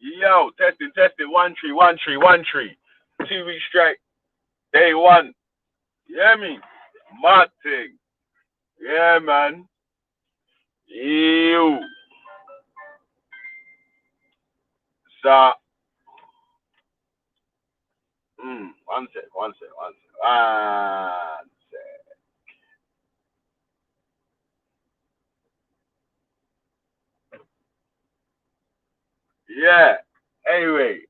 Yo, testing, testing. 1 3, 1 3, 1 3. 2 weeks straight. Day one. You hear me? Mad thing. Yeah, man. You. So, 1 sec, 1 sec, 1 sec. 1 sec. Yeah. Anyway.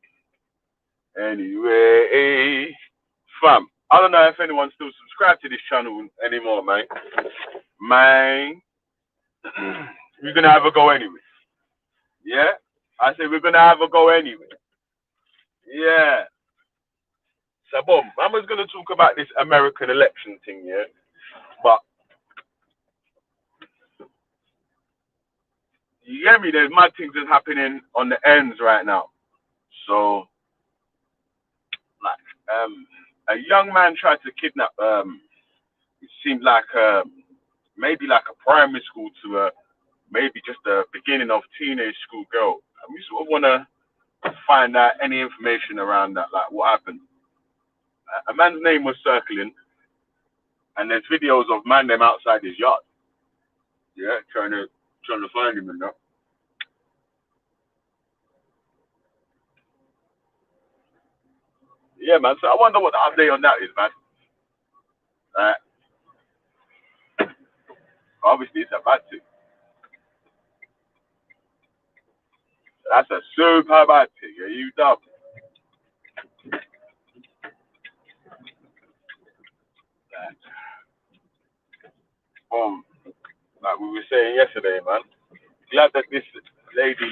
Anyway. Fam. I don't know if anyone's still subscribed to this channel anymore, man. Man. We're gonna have a go anyway. Yeah? I said we're gonna have a go anyway. Yeah. So boom, I was gonna talk about this American election thing, yeah. But you get me, there's mad things that's happening on the ends right now. So like a young man tried to kidnap it seemed like maybe like a primary school to a maybe just the beginning of teenage school girl. And we sort of wanna find out any information around that, like what happened. A man's name was circling and there's videos of man them outside his yard. Yeah, trying to find him and that. Yeah, man. So I wonder what the update on that is, man. Uh, Obviously, it's a bad thing. That's a super bad thing. Are you dumb? Like we were saying yesterday, man. Glad that this lady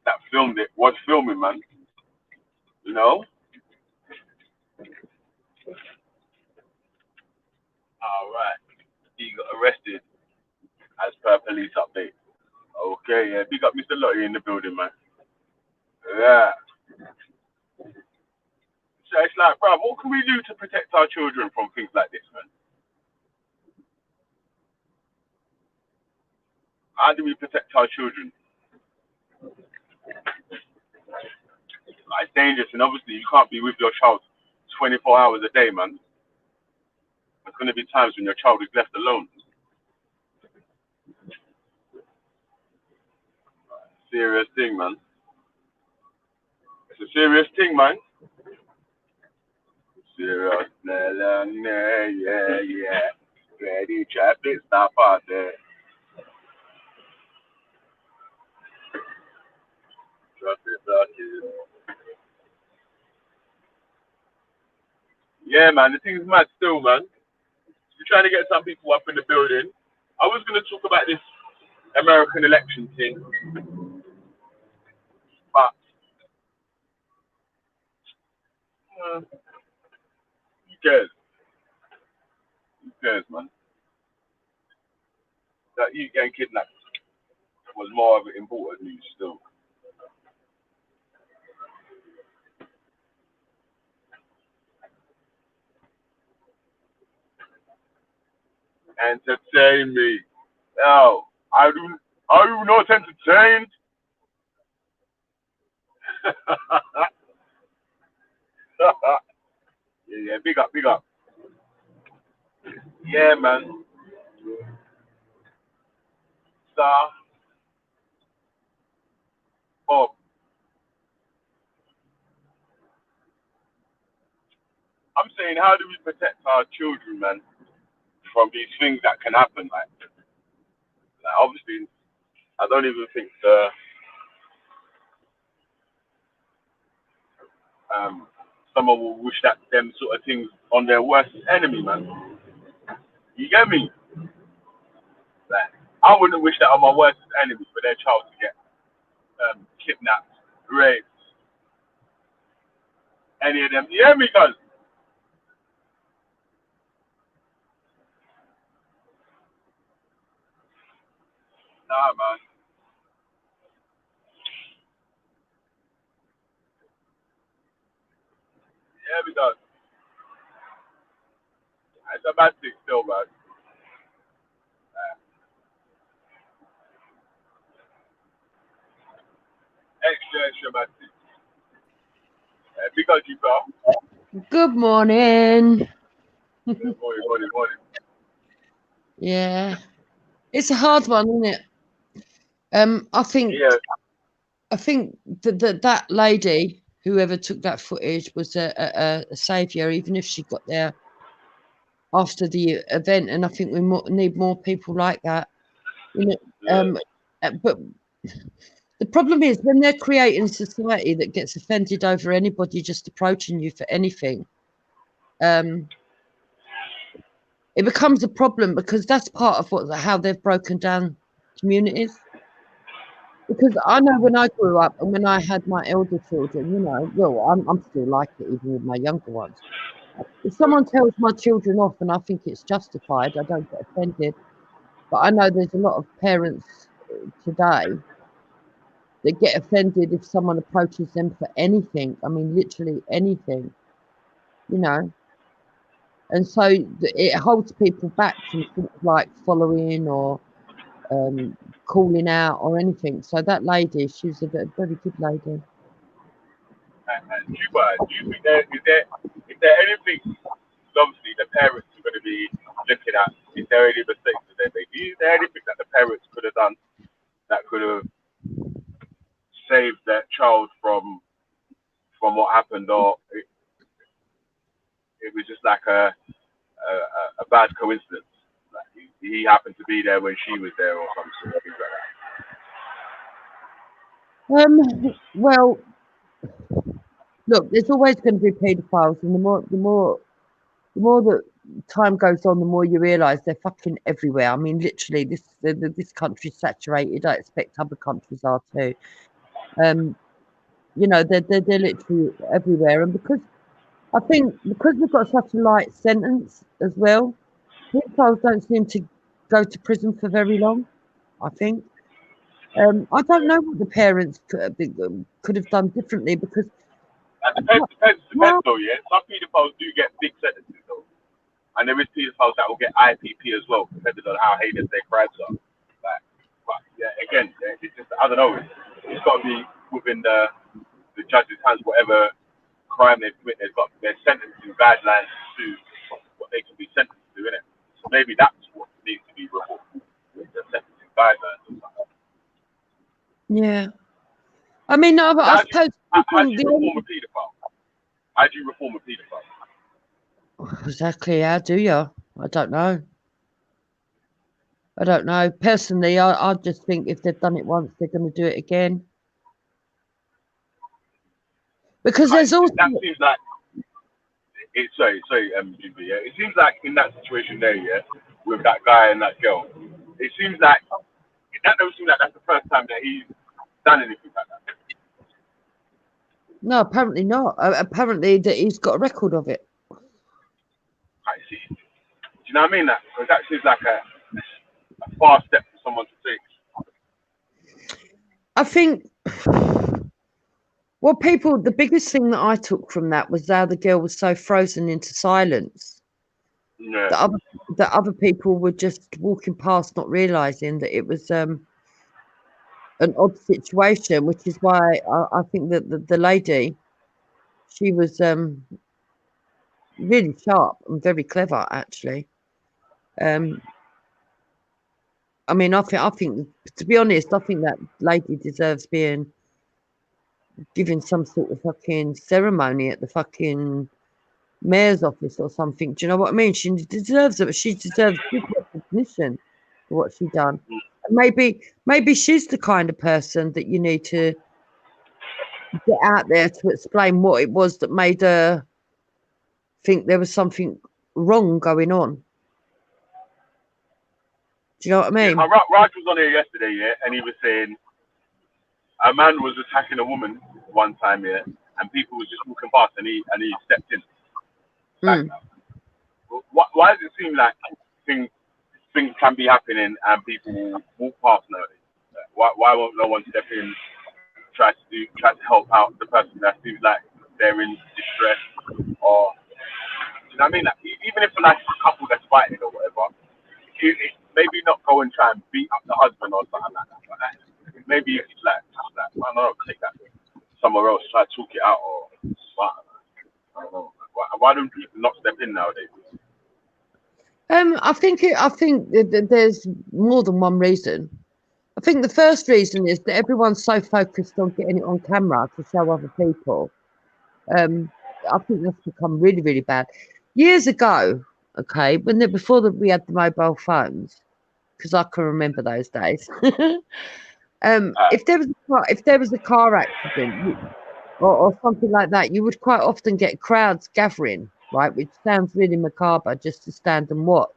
that filmed it was filming, man. You know? All right. He got arrested as per police update. Okay, yeah. Big up Mr. Lottie in the building, man. Yeah. So it's like, bro, what can we do to protect our children from things like this, man? How do we protect our children? Like, it's dangerous, and obviously you can't be with your child 24 hours a day, man. There's going to be times when your child is left alone. Serious thing, man. It's a serious thing, man. Serious, yeah, yeah. Ready, traffic, stop out there. Traffic, traffic. Yeah, man, the thing's mad still, man. We're trying to get some people up in the building. I was going to talk about this American election thing, but who cares? Who cares, man? That you getting kidnapped was more of an important news still. Entertain me. No, I do. Are you not entertained? Yeah, yeah, big up, big up. Yeah, man. Star, Bob. I'm saying, how do we protect our children, man, from these things that can happen? Like obviously, I don't even think um, someone will wish that them sort of things on their worst enemy, man. You get me? Like, I wouldn't wish that on my worst enemy for their child to get kidnapped, raped, any of them. You hear me, guys? Nah, man. You hear me, guys? It's a bad thing still, man. Extra, you, pal? Good morning. Yeah, morning. Yeah, it's a hard one, isn't it? I think Yeah, that lady, whoever took that footage, was a savior, even if she got there after the event. And I think we need more people like that. You know, yeah, but the problem is when they're creating a society that gets offended over anybody just approaching you for anything. It becomes a problem because that's part of how they've broken down communities. Because I know when I grew up and when I had my elder children, well, I'm still like it even with my younger ones. If someone tells my children off and I think it's justified, I don't get offended. But I know there's a lot of parents today that get offended if someone approaches them for anything. I mean, literally anything, you know. And so it holds people back from things like following or calling out or anything. So that lady, she was a very good lady. and Cuba, do you think is there anything? Obviously, the parents are going to be looking at. Is there any mistakes that they made? Is there anything that the parents could have done that could have saved that child from what happened, or it was just like a bad coincidence? Like he happened to be there when she was there, or something like Well, look, there's always going to be paedophiles, and the more that time goes on, the more you realise they're fucking everywhere. I mean, literally, this country's saturated. I expect other countries are too. They're literally everywhere, and I think because we've got such a light sentence as well, paedophiles don't seem to go to prison for very long. I think. I don't know what the parents could have done differently because that. And depends well, though. Yeah, some pedophiles do get big sentences though, and there is pedophiles that will get IPP as well, depending on how heinous their crimes are. Like, but yeah, again, yeah, it's just I don't know. It's got to be within the judge's hands. Whatever crime they've committed, they've got their sentencing guidelines to what they can be sentenced to, innit? So maybe that's what needs to be reformed. The sentencing guidelines or something. yeah. I mean, Because I suppose how do you the reform a paedophile? How do you reform a paedophile? exactly how do you? I don't know. I don't know. Personally, I just think if they've done it once, they're going to do it again. Because Like, there's also that seems like sorry, GB, yeah. It seems like in that situation there, yeah, with that guy and that girl, it seems like that don't seem like that's the first time that he's done anything like that. no, apparently not. Apparently that he's got a record of it. I see. Do you know what I mean? Because that seems like a far step for someone to take. I think. Well, the biggest thing that I took from that was how the girl was so frozen into silence Yeah, that other people were just walking past, not realizing that it was an odd situation, which is why I think that the lady, she was really sharp and very clever, actually. Um, I mean, I think, to be honest, I think that lady deserves being given some sort of fucking ceremony at the fucking mayor's office or something. Do you know what I mean? She deserves it. She deserves big recognition for what she done. And maybe she's the kind of person that you need to get out there to explain what it was that made her think there was something wrong going on. Do you know what I yeah. mean? Raj was on here yesterday, yeah, and he was saying a man was attacking a woman one time, yeah, and people was just walking past, and he stepped in. Like, Mm. why does it seem like things things can be happening and people will walk past nowadays? Why won't no one step in, try to help out the person that seems like they're in distress, or do you know what I mean? Like, even if like a couple that's fighting or whatever, maybe not go and try and beat up the husband or something like that. But maybe you could like just like I don't know, take that somewhere else, try to talk it out or something. Why don't people not step in nowadays? I think there's more than one reason. I think the first reason is that everyone's so focused on getting it on camera to show other people. I think that's become really, really bad. Years ago, okay, before we had the mobile phones, because I can remember those days. If there was a car accident or something like that, you would quite often get crowds gathering, right? Which sounds really macabre, just to stand and watch,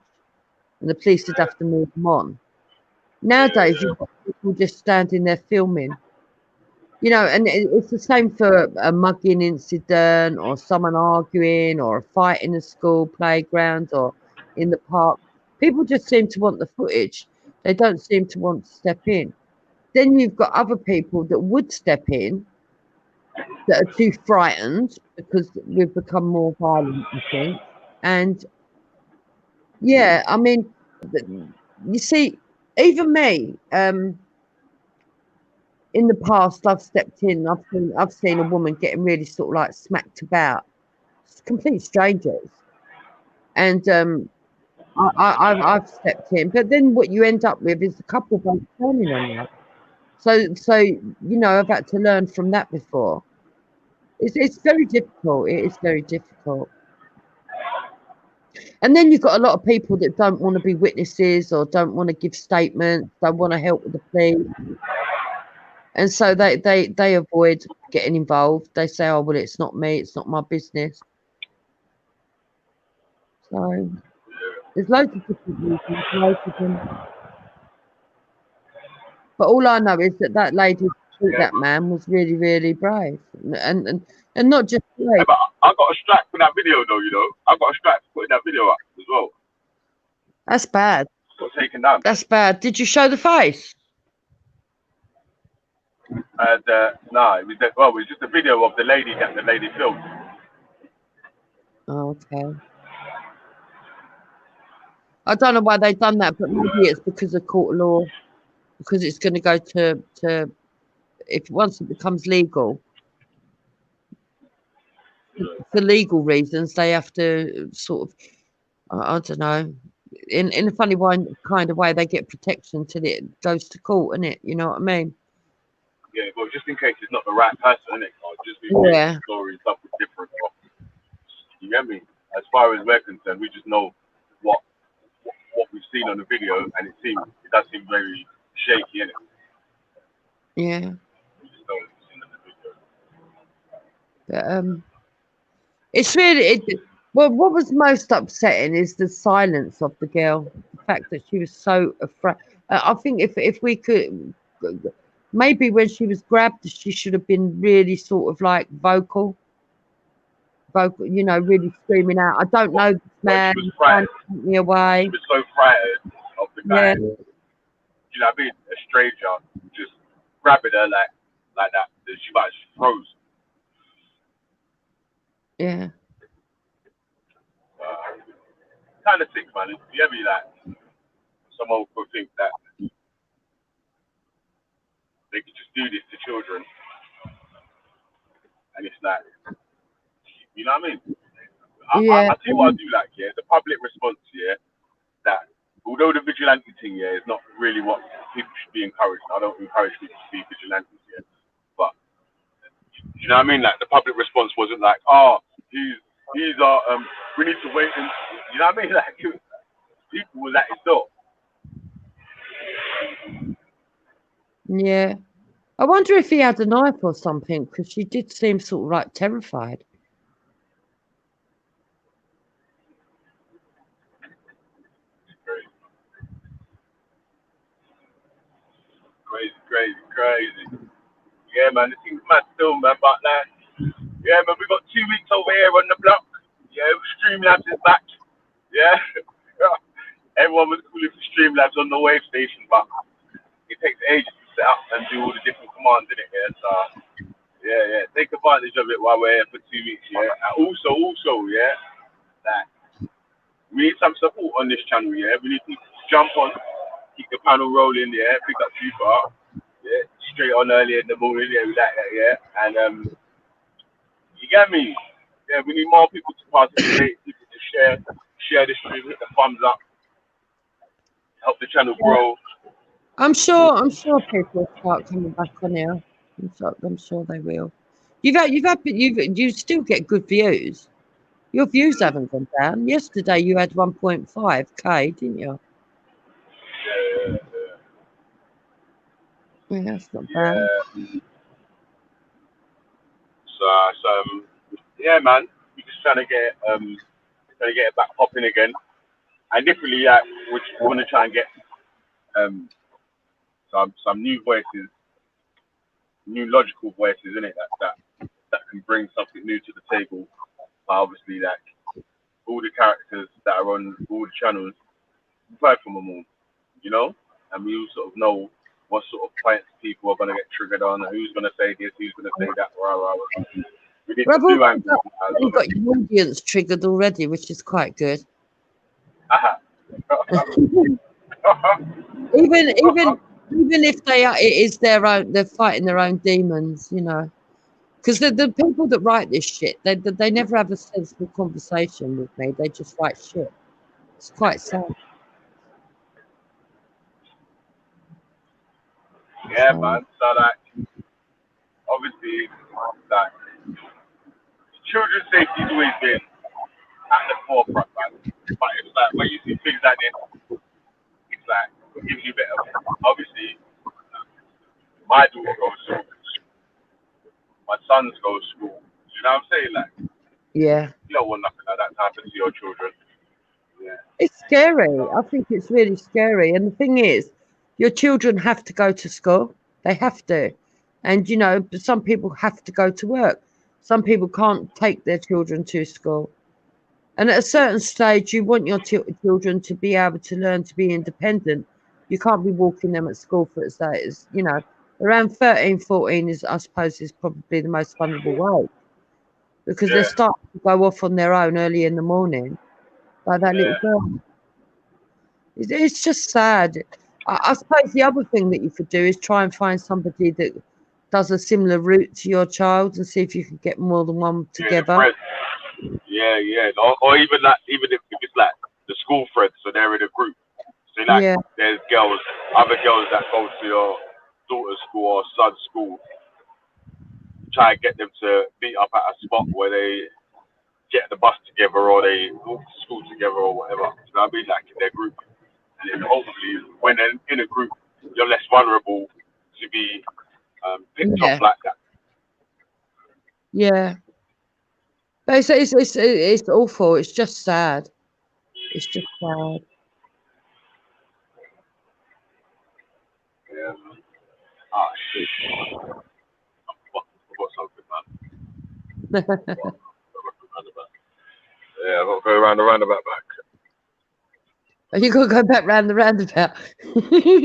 and the police would have to move them on. Nowadays, you've got people just standing there filming. You know, and it's the same for a mugging incident or someone arguing or a fight in a school playground or in the park. People just seem to want the footage. They don't seem to want to step in. Then you've got other people that would step in that are too frightened because we've become more violent, I think. And yeah, I mean, you see, even me, in the past, I've stepped in. I've seen a woman getting really sort of like smacked about, complete strangers, and I've stepped in. But then what you end up with is a couple of them turning on you. So you know, I've had to learn from that before. It's very difficult. It is very difficult. And then you've got a lot of people that don't want to be witnesses or don't want to give statements, don't want to help with the police. And so they avoid getting involved. They say, oh, well, it's not me. It's not my business. So there's loads of different reasons, loads of them. But all I know is that lady who shoot that man was really, really brave. And not just brave. Yeah, but I got a strike for that video, though, you know. I got a strike for putting that video up as well. That's bad. Got taken down. That's bad. Did you show the face? No, it was just a video of the lady that the lady filmed. Oh, okay. I don't know why they've done that, but maybe it's because of court law, because it's going to go to if once it becomes legal, for legal reasons, they have to sort of, I don't know, in a funny kind of way, they get protection till it goes to court, innit? You know what I mean? Yeah, but just in case it's not the right person, innit? Or just in case the story is something different. You get me? As far as we're concerned, we just know what we've seen on the video, and it does seem very shaky, innit? Yeah. But it's really well. What was most upsetting is the silence of the girl. The fact that she was so afraid. I think if we could, maybe when she was grabbed, she should have been really sort of like vocal, you know, really screaming out. I don't know this man. She was frightened. Me away. She was so frightened of the guy. Yeah. You know what I mean? A stranger just grabbing her like that. She about to froze. Yeah. Kind of sick, man. You ever like someone could think that they could just do this to children, and it's like, you know what I mean? I tell you what I do like, yeah, the public response, yeah, that although the vigilante thing, yeah, is not really what people should be encouraged. I don't encourage people to be vigilantes, yeah, but you know what I mean? Like the public response wasn't like, oh, we need to wait and, you know what I mean? Like people was at his door. Yeah. I wonder if he had a knife or something, because she did seem sort of like terrified. Crazy. Yeah, man, this thing's mad still, man, but like, yeah, man, we got 2 weeks over here on the block. Yeah, Streamlabs is back. Yeah. Everyone was calling for Streamlabs on the wave station, but it takes ages to set up and do all the different commands in it, yeah. So yeah, take advantage of it while we're here for 2 weeks, yeah. And also, yeah, like we need some support on this channel, yeah. We need to jump on, keep the panel rolling, yeah, pick up people, yeah, straight on early in the morning, yeah, we like that, yeah. And you get me? Yeah, we need more people to participate, people to share the stream, hit the thumbs up, help the channel grow. I'm sure people will start coming back on here. I'm sure they will. You still get good views. Your views haven't gone down. Yesterday you had 1.5K, didn't you? Yeah, Yeah, that's not bad. yeah. Yeah, man, we just trying to get it back popping again. And differently, yeah, which we want to try and get um some new voices, new logical voices in it that can bring something new to the table. But obviously, like all the characters that are on all the channels, we've heard from them all, you know, and we all sort of know what sort of points people are gonna get triggered on, who's gonna say this, who's gonna say that, rah rah rah. We did Well, the I've blue already angles as already got your audience triggered already, which is quite good. Even if it is their own, they're fighting their own demons, you know. Because the people that write this shit, they never have a sensible conversation with me. They just write shit. It's quite sad. Yeah, So, man. So like, obviously, like children's safety's always been at the forefront, man. But it's like when you see things like this, it's like it gives you a bit of obviously my daughter goes to school, my sons go to school. You know what I'm saying? Like yeah. you don't want nothing like that to happen to your children. Yeah. It's scary. I think it's really scary. And the thing is, your children have to go to school. They have to. And, you know, some people have to go to work. Some people can't take their children to school. And at a certain stage, you want your children to be able to learn to be independent. You can't be walking them at school for its days. You know, around 13, 14 is, I suppose, is probably the most vulnerable way because they're Yeah. starting to go off on their own early in the morning, like that little Yeah. girl. It's just sad. I suppose the other thing that you could do is try and find somebody that does a similar route to your child and see if you can get more than one Yeah. The together. friends. Yeah. Yeah. Or even like if it's like the school friends, so they're in a group. So like Yeah, there's girls, other girls that go to your daughter's school or son's school. Try and get them to meet up at a spot where they get the bus together or they walk to school together or whatever. You know what I mean? Like in their group. And then hopefully when they're in a group, you're less vulnerable to be picked off yeah, like that. yeah. But it's awful. It's just sad. It's just sad. Yeah. Ah, shit. I forgot something, man. Yeah, I've got to go around the roundabout back. You got to go back round the roundabout. Got to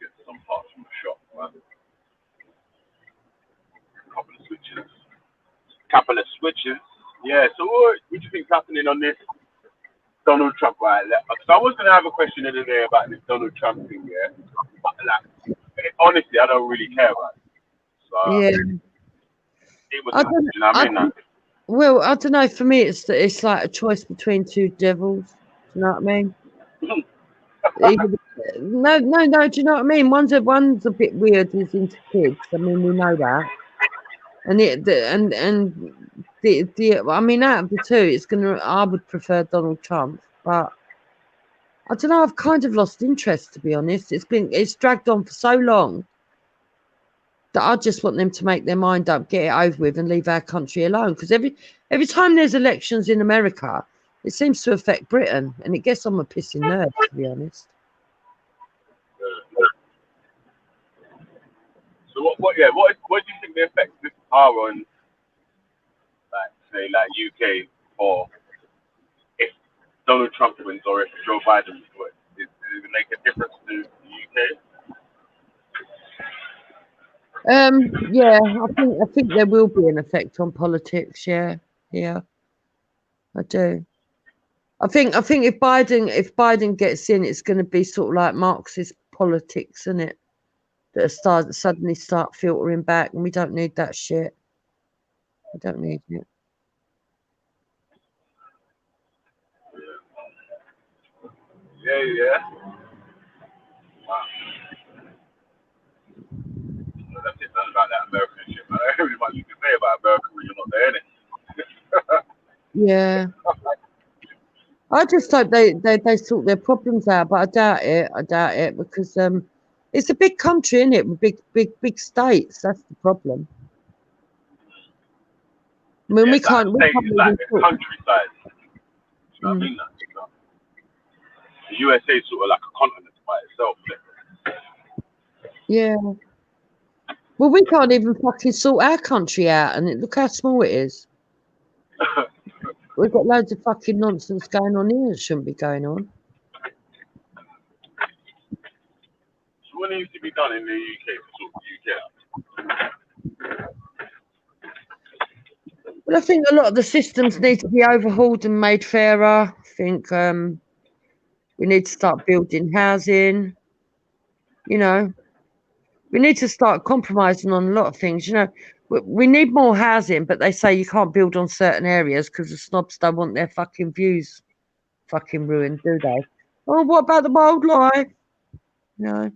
get some parts from the shop, man. Couple of switches. Yeah, so what do you think's happening on this Donald Trump, right? So I was going to have a question the other day about this Donald Trump thing, yeah? But, like, honestly, I don't really care about it. So, Yeah. it was, I don't, you know what I mean? Like, well, I don't know. For me, it's like a choice between two devils. Do you know what I mean? No. Do you know what I mean? One's a bit weird. He's into kids. I mean, we know that. And I mean, out of the two, I would prefer Donald Trump, but I don't know. I've kind of lost interest, to be honest. It's dragged on for so long that I just want them to make their mind up, get it over with, and leave our country alone. Because every time there's elections in America, it seems to affect Britain, and it gets on my pissing nerves, to be honest. so what do you think the effects are on, like, say, like UK for if Donald Trump wins or if Joe Biden wins? Does it make a difference to the UK? Yeah, I think there will be an effect on politics. Yeah, I do. I think if Biden gets in, it's going to be sort of like Marxist politics, isn't it? That suddenly start filtering back, and we don't need that shit. I don't need it. Yeah. Wow. That's it, nothing about that American shit, man. There ain't really much you can say about America when you're not there, innit? Yeah. I just hope they sort their problems out, but I doubt it. I doubt it because it's a big country, isn't it? With big states. That's the problem. I mean, Yeah, we it's like can't a state, it's like even a talk. countryside. You know what I mean? You know? The USA is sort of like a continent by itself. Yeah. Well, we can't even fucking sort our country out, and look how small it is. We've got loads of fucking nonsense going on here that shouldn't be going on. So what needs to be done in the UK to sort the UK out? Well, I think a lot of the systems need to be overhauled and made fairer. I think we need to start building housing. You know, we need to start compromising on a lot of things. You know, we need more housing, but they say you can't build on certain areas because the snobs don't want their fucking views fucking ruined, do they? Oh, what about the wildlife? No.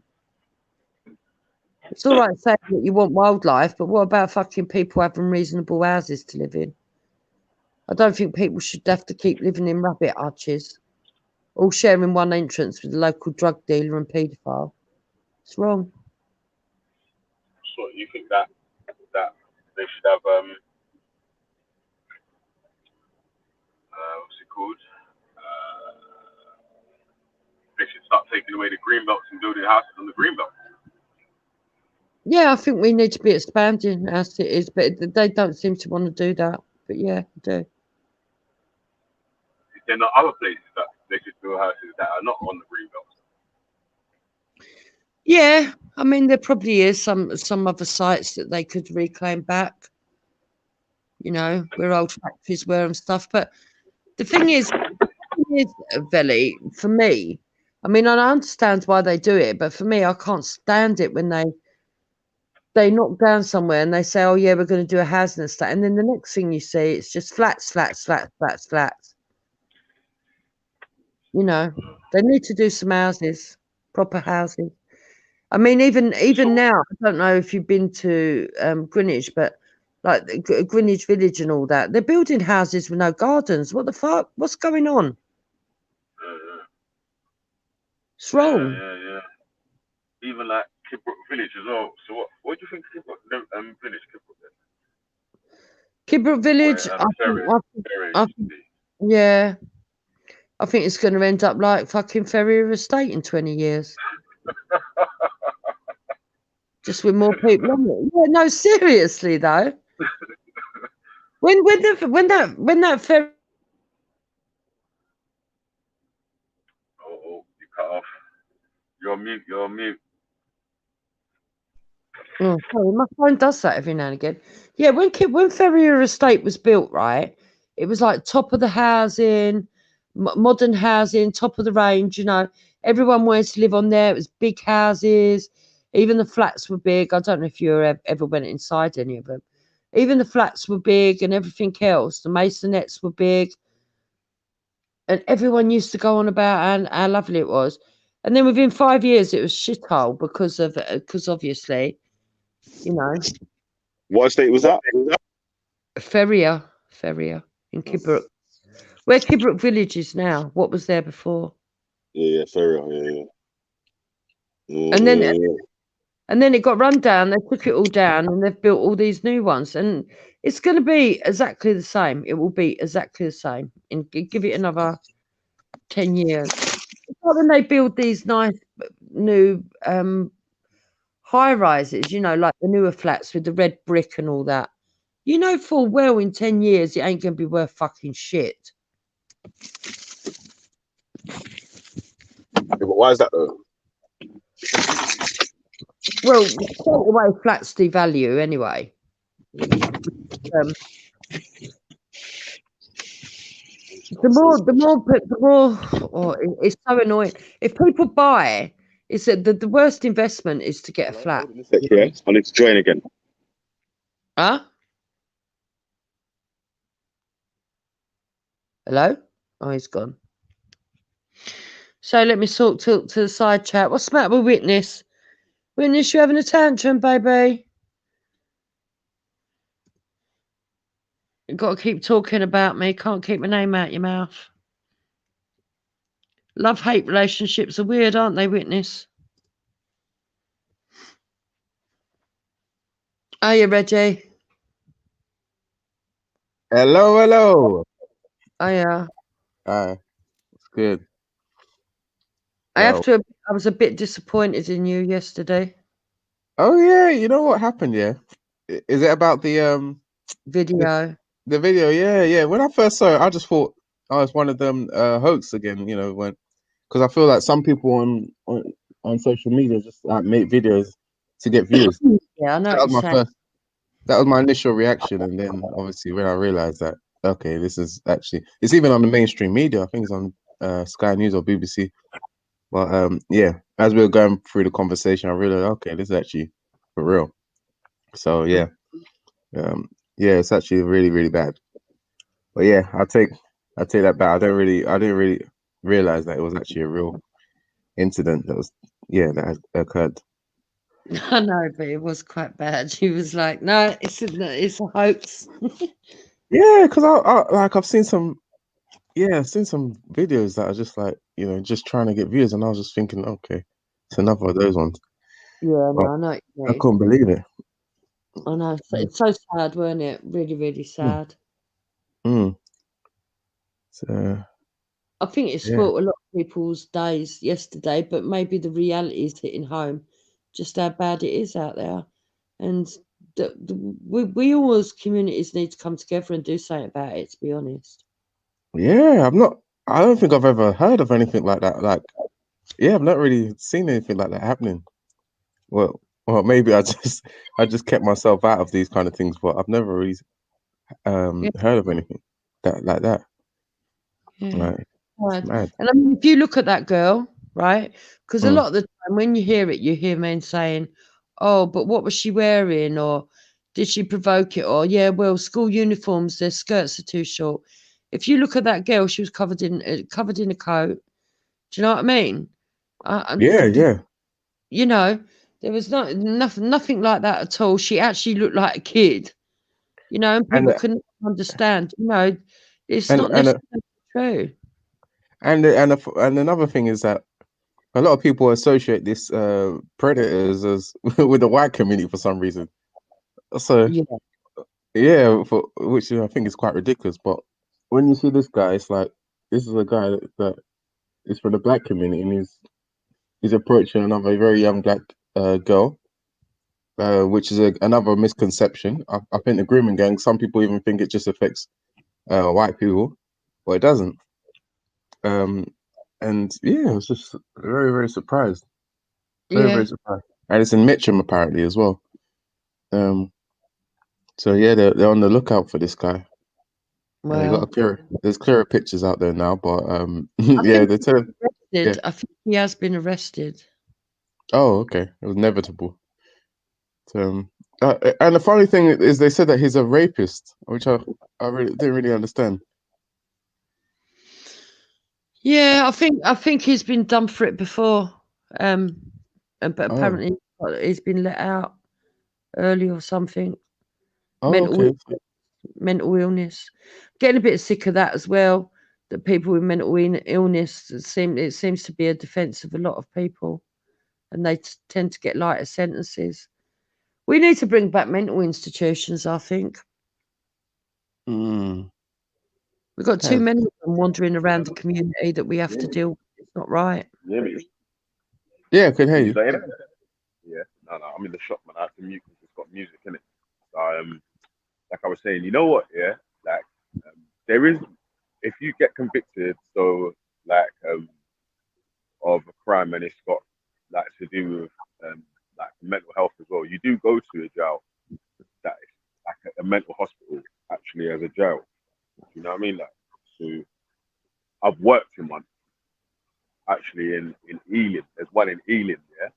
It's all right saying that you want wildlife, but what about fucking people having reasonable houses to live in? I don't think people should have to keep living in rabbit hutches, all sharing one entrance with a local drug dealer and paedophile. It's wrong. So you think that they should have what's it called? They should start taking away the green belts and building houses on the green belt. Yeah, I think we need to be expanding our cities, but they don't seem to want to do that. But yeah, they do. Is there not other places that they could build houses that are not on the green belt? Yeah, I mean there probably is some other sites that they could reclaim back. You know, where old factories were and stuff. But the thing is, Veli, for me, I mean, I understand why they do it, but for me, I can't stand it when they knock down somewhere and they say, "Oh yeah, we're going to do a housing estate," and then the next thing you see, it's just flats. You know, they need to do some houses, proper houses. I mean, even So now, I don't know if you've been to Greenwich, but like Greenwich Village and all that, they're building houses with no gardens. What the fuck? What's going on? It's wrong. yeah. Even like Kidbrook Village as well. So what do you think Kidbrook Village Kidbrook is? Kidbrook Village, Where Ferry I used to think, be. yeah, I think it's going to end up like fucking Ferrier Estate in 20 years, just with more people on it. Yeah, no, seriously though. When that ferry. Oh, you cut off. You're on mute. You're on mute. Oh, sorry, my phone does that every now and again. Yeah, when Ferrier Estate was built, right, it was like top of the housing, modern housing, top of the range. You know, everyone wanted to live on there. It was big houses. Even the flats were big. I don't know if you ever went inside any of them. Even the flats were big and everything else. The masonettes were big, and everyone used to go on about how lovely it was. And then within 5 years, it was shithole because obviously, you know. What estate was that? Ferrier in Kidbrook. Where Kidbrook Village is now. What was there before? Yeah, Ferrier. Yeah. And then it got run down. They took it all down, and they've built all these new ones. And it's going to be exactly the same. It will be exactly the same. And give it another 10 years. It's like when they build these nice new high rises. You know, like the newer flats with the red brick and all that. You know full well in 10 years it ain't going to be worth fucking shit. But why is that though? Well, straight away flats devalue anyway. The more. Oh, it's so annoying. If people buy, it's that the worst investment is to get a flat. Yeah, I need to join again. Huh? Hello? Oh, he's gone. So let me talk to the side chat. What's the matter with Witness? Witness, you having a tantrum, baby? You've got to keep talking about me. Can't keep my name out your mouth. Love-hate relationships are weird, aren't they, Witness? Are you ready? Hello. Oh, yeah. Hi, it's good. I have Well, to. I was a bit disappointed in you yesterday. oh yeah, you know what happened? Yeah, is it about Video. the video? Yeah. When I first saw it, I just thought I was one of them hoax again. You know, because I feel like some people on social media just like make videos to get views. Yeah, I know That what was you're my saying. that was my initial reaction, and then obviously when I realized that okay, this is actually it's even on the mainstream media. I think it's on Sky News or BBC. But yeah, as we were going through the conversation, I realized okay, this is actually for real. So yeah, yeah, it's actually really really bad. But yeah, I take that back. I didn't really realize that it was actually a real incident that was that had occurred. I know, but it was quite bad. She was like, "No, it's a hoax." Yeah, because I've seen some videos that are just like just trying to get views, and I was just thinking okay, it's another of those ones. Yeah, But no, I know what you I mean. couldn't believe it. I know. It's so sad, weren't it? Really, really Mm. sad. Mm. So I think it yeah. spoilt a lot of people's days yesterday, but maybe the reality is hitting home just how bad it is out there. And we all as communities need to come together and do something about it, to be honest. Yeah, I don't think I've ever heard of anything like that. Like, yeah, I've not really seen anything like that happening. Well, maybe I just kept myself out of these kind of things, but I've never really Yeah, heard of anything like that. yeah. Like, it's Right. mad. And I mean, if you look at that girl, right? Because a Mm. lot of the time when you hear men saying, "Oh, but what was she wearing?" or "Did she provoke it?" or "Yeah, well, school uniforms, their skirts are too short." If you look at that girl, she was covered in a coat. Do you know what I mean? And Yeah, yeah, you know, there was nothing like that at all. She actually looked like a kid. You know, and and people couldn't understand. You know, it's and not and uh, necessarily true. and another thing is that a lot of people associate this predators as with the white community for some reason. So Yeah, yeah, for which I think is quite ridiculous. But when you see this guy, it's like this is a guy that is for the black community, and he's approaching another very young black girl, which is another misconception. I think the grooming gang. Some people even think it just affects white people, but it doesn't. Um, and yeah, I was just very very surprised, very yeah. very surprised. And it's in Mitcham apparently as well. Um, so yeah, they're on the lookout for this guy. And they got a Well, there's clearer pictures out there now, but I yeah, think they tell he's yeah. arrested. I think he has been arrested. Oh, okay, it was inevitable. And the funny thing is, they said that he's a rapist, which I really didn't really understand. Yeah, I think he's been done for it before. But Oh, apparently he's been let out early or something. oh, Mental okay. mental illness. Getting a bit sick of that as well. That people with mental illness it seems to be a defence of a lot of people, and they tend to get lighter sentences. We need to bring back mental institutions. I think Mm. we've got too Yeah. many of them wandering around the community that we have to deal with. It's not right. You hear me? Yeah, I can hear Can you you. still hear me? Yeah. No, I'm in the shop, man. I have to mute because it's got music in it. So, like I was saying, you know what? Yeah, like there is, if you get convicted, so like of a crime and it's got like to do with like mental health as well, you do go to a jail that is like a mental hospital actually as a jail. You know what I mean? Like, so I've worked in one actually in Ealing. There's one in Ealing, yeah.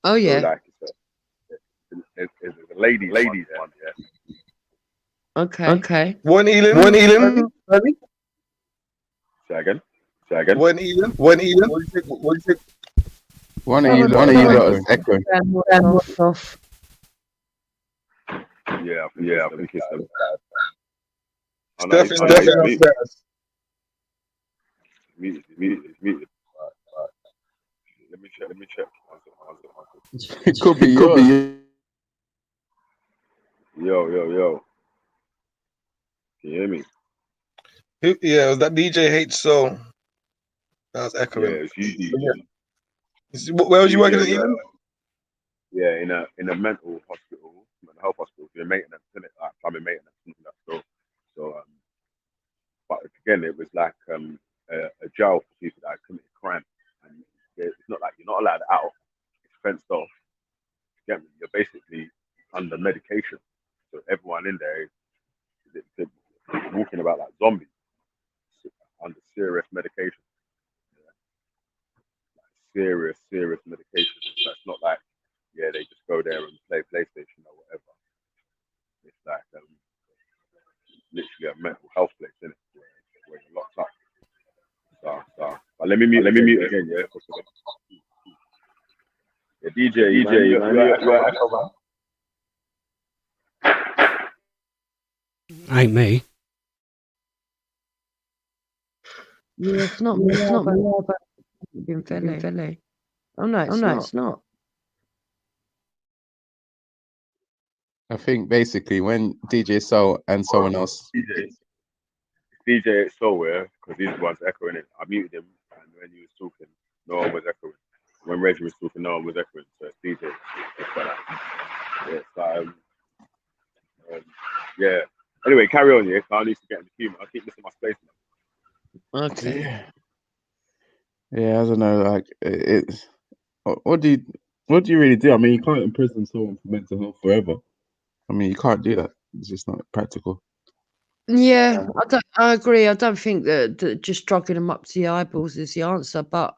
Oh So yeah. like it's a ladies one, yeah. Okay. Okay. One One Elam, Elam, Say again. When Eden? What do you think? One of you lot is echoing. And what's off? Yeah, I think it's them. It's definitely upstairs. Muted. Let me check. It could be yours. Yo. Can you hear me? Yeah, it was that DJ H Soul. That was Yeah, echoing. it's you. Where was you working at Eden? Yeah, in a mental health hospital, doing maintenance, isn't it? Like plumbing maintenance and all that. So but again, it was like a jail for people that had committed crime, and it's not like you're not allowed out. It's fenced off. Again, you're basically under medication, so everyone in there is walking about like zombies under serious medication. Serious medication. So it's not like they just go there and play PlayStation or whatever. It's like literally a mental health place, isn't it? Where you're locked up. So but let me mute again, yeah. Yeah, DJ, you're Ain't me. Yeah, it's not me. But been Philly. Oh no, it's not. I think basically when DJ Soul and someone else. DJ somewhere because these ones echoing it. I muted him, and when he was talking, no one was echoing. When Reggie was talking, no one was echoing. So it's DJ. Yeah. Anyway, carry on, yeah. I need to get in the queue. I keep missing my space now. Okay. Yeah, I don't know. Like it's what do you really do? I mean, you can't imprison someone for mental health forever. I mean, you can't do that. It's just not practical. Yeah, I agree. I don't think that just drugging them up to the eyeballs is the answer. But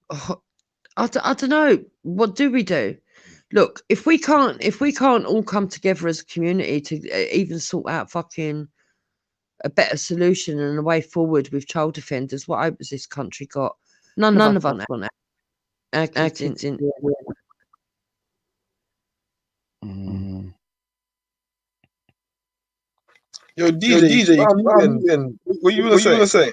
I don't know. What do we do? Look, if we can't all come together as a community to even sort out fucking a better solution and a way forward with child offenders, what hope has this country got? None of us want our kids in. Yo, DJ, what you gonna say?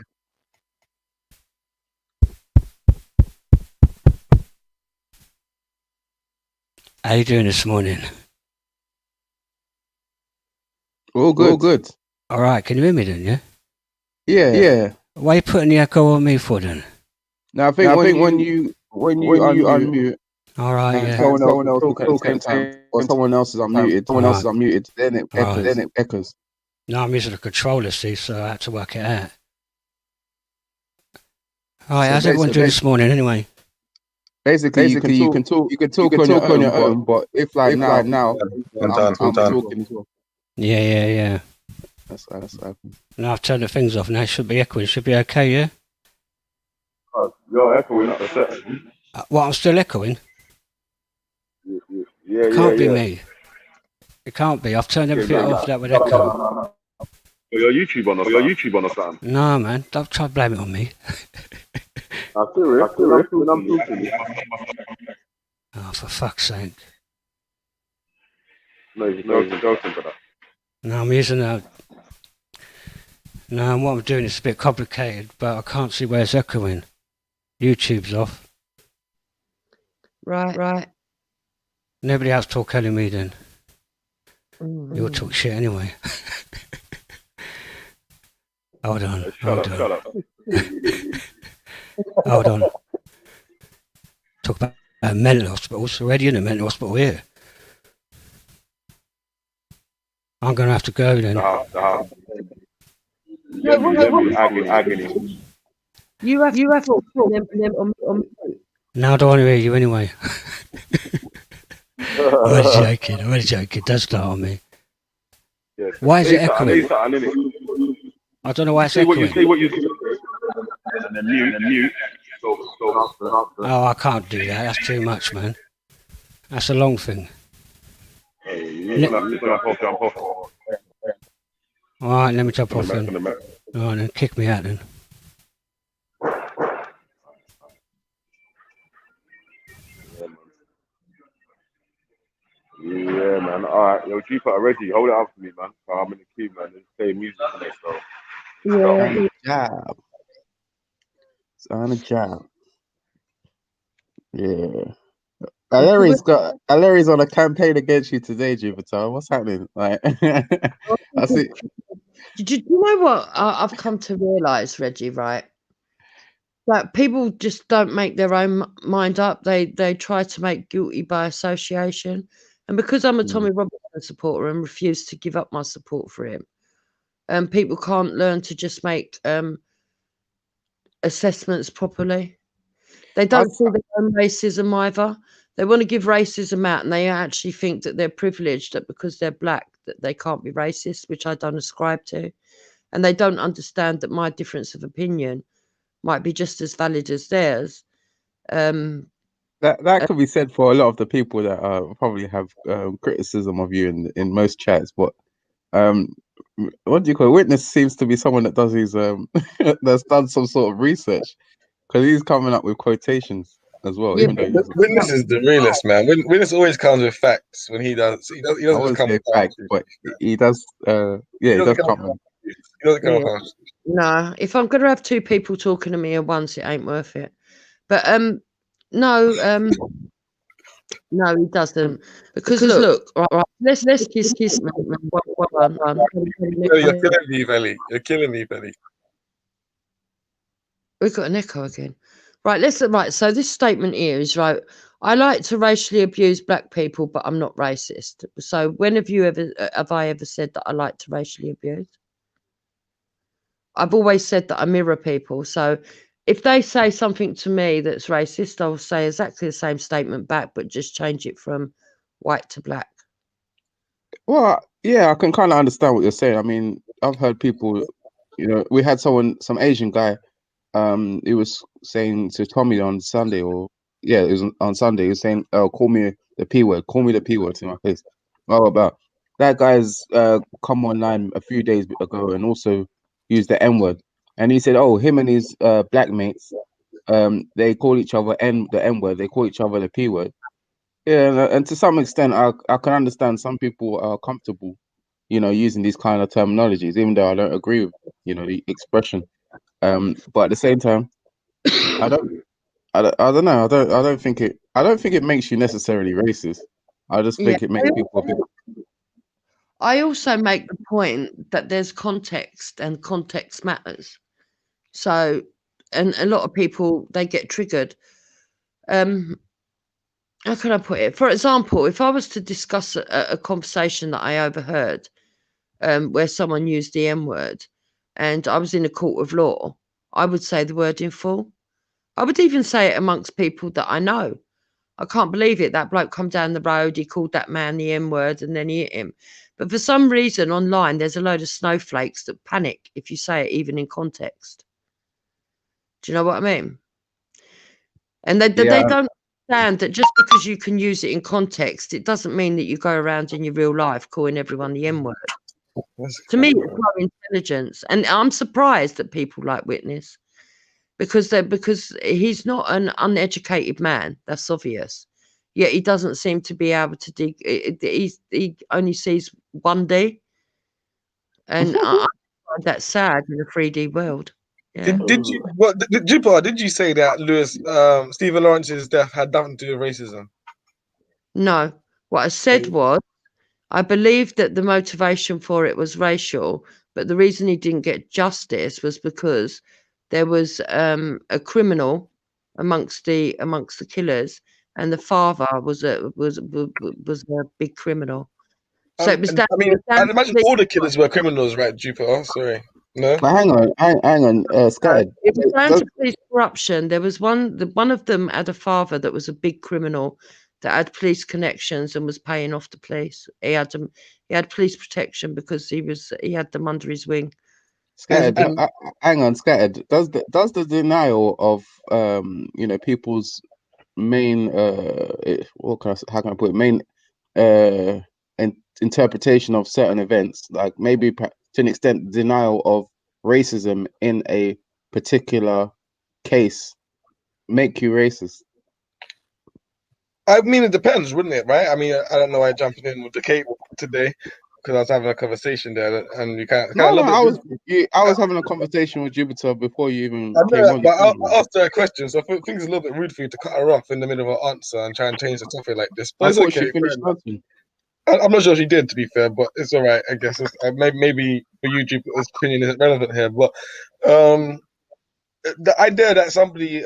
How you doing this morning? All good. All right, can you hear me then, yeah? Yeah. Why are you putting the echo on me for then? Now I think when you unmute, all right, yeah. Someone else talk at the same time, or someone else is unmuted, then it echoes. No, I'm using a controller, see, so I had to work it out. All right, how's everyone doing this morning anyway? Basically, you can talk on your own, but if like now, I'm talking as well. Yeah. That's what happened. Now I've turned the things off. Now it should be echoing. Should be okay, yeah? You're echoing up the set. What, I'm still echoing? Yeah. It can't be me. It can't be. I've turned everything off that would echo. Your YouTube on or something? No, man. Don't try to blame it on me. I'm serious. When I'm talking. Oh, for fuck's sake. No, you're joking for that. No, I'm using a... No, what I'm doing is a bit complicated, but I can't see where it's echoing. YouTube's off. Right. Nobody else talk telling me then. You'll talk shit anyway. Hold on. Shut up. Hold on. Talk about mental hospitals. Already in a mental hospital here. I'm going to have to go then. Agony. You have to put them on. Now I don't want to hear you anyway. I'm only joking. Don't start on me. Yes. Why is it echoing? I don't know why it's echoing. Say what you see. And then mute. Oh, I can't do that. That's too much, man. That's a long thing. Jump off. All right, let me jump off then. All right, then kick me out then. Yeah, man. All right, yo, G-Pot, Reggie, hold it up for me, man. I'm in the queue, man. There's playing music today, so. Yeah. On the job. It's on the job. Yeah. Larry's on a campaign against you today, Jupiter. What's happening? Like, I see. Do you know what I've come to realise, Reggie, right? Like, people just don't make their own mind up. They try to make guilty by association. And because I'm a Tommy Robinson supporter and refuse to give up my support for him, people can't learn to just make assessments properly. They don't see their own racism either. They want to give racism out, and they actually think that they're privileged, that because they're black that they can't be racist, which I don't ascribe to. And they don't understand that my difference of opinion might be just as valid as theirs. That could be said for a lot of the people that probably have criticism of you in most chats, but what do you call it? Witness seems to be someone that does his that's done some sort of research, because he's coming up with quotations as well. Yeah, Even though he's Witness is the realist, man. Witness always comes with facts when he does. He I doesn't just wouldn't come say with facts, but he does. Yeah, he does come. He doesn't come Yeah. with No, if I'm gonna have two people talking to me at once, it ain't worth it. But no, no, he doesn't. Because look, right, let's kiss me. One. You're killing me, Belly. You're killing me, Belly. We've got an echo again. Right, so this statement here is right. I like to racially abuse black people, but I'm not racist. So when have I ever said that I like to racially abuse? I've always said that I mirror people. So if they say something to me that's racist, I'll say exactly the same statement back, but just change it from white to black. Well, yeah, I can kind of understand what you're saying. I mean, I've heard people, we had some Asian guy, he was saying to Tommy on Sunday, it was on Sunday, he was saying, "Oh, call me the P word, call me the P word to my face." Well, about that guy's come online a few days ago and also used the N word, and he said, "Oh, him and his black mates, they call each other the N word, they call each other the P word." Yeah, and to some extent, I can understand some people are comfortable, using these kind of terminologies, even though I don't agree with, the expression. But at the same time, I don't know. I don't think it makes you necessarily racist. I just Yeah. think it makes people a bit. I also make the point that there's context and context matters. So, and a lot of people, they get triggered. How can I put it? For example, if I was to discuss a conversation that I overheard, where someone used the N word, and I was in a court of law, I would say the word in full. I would even say it amongst people that I know. I can't believe it. That bloke come down the road, he called that man the N word, and then he hit him. But for some reason online, there's a load of snowflakes that panic if you say it even in context. Do you know what I mean? And they don't understand that just because you can use it in context, it doesn't mean that you go around in your real life calling everyone the N word. To me, it's low intelligence, and I'm surprised that people like Witness, because he's not an uneducated man. That's obvious. Yet he doesn't seem to be able to dig. He only sees 1D, and I find that sad in a 3D world. Yeah. Did you say that Stephen Lawrence's death had nothing to do with racism? No, what I said was, I believe that the motivation for it was racial, but the reason he didn't get justice was because there was a criminal amongst the killers, and the father was a big criminal. So it was down. I'd imagine all the killers were criminals, right, Jupiter? Sorry, no. But hang on, Scattered. It was down to police corruption. There was one of them had a father that was a big criminal that had police connections and was paying off the police. He had police protection because he had them under his wing. Scattered. Hang on, Scattered. Does the denial of people's main how can I put it, main interpretation of certain events, like maybe to an extent denial of racism in a particular case, make you racist? I mean, it depends, wouldn't it? Right? I mean, I don't know why I'm jumping in with the Cape today because I was having a conversation there, and you kind of a No, little bit. I was having a conversation with Jupiter before you even I know came that, on. but I asked her a question, so I think it's a little bit rude for you to cut her off in the middle of an answer and try and change the topic like this. But I it's thought okay. she Fair finished enough. answering. I'm not sure she did, to be fair, but it's all right. I guess maybe for you, Jupiter's opinion isn't relevant here. But the idea that somebody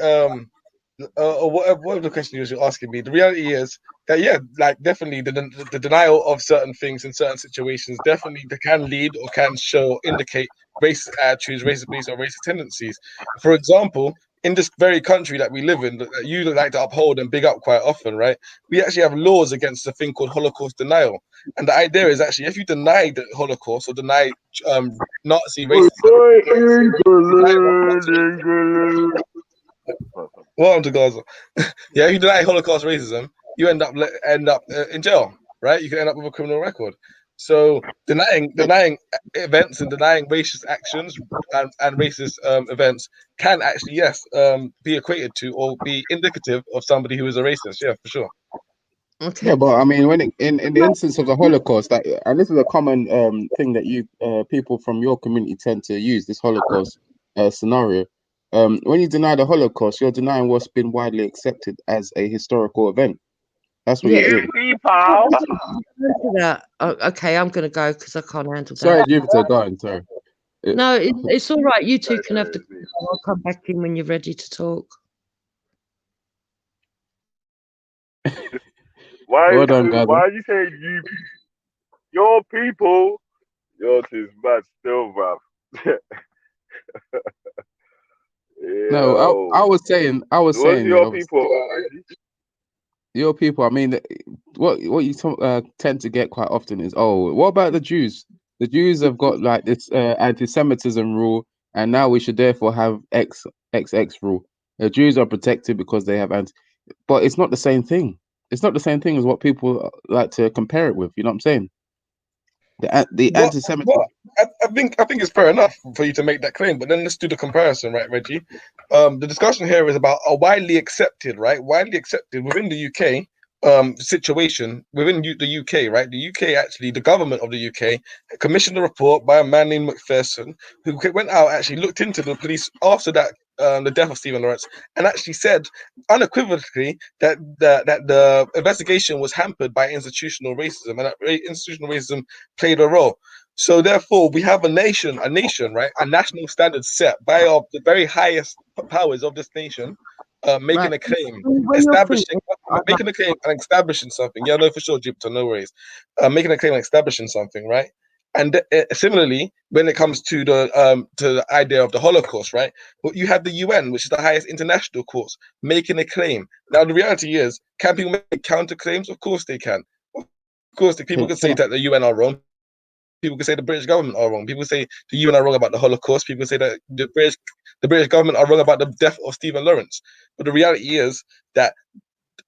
or whatever the question you're asking me, the reality is that like definitely the denial of certain things in certain situations definitely can lead or can indicate racist attitudes, racist beliefs, or racist tendencies. For example, in this very country that we live in, that you like to uphold and big up quite often, right? We actually have laws against a thing called Holocaust denial, and the idea is actually if you deny the Holocaust or deny Nazi racism, welcome to Gaza. Yeah, if you deny Holocaust racism, you end up in jail, right? You can end up with a criminal record. So denying events and denying racist actions and racist events can actually, yes, be equated to or be indicative of somebody who is a racist. Yeah, for sure. Okay. Yeah, but I mean, when in the instance of the Holocaust, that and this is a common thing that you people from your community tend to use this Holocaust scenario. When you deny the Holocaust, you're denying what's been widely accepted as a historical event. That's what Yeah. you're doing. Okay, I'm going to go because I can't handle Sorry, that. Jupiter, go on. Sorry. No, it's all right. You two can have the. I'll come back in when you're ready to talk. Why Well done, Gaza. are you saying your people? Yours is bad still, bruv. No, I was saying, What's your people? your people. I mean, what you tend to get quite often is, oh, what about the Jews? The Jews have got like this anti-Semitism rule, and now we should therefore have XX rule. The Jews are protected because they have but it's not the same thing. It's not the same thing as what people like to compare it with. You know what I'm saying? The anti-Semitism. I think it's fair enough for you to make that claim, but then let's do the comparison, right, Reggie? The discussion here is about a widely accepted within the UK situation within the UK, right? The UK actually, the government of the UK commissioned a report by a man named Macpherson who went out actually looked into the police after that the death of Stephen Lawrence and actually said unequivocally that the investigation was hampered by institutional racism and that institutional racism played a role. So therefore, we have a nation, right? A national standard set by the very highest powers of this nation, making a claim, making a claim and establishing something. Yeah, no, for sure, Jupiter, no worries. Making a claim and establishing something, right? And similarly, when it comes to the idea of the Holocaust, right? Well, you have the UN, which is the highest international court, making a claim. Now, the reality is, can people make counter claims? Of course they can. Of course, people can say that the UN are wrong. People can say the British government are wrong. People say the UN are wrong about the Holocaust. People say that the British government are wrong about the death of Stephen Lawrence. But the reality is that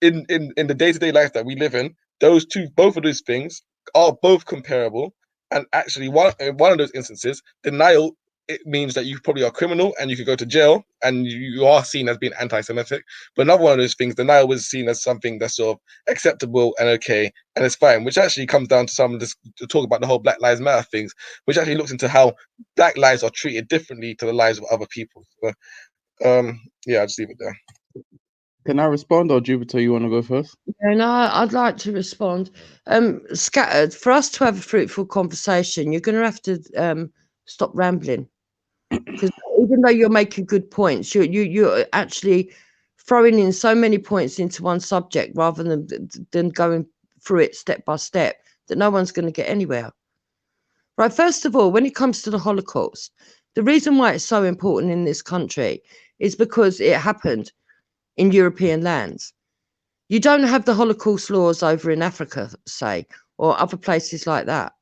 in the day-to-day life that we live in, both of those things are both comparable. And actually, in one of those instances, denial, it means that you probably are a criminal and you could go to jail and you are seen as being anti-Semitic. But another one of those things, denial was seen as something that's sort of acceptable and okay and it's fine, which actually comes down to some of this to talk about the whole Black Lives Matter things, which actually looks into how Black lives are treated differently to the lives of other people. So, yeah, I'll just leave it there. Can I respond, or Jupiter, you want to go first? Yeah, no, I'd like to respond. Scattered, for us to have a fruitful conversation, you're going to have to stop rambling, because even though you're making good points, you're actually throwing in so many points into one subject rather than going through it step by step that no one's going to get anywhere. Right, first of all, when it comes to the Holocaust, the reason why it's so important in this country is because it happened in European lands. You don't have the Holocaust laws over in Africa, say, or other places like that,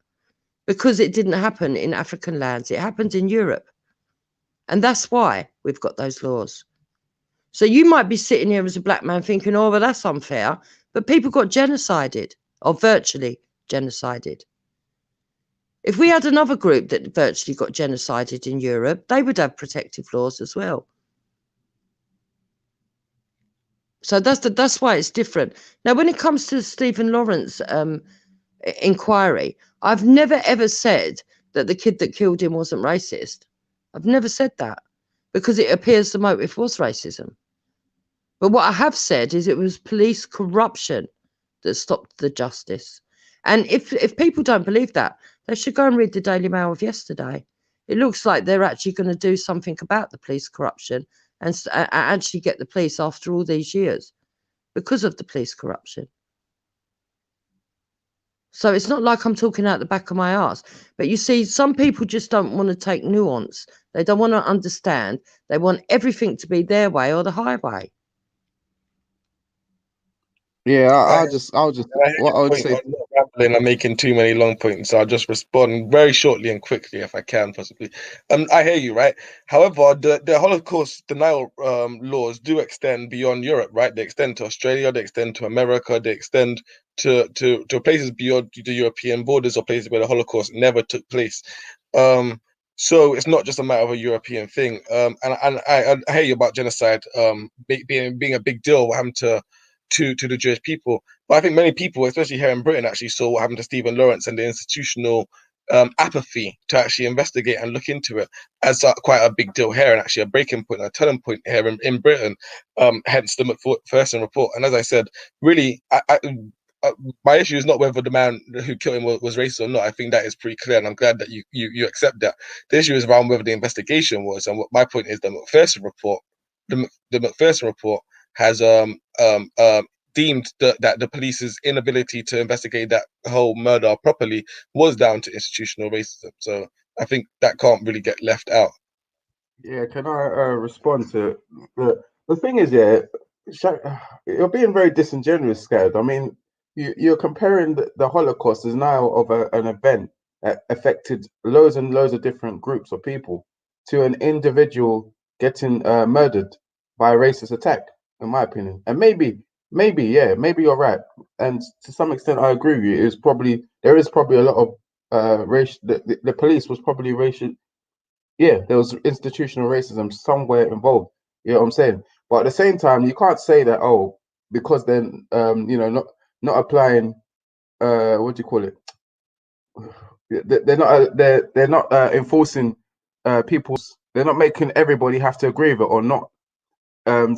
because it didn't happen in African lands. It happened in Europe. And that's why we've got those laws. So you might be sitting here as a black man thinking, oh, well, that's unfair. But people got genocided, or virtually genocided. If we had another group that virtually got genocided in Europe, they would have protective laws as well. So that's why it's different. Now, when it comes to the Stephen Lawrence inquiry, I've never ever said that the kid that killed him wasn't racist. I've never said that, because it appears the motive was racism. But what I have said is it was police corruption that stopped the justice. And if people don't believe that, they should go and read the Daily Mail of yesterday. It looks like they're actually going to do something about the police corruption and actually get the police after all these years because of the police corruption. So it's not like I'm talking out the back of my arse. But you see, some people just don't want to take nuance. They don't want to understand. They want everything to be their way or the highway. Yeah, I'll just what I would say. I'm not rambling. I'm making too many long points, so I'll just respond very shortly and quickly if I can, possibly. I hear you, right? However, the Holocaust denial laws do extend beyond Europe, right? They extend to Australia, they extend to America, they extend to places beyond the European borders or places where the Holocaust never took place. So it's not just a matter of a European thing. And I hear you about genocide being a big deal, having to the Jewish people. But I think many people, especially here in Britain, actually saw what happened to Stephen Lawrence and the institutional apathy to actually investigate and look into it as quite a big deal here, and actually a breaking point, a turning point here in Britain, hence the Macpherson report. And as I said, really, my issue is not whether the man who killed him was racist or not. I think that is pretty clear, and I'm glad that you accept that. The issue is around whether the investigation was, and what my point is, the Macpherson report, the Macpherson report has deemed that the police's inability to investigate that whole murder properly was down to institutional racism. So I think that can't really get left out. Yeah, can I respond to the thing is, yeah, you're being very disingenuous, Scad. I mean, you're comparing the Holocaust as now of an event that affected loads and loads of different groups of people to an individual getting murdered by a racist attack, in my opinion. And maybe you're right. And to some extent, I agree with you. There is probably a lot of racial. The police was probably racial. Yeah, there was institutional racism somewhere involved. You know what I'm saying? But at the same time, you can't say that, oh, because then not applying what do you call it? They're not enforcing people's. They're not making everybody have to agree with it or not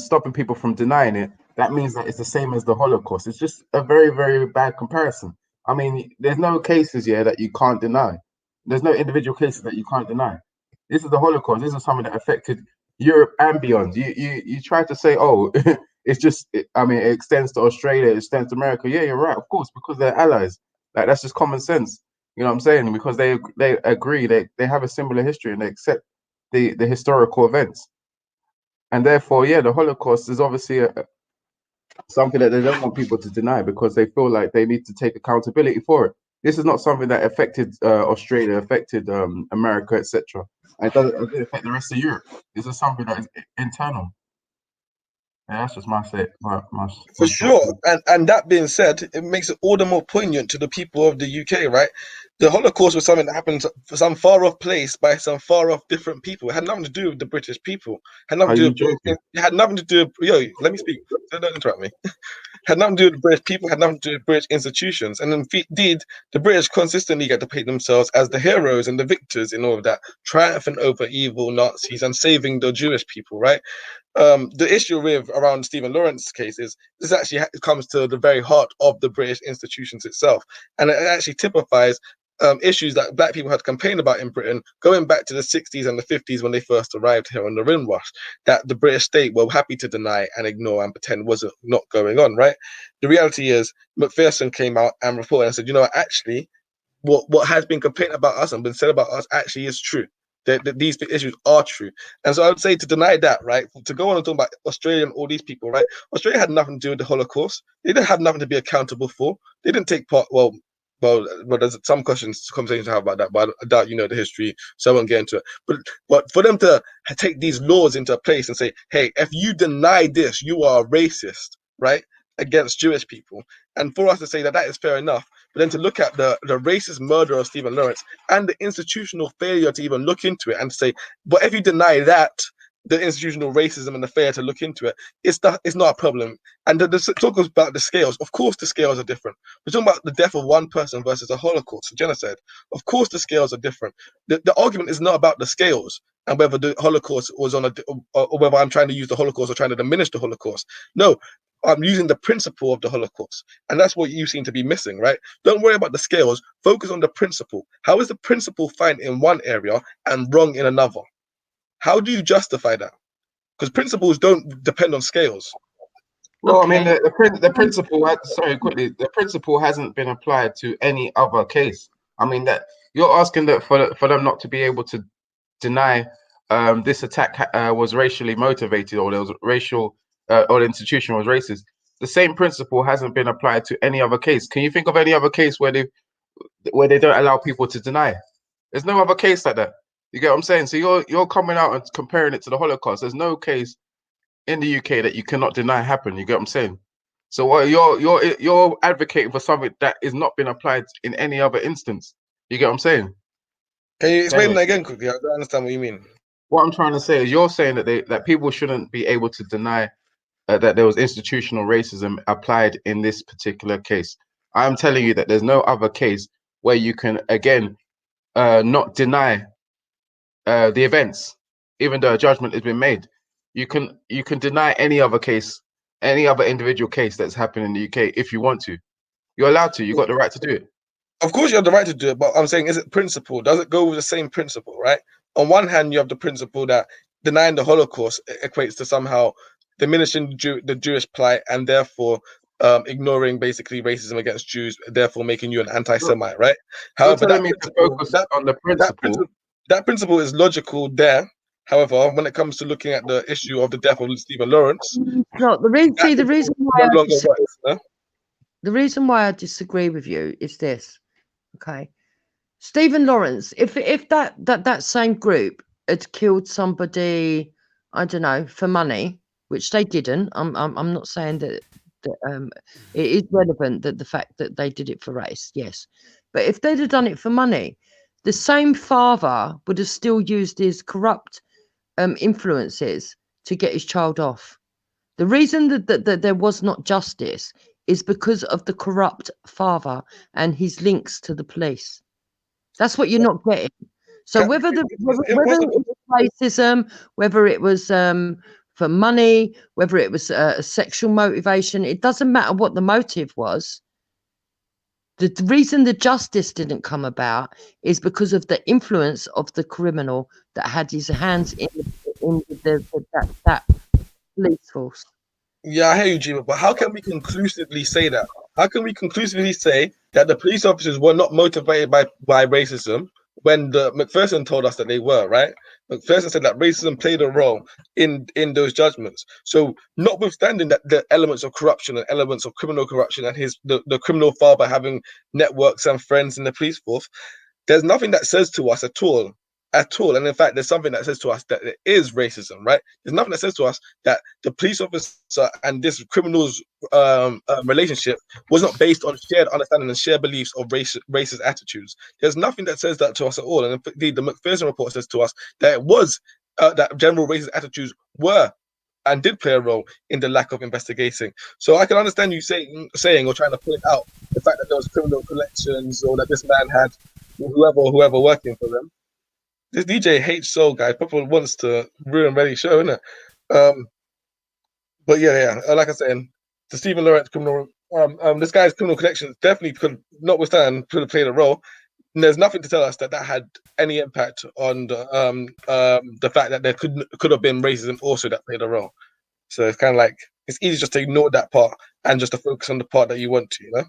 stopping people from denying it. That means that it's the same as the Holocaust. It's just a very, very bad comparison. I mean, there's no cases here that you can't deny. There's no individual cases that you can't deny. This is the Holocaust. This is something that affected Europe and beyond. You try to say, oh, it's just. I mean, it extends to Australia, it extends to America. Yeah, you're right, of course, because they're allies. Like that's just common sense. You know what I'm saying? Because they agree, they have a similar history and they accept the historical events. And therefore, yeah, the Holocaust is obviously something that they don't want people to deny because they feel like they need to take accountability for it. This is not something that affected Australia, affected America, etc. It doesn't affect the rest of Europe. This is something that is internal. Yeah, that's just my say. For sure. And that being said, it makes it all the more poignant to the people of the UK, right? The Holocaust was something that happened for some far off place by some far off different people. It had nothing to do with the British people. It had nothing to do with, yo, let me speak. Don't interrupt me. Had nothing to do with the British people, had nothing to do with British institutions. And indeed, the British consistently get to paint themselves as the heroes and the victors in all of that, triumphing over evil Nazis and saving the Jewish people, right? The issue around Stephen Lawrence's case is this actually comes to the very heart of the British institutions itself. And it actually typifies issues that black people had complained about in Britain going back to the 60s and the 50s when they first arrived here on the Windrush, that the British state were happy to deny and ignore and pretend wasn't not going on, right? The reality is Macpherson came out and reported and said, you know, actually, what has been complained about us and been said about us actually is true. That these issues are true. And so I would say to deny that, right, to go on and talk about Australia and all these people, right, Australia had nothing to do with the Holocaust. They didn't have nothing to be accountable for. They didn't take part, well, there's some conversations to have about that, but I doubt you know the history, so I won't get into it. But for them to take these laws into place and say, hey, if you deny this, you are a racist, right, against Jewish people. And for us to say that is fair enough, but then to look at the racist murder of Stephen Lawrence and the institutional failure to even look into it and to say, but if you deny that, the institutional racism and the failure to look into it, it's not a problem. And the talk about the scales. Of course, the scales are different. We're talking about the death of one person versus a Holocaust, a genocide. Of course, the scales are different. The argument is not about the scales and whether the Holocaust was on or whether I'm trying to use the Holocaust or trying to diminish the Holocaust. No, I'm using the principle of the Holocaust. And that's what you seem to be missing, right? Don't worry about the scales. Focus on the principle. How is the principle fine in one area and wrong in another? How do you justify that? Because principles don't depend on scales. Well, I mean, the principle. Sorry, quickly. The principle hasn't been applied to any other case. I mean, that you're asking that for them not to be able to deny this attack was racially motivated, or there was racial, or the institution was racist. The same principle hasn't been applied to any other case. Can you think of any other case where they don't allow people to deny? There's no other case like that. You get what I'm saying? So you're coming out and comparing it to the Holocaust. There's no case in the UK that you cannot deny happened. You get what I'm saying? So what you're advocating for something that is not been applied in any other instance. You get what I'm saying? Can you explain that again quickly? I don't understand what you mean. What I'm trying to say is you're saying that people shouldn't be able to deny that there was institutional racism applied in this particular case. I'm telling you that there's no other case where you can again not deny the events, even though a judgment has been made. You can deny any other case, any other individual case that's happened in the UK if you want to. You're allowed to. You've got the right to do it. Of course, you have the right to do it, but I'm saying, is it principle? Does it go with the same principle, right? On one hand, you have the principle that denying the Holocaust equates to somehow diminishing the Jewish plight and therefore ignoring basically racism against Jews, therefore making you an anti-Semite, right? However, that principle is logical there. However, when it comes to looking at the issue of the death of Stephen Lawrence, no, the reason why I disagree with you is this. Okay, Stephen Lawrence, if that same group had killed somebody, I don't know, for money, which they didn't. I'm not saying that it is relevant that the fact that they did it for race, yes, but if they'd have done it for money, the same father would have still used his corrupt influences to get his child off. The reason that there was not justice is because of the corrupt father and his links to the police. That's what you're not getting. So whether it was racism, whether it was for money, whether it was a sexual motivation, it doesn't matter what the motive was. The reason the justice didn't come about is because of the influence of the criminal that had his hands in that police force. Yeah, I hear you, Jima, but how can we conclusively say that? How can we conclusively say that the police officers were not motivated by racism when the Macpherson told us that they were, right? Macpherson said that racism played a role in those judgments. So notwithstanding that the elements of corruption and elements of criminal corruption and the criminal father having networks and friends in the police force, there's nothing that says to us at all. And in fact, there's something that says to us that it is racism, right? There's nothing that says to us that the police officer and this criminal's relationship was not based on shared understanding and shared beliefs of racist attitudes. There's nothing that says that to us at all. And indeed, the Macpherson report says to us that it was that general racist attitudes were and did play a role in the lack of investigating. So I can understand you saying or trying to point out the fact that there was criminal connections or that this man had whoever working for them. This DJ hates soul, guy. Probably wants to ruin Reddy's show, isn't it? But yeah. Like I said, the Stephen Lawrence criminal, this guy's criminal connections definitely could have played a role. And there's nothing to tell us that had any impact on the fact that there could have been racism also that played a role. So it's kind of like it's easy just to ignore that part and just to focus on the part that you want to, you know.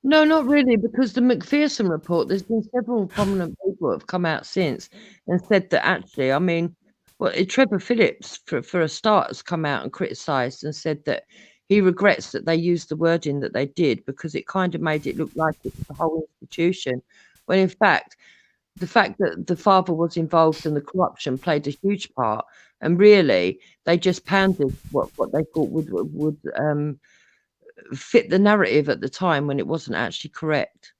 No, not really, because the Macpherson report, there's been several prominent people that have come out since and said that actually, I mean, Trevor Phillips, for a start, has come out and criticised and said that he regrets that they used the wording that they did because it kind of made it look like it's the whole institution, when in fact, the fact that the father was involved in the corruption played a huge part, and really, they just pounded what they thought would fit the narrative at the time when it wasn't actually correct.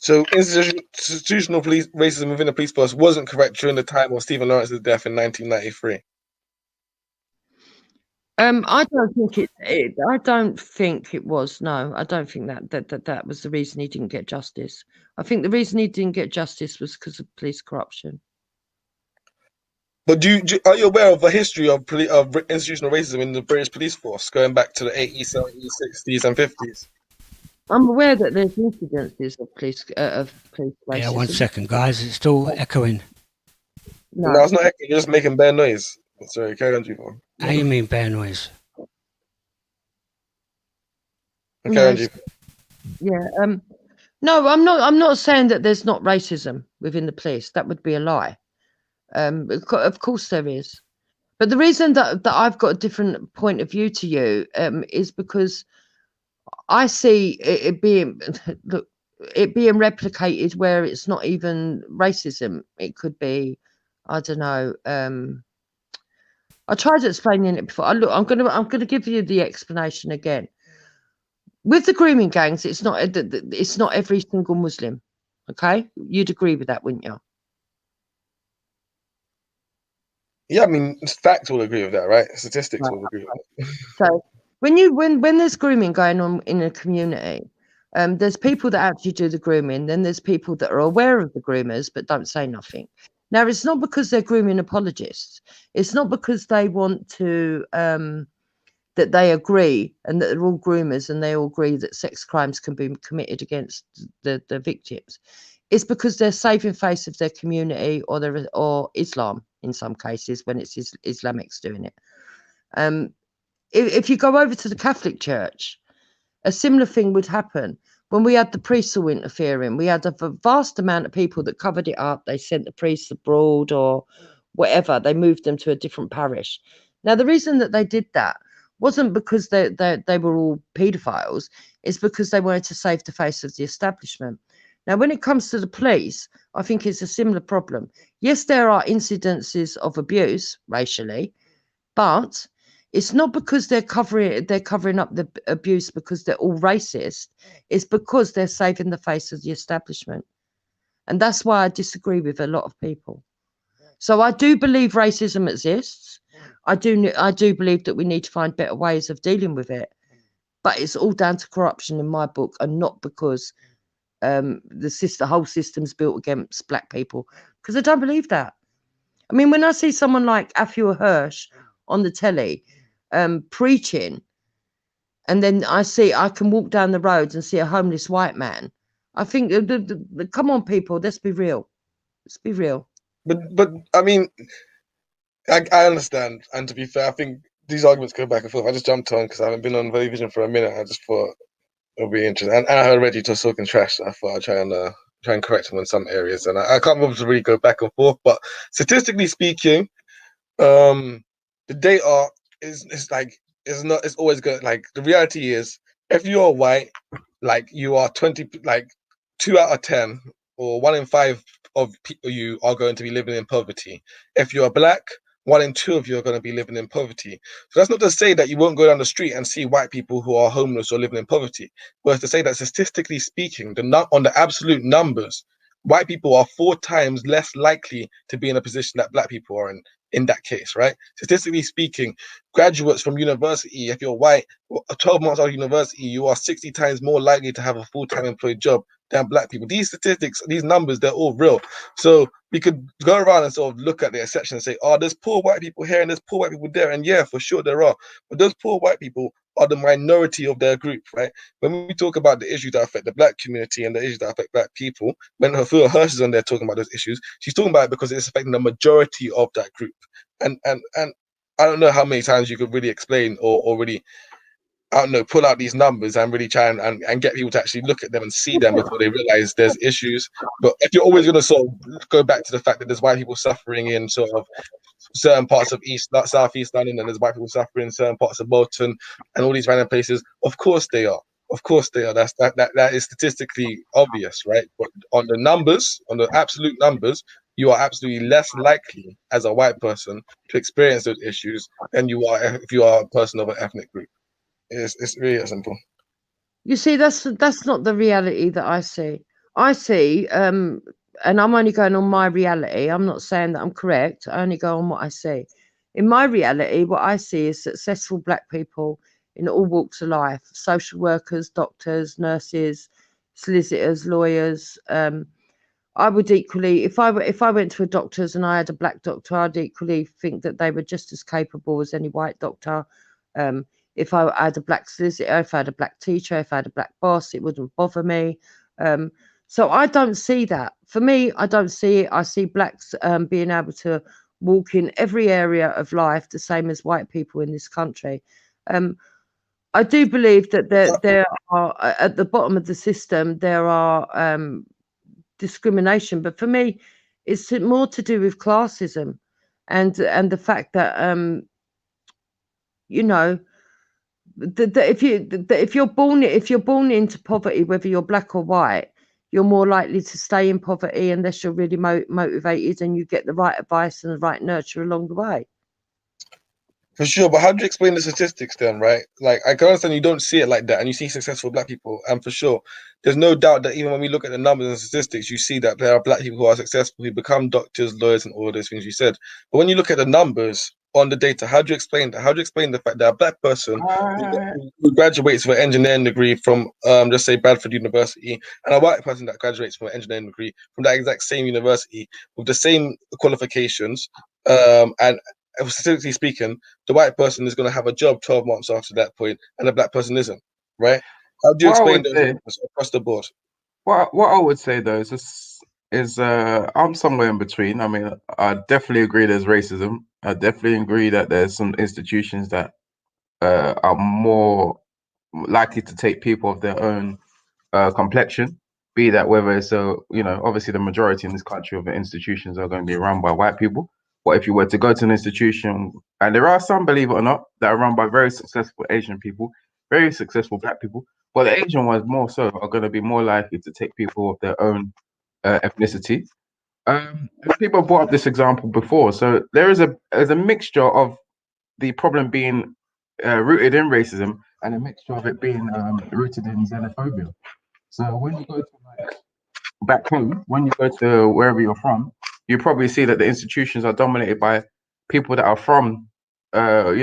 So institutional police racism within the police force wasn't correct during the time of Stephen Lawrence's death in 1993. I don't think I don't think it was. No, I don't think that was the reason he didn't get justice. I think the reason he didn't get justice was because of police corruption. But are you aware of the history of institutional racism in the British police force going back to the 80s, 70s, 60s, and 50s? I'm aware that there's incidences of police racism. Yeah, 1 second, guys. It's still echoing. No, it's not echoing. You're just making bare noise. Sorry, carry on, G4. How you mean bare noise? Okay, yeah. No, I'm not saying that there's not racism within the police. That would be a lie. Of course there is. But the reason that I've got a different point of view to you is because I see it being replicated where it's not even racism. It could be, I don't know. I tried explaining it before. I'm gonna give you the explanation again. With the grooming gangs, it's not every single Muslim. Okay, you'd agree with that, wouldn't you? Yeah, I mean, facts will agree with that, right? Statistics will agree with that. So when there's grooming going on in a community, there's people that actually do the grooming. Then there's people that are aware of the groomers but don't say nothing. Now, it's not because they're grooming apologists. It's not because they want to that they agree and that they're all groomers and they all agree that sex crimes can be committed against the victims. It's because they're saving face of their community or Islam in some cases when it's Islamics doing it. If you go over to the Catholic Church, a similar thing would happen. When we had the priests all interfering, we had a vast amount of people that covered it up. They sent the priests abroad or whatever. They moved them to a different parish. Now, the reason that they did that wasn't because they were all paedophiles. It's because they wanted to save the face of the establishment. Now, when it comes to the police, I think it's a similar problem. Yes, there are incidences of abuse racially, but it's not because they're covering up the abuse because they're all racist. It's because they're saving the face of the establishment. And that's why I disagree with a lot of people. So I do believe racism exists. I do believe that we need to find better ways of dealing with it. But it's all down to corruption in my book, and not because the whole system's built against black people. Because I don't believe that. I mean, when I see someone like Afua Hirsch on the telly, preaching, and then I can walk down the roads and see a homeless white man. I think, come on, people, let's be real. Let's be real. But I mean, I understand, and to be fair, I think these arguments go back and forth. I just jumped on because I haven't been on Valley Vision for a minute. I just thought it'll be interesting, and I heard Reggie just talking trash. So I thought I'd try and correct him in some areas, and I can't remember to really go back and forth. But statistically speaking, the data it's always good. Like, the reality is, if you're white, like, you are 2 out of 10 or 1 in 5 of people you are going to be living in poverty. If you're black, 1 in 2 of you are going to be living in poverty. So that's not to say that you won't go down the street and see white people who are homeless or living in poverty, but it's to say that statistically speaking, on the absolute numbers, white people are 4 times less likely to be in a position that black people are in that case, right? Statistically speaking, graduates from university, if you're white, 12 months out of university, you are 60 times more likely to have a full-time employed job than black people. These statistics, these numbers, they're all real. So we could go around and sort of look at the exception and say, oh, there's poor white people here and there's poor white people there. And yeah, for sure there are. But those poor white people are the minority of their group, right? When we talk about the issues that affect the black community and the issues that affect black people, when Afua Hirsch is on there talking about those issues, she's talking about it because it's affecting the majority of that group. And I don't know how many times you could really explain or really, I don't know, pull out these numbers and really try and get people to actually look at them and see them before they realize there's issues. But if you're always going to sort of go back to the fact that there's white people suffering in sort of certain parts of southeast London, and there's white people suffering in certain parts of Bolton and all these random places, of course they are. Of course they are. That is statistically obvious, right? But on the numbers, on the absolute numbers, you are absolutely less likely as a white person to experience those issues than you are if you are a person of an ethnic group. It's really simple. You see, that's not the reality that I see. I see, and I'm only going on my reality. I'm not saying that I'm correct. I only go on what I see. In my reality, what I see is successful Black people in all walks of life: social workers, doctors, nurses, solicitors, lawyers. I would equally, if I went to a doctor's and I had a Black doctor, I'd equally think that they were just as capable as any white doctor. If I had a Black solicitor, if I had a Black teacher, if I had a Black boss, it wouldn't bother me. So I don't see that. For me, I don't see it. I see Blacks being able to walk in every area of life the same as white people in this country. I do believe that there are, at the bottom of the system, there are discrimination, but for me, it's more to do with classism, and the fact that you know, if you're born into poverty, whether you're Black or white, you're more likely to stay in poverty unless you're really motivated and you get the right advice and the right nurture along the way. For sure, but how do you explain the statistics then, right? Like, I can understand you don't see it like that, and you see successful Black people, and for sure, there's no doubt that even when we look at the numbers and statistics, you see that there are Black people who are successful, who become doctors, lawyers, and all those things you said. But when you look at the numbers on the data, how do you explain that? How do you explain the fact that a Black person who graduates with an engineering degree from, just say, Bradford University, and a white person that graduates from an engineering degree from that exact same university with the same qualifications, and statistically speaking, the white person is going to have a job 12 months after that point, and the Black person isn't, right? How do you explain those numbers across the board? What I would say though is I'm somewhere in between. I mean, I definitely agree there's racism. I definitely agree that there's some institutions that are more likely to take people of their own complexion, be that whether it's obviously the majority in this country of the institutions are going to be run by white people. But if you were to go to an institution, and there are some, believe it or not, that are run by very successful Asian people, very successful Black people, but the Asian ones more so are going to be more likely to take people of their own ethnicity. People brought up this example before, so there's a mixture of the problem being rooted in racism and a mixture of it being rooted in xenophobia. So when you go to back home, when you go to wherever you're from, you probably see that the institutions are dominated by people that are from, where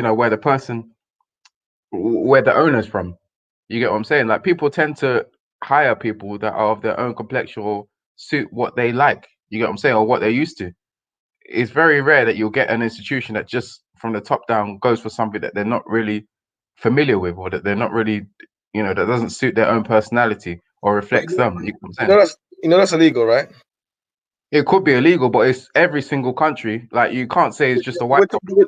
the owner's from. You get what I'm saying? Like, people tend to hire people that are of their own complexion or suit what they like. You get what I'm saying? Or what they're used to. It's very rare that you'll get an institution that just from the top down goes for something that they're not really familiar with, or that they're not really, that doesn't suit their own personality or reflects them. You know what I'm saying? That's illegal, right? It could be illegal, but it's every single country. Like, you can't say it's just a white.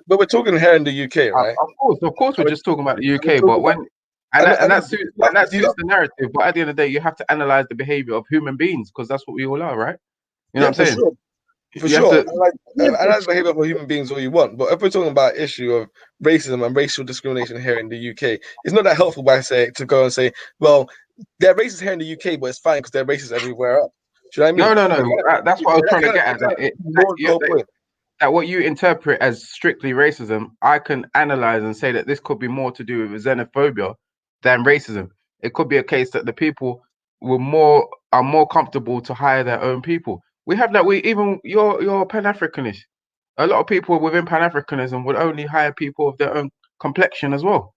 But we're talking here in the UK, right? Of course, we're just talking about the UK. But when that suits the narrative. But at the end of the day, you have to analyze the behavior of human beings, because that's what we all are, right? You know what I'm saying? Sure. For sure. Analyze the behavior of human beings all you want, but if we're talking about issue of racism and racial discrimination here in the UK, it's not that helpful to go and say, well, they're racist here in the UK, but it's fine because they're racist everywhere else. Do you know what I mean? No. That's what I was trying to get at. That what you interpret as strictly racism, I can analyze and say that this could be more to do with xenophobia than racism. It could be a case that the people are more comfortable to hire their own people. We have that. You're Pan-Africanist. A lot of people within Pan-Africanism would only hire people of their own complexion as well.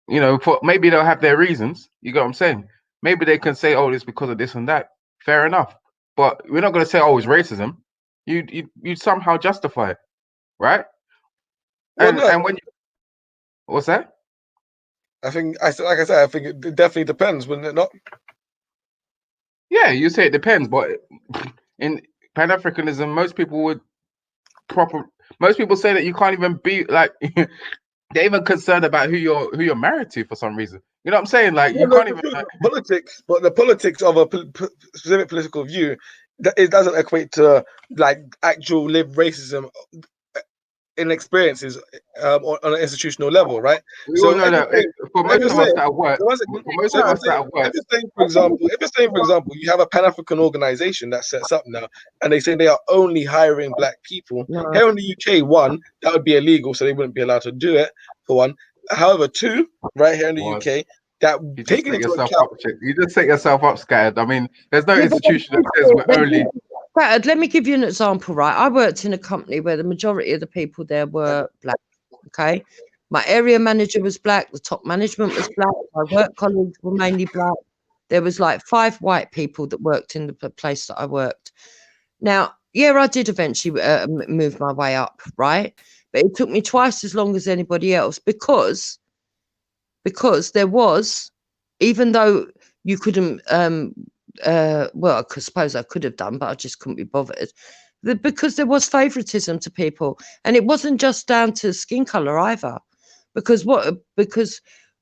For maybe they'll have their reasons. You get what I'm saying? Maybe they can say, "Oh, it's because of this and that." Fair enough, but we're not going to say, "Oh, it's racism." You somehow justify it, right? And when what's that? I think I think it definitely depends, wouldn't it not? Yeah, you say it depends, but in Pan-Africanism, most people say that you can't even be like they're even concerned about who you're married to for some reason. You know what I'm saying? Like, you can't even politics, but the politics of a specific political view, it doesn't equate to like actual lived racism in experiences on an institutional level, right? We all know that for most of us that have worked. If you're saying, for example, you have a Pan-African organization that sets up now, and they say they are only hiring Black people. Here in the UK, one, that would be illegal, so they wouldn't be allowed to do it, for one. However, two, right here in the UK, that You just taking set into yourself account. up. You just set yourself up, scattered. I mean, there's no Yeah, but institution that says we're only. let me give you an example, right? I worked in a company where the majority of the people there were black. Okay, my area manager was black. The top management was black. My work colleagues were mainly black. There was like 5 white people that worked in the place that I worked. Now, yeah, I did eventually move my way up, right? But it took me twice as long as anybody else because there was, even though you couldn't, well, I suppose I could have done, but I just couldn't be bothered. Because there was favoritism to people, and it wasn't just down to skin color either. Because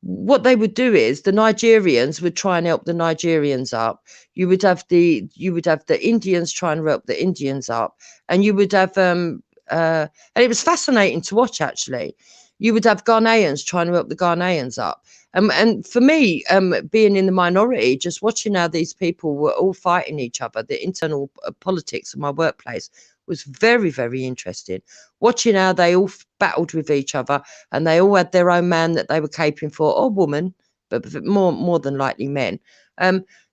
what they would do is the Nigerians would try and help the Nigerians up. You would have the Indians trying to help the Indians up, and you would have and it was fascinating to watch actually. You would have Ghanaians trying to help the Ghanaians up. And for me, being in the minority, just watching how these people were all fighting each other, the internal politics of my workplace was very, very interesting. Watching how they all battled with each other, and they all had their own man that they were caping for, or woman, but more than likely men.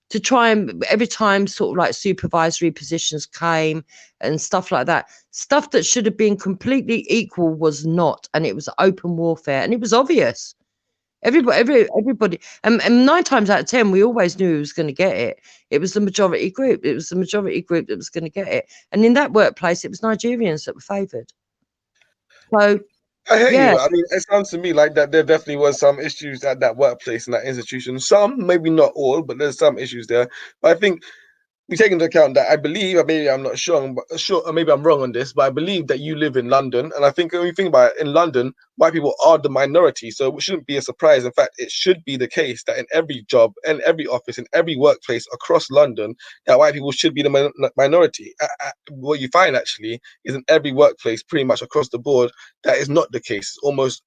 To try and every time sort of like supervisory positions came and stuff like that, stuff that should have been completely equal was not, and it was open warfare, and it was obvious. Everybody, and 9 times out of 10, we always knew who was going to get it. It was the majority group. It was the majority group that was going to get it. And in that workplace, it was Nigerians that were favoured. So, I hear yeah. you. I mean, it sounds to me like that there definitely was some issues at that workplace and that institution. Some, maybe not all, but there's some issues there. But I think we take into account that I believe, or maybe I'm not sure, or maybe I'm wrong on this, but I believe that you live in London, and I think when you think about it, in London, white people are the minority, so it shouldn't be a surprise. In fact, it should be the case that in every job, in every office, in every workplace across London, that white people should be the minority. What you find actually is in every workplace, pretty much across the board, that is not the case. Almost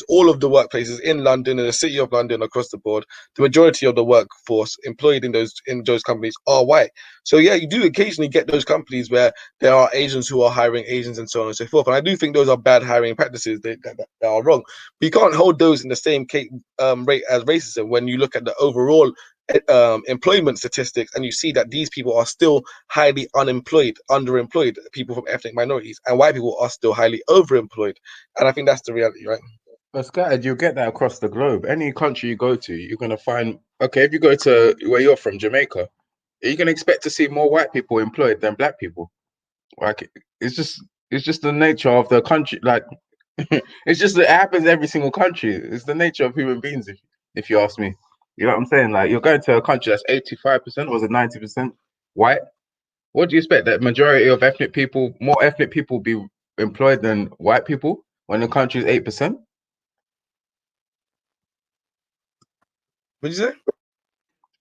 all of the workplaces in London, in the city of London, across the board, the majority of the workforce employed in those companies are white. So yeah, you do occasionally get those companies where there are Asians who are hiring Asians and so on and so forth. And I do think those are bad hiring practices that are wrong. But you can't hold those in the same rate as racism when you look at the overall employment statistics and you see that these people are still highly underemployed, people from ethnic minorities, and white people are still highly overemployed. And I think that's the reality, right? But scattered, you'll get that across the globe. Any country you go to, you're gonna find. Okay, if you go to where you're from, Jamaica, you can expect to see more white people employed than black people. Like it's just the nature of the country. Like it's just it happens in every single country. It's the nature of human beings. If you ask me, you know what I'm saying. Like you're going to a country that's 85% or is it 90% white. What do you expect? That majority of more ethnic people, be employed than white people when the country is 8%? What'd you say?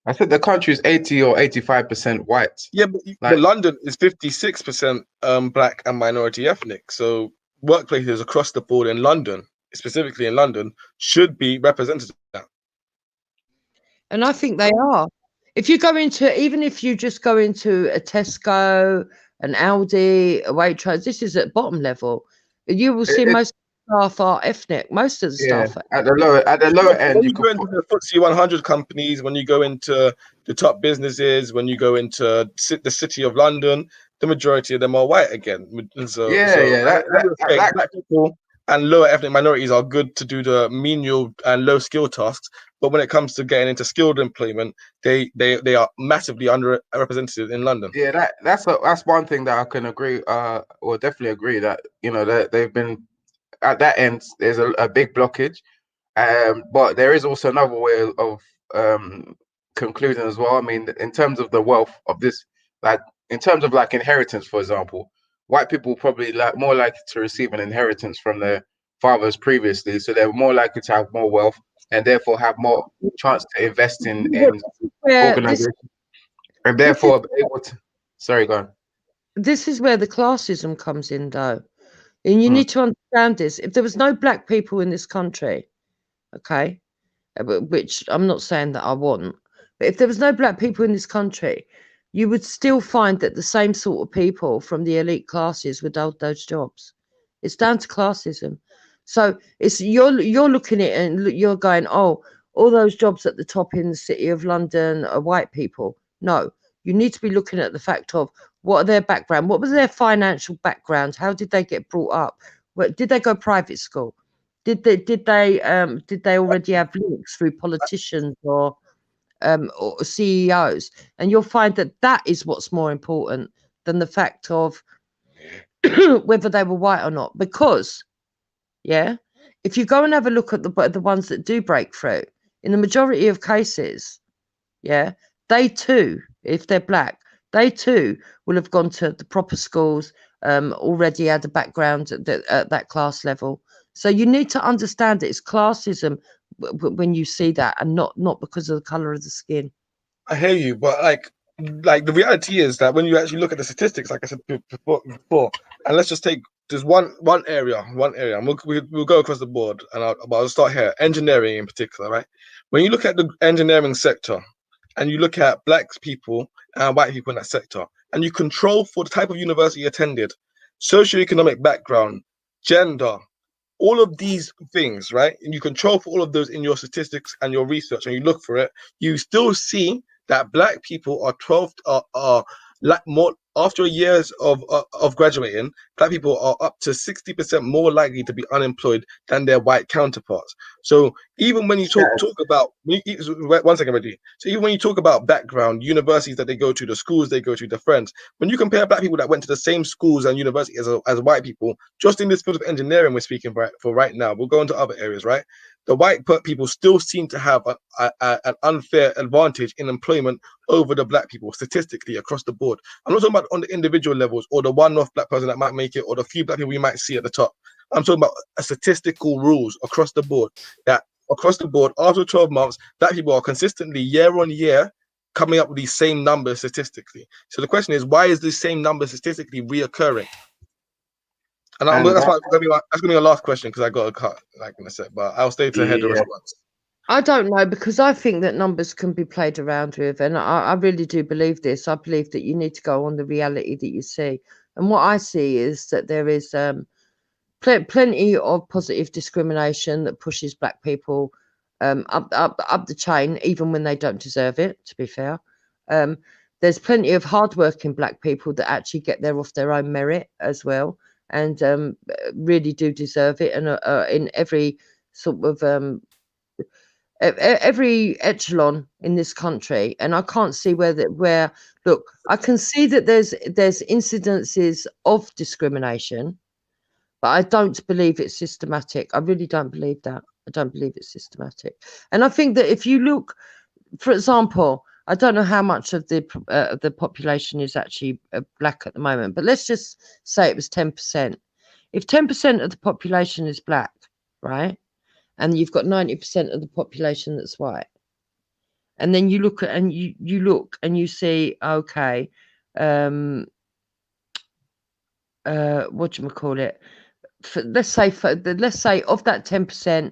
I said the country is 80 or 85% white. Yeah, but London is 56% black and minority ethnic. So workplaces across the board in London, specifically in London, should be represented now. And I think they are. If you go into, even if you just go into a Tesco, an Aldi, a Waitrose, this is at bottom level. You will see most staff are ethnic. Most of the staff are at the lower end. When you go into the FTSE 100 companies, when you go into the top businesses, when you go into the city of London, the majority of them are white again. Black people and lower ethnic minorities are good to do the menial and low skill tasks, but when it comes to getting into skilled employment, they are massively underrepresented in London. Yeah, that's one thing that I can agree, or definitely agree that that they've been at that end. There's a big blockage, but there is also another way of concluding as well. I mean, in terms of the wealth of this, like in terms of like inheritance, for example, white people probably more likely to receive an inheritance from their fathers previously, so they're more likely to have more wealth and therefore have more chance to invest in organizations, and therefore able to. Sorry, go on. This is where the classism comes in, though, and you need to understand this. If there was no black people in this country, okay, which I'm not saying that I want, but if there was no black people in this country, you would still find that the same sort of people from the elite classes would hold those jobs. It's down to classism. So it's you're looking at it and you're going, oh, all those jobs at the top in the city of London are white people. No, you need to be looking at the fact of what are their background, what was their financial background, how did they get brought up, did they go private school, did they already have links through politicians or CEOs, and you'll find that is what's more important than the fact of whether they were white or not. Because if you go and have a look at the ones that do break through, in the majority of cases, they too, if they're black, they too will have gone to the proper schools, already had a background at that class level. So you need to understand that it's classism when you see that, and not because of the color of the skin. I hear you, but like the reality is that when you actually look at the statistics, like I said before, and let's just take just one area, and we'll go across the board, and I'll start here, engineering in particular, right? When you look at the engineering sector, and you look at black people and white people in that sector, and you control for the type of university you attended, socioeconomic background, gender, all of these things, right? And you control for all of those in your statistics and your research, and you look for it, you still see that black people are more after years of graduating. Black people are up to 60% more likely to be unemployed than their white counterparts. So even when you talk about, one second, Reggie. So even when you talk about background, universities that they go to, the schools they go to, the friends, when you compare black people that went to the same schools and universities as white people, just in this field of engineering we're speaking for right now, we'll go into other areas, right? The white people still seem to have an unfair advantage in employment over the black people statistically across the board. I'm not talking about on the individual levels or the one-off black person that might make it or the few black people you might see at the top. I'm talking about statistical rules across the board, that across the board, after 12 months, black people are consistently year on year coming up with these same numbers statistically. So the question is, why is this same number statistically reoccurring? And that's going to be my last question, because I got a cut like in a sec, but I'll stay to head the response. I don't know, because I think that numbers can be played around with, and I really do believe this. I believe that you need to go on the reality that you see. And what I see is that there is plenty of positive discrimination that pushes black people up the chain, even when they don't deserve it, to be fair. There's plenty of hardworking black people that actually get there off their own merit as well, and really do deserve it, and in every sort of every echelon in this country. And I can't see where look, I can see that there's incidences of discrimination, but I don't believe it's systematic. I really don't believe that. I don't believe it's systematic. And I think that if you look, for example, I don't know how much of the population is actually black at the moment, but let's just say it was 10%. If 10% of the population is black, right, and you've got 90% of the population that's white, and then you look at and you look and you see, okay, what do you call it? Let's say of that 10%,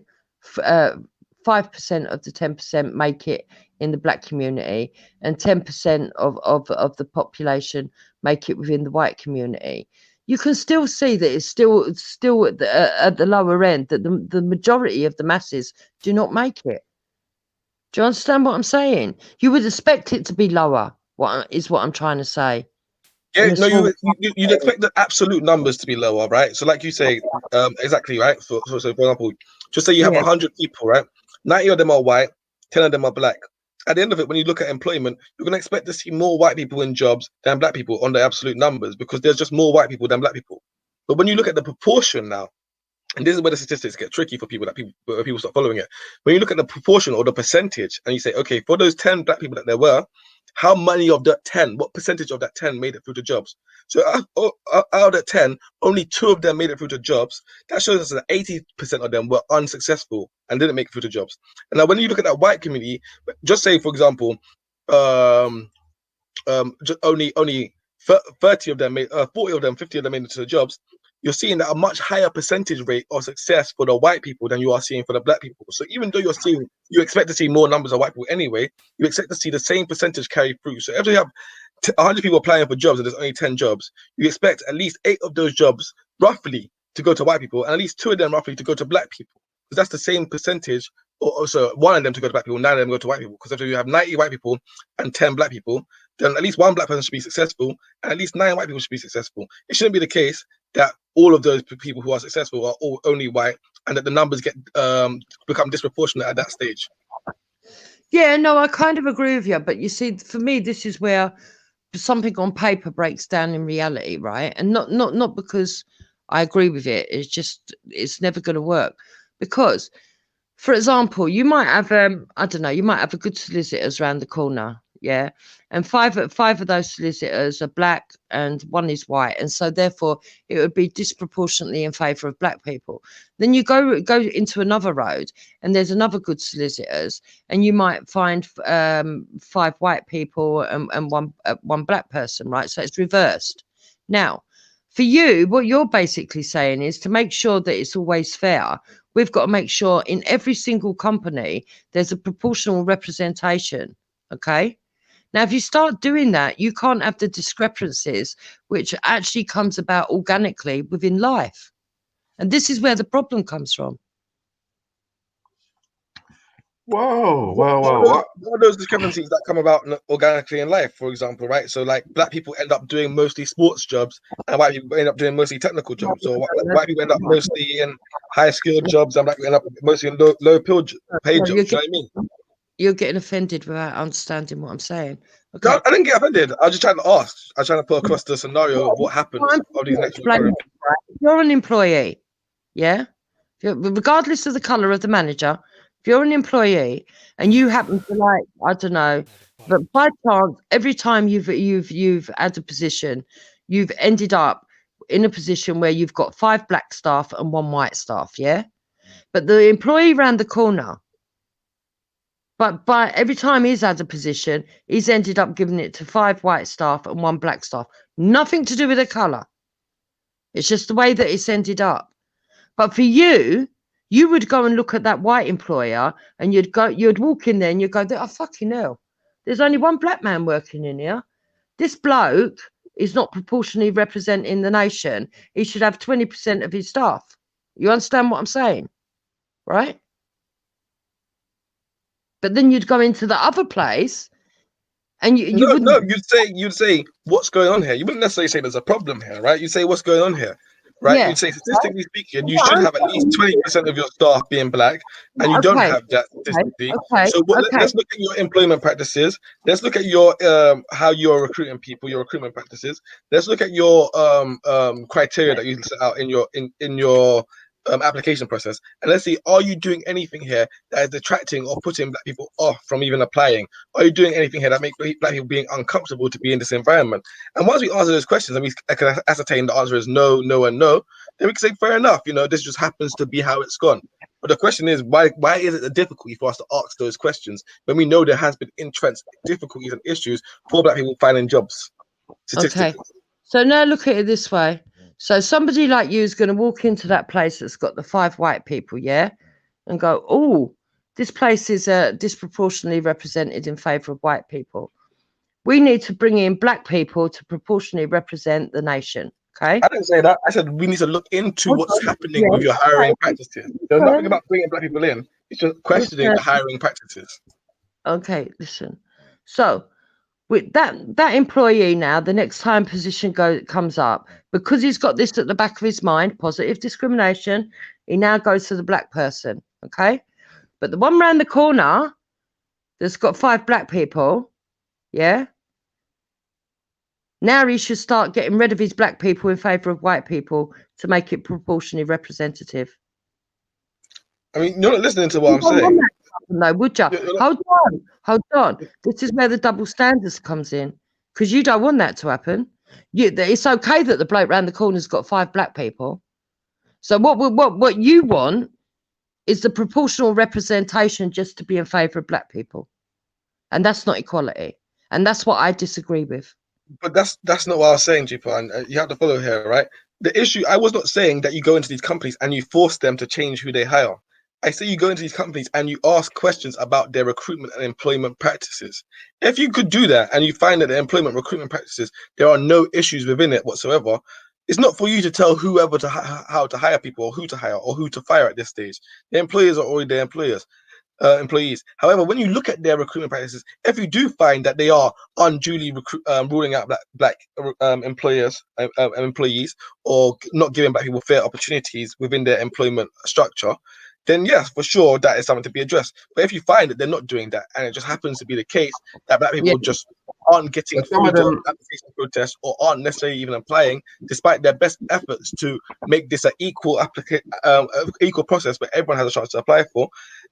5% of the 10% make it in the black community, and 10% of the population make it within the white community. You can still see that it's still at the lower end, that the majority of the masses do not make it. Do you understand what I'm saying? You would expect it to be lower. What I'm trying to say. Yeah, no, you'd expect the absolute numbers to be lower, right? So like you say, exactly, right? So for example, just say you have 100 people, right? 90 of them are white, 10 of them are black. At the end of it, when you look at employment, you're going to expect to see more white people in jobs than black people on the absolute numbers, because there's just more white people than black people. But when you look at the proportion now, and this is where the statistics get tricky for people, people start following it. When you look at the proportion or the percentage, and you say, okay, for those 10 black people that there were, how many of that 10, what percentage of that 10 made it through to jobs? So out of that 10, only 2 of them made it through to jobs. That shows us that 80% of them were unsuccessful and didn't make it through to jobs. And now when you look at that white community, just say, for example, just only 30 of them made, 40 of them, 50 of them made it to the jobs. You're seeing that a much higher percentage rate of success for the white people than you are seeing for the black people. So even though you expect to see more numbers of white people anyway, you expect to see the same percentage carry through. So if you have 100 people applying for jobs and there's only 10 jobs, you expect at least 8 of those jobs roughly to go to white people, and at least 2 of them roughly to go to black people. Because that's the same percentage or so one of them to go to black people, 9 of them go to white people. Because if you have 90 white people and 10 black people, then at least one black person should be successful, and at least 9 white people should be successful. It shouldn't be the case that all of those people who are successful are all only white, and that the numbers get become disproportionate at that stage. Yeah, no, I kind of agree with you. But you see, for me, this is where something on paper breaks down in reality, right? And not because I agree with it. It's just it's never going to work. Because, for example, you might have I don't know, you might have a good solicitors around the corner, yeah, and five of those solicitors are black and one is white, and so therefore it would be disproportionately in favour of black people. Then you go into another road and there's another good solicitors, and you might find 5 white people and one black person, right? So it's reversed. Now, for you, what you're basically saying is to make sure that it's always fair, we've got to make sure in every single company there's a proportional representation, okay? Now, if you start doing that, you can't have the discrepancies which actually comes about organically within life. And this is where the problem comes from. Whoa. What are those discrepancies that come about organically in life, for example, right? So, like, black people end up doing mostly sports jobs, and white people end up doing mostly technical jobs. Or white people end up mostly in high-skilled jobs, and black people end up mostly in low-paid jobs. You know what I mean? You're getting offended without understanding what I'm saying. Okay. No, I didn't get offended. I was just trying to ask. I was trying to put across the scenario of what happens of these next. If you're an employee, yeah, regardless of the colour of the manager, if you're an employee and you happen to, like, I don't know, but by chance, every time you've had a position, you've ended up in a position where you've got 5 black staff and 1 white staff, yeah. But the employee round the corner, but by every time he's had a position, he's ended up giving it to 5 white staff and 1 black staff. Nothing to do with the colour. It's just the way that it's ended up. But for you, you would go and look at that white employer and you'd walk in there and you'd go, oh, fucking hell, there's only 1 black man working in here. This bloke is not proportionally representing the nation. He should have 20% of his staff. You understand what I'm saying? Right? But then you'd go into the other place and you'd say what's going on here. You wouldn't necessarily say there's a problem here, right? You'd say what's going on here, right? Yeah. You'd say statistically speaking, you should have at least 20% of your staff being black, and you don't have that statistically. So let's look at your employment practices. Let's look at your how you're recruiting people, your recruitment practices. Let's look at your criteria that you set out in your application process, and let's see, are you doing anything here that is detracting or putting black people off from even applying? Are you doing anything here that makes black people being uncomfortable to be in this environment? And once we answer those questions and we can ascertain the answer is no, no, and no, then we can say fair enough, this just happens to be how it's gone. But the question is, why is it a difficulty for us to ask those questions when we know there has been entrenched difficulties and issues for black people finding jobs? Okay, so now look at it this way. So somebody like you is going to walk into that place that's got the 5 white people, yeah, and go, oh, this place is disproportionately represented in favour of white people. We need to bring in black people to proportionally represent the nation, okay? I didn't say that. I said we need to look into what's happening with your hiring practices. There's nothing about bringing black people in. It's just questioning the hiring practices. Okay, listen. So with that employee now, the next time position comes up, because he's got this at the back of his mind, positive discrimination, he now goes to the black person, okay? But the one round the corner that's got 5 black people, yeah, now he should start getting rid of his black people in favour of white people to make it proportionally representative. I mean, you're not listening to what I'm saying. No, would you? Hold on. This is where the double standards comes in, because you don't want that to happen. It's okay that the bloke round the corner's got 5 black people. So what you want is the proportional representation just to be in favour of black people, and that's not equality, and that's what I disagree with. But that's not what I was saying, Jipa, and you have to follow here, right? The issue, I was not saying that you go into these companies and you force them to change who they hire. I say you go into these companies and you ask questions about their recruitment and employment practices. If you could do that and you find that the employment recruitment practices, there are no issues within it whatsoever, it's not for you to tell whoever how to hire people or who to hire or who to fire at this stage. The employers are already their employers. employees. However, when you look at their recruitment practices, if you do find that they are unduly ruling out black employees, or not giving black people fair opportunities within their employment structure, then yes, for sure, that is something to be addressed. But if you find that they're not doing that, and it just happens to be the case that black people just aren't getting But some through of the them, application process, or aren't necessarily even applying, despite their best efforts to make this an equal equal process where everyone has a chance to apply for,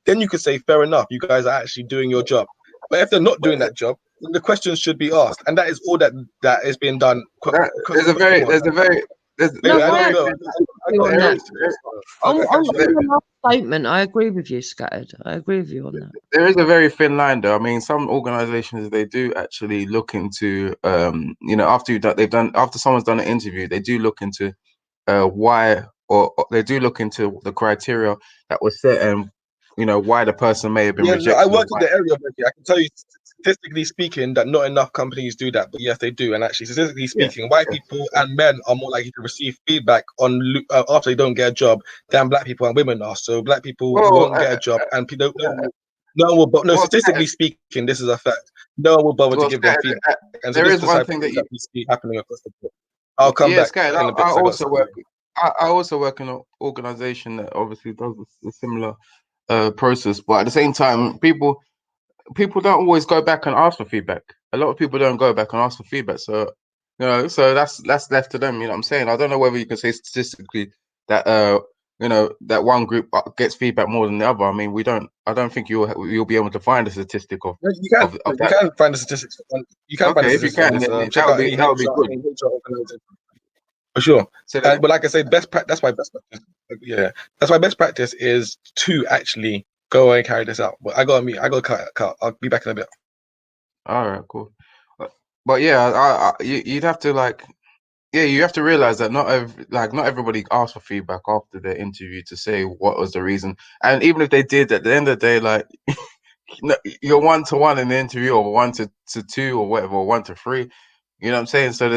then you could say, fair enough, you guys are actually doing your job. But if they're not doing that job, then the questions should be asked, and that is all that is being done. there's a very, No, there's a I very, agree with you on there that. is, On there, the last statement, I agree with you, Scattered. I agree with you on that. there is a very thin line, though. I mean, some organizations, they do actually look into, you know, after someone's done an interview, they do look into why, or they do look into the criteria that was set, and you know why the person may have been Yeah, no, I rejected, or work in why. the area, Becky. I can tell you, statistically speaking, that not enough companies do that. But yes, they do. And actually, statistically Yeah, speaking, white people and men are more likely to receive feedback on after they don't get a job than black people and women are. So black people well, won't get a job, and people no one will. No, well, statistically speaking, this is a fact. No one will bother to well, give them Sky, feedback. And so there this is is the one type of thing that thing you, that we see happening across the board. I'll come yeah, back Sky. in a bit. I 'Cause I got also something. work. I also work in an organization that obviously does a similar process, but at the same time, people don't always go back and ask for feedback. A lot of people don't go back and ask for feedback. So, you know, so that's left to them. You know what I'm saying? I don't know whether you can say statistically that you know, that one group gets feedback more than the other. I mean, I don't think you'll be able to find a statistic of You that. can find the statistics. You can find the Okay, if you statistics on can, this. then Check out any that would be good. HR organization. For sure. So that, But like I said, that's my best practice. Yeah, that's my best practice is to actually go and carry this out. But I got me. I got to cut. I'll be back in a bit. all right, cool. But yeah, you'd have to like, yeah, you have to realize that not everybody asks for feedback after their interview to say what was the reason. And even if they did, at the end of the day, like you're 1-to-1 in the interview, or 1-to-2, or whatever, or 1-to-3. You know what I'm saying? So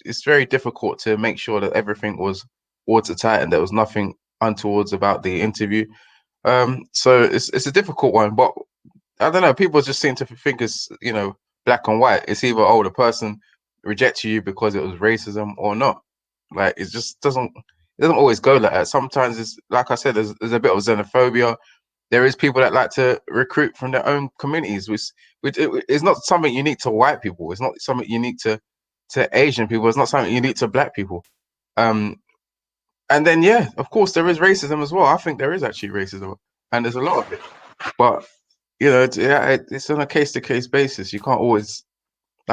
it's very difficult to make sure that everything was watertight and there was nothing untowards about the interview. So it's a difficult one, but I don't know. People just seem to think it's, you know, black and white. It's either, oh, the person rejected you because it was racism or not. Like it just doesn't always go like that. Sometimes it's like I said, there's a bit of xenophobia. There is people that like to recruit from their own communities, which it's not something unique to white people. It's not something unique to Asian people. It's not something unique to black people. Um, and then yeah, of course there is racism as well. I think there is actually racism, and there's a lot of it. But you know, it's on a case to case basis. You can't always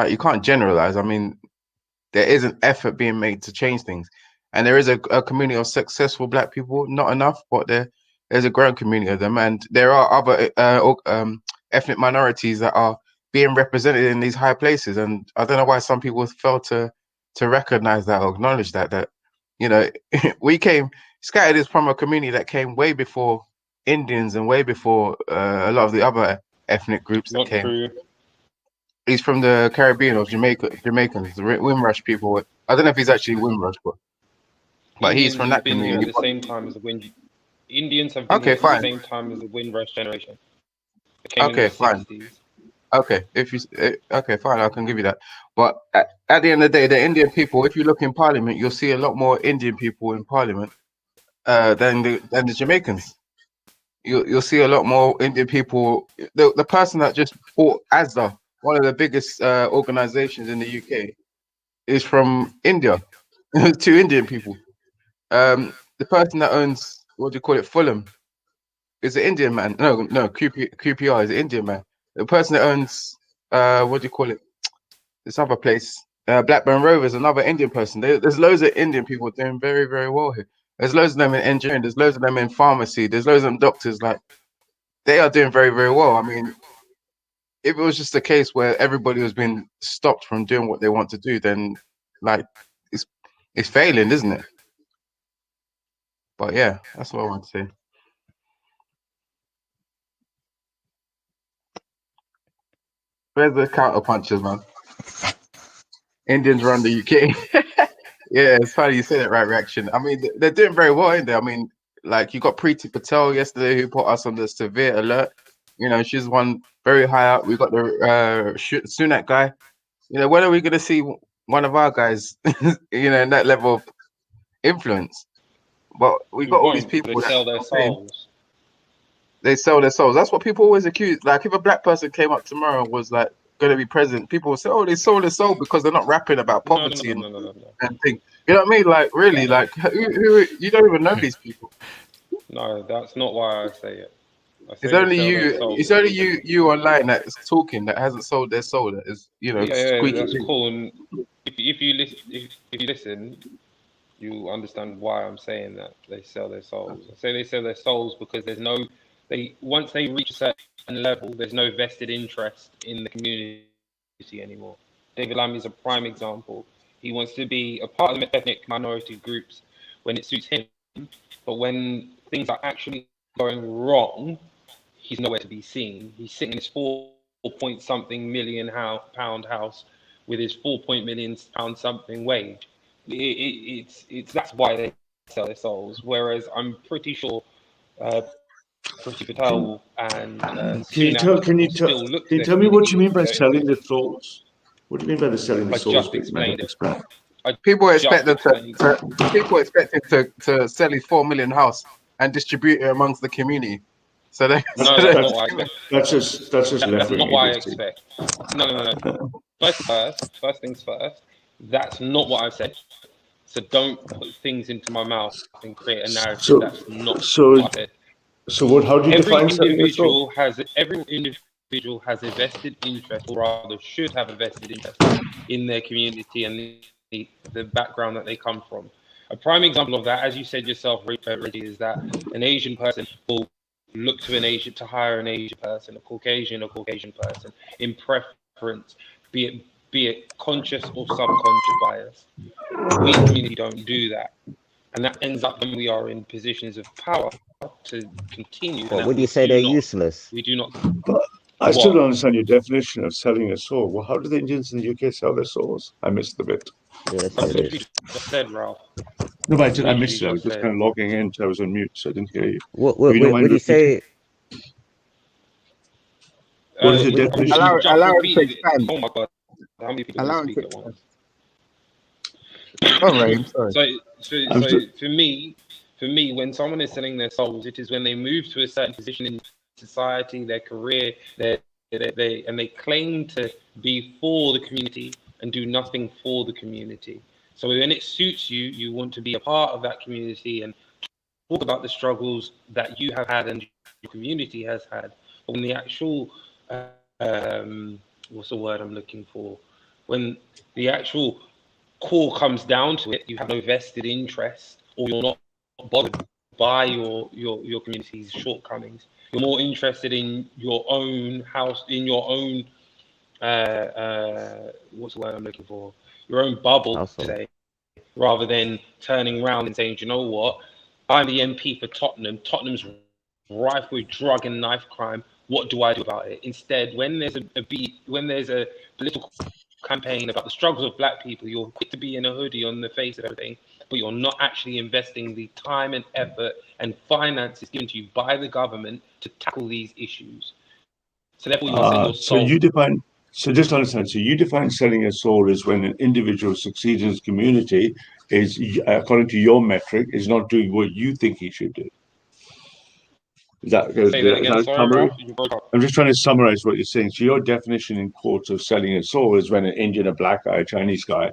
you can't generalize. I mean, there is an effort being made to change things, and there is a community of successful black people. Not enough, but there's a growing community of them, and there are other ethnic minorities that are being represented in these high places. And I don't know why some people fail to recognize that or acknowledge that you know Scattered is from a community that came way before Indians and way before a lot of the other ethnic groups that Not came. true. He's from the Caribbean, or Jamaicans, the Windrush people. I don't know if he's actually Windrush, but he's Indians from have that been here community. at the same time as the Wind. Indians have been Okay, here at the fine. same time as the Windrush generation. They came in Okay, the fine. 60s. Okay, okay, fine, I can give you that. But at the end of the day, the Indian people, if you look in Parliament, you'll see a lot more Indian people in Parliament than the Jamaicans. You'll see a lot more Indian people. The person that just bought ASDA, one of the biggest organizations in the UK, is from India. 2 Indian people. The person that owns, what do you call it, Fulham, is an Indian man. No, QPR is an Indian man. The person that owns, what do you call it, this other place, Blackburn Rovers, another Indian person. There's loads of Indian people doing very, very well here. There's loads of them in engineering. There's loads of them in pharmacy. There's loads of them doctors. Like, they are doing very, very well. I mean, if it was just a case where everybody was being stopped from doing what they want to do, then like it's failing, isn't it? But yeah, that's what I want to say. Where's the counter punches, man? Indians run the UK. Yeah, it's funny you say that, right? Reaction. I mean, they're doing very well in there. I mean, like you got Preeti Patel yesterday who put us on the severe alert. You know, she's one very high up. We got the Sunak guy. You know, when are we going to see one of our guys, you know, in that level of influence? But we got all these people They sell their souls. They sell their souls. That's what people always accuse. Like, if a black person came up tomorrow and was like going to be president, people will say, "Oh, they sold their soul because they're not rapping about poverty and things." You know what I mean? Like, really, like, who you don't even know these people. No, that's not why I say it. It's only you. It's only you online that is talking that hasn't sold their soul. That is, you know, squeaky. That's cool. And if you listen, you understand why I'm saying that they sell their souls. I say they sell their souls because once they reach a certain level, there's no vested interest in the community anymore. David Lammy is a prime example. He wants to be a part of the ethnic minority groups when it suits him, but when things are actually going wrong, he's nowhere to be seen. He's sitting in his £4-point-something million pound house with his £4-million something wage. That's why they sell their souls. Whereas I'm pretty sure Priti Patel and can you tell me what you mean by selling their souls? What do you mean by the selling the souls? I just explained it. People expect them to sell his 4 million house and distribute it amongst the community. So that's not what I expect. That's just that's not what I expect. No. First things first. That's not what I've said. So don't put things into my mouth and create a narrative that's not what I said. So how do you define every individual has a vested interest, or rather should have a vested interest in their community and the background that they come from. A prime example of that, as you said yourself, Reggie, is that an Asian person will look to hire an Asian person, a Caucasian person in preference, be it conscious or subconscious bias. We community don't do that, and that ends up when we are in positions of power to continue. What would you say they're useless? We do not. But I still don't understand your definition of selling a soul. Well, how do the Indians in the UK sell their souls? I missed the bit. Said Ralph. No, but I missed it. I was just kind of logging in, so I was on mute, so I didn't hear you. What do you say? What is the definition? Allow it to expand. Oh my God! How many people can speak at once? Oh, right, sorry. So for me, when someone is selling their souls, it is when they move to a certain position in society, their career, and they claim to be for the community and do nothing for the community. So when it suits you, you want to be a part of that community and talk about the struggles that you have had and your community has had. But when the actual, what's the word I'm looking for? When the actual core comes down to it, you have no vested interest, or you're not bothered by your community's shortcomings. You're more interested in your own house, in your own what's the word I'm looking for? Your own bubble, say, rather than turning around and saying, you know what? I'm the MP for Tottenham. Tottenham's rife with drug and knife crime. What do I do about it? Instead, when there's a political campaign about the struggles of black people, you're quick to be in a hoodie on the face of everything, but you're not actually investing the time and effort and finances given to you by the government to tackle these issues. So therefore, you sell your soul. So just understand. So you define selling a soul as when an individual succeeds in his community is, according to your metric, is not doing what you think he should do. Is that summary? I'm just trying to summarize what you're saying. So your definition in quotes of selling a soul is when an Indian, a black guy, a Chinese guy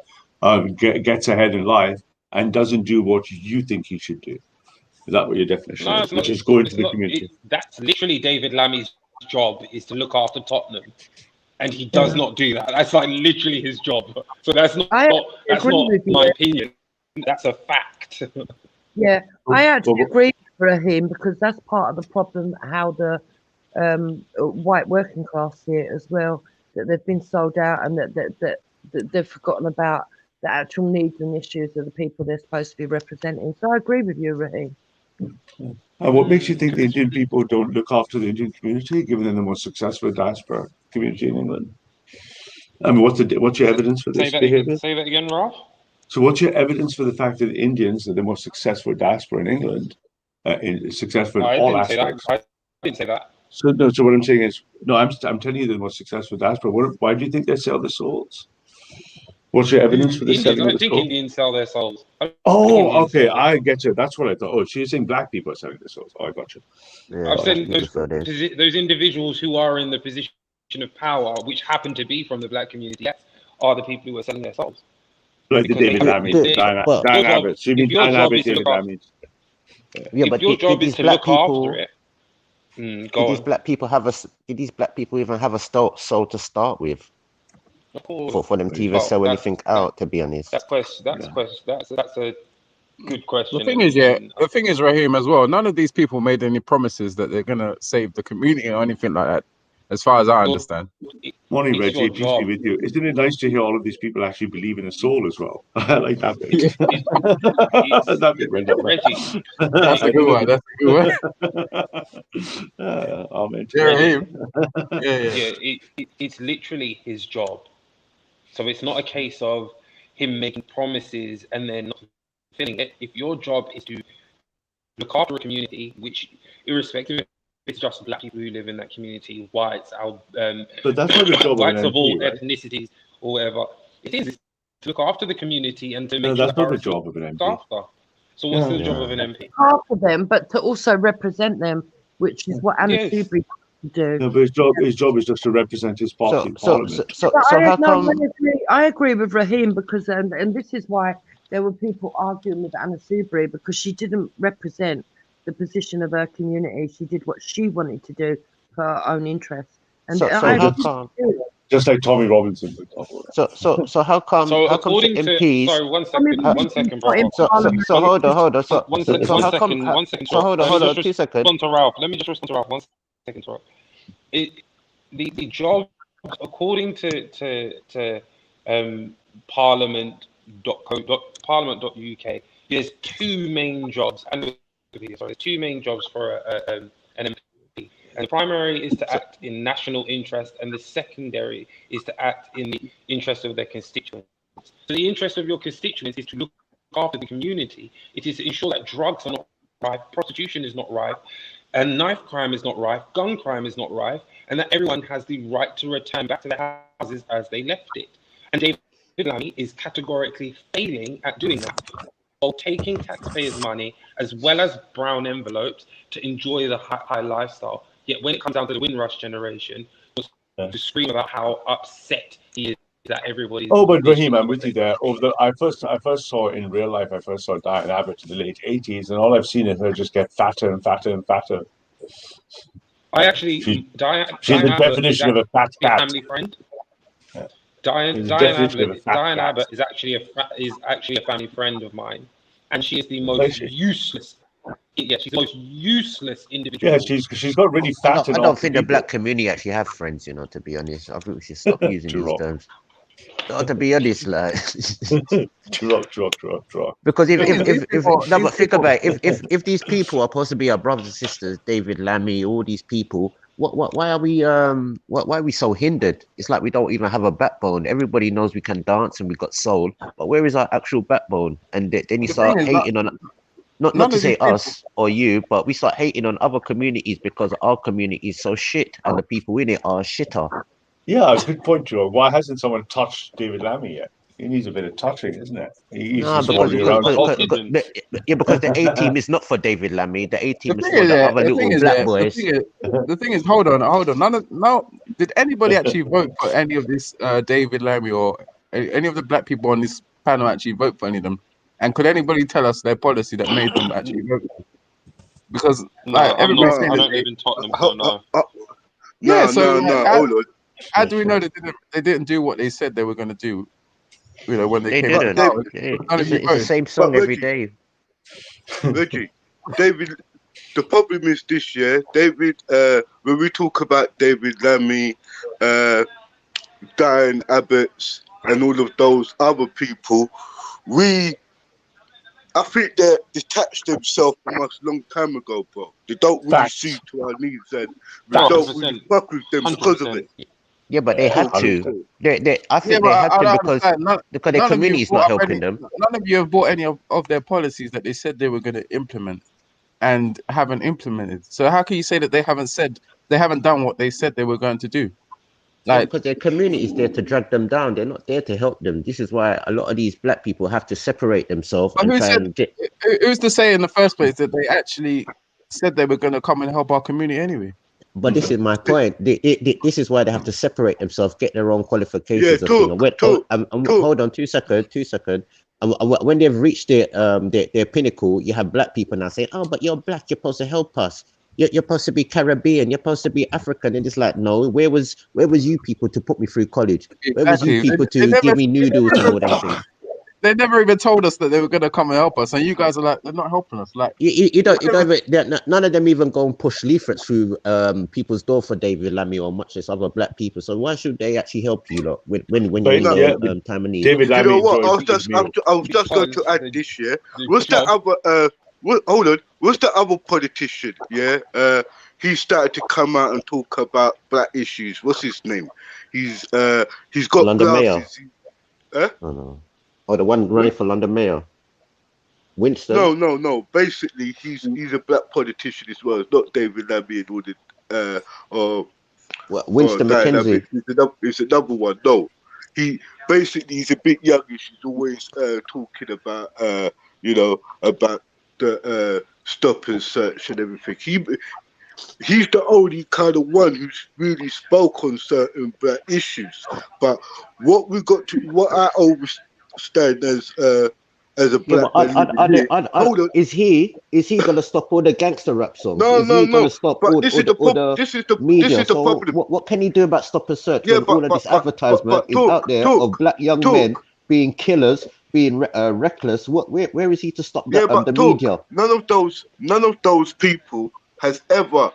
gets ahead in life and doesn't do what you think he should do. Is that what your definition is? Which is going to the community. That's literally David Lammy's job, is to look after Tottenham. And he does not do that. That's like literally his job. So that's not my opinion. That's a fact. Yeah, I actually agree with him, because that's part of the problem, how the white working class see it as well, that they've been sold out and that they've forgotten about the actual needs and issues of the people they're supposed to be representing. So I agree with you, Raheem. And what makes you think the Indian people don't look after the Indian community, given they're the most successful diaspora community in England? I mean, what's your evidence for this behavior? Say that again, Ralph. So what's your evidence for the fact that Indians are the most successful diaspora in England, successful in all aspects? I didn't say that. So no. So what I'm saying is, no. I'm telling you the most successful diaspora. Why do you think they sell their souls? What's your evidence for the Indians, selling I of don't the think soul? Indians sell their souls. I don't think Oh, Indians okay. sell their I souls. get you. That's what I thought. Oh, so you're saying black people are selling their souls. Oh, I got you. Yeah, I've black said people those sell this. those individuals who are in the position of power, which happen to be from the black community, yes, are the people who are selling their souls. Like the Because they David have, Lammy, if they, Diane But your job, Abbott. So you if mean your Diane job Abbott, is to David look after, Lammy? yeah, if but your did job is these to black look after people it, did go these on. black people have a did these black people even have a soul to start with Of course. for them to even Well, sell that's anything out? To be honest, that's a good The question. thing is, the thing is, Raheem, as well. None of these people made any promises that they're gonna save the community or anything like that, as far as I understand. Morning, It's your Reggie. Peace be job. with you. Isn't it nice to hear all of these people actually believe in a soul as well? I like that bit. It's That bit went up. Reggie. That's a good one. That's a good one. Amen. Yeah, Reggie. Raheem. Yeah. It's literally his job. So it's not a case of him making promises and then not fulfilling it. If your job is to look after a community, which irrespective if it's just black people who live in that community, whites, But that's not the job whites of an of all MP, right? ethnicities or whatever, it is to look after the community and to No, make sure that's that not the it's job of an looked MP. after. So what's the job of an MP? Half of them, but to also represent them, which is what Anna Yes. Soubry do. No, but his job is just to represent his party in Parliament. So But how come? I agree with Raheem because, and this is why there were people arguing with Anna Soubry because she didn't represent the position of her community. She did what she wanted to do for her own interests. And So how come? Just like Tommy Robinson. So how come? So how come according to MPs? sorry, one second, brother. So hold on. So how come? One second. So hold on. 2 seconds. Let me just respond to Ralph. 1 second, Ralph. The job, according to parliament.uk, there's two main jobs, and there's two main jobs for an MP. And the primary is to act in national interest, and the secondary is to act in the interest of their constituents. So the interest of your constituents is to look after the community. It is to ensure that drugs are not rife, prostitution is not rife, and knife crime is not rife, gun crime is not rife, and that everyone has the right to return back to their houses as they left it. And David Lammy is categorically failing at doing that, while taking taxpayers' money as well as brown envelopes to enjoy the high lifestyle. Yet when it comes down to the Windrush generation, to scream about how upset he is that everybody. Oh, but Raheem, I'm with you there. I first saw in real life. I first saw Diane Abbott in the late '80s, and all I've seen is her just get fatter and fatter and fatter. I actually, she's Diane the Abbott definition of a fat cat. Family friend. Diane Abbott is actually a family friend of mine, and she is the most useless. Yeah, she's the most useless individual. Yeah, she's got really fat. I don't think the black community actually have friends. To be honest, I think we should stop using these terms. No, to be honest, like drop. Because but think about it, if these people are supposed to be our brothers and sisters, David Lammy, all these people, why are we so hindered? It's like we don't even have a backbone. Everybody knows we can dance and we got soul, but where is our actual backbone? And then you start hating on. Not to say us or you, but we start hating on other communities because our community is so shit and the people in it are shitter. Yeah, good point, Joe. Why hasn't someone touched David Lammy yet? He needs a bit of touching, isn't it? Because the A team is not for David Lammy. The A team is for the other little black boys. The thing is, hold on. Did anybody actually vote for any of this David Lammy or any of the black people on this panel actually vote for any of them? And could anybody tell us their policy that made them actually vote? Because everybody's saying that hold on. How do we know they didn't do what they said they were going to do? When they came didn't. It's the same song every day. Reggie, David, the problem is this year, David. When we talk about David Lammy, Diane Abbott, and all of those other people, I think they detached themselves from us a long time ago, bro. They don't really see to our needs, and we don't really fuck with them because of it. Yeah, but they had to. I think they had to because their community is not helping them. None of you have bought any of their policies that they said they were going to implement and haven't implemented. So how can you say that they haven't said they haven't done what they said they were going to do. Like, because their community is there to drag them down. They're not there to help them. This is why a lot of these black people have to separate themselves and try and get. Who's to say in the first place that they actually said they were going to come and help our community anyway? But this is my point. This is why they have to separate themselves, get their own qualifications. Hold on, 2 seconds. And when they've reached their pinnacle, you have black people now saying, "Oh, but you're black. You're supposed to help us. You're supposed to be Caribbean. You're supposed to be African." And it's like, no, where was you people to put me through college? Where was you people to give me noodles and all that thing? They never even told us that they were going to come and help us, and you guys are like, they're not helping us. Like, none of them even go and push leaflets through people's door for David Lammy or much less other black people. So why should they actually help you lot when you're in their time of need? David Lammy, you know what? I was just going to add this year. What's that other? Hold on. What's the other politician? Yeah, he started to come out and talk about black issues. What's his name? He's got London glasses. Mayor. Oh, the one running for London Mayor. Winston. No. Basically, he's a black politician as well. It's not David Lammy and all the Winston McKenzie. It's another one. No, he's a bit youngish. He's always talking about about the stop and search and everything. He's the only kind of one who's really spoke on certain black issues. But what I understand as a black man, is he gonna stop all the gangster rap songs? No. Gonna stop but all this is the problem. What can he do about stop and search when all of this advertisement is out there of black young men being killers, being reckless? Where is he to stop that? The media. None of those people has ever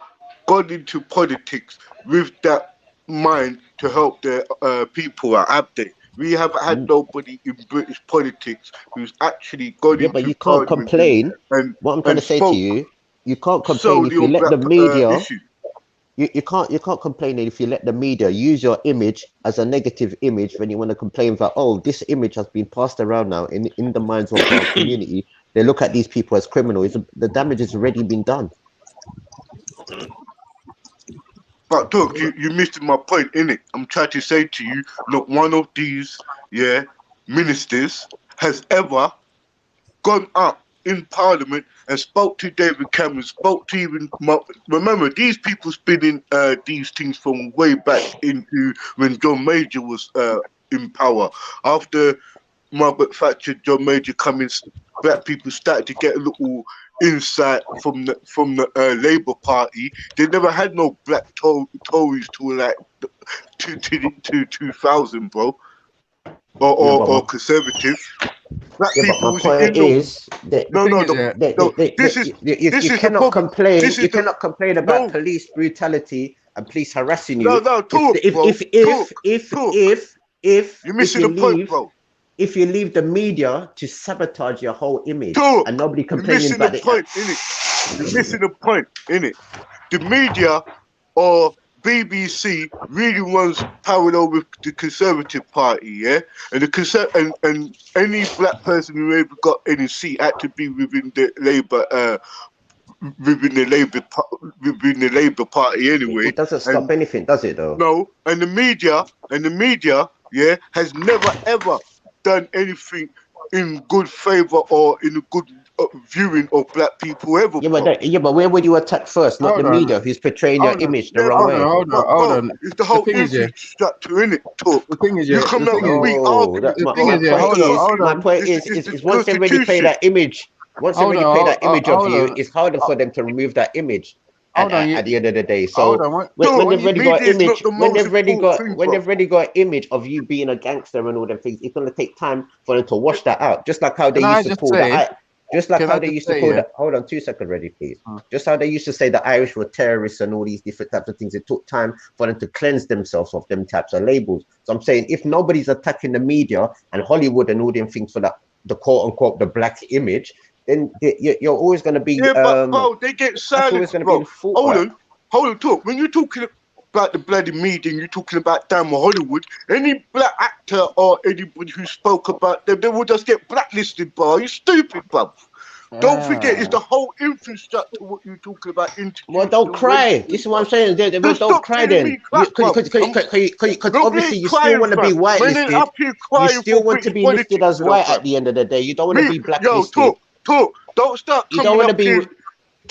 gone into politics with that mind to help their people out, have they? We haven't had nobody in British politics who's actually gone into. But you can't complain. What I'm trying to say to you, you can't complain if you let the media. You can't complain if you let the media use your image as a negative image when you want to complain that, oh, this image has been passed around now in the minds of our community. They look at these people as criminals. The damage has already been done. But look, you missed my point, innit? I'm trying to say to you, not one of these ministers has ever gone up in Parliament and spoke to David Cameron, spoke to even... Remember, these people spinning these things from way back into when John Major was in power. After Margaret Thatcher, John Major coming, black people started to get a little insight from the Labour Party. They never had no black Tories till like to 2000, bro, or Conservatives. Black people. My point is you cannot complain. You cannot complain about police brutality and police harassing you. If you're missing the point, bro. If you leave the media to sabotage your whole image and nobody complaining about it. You're missing the point, innit? The media or BBC really runs parallel with the Conservative Party, yeah? And and any black person who ever got any seat had to be within the Labour Party anyway. It doesn't stop anything, does it though? No, and the media, has never ever done anything in good favor or in a good viewing of black people ever. But where would you attack first? Not the media who's portraying your image the wrong way. Hold on. It's the whole infrastructure in it. Talk. The thing is, you come out and we argue. My point is once they already play that image, of you, it's harder for them to remove that image. At the end of the day, so when they've already got image, when they've already got image of you being a gangster and all them things, it's gonna take time for them to wash that out. Just like how they used to pull that. Just like how they used to call that. Hold on, 2 seconds, ready, please. Just how they used to say the Irish were terrorists and all these different types of things. It took time for them to cleanse themselves of them types of labels. So I'm saying if nobody's attacking the media and Hollywood and all them things for the quote unquote the black image, then you're always going to be. Yeah, but bro, they get silent. Hold on, talk. When you're talking about the bloody media and you're talking about damn Hollywood, any black actor or anybody who spoke about them, they will just get blacklisted, bro. Are you stupid, bro? Don't forget, it's the whole infrastructure. What you're talking about. Well, don't cry. This is what I'm saying. Don't cry then. Because obviously you still want to be whitelisted. You still want to be listed as white at the end of the day. You don't want to be blacklisted. Yo, talk. Don't start. You don't want to be.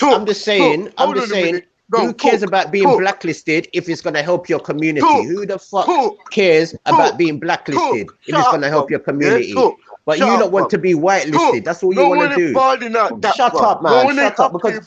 I'm just saying. Who cares about being blacklisted if it's going to help your community? Who the fuck cares about being blacklisted if it's going to help your community? But you don't want to be whitelisted. That's all you want to do. Shut up, man. Shut up. Because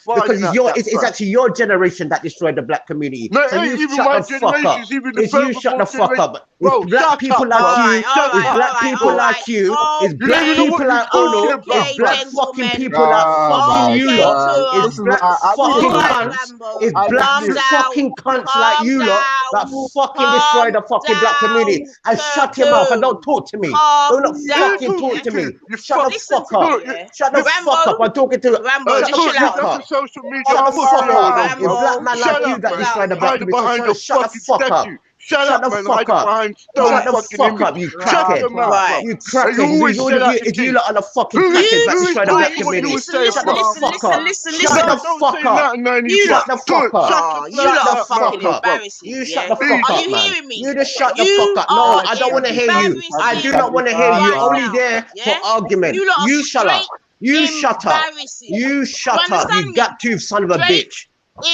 it's actually your generation that destroyed the black community. So you shut the fuck up. It's you shut the fuck up. It's black people like you. It's black people like you. It's black people like Ono. It's black fucking people like you lot. It's black fucking cunts. It's black fucking cunts like you lot that fucking destroy the fucking black community. And shut your mouth and don't talk to me. Don't fucking talk to me. Shut the fuck up. Shut the fuck up. I'm talking to Rambo. Shut the fuck up. Shut the fuck up. It's black man like you that destroy the black community. Shut the fuck up. Shut the fuck up. Shut the fuck up, you crackhead. You crackhead. You lot are the fucking crackheads that destroy the black community. Shut the fuck up. Shut the fuck up. Shut the fuck up. You lot are fucking embarrassing. You shut the fuck up, man. You just shut the fuck up. No, I don't want to hear you. I do not want to hear you. Only there for argument. You shut up. You shut up. You shut up. You gap tooth son of a bitch.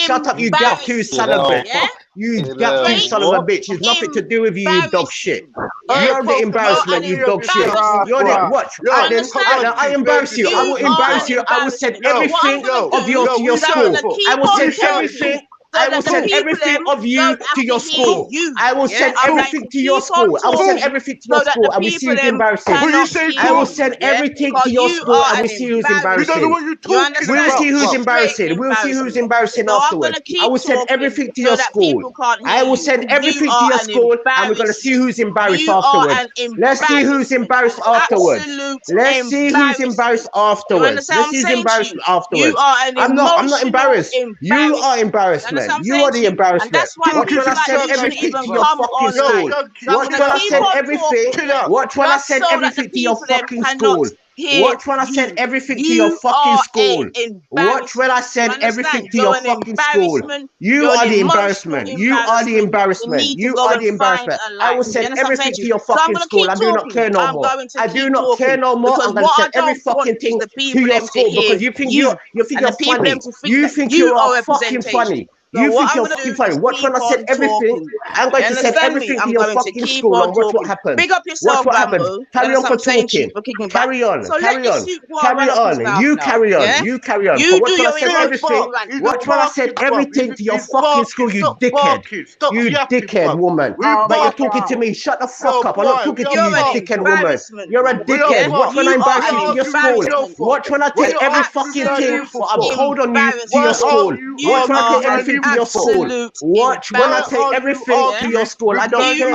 Shut up, you gap tooth son of a bitch. You gap tooth son of a bitch. It's nothing to do with you, you dog shit. You're the embarrassment, you dog shit. You're the watch. I embarrass you. I will embarrass you. I will send everything of yours to your school. I will send everything. I will send everything of you to your school. I will send everything to your school. I will send everything to your school and we see who's embarrassing. I will send everything to your school and we see who's embarrassing. We'll see who's embarrassing. We'll see who's embarrassing afterwards. I will send everything to your school. I will send everything to your school and we're going to see who's embarrassed afterwards. Let's see who's embarrassed afterwards. Let's see who's embarrassed afterwards. Let's see who's embarrassed afterwards. I'm not embarrassed. You are embarrassed, man. You are the embarrassment. Watch when I send everything to your fucking school. Watch when I send everything. Watch when I send everything to your fucking school. Watch when I send everything to your fucking school. Watch when I send everything to your fucking school. You are the embarrassment. You are the embarrassment. You are the embarrassment. I will send everything to your fucking school. I do not care no more. I do not care no more. I'm gonna send every fucking thing to your school because you think you're funny. You think you are fucking funny. You think you're fucking funny. Watch when I send everything. I'm going to send everything to your fucking school and watch what happens. Watch what happens. Carry on for talking. Carry on. Carry on. Carry on. You carry on. You carry on. Watch when I send everything. Watch when I send everything to your fucking school, you dickhead. You dickhead woman. But you're talking to me. Shut the fuck up. I'm not talking to you, you dickhead woman. You're a dickhead. Watch when I embarrass you to your school. Watch when I take every fucking thing I'm hold on you to your school. Watch when I take everything to your school. Watch when I take everything to your school. I don't care.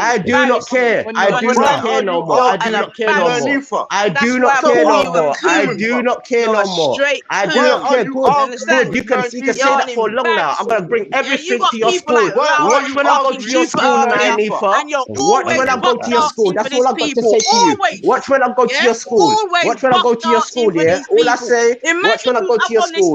I do not care. I do not care no more. I do not care no more. I do not care no more. I do not care no more. I do not care. Good. You can say that for long now. I'm gonna bring everything to your school. Watch when I go to your school, Nifa. Watch when I go to your school. That's all I've got to say to you. Watch when I go to your school. Watch when I go to your school. Yeah. All I say. Watch when I go to your school.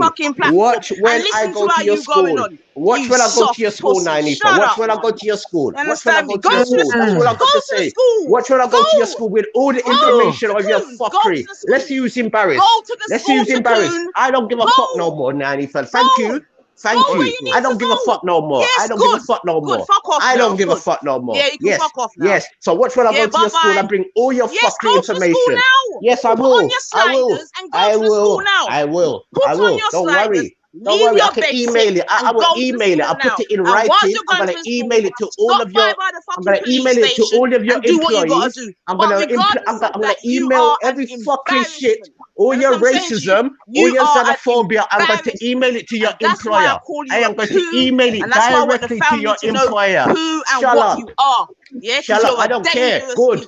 Watch when I go to your school. Watch when I go to your school, Nifa. Watch when I go to your school. Watch when I go to your school. That's all I've got to say. Watch when I go to your school with all the information of your fuckery. Let's see who's embarrassed. Let's see who's embarrassed. I don't give a fuck no more, Nifa. Thank you. Thank you. I don't give a fuck no more. I don't give a fuck no more. I don't give a fuck no more. Yes. Yes. So watch when I go to your school and bring all your fucking information. Yes, I will. I will. I will. I will. I will. Don't worry. Don't worry, I can email it. I will email it. I'll put it in writing. I'm going to email it to all of your. I'm going to email it to all of your employees. I'm going to email every fucking shit. All your racism, all your xenophobia. I'm going to email it to your employer. I am going to email it directly to your employer. Shut up. Shut up. I don't care. Good.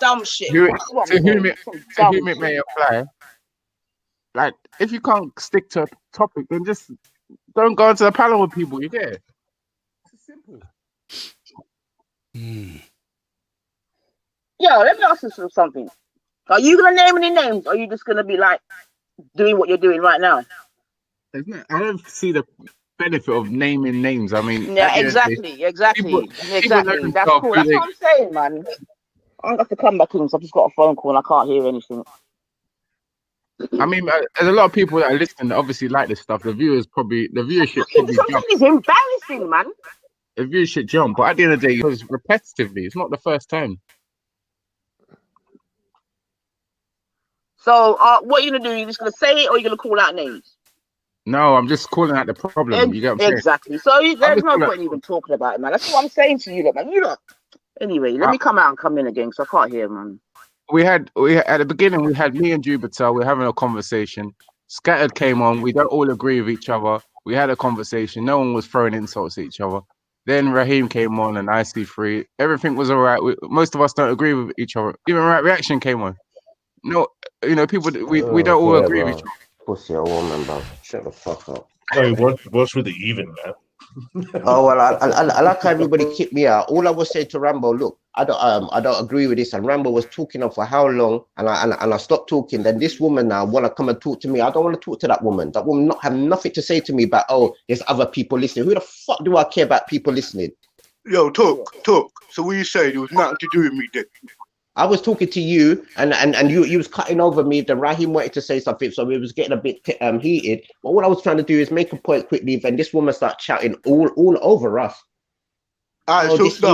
dumb shit. To What whom I'm it, saying, to some whom dumb it may shit. apply, like if you can't stick to a topic, then just don't go into the panel with people. You get it? It's simple. Yo, let me ask you something. Are you gonna name any names, or are you just gonna be like doing what you're doing right now? I don't see the benefit of naming names. I mean, Yeah, at the end of the day, exactly. people know That's themselves cool. who That's they. what I'm saying, man. I'm gonna have to come back in, so I've just got a phone call and I can't hear anything. I mean, there's a lot of people that are listening that obviously like this stuff. The viewership probably jump. It's embarrassing, man. The viewership jump, but at the end of the day, it was repetitively. It's not the first time. So, what are you gonna do? You just gonna say it, or you gonna call out names? No, I'm just calling out the problem. You get what I'm exactly. saying? So there's no point even talking about it, man. That's what I'm saying to you, man. You know. Anyway, let me come out and come in again, because I can't hear, man. We had at the beginning, we had me and Jupiter. We're having a conversation. Scattered came on. We don't all agree with each other. We had a conversation. No one was throwing insults at each other. Then Raheem came on and IC3. Everything was all right. Most of us don't agree with each other. Even Right Reaction came on. No, people. We don't all agree with each other. Pussy, a woman, bro. Shut the fuck up. No, what's with the even, man? Oh well, I like how everybody kicked me out. All I was saying to Rambo, look, I don't agree with this. And Rambo was talking on for how long, and I stopped talking. Then this woman now wanna come and talk to me. I don't want to talk to that woman. That woman not have nothing to say to me about, oh, there's other people listening. Who the fuck do I care about people listening? Yo, talk. So what you saying? It was nothing to do with me then. I was talking to you, and you was cutting over me. Then Raheem wanted to say something, so we was getting a bit heated. But what I was trying to do is make a point quickly. Then this woman started shouting all over us. Listen,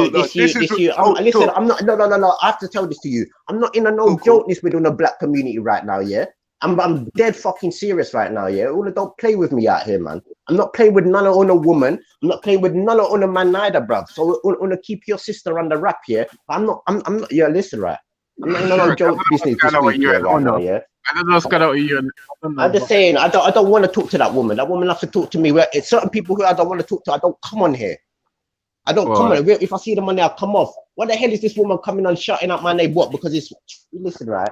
I'm not. No. I have to tell this to you. I'm not in a jokeness within the black community right now. Yeah, I'm dead fucking serious right now. Yeah, don't play with me out here, man. I'm not playing with none of a woman. I'm not playing with none of a man neither, bruv. So wanna keep your sister under wrap, yeah. I'm not. Yeah, listen, right. I'm not in no joke business to speak here right now, yeah. I'm just saying, I don't want to talk to that woman. That woman has to talk to me. It's certain people who I don't want to talk to. I don't come on here. I don't come on. If I see them on there, I'll come off. What the hell is this woman coming on shouting out my name? What? Because it's listen, right.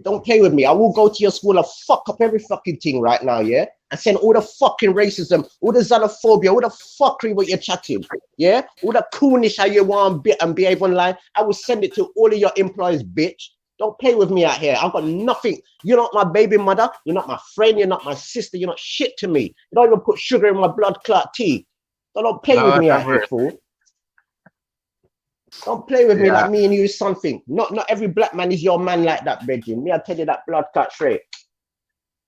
Don't play with me. I will go to your school and fuck up every fucking thing right now, yeah? And send all the fucking racism, all the xenophobia, all the fuckery what you're chatting, yeah? All the coonish how you want and behave online. I will send it to all of your employees, bitch. Don't play with me out here. I've got nothing. You're not my baby mother. You're not my friend. You're not my sister. You're not shit to me. You don't even put sugar in my blood clot tea. So don't play with me out here, fool. Don't play with me like me and you is something. Not every black man is your man like that, Reggie. Me, I tell you that blood cut straight.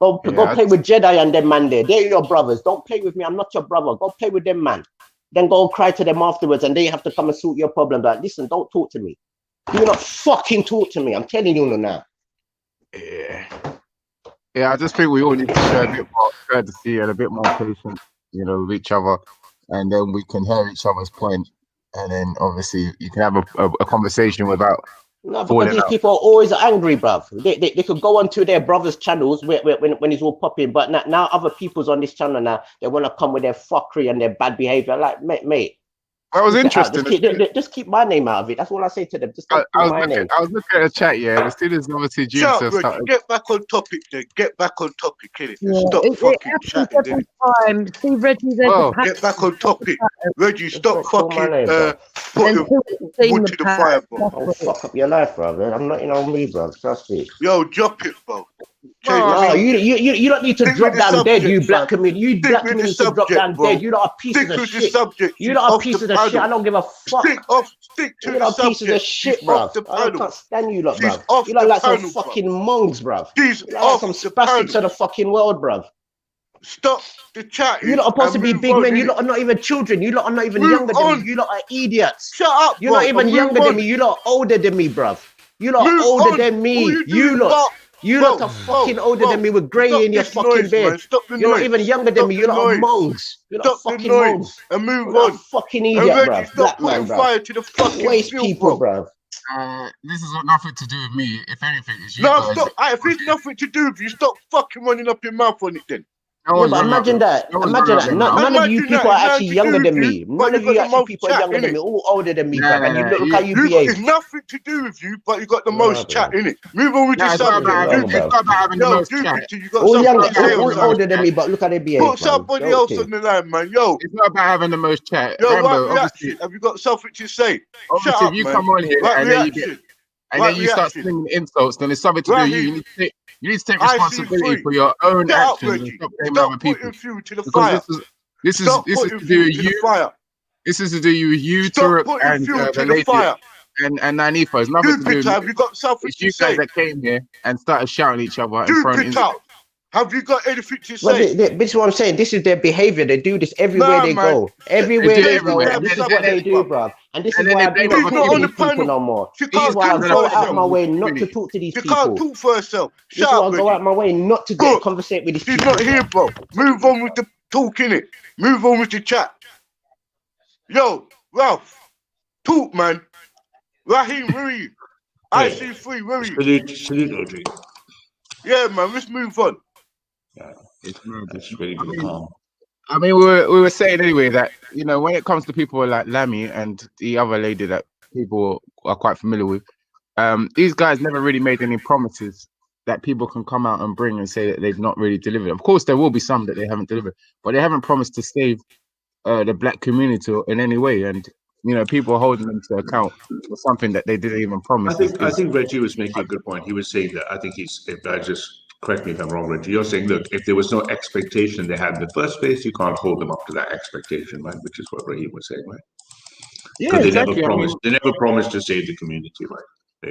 Go play with Jedi and them man there. They're your brothers. Don't play with me. I'm not your brother. Go play with them, man. Then go cry to them afterwards and they have to come and sort your problem. Like, listen, don't talk to me. Do not fucking talk to me. I'm telling you now. Yeah, I just think we all need to show a bit more courtesy and a bit more patience, with each other. And then we can hear each other's point. And then obviously you can have a conversation without. No, because these people are always angry, bruv. They could go onto their brothers' channels when it's all popping, but now other people's on this channel now, they want to come with their fuckery and their bad behavior. Like, mate. That was interesting. Just keep my name out of it. That's all I say to them. Just don't keep my name. I was looking at the chat, yeah. The students obviously get back on topic then. Get back on topic, kid. Stop fucking chatting. See, Reggie, get back on topic. Reggie, stop fucking putting wood to the fire, bro. I'll fuck up your life, bro. I'm not in on me, bro. Trust me. Yo, drop it, bro. You don't need to drop down dead, you black community. You black community need to drop down dead. You lot are pieces of shit. You lot are pieces of shit. I don't give a fuck. Stick to you lot are pieces of shit, bro. I can't stand you lot, bro. You lot like some fucking monks, bro. You lot like some spastics of the fucking world, bro. Stop the chat. You lot are supposed to be big men. You lot are not even children. You lot are not even younger than me. You lot are idiots. Shut up. You're not even younger than me. You lot are older than me, bruv. You lot are older than me. You lot are fucking older than me with grey in your fucking beard. You're not even younger than me. You lot are monks. You lot are fucking monks. And move on. Fucking idiot, bruv. Black man, bruv. Waste people, bruv. This has got nothing to do with me. If anything, it's you. No, stop. If it's nothing to do with you, stop fucking running up your mouth on it then. Imagine that. None of you people are actually younger than me. None of you actually people are younger than me. All older than me, bruv. And you look how you behave. It's nothing to do with you, but you got the most chat in it. Move on with your subject. All older than me, but look how they behave. Put somebody else on the line, man. Yo, it's not about having the most chat. Yo, have you got something to say? Obviously, if you come on here and then you start slinging insults, then it's something to do. You need to take responsibility for your own actions and stop blaming other people. This is to do with you. This is to do with you, Turk, and and Nanifa. It's nothing to do with you. Got something it's you guys that came here and started shouting at each other and throwing insults. Have you got anything to Well, say? this is what I'm saying. This is their behavior. They do this everywhere Nah, they man. go. Everywhere they go. everywhere. This is what they do, bro. And this is why I do She's not not talk to on the these people panel. no more. She This is can't why I talk go for out my herself. way not to talk to these She people. can't talk for herself. This is Shut why up, I go Reggie. out my way not to Good. conversate with these She's people. not here, bro. Move on with the talk, innit? Move on with the chat. Yo, Ralph, talk, man. Raheem, where are you? Yeah. IC3, where are you? Salute, Audrey. Yeah, man, let's move on. Yeah, it's really good calm. I mean, we were saying anyway that, you know, when it comes to people like Lammy and the other lady that people are quite familiar with, these guys never really made any promises that people can come out and bring and say that they've not really delivered. Of course, there will be some that they haven't delivered, but they haven't promised to save the black community in any way. And, you know, people are holding them to account for something that they didn't even promise. I think Reggie was making a good point. He was saying that I think correct me if I'm wrong, Reggie. You're saying, look, if there was no expectation they had in the first place, you can't hold them up to that expectation, right? Which is what Raheem was saying, right? Yeah, Because exactly. they never promised to save the community, right?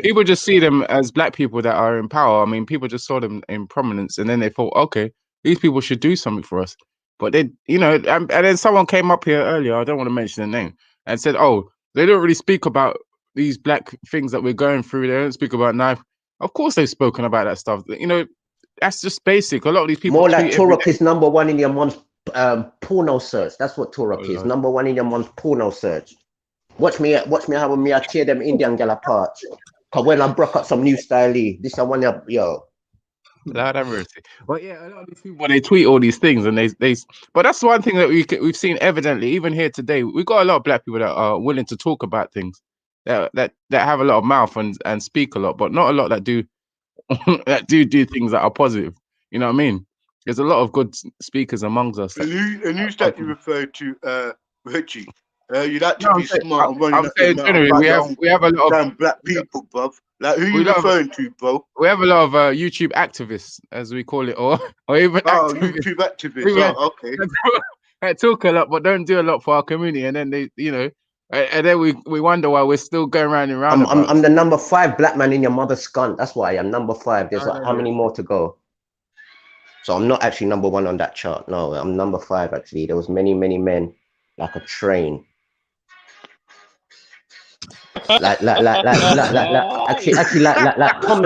People just see them as black people that are in power. I mean, people just saw them in prominence, and then they thought, okay, these people should do something for us. But they, you know, and then someone came up here earlier, I don't want to mention the name, and said, oh, they don't really speak about these black things that we're going through. They don't speak about knife. Of course, they've spoken about that stuff. You know, that's just basic. A lot of these people More like Turok is number one in your mom's porno search. That's what Turok is. Number one in your mom's porno search. Watch me how me I tear them Indian gal apart. Cause when I broke up some new style, this I want to yo. Lord have mercy. Well, yeah, a lot of these people, they tweet all these things, and they. But that's one thing that we've seen evidently, even here today. We've got a lot of black people that are willing to talk about things, that have a lot of mouth and speak a lot, but not a lot that do that do things that are positive. You know what I mean? There's a lot of good speakers amongst us. And who's that you referred to, Reggie? You'd like to be smart and running up your mouth. We have a lot of damn black people, bruv. Like, who you referring to, bro? We have a lot of YouTube activists, as we call it, or even YouTube activists. Okay. They talk a lot, but don't do a lot for our community, and then they, you know, and then we wonder why we're still going round and round. I'm the number 5 black man in your mother's scunt. That's why I am number 5. There's like how many more to go? So I'm not actually number 1 on that chart. No, I'm number 5 actually. There was many men like a train. Like Thomas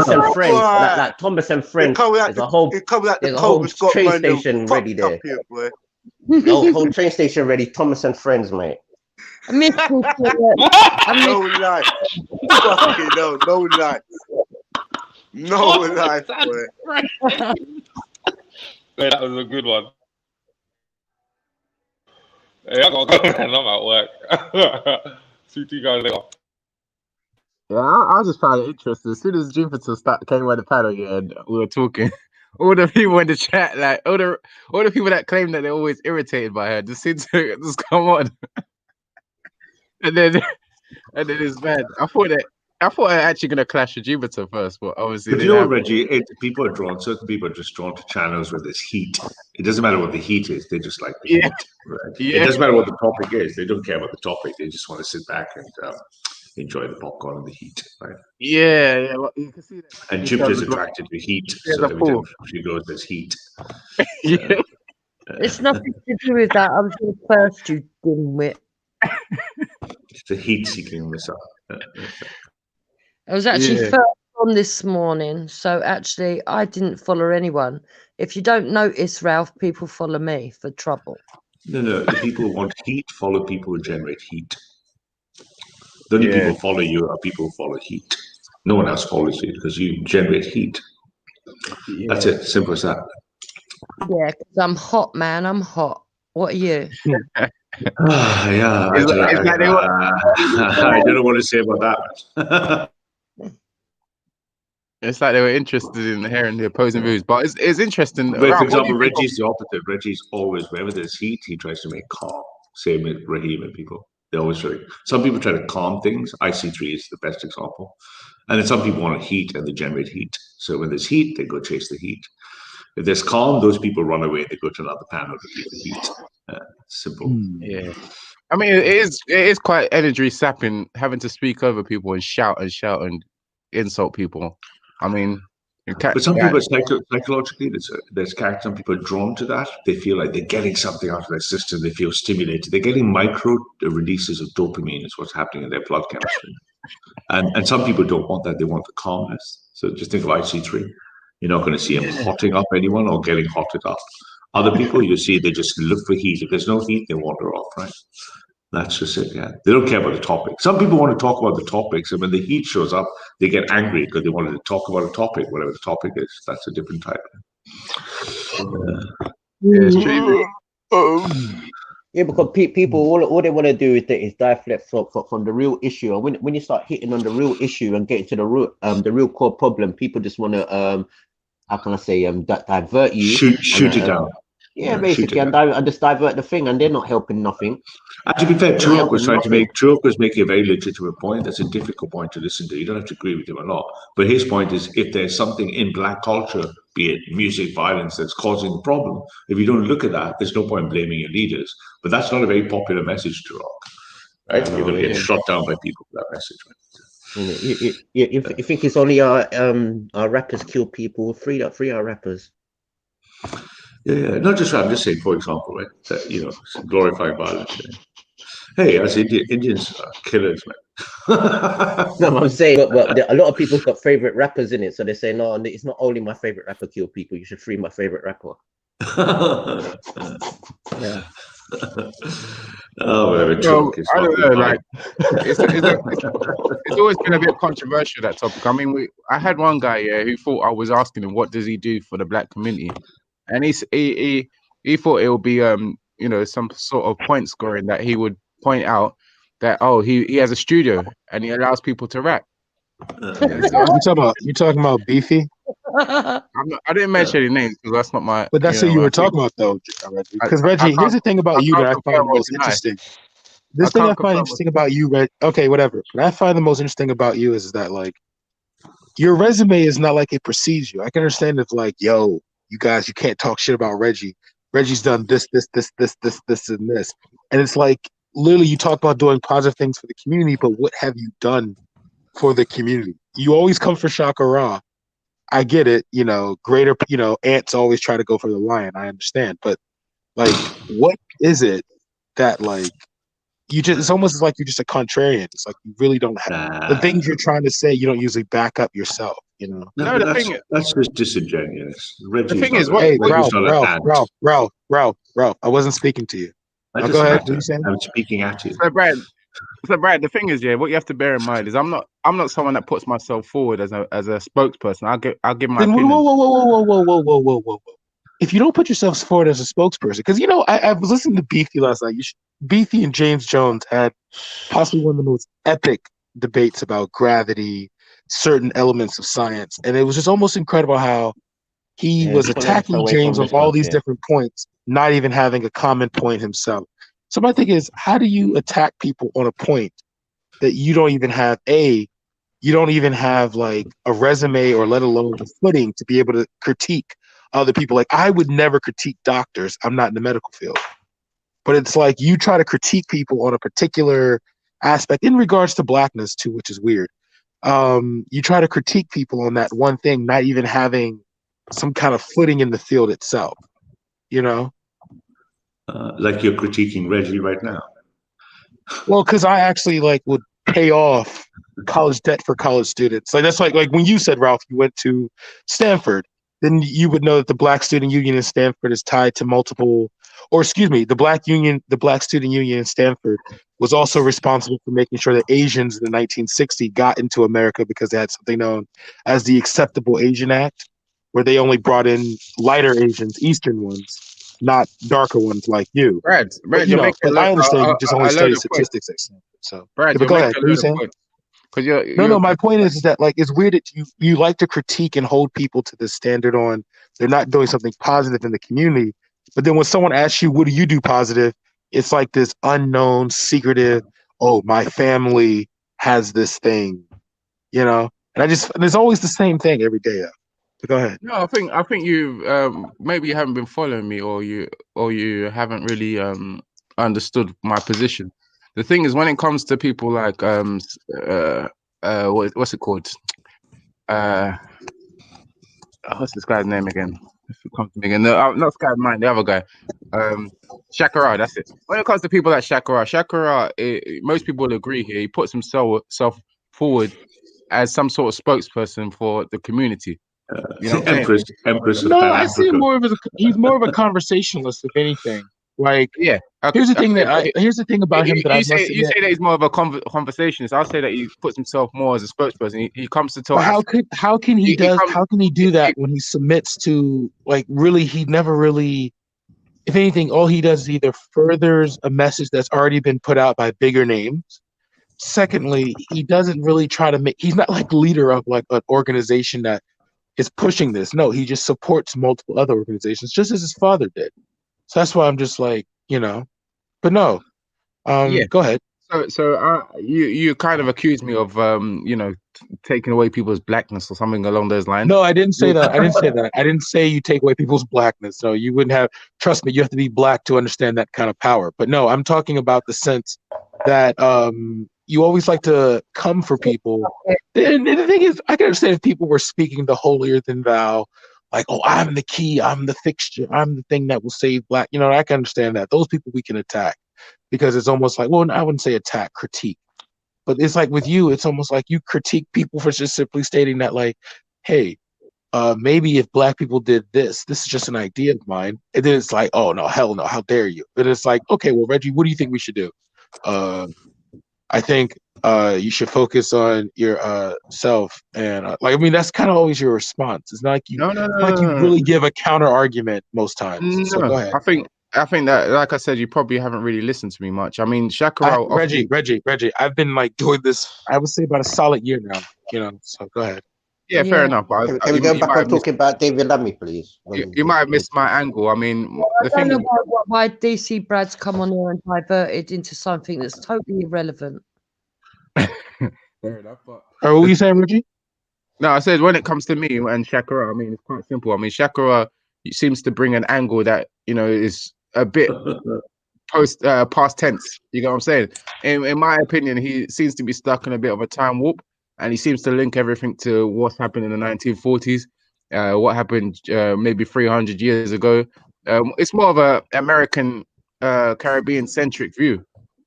and Friends, like Thomas and Friends. There's a whole train station ready there. The whole train station ready. Thomas and Friends, mate. No life. Fucking no life. No life, boy. Hey, that was a good one. Hey, I gotta go, man. I'm at work. See you guys later. Yeah, I just found it interesting. As soon as Jupiter came on the panel, yeah, and we were talking, all the people in the chat, like all the people that claim that they're always irritated by her, just seem to just come on. and then it's bad. I thought I actually gonna clash with Jupiter first, but obviously. But you know, Reggie, certain people are just drawn to channels where there's heat. It doesn't matter what the heat is; they just like the heat. Right? Yeah. It doesn't matter what the topic is; they don't care about the topic. They just want to sit back and enjoy the popcorn and the heat, right? Yeah. Well, you can see that. And Jupiter's attracted to heat, so every time she goes, there's heat. Yeah. It's nothing to do with that. I was the first you dimwit. It's a heat-seeking missile. I was actually first on this morning, so actually I didn't follow anyone. If you don't notice, Ralph, people follow me for trouble. No. The people who want heat follow people who generate heat. The only people who follow you are people who follow heat. No one else follows you because you generate heat. Yeah. That's it. Simple as that. Yeah, because I'm hot, man. I'm hot. What are you? I don't know what to say about that. It's like they were interested in hearing the opposing views, but it's interesting. But for example, Reggie's the opposite. Reggie's always, wherever there's heat, he tries to make calm. Same with Raheem and people. They always try. Some people try to calm things. IC3 is the best example. And then some people want heat and they generate heat. So when there's heat, they go chase the heat. If there's calm, those people run away. They go to another panel to keep the heat. Simple. Yeah. I mean, it is quite energy sapping having to speak over people and shout and insult people. I mean, But some people psychologically, there's character. Some people are drawn to that. They feel like they're getting something out of their system. They feel stimulated. They're getting micro releases of dopamine. Is what's happening in their blood chemistry. And some people don't want that. They want the calmness. So just think of IC3. You're not going to see him hotting up anyone or getting hotted up. Other people, you see, they just look for heat. If there's no heat, they wander off, right? That's just it, yeah. They don't care about the topic. Some people want to talk about the topics, and when the heat shows up, they get angry because they wanted to talk about a topic, whatever the topic is. That's a different type. Yeah, because people all they want to do is deflect from the real issue, and when you start hitting on the real issue and getting to the real core problem, people just want to how can I say divert you, shoot it down. Yeah, basically, and just divert the thing, and they're not helping nothing. And to be fair, Truock was making a very legitimate point. That's a difficult point to listen to. You don't have to agree with him a lot, but his point is, if there's something in Black culture, be it music, violence, that's causing the problem, if you don't look at that, there's no point blaming your leaders. But that's not a very popular message, Truock. Right? You're going to get shot down by people for that message. Right? You think it's only our rappers kill people? Free our rappers. Yeah, not just I'm just saying, for example, right? That, glorifying violence. Hey, as Indians are killers, man. No, I'm saying, but a lot of people got favorite rappers in it, so they say, no, it's not only my favorite rapper kill people. You should free my favorite rapper. Yeah. Oh, whatever. I don't know. Like, it's always been a bit controversial, that topic. I mean, I had one guy who thought I was asking him, what does he do for the Black community? And he thought it would be some sort of point scoring, that he would point out that he has a studio and he allows people to rap. You talking about Beefy? I didn't mention any names because that's not my. But that's who you were talking about, though, Reggie. Because Reggie, here's the thing about you that I find the most interesting. This thing I find interesting about you, Reggie. Okay, whatever. What I find the most interesting about you is that, like, your resume is not like it precedes you. I can understand if, like, yo, you guys, you can't talk shit about Reggie. Reggie's done this, and this. And it's like, literally, you talk about doing positive things for the community, but what have you done for the community? You always come for Shaka Ra. I get it, greater, ants always try to go for the lion. I understand. But, like, what is it that, like, it's almost like you're just a contrarian. It's like you really don't have the things you're trying to say, you don't usually back up yourself, No, that's just disingenuous. The thing is, hey, Ralph, I wasn't speaking to you. Go ahead. I'm speaking at you. So Brad, the thing is, what you have to bear in mind is I'm not someone that puts myself forward as a spokesperson. I'll give my opinion. Whoa. If you don't put yourself forward as a spokesperson, because I was listening to Beefy last night. Beefy and James Jones had possibly one of the most epic debates about gravity, certain elements of science, and it was just almost incredible how he was attacking James on all these different points, not even having a common point himself. So my thing is, how do you attack people on a point that you don't even have like a resume or let alone a footing to be able to critique other people? Like, I would never critique doctors. I'm not in the medical field. But it's like you try to critique people on a particular aspect in regards to Blackness too, which is weird. You try to critique people on that one thing, not even having some kind of footing in the field itself, like you're critiquing Reggie right now. Well, because I actually would pay off college debt for college students. Like that's like when you said, Ralph, you went to Stanford, then you would know that the Black Student Union in Stanford is tied to multiple, or excuse me, the Black Student Union in Stanford was also responsible for making sure that Asians in the 1960s got into America because they had something known as the Acceptable Asian Act, where they only brought in lighter Asians, Eastern ones, not darker ones like you. Brad, but I understand you just only study statistics at Stanford. So, Brad, but go ahead. What are you saying? No. My point is that it's weird that you like to critique and hold people to the standard on they're not doing something positive in the community, but then when someone asks you, what do you do positive? It's like this unknown, secretive, my family has this thing, and it's always the same thing every day. But go ahead. No, I think you maybe you haven't been following me, or you haven't really understood my position. The thing is, when it comes to people like what's it called? what's this guy's name again? If it comes to me again, no, not Sky Mine, the other guy, Shakira. That's it. When it comes to people like Shakira, most people will agree here. He puts himself forward as some sort of spokesperson for the community. You know, Empress of No, Pan I see him Africa. more of he's more of a conversationalist, if anything. Like, yeah. Here's the thing here's the thing about him that I must you admit. say that he's more of a conversationist. I'll say that he puts himself more as a spokesperson. He comes to talk. But how can he do that when he submits to, like, really, he never really, if anything, all he does is either furthers a message that's already been put out by bigger names. Secondly, he doesn't really try to he's not like leader of like an organization that is pushing this. No, he just supports multiple other organizations, just as his father did. So that's why I'm just like, but no, go ahead. So you kind of accused me of taking away people's blackness or something along those lines. No, I didn't say that. I didn't say you take away people's blackness. So you wouldn't have. Trust me, you have to be black to understand that kind of power. But no, I'm talking about the sense that you always like to come for people. And the thing is, I can understand if people were speaking the holier than thou. Like, oh, I'm the key, I'm the fixture, I'm the thing that will save black. I can understand that. Those people we can attack because it's almost like, well, I wouldn't say attack, critique. But it's like with you, it's almost like you critique people for just simply stating that, like, hey, maybe if black people did this is just an idea of mine. And then it's like, oh, no, hell no, how dare you? But it's like, okay, well, Reggie, what do you think we should do? I think you should focus on your self, and that's kind of always your response. It's not like you, you really give a counter argument most times. No, so go ahead. I think that, like I said, you probably haven't really listened to me much. I mean, Shakira. Reggie, I've been like doing this, I would say, about a solid year now. So go ahead. Yeah, fair enough. But Can we go back on talking about David Lammy, please? You might have missed my angle. I mean, I don't know why DC Brad's come on here and diverted into something that's totally irrelevant. Fair enough. But what were you saying, Reggie? No, I said when it comes to me and Shakira, I mean, it's quite simple. I mean, Shakira seems to bring an angle that is a bit past tense. You get what I'm saying? In my opinion, he seems to be stuck in a bit of a time warp. And he seems to link everything to what's happened in the 1940s, what happened maybe 300 years ago. It's more of a American, Caribbean-centric view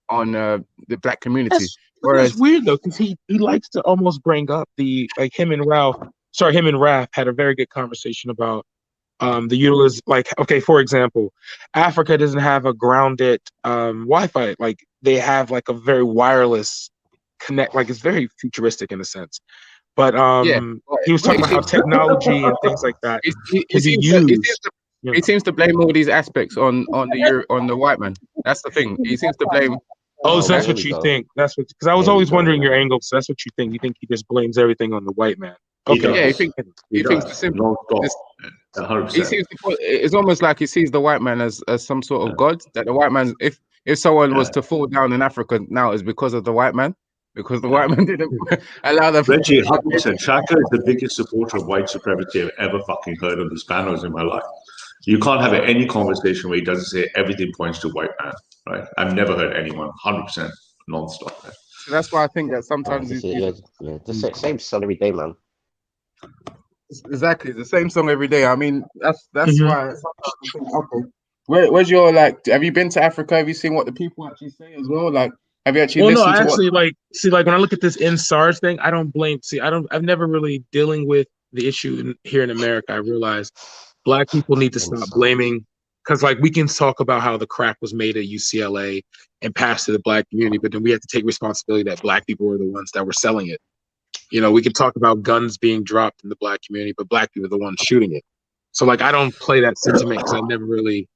on the black community. Whereas it's weird though, because he likes to almost bring up him and Raph had a very good conversation about the utilization. Like, okay, for example, Africa doesn't have a grounded Wi-Fi. Like, they have like a very wireless connect, like it's very futuristic in a sense, but he was talking about how technology and things like that he seems to blame all these aspects on the white man. That's the thing. He seems to blame. So that's what you think. That's what, because I was always wondering your angle. So that's what you think. You think he just blames everything on the white man. Okay. Yeah, he thinks the simple. He seems it's almost like he sees the white man as some sort of god. That the white man, if someone was to fall down in Africa now, is because of the white man. Because the white man didn't allow them. Reggie, 100%. Shaka is the biggest supporter of white supremacy I've ever fucking heard on the Spanos in my life. You can't have any conversation where he doesn't say everything points to white man, right? I've never heard anyone 100% non-stop. Right? So that's why I think that sometimes the same song every day, man. Exactly, the same song every day. I mean, that's why. Okay, where's your have you been to Africa? Have you seen what the people actually say as well? Like, have you actually listened to when I look at this NSARS thing, I don't blame. I've never really dealing with the issue here in America. I realize Black people need to stop blaming, because we can talk about how the crack was made at UCLA and passed to the Black community, but then we have to take responsibility that Black people were the ones that were selling it. We can talk about guns being dropped in the Black community, but Black people are the ones shooting it. So I don't play that sentiment because I've never really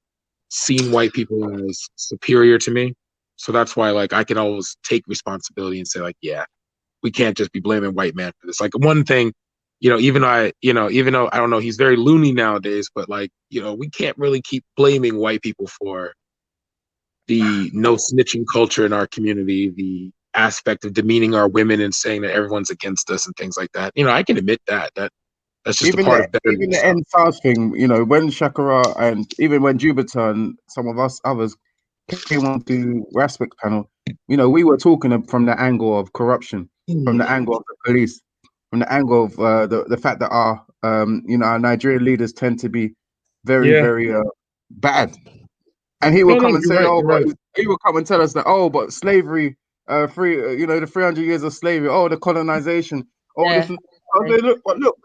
seen white people as superior to me. So that's why I can always take responsibility and say yeah, we can't just be blaming white man for this. One thing, even though I don't know, he's very loony nowadays, but we can't really keep blaming white people for the no snitching culture in our community, the aspect of demeaning our women and saying that everyone's against us and things like that. I can admit that's just even a part of better. Even the NSARS thing, when Shakira and even when Jupiter and some of us others came on to Raspberry panel, we were talking from the angle of corruption, from the angle of the police, from the angle of the fact that our our Nigerian leaders tend to be very, Yeah. very bad. And he will come and say, you're right. he will come and tell us that, but slavery, the 300 years of slavery, the colonization, this. Look,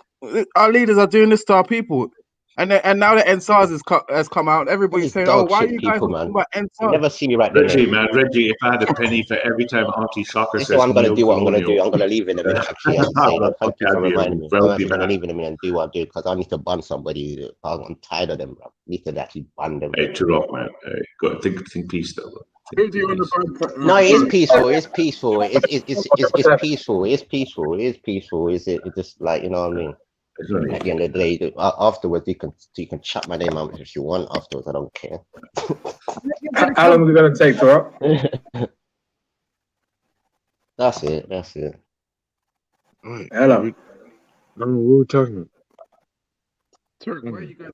our leaders are doing this to our people. And now the NSARS has come out. Everybody's saying, why are you guys talking about NSARS? Never see me right there. Reggie, if I had a penny for every time Auntie Shaka says, I'm going to do what I'm going to do. I'm going to leave in a minute, actually. Thank you for reminding me. I'm actually going to leave in a minute and do what I do, because I need to ban somebody. I'm tired of them, bro. I need to actually ban them. Hey, Turok, man. Hey, got to think peace, though, bro. No, it is peaceful. It's peaceful. It's peaceful. It's peaceful. It's peaceful. It's just like, you know what I mean? At the end of the day, afterwards you can chat my name out if you want. Afterwards, I don't care. How long is it gonna take, Turok? That's it. Hello. What we're talking about.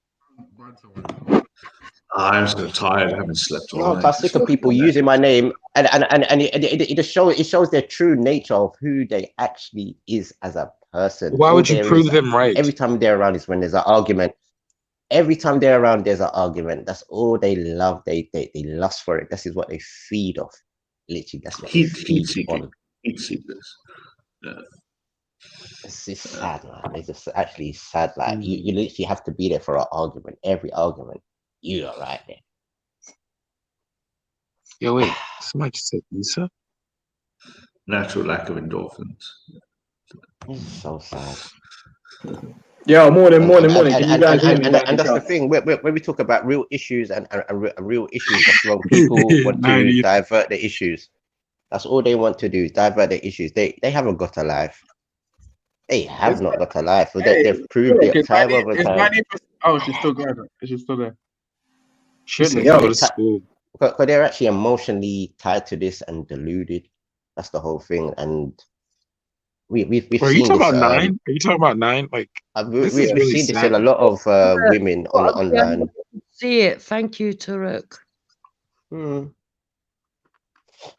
I'm so tired. I haven't slept all night. I'm sick of people using my name, and it shows their true nature of who they actually is as a person. Why would you prove them right? Every time they're around is when there's an argument. Every time they're around, there's an argument. That's all they love. They lust for it. This is what they feed off. Literally, that's what they feed on. Heat seekers. Yeah. It's sad, man. It's just actually sad. Like you literally have to be there for an argument. Every argument, you are right there. Yo, wait. Somebody just said Issa? Natural lack of endorphins. It's so sad. Yeah, morning. And that's the thing. When we talk about real issues and real issues, that's wrong. People want to divert the issues. That's all they want to do, is divert the issues. They haven't got a life. They have not got a life. They've proved it time over time. She's still there. She's still there. Shouldn't go to school. But they're actually emotionally tied to this and deluded. That's the whole thing. And we've Are you talking about 9? Are you talking about 9? Like we've seen this in a lot of women online. See it. Thank you, Turok.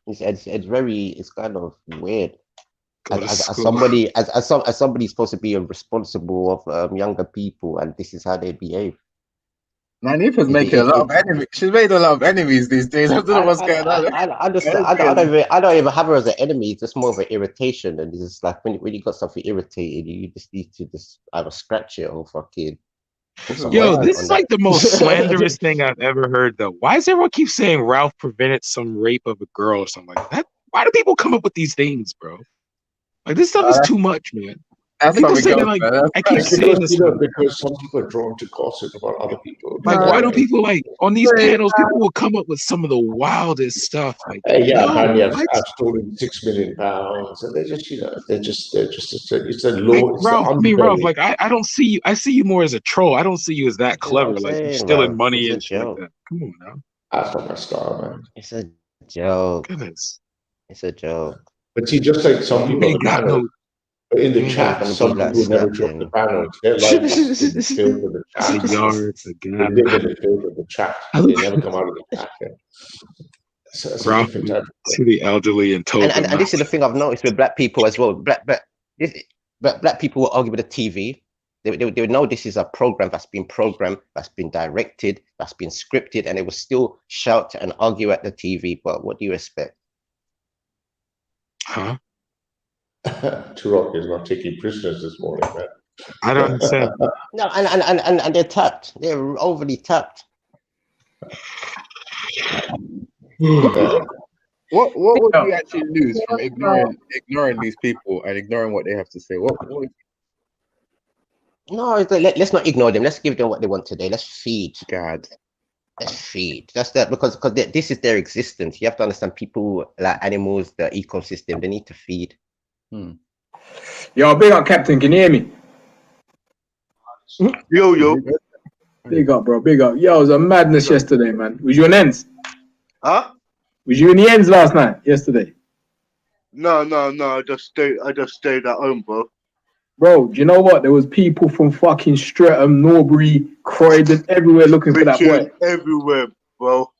It's kind of weird. As somebody supposed to be responsible of younger people, and this is how they behave. Nanifa's making a lot of enemies. She's made a lot of enemies these days. I don't know what's going on. I understand. I don't even have her as an enemy. It's just more of an irritation, and it's just like when you got something irritated, you just need to just either scratch it or fucking. Yo, this is like the most slanderous thing I've ever heard, though. Why does everyone keep saying Ralph prevented some rape of a girl or something like that? Why do people come up with these things, bro? Like, this stuff is too much, man. That's I keep saying this because some people are drawn to gossip about other people. Like, why do people like on these panels? People will come up with some of the wildest stuff. Like, apparently I've stolen £6 million, and they're just, it's a law. Ralph, like I don't see you. I see you more as a troll. I don't see you as that clever. Like you're stealing money and shit like that. Come on now. That's not my style, man. It's a joke. Goodness. It's a joke. But see, just like some people in the chat, some people never join the panel. Their life is filled with the chat. They live in the field of the chat. They never come out of the chat. Ralph, to the elderly and told and this is the thing I've noticed with black people as well. Black people will argue with the TV. They know this is a program that's been programmed, that's been directed, that's been scripted, and they will still shout and argue at the TV. But what do you expect? Huh? Turok is not taking prisoners this morning, man. I don't understand. No, and they're tapped. They're overly tapped. What would you actually lose from ignoring these people and ignoring what they have to say? What No, let's not ignore them. Let's give them what they want today. Let's feed. God. Let's feed. That's that because this is their existence. You have to understand people like animals, the ecosystem, they need to feed. Yo, big up, Captain. Can you hear me? Yo. Big up, bro. Big up. Yo, it was a madness yesterday, man. Was you in ends? Huh? Was you in the ends last night? Yesterday? No. I just stayed at home, bro. Bro, do you know what? There was people from fucking Streatham, Norbury, Croydon, everywhere looking for that boy. Everywhere, bro.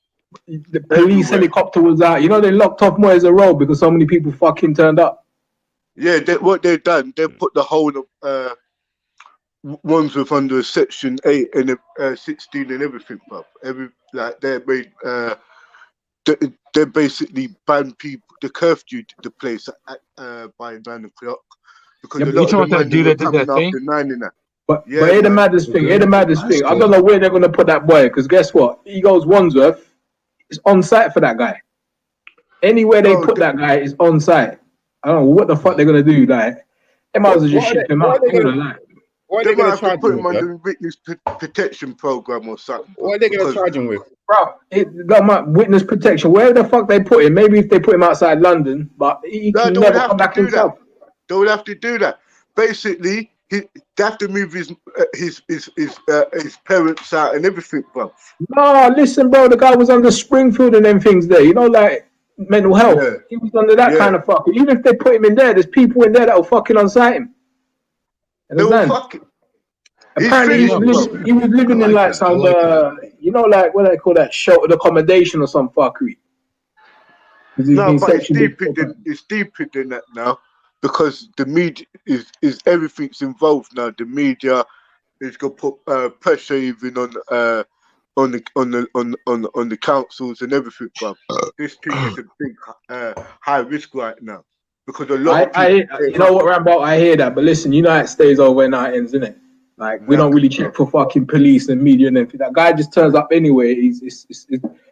The police helicopter was out. You know they locked off Moyes Road because so many people fucking turned up. Yeah, what they've done, they put the whole of Wandsworth under Section 8 and 16 and everything, bruv. They made they basically banned people. They curfewed the place by 9 o'clock because a lot of the men were coming after 9 and that. But hear the maddest thing. Hear the maddest thing. I don't know where they're gonna put that boy, because guess what? He goes Wandsworth. It's on site for that guy. Anywhere they put that guy is on site. I don't know what the fuck they're gonna do. Like, they might as well just ship him out. They might have to put him under the witness protection program or something. What are they going to charge him with? Bro, it got my witness protection. Where the fuck they put him? Maybe if they put him outside London, but he can never come back himself. They would have to do that. Basically, they have to move his parents out and everything, bro. No, listen, bro. The guy was under Springfield and them things there. You know, like mental health. Yeah. He was under that kind of fucking. Even if they put him in there, there's people in there that will fucking unsight him. Apparently, he was living in like some, you know, like what they call that, sheltered accommodation or some fuckery. No, but it's deeper than that now, because the media is everything's involved now. The media is gonna put pressure even on the councils and everything, bro. This thing is a big high risk right now. Because a lot of people, you know what, Rambo, I hear that, but listen, you know how it stays over and how it ends, innit? Like, we don't really check for fucking police and media and everything. That guy just turns up anyway.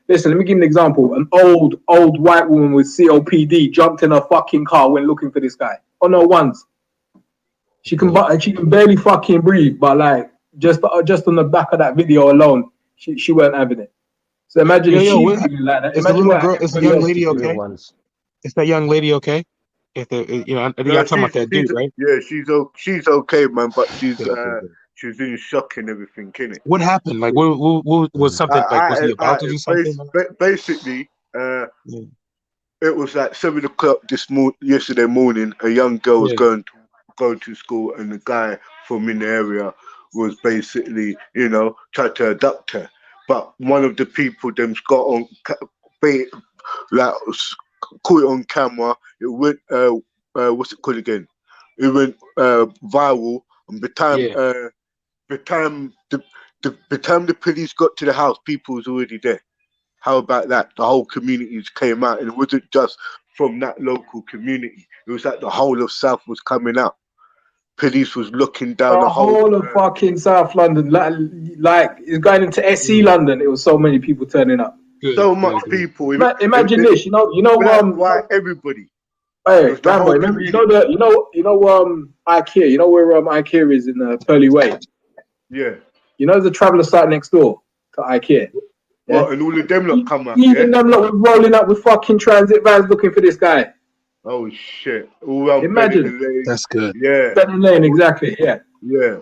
Listen, let me give you an example. An old white woman with COPD jumped in her fucking car, went looking for this guy. On her ones. She can barely fucking breathe, but like, just on the back of that video alone, she weren't having it. So imagine if she's like that. Is the little girl, is the young lady okay? Is that young lady okay? If they, you know, I think you're talking about that dude, right? Yeah, she's okay, man, but she's in shock and everything, innit? What happened? Like, what was something like? Was he about to do something? Basically, it was like 7 o'clock yesterday morning. A young girl was going to school, and the guy from in the area was basically, you know, tried to abduct her. But one of the people them's got on, like, caught it on camera. It went what's it called again? It went viral. And by the time the police got to the house, people was already there. How about that? The whole communities came out, and it wasn't just from that local community. It was like the whole of South was coming out. Police was looking down the whole of fucking South London, like it's going into SC London. It was so many people turning up. So much people. Imagine this, you know, why everybody. Hey, Rambo, remember, you know IKEA. You know where IKEA is in Pearly Way. Yeah. You know the traveller site next door to IKEA. Yeah? Well, and all of them lot come up. Even them lot were rolling up with fucking transit vans looking for this guy. Oh shit! All around Imagine. That's good. Yeah. Benning Lane, exactly. Yeah. Yeah.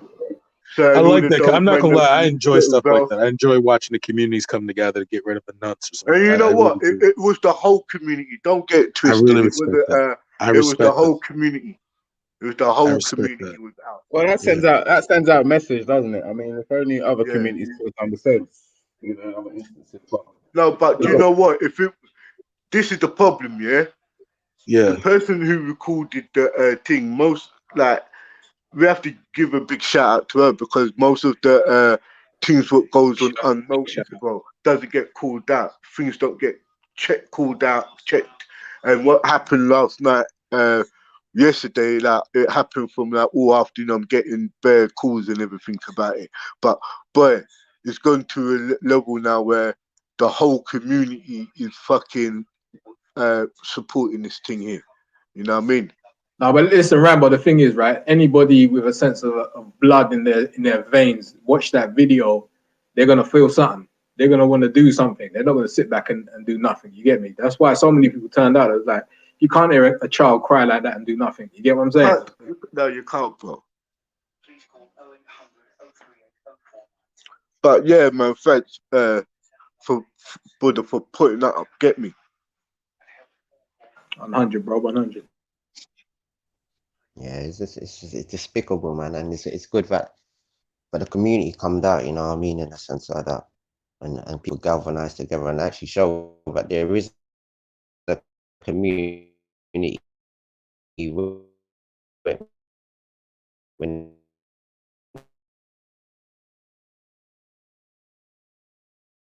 So I like that. I'm not gonna lie. I enjoy stuff like that. I enjoy watching the communities come together to get rid of the nuts or something. And you know what? Really it was the whole community. Don't get it twisted. I really respect that. It was the whole community. It was the whole community was out. Well, that sends out a message, doesn't it? I mean, if only other communities could understand, you know, other instances. No, but you know what? This is the problem, yeah. Yeah. The person who recorded the thing, we have to give a big shout out to her, because most of the things what goes on unnoticed, bro, doesn't get called out. Things don't get checked. And what happened last night, yesterday, like it happened from like all afternoon. I'm getting bare calls and everything about it. But boy, it's gone to a level now where the whole community is fucking supporting this thing here. You know what I mean? No, but listen, Rambo, the thing is, right, anybody with a sense of blood in their veins, watch that video, they're going to feel something. They're going to want to do something. They're not going to sit back and do nothing. You get me? That's why so many people turned out. It's like, you can't hear a child cry like that and do nothing. You get what I'm saying? No, you can't, bro. But yeah, man, thanks for putting that up. Get me? 100, bro, 100. Yeah, it's despicable, man, and it's good that the community come out, you know what I mean, in a sense like that, and people galvanize together and actually show that there is a community when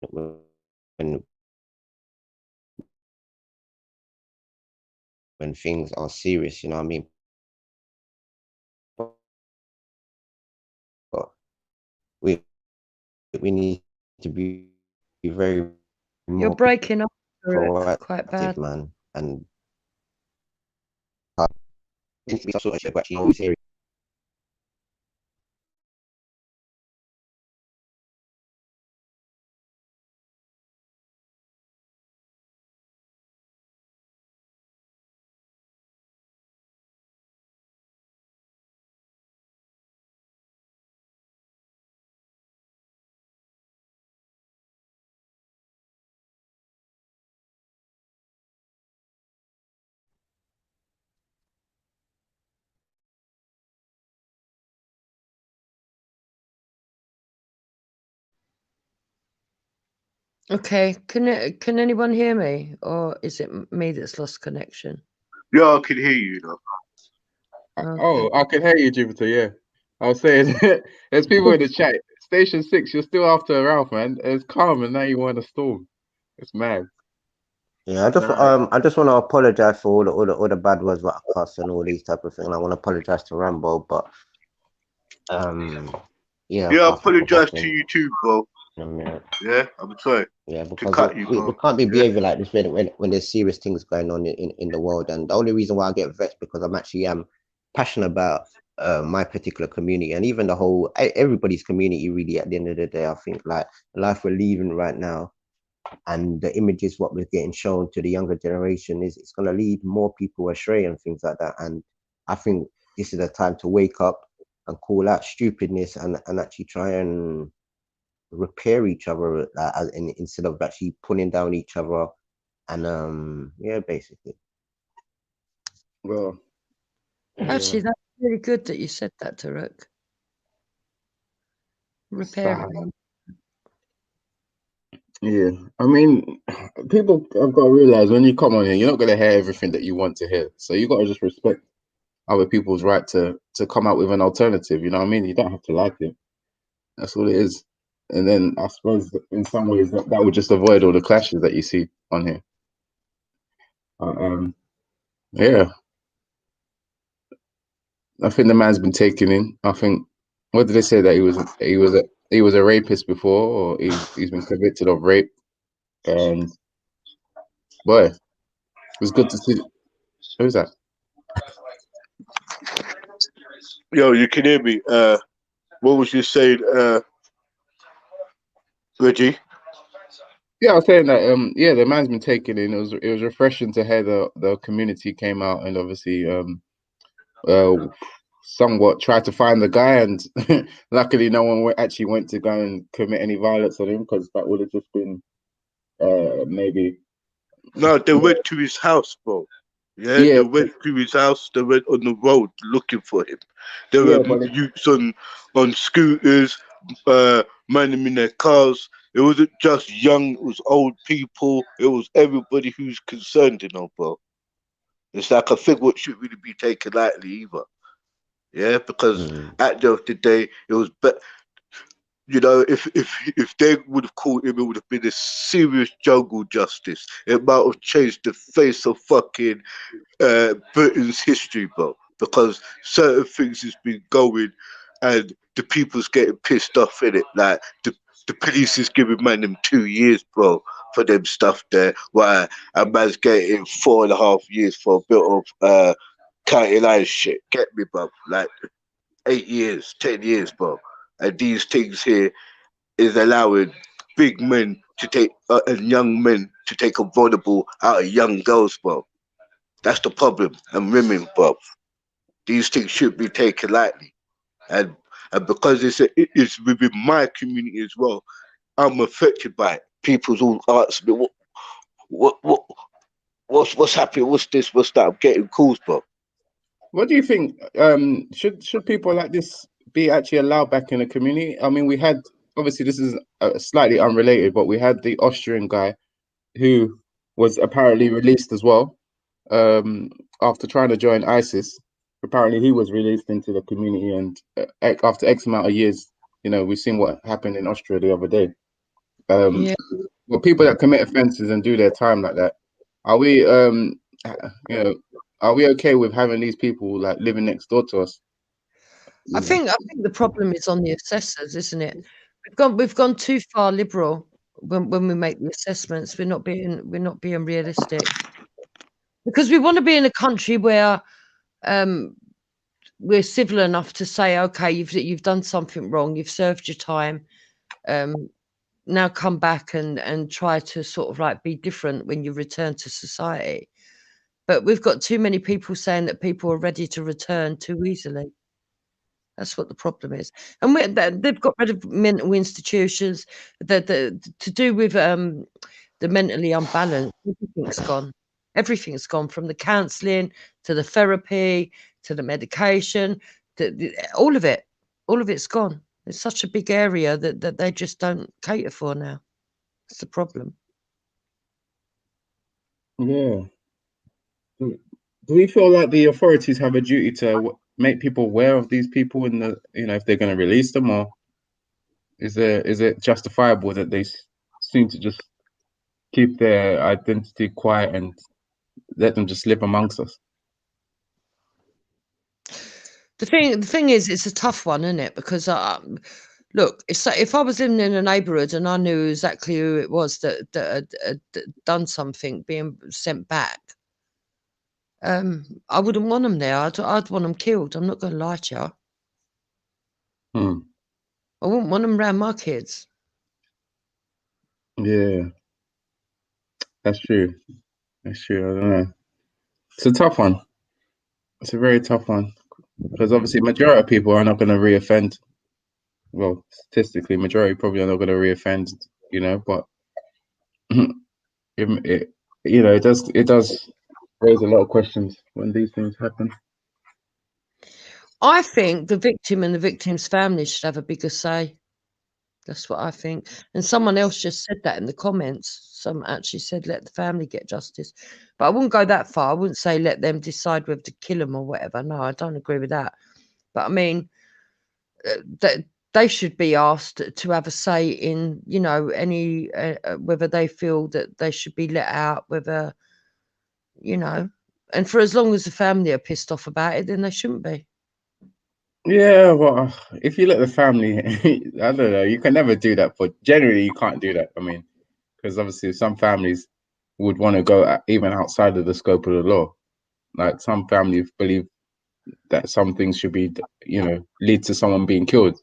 when when things are serious, you know what I mean? But we need to be very You're more breaking up quite proactive, bad. man, and actually always hear. Okay, can anyone hear me, or is it me that's lost connection? Yeah, I can hear you though. Oh, I can hear you, Jupiter. Yeah, I was saying there's people in the chat. Station 6, you're still after Ralph, man. It's calm, and now you want a storm. It's mad. Yeah, I just want to apologize for all the bad words about cuss and all these type of things. I want to apologize to Rambo, but yeah, Yeah, I I think we're apologize to talking. you too, bro. Yeah, I'm sorry Yeah, to because cut you, we bro. can't be Yeah. behaving like this when there's serious things going on in the world. And the only reason why I get vexed because I'm actually passionate about my particular community and even the whole everybody's community. Really, at the end of the day, I think like the life we're living right now and the images what we're getting shown to the younger generation is it's going to lead more people astray and things like that. And I think this is a time to wake up and call out stupidness and actually try and repair each other instead of actually pulling down each other. And yeah, basically. Well, Actually, that's really good that you said that, Tarek. Repairing. Yeah, I mean, people have got to realize when you come on here, you're not going to hear everything that you want to hear. So you got to just respect other people's right to come out with an alternative. You know what I mean? You don't have to like it. That's all it is. And then I suppose in some ways that would just avoid all the clashes that you see on here. Yeah, I think the man's been taken in. I think what did they say that he was a rapist before, or he's been convicted of rape. And boy, it was good to see. Who's that? Yo, you can hear me. What was you saying, Reggie? Yeah, I was saying that yeah, the man's been taken in. It was refreshing to hear the community came out and obviously somewhat tried to find the guy, and luckily no one actually went to go and commit any violence on him, because that would have just been maybe. No, they went to his house, bro. Yeah, Yeah, they went to his house. They went on the road looking for him. There yeah, were youths on scooters, man them in their cars. It wasn't just young; it was old people. It was everybody who's concerned, you know, bro. It's like I think what should really be taken lightly either. Yeah, because at the end of the day, it was better. You know, if they would have caught him, it would have been a serious jungle justice. It might have changed the face of fucking Britain's history, bro. Because certain things has been going, and the people's getting pissed off in it. Like the police is giving man them 2 years, bro, for them stuff there. Why a man's getting 4.5 years for a bit of county line shit. Get me, bro? Like 8 years, 10 years, bro. And these things here is allowing big men to take and young men to take a vulnerable out of young girls, bro. That's the problem. And women, bro. These things should be taken lightly. And because it's within my community as well, I'm affected by it. People's all ask me, what's happening? What's this? What's that? I'm getting calls, bro. What do you think? Should people like this be actually allowed back in the community? I mean, we had, obviously this is slightly unrelated, but we had the Austrian guy who was apparently released as well after trying to join ISIS. Apparently he was released into the community, and after X amount of years, you know, we've seen what happened in Austria the other day. Yeah. Well, people that commit offences and do their time like that, are we are we okay with having these people like living next door to us? I think the problem is on the assessors, isn't it? We've gone too far liberal when we make the assessments. We're not being realistic, because we want to be in a country where we're civil enough to say, okay, you've done something wrong, you've served your time, now come back and try to sort of like be different when you return to society. But we've got too many people saying that people are ready to return too easily. That's what the problem is. And they've got rid of mental institutions. To do with the mentally unbalanced, everything's gone. Everything's gone, from the counselling to the therapy to the medication, all of it. All of it's gone. It's such a big area that they just don't cater for now. That's the problem. Yeah. Do we feel like the authorities have a duty to make people aware of these people, and if they're going to release them, or is it justifiable that they seem to just keep their identity quiet and let them just live amongst us? The thing is, it's a tough one, isn't it? Because look, if I was living in a neighbourhood and I knew exactly who it was that had done something, being sent back, I wouldn't want them there. I'd want them killed. I'm not going to lie to you. I wouldn't want them around my kids. Yeah, that's true. That's true. I don't know. It's a tough one. It's a very tough one, because obviously majority of people are not going to reoffend. Well, statistically, majority probably are not going to reoffend. But it does raise a lot of questions when these things happen. I think the victim and the victim's family should have a bigger say. That's what I think. And someone else just said that in the comments. Someone actually said, let the family get justice. But I wouldn't go that far. I wouldn't say let them decide whether to kill them or whatever. No, I don't agree with that. But I mean, they should be asked to have a say in, any whether they feel that they should be let out, whether, and for as long as the family are pissed off about it, then they shouldn't be. Yeah, well, if you let the family, I don't know, you can never do that. But generally, you can't do that. I mean, because obviously some families would want to go even outside of the scope of the law. Like some families believe that some things should be, lead to someone being killed.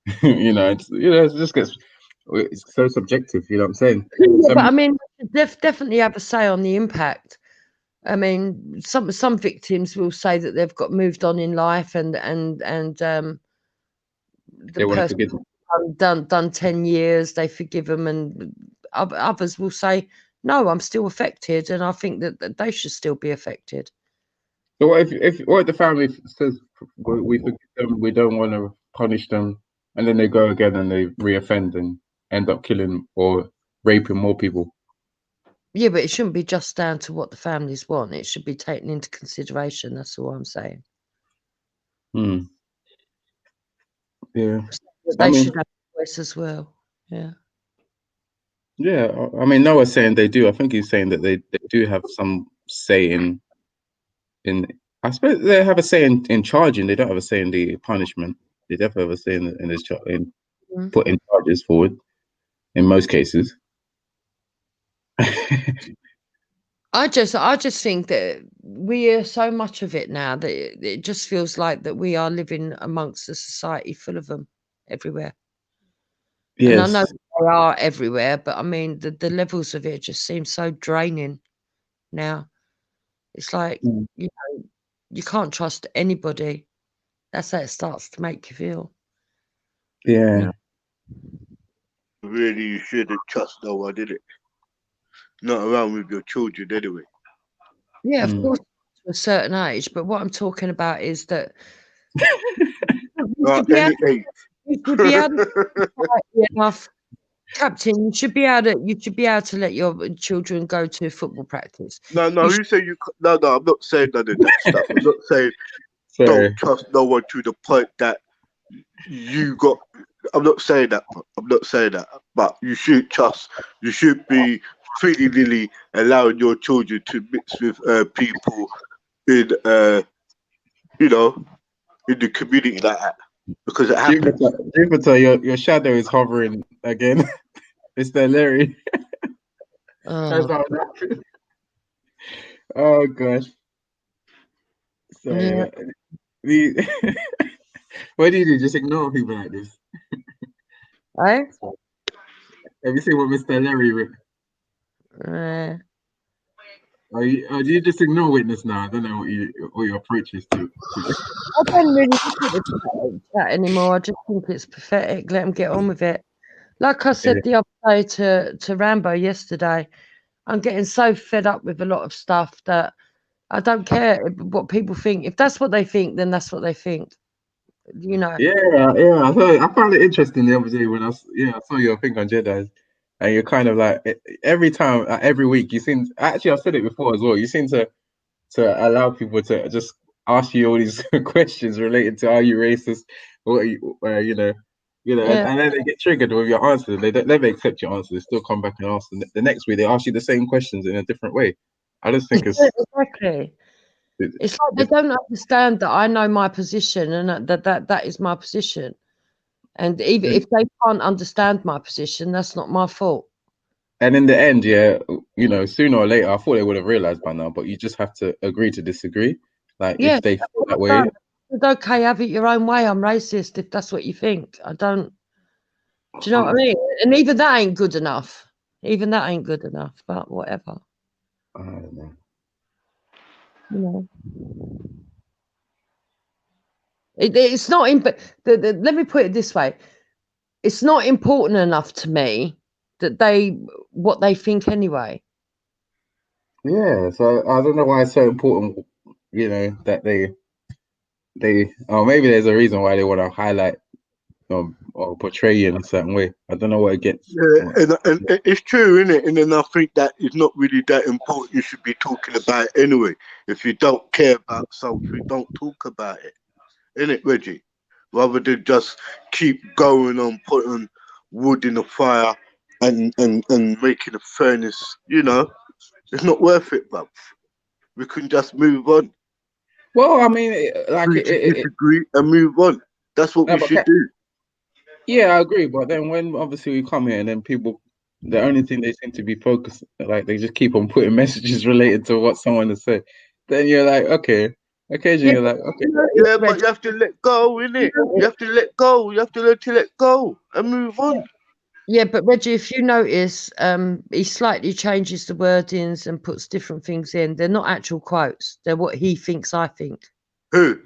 It just it's so subjective. You know what I'm saying? Yeah, but I mean, definitely have a say on the impact. I mean, some victims will say that they've got moved on in life, and the person done 10 years, they forgive them, and others will say, no, I'm still affected, and I think that they should still be affected. So what if the family says we forgive them, we don't want to punish them, and then they go again and they reoffend and end up killing or raping more people? Yeah, but it shouldn't be just down to what the families want. It should be taken into consideration. That's all I'm saying. Yeah. They should have a voice as well. Yeah. Yeah, I mean, Noah's saying they do. I think he's saying that they do have some say in. I suppose they have a say in charging. They don't have a say in the punishment. They definitely have a say in putting charges forward. In most cases. I just think that we hear so much of it now that it just feels like that we are living amongst a society full of them everywhere. Yes. And I know they are everywhere, but I mean the levels of it just seem so draining now. It's like you can't trust anybody. That's how it starts to make you feel. Yeah. Really, you shouldn't trust no one, did it? Not around with your children anyway. Yeah, of course, to a certain age. But what I'm talking about is that you should be able enough, Captain. You should be able to let your children go to football practice. No. Who say you? No. I'm not saying none of that stuff. I'm not saying don't trust no one to the point that you got I'm not saying that. I'm not saying that. But you should be freely allowing your children to mix with people in you know, in the community like that, because it happens. Jupiter, your shadow is hovering again. Mr. Larry. Oh gosh. So Yeah. What do you do? Just ignore people like this? Eh? Have you seen what Mr. Larry wrote? Or do you just ignore Witness now? I don't know what your approach is to. I don't really look at the chat anymore. I just think it's pathetic. Let them get on with it. Like I said the other day to Rambo yesterday, I'm getting so fed up with a lot of stuff that I don't care what people think. If that's what they think, then that's what they think. You know. Yeah. I found it interesting the other day when I saw your thing on Jedi, and you're kind of like every time, every week, you seem. Actually, I've said it before as well. You seem to allow people to just ask you all these questions related to are you racist, or Yeah. and then they get triggered with your answers. They don't never accept your answers. They still come back and ask the next week. They ask you the same questions in a different way. I just think it's exactly. It's like they don't understand that I know my position and that is my position. And even if they can't understand my position, that's not my fault. And in the end, sooner or later, I thought they would have realized by now, but you just have to agree to disagree. Like if they feel that way. It's okay, have it your own way. I'm racist if that's what you think. I don't. Do you know what I mean? And even that ain't good enough. But whatever. I don't know. You know. It's not. Let me put it this way: it's not important enough to me that what they think anyway. Yeah, so I don't know why it's so important. That they. Or maybe there's a reason why they want to highlight or portray you in a certain way. I don't know what it gets. Yeah, and it's true, isn't it? And then I think that it's not really that important. You should be talking about it anyway. If you don't care about something, don't talk about it. Isn't it, Reggie? Rather than just keep going on putting wood in the fire and making a furnace, it's not worth it, bruv. We can just move on. Well, I mean, disagree and move on. That's what we should do. Yeah, I agree. But then when obviously we come here and then people, the only thing they seem to be focused, like they just keep on putting messages related to what someone has said. Then you're like, okay. Occasionally you're like, okay. Yeah, but you have to let go, innit? You have to let go. You have to learn to let go and move on. Yeah, but Reggie, if you notice, he slightly changes the wordings and puts different things in. They're not actual quotes. They're what he thinks I think. Who?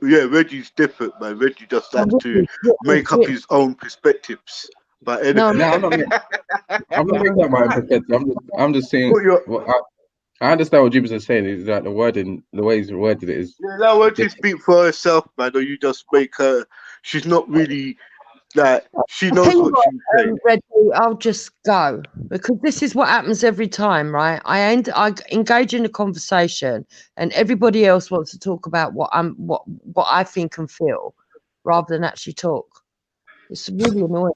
Yeah, Reggie's different, man. Reggie just has to make up his own perspectives. But anyway. I'm not making up my own perspective. I'm just saying. I understand what Jupiter's saying. Is that the wording, the way he's worded it is. Yeah, that word to speak for herself, man. Or you just make her. She's not really. Like, she knows what she's saying. Reggie, I'll just go because this is what happens every time, right? I engage in a conversation, and everybody else wants to talk about what I think and feel, rather than actually talk. It's really annoying.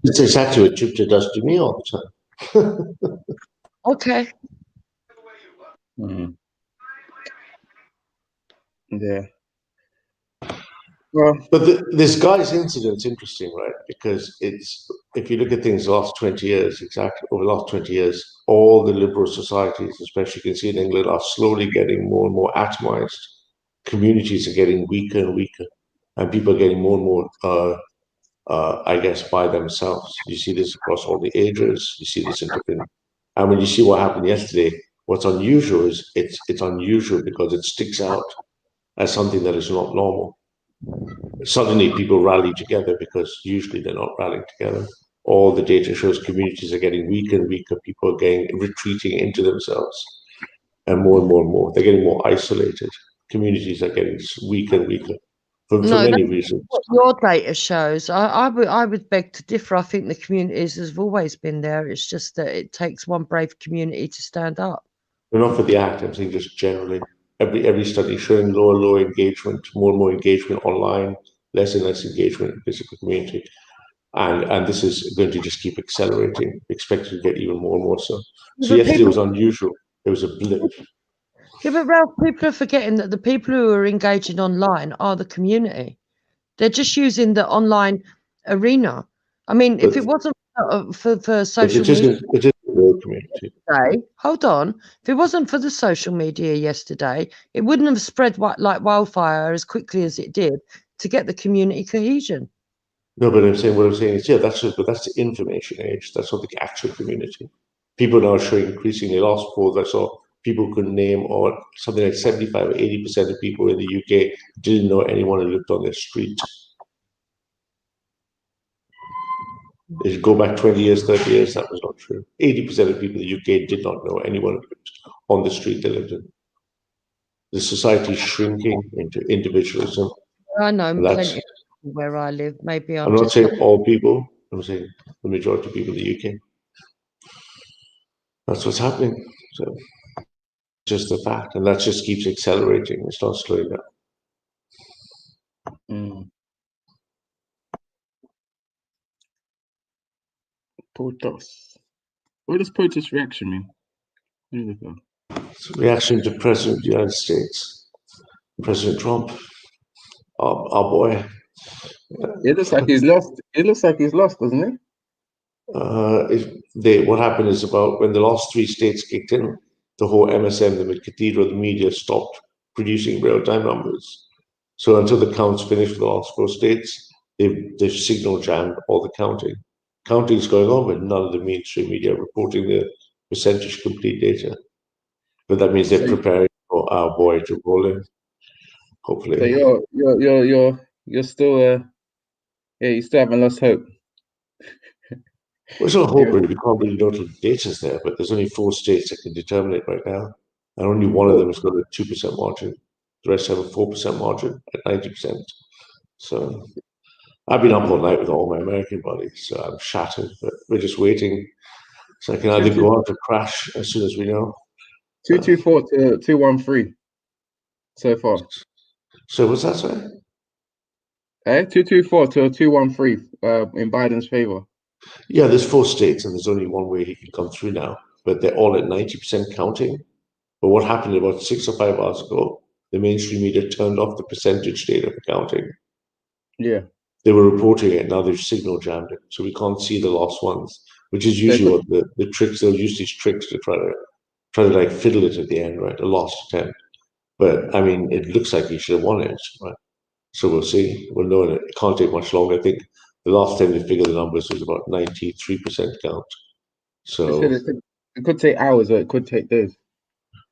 It's exactly what Jupiter does to me all the time. Okay. Yeah. Well, but this guy's incident's interesting, right? Because if you look at things the last 20 years, over the last 20 years, all the liberal societies, especially you can see in England, are slowly getting more and more atomized. Communities are getting weaker and weaker, and people are getting more and more, I guess, by themselves. You see this across all the ages. You see this in different. And when you see what happened yesterday, what's unusual is it's unusual because it sticks out as something that is not normal. Suddenly people rally together because usually they're not rallying together. All the data shows communities are getting weaker and weaker. People are retreating into themselves, and more. They're getting more isolated. Communities are getting weaker and weaker for many reasons. What your data shows. I would beg to differ. I think the communities have always been there. It's just that it takes one brave community to stand up. But not for the act. I'm saying just generally. Every study showing lower engagement, more and more engagement online, less and less engagement in physical community. And this is going to just keep accelerating, expected to get even more and more so. So But yesterday people, was unusual. It was a blip. yeah, but Ralph, people are forgetting that the people who are engaging online are the community. They're just using the online arena. I mean, if But, it wasn't for but social it media isn't the real community. yesterday, hold on. If it wasn't for the social media yesterday, it wouldn't have spread like wildfire as quickly as it did to get the community cohesion. No, but what I'm saying is, yeah, that's the information age. That's not the actual community. People now are showing increasingly. Last polls I saw, people could name, or something like 75 or 80% of people in the UK didn't know anyone who lived on their street. If you go back 20 years, 30 years, that was not true. 80% of people in the UK did not know anyone who lived on the street they lived in. The society is shrinking into individualism. I know And plenty of people where I live. Maybe I'm not saying all people, I'm saying the majority of people in the UK. That's what's happening. So just the fact, and that just keeps accelerating. It's not slowing down. Protest. What does protest reaction mean? Where does it go? It's a reaction to President of the United States, President Trump, our boy. It looks like he's lost. It looks like he's lost, doesn't it? What happened is about when the last 3 states kicked in, the whole MSM, the cathedral, the media stopped producing real-time numbers. So until the counts finished for the last 4 states, they've signal jammed all the counting. Counting is going on, but none of the mainstream media are reporting the percentage complete data. But that means they're preparing for our boy to roll in. Hopefully. So you're still you still haven't lost hope. Well, it's not hope, really. We can't really know till the data's there, but there's only 4 states that can determine it right now. And only one of them has got a 2% margin. The rest have a 4% margin at 90%. So I've been up all night with all my American buddies, so I'm shattered, but we're just waiting. So I can either go on to crash as soon as we know. 224 to 213 so far. So what's that say? 224 to 213 in Biden's favor. Yeah, there's 4 states, and there's only one way he can come through now, but they're all at 90% counting. But what happened about 6 or 5 hours ago, the mainstream media turned off the percentage data for counting. Yeah. They were reporting it, now they've signal jammed it, so we can't see the last ones, which is usually what the tricks, they'll use these tricks to try to like fiddle it at the end, right? A lost attempt. But I mean, it looks like he should have won it, right? So we'll see. We'll know it can't take much longer. I think the last time they figured the numbers was about 93% count. So it could take hours, or it could take days.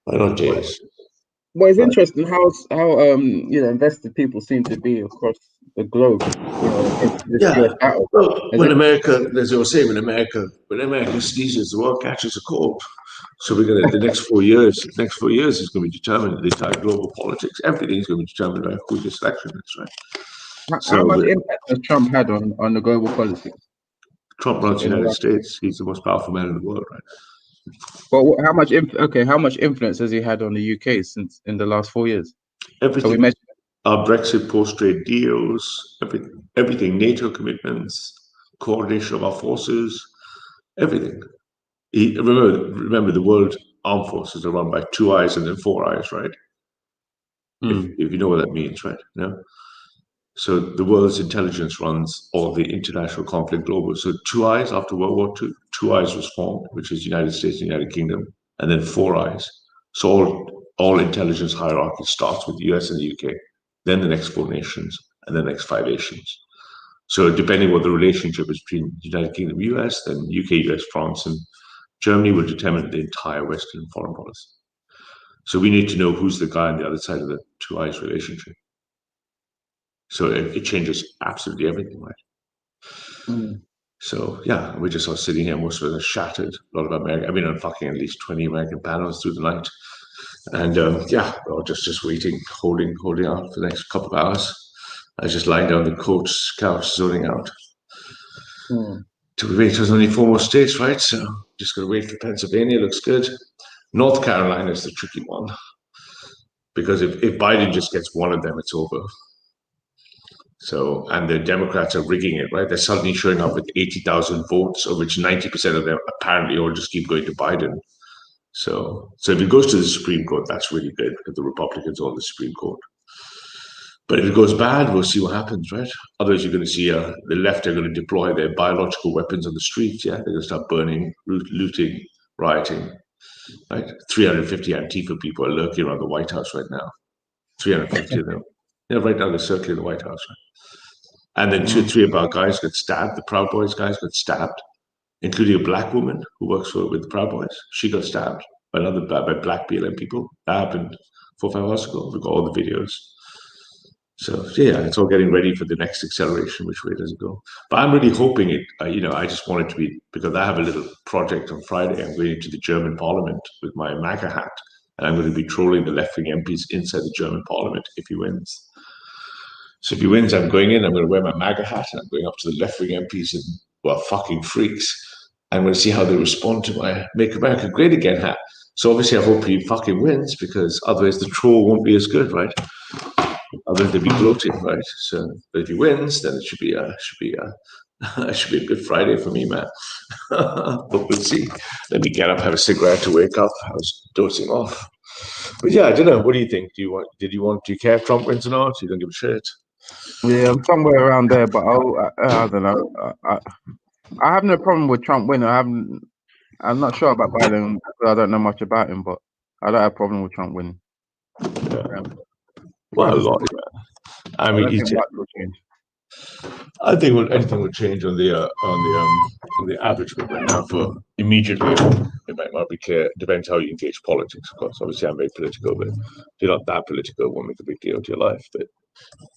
Why not days? Well, it's interesting how invested people seem to be across the globe. Well, when America, as I was saying, when America sneezes, the world catches a cold. So we're gonna the next 4 years is going to be determined. The entire global politics, everything's going to be determined by who this election is, right? How much impact has Trump had on the global politics? Trump runs the United States. He's the most powerful man in the world, right? Well, how much influence has he had on the UK since in the last 4 years? Everything. Our Brexit post-trade deals, everything, NATO commitments, coordination of our forces, everything. Remember, the world armed forces are run by 2 eyes and then 4 eyes, right? If you know what that means, right? No. So the world's intelligence runs all the international conflict global. So 2 eyes after World War II, 2 eyes was formed, which is United States and United Kingdom, and then 4 eyes. So all intelligence hierarchy starts with the US and the UK, then the next 4 nations, and the next 5 nations. So depending what the relationship is between the United Kingdom, US, then UK, US, France, and Germany will determine the entire Western foreign policy. So we need to know who's the guy on the other side of the 2 eyes relationship. So it changes absolutely everything, right? So yeah, we just are sitting here, most of us are shattered. A lot of American, I've been on fucking at least 20 American panels through the night. And we're just waiting, holding out for the next couple of hours. I was just lying down on the couch, zoning out. To wait, there's only 4 more states, right? So just gotta wait for Pennsylvania, looks good. North Carolina is the tricky one. Because if Biden just gets one of them, it's over. So, and the Democrats are rigging it, right? They're suddenly showing up with 80,000 votes, of which 90% of them apparently all just keep going to Biden. So if it goes to the Supreme Court, that's really good because the Republicans are on the Supreme Court. But if it goes bad, we'll see what happens, right? Otherwise, you're going to see the left are going to deploy their biological weapons on the streets. Yeah, they're going to start burning, looting, rioting. Right, 350 Antifa people are lurking around the White House right now. 350 of them. Yeah, right now they're circling the White House. Right? And then 2 or 3 of our guys got stabbed. The Proud Boys guys got stabbed, including a black woman who works with the Proud Boys. She got stabbed by by black BLM people. That happened 4 or 5 hours ago. We've got all the videos. So yeah, it's all getting ready for the next acceleration. Which way does it go? But I'm really hoping it. I just want it to be, because I have a little project on Friday. I'm going to the German Parliament with my MAGA hat, and I'm going to be trolling the left-wing MPs inside the German Parliament if he wins. So if he wins, I'm going in. I'm going to wear my MAGA hat, and I'm going up to the left-wing MPs who are fucking freaks. I'm going to see how they respond to my "Make America Great Again" hat. So obviously, I hope he fucking wins, because otherwise the troll won't be as good, right? Otherwise they'd be gloating, right? So, but if he wins, then it should be a good Friday for me, man. But we'll see. Let me get up, have a cigarette to wake up. I was dozing off. But yeah, I don't know. What do you think? Do you care if Trump wins or not? You don't give a shit? Yeah, I'm somewhere around there, but I don't know. I have no problem with Trump winning. I'm not sure about Biden because I don't know much about him, but I don't have a problem with Trump winning. Yeah. Well, a lot. I mean, I think anything would change on the average bit right now. For immediately, it might not be clear. It depends how you engage politics, of course. Obviously, I'm very political, but if you're not that political, it won't make a big deal to your life. But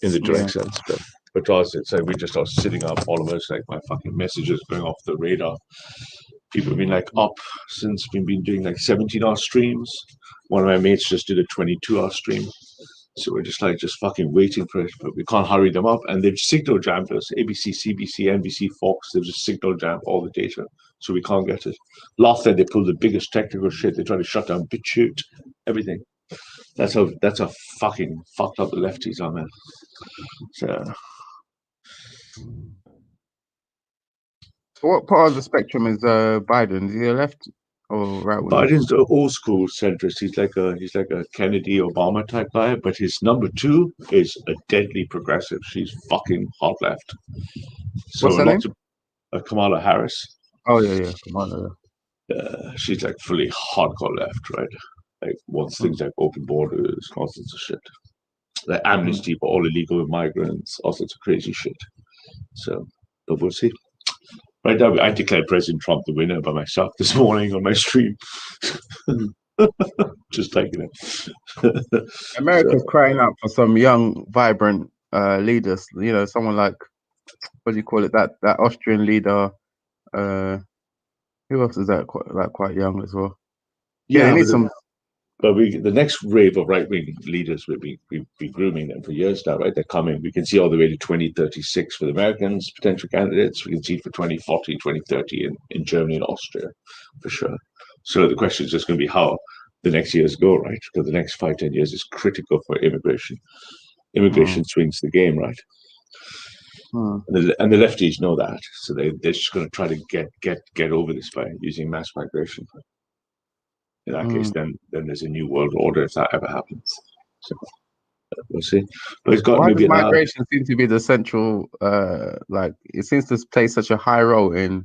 in the direct sense, but Charles said, so we just are sitting up, all of us, like my fucking messages going off the radar. People have been like up since we've been doing like 17-hour streams. One of my mates just did a 22-hour stream. So we're just fucking waiting for it, but we can't hurry them up. And they've signal jammed us. ABC, CBC, NBC, Fox, they've just signal jammed all the data. So we can't get it. Last time they pulled the biggest technical shit. They tried to shut down BitChute, everything. That's how fucking fucked up the lefties are, man. So what part of the spectrum is Biden? Is he a left or right wing? Biden's an old school centrist. He's like a Kennedy Obama type guy, but his number 2 is a deadly progressive. She's fucking hot left. So what's her name? Kamala Harris. Oh yeah, Kamala. She's like fully hardcore left, right? Like wants things like open borders, all sorts of shit. Like amnesty for all illegal migrants, all sorts of crazy shit. So, but we'll see. Right now, I declared President Trump the winner by myself this morning on my stream. Just taking it. America's crying out for some young, vibrant leaders. You know, someone like, what do you call it? That Austrian leader. Who else is that? Quite young as well. Yeah, they need some. But the next wave of right-wing leaders, we've been grooming them for years now, right? They're coming. We can see all the way to 2036 for the Americans, potential candidates. We can see for 2040, 2030 in Germany and Austria, for sure. So the question is just going to be how the next years go, right? Because the next 5-10 years is critical for immigration. Immigration swings the game, right? And the lefties know that, so they're just going to try to get over this by using mass migration. In that case, then there's a new world order if that ever happens. So we'll see. But it's got maybe migration seems to be the central, it seems to play such a high role in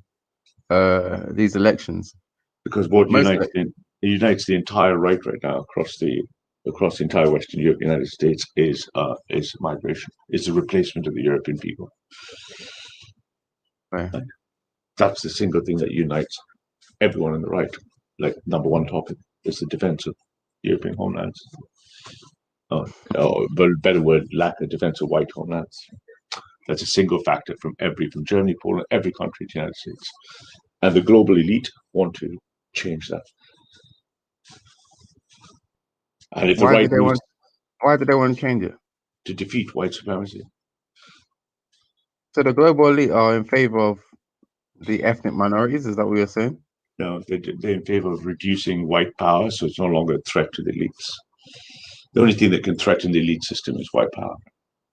these elections. Because what unites the entire right now across the entire Western Europe, United States is migration. It's the replacement of the European people. Right. That's the single thing that unites everyone on the right. Like number 1 topic is the defense of European homelands. But better word, lack of defense of white homelands. That's a single factor from Germany, Poland, every country in the United States. And the global elite want to change that. And if why do they want to change it? To defeat white supremacy. So the global elite are in favor of the ethnic minorities, is that what you're saying? No, they're in favor of reducing white power, so it's no longer a threat to the elites. The only thing that can threaten the elite system is white power.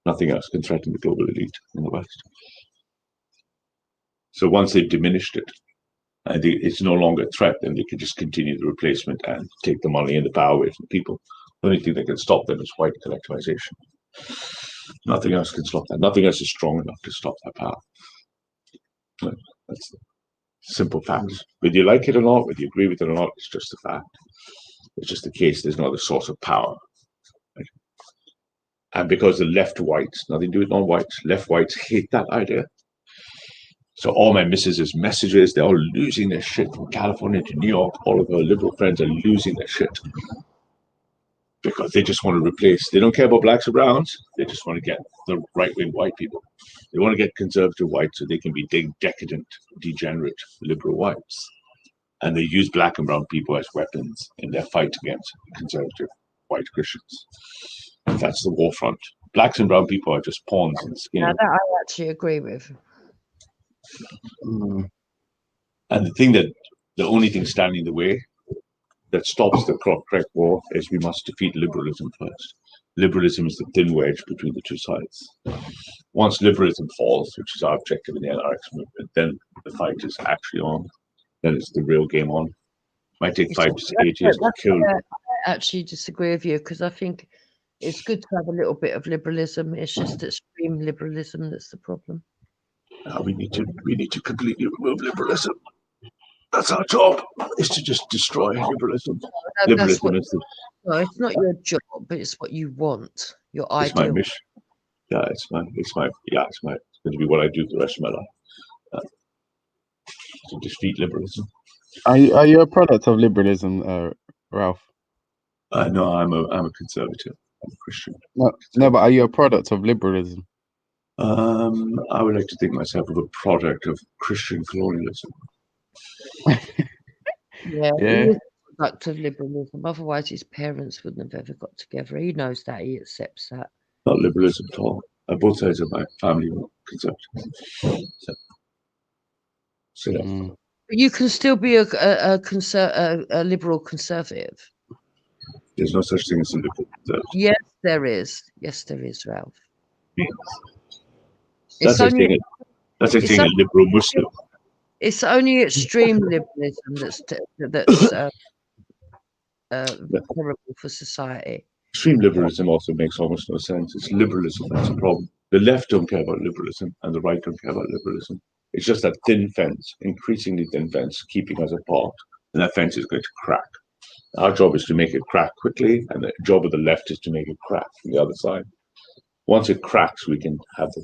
Nothing else can threaten the global elite in the West. So once they've diminished it, and it's no longer a threat, then they can just continue the replacement and take the money and the power away from people. The only thing that can stop them is white collectivization. Nothing else can stop that. Nothing else is strong enough to stop that power. That's simple facts. Whether you like it or not, whether you agree with it or not, it's just a fact. It's just the case. There's no other source of power. Right? And because the left whites, nothing to do with non-whites, left whites hate that idea. So all my missus's messages, they're all losing their shit from California to New York. All of her liberal friends are losing their shit because they just want to replace. They don't care about blacks or browns. They just want to get the right-wing white people. They want to get conservative whites so they can be decadent, degenerate liberal whites. And they use black and brown people as weapons in their fight against conservative white Christians. That's the war front. Blacks and brown people are just pawns in the skin. Now that I actually agree with. And the thing that, the only thing standing in the way that stops the correct war is we must defeat liberalism first. Liberalism is the thin wedge between the two sides. Once liberalism falls, which is our objective in the NRX movement, then the fight is actually on. Then it's the real game on. Might take 5 to 8 years to kill. I actually disagree with you because I think it's good to have a little bit of liberalism. It's just extreme liberalism that's the problem. We need to completely remove liberalism. That's our job, is to just destroy liberalism. Liberalism is no, it's not your job, but it's what you want. Your it's ideal. my mission. Yeah, it's going to be what I do for the rest of my life. To defeat liberalism. Are you a product of liberalism, Ralph? No, I'm a conservative. I'm a Christian. No, but are you a product of liberalism? I would like to think myself of a product of Christian colonialism. Yeah, Yeah. he is a product of liberalism. Otherwise, his parents wouldn't have ever got together. He knows that. He accepts that. Not liberalism at all. Both sides of my family were conservative. So But you can still be a liberal conservative. there's no such thing as a liberal conservative. Yes, there is. Yes, there is, Ralph. That's like saying a liberal Muslim. It's only extreme liberalism that's terrible for society. Extreme liberalism also makes almost no sense. It's liberalism that's a problem. The left don't care about liberalism, and the right don't care about liberalism. It's just that thin fence, increasingly thin fence, keeping us apart, and that fence is going to crack. Our job is to make it crack quickly, and the job of the left is to make it crack from the other side. Once it cracks, we can have the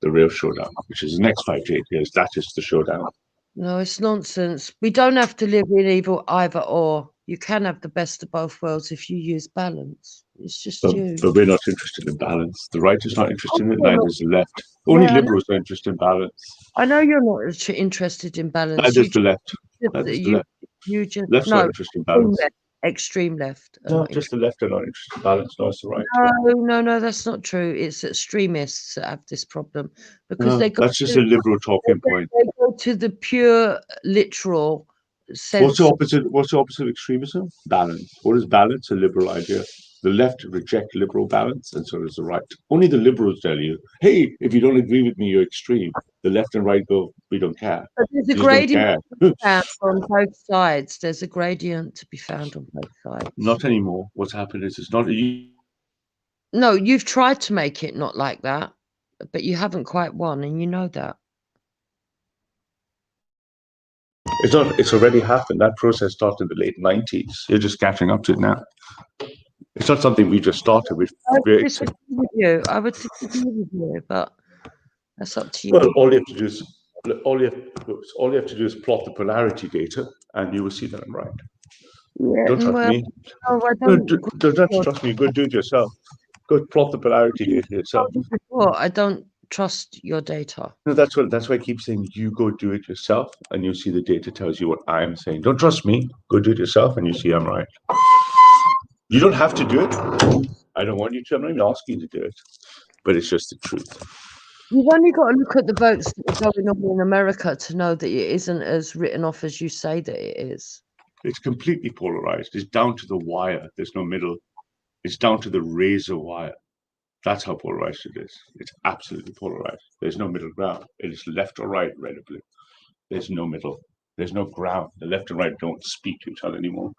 real showdown, which is the next 5 to 8 years. That is the showdown. No, it's nonsense. We don't have to live in either or. You can have the best of both worlds if you use balance. It's just you. But we're not interested in balance. The right is not interested in it, neither is the left. Only liberals are interested in balance. I know you're not interested in balance. Neither is the left. You just Left's not interested in balance. Extreme left. No, just the left are not interested in balance. No, it's the right. No, that's not true. It's extremists that have this problem because that's just a liberal talking point. They go to the pure literal sense. What's the opposite of extremism? Balance. What is balance? A liberal idea. The left reject liberal balance, and so does the right. Only the liberals tell you, "Hey, if you don't agree with me, you're extreme." The left and right go, "We don't care." But there's a gradient to be found on both sides. There's a gradient to be found on both sides. Not anymore. What's happened is it's not. No, you've tried to make it not like that, but you haven't quite won, and you know that. It's not. It's already happened. That process started in the late 90s. You're just catching up to it now. It's not something we just started with. I would disagree with you, but that's up to you. Well, all you have to do is plot the polarity data, and you will see that I'm right. Yeah, Don't trust me. No, I don't trust me. Go do it yourself. Go plot the polarity data yourself. I don't trust your data. No, that's why I keep saying you go do it yourself, and you see the data tells you what I'm saying. Don't trust me. Go do it yourself, and you see I'm right. You don't have to do it. I don't want you to. I'm not even asking you to do it. But it's just the truth. You've only got to look at the votes that are going on in America to know that it isn't as written off as you say that it is. It's completely polarized. It's down to the wire. There's no middle. It's down to the razor wire. That's how polarized it is. It's absolutely polarized. There's no middle ground. It is left or right, red or blue. There's no middle. There's no ground. The left and right don't speak to each other anymore.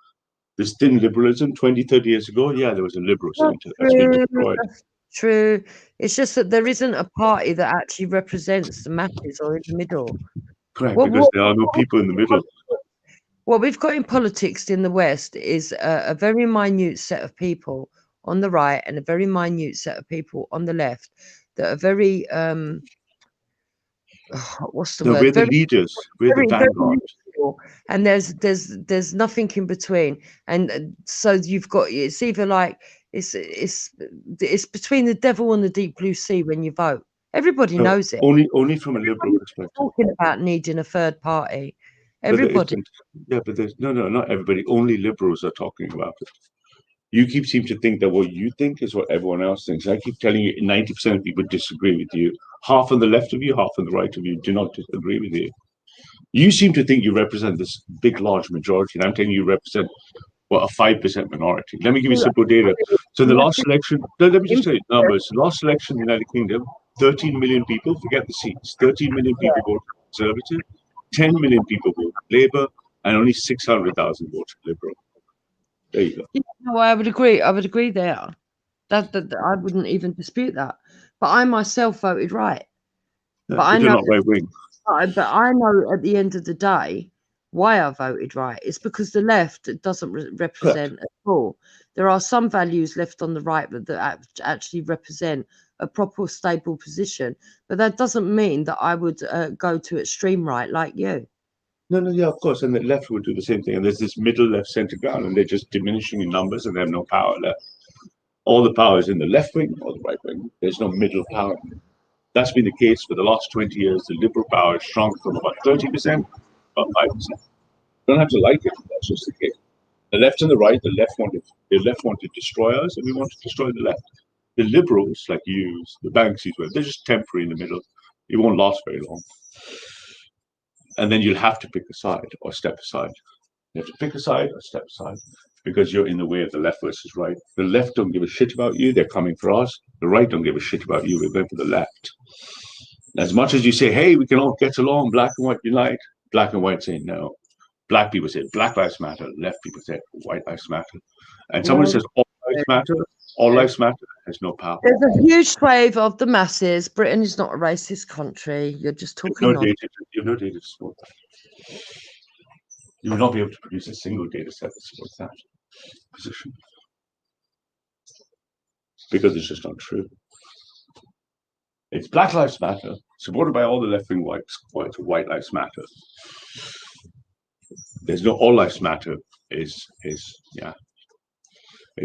This thin liberalism 20, 30 years ago, yeah, there was a liberal centre that's been destroyed. That's true. It's just that there isn't a party that actually represents the masses or in the middle. Correct, because there are no people in the middle. What we've got in politics in the West is a very minute set of people on the right and a very minute set of people on the left that are very what's the word? We're the leaders. We're the vanguard. And there's nothing in between. And so you've got, it's either like it's between the devil and the deep blue sea when you vote. Everybody knows it. Only from a liberal perspective. Talking about needing a third party. Everybody. But there's not everybody. Only liberals are talking about it. You seem to think that what you think is what everyone else thinks. I keep telling you, 90% of people disagree with you. Half on the left of you, half on the right of you do not disagree with you. You seem to think you represent this big, large majority, and I'm telling you represent, a 5% minority. Let me give you simple data. So the last election, let me just tell you numbers. The last election in the United Kingdom, 13 million people, forget the seats, 13 million people voted Conservative, 10 million people voted Labour, and only 600,000 voted Liberal. There you go. Yeah, no, I would agree. I would agree there. That I wouldn't even dispute that. But I myself voted right. Yeah, but I know not right wing. But I know at the end of the day why I voted right. It's because the left doesn't represent at all. There are some values left on the right that actually represent a proper, stable position. But that doesn't mean that I would go to extreme right like you. No, yeah, of course. And the left would do the same thing. And there's this middle left center ground, and they're just diminishing in numbers, and they have no power left. All the power is in the left wing or the right wing. There's no middle power. That's been the case for the last 20 years. The liberal power has shrunk from about 30%, about 5%. You don't have to like it. That's just the case. The left and the right, the left want to destroy us, and we want to destroy the left. The liberals, like you, the Banksies, they're just temporary in the middle. It won't last very long. And then you'll have to pick a side or step aside. You have to pick a side or step aside because you're in the way of the left versus right. The left don't give a shit about you. They're coming for us. The right don't give a shit about you. We're going for the left. As much as you say, hey, we can all get along, black and white unite, black and white say no. Black people say Black Lives Matter. Left people say White Lives Matter. And someone says all lives matter. All lives matter. There's no power. There's a huge swathe of the masses. Britain is not a racist country. You're just talking. You have no data to support that. You will not be able to produce a single data set that supports that position because it's just not true. It's Black Lives Matter, supported by all the left-wing whites. White Lives Matter. There's no All Lives Matter. Is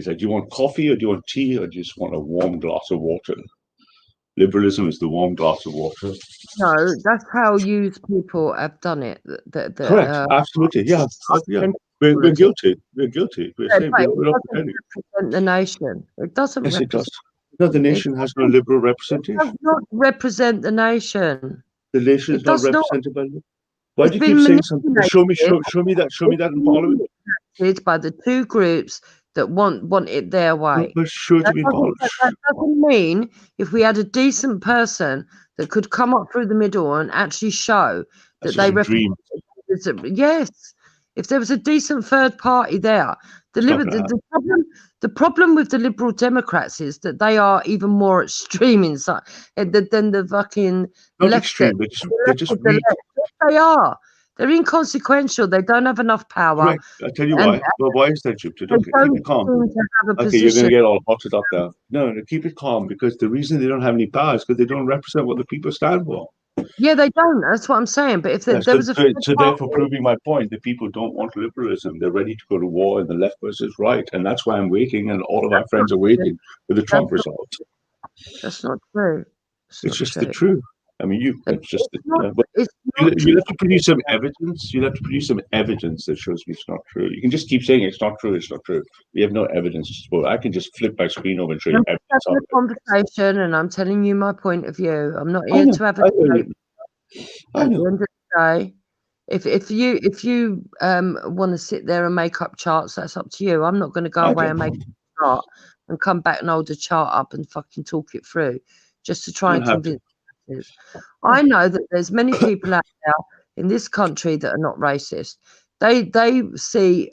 that, do you want coffee or do you want tea or do you just want a warm glass of water? Liberalism is the warm glass of water. No, that's how used people have done it. Correct, absolutely. Yeah. We're guilty. We're guilty. We're saying we're not pretending. Represent the nation. It doesn't. Yes, it does. No, the nation has no liberal representation. It does not represent the nation. The nation is not represented by. Why do you keep saying something? Show me that in Parliament. By the two groups that want it their way. But sure to be abolished. That doesn't mean if we had a decent person that could come up through the middle and actually show that they represent. Yes, if there was a decent third party there, the problem with the Liberal Democrats is that they are even more extreme inside than the fucking not left. Extreme, they're just weak. They are. They're inconsequential. They don't have enough power. Right. I'll tell you why. Well, why is that, Jupiter? Okay, keep it calm. Okay, you're going to get all hotted up now. No, keep it calm because the reason they don't have any power is because they don't represent what the people stand for. Yeah, they don't. That's what I'm saying. But if there was so therefore proving my point, the people don't want liberalism. They're ready to go to war in the left versus right. And that's why I'm waiting and all of our friends are waiting for the Trump result. That's not true. It's just the truth. I mean, you have to produce some evidence. You have to produce some evidence that shows me it's not true. You can just keep saying it's not true. It's not true. We have no evidence to support. I can just flip my screen over and show you evidence. I'm having a conversation, and I'm telling you my point of view. I'm not here to have a debate. At the end of the day, if you want to sit there and make up charts, that's up to you. I'm not going to go away and make a chart and come back and hold a chart up and fucking talk it through, just to try and convince masses. I know that there's many people out there in this country that are not racist. They see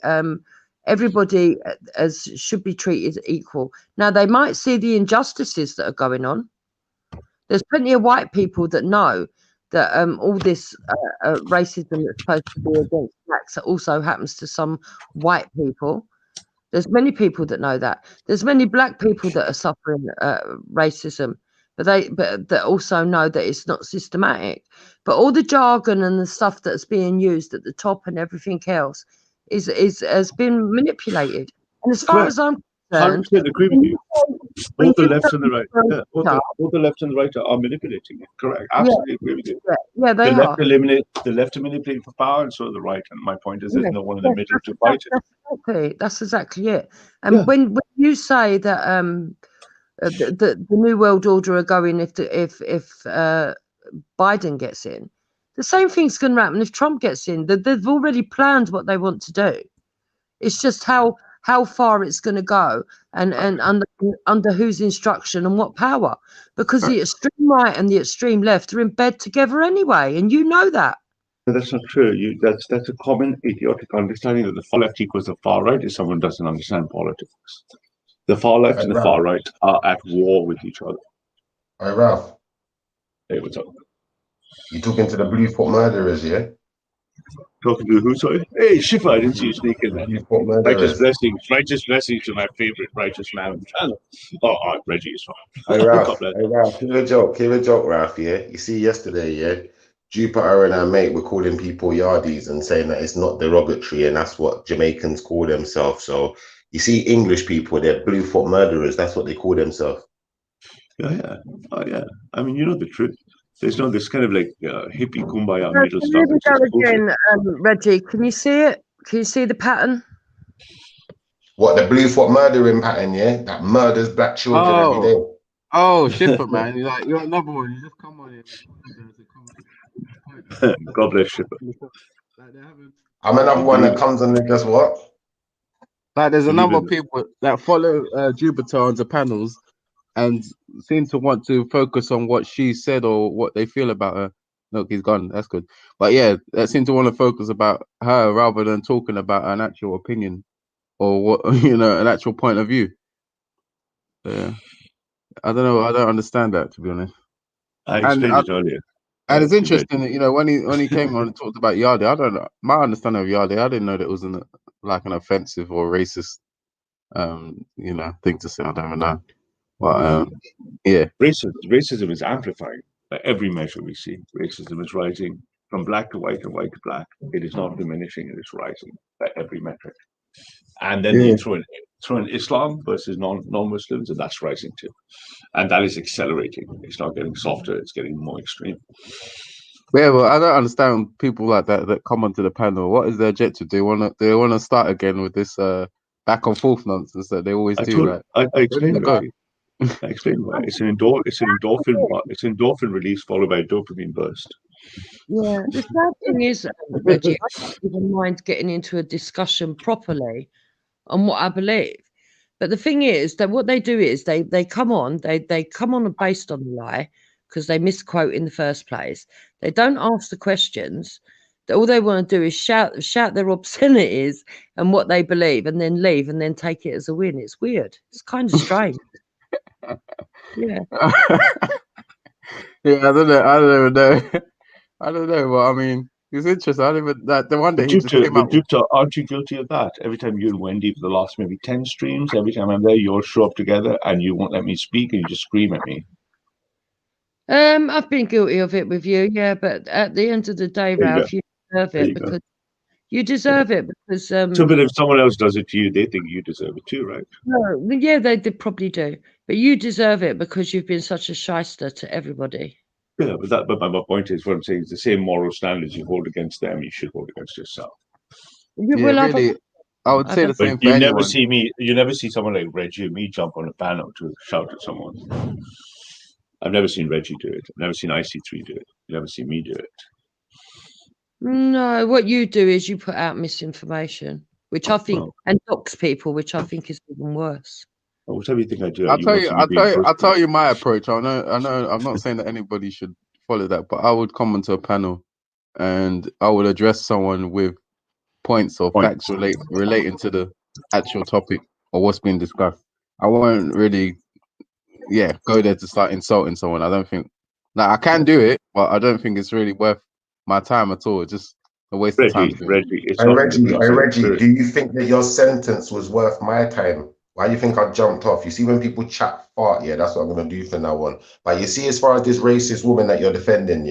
everybody as should be treated equal. Now, they might see the injustices that are going on. There's plenty of white people that know that all this racism that's supposed to be against blacks also happens to some white people. There's many people that know that. There's many black people that are suffering racism, but that also know that it's not systematic. But all the jargon and the stuff that's being used at the top and everything else has been manipulated. And as far as I'm concerned, 100% agree with you. Both the left and the right, both the left and the right are manipulating it. Correct. Absolutely agree with you. Yeah, they are. The left are manipulating for power, and so are the right. And my point is, there's no one in the middle to fight it. That's exactly it. And when you say that the New World Order are going if Biden gets in, the same thing's going to happen if Trump gets in. They've already planned what they want to do. It's just how far it's going to go and under whose instruction and what power, because the extreme right and the extreme left are in bed together anyway, and you know that. That's not true. That's a common idiotic understanding that the far left equals the far right if someone doesn't understand politics. The far left and the far right are at war with each other. Hi, Ralph. Hey, what's up? You talking to the Blue Foot murderers, yeah? Talking to who, sorry? Hey, Shifa, I didn't see you sneak in there. Righteous blessings to my favorite righteous man on the channel. Oh, Reggie is fine. Hey, Ralph, here's a joke, Ralph, yeah? You see yesterday, yeah? Jupiter and our mate were calling people yardies and saying that it's not derogatory, and that's what Jamaicans call themselves. So you see English people, they're Blue Foot murderers. That's what they call themselves. Yeah. Oh, yeah. I mean, you know the truth. There's no this kind of like hippie kumbaya middle stuff. Here we go again, Reggie. Can you see it? Can you see the pattern? What, the Blue Foot murdering pattern, yeah? That murders black children every day. Oh, Shipper, man. You're another one. You just come on here. God bless Shipper. I'm another one that comes on and does what? Like, there's a number of people that follow Jupiter on the panels and seem to want to focus on what she said or what they feel about her. Look, he's gone. That's good. But yeah, they seem to want to focus about her rather than talking about an actual opinion or what, an actual point of view. Yeah. I don't know. I don't understand that, to be honest. I explained it earlier. And it's interesting that, when he came on and talked about Yardie, I don't know. My understanding of Yardie, I didn't know that it was an offensive or racist, thing to say. I don't even know. But yeah, racism is amplifying by every measure we see. Racism is rising from black to white and white to black. It is not diminishing; it is rising by every metric. And then you throw in Islam versus non-Muslims, and that's rising too. And that is accelerating. It's not getting softer; it's getting more extreme. Yeah, well, I don't understand people like that come onto the panel. What is their objective? Do they want to start again with this back and forth nonsense that they always do? Right? I explained why. I explained why. It's an endorphin release followed by a dopamine burst. Yeah, the sad thing is, Reggie, I don't even mind getting into a discussion properly on what I believe. But the thing is that what they do is they come on based on the lie because they misquote in the first place. They don't ask the questions. All they want to do is shout their obscenities and what they believe, and then leave and then take it as a win. It's weird. It's kind of strange. Yeah. Yeah, I don't know. I don't know. Well, I mean, it's interesting. I don't even the one day he just came out. Aren't you guilty of that? Every time you and Wendy for the last maybe 10 streams, every time I'm there, you'll show up together and you won't let me speak and you just scream at me. I've been guilty of it with you, yeah, but at the end of the day, Ralph, you deserve it because you deserve it because So, but if someone else does it to you, they think you deserve it too, right? No, yeah, they probably do, but you deserve it because you've been such a shyster to everybody. Yeah, but my point is, what I'm saying is the same moral standards you hold against them, you should hold against yourself. I would say the same thing. You never see someone like Reggie or me jump on a panel to shout at someone. I've never seen Reggie do it. I've never seen IC3 do it. You've never seen me do it. No, what you do is you put out misinformation, which I think, and dox people, which I think is even worse. Whatever you think I do, I'll you tell want you, to be being I'll tell you my approach. I know, I'm not saying that anybody should follow that, but I would come onto a panel and I would address someone with points or facts relating to the actual topic or what's being discussed. I won't really, go there to start insulting someone. I don't think. Now I can do it, but I don't think it's really worth my time at all. It's just a waste of time. Reggie, it's Hey not Reggie, do you think that your sentence was worth my time? Why do you think I jumped off? You see, when people chat fart, that's what I'm gonna do from now on. But you see, as far as this racist woman that you're defending,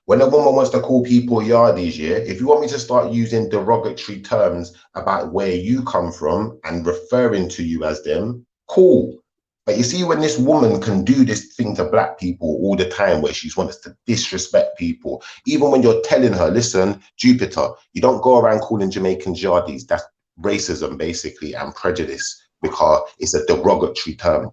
when a woman wants to call people yardies, if you want me to start using derogatory terms about where you come from and referring to you as them, cool. But you see, when this woman can do this thing to black people all the time, where she wants to disrespect people, even when you're telling her, listen, Jupiter, you don't go around calling Jamaicans yardies. That's racism, basically, and prejudice, because it's a derogatory term.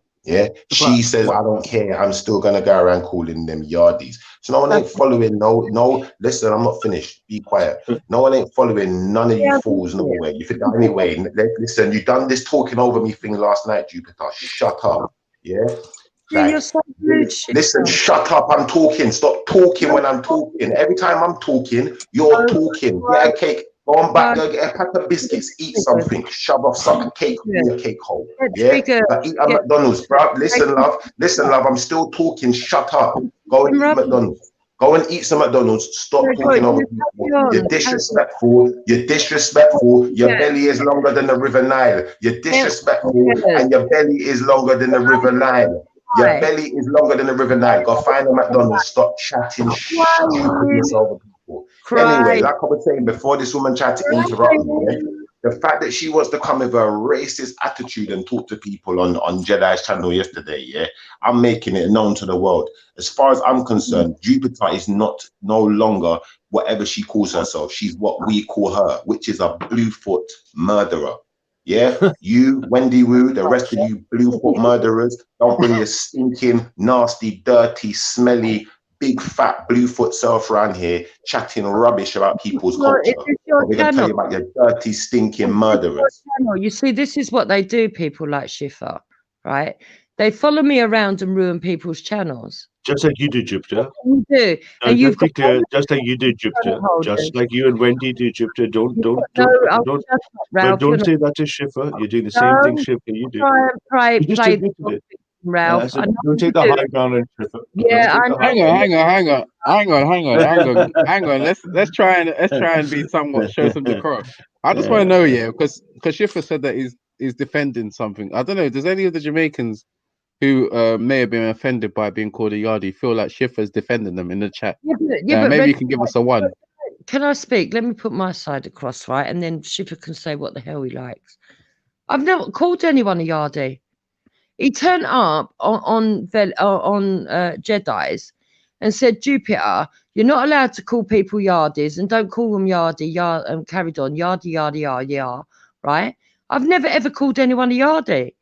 She says, I don't care. I'm still going to go around calling them yardies. So no one ain't following. No, listen, I'm not finished. Be quiet. No one ain't following none of you fools nowhere. You think that anyway. Listen, you done this talking over me thing last night, Jupiter. Shut up. Like, you're so rude. Listen, shut up. I'm talking. Stop talking when I'm talking. Every time I'm talking, you're talking. Get a cake. Go on back there, get a pack of biscuits, eat something, shove off some cake in your cake hole. Like, eat at McDonald's, bro. Listen, love, I'm still talking. Shut up. Go and eat McDonald's. Go and eat some McDonald's. Stop talking over people. You're disrespectful. Your belly is longer than the River Nile. You're disrespectful, and your belly is longer than the River Nile. Your belly is longer than the River Nile. Go find a McDonald's. Stop chatting shit over people. Anyway, like I was saying before, this woman tried to interrupt me. The fact that she wants to come with a racist attitude and talk to people on Jedi's channel yesterday, I'm making it known to the world. As far as I'm concerned, Jupiter is no longer whatever she calls herself. She's what we call her, which is a Bluefoot murderer. You, Wendy Wu, the rest of you Bluefoot murderers, don't bring your stinking, nasty, dirty, smelly, big fat Bluefoot self around here chatting rubbish about people's culture. We're going to tell you about your dirty, stinking murderers. You see, this is what they do, people like Schiffer, right? They follow me around and ruin people's channels. Just like you did, Jupiter. You do. No, and you've clear, just like you did, Jupiter. Just like you and Wendy did, Jupiter. Don't say that to Schiffer. You're doing the same thing, Schiffer. You do. Play the Ralph. Don't take the high ground and Schiffer. Hang on. Let's try and be somewhat, show some decorum. I just want to know, because Schiffer said that he's defending something. I don't know. Does any of the Jamaicans who may have been offended by being called a yardie feel like Schiffer's defending them in the chat? Maybe you can give us a one. Can I speak? Let me put my side across, right? And then Schiffer can say what the hell he likes. I've never called anyone a yardie. He turned up on Jedi's and said, Jupiter, you're not allowed to call people yardies, and don't call them yardie, and carried on, yardie, right? I've never ever called anyone a yardie.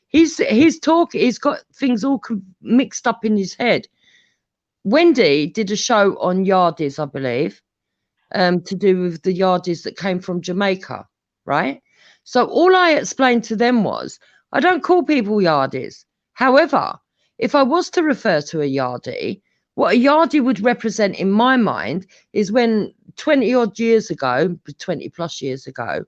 He's got things all mixed up in his head. Wendy did a show on yardies, I believe, to do with the yardies that came from Jamaica, right? So all I explained to them was, I don't call people yardies. However, if I was to refer to a yardie, what a yardie would represent in my mind is when 20 odd years ago, 20 plus years ago,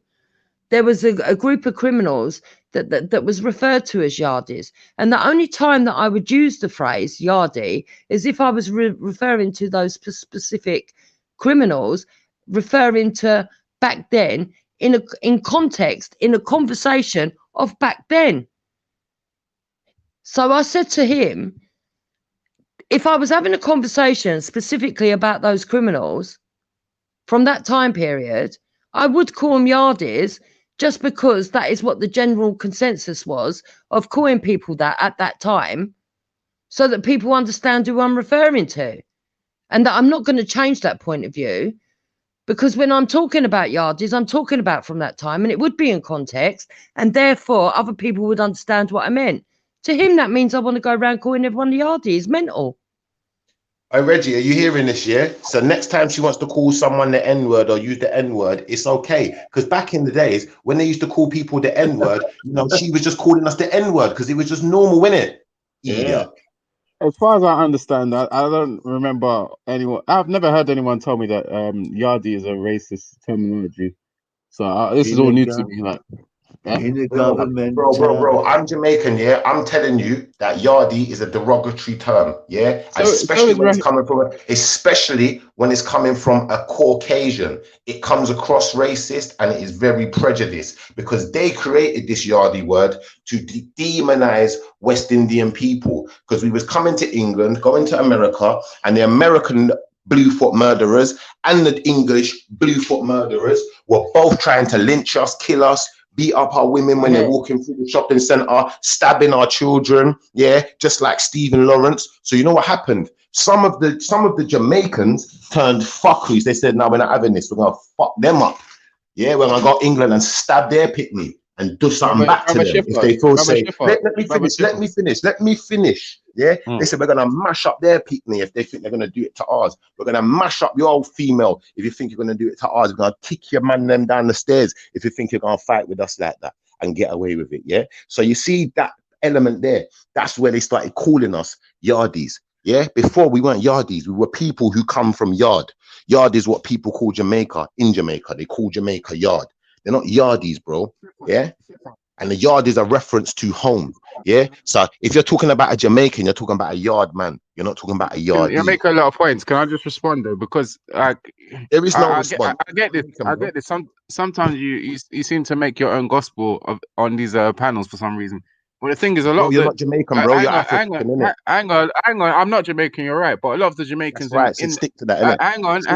there was a group of criminals that was referred to as yardies. And the only time that I would use the phrase yardie is if I was referring to those specific criminals, referring to back then in context, in a conversation of back then. So I said to him, if I was having a conversation specifically about those criminals from that time period, I would call them yardies, just because that is what the general consensus was of calling people that at that time, so that people understand who I'm referring to, and that I'm not going to change that point of view. Because when I'm talking about yardies, I'm talking about from that time, and it would be in context, and therefore other people would understand what I meant. To him, that means I want to go around calling everyone a yardie. He's mental. Hey, Reggie, are you hearing this? Yeah. So next time she wants to call someone the N-word or use the N-word, it's okay. Because back in the days when they used to call people the N-word, you know, she was just calling us the N-word because it was just normal, innit? Yeah. As far as I understand, I don't remember anyone. I've never heard anyone tell me that Yardie is a racist terminology. So this is all new to me. Like, in the government, bro, I'm Jamaican, yeah. I'm telling you that Yardie is a derogatory term, yeah. Especially when it's coming from a Caucasian, it comes across racist and it is very prejudiced because they created this Yardie word to demonize West Indian people because we was coming to England, going to America, and the American Bluefoot murderers and the English Bluefoot murderers were both trying to lynch us, kill us, beat up our women when they're walking through the shopping center, stabbing our children, yeah, just like Stephen Lawrence. So you know what happened? Some of the Jamaicans turned fuckeries. They said, "No, we're not having this. We're gonna fuck them up. Yeah, we're gonna go to England and stab their picnic and do something back to them if they feel safe." Let me finish. Yeah, they said we're gonna mash up their picnic if they think they're gonna do it to ours. We're gonna mash up your old female if you think you're gonna do it to ours. We're gonna kick your man them down the stairs if you think you're gonna fight with us like that and get away with it. Yeah. So you see that element there. That's where they started calling us Yardies. Yeah. Before we weren't Yardies, we were people who come from Yard. Yard is what people call Jamaica in Jamaica. They call Jamaica Yard. They're not Yardies, bro. Yeah. And the yard is a reference to home. Yeah. So if you're talking about a Jamaican, you're talking about a yard man. You're not talking about a yard. You make a lot of points. Can I just respond though? Because like there is no response. I get this. I get this. Sometimes you seem to make your own gospel on these panels for some reason. Well, the thing is, a lot of you're not Jamaican, bro. You're African, innit? Hang on. I'm not Jamaican. You're right, but a lot of the Jamaicans, that's right. So stick to that. Hang on.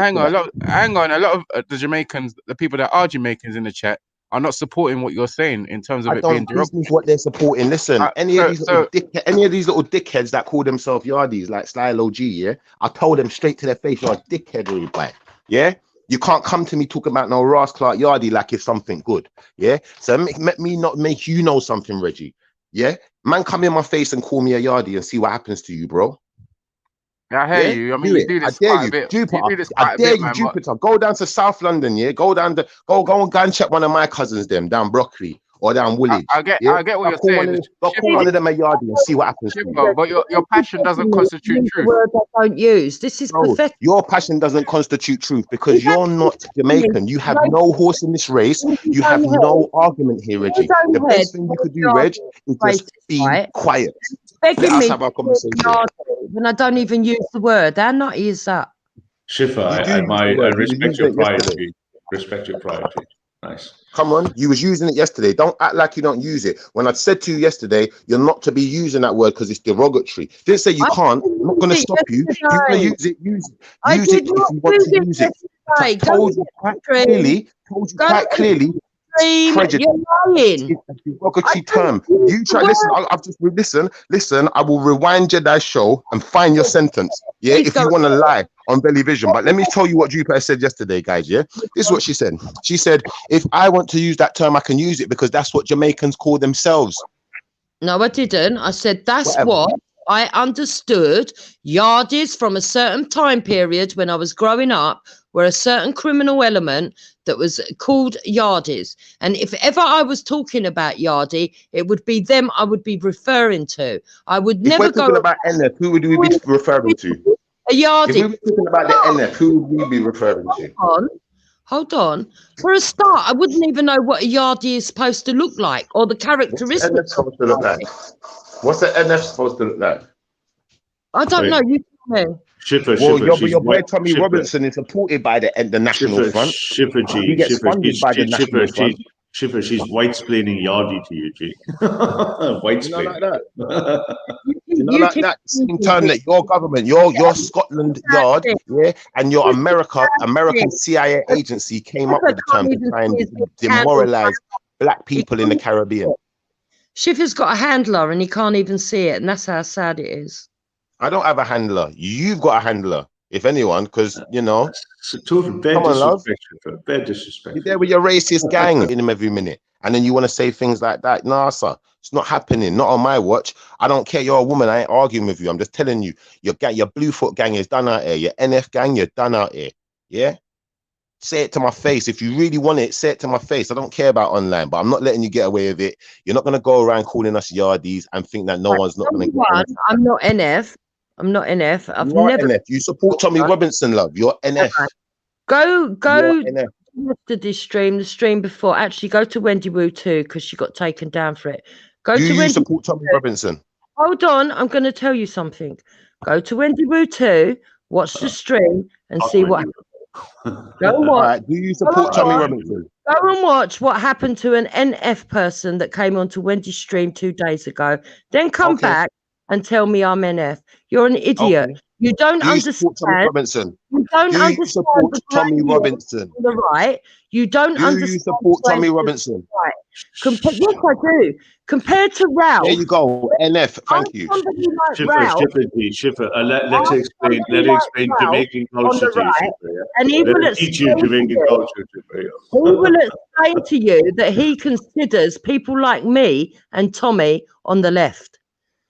A lot of the Jamaicans, the people that are Jamaicans in the chat, are not supporting what you're saying in terms of it being derogatory. What they're supporting. Listen, any of these little dickheads that call themselves Yardies, like Slylo G, yeah, I told them straight to their face, you're a dickhead, everybody. Yeah. You can't come to me talking about no Ross Clark Yardie like it's something good. Yeah. So let me not make you know something, Reggie. Yeah, man, come in my face and call me a Yardie and see what happens to you, bro. I hear you. I mean, you do this quite a bit. I dare you, Jupiter. Go down to South London, yeah. Go down to go and check one of my cousins, them down Brockley or down Woolwich. I get what you're saying. Call one of them a Yardie and see what happens to you. But your passion doesn't constitute truth. Word I don't use. This is pathetic. Your passion doesn't constitute truth because you're not Jamaican. You have no horse in this race. You have no argument here, Reggie. The best thing you could do, Reg, is just be quiet. Begging me when I don't even use the word. How nutty is that? Shifa, I respect your pride. Respect your pride. Nice. Come on, you was using it yesterday. Don't act like you don't use it. When I said to you yesterday, you're not to be using that word because it's derogatory. Didn't say you can't. I'm not going to stop you. If you're going to use it, use it. Use it if you want to use it. I told you quite clearly. Prejudice. It's a derogatory term. You try. Listen. I've just listen. I will rewind Jedi show and find your sentence. Yeah, if you want to lie on Belly Vision. But let me tell you what Jupiter said yesterday, guys. Yeah, this is what she said. She said, if I want to use that term, I can use it because that's what Jamaicans call themselves. No, I didn't. I said that's what I understood. Yardies from a certain time period when I was growing up were a certain criminal element that was called Yardies. And if ever I was talking about Yardie, it would be them I would be referring to. I would never go about NF. Who would we be referring to? A Yardie. If we were talking about the NF, who would we be referring to? Hold on. For a start, I wouldn't even know what a Yardie is supposed to look like or the characteristics. What's the NF supposed to look like? What's the NF supposed to look like? I don't know. You tell me. Your boy Tommy Robinson is supported by the National Front. He gets funded by the National Front. Schiffer, she's white-splaining Yardie to you, G. White-splaining. Like that same term that your government, your Scotland Yard, yeah, and your American CIA agency came up with the term to try and demoralize black people in the Caribbean. Schiffer's got a handler and he can't even see it, and that's how sad it is. I don't have a handler. You've got a handler, if anyone, because you know. It's a total bad disrespect. Bad disrespect. You're there with your racist gang in him every minute, And then you want to say things like that. Nah, sir, it's not happening. Not on my watch. I don't care. You're a woman. I ain't arguing with you. I'm just telling you, your Bluefoot gang is done out here. Your NF gang, you're done out here. Yeah? Say it to my face. If you really want it, say it to my face. I don't care about online, but I'm not letting you get away with it. You're not going to go around calling us yardies and think that no one's not going to get it. I'm not NF. I'm not NF. I've You are never. NF. You support Tommy Robinson, love. You're NF. Go You're NF. to this stream, the stream before. Actually, go to Wendy Wu too, because she got taken down for it. Go Do to you Wendy support Tommy Robinson? Hold on, I'm going to tell you something. Go to Wendy Wu 2, watch the stream, and see what happens. Go and watch. Right, do you support Tommy Robinson? Go and watch what happened to an NF person that came onto Wendy's stream 2 days ago. Then come back and tell me I'm NF. You're an idiot. You don't Do you support Tommy understand. Robinson? You don't Do you understand support the Tommy gradient Robinson? on the right. You don't Do understand. you support the Tommy gradient Robinson? Right. Yes, I do. Compared to Ralph. There you go. NF. Thank you. Somebody like Schiffer, Ralph. Schiffer, let her explain Jamaican culture to you, Schiffer, yeah? And he Let will her teach you explain to Jamaican you- culture, Schiffer, yeah? He will explain to you that he considers people like me and Tommy on the left.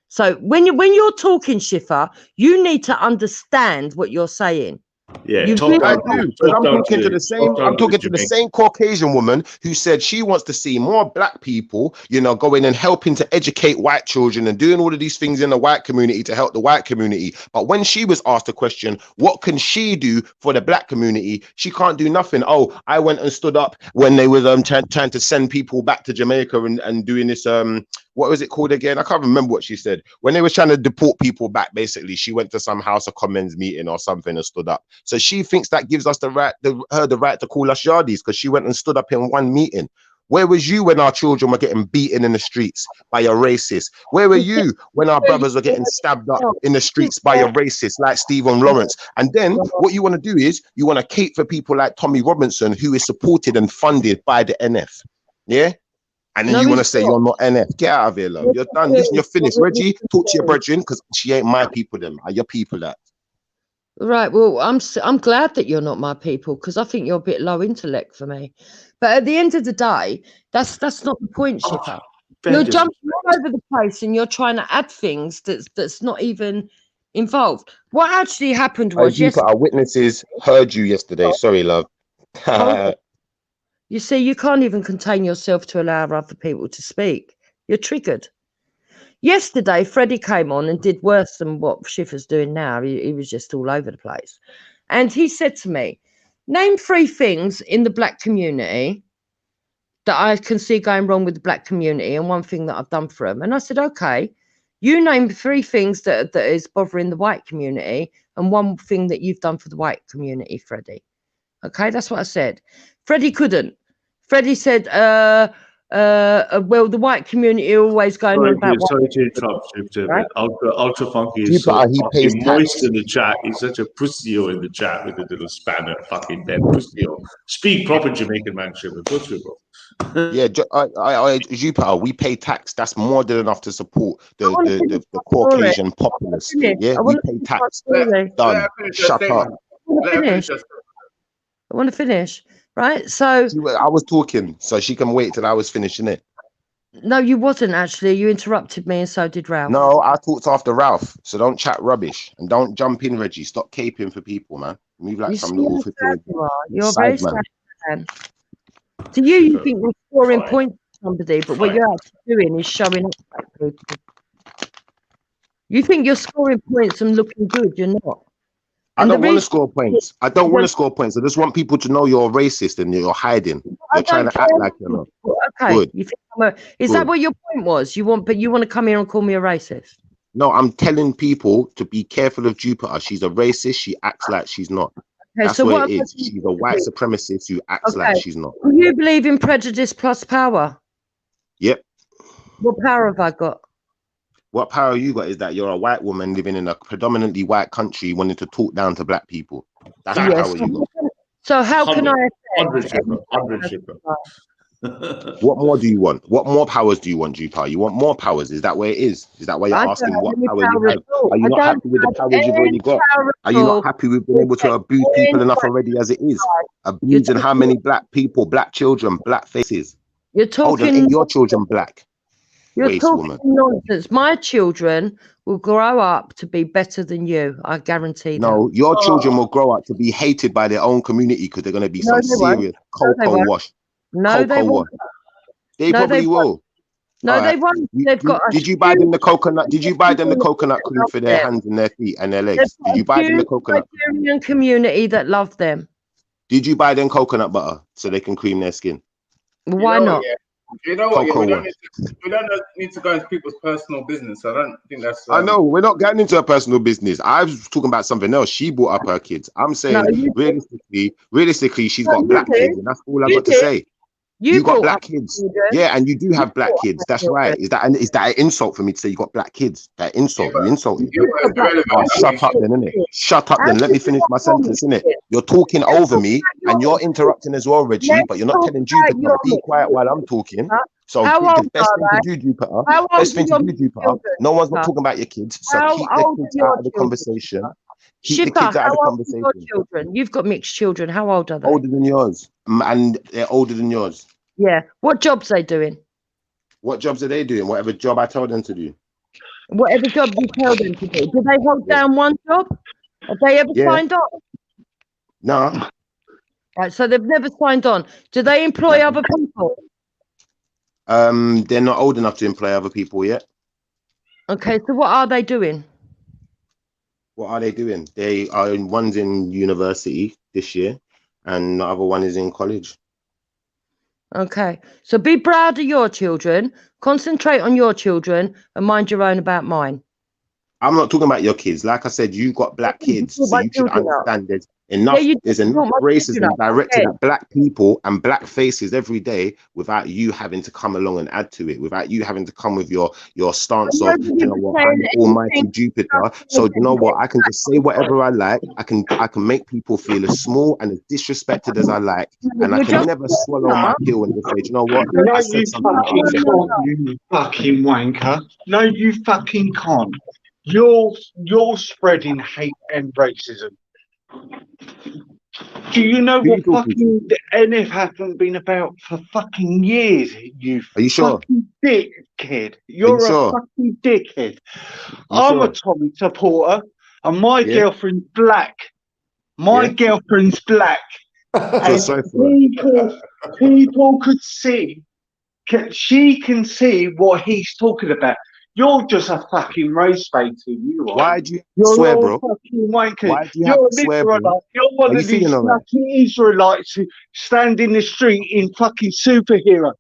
So when you're talking, Schiffer, you need to understand what you're saying. Yeah, You talk really down I to do, it. because Talk I'm down talking to to it. the same. Talk down I'm talking to to the Jamaican. same Caucasian woman who said she wants to see more black people, going and helping to educate white children and doing all of these things in the white community to help the white community. But when she was asked the question, what can she do for the black community? She can't do nothing. Oh, I went and stood up when they was trying to send people back to Jamaica and doing this what was it called again? I can't remember what she said. When they were trying to deport people back, basically, she went to some House of Commons meeting or something and stood up. So she thinks that gives us the right to call us yardies because she went and stood up in one meeting. Where was you when our children were getting beaten in the streets by a racist? Where were you when our brothers were getting stabbed up in the streets by a racist like Stephen Lawrence? And then what you want to do is you want to cape for people like Tommy Robinson, who is supported and funded by the NF. Yeah? And then you want to say you're not NF. Get out of here, love. You're done. Listen, you're finished. Reggie, talk to your brethren because she ain't my people. Them are your people. That. Right. Well, I'm glad that you're not my people because I think you're a bit low intellect for me. But at the end of the day, that's not the point, Schiffer. You're jumping all over the place and you're trying to add things that's not even involved. What actually happened was Our witnesses heard you yesterday. Sorry, love. You see, you can't even contain yourself to allow other people to speak. You're triggered. Yesterday, Freddie came on and did worse than what Schiffer's doing now. He was just all over the place. And he said to me, name 3 things in the black community that I can see going wrong with the black community and one thing that I've done for them. And I said, okay, you name 3 things that is bothering the white community and one thing that you've done for the white community, Freddie. Okay, that's what I said. Freddie couldn't. Freddie said, well, the white community are always going on about Sorry to interrupt, Schiffer, right? Ultra Funky He is so pays fucking moist in the chat. He's such a pussyo in the chat with a little spanner, fucking dead pussyo. Speak proper Jamaican man, Schiffer. Go through, bro. Yeah, Jupiter, we pay tax. That's more than enough to support the Caucasian populace. Yeah, we pay tax. Done. Shut up. I want to finish, right? So I was talking, so she can wait till I was finishing it. No, you wasn't actually. You interrupted me, and so did Ralph. No, I talked after Ralph, so don't chat rubbish and don't jump in, Reggie. Stop caping for people, man. Move like some little You're very sad, man. To you think you're scoring points for somebody, but what you're actually doing is showing up for people. You think you're scoring points and looking good, you're not. I don't want to score points. I don't want to score points. I just want people to know you're racist and you're hiding. You're trying to act like you're not. Okay. Good. You think is that what your point was? You want to come here and call me a racist? No, I'm telling people to be careful of Jupiter. She's a racist. She acts like she's not. Okay, That's so what what it is. She's a white supremacist who acts like she's not. Do you believe in prejudice plus power? Yep. What power have I got? What power you got is that you're a white woman living in a predominantly white country wanting to talk down to black people. That's the power you got. So how can I? 100 Schiffer. What more do you want? What more powers do you want, Jupiter? You want more powers? Is that where it is? Is that why you're asking what power you have? Are you not happy with the powers you've already got? Are you not happy with being able to abuse people enough already as it is? Abusing how many black people, black children, black faces? You're Hold on, talking. ain't your children black? You're Waste talking woman. nonsense. My children will grow up to be better than you. I guarantee No, that. your children will grow up to be hated by their own community because they're going to be No, some they won't. serious No, they cocoa won't. wash. No, they Cocoa won't. wash. They No, probably they will. won't. No, All they right. won't. They've got a Did you buy them the huge coconut? Did you buy them the community coconut that cream love for their them. hands and their feet and their They've legs? got Did you a buy them the huge coconut? Nigerian community that love them. Did you buy them coconut butter so they can cream their skin? Why not? You know what? Yeah, Cocoa wash. we don't need to go into people's personal business. I don't think that's. I know we're not getting into her personal business. I was talking about something else. She brought up her kids. I'm No, saying you did. realistically, she's No, got you black did. kids, and that's all I You got to did. say. You You got brought black up kids. children. Yeah, and you do You have black brought up kids. our That's children. right. Is that an insult for me to say you got black kids? That insult. You insulted. You've got black Oh, kids. shut up then, innit? Shut up How then. Let did me you finish not my call me sentence, innit? shit? You're talking Let's over talk me about and you're your interrupting as well, Reggie, Let's but you're not talk telling about Jupiter your to be quiet while I'm talking. So How the old best are thing to they? do, Jupiter, How old best are thing to your do, Jupiter, children, no one's not Shipper? talking about your kids, so How keep the old are kids your out of the children, conversation. Shipper? Keep the Shipper, kids out how of the old are your conversation. children? You've got mixed children. How old are they? Older than yours, and they're older than yours. Yeah. What jobs they doing? What jobs are they doing? Whatever job I told them to do. Whatever job you tell them to do. Do they hold Yeah. down one job? Have they ever Yeah. signed on? Nah. Right, so they've never signed on. Do they employ other people? They're not old enough to employ other people yet. Okay, so what are they doing? What are they doing? They are one's in university this year, and the other one is in college. Okay, so be proud of your children, concentrate on your children, and mind your own about mine. I'm not talking about your kids. Like I said, you got black kids, so my you should children up. understand there's enough my racism children up. directed Okay. at black people and black faces every day without you having to come along and add to it, without you having to come with your stance of, Nobody you know was what, I'm saying almighty anything Jupiter. about So you know what, children. I can just say whatever I like. I can make people feel as small and as disrespected as I like, and I You're can just never swallow my pill and just say, you know what, No, I you said something fucking upset. can't, you fucking wanker. No, you fucking can't. You're spreading hate and racism. Do you know Who what you talking fucking the NF hasn't been about for fucking years? You Are you sure? fucking dickhead. Are you You're a sure? fucking dickhead. Are you I'm a sure? Tommy supporter, and my Yeah. girlfriend's black. My Yeah. girlfriend's black. Feel And sorry for her. people could see, she can see what he's talking about. You're just a fucking race baiter, you are. Why do you You're swear, all bro? fucking wanker. Why do you have You're to an swear, bro? Israelite. You're one Are you of these feeling all right? fucking Israelites who stand in the street in fucking superhero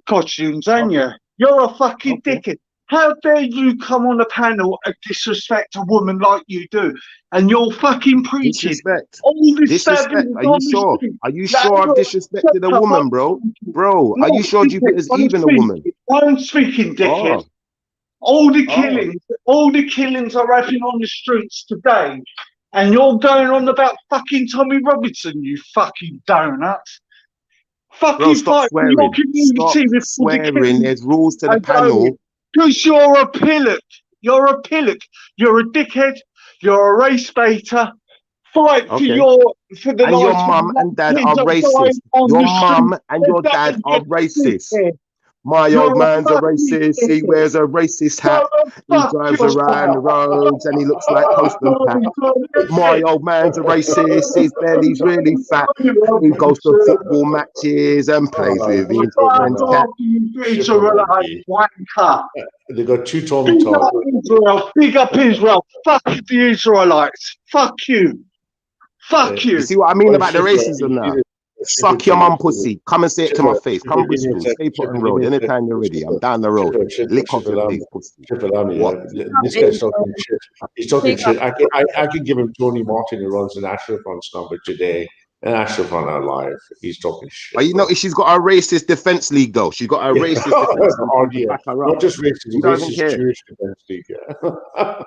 costumes, aren't you? You're a fucking dickhead. How dare you come on a panel and disrespect a woman like you do? And you're fucking preaching. Disrespect. All this Disrespect. stabbing Are you sure? Are you sure I've disrespected a woman, bro? Bro, are you sure Jupiter's even a woman? I'm speaking, dickhead. Oh. All the killings are happening on the streets today, and you're going on about fucking Tommy Robinson, you fucking donut. Bro, Fucking stop fight for your swearing. community Stop before the swearing. killings There's rules to the are panel. going. Because you're a pillock. You're a pillock. You're a dickhead. You're a race baiter. Fight for Okay. for the And your lives of mum and dad kids are dying racist. on Your the mum street. and your They're dad dying, are you racist. dickhead. My You're old a man's a fucking racist. He dickhead. wears a racist hat. He Fuck drives around the roads and he looks like Postman Pat. My old man's a racist. His belly's really fat. He goes to football matches and plays with his friend's cat. Israelite wanker. They got two Tommy Big up talks. Israel. Big up Israel. Fuck the Israelites. Fuck you. Fuck you. You see what I mean about the racism now? Suck your mum pussy. Come and say it to my face. Come Bristol. Stay Putting Road. Anytime you're ready. I'm down the road. Lick off your face, pussy. What? This guy's talking shit. He's talking shit. I can give him Tony Martin, who runs the National Front's number today. And National Front are live. He's talking shit. But you know, she's got a racist defense league, though. She's got a racist defense league. Yeah. Back her up. Not just racist, You don't even racist care. Jewish defense league. Yeah.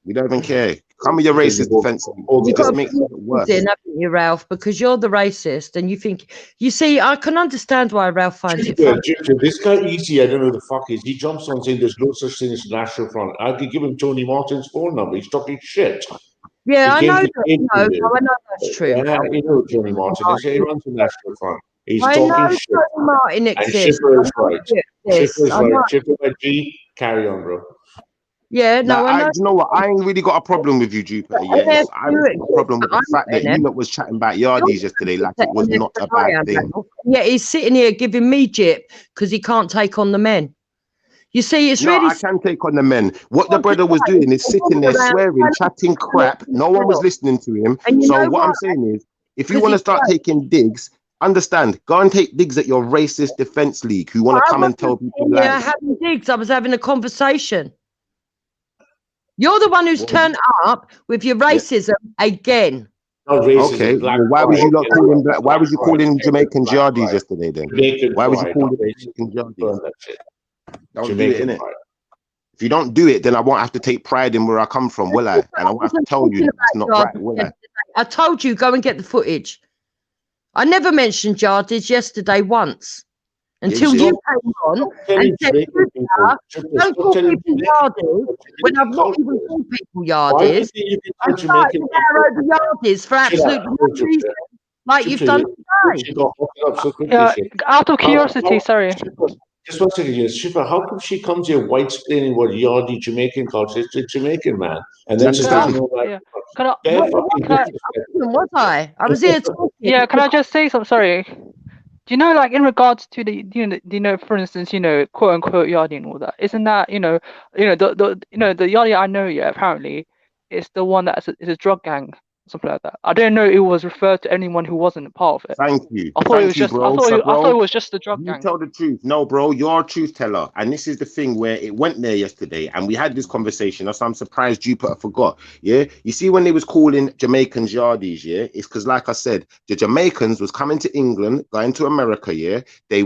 You don't even care. Come with your racist defense league. You've It got just to makes put it worse. in, haven't you, Ralph? Because you're the racist, and you think. You see, I can understand why Ralph finds it funny. This guy easy, I don't know who the fuck he is. He jumps on saying there's no such thing as National Front. I could give him Tony Martin's phone number. He's talking shit. Yeah, I He know came that. to No, interview. I know that's true. Yeah, you know Tony Martin is. He runs the National Front. He's I talking know shit. Tony Martin And exists. Schiffer is right. Yes, Schiffer is I right. know. Schiffer G, carry on, bro. Yeah, no, I know. Do you know what? I ain't really got a problem with you, Jupiter. Yeah, NF I just got a problem with the fact that you lot was chatting about yardies yesterday like it was not a bad thing. Yeah, he's sitting here giving me jip because he can't take on the men. You see, it's No, really. I can take on the men. What the brother was doing is sitting there swearing, chatting crap. No one was listening to him. So what I'm saying is, if you want to start taking digs, understand, go and take digs at your racist defense league who want to come and tell people Yeah, lies. having digs. I was having a conversation. You're the one who's turned up with your racism again. Okay, well, why was you not calling black? Why was you calling Jamaicans yardies yesterday then? Why was you calling Jamaicans yardies? Don't do it, innit? If you don't do it, then I won't have to take pride in where I come from, will I? And I won't have to tell you that's not right, will I? I told you, go and get the footage. I never mentioned yardage yesterday once. Until you came on and said, don't call people yardies when I've not even called people yardies. I'm starting to over yardies for absolutely no reason, like you've done today. Out of curiosity, sorry. Just 1 second, yes. Schiffer, how come she comes here white explaining what yardy Jamaican culture is? It's a Jamaican man. And then she's talking about Was I? I was here talking. Yeah, can I just say something? Sorry. Do you know, like, in regards to the, for instance, quote unquote yardie and all that, isn't that, the yardie I know, yeah, apparently, is the one that is a drug gang, something like that. I don't know it was referred to anyone who wasn't a part of it. Thank you. I thought it was just, I thought it was just the drug gang. You tell the truth. No, bro, you're a truth teller. And this is the thing where it went there yesterday and we had this conversation. So I'm surprised Jupiter forgot. Yeah. You see, when they was calling Jamaicans yardies, yeah, it's because, like I said, the Jamaicans was coming to England, going to America, yeah. They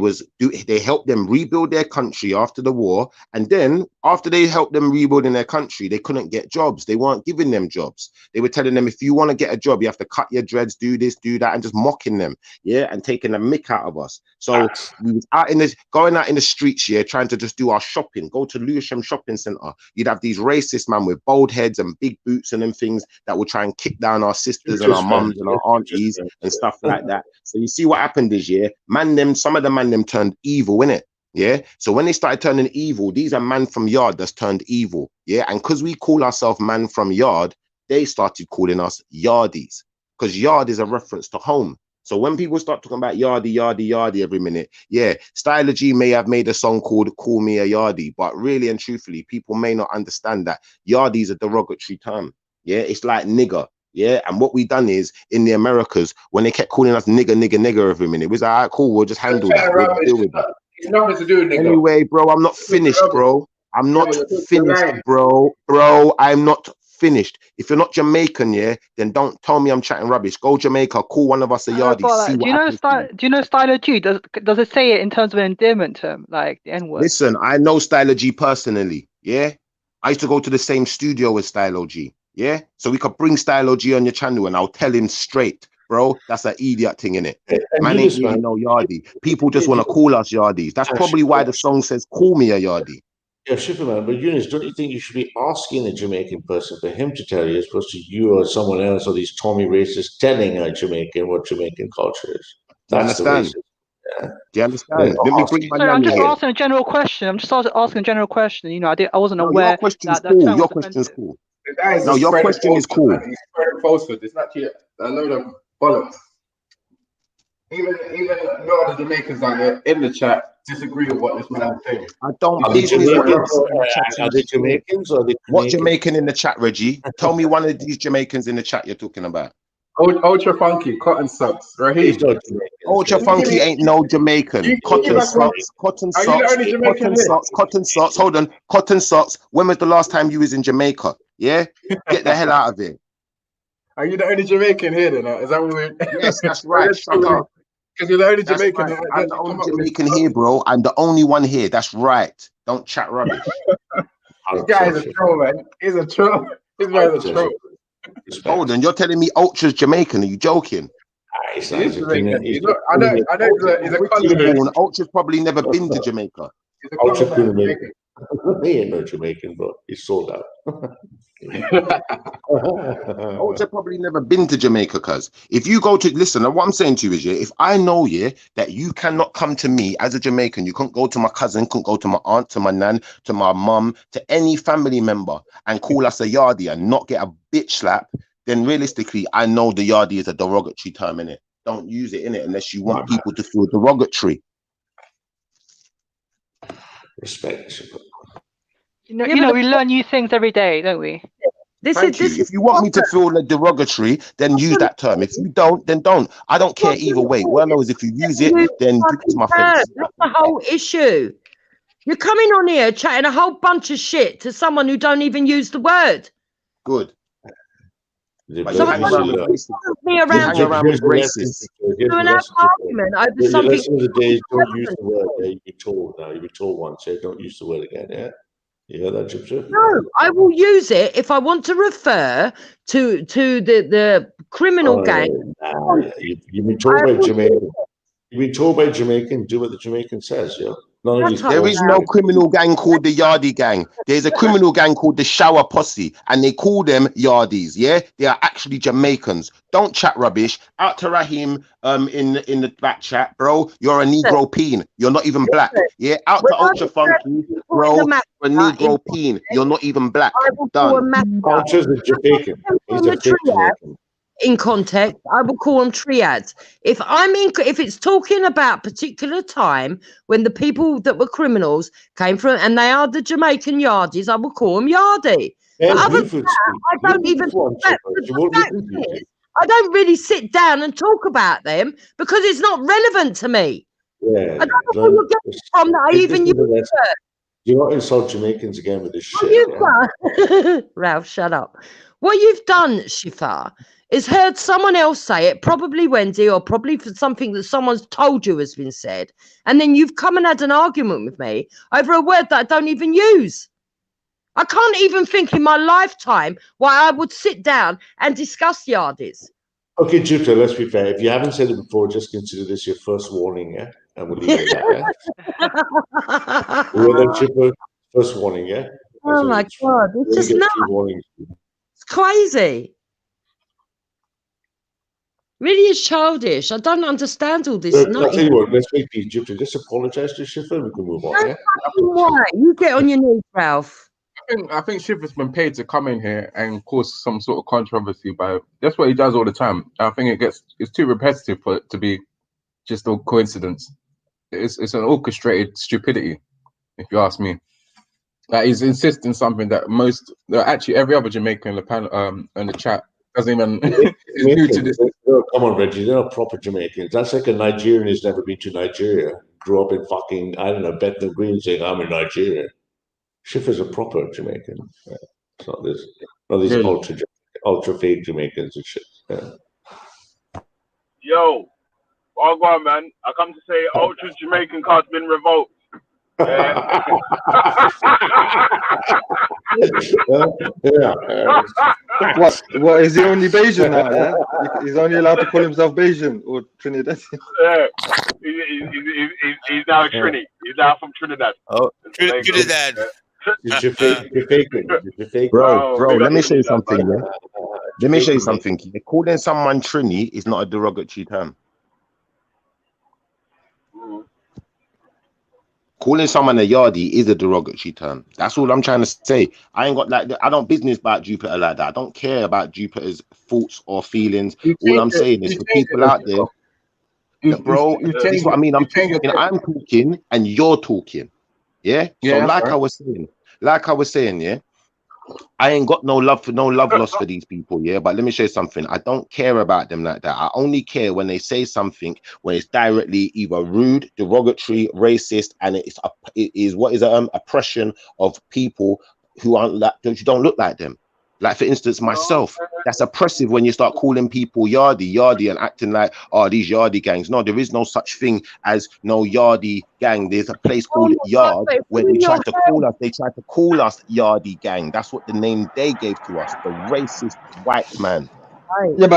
helped them rebuild their country after the war. And then after they helped them rebuild in their country, they couldn't get jobs. They weren't giving them jobs. They were telling them, if you want to get a job, you have to cut your dreads, do this, do that, and just mocking them, yeah, and taking the mick out of us. So we was going out in the streets, yeah, trying to just do our shopping, go to Lewisham Shopping Centre. You'd have these racist man with bald heads and big boots and them things that would try and kick down our sisters and our mums and our aunties and stuff like that. So you see what happened is, yeah, some of the man them turned evil, innit? Yeah. So when they started turning evil, these are man from yard that's turned evil. Yeah. And because we call ourselves man from yard, they started calling us yardies, because yard is a reference to home. So when people start talking about yardie, yardie, yardie every minute, yeah, Styler G may have made a song called Call Me a Yardie, but really and truthfully, people may not understand that yardie is a derogatory term. Yeah, it's like nigger. Yeah, and what we done is, in the Americas, when they kept calling us nigger, nigger, nigger every minute, it was like, all right, cool, we'll just handle that. We'll deal with that. It's nothing to do with nigger. Anyway, bro, I'm not finished, bro. I'm not finished, bro. Bro, I'm not finished. If you're not Jamaican, yeah, then don't tell me I'm chatting rubbish. Go Jamaica, call one of us a yardie. Do you know Styler G? Does it say it in terms of an endearment term, like the N-word? Listen, I know Styler G personally, yeah? I used to go to the same studio with Styler G, yeah? So we could bring Styler G on your channel and I'll tell him straight, bro, that's an idiot thing, innit? Man ain't really no yardie. People just want to call us yardies. That's probably why the song says, call me a yardie. Yeah, Superman, but Eunice, don't you think you should be asking a Jamaican person for him to tell you, as opposed to you or someone else or these Tommy racists telling a Jamaican what Jamaican culture is? That's the racist. Yeah. Do you understand? Let me bring my Sorry, I'm just asking a general question. asking a general question. You know, I wasn't aware. Your question's cool. Your question's cool. No, your question is cool. He's spreading falsehood. It's actually a load of bollocks. Even no other Jamaicans out there in the chat disagree with what this man is saying. I don't. Are they Jamaicans or the what Jamaican in the chat, Reggie? Tell me one of these Jamaicans in the chat you're talking about. Ultra Funky, Cotton Socks, Raheem. Ultra Funky ain't no Jamaican. Cotton Socks. Hold on, Cotton Socks. When was the last time you was in Jamaica? Yeah, get the hell out of here. Are you the only Jamaican here then? Is that what we're... Yes, that's right. Shut up. Because you're the only Jamaican. Right. I'm the only Jamaican here, bro. I'm the only one here. That's right. Don't chat rubbish. This guy is a troll, man. He's a troll. This man's a troll. Hold on, you're telling me Ultra's Jamaican? Are you joking? He's Jamaican. I know. He's a country. Ultra's probably never been to Jamaica. Ultra He ain't no Jamaican, bro. He's sold out. Ultra probably never been to Jamaica, cuz if you go to listen, what I'm saying to you is, yeah, if I know, yeah, that you cannot come to me as a Jamaican, you couldn't go to my cousin, couldn't go to my aunt, to my nan, to my mum, to any family member and call us a yardie and not get a bitch slap, then realistically, I know the yardie is a derogatory term, innit? Don't use it, innit, unless you want people to feel derogatory. Respect. You know, we learn new things every day, don't we? Thank you. If you want me to feel derogatory, then use that term. If you don't, then don't. I don't care either way. All I know is if you use it, then give it to my face. That's the whole issue. You're coming on here chatting a whole bunch of shit to someone who don't even use the word. Good. So I want me around with racists. Do an argument over something. The lesson of the day is don't use the word. Yeah, you've been told now. You've been told once. Yeah, don't use the word again. Yeah. You hear that, Gypsy? No, I will use it if I want to refer to the criminal gang. You've been told by Jamaican. You've been told by Jamaican. Do what the Jamaican says. Yeah. There is no criminal gang called the Yardie Gang. There's a criminal gang called the Shower Posse, and they call them Yardies. Yeah, they are actually Jamaicans. Don't chat rubbish. Out to Raheem in the back chat, bro. You're a Negro peen. You're not even black. Yeah, out to Ultra Funky, bro. You're a Negro peen. You're not even black. Done. Ultra's a Jamaican. He's a fake Jamaican. In context, I will call them triads. If it's talking about particular time when the people that were criminals came from, and they are the Jamaican Yardies, I will call them Yardie. But other than that, I don't even. I don't really sit down and talk about them because it's not relevant to me. Yeah, I don't know where you're getting from that I even use it. Do not insult Jamaicans again with this shit. Ralph, shut up. What you've done, Shifa, is heard someone else say it, probably Wendy, or probably for something that someone's told you has been said, and then you've come and had an argument with me over a word that I don't even use. I can't even think in my lifetime why I would sit down and discuss Yardies. Okay, Jupiter, let's be fair. If you haven't said it before, just consider this your first warning, yeah? And we'll leave it at that, yeah? Well, Jupiter, first warning, yeah? Oh my God, it's just nuts. It's crazy. Really is childish. I don't understand all this. I'll tell you what, let's make the Egyptian just apologize to Shifa and we can move on. Yeah? Why? You get on your knees, Ralph. I think Shifa's been paid to come in here and cause some sort of controversy, but that's what he does all the time. I think it's too repetitive for it to be just a coincidence. It's an orchestrated stupidity, if you ask me. Like he's insisting something that actually every other Jamaican in the panel, in the chat doesn't even is new to this. Come on, Reggie, they're not proper Jamaicans. That's like a Nigerian who's never been to Nigeria, grew up in fucking, I don't know, Bethnal Green saying, I'm in Nigeria. Shifa's a proper Jamaican. Yeah. It's not this, these ultra fake Jamaicans and shit. Yeah. Yo, all go on, man. I come to say ultra Jamaican card's been revoked. Yeah. What is he only Bayesian now? Yeah? He's only allowed to call himself Bayesian or Trinidad. Yeah, he's now a Trini. He's now from Trinidad. Oh, Trinidad. You're faking. Bro, let me show you something. Yeah? Let me show you something. Calling someone Trini is not a derogatory term. Calling someone a Yardie is a derogatory term. That's all I'm trying to say. I ain't got I don't business about Jupiter like that. I don't care about Jupiter's thoughts or feelings. All I'm saying is for people out there, bro, this is what I mean. I'm talking and you're talking. Yeah. So like I was saying, yeah. I ain't got no love lost for these people, yeah. But let me show you something. I don't care about them like that. I only care when they say something when it's directly either rude, derogatory, racist, and it is oppression of people who don't look like them. Like for instance, myself, that's oppressive when you start calling people Yardie and acting like, oh, these Yardie gangs. No, there is no such thing as no Yardie gang. There's a place called Yard where they tried to call us Yardie gang. That's what the name they gave to us, the racist white man. Yeah,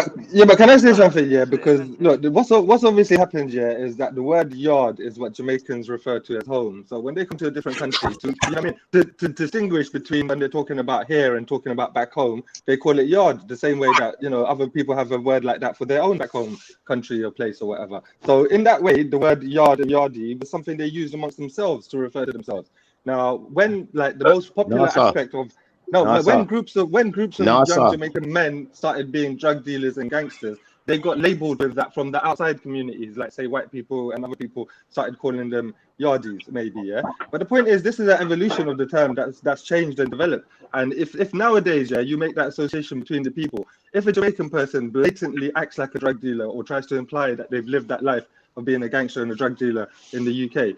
but can I say something? Yeah, because look, what's obviously happened here is that the word yard is what Jamaicans refer to as home. So when they come to a different country, you know what I mean, to distinguish between when they're talking about here and talking about back home, they call it yard, the same way that, you know, other people have a word like that for their own back home country or place or whatever. So in that way, the word yard and yardie was something they used amongst themselves to refer to themselves. Now, when like the most popular aspect of when groups of young Jamaican men started being drug dealers and gangsters, they got labeled with that from the outside communities, like say white people and other people started calling them yardies, maybe, yeah. But the point is, this is an evolution of the term that's changed and developed. And if nowadays, yeah, you make that association between the people, if a Jamaican person blatantly acts like a drug dealer or tries to imply that they've lived that life of being a gangster and a drug dealer in the UK,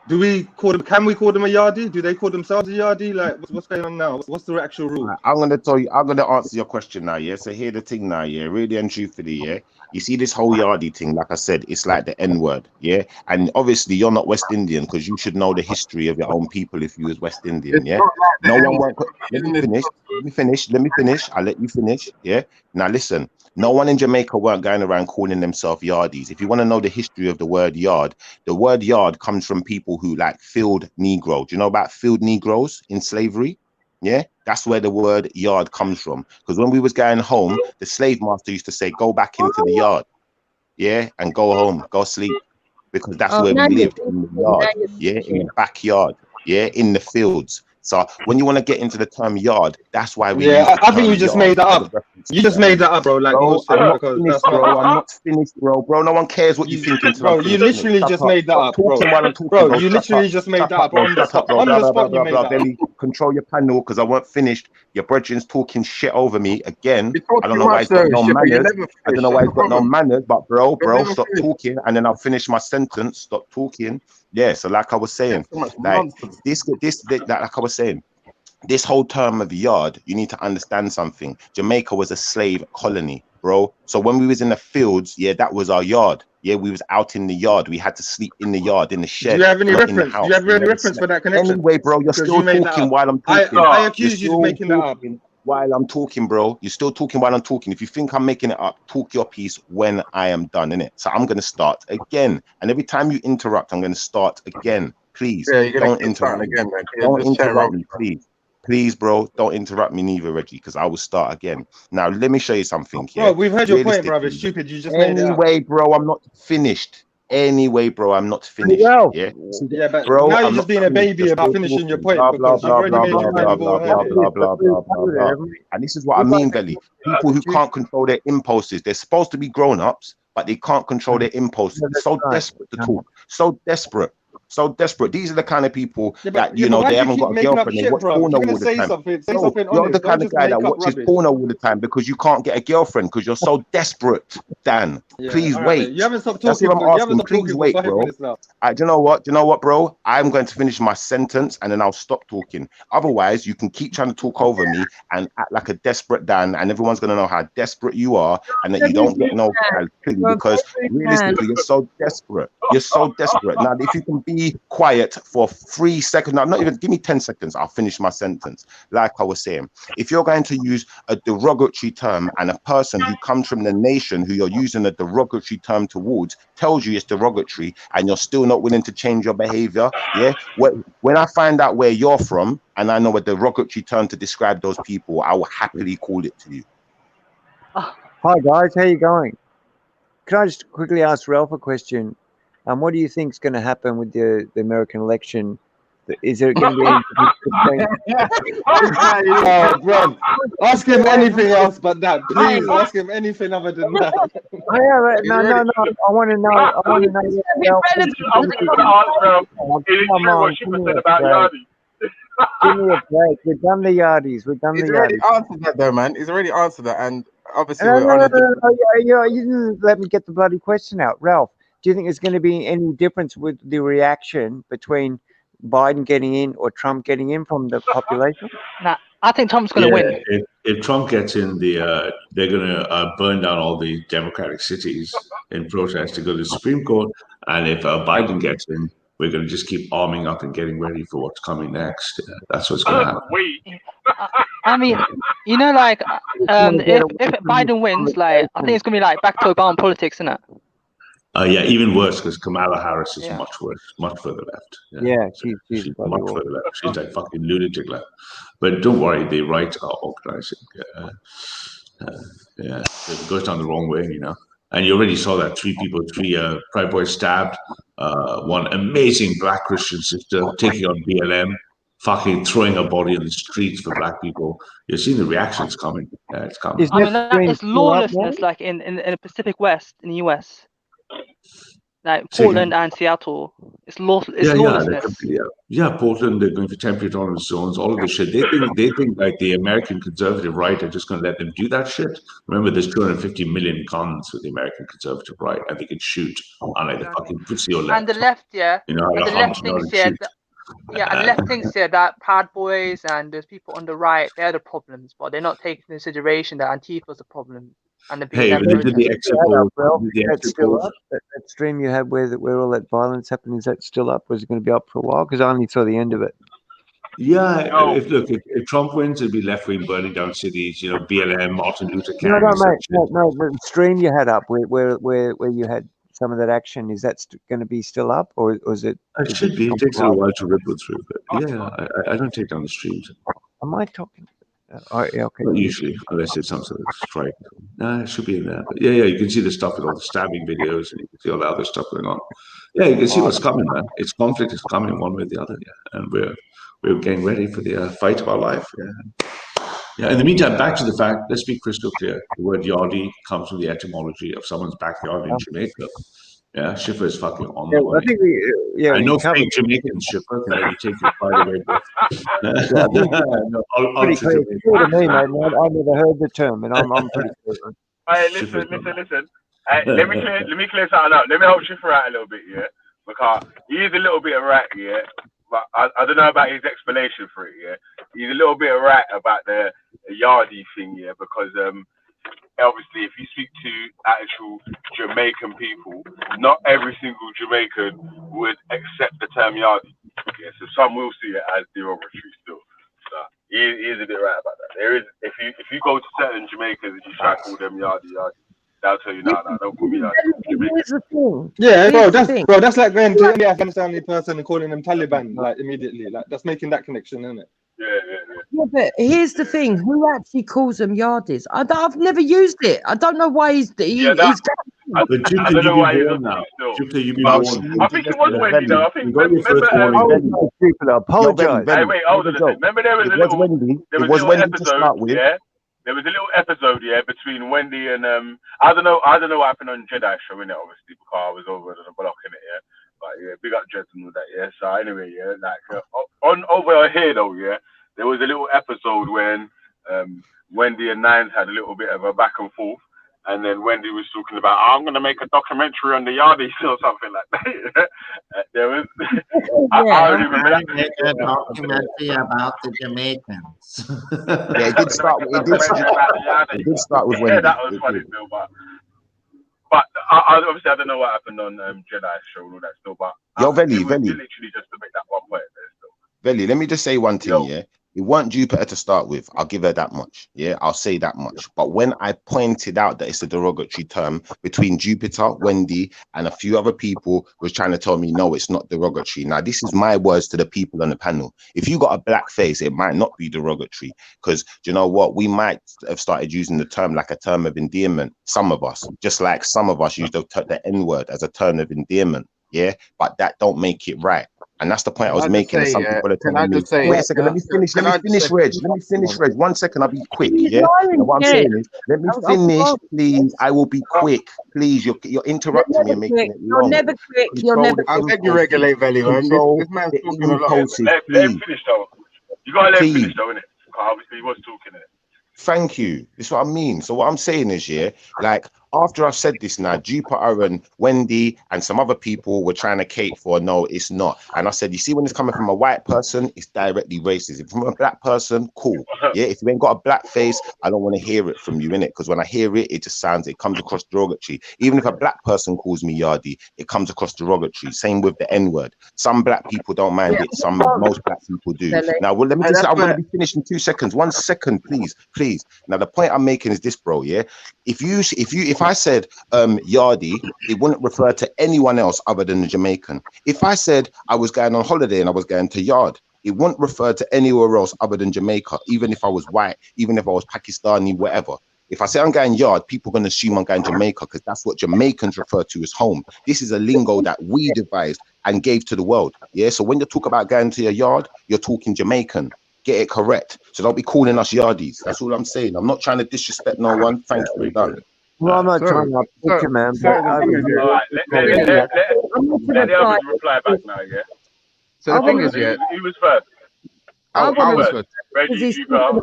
do we call them? Can we call them a yardie? Do they call themselves a yardie? Like, what's going on now? What's the actual rule? I'm gonna answer your question now. Yeah. So here the thing now. Yeah. Really and truthfully. Yeah. You see this whole yardie thing. Like I said, it's like the N word. Yeah. And obviously you're not West Indian because you should know the history of your own people if you was West Indian. Yeah. No one won't. Let me finish. I'll let you finish. Yeah. Now listen. No one in Jamaica weren't going around calling themselves yardies. If you want to know the history of the word yard comes from people who like field Negro. Do you know about field Negroes in slavery? Yeah, that's where the word yard comes from. Because when we was going home, the slave master used to say, go back into the yard. Yeah, and go home, go sleep. Because that's where we lived, in the yard. Yeah, in the backyard. Yeah, in the fields. So when you want to get into the term yard, that's why we. Yeah, I think you just made that up. You just made that up, bro. Like, bro, I'm not finished, bro. I'm not finished, bro. Bro, no one cares what you think. Bro, you literally just made that up, bro. Bro, you literally just made that up on the spot. On the spot, you made that up. Let me control your panel because I weren't finished. Your brethren's talking shit over me again. I don't know why he's got no manners. I don't know why he's got no manners. But bro, stop talking, and then I'll finish my sentence. Stop talking. Yeah, so like I was saying, like like I was saying, this whole term of yard, you need to understand something. Jamaica was a slave colony, bro. So when we was in the fields, yeah, that was our yard. Yeah, we was out in the yard. We had to sleep in the yard, in the shed. Do you have any reference? Do you have any reference for that connection? Anyway, bro, you're still talking while I'm talking. I accuse you of making that up. While I'm talking, bro, you're still talking while I'm talking. If you think I'm making it up, talk your piece when I am done, innit? So I'm going to start again. And every time you interrupt, I'm going to start again. Please, don't interrupt me. Again, don't interrupt me, please. Please, bro, don't interrupt me neither, Reggie, because I will start again. Now, let me show you something. Bro, we've heard your point, bro. It's stupid. You just made it up. Anyway, bro, I'm not finished. Anyway, bro, I'm not finished. Yeah, but bro, now you're just being a baby about finishing your point because you've already made your point. Blah. And this is what I mean, Gully. People who can't control their impulses. They're supposed to be grown-ups, but they can't control their impulses. They're so desperate to talk. So desperate. These are the kind of people that, you know, they haven't got a girlfriend. They watch porno all the time. You're the kind of guy that watches porno all the time because you can't get a girlfriend because you're so desperate, Dan. Please wait. You haven't stopped talking. That's what I'm asking. Please wait, bro. Do you know what, bro? I'm going to finish my sentence and then I'll stop talking. Otherwise, you can keep trying to talk over me and act like a desperate Dan, and everyone's going to know how desperate you are and that you don't get no help because realistically, you're so desperate. You're so desperate. Now, if you can be quiet for 3 seconds. No, not even, give me 10 seconds. I'll finish my sentence. Like I was saying, if you're going to use a derogatory term and a person who comes from the nation who you're using a derogatory term towards tells you it's derogatory and you're still not willing to change your behavior, yeah? When I find out where you're from and I know a derogatory term to describe those people, I will happily call it to you. Hi guys, how you going? Can I just quickly ask Ralph a question? What do you think is going to happen with the American election? Is there going to be any bro, ask him anything else but that. Please ask him anything other than that. No. I want to know. Give me a break. We've done the yardies. He's already answered that, though, man. He's already answered that, and obviously you didn't let me get the bloody question out, Ralph. Do you think there's going to be any difference with the reaction between Biden getting in or Trump getting in from the population? Nah, I think Trump's going to win. If Trump gets in, they're going to burn down all the Democratic cities in protest to go to the Supreme Court. And if Biden gets in, we're going to just keep arming up and getting ready for what's coming next. That's what's going to happen. I mean, You know, like, if Biden wins, like, I think it's gonna be like back to Obama politics, isn't it? Yeah, even worse because Kamala Harris is Yeah. much worse, much further left. Yeah, she's much further left. She's like fucking lunatic left. But don't worry, the right are organizing. Yeah, it goes down the wrong way, you know. And you already saw that three Pride Boys stabbed. One amazing black Christian sister taking on BLM, fucking throwing a body on the streets for black people. You're seeing the reactions coming. Yeah, it's coming. I mean, that is lawlessness, like in the Pacific West in the US, like Portland and Seattle. It's lawlessness. Yeah, Portland. They're going for temporary autonomous zones. All of this shit. They think like the American conservative right are just going to let them do that shit. Remember, there's 250 million guns with the American conservative right, and they can shoot unlike the fucking pussy or left. And the left, yeah. You know, and the left thinks, yeah. And the left thinks, yeah, that Proud Boys and there's people on the right, they're the problems, but they're not taking into consideration that Antifa's the problem. And the that stream you had where all that violence happened, is that still up? Was it going to be up for a while? Because I only saw the end of it. Yeah, if Trump wins, it'll be left wing burning down cities. You know, BLM, Martin Luther King. No, the stream you had up where you had some of that action, is that going to be still up, or is it? It should be. It takes a while to ripple through, but yeah, I don't take down the streams. Am I talking? Yeah, okay. Not usually, unless it's some sort of strike. No, it should be in there. But yeah, you can see the stuff with all the stabbing videos, and you can see all the other stuff going on. Yeah, you can see what's coming, man. It's conflict is coming one way or the other, yeah. And we're getting ready for the fight of our life. Yeah. In the meantime, back to the fact. Let's be crystal clear. The word Yardi comes from the etymology of someone's backyard in Jamaica. Yeah, Schiffer is fucking on the way. I know fake Jamaican Schiffer can let you take your pride away. Pretty clear to me, mate. I never heard the term, and I'm pretty clear. Hey, listen. Hey, let me clear something up. Let me help Schiffer out a little bit, yeah, because he is a little bit right, yeah. But I don't know about his explanation for it, yeah. He's a little bit right about the Yardi thing, yeah, because obviously, if you speak to actual Jamaican people, not every single Jamaican would accept the term Yardi. Yeah, so some will see it as derogatory still. So he is a bit right about that. There is, if you go to certain Jamaicans and you try to call them Yardi, they'll tell you, no, don't call me Yardi. Here's the thing. Yeah, bro, that's like going to any Afghanistani person and calling them Taliban, like immediately. Like that's making that connection, isn't it? Yeah, but here's the thing: who actually calls them Yardis? I've never used it. I don't know why he's. But Jupiter, you've been warned now. Jupiter, you've been warned. I think it was Wendy, though. I think people apologize. Hey, wait, hold on. Remember there was a little episode. Yeah, there was a little episode, yeah, between Wendy and I don't know what happened on Jedi show, innit, obviously, because I was over the block in it, yeah. But yeah, big up Jed and all that, yeah. So anyway, yeah, like on over here though, yeah, there was a little episode when Wendy and Nines had a little bit of a back and forth, and then Wendy was talking about, I'm gonna make a documentary on the Yardis or something like that. There was I don't remember that. Make a documentary about the Jamaicans. Yeah, it did start with Wendy. Yeah, that was funny still, but obviously I don't know what happened on Jedi show and all that still, but Veli. Literally just to make that one point there still. Veli, let me just say one thing, yeah. It wasn't Jupiter to start with. I'll give her that much. Yeah, I'll say that much. But when I pointed out that it's a derogatory term between Jupiter, Wendy, and a few other people was trying to tell me, no, it's not derogatory. Now, this is my words to the people on the panel. If you got a black face, it might not be derogatory. Because, you know what? We might have started using the term like a term of endearment. Some of us, just like some of us use the N-word as a term of endearment. Yeah, but that don't make it right. And that's the point I was making. Some people are telling me, wait a second, let me finish, Reg. 1 second, I'll be quick. Yeah. What I'm saying is, let me finish, please. I will be quick. Please, you're interrupting me and making it long. You're never quick. You're never I'll let you regulate, Veli, man. This man's talking a lot. Let him finish though. You gotta let him finish though, innit? Obviously he was talking, innit? Thank you. That's what I mean. So what I'm saying is, yeah, like after I've said this now, Jupiter and Wendy and some other people were trying to cape for, no, it's not. And I said, you see, when it's coming from a white person, it's directly racist. If from a black person, cool. Yeah, if you ain't got a black face, I don't want to hear it from you, innit? Because when I hear it, it just sounds, it comes across derogatory. Even if a black person calls me Yardie, it comes across derogatory. Same with the N-word. Some black people don't mind it. Most black people do. Now, well, let me just say, I'm going to be finished in 2 seconds. 1 second, please. Now, the point I'm making is this, bro, yeah? If I said Yardie, it wouldn't refer to anyone else other than the Jamaican. If I said I was going on holiday and I was going to Yard, it wouldn't refer to anywhere else other than Jamaica, even if I was white, even if I was Pakistani, whatever. If I say I'm going Yard, people are going to assume I'm going Jamaica because that's what Jamaicans refer to as home. This is a lingo that we devised and gave to the world. Yeah, so when you talk about going to your Yard, you're talking Jamaican. Get it correct. So don't be calling us Yardies. That's all I'm saying. I'm not trying to disrespect no one. Thank you. We're done. Well, I'm not trying to upset you, man. Let the others reply back now, yeah? So the thing is, yeah. Who was first? I was first. Reggie, Jupiter.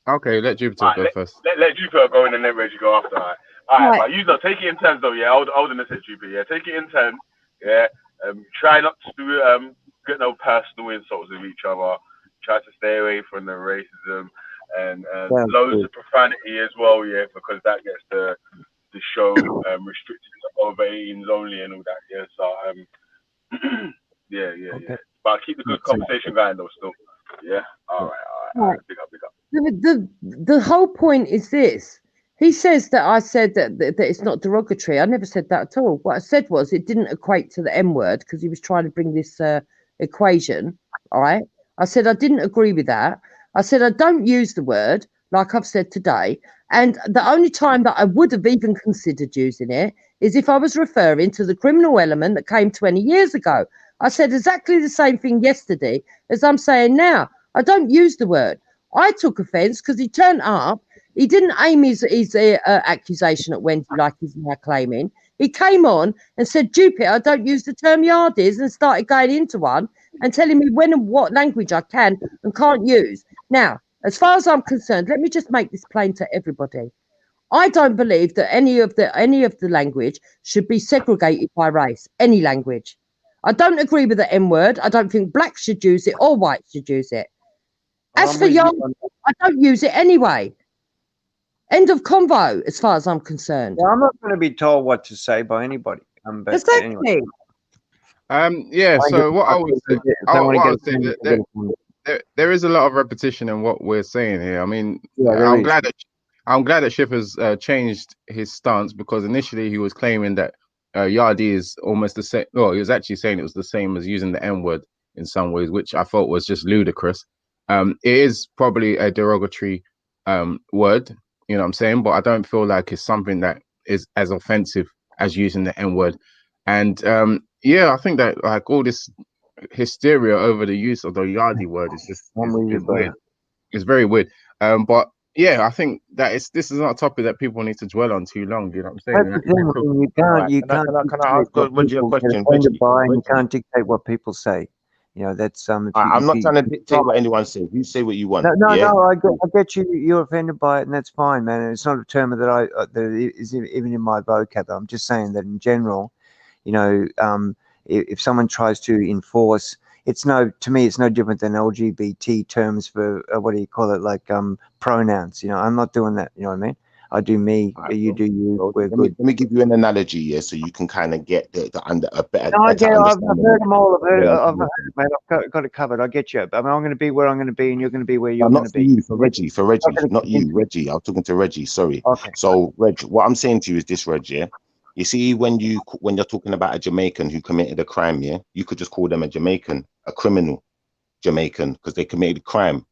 Okay, let Jupiter go first. Let Jupiter go in and then Reggie go after. All right. But you know, take it in turns though, yeah. Hold on a sec, Jupiter. Yeah, take it in turns. Yeah. Try not to get no personal insults with each other. Try to stay away from the racism and loads of profanity as well, yeah, because that gets the show restricted to over 18s only and all that, yeah. So yeah. But keep the good conversation going though, still. Yeah. All right. Big up. The whole point is this. He says that I said that it's not derogatory. I never said that at all. What I said was it didn't equate to the M word because he was trying to bring this equation. All right. I said I didn't agree with that. I said I don't use the word like I've said today. And the only time that I would have even considered using it is if I was referring to the criminal element that came 20 years ago. I said exactly the same thing yesterday as I'm saying now. I don't use the word. I took offence because he turned up. He didn't aim his accusation at Wendy like he's now claiming. He came on and said, Jupiter, I don't use the term Yardies, and started going into one and telling me when and what language I can and can't use. Now, as far as I'm concerned, let me just make this plain to everybody. I don't believe that any of the language should be segregated by race, any language. I don't agree with the M word. I don't think blacks should use it or whites should use it. As for young, I don't use it anyway. End of convo, as far as I'm concerned. Yeah, I'm not going to be told what to say by anybody. But exactly. Anyway. Yeah. So what I would say, that there is a lot of repetition in what we're saying here. I mean, I'm glad that Schiff has changed his stance because initially he was claiming that Yardie is almost the same. Well, he was actually saying it was the same as using the N word in some ways, which I thought was just ludicrous. It is probably a derogatory word, you know what I'm saying? But I don't feel like it's something that is as offensive as using the N word. And I think that like all this hysteria over the use of the Yardie word is just it's weird. It's very weird. But yeah, I think that this is not a topic that people need to dwell on too long. You know what I'm saying? You can't ask Reggie a question? You can't dictate what people say. You know, that's I'm not trying to dictate what anyone says. You say what you want. No, I get you. You're offended by it, and that's fine, man. And it's not a term that that is even in my vocab. I'm just saying that in general, you know, if someone tries to enforce, to me, it's no different than LGBT terms for what do you call it, like pronouns. You know, I'm not doing that. You know what I mean? I do me, you do you. We're good. Let me give you an analogy, yeah, so you can kind of get under a better. No, I've heard them all. I've got it covered. I get you. I mean, I'm going to be where I'm going to be, and you're going to be where you're going to be. Not for you, for Reggie, not you, Reggie. I was talking to Reggie. Sorry. Okay. So, Reg, what I'm saying to you is this, Reg. Yeah, you see, when you're talking about a Jamaican who committed a crime, yeah, you could just call them a Jamaican, a criminal Jamaican, because they committed a crime,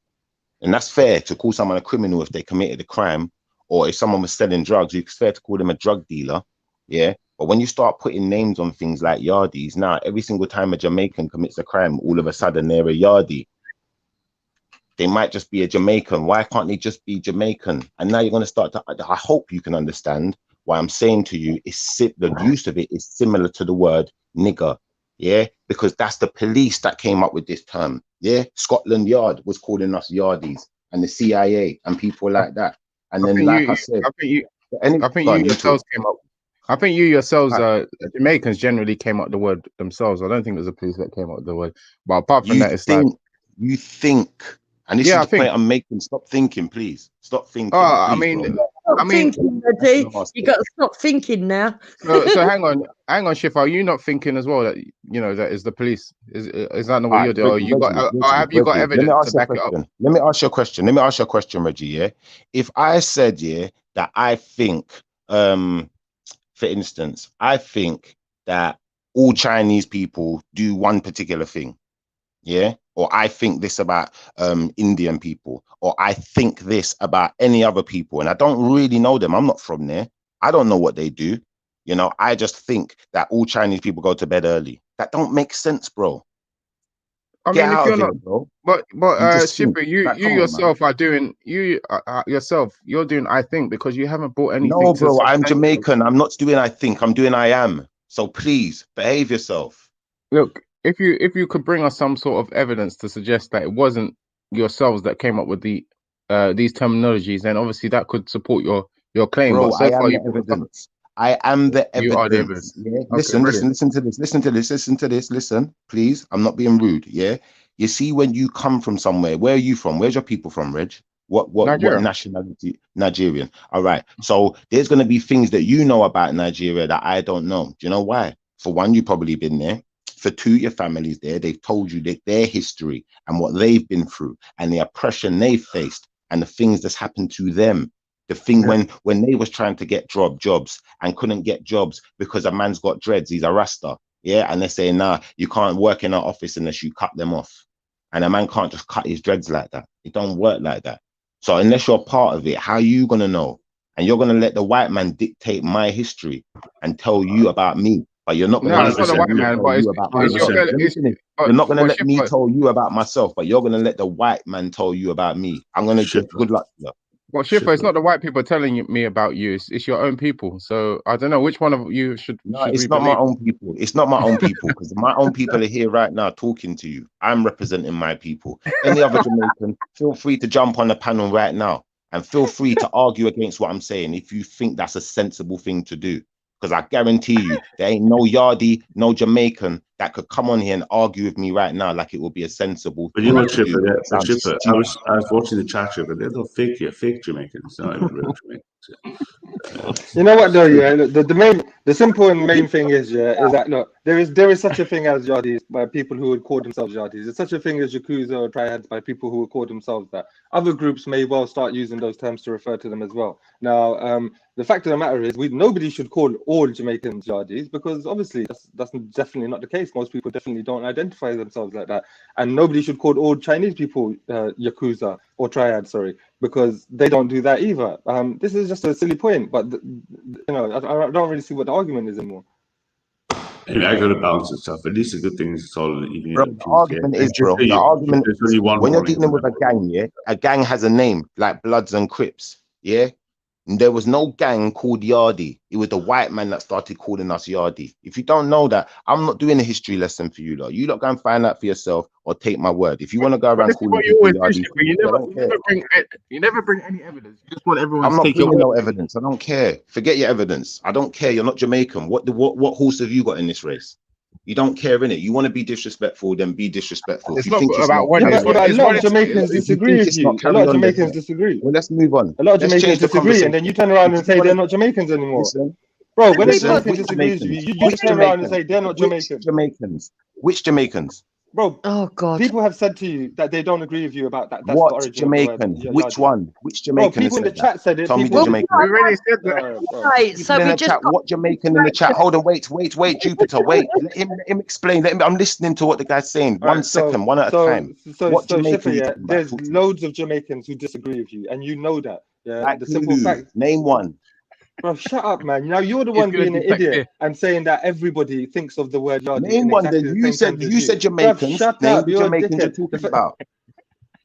and that's fair to call someone a criminal if they committed a crime. Or if someone was selling drugs, it's fair to call them a drug dealer, yeah? But when you start putting names on things like Yardies, now every single time a Jamaican commits a crime, all of a sudden they're a Yardie. They might just be a Jamaican. Why can't they just be Jamaican? And now you're going to start to, I hope you can understand why I'm saying to you, the use of it is similar to the word nigger, yeah? Because that's the police that came up with this term, yeah? Scotland Yard was calling us Yardies, and the CIA and people like that. And then, I think I think you yourselves came up. I think you yourselves, Jamaicans generally came up with the word themselves. I don't think it was the police that came up with the word. But apart from that, it's like you think, and this is the point I'm making. Stop thinking, please. Stop thinking. Oh, I please, mean, bro. Stop thinking, Reggie. You got to stop thinking now. so hang on, Shifa. Are you not thinking as well that that is the police? Is that not what you're doing? Or you got? Have you got evidence to back it up? Let me ask you a question, Reggie. Yeah, if I said that I think, for instance, I think that all Chinese people do one particular thing, yeah, or I think this about Indian people, or I think this about any other people, and I don't really know them. I'm not from there. I don't know what they do. I just think that all Chinese people go to bed early. That don't make sense, bro. I mean, if you're not, bro. But Shipper, you yourself are doing yourself. You're doing I think because you haven't brought anything. No, bro. I'm Jamaican. I'm not doing I think. I'm doing I am. So please behave yourself. Look, if you could bring us some sort of evidence to suggest that it wasn't yourselves that came up with these terminologies, then obviously that could support your claim. Bro, but so far, you evidence. I am the evidence. You are the evidence. Yeah? Okay, listen to this. Listen, please. I'm not being rude. Yeah. You see, when you come from somewhere, where are you from? Where's your people from, Reg? What nationality? Nigerian. All right. So there's going to be things that you know about Nigeria that I don't know. Do you know why? For one, you've probably been there. For two, your family's there. They've told you their history and what they've been through and the oppression they've faced and the things that's happened to them. The thing when they was trying to get jobs and couldn't get jobs because a man's got dreads, he's a Rasta. Yeah. And they're saying, nah, you can't work in our office unless you cut them off. And a man can't just cut his dreads like that. It don't work like that. So unless you're part of it, how are you going to know? And you're going to let the white man dictate my history and tell you about me. But you're not going to let me tell you about myself, but you're going to let the white man tell you about me. I'm going to give good luck to you. Well, Shifa, it's not the white people telling me about you. It's your own people. So I don't know which one of you should. No, it's not my own people. It's not my own people because my own people are here right now talking to you. I'm representing my people. Any other Jamaican, feel free to jump on the panel right now and feel free to argue against what I'm saying if you think that's a sensible thing to do. Because I guarantee you, there ain't no Yardie, no Jamaican that could come on here and argue with me right now like it would be a sensible. But you know what, Chipper? I was watching the chat, Chipper. They're not fake Jamaicans. Not even real Jamaicans. You know what though? Yeah, the simple and main thing is is that look, there is such a thing as Yardies by people who would call themselves Yardies. There's such a thing as Yakuza or Triads by people who would call themselves that. Other groups may well start using those terms to refer to them as well. Now, the fact of the matter is, nobody should call all Jamaicans Yardies because obviously that's definitely not the case. Most people definitely don't identify themselves like that, and nobody should call all Chinese people Yakuza or Triad, because they don't do that either. This is just a silly point, but I don't really see what the argument is anymore. Anyway, I got to balance and stuff. At least the good thing is it's all. The argument is, the argument when you're dealing with a gang, a gang has a name like Bloods and Crips, And there was no gang called Yardie. It was the white man that started calling us Yardie. If you don't know that, I'm not doing a history lesson for you lot. You lot go and find out for yourself or take my word. If you want to go around calling people Yardie, you never bring any evidence. You just want everyone to take your word. No evidence. I don't care. Forget your evidence. I don't care. You're not Jamaican. What horse have you got in this race? You don't care, innit? You want to be disrespectful, then be disrespectful. It's not about what. A lot of Jamaicans disagree with you. A lot of Jamaicans disagree. Well, let's move on. A lot of Jamaicans disagree, and then you turn around and say they're not Jamaicans anymore. Bro, when a Jamaican disagrees with you, you turn around and say they're not Jamaicans. Which Jamaicans? Bro, oh God! People have said to you that they don't agree with you about that. That's what the origin Jamaicans? Which one? Which Jamaican? Bro, people in the chat said it. Tell me the Jamaican. We already said that. Right, so we just what Jamaican in the chat? Hold on, wait, Jupiter, wait. Let him explain. I'm listening to what the guy's saying. One second, one at a time. What Jamaican? There's loads of Jamaicans who disagree with you, and you know that. Yeah, like the simple fact. Name one. Bro, shut up, man. Now you're the one being an idiot and saying that everybody thinks of the word Yardie. Name one. Then you said Jamaicans. Shut name up. the Jamaicans you're talking about.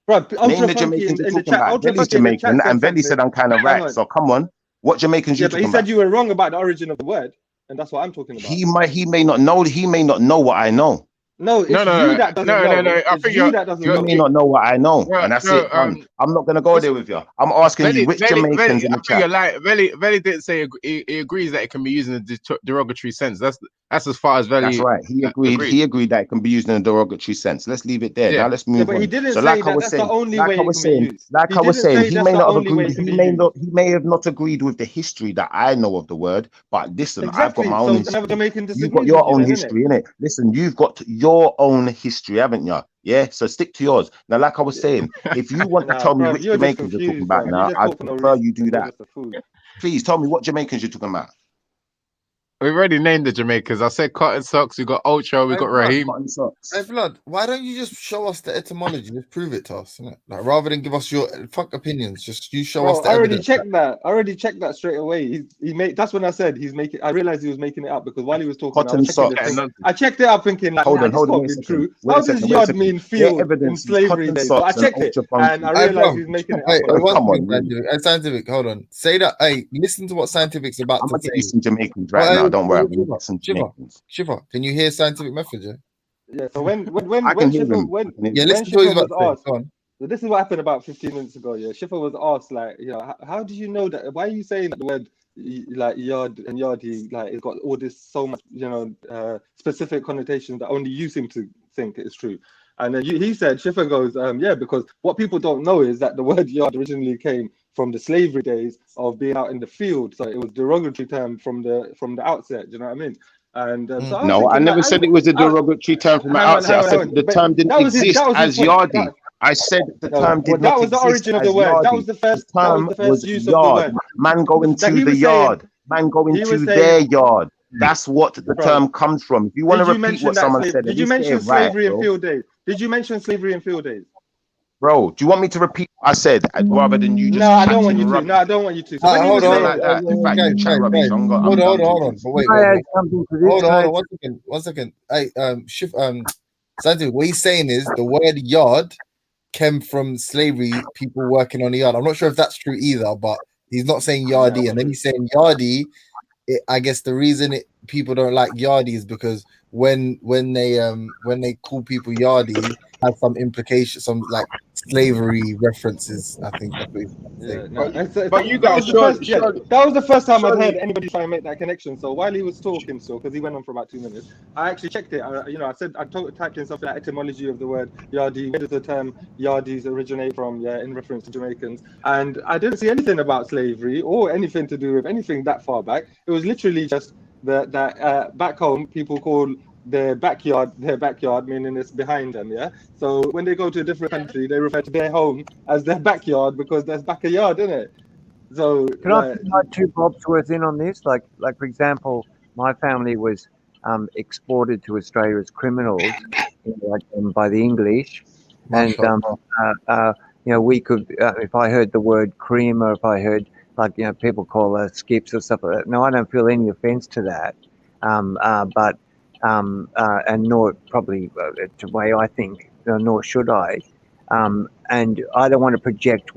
Bro, name the Jamaicans you're talking about. Velly's Jamaican, and Velly said I'm kind of right. So come on, what Jamaicans you talking about? But he said you were wrong about the origin of the word, and that's what I'm talking about. He may not know. He may not know what I know. No, it's No, you no, that doesn't no, know. no, no. I It's think you you're, that doesn't You know. may not know what I know, no, and that's no. it. Done. I'm not gonna go there with you. I'm asking you which Jamaicans in I the think you're chat. like Veli didn't say he agrees that it can be used in a derogatory sense. That's as far as That's Veli right. He agreed. agreed. He agreed that it can be used in a derogatory sense. Let's leave it there. Yeah. Now let's Yeah, move but he on. didn't So, say like I that was that's the saying, only way it can be used. He didn't say he that's may the not have only way agreed. it can He be may used. not. He may have not agreed with the history that I know of the word. But listen, I've got Exactly. my own So history. another Jamaican You've got disagrees your with you own then, innit? history, innit? Listen, you've got your own history, haven't you? Yeah. So stick to yours. Now, like I was saying, if you want to Nah, tell me bruv, which you're just Jamaicans you're talking confused, about bruv. You now, just I'd talk for no prefer reason. you do You're that. just a fool. Please tell me what Jamaicans you're talking about. We've already named the Jamaicans. I said Cotton Socks. We got Ultra. We Hey, got blood. Raheem. Cotton Socks. Hey, blood. Why don't you just show us the etymology? Just prove it to us, innit? Like, rather than give us your fuck opinions, just you show us Bro, the I already evidence. checked that. I already checked that straight away. He made. That's when I said he's making. I realized he was making it up because while he was talking, I Cotton was checking the Socks. thing. I checked it up, thinking like, Hold nah, on, this hold on, can't wait a be second. true. Wait How a does second, wait a yard second. mean Their field in evidence is slavery Cotton days? So I Socks and checked it, Ultra and I Funky. Hey, realized bro. he was making it Hey, up on the one Come second, on, really. Scientific. Scientific, hold on. Say that. Hey, listen to what Scientific's about I'm to gonna get you say. some Jamaicans Oh, right hey, now. Don't worry, I'm gonna Shiva, get some Shiva, Jamaicans. Shiva, can you hear Scientific Method? Yeah. Yeah. So when I can hear him. Yeah, listen to what Schiffer he's about was to say. asked. Go on. So this is what happened about 15 minutes ago. Yeah, Schiffer was asked like, you know, how do you know that? Why are you saying that the word like yard and yardie like it's got all this so much, you know, specific connotations that only you seem to think is true? And then he said, Schiffer goes, yeah, because what people don't know is that the word yard originally came from the slavery days of being out in the field, so it was a derogatory term from the outset. Do you know what I mean? And so I was No, I thinking, never like, said it was a derogatory term from the hang on, outset. I said the But term didn't that was his exist as point. yardie. I said the No, term well, did that not was the exist origin of the as word. That was yardie. the first. The That was term the first was use of the yard. word. Man going That to he the was saying. yard. Man going He to was their saying. yard. That's what the Bro, term comes from. If you want to Did you repeat mention what that? someone said, at Did you least get it mention right, slavery in bro. field days? Did you mention slavery in field days? Bro, do you want me to repeat what I said rather than you just No, I don't want you chatting to. rubbish? No, I don't want you to. So when he Hold was on, saying, Like that. In fact, you guys, chat rubbish. I'm hold done on. talking. But wait. Hold on. 1 second. Hey, Scientific, what he's saying is the word yard came from slavery, people working on the yard. I'm not sure if that's true either, but he's not saying yardie, and then he's saying yardie. I guess the reason people don't like yardie is because when they call people yardie, has some implication, some like slavery references. I think that's what he's saying. no, But you that guys was the first. Yeah, surely, that was the first time I'd heard surely, anybody try and make that connection. So while he was talking, still, because he went on for about 2 minutes, I actually checked it. I said I typed in something like etymology of the word yardie. Where does the term yardies originate from? Yeah, in reference to Jamaicans, and I didn't see anything about slavery or anything to do with anything that far back. It was literally just that back home people call their backyard, meaning it's behind them. Yeah. So when they go to a different country, they refer to their home as their backyard because there's back a yard, isn't it? So Can I put my 2 bobs worth in on this? Like for example, my family was exported to Australia as criminals, by the English, and we could, if I heard the word cream, or if I heard people call us skips or stuff like that. No, I don't feel any offence to that, but and nor probably the way I think, nor should I, and I don't want to project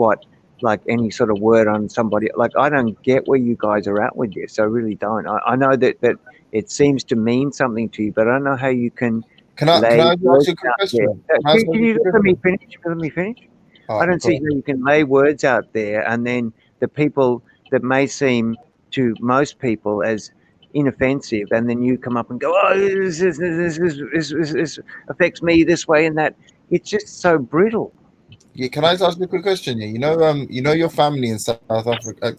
any sort of word on somebody. Like, I don't get where you guys are at with this. I really don't. I know that it seems to mean something to you, but I don't know how you can. Can I ask you a quick question? Can you let me finish? I don't see how you can lay words out there, and then the people that may seem to most people as inoffensive, and then you come up and go, oh, this affects me this way and that. It's just so brittle. Yeah, can I ask you a quick question? Yeah, you know your family in South Africa.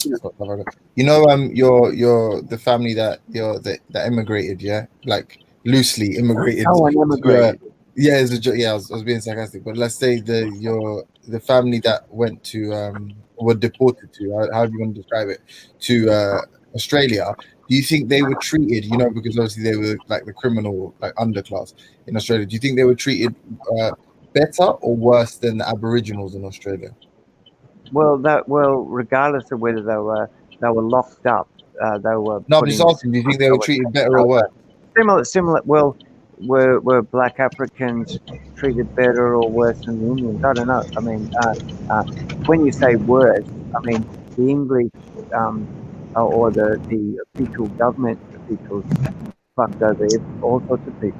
You know, the family that immigrated, yeah, like loosely immigrated. Oh, I immigrated. Yeah, it's a joke. Yeah, I was being sarcastic, but let's say the family that went to were deported to, how do you want to describe it, to Australia. Do you think they were treated, because obviously they were like the criminal, like underclass in Australia? Do you think they were treated better or worse than the Aboriginals in Australia? Well, regardless of whether they were locked up, they were. No, I'm just asking. Do you think they were treated better or worse? Similar. Well, were Black Africans treated better or worse than the Indians? I don't know. I mean, when you say worse, I mean the English or the official government officials fucked over all sorts of people.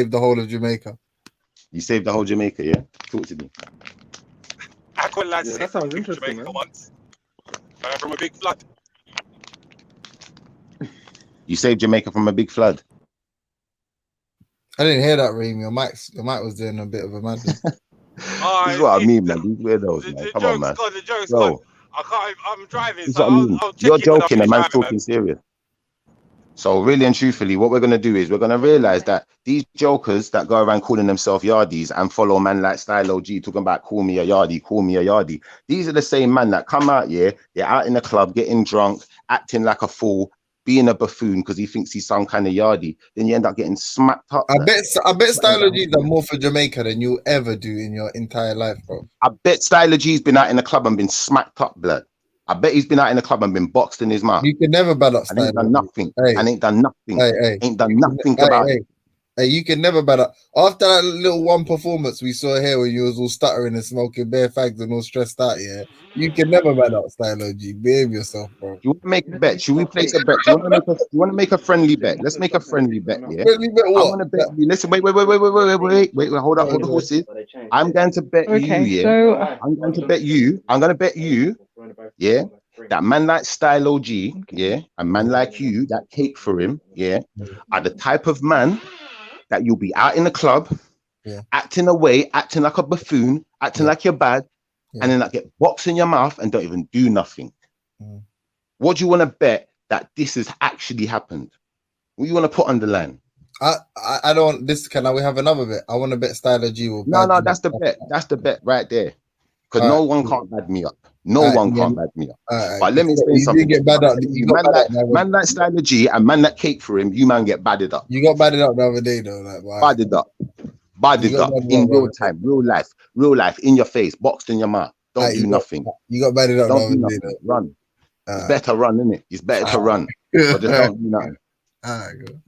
saved the whole of Jamaica. You saved the whole Jamaica, yeah? Talk to me. I could like Yeah, say that sounds from interesting, Jamaica man. once. From a big flood. You saved Jamaica from a big flood. I didn't hear that, Reem. Your mic was doing a bit of a madness. This is what I mean, man. These weirdos, man. Come on, man. The joke's Bro, gone. I can't. I'm driving, this is so what I mean. I'll You're check in when I joking, and finish man's driving, talking serious. So really and truthfully, what we're gonna do is we're gonna realize that these jokers that go around calling themselves yardies and follow man like Style OG talking about call me a yardie, call me a yardie. These are the same man that come out here, they're out in the club getting drunk, acting like a fool, being a buffoon because he thinks he's some kind of yardie. Then you end up getting smacked up. I bet Stylo G's done more for Jamaica than you'll ever do in your entire life, bro. I bet Stylo G's been out in the club and been smacked up, blood. I bet he's been out in the club and been boxed in his mouth. You can never bad up and ain't Stylo. done nothing. Hey. And ain't done nothing. Hey. Ain't done nothing about it. Hey, you can never bad up. After that little one performance we saw here when you was all stuttering and smoking bare fags and all stressed out, yeah, you can never bad up Stylo G. Behave yourself, bro. You want to make a bet? Should we place a bet? You want to make a friendly bet? Let's make a friendly bet, yeah? Friendly bet what? I want to bet you. Listen, wait, hold up, hold the horses. I'm going to bet you, yeah. So I'm going to bet you, yeah, that man like Style OG, yeah, and man like you, that cake for him, yeah, are the type of man that you'll be out in the club, acting away, acting like a buffoon, acting like you're bad, and then like get boxed in your mouth and don't even do nothing. What do you want to bet that this has actually happened? What do you want to put on the line? I don't. This can we have another bet? I want to bet Stylo G will. No, that's the bet. That's the bet right there. Because no one can't bad me up. No one can't bad me up. But let me say something. You get bad up. Man like Stylo G and man that cake for him, you man get badded up. You got badded up the other day though. Like, wow. Badded up in real time, real life, in your face, boxed in your mouth. Don't do nothing. You got badded up the other day though. Run. It's better run, isn't it? It's better to run. But just don't do nothing.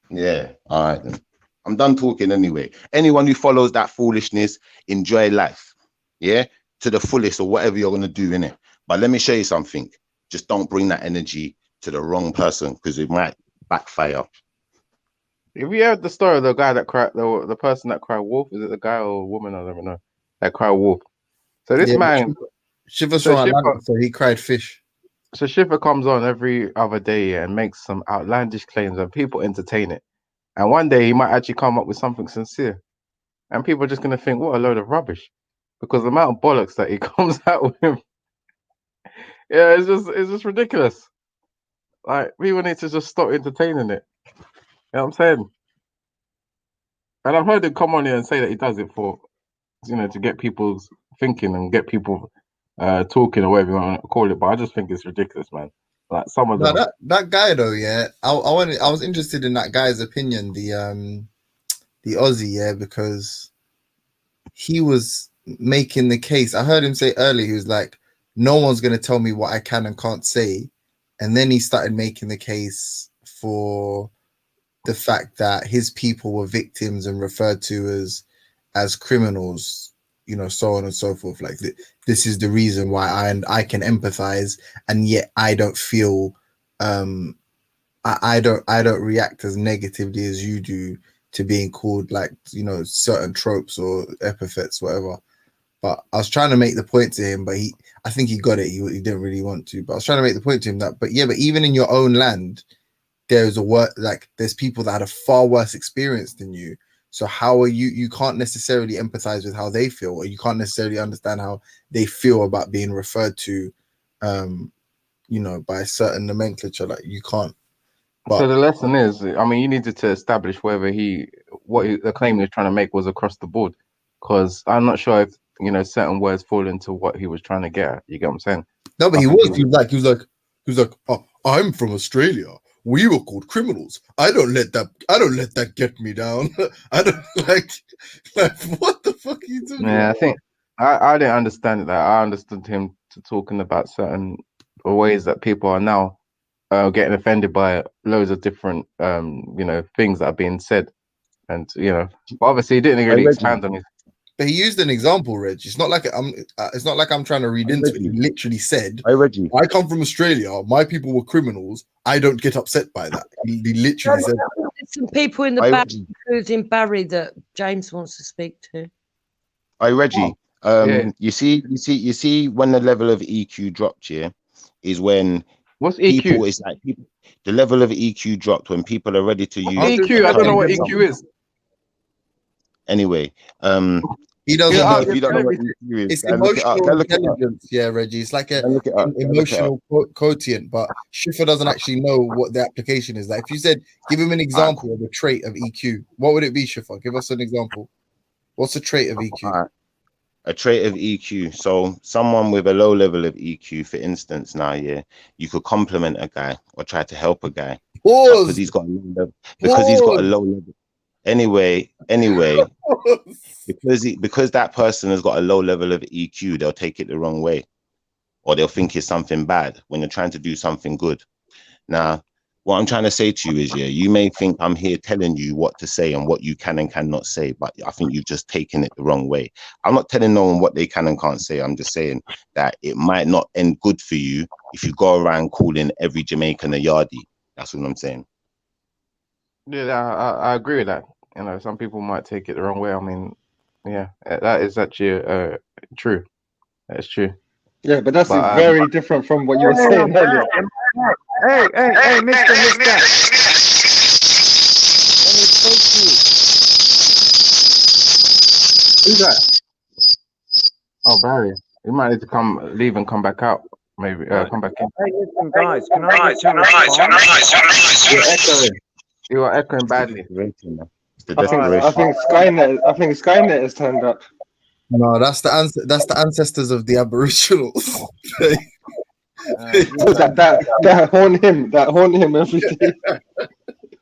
Yeah. All right then. I'm done talking anyway. Anyone who follows that foolishness, enjoy life. Yeah, to the fullest or whatever you're gonna do in it. But let me show you something. Just don't bring that energy to the wrong person because it might backfire. Have you heard the story of the guy that cried, the person that cried wolf? Is it the guy or woman? I don't know. That cried wolf. So this man, Shiva's from Atlanta, so he cried fish. So Shiva comes on every other day and makes some outlandish claims, and people entertain it. And one day he might actually come up with something sincere, and people are just gonna think, "What a load of rubbish." Because the amount of bollocks that he comes out with him, yeah, it's just ridiculous. Like people need to just stop entertaining it. You know what I'm saying? And I've heard him come on here and say that he does it for, to get people's thinking and get people talking or whatever you want to call it. But I just think it's ridiculous, man. Like some of them. That guy though, yeah. I was interested in that guy's opinion, the Aussie, yeah, because he was making the case. I heard him say earlier, he was like, no one's going to tell me what I can and can't say. And then he started making the case for the fact that his people were victims and referred to as criminals, so on and so forth. Like this is the reason why I can empathize, and yet I don't feel I don't react as negatively as you do to being called like certain tropes or epithets, whatever. But I was trying to make the point to him, but I think he got it. He didn't really want to, but I was trying to make the point to him but even in your own land, there's there's people that had a far worse experience than you. So how are you can't necessarily empathize with how they feel, or you can't necessarily understand how they feel about being referred to, by a certain nomenclature. Like you can't. But, so the lesson is, you needed to establish whether the claim he was trying to make was across the board, because I'm not sure if certain words fall into what he was trying to get at. You get what I'm saying? No, but he was like, oh, I'm from Australia. We were called criminals. I don't let that get me down. I don't like what the fuck are you doing? Yeah, I think I didn't understand that. I understood him talking about certain ways that people are now getting offended by loads of different things that are being said, and but obviously he didn't really expand on it. But he used an example, Reg. It's not like I'm trying to read into it. He literally said, I come from Australia. My people were criminals. I don't get upset by that. He literally said that. There's some people in the back who's in Barry that James wants to speak to. Hey, Reggie. You see when the level of EQ dropped here is when what's EQ? The level of EQ dropped when people are ready to use EQ. I don't know what EQ is. Anyway, he doesn't yeah, know. if you don't know what EQ is, It's go look it up. emotional Go look it up. intelligence, yeah, Reggie. It's like Go look it up. an Go look it up. emotional quotient, but Schiffer doesn't actually know what the application is. Like, if you said, give him an example of a trait of EQ, what would it be, Schiffer? Give us an example. What's a trait of EQ? All right. A trait of EQ. So someone with a low level of EQ, for instance, now, yeah, you could compliment a guy or try to help a guy because he's got a low level. Because he's got a low level. Anyway, because that person has got a low level of EQ, they'll take it the wrong way, or they'll think it's something bad when you're trying to do something good. Now, what I'm trying to say to you is, yeah, you may think I'm here telling you what to say and what you can and cannot say, but I think you've just taken it the wrong way. I'm not telling no one what they can and can't say. I'm just saying that it might not end good for you if you go around calling every Jamaican a yardie. That's what I'm saying. Yeah, I agree with that. You know, some people might take it the wrong way. I mean, yeah, that is actually true. That's true. Yeah, but that's very different from what you were saying earlier. Hey, Mister. Who's that? Oh, Barry. You might need to leave and come back out. Maybe come back in. Hey, listen, guys. Can I get a response? You're echoing. You are echoing badly. I think Skynet has turned up. No, that's the answer. That's the ancestors of the Aboriginals. that haunt him every day.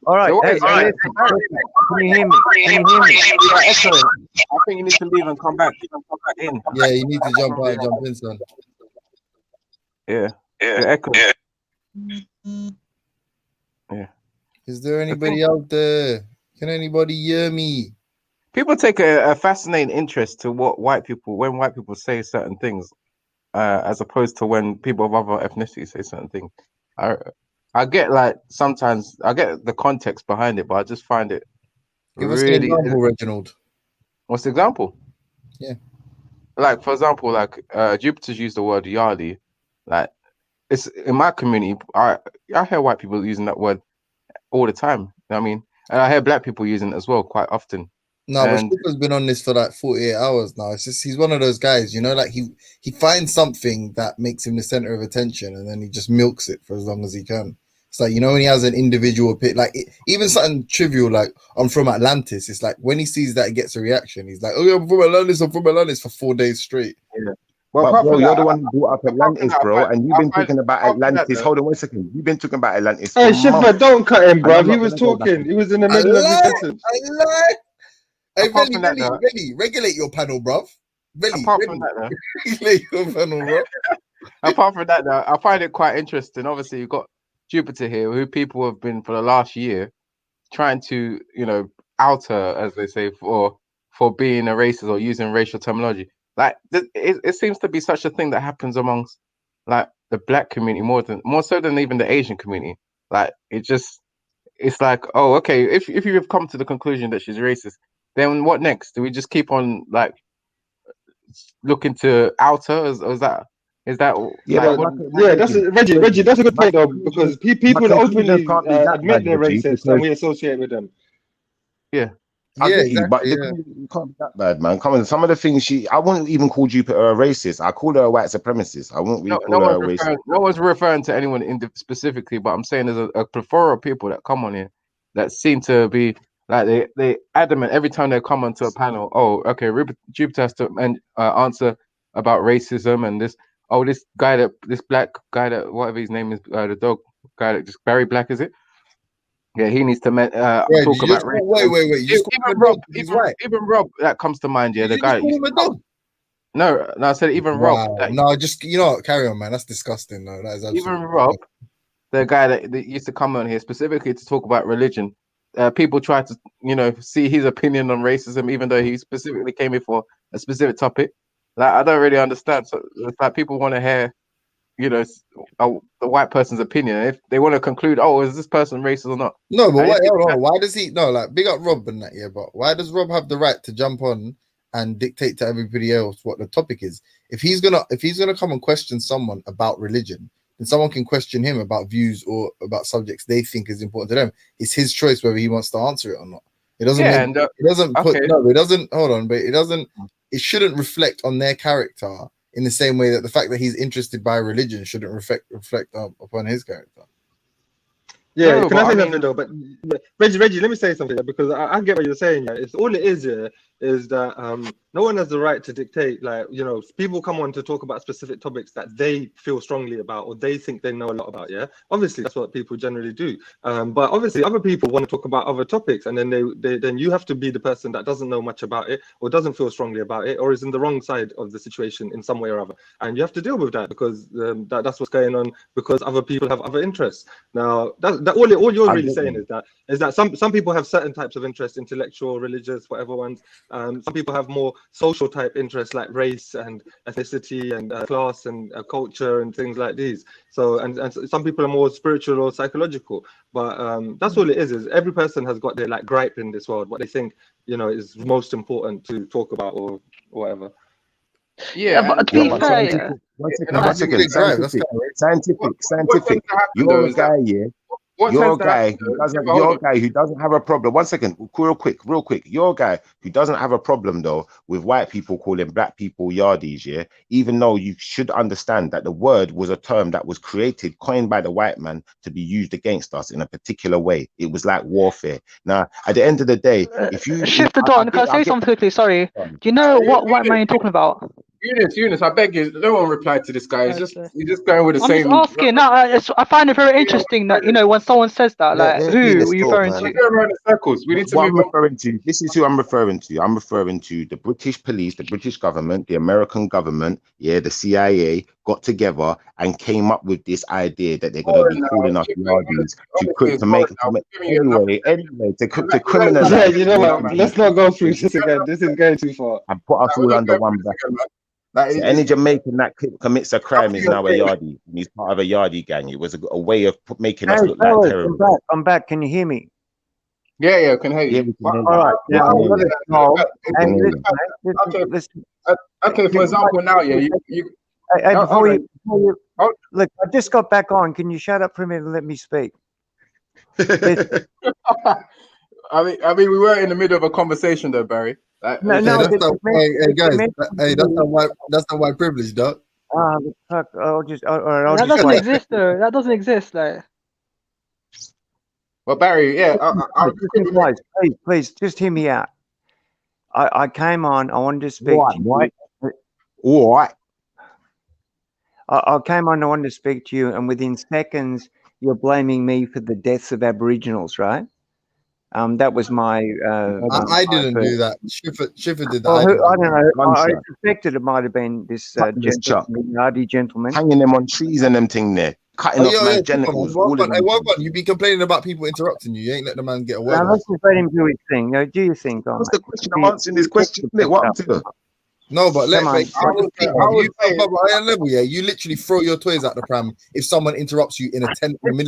All right, So hey, listen, can you hear me? You are echoing. I think you need to leave and come back. In. Yeah, you need to jump out and jump in, son. Yeah. You're echoing. Yeah. Is there anybody out there? Can anybody hear me? People take a fascinating interest to when white people say certain things, as opposed to when people of other ethnicities say certain things. I get, like, sometimes I get the context behind it, but I just find it Give us an example, Reginald. What's the example? Yeah. Like, for example, like Jupiter's used the word yardie. Like, it's in my community, I hear white people using that word all the time. You know what I mean? And I hear black people using it as well quite often. No, but Schiffer's been on this for like 48 hours now. It's just he's one of those guys, you know, like he finds something that makes him the center of attention, and then he just milks it for as long as he can. It's like, you know, when he has an individual pit, like even something trivial like I'm from Atlantis. It's like when he sees that, he gets a reaction. He's like, "Oh yeah, I'm from Atlantis for 4 days straight." Yeah. Well, but bro, you're the one who brought up Atlantis, bro, and you've been talking about Atlantis. Hold on 1 second. You've been talking about Atlantis. Hey, Schiffer, don't cut him, bro. He was talking. He was in the middle of his sentence. Hey, Relly, regulate your panel, bruv. Apart from that, regulate your panel, bro. Apart from that, though, I find it quite interesting. Obviously, you've got Jupiter here, who people have been for the last year trying to, you know, out her, as they say, for being a racist or using racial terminology. Like, it seems to be such a thing that happens amongst, like, the black community more so than even the Asian community. Like, it's like, oh, okay, if you've come to the conclusion that she's racist, then what next? Do we just keep on, like, looking to out her? Is that yeah, like, that's Reggie. That's a good point though, because people openly admit they're racist and we associate with them. Yeah. I get you, but you can't be that bad, man. Come on, some of the things I wouldn't even call Jupiter a racist. I call her a white supremacist. I wouldn't really call her a racist. No one's referring to anyone specifically, but I'm saying there's a plethora of people that come on here that seem to be like they adamant every time they come onto a panel. Oh, okay, Jupiter has to answer about racism and this. Oh, this black guy that whatever his name is, the dog guy that just Barry Black, is it? Yeah, he needs to talk about race. Wait. Even Rob, that comes to mind. Yeah, the guy. No, I said even Rob. No, just, you know, carry on, man. That's disgusting. No, that is even Rob, the guy that used to come on here specifically to talk about religion. People try to, you know, see his opinion on racism, even though he specifically came here for a specific topic. Like, I don't really understand. So it's like people want to hear, you know, the white person's opinion. If they want to conclude, oh, is this person racist or not? No, but why does he? No, like, big up Rob and that, yeah. But why does Rob have the right to jump on and dictate to everybody else what the topic is? If he's gonna come and question someone about religion, then someone can question him about views or about subjects they think is important to them. It's his choice whether he wants to answer it or not. It doesn't Yeah, make, and it doesn't put okay. no, it doesn't hold on, but it doesn't, it shouldn't reflect on their character in the same way that the fact that he's interested by religion shouldn't reflect upon his character. Yeah, No, can I but say I something mean, though? But Reggie, let me say something because I get what you're saying. Yeah, it's all it is. Yeah, is that no one has the right to dictate. Like people come on to talk about specific topics that they feel strongly about or they think they know a lot about. Yeah, obviously that's what people generally do. But obviously other people want to talk about other topics, and then then you have to be the person that doesn't know much about it or doesn't feel strongly about it or is in the wrong side of the situation in some way or other, and you have to deal with that because that's what's going on because other people have other interests. Now all you're really saying is that some people have certain types of interests, intellectual, religious, whatever ones. Some people have more social type interests like race and ethnicity and class and culture and things like these. So and some people are more spiritual or psychological. But that's all it is every person has got their like gripe in this world, what they think is most important to talk about or whatever. Yeah, but to be fair, yeah. One second. Scientific. You're a guy, yeah. You're a guy who doesn't have a problem. 1 second, real quick. You're a guy who doesn't have a problem though with white people calling black people yardies, yeah. Even though you should understand that the word was a term that was created, coined by the white man to be used against us in a particular way. It was like warfare. Now, at the end of the day, if you shift the Don, can I say something quickly? Sorry. Do you know what white man you're talking about? Eunice, I beg you, no one replied to this guy. He's just going with the same. I'm just asking. No, I find it very interesting that when someone says that, like, who are you referring to? Around in circles. We need to move on. This is who I'm referring to. I'm referring to the British police, the British government, the American government, the CIA got together and came up with this idea that they're going to be calling us yardies to criminalize. Yeah, you know what? Let's not go through this again. This is going too far. And put us all under one bracket. So any Jamaican that commits a crime is now a yardie. He's part of a yardie gang. It was a way of making us look like terrorists. I'm back. Can you hear me? Yeah, can hear you. All right. Now, okay. For example, now, you. Hey, before you look, I just got back on. Can you shut up for a minute and let me speak? I mean, we were in the middle of a conversation, though, Barry. Hey guys, that's not white privilege, dog. Fuck, that doesn't exist, though. That doesn't exist, like. Well, Barry, please, just hear me out. I came on. I wanted to speak to you. What? I came on. I wanted to speak to you, and within seconds, you're blaming me for the deaths of Aboriginals, right? That was my. I didn't do that. Schiffer did that. I don't know. I suspected it might have been this gentleman hanging them on trees and them thing there, cutting off man's genitals. You've been complaining about people interrupting you. You ain't let the man get away. Let's just let him do his thing. Do your thing, Don. What's the question? I'm answering this question. What I'm doing? No, but you literally throw your toys at the pram if someone interrupts you in a 10-minute.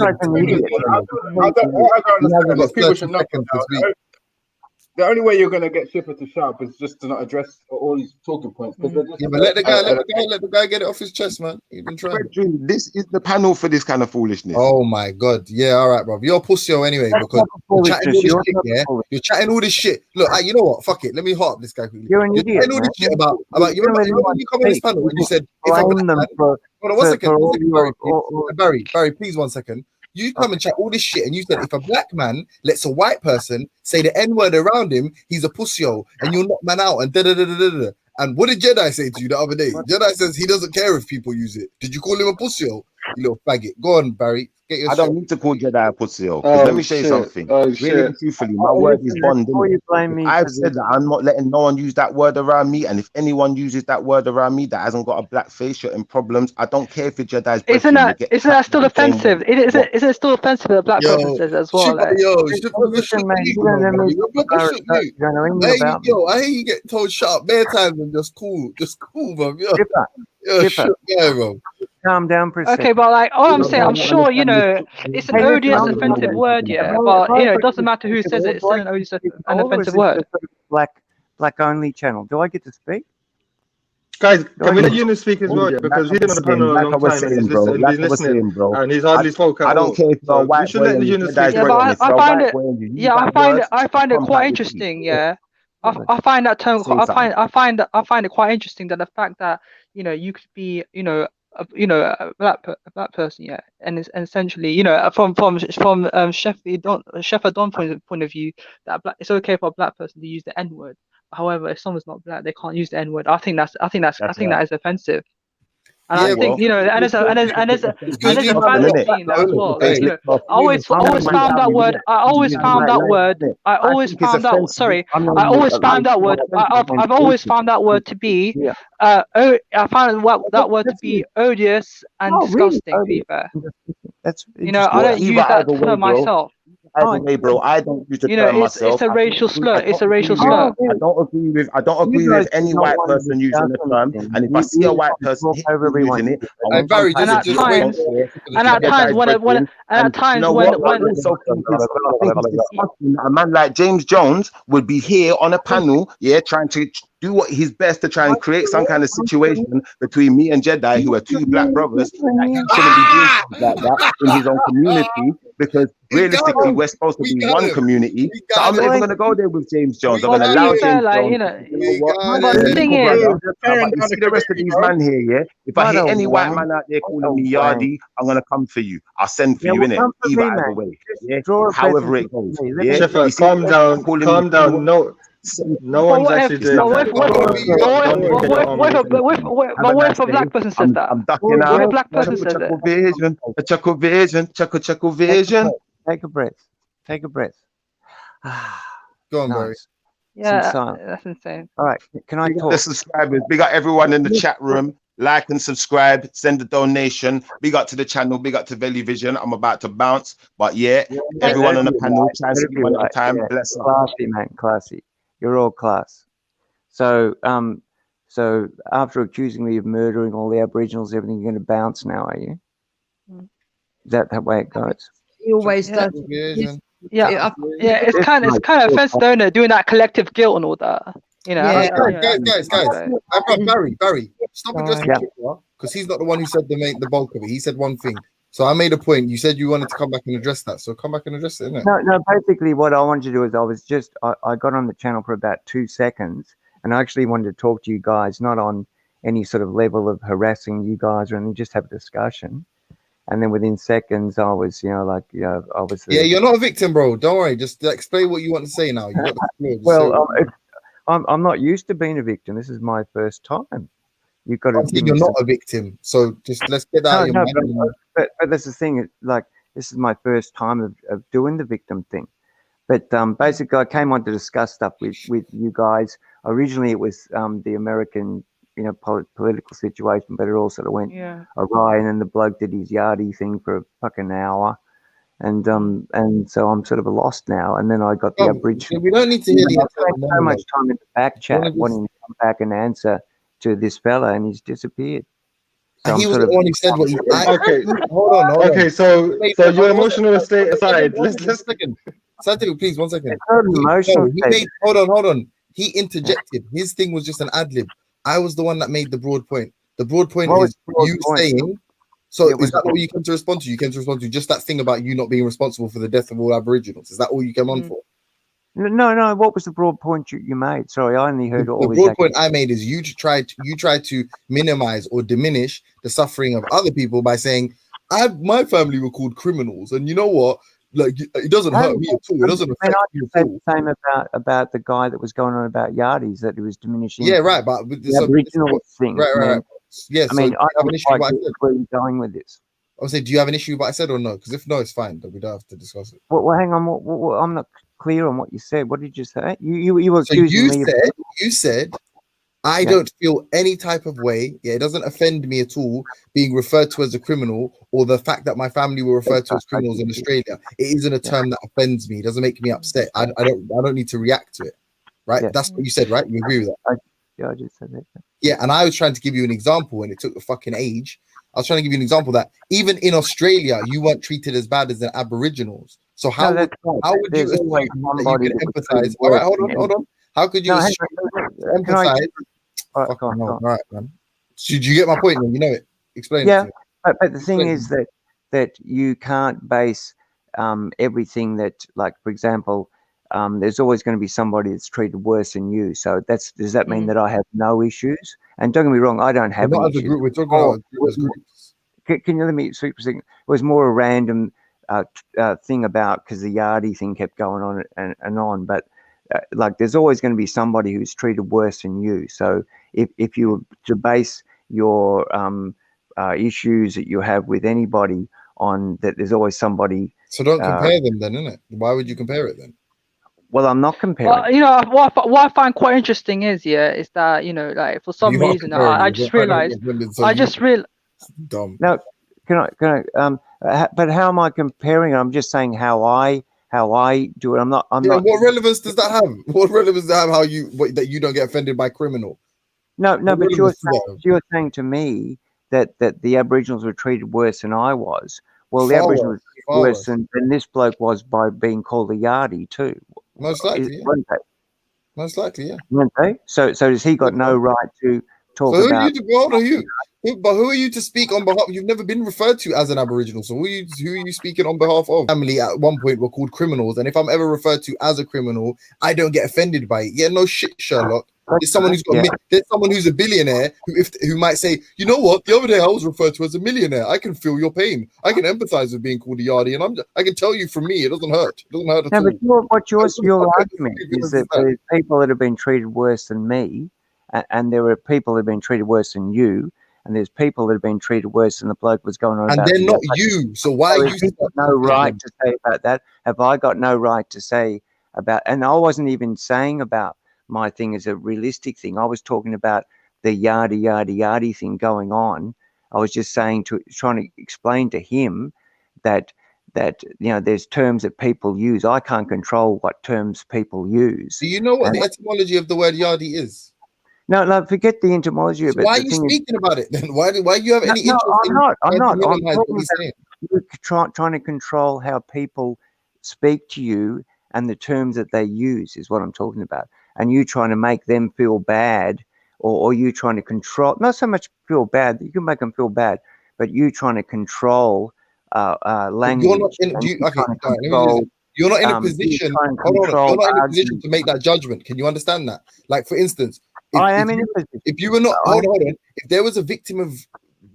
People should not. The only way you're going to get Schiffer to shut up is just to not address all these talking points. But let the guy get it off his chest, man. You've been trying. This is the panel for this kind of foolishness. Oh my god, yeah, all right, bro. You're pussy anyway because you're chatting all this shit. Yeah, you're chatting all this shit. Look, you know what? Fuck it. Let me hot up this guy quickly. You're an idiot. All this shit about you remember when you come on this panel and you said if I'm hold on 1 second, Barry, please 1 second. You come and chat all this shit, and you said if a black man lets a white person say the N-word around him, he's a pussyo, and you'll knock man out, and da-da-da-da-da-da. And what did Jedi say to you the other day? Jedi says he doesn't care if people use it. Did you call him a pussyo? You little faggot. Go on, Barry. I don't need to call Jedi a pussyo. Let me show you something. Really, truthfully, my word is bond. I've said that I'm not letting no one use that word around me, and if anyone uses that word around me that hasn't got a black face, you're in problems. I don't care if it's Jedi's. Isn't that still offensive? Is it still offensive that a black person says as well? I hear you get told shut up bare times and just cool, bro. Bro. Calm down for a second. Okay, but like all I'm saying, I'm sure it's an odious, offensive word, but it doesn't matter who says it. It's still an odious, an offensive word. Black only channel. Do I get to speak? Guys, can we let Georgie, Eunice speak as well? Yeah, like because I he's been was on the panel a like I long was time and saying, he's bro, listened, like been I was listening, saying, bro, and he's hardly spoke at I don't all. care if you're a So we white should boy let and you Eunice Jedi's speak Yeah, as right but on well. it. If I you're a find white it. boy and you use Yeah, that word, I you find it come quite back with heat. interesting. Yeah, Yeah, I find that term. say something. I find it quite interesting that the fact that you could be a black person, yeah, and essentially from Chef Don point of view, that it's okay for a black person to use the N word. However, if someone's not black, they can't use the N word. I think That's right. that is offensive. And Yeah, I think, and it's there's a family thing as well. Like, I always found that word. I always found that word. I always found that word. I've always found that word to be. I found that word to be odious and disgusting. To be fair, That's I interesting. don't use that Either way, term bro. myself. Either way, bro. I don't use the term myself. It's a racial slur. It's a racial I slur. don't agree with any white person using the term. And if I see a white person using it, I will Barry, contact just you. I wait. don't care. And at times when you know what? I also think it's disgusting that a man like James Jones would be here on a panel, trying to do what his best to try and create some kind of situation between me and Jedi, who are two black brothers, that he shouldn't be doing things like that in his own community, because realistically we're supposed to be one community. So I'm not even going to go there with James Jones. I'm going to allow James Jones. You know what? But the thing is, but you see the rest of these men here, yeah? If I hear any white man out there calling me Yardy, I'm going to come for you. I'll send for you, innit? Either way. Yeah? However it goes. Yeah? Sheffer, calm down. No one's actually doing that. What if a black person says that? What if a black person says that? Chuckle vision. Take a breath. Take a breath. Go on, Barry. Yeah, that's insane. All right, can I talk? The subscribers, big up everyone in the chat room. Like and subscribe, send a donation. Big up to the channel, big up to Valley Vision. I'm about to bounce, but everyone on the panel, try and speak one at a time. Bless up. Classy, man, classy. You're all class. So, so after accusing me of murdering all the Aboriginals, everything, you're going to bounce now, are you? Is that the way it goes? He always does. Yeah, it's kind of offensive, don't it? Doing that collective guilt and all that. Guys. Barry, stop addressing because he's not the one who said the bulk of it. He said one thing. So I made a point. You said you wanted to come back and address that. So come back and address it, innit? No, basically what I wanted to do is I got on the channel for about 2 seconds and I actually wanted to talk to you guys, not on any sort of level of harassing you guys or anything, just have a discussion. And then within seconds, I was, I was. You're not a victim, bro. Don't worry. Just explain what you want to say now. You got the well, I'm not used to being a victim. This is my first time. You've got to. You're not a victim, so just let's get that out of your mind. But that's the thing. Like, this is my first time of doing the victim thing. But basically, I came on to discuss stuff with you guys. Originally, it was the American, political situation, but it all sort of went awry. And then the bloke did his Yardy thing for a fucking hour, and so I'm sort of lost now. And then I got the Aboriginal. We don't need to hear I spent so much time in the back chat wanting to come back and answer to this fella, and he's disappeared. So he was the one who said what he. Okay, hold on. Okay, so your emotional state aside, let's second. Santiago, please, 1 second. Hold on. He interjected. His thing was just an ad lib. I was the one that made the broad point. The broad point is you saying. So is that what you came to respond to? You came to respond to just that thing about you not being responsible for the death of all Aboriginals. Is that all you came on for? No. What was the broad point you made? Sorry, I only heard all the broad point I made is you tried to minimize or diminish the suffering of other people by saying, my family were called criminals, and you know what? Like, it doesn't hurt me at all. It doesn't affect me at all. The same about the guy that was going on about Yardies, that he was diminishing. Yeah, right. But the Aboriginal thing. Right. Yeah. I mean, I have an issue with where you're going with this. I would say, do you have an issue with what I said or no? Because if no, it's fine. Then we don't have to discuss it. Well, hang on. I'm not clear on what you said. What did you say? You were accusing me. You said. I don't feel any type of way. Yeah, it doesn't offend me at all being referred to as a criminal, or the fact that my family were referred to as criminals in Australia. It isn't a term that offends me. It doesn't make me upset. I don't need to react to it. Right? That's what you said, right? You agree with that? I just said that. Yeah, and I was trying to give you an example, and it took a fucking age. I was trying to give you an example that even in Australia, you weren't treated as bad as the Aboriginals. So how would you assume that you can empathize? All right, hold on. How could you empathize All right, Fucking go on, hell. go on. Right, man. Did you get my point? Then you know it. Explain it Yeah, to me. but the thing Explain it is to me. that you can't base everything that, like, for example, there's always going to be somebody that's treated worse than you. So does that mean that I have no issues? And don't get me wrong, I don't have But not any as a issues. group. We're talking about as groups. Can you let me speak for a second? It was more a random thing about because the Yardi thing kept going on and on, but like there's always going to be somebody who's treated worse than you. So if you were to base your issues that you have with anybody on that, there's always somebody. So don't compare them then, innit? Why would you compare it then? Well, I'm not comparing. Well, you know, what I find quite interesting is that, you know, like for some You are reason, comparing. I You just don't- I don't realized, know, so I you- just real. Dumb. No, can I? But how am I comparing? I'm just saying how I do it. I'm not. Yeah, what relevance does that have? What relevance does that have? That you don't get offended by criminal? No, What but you're relevance does that have? saying to me that the Aboriginals were treated worse than I was. Well, the Far Aboriginals worse, were far treated worse worse. than this bloke was by being called a Yardie too. Most likely, yeah. Weren't they? Most likely, yeah. Weren't they? So has he got no right to talk So who are about? you to go on? But who are you to speak on behalf? You've never been referred to as an Aboriginal, so who are you speaking on behalf of? Family at one point were called criminals, and if I'm ever referred to as a criminal, I don't get offended by it. Yeah, no shit, Sherlock. There's someone who's got there's someone who's a billionaire who might say, you know what? The other day I was referred to as a millionaire. I can feel your pain. I can empathize with being called a Yardie, and I can tell you from me, it doesn't hurt. It doesn't hurt at No, all. but your argument is that there's people that have been treated worse than me, and there are people that have been treated worse than you, and there's people that have been treated worse than the bloke was going on And about. they're the not other. you. So why So are has you he got no right to say about that? Have I got no right to say about? And I wasn't even saying about my thing as a realistic thing. I was talking about the yardie thing going on. I was just trying to explain to him that you know there's terms that people use. I can't control what terms people use. Do you know what the etymology of the word Yardie is? No, forget the etymology of So it. why are The you thing is- speaking about it then? Why do you have any No, interest I'm not. I'm minimize what talking he's saying? about you trying to control how people speak to you and the terms that they use is what I'm talking about. And you trying to make them feel bad, or you trying to control, not so much feel bad, you can make them feel bad, but you trying to control language. You're not in. You're not in a position. Hold on, you're not in a position to make that judgment. Can you understand that? Like for instance, if you were not hold on, if there was a victim of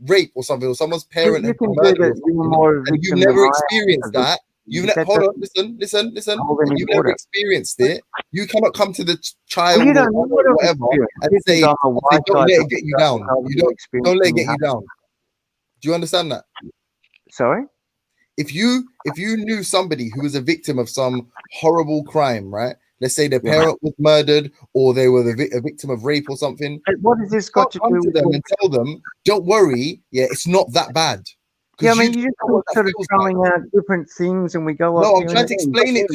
rape or something, or someone's parent had been murdered, and you've never experienced that. You've hold on, listen. If you've never experienced it, you cannot come to the child Well, you or don't know what I've whatever and say, don't let it get you down. Don't let it get you down. Do you understand that? Sorry? If you knew somebody who was a victim of some horrible crime, right? Let's say their parent was murdered, or they were a victim of rape or something. What has this got to do with them and tell them, don't worry, it's not that bad. Yeah, I mean, you just keep sort of throwing out different things, and we go. No, up I'm here trying and to there. explain it to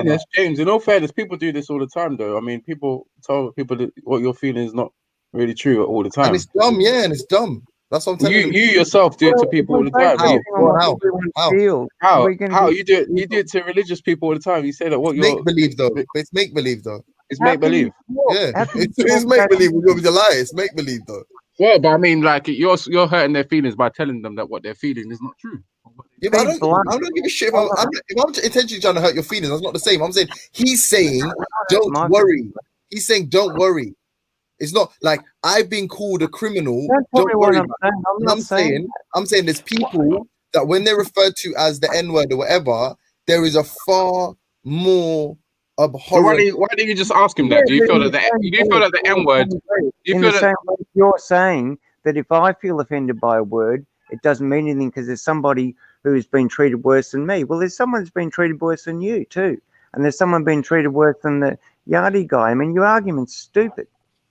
you. James, in all fairness, people do this all the time, though. I mean, people tell people that what you're feeling is not really true all the time. And it's dumb, yeah, and it's dumb. That's what I'm telling you yourself do it to people all the time. How you do it? You do it to religious people all the time. You say that what you're make believe though. It's make believe though. It's make believe. Yeah, it's make believe. We're going to lie. It's make believe though. Yeah, but I mean, like you're hurting their feelings by telling them that what they're feeling is not true. Yeah, but I don't give a shit. If I'm intentionally trying to hurt your feelings, that's not the same. I'm saying he's saying don't worry. He's saying don't worry. It's not like I've been called a criminal. Don't worry. I'm saying there's people that when they're referred to as the N-word or whatever, there is a far more abhorrent. So why didn't you just ask him that? Do you feel that the N-word? In the same way you're saying that if I feel offended by a word, it doesn't mean anything because there's somebody who's been treated worse than me. Well, there's someone who's been treated worse than you too, and there's someone being treated worse than the Yardie guy. I mean, your argument's stupid.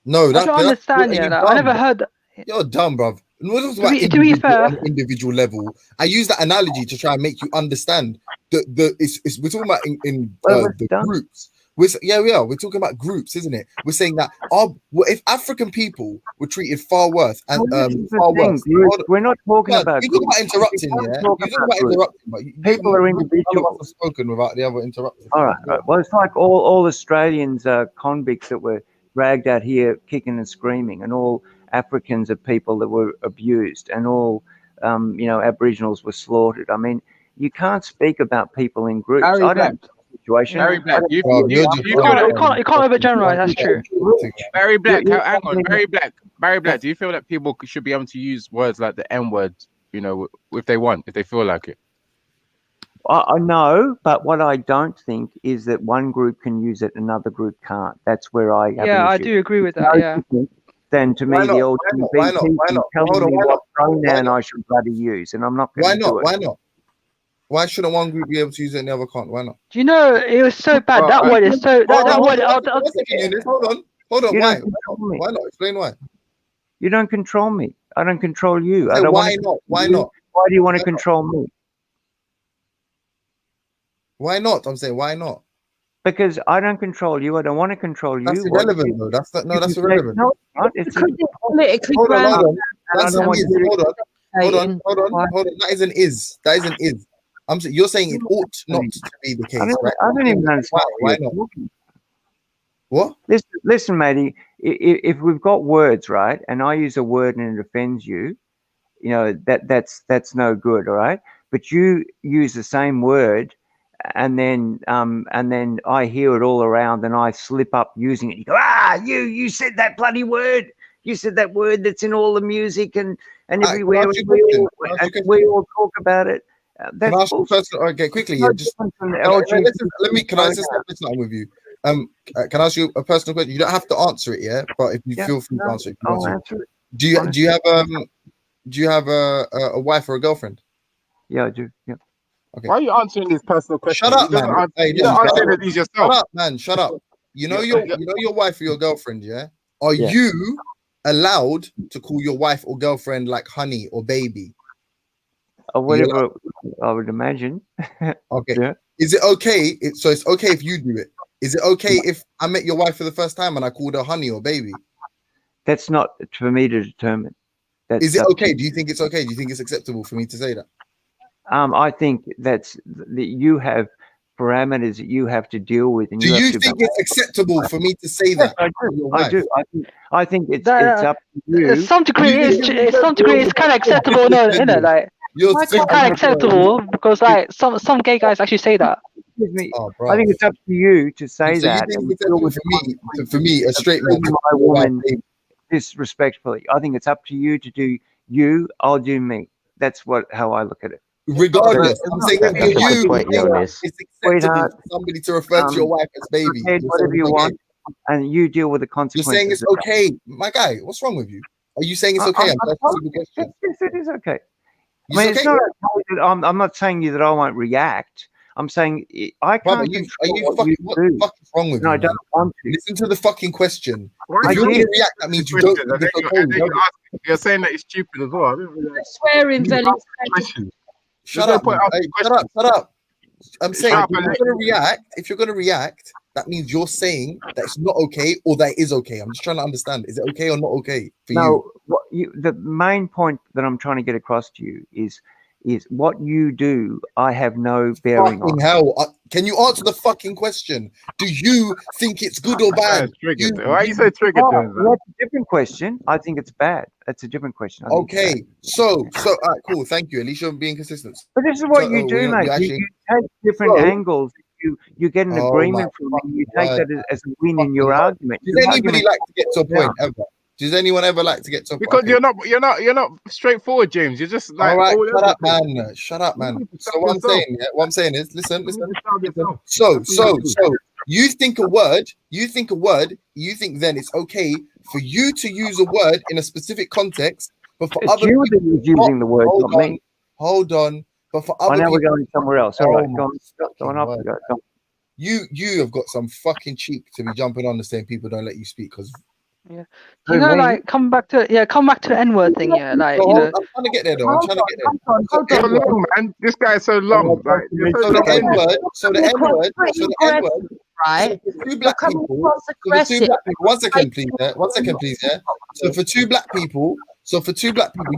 No, I don't understand. Yeah, I never heard that. You're dumb, bruv. To be fair, on an individual level, I use that analogy to try and make you understand. We're talking about in the groups. We're talking about groups, isn't it? We're saying that if African people were treated far worse and far worse, we're not talking about. You're talking about interrupting, yeah. You're talking about interrupting, but people are individuals. Spoken without the other interrupting. All right. Well, it's like all Australians convicts that were dragged out here kicking and screaming, and all Africans are people that were abused, and all Aboriginals were slaughtered. I mean, you can't speak about people in groups. Harry I Black. don't know the situation. Harry Black, I you don't- you You can't overgeneralize. That's true. Barry Black, you're hang on, talking Barry Black. Do you feel that people should be able to use words like the N word, if they want, if they feel like it? I know, but what I don't think is that one group can use it, another group can't. That's where I have Yeah, an I issue. do agree with that. Yeah. Then to me, Why the not? Why not? LGBT Why not? telling Hold on, me why what not? Why pronoun not? I should bloody use, and I'm not Why going to do not? it. Why not? Why shouldn't one group be able to use it and the other can't? Why not? Do you know it was so bad? Well, That word is so that word. One second, Eunice. Hold on. Hold on. You Why? don't control me. Why not? Explain why. You don't control me. I don't control you. I Say, don't why want to not? Why control you. not? Why do you want to Why not? control me? Why not? I'm saying, why not? Because I don't control you. I don't want to control you. That's What irrelevant, though. That's not. No, you that's can say, irrelevant. no, it's not. It's Because it's politically Hold on, hold grounded. on. and I That's don't an want is. you to Hold on. Hold on. Satan. Hold on. Hold on. That is an is. That is an is. I'm saying you're saying it ought not to be the case, right? I don't even understand Why? Why what you're not? talking. What? Listen, matey. If we've got words, right, and I use a word and it offends you, that's no good, all right. But you use the same word, and then I hear it all around, and I slip up using it. You go, you said that bloody word. You said that word that's in all the music and everywhere. And we all talk about it. Can I ask you first? Okay, quickly. Yeah, just let me. Can I just step this line with you? Can I ask you a personal question? You don't have to answer it, yeah. But if you feel free to answer it, if you want to. Do you have a wife or a girlfriend? Yeah, I do. Yeah. Okay. Why are you answering these personal questions? Shut up, You don't man. answer- you don't answer these yourself. Shut up, man. Shut up. You know your wife or your girlfriend, yeah? Are Yeah. you allowed to call your wife or girlfriend like honey or baby? Or whatever I would imagine. Okay. Yeah. Is it okay? So it's okay if you do it. Is it okay if I met your wife for the first time and I called her honey or baby? That's not for me to determine. That's Is it up to okay? you. Do you think it's okay? Do you think it's acceptable for me to say that? I think that you have parameters that you have to deal with, and Do you you have to. think it's acceptable for me to say that? I to your do. I wife? do. I think it's That- up to you. Some degree it's kind of acceptable, no, isn't it? Like it's kind of acceptable because like some gay guys actually say that. Excuse me. Oh, I think it's up to you to say So you that. think and it's deal acceptable with for me, a straight man, to my call your wife woman baby? disrespectfully. I think it's up to you to do you. I'll do me. That's how I look at it. Regardless, I'm saying That's for a good you, point, Jonas. it's acceptable Sweetheart, for somebody to refer to your wife as baby. Prepared You're whatever saying you it's want, okay. and you deal with the You're consequences. saying it's of that. okay, my guy. What's wrong with you? Are you saying it's okay? I'm asking a simple question. Yes, it is okay. It's I mean, it's okay, not. yeah. Okay that I'm not saying you that I won't react. I'm saying I Brother, can't are control you what fucking, you what do. the fuck is wrong with And I you, man? don't want to. Listen to the fucking question. I If you're going did. to react, that means you don't think And then it's you- okay. and then you're saying that it's stupid as well. I didn't realize. Swearing, You Velly. ask the question. Shut There's no up, point man. asking Hey, shut up. I'm Shut saying up if and you're let- going to react, that means you're saying that it's not okay or that it is okay. I'm just trying to understand. Is it okay or not okay for you? No, the main point that I'm trying to get across to you is what you do. I have no bearing Fucking on. hell. Can you answer the fucking question? Do you think it's good or bad? Why you say triggered? Oh, that's a different question. I think it's bad. That's a different question. I think it's Okay, bad. so all right, cool. Thank you. At least you're being consistent. But this is what So, you do, you mate. actually, You take different So- angles. You get an Oh agreement my from me. You take word. that as a win in your argument. Does Your anybody argument- like to get to a point ever? Does anyone ever like to get to a point? Because Okay. you're not straightforward, James. You're just like All right, all shut over up, the place. man. Shut up, You man. need to So stop what yourself. I'm saying is, listen. You need to stop yourself. So you think a word, you think then it's okay for you to use a word in a specific context, but for It's other you people, that is using the word, hold not on, me. hold on. But for I other know people, we're going somewhere else. All Oh right, my go on. Go fucking on, off word. you go. Go on. You have got some fucking cheek to be jumping on the same people don't let you speak because Yeah. Do you know, like, come back to the N-word thing, yeah, like, you know. I'm trying to get there though. I'm trying to get there. So long, man. This guy is so long. Like, you're So the long. N-word, so the N-word, right? for two black people, one second, please, yeah. So for two black people,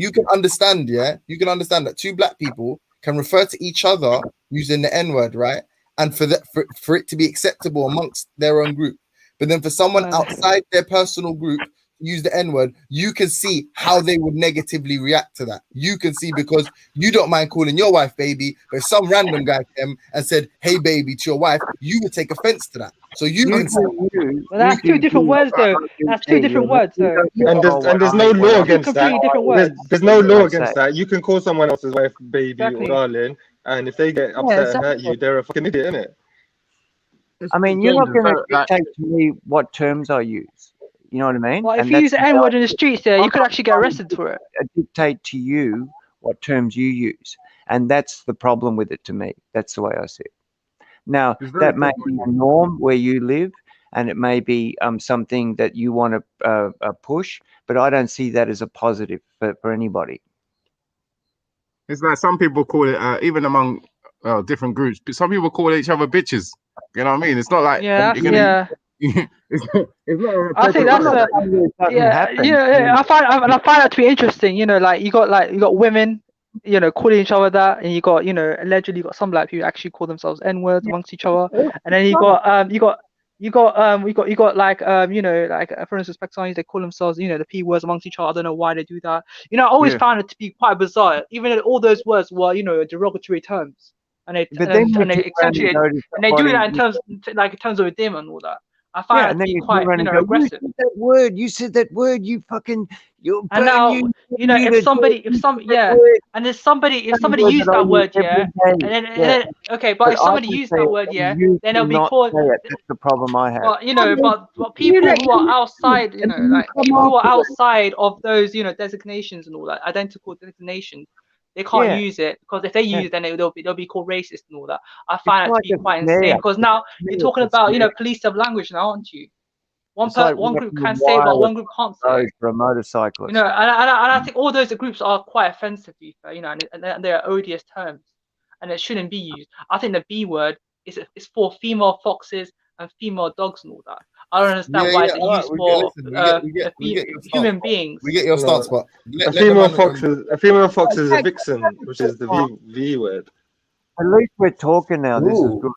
you can understand, yeah, that two black people can refer to each other using the N-word, right? And for it to be acceptable amongst their own group. But then for someone outside their personal group to use the N-word, you can see how they would negatively react to that. You can see, because you don't mind calling your wife baby, but if some random guy came and said, "Hey baby," to your wife, you would take offense to that. So you can see. Well, that's two different words, though. That's two different words, though. And there's no law against that. Completely different words. There's no law against that. You can call someone else's wife baby Exactly. or darling, and if they get upset and hurt you, they're a fucking idiot, innit? I mean, you're not going to dictate to me what terms I use. You know what I mean? Well, if And you use the that's- N-word in the streets, there, you could actually get arrested for it. I dictate to you what terms you use, and that's the problem with it to me. That's the way I see it. Now, that may be a norm where you live, and it may be something that you want to push, but I don't see that as a positive for anybody. It's like some people call it, even among different groups, but some people call each other bitches. You know what I mean? It's not like Yeah, you're gonna, yeah. it's not I think that's I find that to be interesting. You know, like you got women, you know, calling each other that, and you got, you know, allegedly got some black people who actually call themselves N-words amongst each other, and then you got like you know, like for instance, Pakistanis, they call themselves, you know, the P words amongst each other. I don't know why they do that. You know, I always found it to be quite bizarre, even though all those words were, you know, derogatory terms, and they But then and they you turn around and accentuate, notice and they do somebody- that in terms like in terms of endearment and all that. I find Yeah, that and to then be you quite, turn around you know, and go, aggressive. "You said that word. You said that word. You fucking. You. And now, you know, if somebody used that word, yeah, and then okay, but if somebody used that word, yeah, then they'll be called. That's the problem I have. But you know, but people who are outside, you know, like people who are outside of those, you know, designations and all that, identical designations, they can't Yeah. use it, because if they use it, then they'll be called racist and all that. I It's find that to like be a quite snare. insane, because now It's you're talking a about, you know, snare. police of language now, aren't you? One It's like one walking group a can say, but wire one group can't say. road for a motorcyclist. You know, and I think all those groups are quite offensive, to be fair, you know, and they're odious terms, and it shouldn't be used. I think the B word is for female foxes and female dogs and all that. I don't understand why it's used for human beings. We get your stance, but A female fox is a vixen, which is the V word. At least we're talking now. This is good.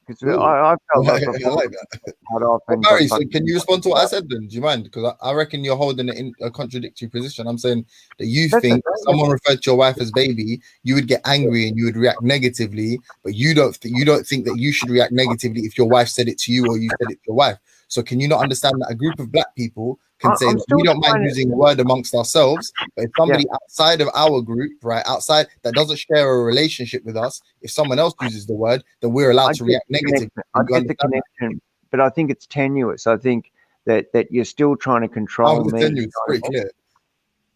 Because I felt like I before like that. cut off But and Barry, got so can you respond to what I said then? Do you mind? Because I reckon you're holding it in a contradictory position. I'm saying that you think someone referred to your wife as baby, you would get angry and you would react negatively, but you don't think that you should react negatively if your wife said it to you or you said it to your wife. So can you not understand that a group of black people can say that we don't mind using a word amongst ourselves, but if somebody outside of our group, right, outside that doesn't share a relationship with us, if someone else uses the word, then we're allowed to react negatively. I get the connection, but I think it's tenuous. I think that you're still trying to control me. It's pretty clear.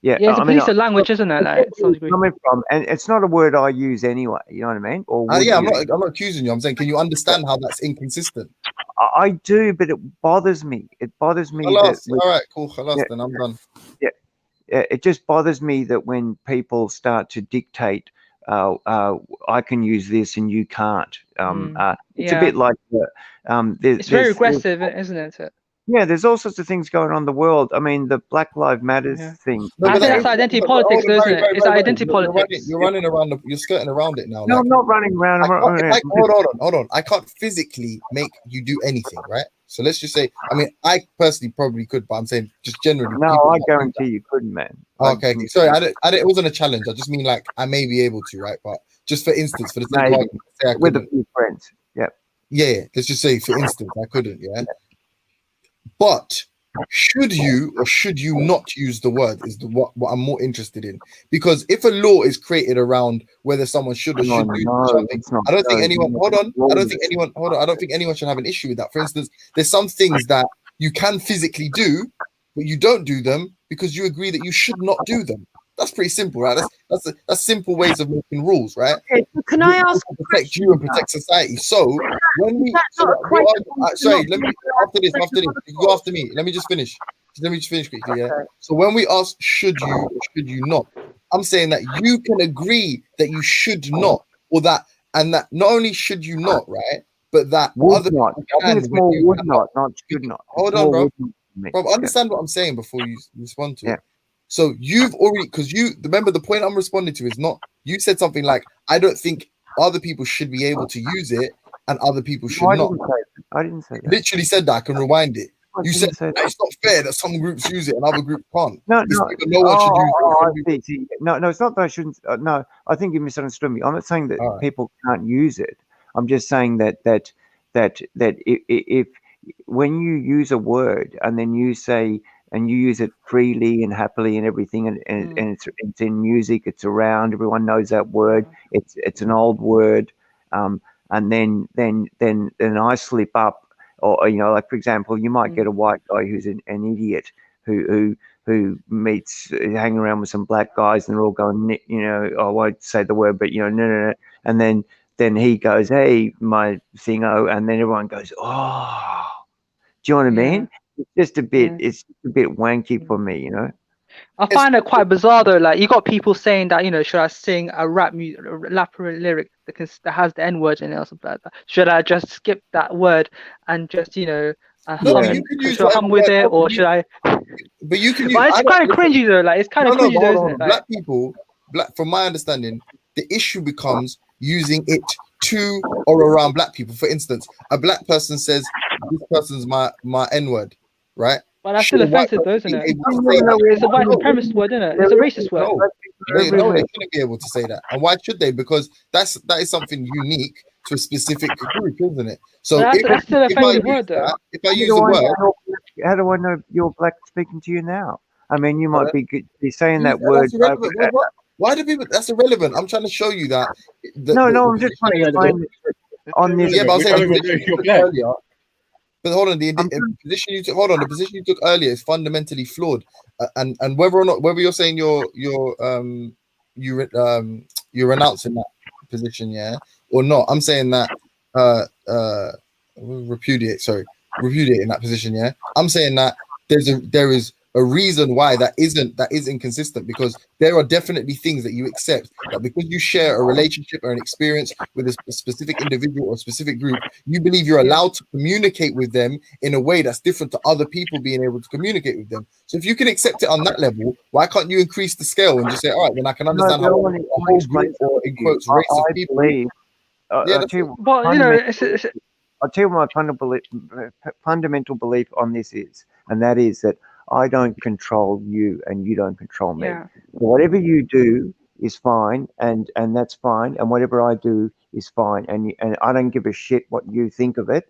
Yeah, Yeah, it's a I mean, police of language, isn't it? Like, to some degree. coming from, and it's not a word I use anyway. You know what I mean? Or would Yeah, I'm you? not accusing you. I'm saying, can you understand how that's inconsistent? I do, but it bothers me. It bothers me. Khalas, that all right, cool. Khalas, then I'm done. Yeah, it just bothers me that when people start to dictate, I can use this and you can't. It's a Yeah. bit like It's very aggressive, isn't it? Yeah, there's all sorts of things going on in the world. I mean, the Black Lives Matters thing. I think that's identity politics, though, isn't it? It's identity politics. You're running around. You're skirting around it now. No, like, I'm not running around. hold on. I can't physically make you do anything, right? So let's just say, I mean, I personally probably could, but I'm saying just generally. No, people I that- guarantee you couldn't, man. Okay. Sorry, it wasn't a challenge. I just mean like I may be able to, right? But just for instance, for the sake of Maybe. argument, say I With a couldn't. few friends. Yep. Yeah. Let's just say, for instance, I couldn't. Yeah. But should you or should you not use the word is what I'm more interested in, because if a law is created around whether someone should or should do something, I don't think anyone I don't think anyone should have an issue with that. For instance, there's some things that you can physically do, but you don't do them because you agree that you should not do them. That's pretty simple, right? That's simple ways of making rules, right? Okay, so can I ask to protect you and protect society? So when we sorry, let me after this, you go after me. Let me just finish quickly. Yeah. So when we ask should you or should you not, I'm saying that you can agree that you should not, or that, and that not only should you not, right, but that Would not. I think it's more would not should not. Hold It's on, more bro. would not for me. Bro, understand what I'm saying before you respond to it. So you've already, because you remember the point I'm responding to is not, you said something like, I don't think other people should be able to use it and other people should No, I not. didn't say that. I didn't say that. Literally said that. I can rewind it. I You said didn't say it's not fair that some groups use it and other groups can't. No, It's no. either no one should use it. I see. No, it's not that I shouldn't. No, I think you misunderstood me. I'm not saying that people can't use it. I'm just saying that if when you use a word and then you say and you use it freely and happily and everything, and it's in music, it's around, everyone knows that word. It's an old word, and then I slip up. Or like for example, you might get a white guy who's an idiot who meets hanging around with some black guys and they're all going, I won't say the word, but no, and then he goes, hey, my thingo, and then everyone goes, oh, do you know what I mean? It's just a bit, it's a bit wanky for me, I find it quite bizarre though. Like you got people saying that, should I sing a rap lyric because that has the N word in it or something like that? Should I just skip that word and just you can use hum with it, or should I? But you can use. Well, it's kind of cringy though. Like it's kind of cringy, though, isn't it? Black people, from my understanding, the issue becomes using it to or around black people. For instance, a black person says, "This person's my N word," right? Well, that's still offensive, though, isn't it? It's a white supremacist word, isn't it? It's a racist word. They shouldn't be able to say that. And why should they? Because that is something unique to a specific group, isn't it? So that's still offensive word, though. If I use the word, how do I know you're black speaking to you now? I mean, you might be saying that word. Why do people? That's irrelevant. I'm trying to show you that. No, I'm just trying to explain on this. Yeah, but I was saying earlier. But hold on, the position you took. Hold on, the position you took earlier is fundamentally flawed, and whether or not you're saying you're renouncing that position, yeah, or not. I'm saying that repudiating that position, yeah. I'm saying that there is a reason why that is inconsistent, because there are definitely things that you accept that because you share a relationship or an experience with a specific individual or a specific group, you believe you're allowed to communicate with them in a way that's different to other people being able to communicate with them. So if you can accept it on that level, why can't you increase the scale and just say, all right, then I can understand how a whole group, or in quotes, race of people. I'll tell you what my fundamental belief on this is, and that is that I don't control you and you don't control me. Yeah. Whatever you do is fine, and that's fine, and whatever I do is fine, and I don't give a shit what you think of it.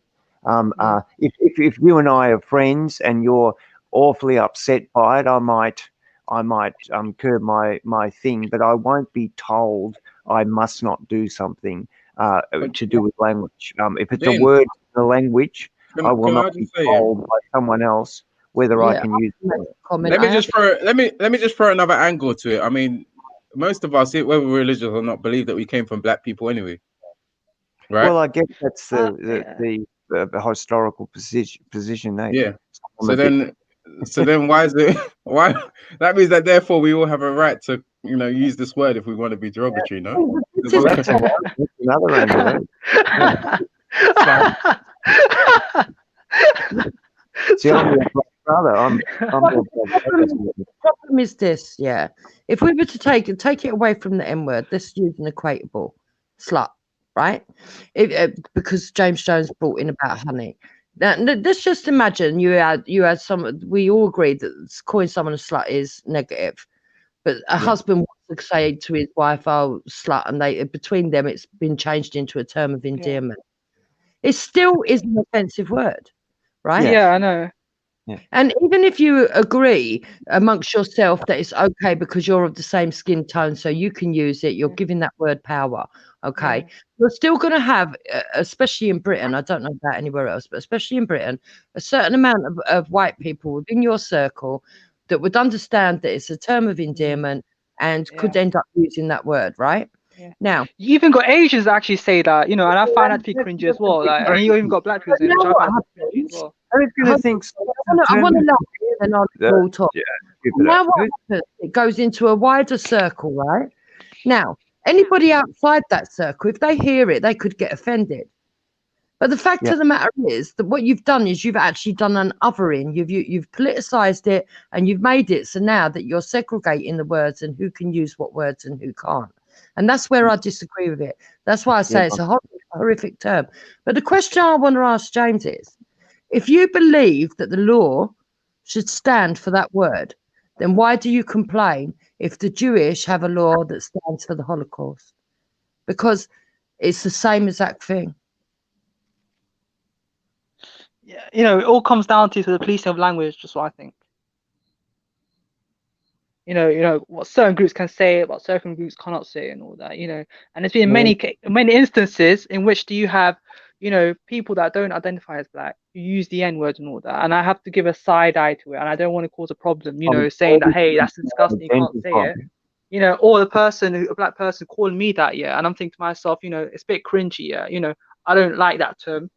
If you and I are friends and you're awfully upset by it, I might curb my thing, but I won't be told I must not do something to do with language. If it's a word in the language, I will not be told by someone else whether I can use it. Let me just throw another angle to it. I mean, most of us, whether we're religious or not, believe that we came from black people anyway, right? Well, I guess that's the historical position. Yeah. So then why is it? Why that means that therefore we all have a right to use this word if we want to be derogatory, no? That's another angle. See, I'm brother. The problem is this, yeah. If we were to take it away from the N word, let's use an equatable slut, right? Because James Jones brought in about honey. Now, let's just imagine you had some. We all agree that calling someone a slut is negative, but a husband wants to say to his wife, "Oh, slut," and between them, it's been changed into a term of endearment. It still is an offensive word, right? Yeah, I know. Yeah. And even if you agree amongst yourself that it's okay because you're of the same skin tone, so you can use it, you're giving that word power, okay? You're still going to have, especially in Britain, I don't know about anywhere else, but especially in Britain, a certain amount of white people within your circle that would understand that it's a term of endearment and could end up using that word, right? Yeah. Now, you even got Asians that actually say that, and I find that to be cringy as well. Like, and you even got black people saying it, which I find cringy as well. I was going to think. I want to know, and I'll talk. Now, what happens? It goes into a wider circle, right? Now, anybody outside that circle, if they hear it, they could get offended. But the fact of the matter is that what you've done is you've actually done an othering. You've politicized it, and you've made it so now that you're segregating the words and who can use what words and who can't. And that's where I disagree with it. That's why I say Yeah. it's a horrific term. But the question I want to ask James is, if you believe that the law should stand for that word, then why do you complain if the Jewish have a law that stands for the Holocaust? Because it's the same exact thing. Yeah, it all comes down to the policing of language. Just what I think. What certain groups can say, what certain groups cannot say, and all that. And there's been many instances in which do you have, people that don't identify as black who use the N-word and all that, and I have to give a side eye to it, and I don't want to cause a problem, saying that, hey, that's disgusting, you can't say it, or a black person calling me that, and I'm thinking to myself, it's a bit cringy, I don't like that term.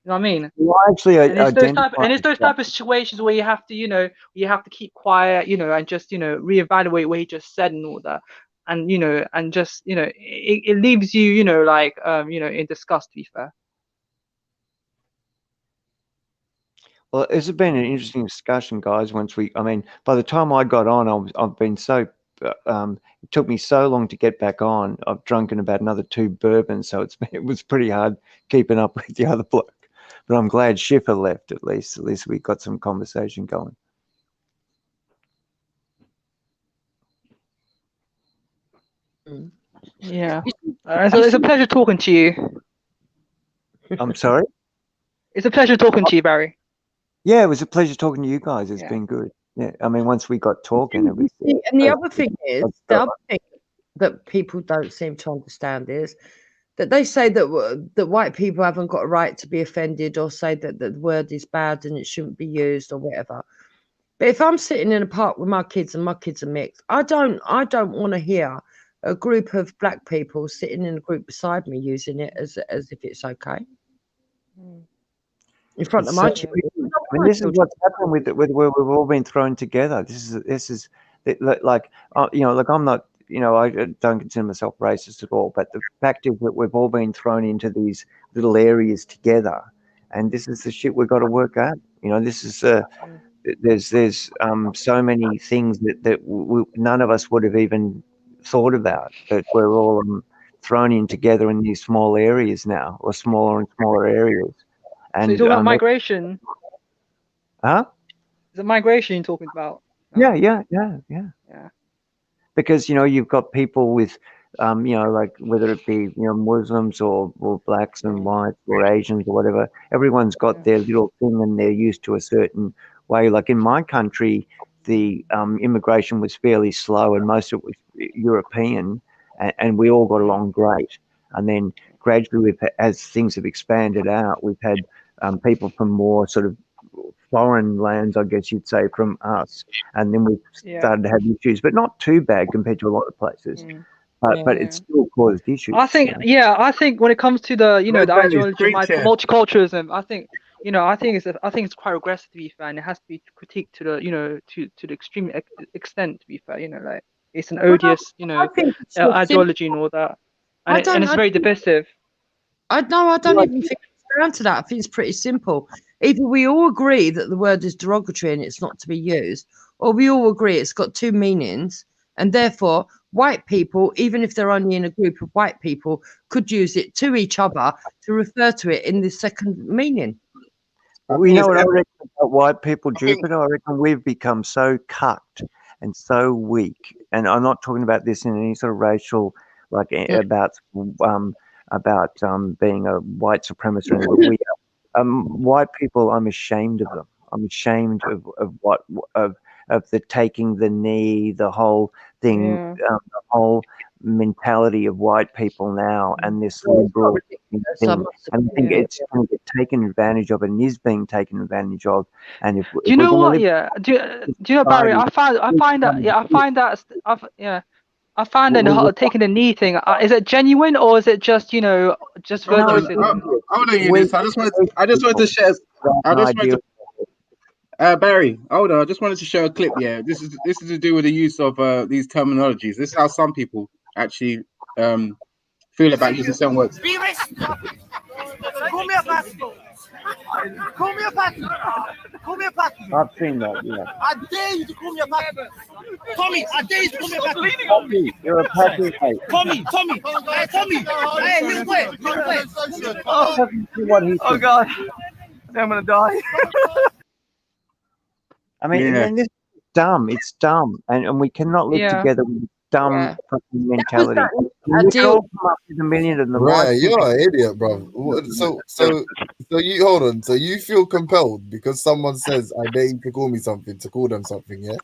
You know what I mean? Well, actually, And it's those type of situations where you have to, you have to keep quiet, and just, reevaluate what he just said and all that, and and just, it leaves you, in disgust. To be fair. Well, it's been an interesting discussion, guys. I mean, by the time I got on, I've been so. It took me so long to get back on. I've drunken about another 2 bourbons, so it was pretty hard keeping up with the other bloke. But I'm glad Schiffer left at least. At least we got some conversation going. Yeah. So it's a pleasure talking to you. I'm sorry? It's a pleasure talking to you, Barry. Yeah, it was a pleasure talking to you guys. It's been good. Yeah, I mean, once we got talking, it was. And the other thing is, the other thing that people don't seem to understand is that they say that white people haven't got a right to be offended, or say that the word is bad and it shouldn't be used or whatever. But if I'm sitting in a park with my kids and my kids are mixed, I don't want to hear a group of black people sitting in a group beside me using it as if it's okay. In front of my children. I mean, this is what's happened with where we've all been thrown together. This is like I'm not. I don't consider myself racist at all, but the fact is that we've all been thrown into these little areas together, and this is the shit we've got to work out. This is there's so many things that none of us would have even thought about, but we're all thrown in together in these small areas now, or smaller and smaller areas. And so you're talking about migration? Huh? Is it migration you're talking about? Yeah. Because you've got people with like whether it be Muslims or blacks and whites or Asians or whatever, everyone's got their little thing and they're used to a certain way. Like in my country, the immigration was fairly slow and most of it was European, and we all got along great. And then gradually, as things have expanded out, we've had people from more sort of foreign lands, I guess you'd say, from us, and then we've started to have issues, but not too bad compared to a lot of places. But it's still caused issues. I think when it comes to the the ideology of multiculturalism, I think it's quite regressive, to be fair, and it has to be critiqued to the to the extreme extent, to be fair. Like it's an odious ideology and all that, and it's very divisive. I don't even think it's down to that. I think it's pretty simple. Either we all agree that the word is derogatory and it's not to be used, or we all agree it's got 2 meanings, and therefore white people, even if they're only in a group of white people, could use it to each other to refer to it in the second meaning. Well, you know what I reckon about white people, Jupiter? I reckon we've become so cucked and so weak, and I'm not talking about this in any sort of racial, like about being a white supremacist or anything. We white people, I'm ashamed of them. I'm ashamed of the taking the knee, the whole thing, the whole mentality of white people now, and this liberal thing. And I think it's going to get taken advantage of, and is being taken advantage of. And if do you know what? Yeah. Do you know, Barry? I find that taking the knee thing. Is it genuine, or is it just just virtuous? Hold on, Eunice. I just wanted to share. Barry, hold on. I just wanted to show a clip. Yeah, this is to do with the use of these terminologies. This is how some people actually feel about using certain words. Call me a packy. Call me a packy. I've seen that, yeah. I dare you to call me a packy. Tommy, I dare you to call me a packy. You're a packy, mate. Tommy. Hey, Tommy. Hey, little boy. Oh, God. I'm going to die. I mean, Yeah. and this is dumb. It's dumb. And we cannot live Yeah. together with dumb fucking mentality. I We do. all come up with a million of them. Right, you're an idiot, bro. So you hold on. So you feel compelled because someone says, "I dare you to call me something," to call them something, yeah?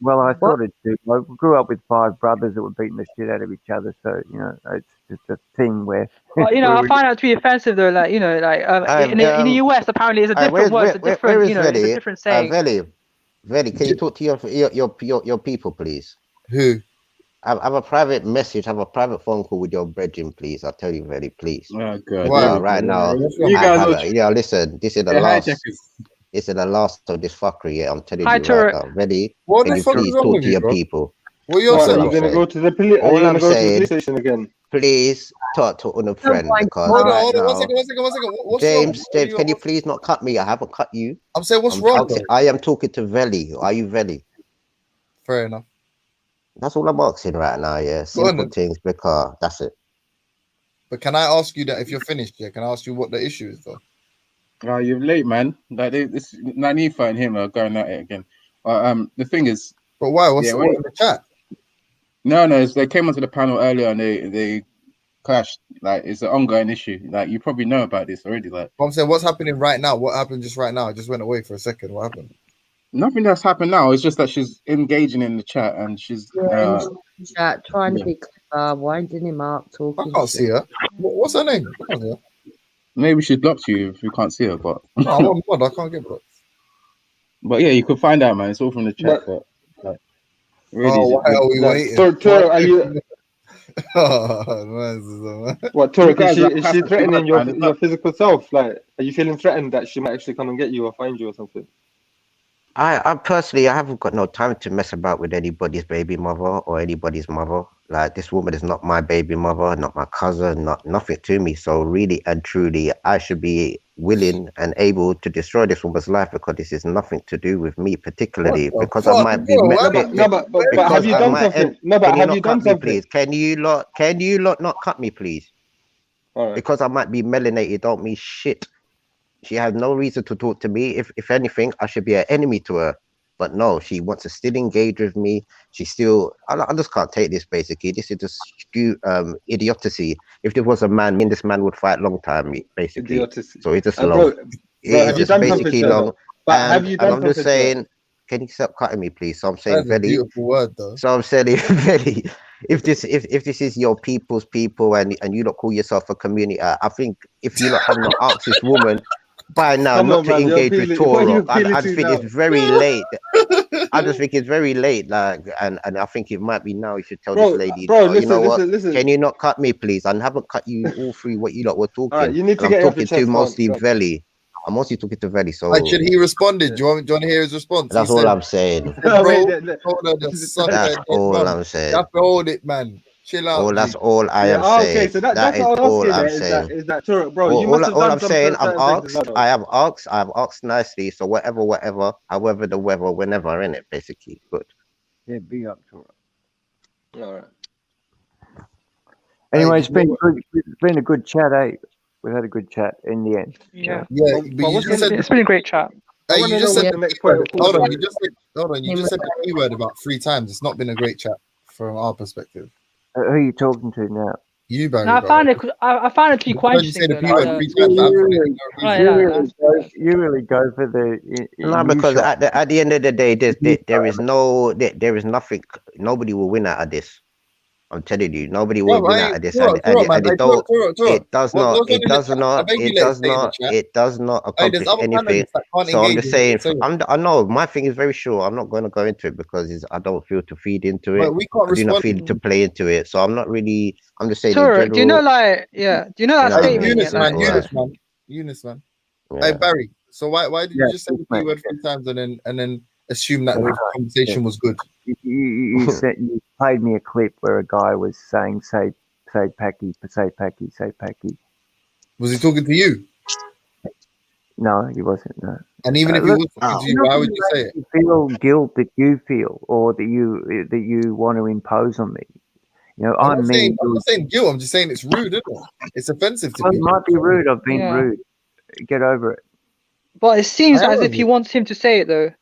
Well, I thought it too. I grew up with 5 brothers that were beating the shit out of each other. So, you know, it's just a thing where... Well, you know, where I we- find that to be offensive though. Like, you know, like in the US, apparently it's a different word, it's a different, where is you know, it's a Veli? different saying. Veli, can you talk to your people, please? Who? I have a private message. Have a private phone call with your brethren, please. I'll tell you, Veli, please. Oh God. Yeah, right now. You guys are Listen. This is the they're last. hijackers. This is the last of this fuckery. Yeah, I'm telling Hi, you Turek. right now. Veli, What can the you fuck please is wrong talk with to you, your bro? people? What you're That's saying? all You're I'm gonna saying. go to the police. Are All you gonna I'm go to the saying, police station again? please talk to a friend because Hold on, right hold on. now, One second. What's wrong? James, can you please not cut me? I haven't cut you. I'm saying, what's wrong, bro? I am talking to Veli. Are you Veli? Fair enough. That's all I'm asking right now. Yeah, Go on simple then. things because that's it. But can I ask you that if you're finished? Yeah, can I ask you what the issue is, though? Oh, you're late, man. Like this, Nanifa and him are going at it again. The thing is, but why? What's yeah, what in the chat? No, they came onto the panel earlier and they clashed. Like it's an ongoing issue. Like you probably know about this already. Like I'm saying, what's happening right now? What happened just right now? I just went away for a second. What happened? nothing that's happened now. It's just that she's engaging in the chat and she's Chat, trying yeah. to be clever, winding him up, talking. I can't see her. What's her name? I can't see her. Maybe she's blocked you if you can't see her, but No, I'm on board. I can't get blocked. but yeah, you could find out, man. It's all from the chat. But like, really, Oh, why are we waiting? Toro, are you? Oh, man. What, Toro? You Is guys are she passive threatening enough, man. It's your not- physical self? Like, are you feeling threatened that she might actually come and get you or find you or something? I personally, I haven't got no time to mess about with anybody's baby mother or anybody's mother. Like this woman is not my baby mother, not my cousin, nothing to me. So really and truly, I should be willing and able to destroy this woman's life because this is nothing to do with me particularly. Because I might be But have you done something? No, but have you done something? Please, can you lot not cut me, please? Because I might be melanated, don't mean shit. She has no reason to talk to me. If anything, I should be an enemy to her. But no, she wants to still engage with me. She still, I just can't take this basically. This is just idiocy. If there was a man, me and this man would fight long time, basically. Idiocy. So it's just Bro, long. have It's you just done basically something to her, long. though? But have you done I'm just something to her? saying, can you stop cutting me, please? So I'm saying, That's a Veli. beautiful word, though. So I'm saying, Veli, if this is your people's people and you don't call yourself a community, I think if you not have not asked this woman by now Come not on, to man, you're engage with appealing- what are you Toro, I appealing just to think now? it's very late. I just think it's very late, like, and I think it might be now. You should tell Bro, this lady, bro, you know what? listen. Can you not cut me, please? I haven't cut you all through what you lot were talking. All right, you need to and get I'm it off your talking to chest, mostly go on. Veli. I'm mostly talking to Veli, so Like, should he responded? Do you want to hear his response? that's He all said, I'm saying. Bro, Wait, told her to suck That's her all dick, I'm man. saying. You have to hold it, man. Chill out. That's G. all I am Okay, saying. so that's That is what I was all asking I'm there, saying. is that Toro, bro, you must have all done I'm some saying, certain I've things as asked, well. I have asked nicely. So whatever, however the weather, whenever, in it, basically. Good. Yeah, big up to her. All right. Anyway, it's been a good chat, eh? We've had a good chat in the end. Yeah. Yeah, but you just said It's been a great chat. Hey, you just said the next point. hold on. You just said the P word about 3 times. It's not been a great chat from our perspective. Who are you talking to now? You, Barry. No, I bro. found it to be quite Because you say interesting. the P word 3 times. You really go for the. No, because at the end of the day, there is nothing. Nobody will win out of this. I'm telling you, nobody will win out of this, and it does not accomplish anything. So I'm just saying, I know my thing is very sure. I'm not going to go into it because I don't feel to feed into it. But we can't I do not respond- feel to play into it. So I'm not really. I'm just saying. in Toro, do you know general, do you know that Yeah, statement? Eunice, yeah, man. like- Eunice, man. Yeah. Hey, Barry. So why did you just say the P mate. word 3 times and then assume that the conversation was good? You said you played me a clip where a guy was saying, say Packy, say Packy, say Packy. Was he talking to you? No, he wasn't. No. And even if he Look, was talking to you, you're not why would gonna you say it? make me feel guilt that you feel, or that you want to impose on me. You know, I'm I'm not me. saying I'm not saying guilt. I'm just saying it's rude, isn't it? It's offensive to Well, it people. might be rude. I've been Yeah. rude. Get over it. But it seems I am as if over he it. wants him to say it though.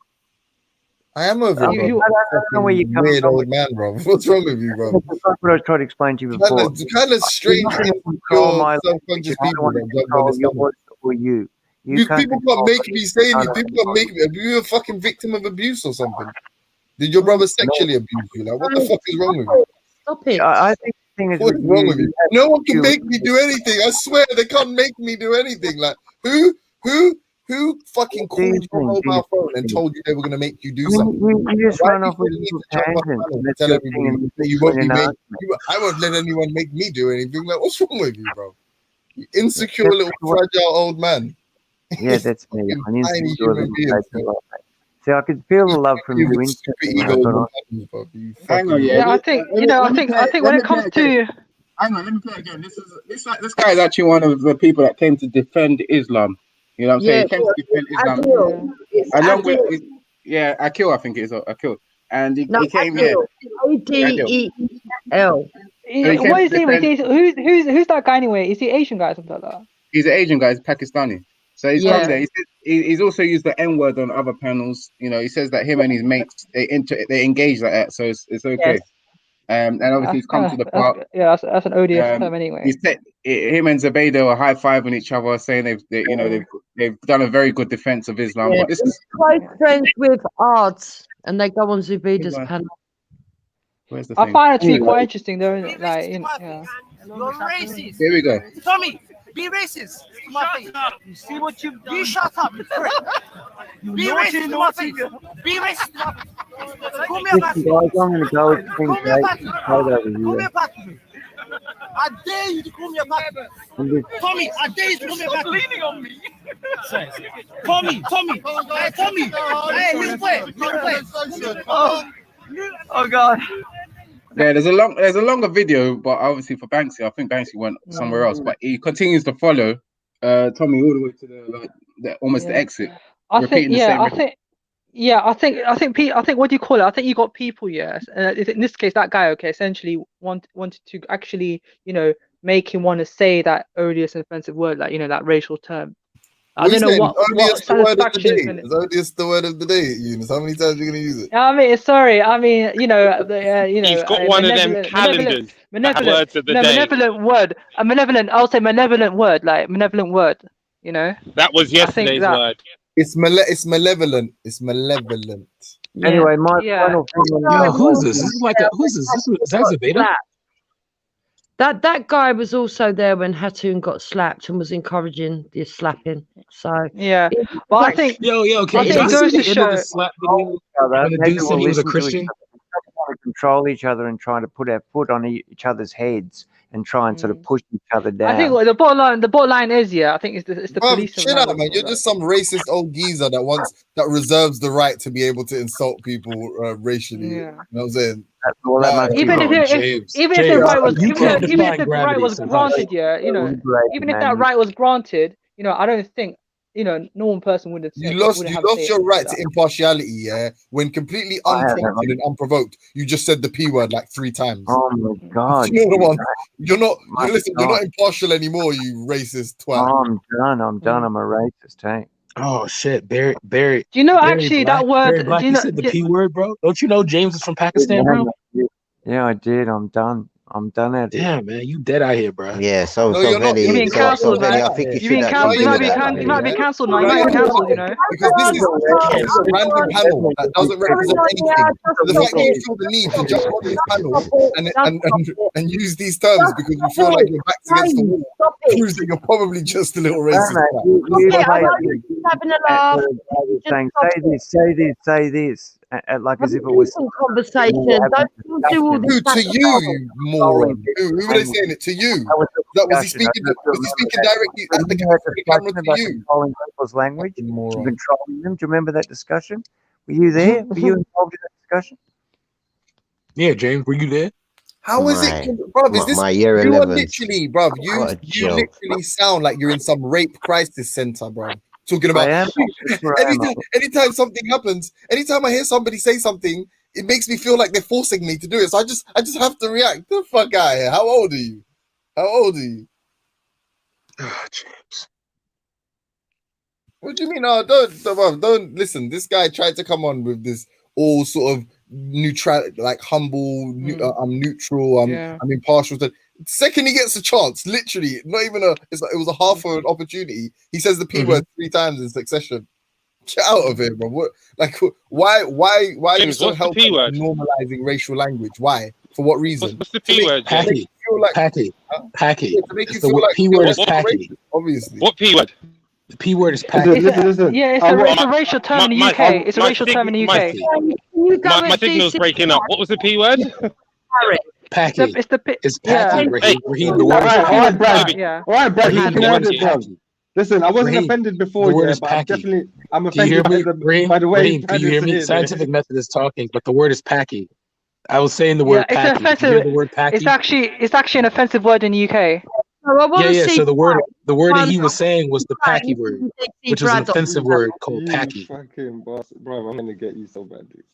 I am over it, You, bro. you, I don't know where you're coming Weird from. old man, bro. What's wrong with you, bro? That's what I was trying to explain to you before. Kind of strange, You're not going to control insecure, my language, self-conscious and I don't people want to that jump on control this channel. yours or you. You These can't people can't control make me. me say I anything. don't People can't control make me. Are you a fucking victim of abuse or something? Did your brother sexually abuse you? Like, what the fuck is wrong with you? Stop it. I think the thing is What with is wrong you, with you? you have No one can you- make me do anything. I swear they can't make me do anything. Like, who fucking called your mobile phone and told you they were gonna make you do something? You just Why run do off you with need little to jump on tangents. panel And and that's tell your thing, everybody and that you you won't be an made? argument. I won't let anyone make me do anything. Like, what's wrong with you, bro? You insecure little fragile old man. Yeah, that's me. I'm an Tiny insecure human little being, person bro. like that. See, I could feel the love from You you with super instantly. ego When I in got your on. hands, bro. You Hang on, fucking. yeah. yeah, I think you know. I think when let it me play comes again. to Hang on, let me play again. This guy is actually one of the people that came to defend Islam. You know what I'm saying? Yeah, He came to defend Islam Adil. It's along with Adil. Akil, I think it is Akil, and No, he came here. Adil. ADEEL. So he came what to is he? defend. Who's that guy anyway? Is he Asian guy or something like that? He's an Asian guy. He's Pakistani. So he's Yeah. come there. He's also used the N word on other panels. You know, he says that him and his mates they engage like that, so it's okay. Yes. And obviously he's come to the park. That's an odious term anyway. Him and Zubaydah are high fiving each other, saying they've done a very good defense of Islam. Yeah. But this is Close friends with Ards, and they go on Zubaydah's panel. where's the I thing? find it to be quite interesting though. Like, yeah. You're racist. Here we go. Tommy, be racist to my face. You see what you've done? You shut up. Be racist to my face. Be racist to my face. Call me a Listen, bastard. guys, I'm going to go. It's been Call me a great bastard. to play over Call me here. a bastard. I dare you to call me a bastard. I'm just- Tommy, I dare you to call me a bastard. Leaning on me. Tommy. Hey, Tommy. Hey, little boy. Oh God. Yeah, there's a longer video, but obviously for Banksy, I think Banksy went somewhere else. But he continues to follow Tommy all the way to the exit. I repeating think the same I think what do you call it? I think you got people, yes. In this case, that guy, okay, essentially wanted to actually, make him want to say that odious and offensive word, like that racial term. I don't know what satisfaction is in it. Is odious the word of the day, Eunice? How many times are you gonna use it? I mean, sorry. I mean, He's got one of them calendars. Words of the day. Malevolent word. A malevolent. I'll say malevolent word, like malevolent word. That was yesterday's word. It's malevolent. It's malevolent. Yeah. Anyway, my Yeah. final thing. Yo, who's this? This is like who's this? Is that Zubaydah? That guy was also there when Hatun got slapped and was encouraging the slapping. So yeah, but I think can I you think it goes to see the end of show. the slap video when the dude said he was a Christian? Trying to control each other and trying to put our foot on each other's heads and try and sort of push each other down. I think the bottom line is, I think it's the police. Chill out, man. You're just some racist old geezer that reserves the right to be able to insult people racially. You know what I'm saying? Even if the right was granted, even if that right was granted, I don't think normal person would have. You lost your right to impartiality, when completely unprompted and unprovoked. You just said the P word like 3 times. Oh my God! You're not impartial anymore. You racist twat. Oh, I'm done. I'm a racist. Hey. Oh shit, Barry. Do you know actually that word? Barry Black, you said the P word, bro. Don't you know James is from Pakistan, bro? Yeah, I did. I'm done. I'm done at it. Damn, man, you dead out here, bro. Yeah, You're being cancelled, man. I think You're being cancelled. You might be cancelled now. You might be cancelled, Because this is a random panel that doesn't represent anything. The fact that you feel the need to jump on this panel and use these terms because you feel like your back's against the wall proves that you're probably just a little racist. Having a laugh. Saying, say this, like as if it was conversation. Don't do all this. To you moron. Who were they saying it to you? Was he speaking directly at the camera to you? Controlling people's language, controlling them. Do you remember that discussion? Were you there? Were you involved in that discussion? Yeah, James, were you there? How is it, bruv? Is this my year you 11? are literally, bruv? You literally sound like you're in some rape crisis center, bruv. talking about. I am. Anytime something happens, anytime I hear somebody say something, it makes me feel like they're forcing me to do it. So I just have to react. The fuck out of here. How old are you? How old are you? James. What do you mean? No, don't listen. This guy tried to come on with this all sort of neutral, like humble. I'm neutral. I'm impartial. Second he gets a chance, literally, not even it was a half of an opportunity. He says the P word 3 times in succession. Get out of here, bro. What? Like, why are you so helpful normalizing racial language? Why? For what reason? What's the P word? Packy. Packy. To make you feel like P word is packy. Obviously. What P word? The P word is packy. Listen. Yeah, it's a racial term in the UK. It's a racial term in the UK. My signal's breaking up. What was the P word? Packy. It's the It's packy. Yeah. The word is All right, Brad. Yeah. All right, Brad. You Raheem, can the have word it, is bro. packy. Listen, I wasn't Raheem, offended before, the word is but packy. I'm Do you hear offended me, by the way. Raheem, can you hear me? Scientific method is talking, but the word is packy. I was saying the word It's packy. offensive. Did you hear the word packy? It's actually an offensive word in the UK. Yeah. So the word that he was saying was the packy word, which was an offensive word called packy. Fucking boss, bro! I'm gonna get you so bad, dude.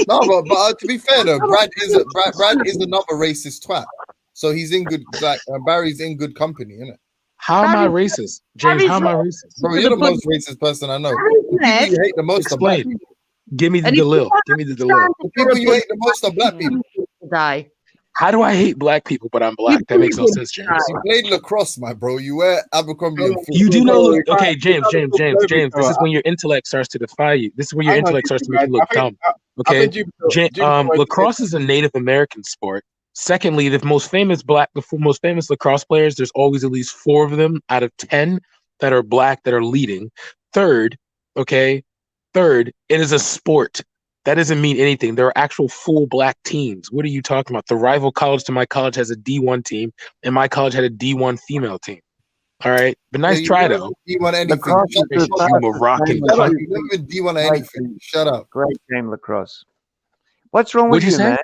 No, but to be fair though, Brad is another racist twat. So he's in good. Like Barry's in good company, isn't it? How am I racist, James? How am I racist? Bro, you're the most racist person I know. The people you hate the most are black Explain. people. Give me the Dalil. Give me the Dalil. The people you hate the most are black people. How do I hate black people, but I'm black? That makes no sense, James. You played lacrosse, my bro. You wear Abercrombie and Fitch. You do know. Okay, James. This is when your intellect starts to defy you. This is when your intellect starts to make you look dumb. Okay, lacrosse is a Native American sport. Secondly, the most famous lacrosse players, there's always at least 4 of them out of 10 that are black that are leading. Third, it is a sport. That doesn't mean anything. There are actual full black teams. What are you talking about? The rival college to my college has a D1 team, and my college had a D1 female team. All right, but nice try though. D1 anything. You Moroccan cunt. You never been D1 anything. Shut up. Great game, lacrosse. What's wrong with What'd you say? man?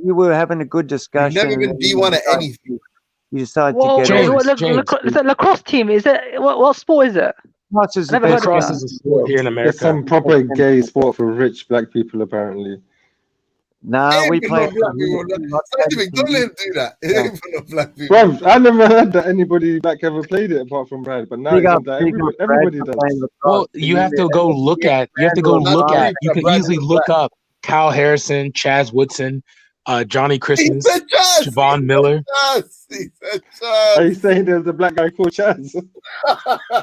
You were having a good discussion. You've never been D1 at anything. You decided Well, to get is that lacrosse team? Is it what sport is it? Lacrosse is Never heard of Lacrosse that. is a sport here in America. It's some proper gay sport for rich black people, apparently. Nah, we play. Don't let him do that. It ain't for no black people. Bruv, I never heard that anybody black ever played it apart from Brad, but now everybody does. Well, you have to go look at. You can easily look up Kyle Harrison, Chaz Woodson, Johnny Christmas, Siobhan Miller. Are you saying there's a black guy called Chaz?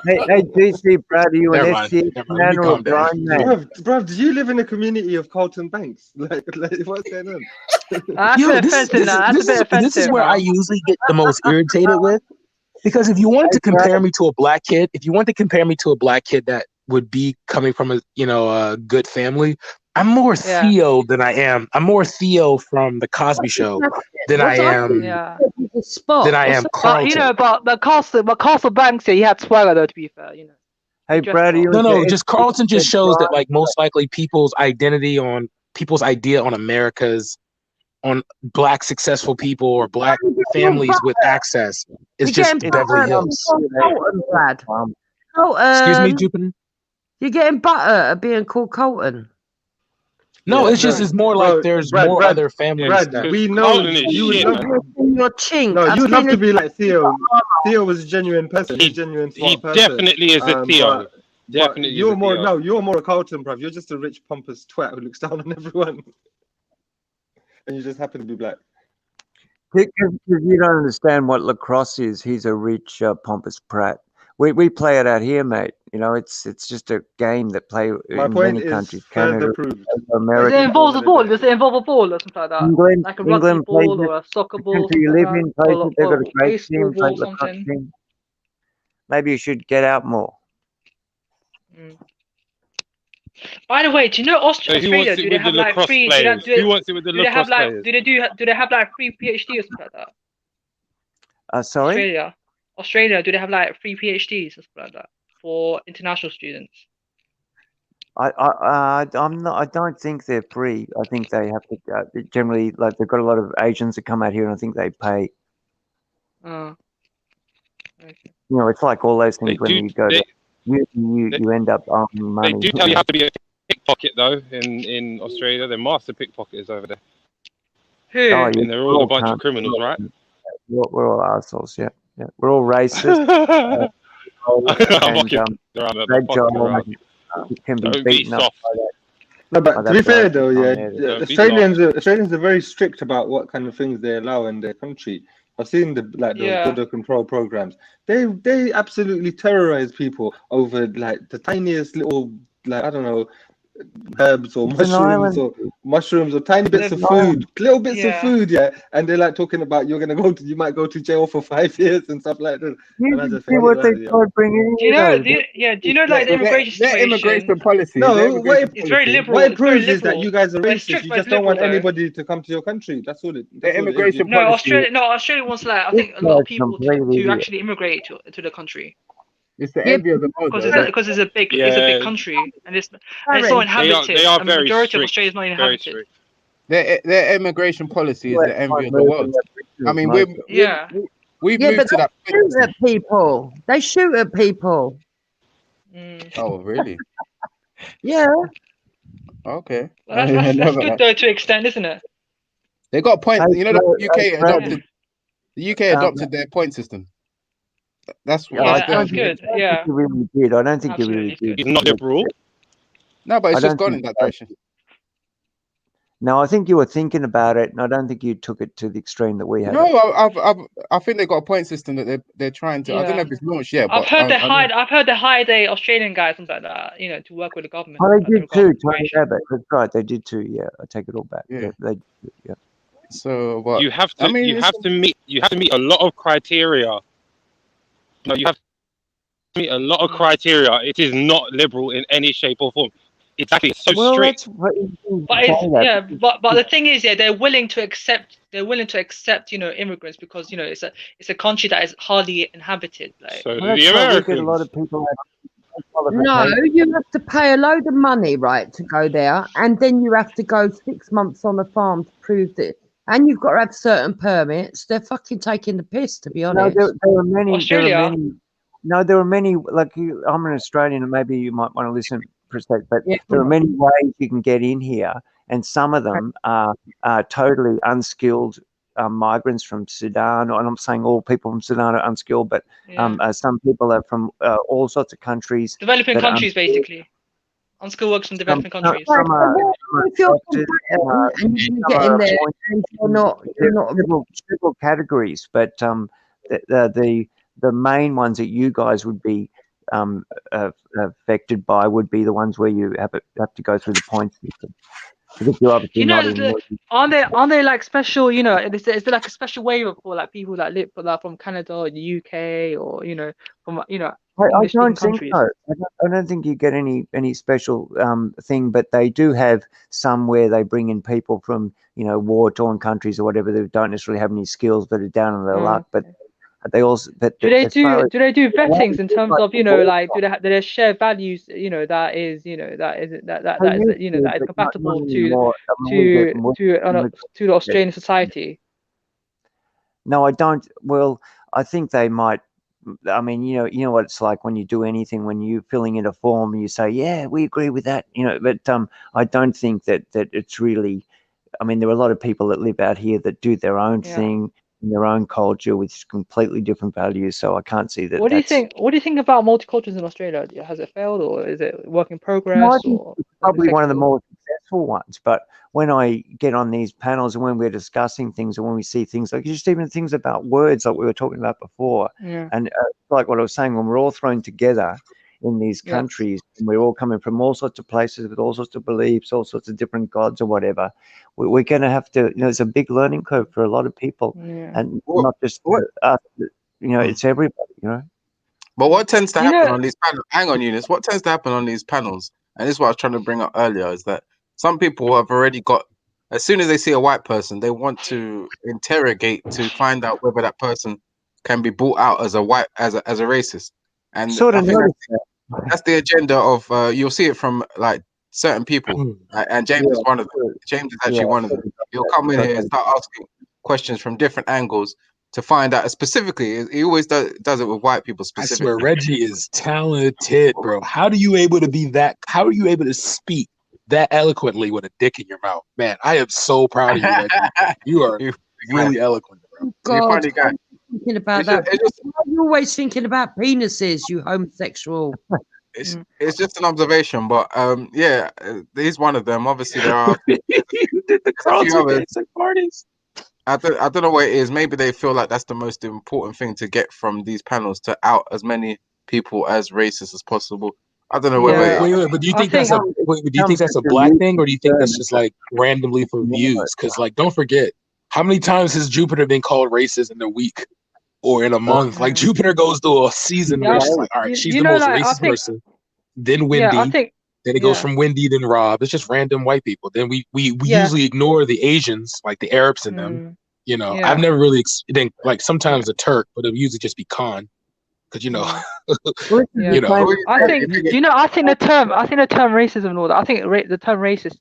hey, DC, Brad, are you an SCS man or a blind man? Bruv, do you live in a community of Carlton Banks? Like what's going on? This is where I usually get the most irritated with, because if you wanted to compare me to a black kid, that would be coming from a good family, I'm more Theo than I am. I'm more Theo from the Cosby Show than I am. Than I am Carlton. But Castle Banks, he had swagger though. To be fair, Hey, Brad, just Carlton just shows that like most likely people's idea on America's, on black successful people or black families with access is just Beverly Hills. Brad. Excuse me, Jupiter. You're getting butter at being called Colton. No, it's more like there's more other families. Brad, we know you would love your chink. No, you'd love to be like Theo. Theo was a genuine person. He's a genuine smart person. Definitely is a Theo. Definitely. You're more a Carlton, bruv. You're just a rich pompous twat who looks down on everyone. And you just happen to be black. Because you don't understand what lacrosse is. He's a rich pompous prat. We play it out here, mate. It's just a game that play in many countries. Canada, America. Does it involve a ball? Does it involve a ball or something like that? Like a rugby ball or a soccer ball? You live in places, they've got a great team, play lacrosse team. Maybe you should get out more. By the way, do you know Australia? Do they have like free? Who wants it with the lacrosse players? Do they have like free PhD or something like that? Sorry. Australia, do they have like free PhDs or something like that for international students? I don't think they're free. I think they have to generally, like, they've got a lot of Asians that come out here, and I think they pay. Okay. It's like all those things when you go to You end up owing money. They do tell you have to be a pickpocket though in Australia. They're master pickpockets over there. Who? Oh, And yeah, they're all a bunch of criminals, right? We're all assholes, yeah. We're all racist. I'm and fucking around. I'm great fucking job. around. It can be Don't be beaten up soft. by that. No, but to be fair though, yeah, Don't be Australians are very strict about what kind of things they allow in their country. I've seen the border control programs. They absolutely terrorize people over like the tiniest little, like, I don't know, herbs or mushrooms or tiny bits of food, little bits of food, yeah. And they're like talking about you might go to jail for 5 years and stuff like that. And I just See what they start bringing Do you know? Do you know like the immigration situation? immigration policy. No, it's very liberal. What it It's very proves is that liberal. you guys are But it's racist. strict, You but just it's don't want liberal, though. anybody to come to your country. That's all it. The immigration No, policy. Australia wants like I think a lot of people to actually immigrate to the country. It's the envy of the world. Because it's a big country and it's not inhabited. They are the very majority strict. of Australia is not Very inhabited. strict. Their immigration policy is the envy of the world. I mean, we've moved but to that. they shoot at people. They shoot at people. Oh, really? Yeah. Okay. Well, that's good though to an extent, isn't it? They got point. You know, the UK adopted. The UK adopted their point system. That's that's good. Yeah. I really did. I don't think you really did. It's not liberal. No, but it's I just don't gone think in that direction. No, I think you were thinking about it, and I don't think you took it to the extreme that we had. No, I think they got a point system that they're trying to. I don't know if it's launched yet. I've But heard they hired. I've heard they hired Australian guys and like that, to work with the government. Oh, they did too. Tony Abbott. That's right. They did too. Yeah, I take it all back. Yeah. They yeah. So what? You have to. You have to meet a lot of criteria. No, you have to meet a lot of criteria. It is not liberal in any shape or form. Exactly, it's so strict. But the thing is, they're willing to accept. Immigrants because it's a country that is hardly inhabited. Like. So the Americans. A lot of people. No, you have to pay a load of money, right, to go there, and then you have to go 6 months on a farm to prove that. And you've got to have certain permits. They're fucking taking the piss, to be honest. No, there are many. Australia. There are many. Like you, I'm an Australian, and maybe you might want to listen for a sec. But there are many ways you can get in here, and some of them are totally unskilled migrants from Sudan. And I'm saying all people from Sudan are unskilled, but some people are from all sorts of countries. Developing countries, basically. Unskilled workers from developing countries. If you're and you get in there, and you're not several categories, but the main ones that you guys would be affected by would be the ones where you have to go through the points system. Because you're obviously aren't they like special? Is there like a special waiver for like people that live from Canada or the UK or from I don't think so. I don't think you get any special thing, but they do have some where they bring in people from war-torn countries or whatever that don't necessarily have any skills but are down on their luck. But they also do they do vettings in terms of like do they share values that is compatible to the Australian society? No, I don't. Well, I think they might. I mean, you know what it's like when you do anything, when you're filling in a form and you say, yeah, we agree with that, but I don't think that it's really, I mean, there are a lot of people that live out here that do their own thing in their own culture with completely different values. So I can't see that. What do you think about multiculturalism in Australia? Has it failed or is it work in progress? It's probably one of the more successful ones. But when I get on these panels and when we're discussing things and when we see things like just even things about words like we were talking about before, and like what I was saying, when we're all thrown together in these countries and we're all coming from all sorts of places with all sorts of beliefs, all sorts of different gods or whatever, we're going to have to, it's a big learning curve for a lot of people, and not just us, it's everybody, But what tends to happen on these panels? Hang on, Eunice. What tends to happen on these panels? And this is what I was trying to bring up earlier: is that some people have already got. As soon as they see a white person, they want to interrogate to find out whether that person can be brought out as a white, as a racist. And sort of that's the agenda of. You'll see it from like certain people, and James is one of them. James is actually one of them. He'll come in here and start asking questions from different angles to find out specifically. He always does it with white people I specifically. swear, Reggie is talented, bro. How are you able to be that? How are you able to speak that eloquently with a dick in your mouth? Man, I am so proud of you, Reggie. You are really eloquent, bro. God, I'm thinking about that. You're always thinking about penises, you homosexual. It's just an observation, but yeah, he's one of them. Obviously, there are a few others. I don't know what it is. Maybe they feel like that's the most important thing to get from these panels, to out as many people as racist as possible. I don't know whether. Wait, but do you think that's a black thing, or do you think that's just like randomly for views? Because like, don't forget, how many times has Jupiter been called racist in a week or in a month? Like Jupiter goes through a season where she's like, all right, she's the most racist person. Then Wendy. Then it goes from Wendy, then Rob. It's just random white people. Then we usually ignore the Asians, like the Arabs in them. You know, I've never really think like sometimes a Turk, but it'll usually just be Khan, because you know, you know. I think the term racism and all that. I think the term racist,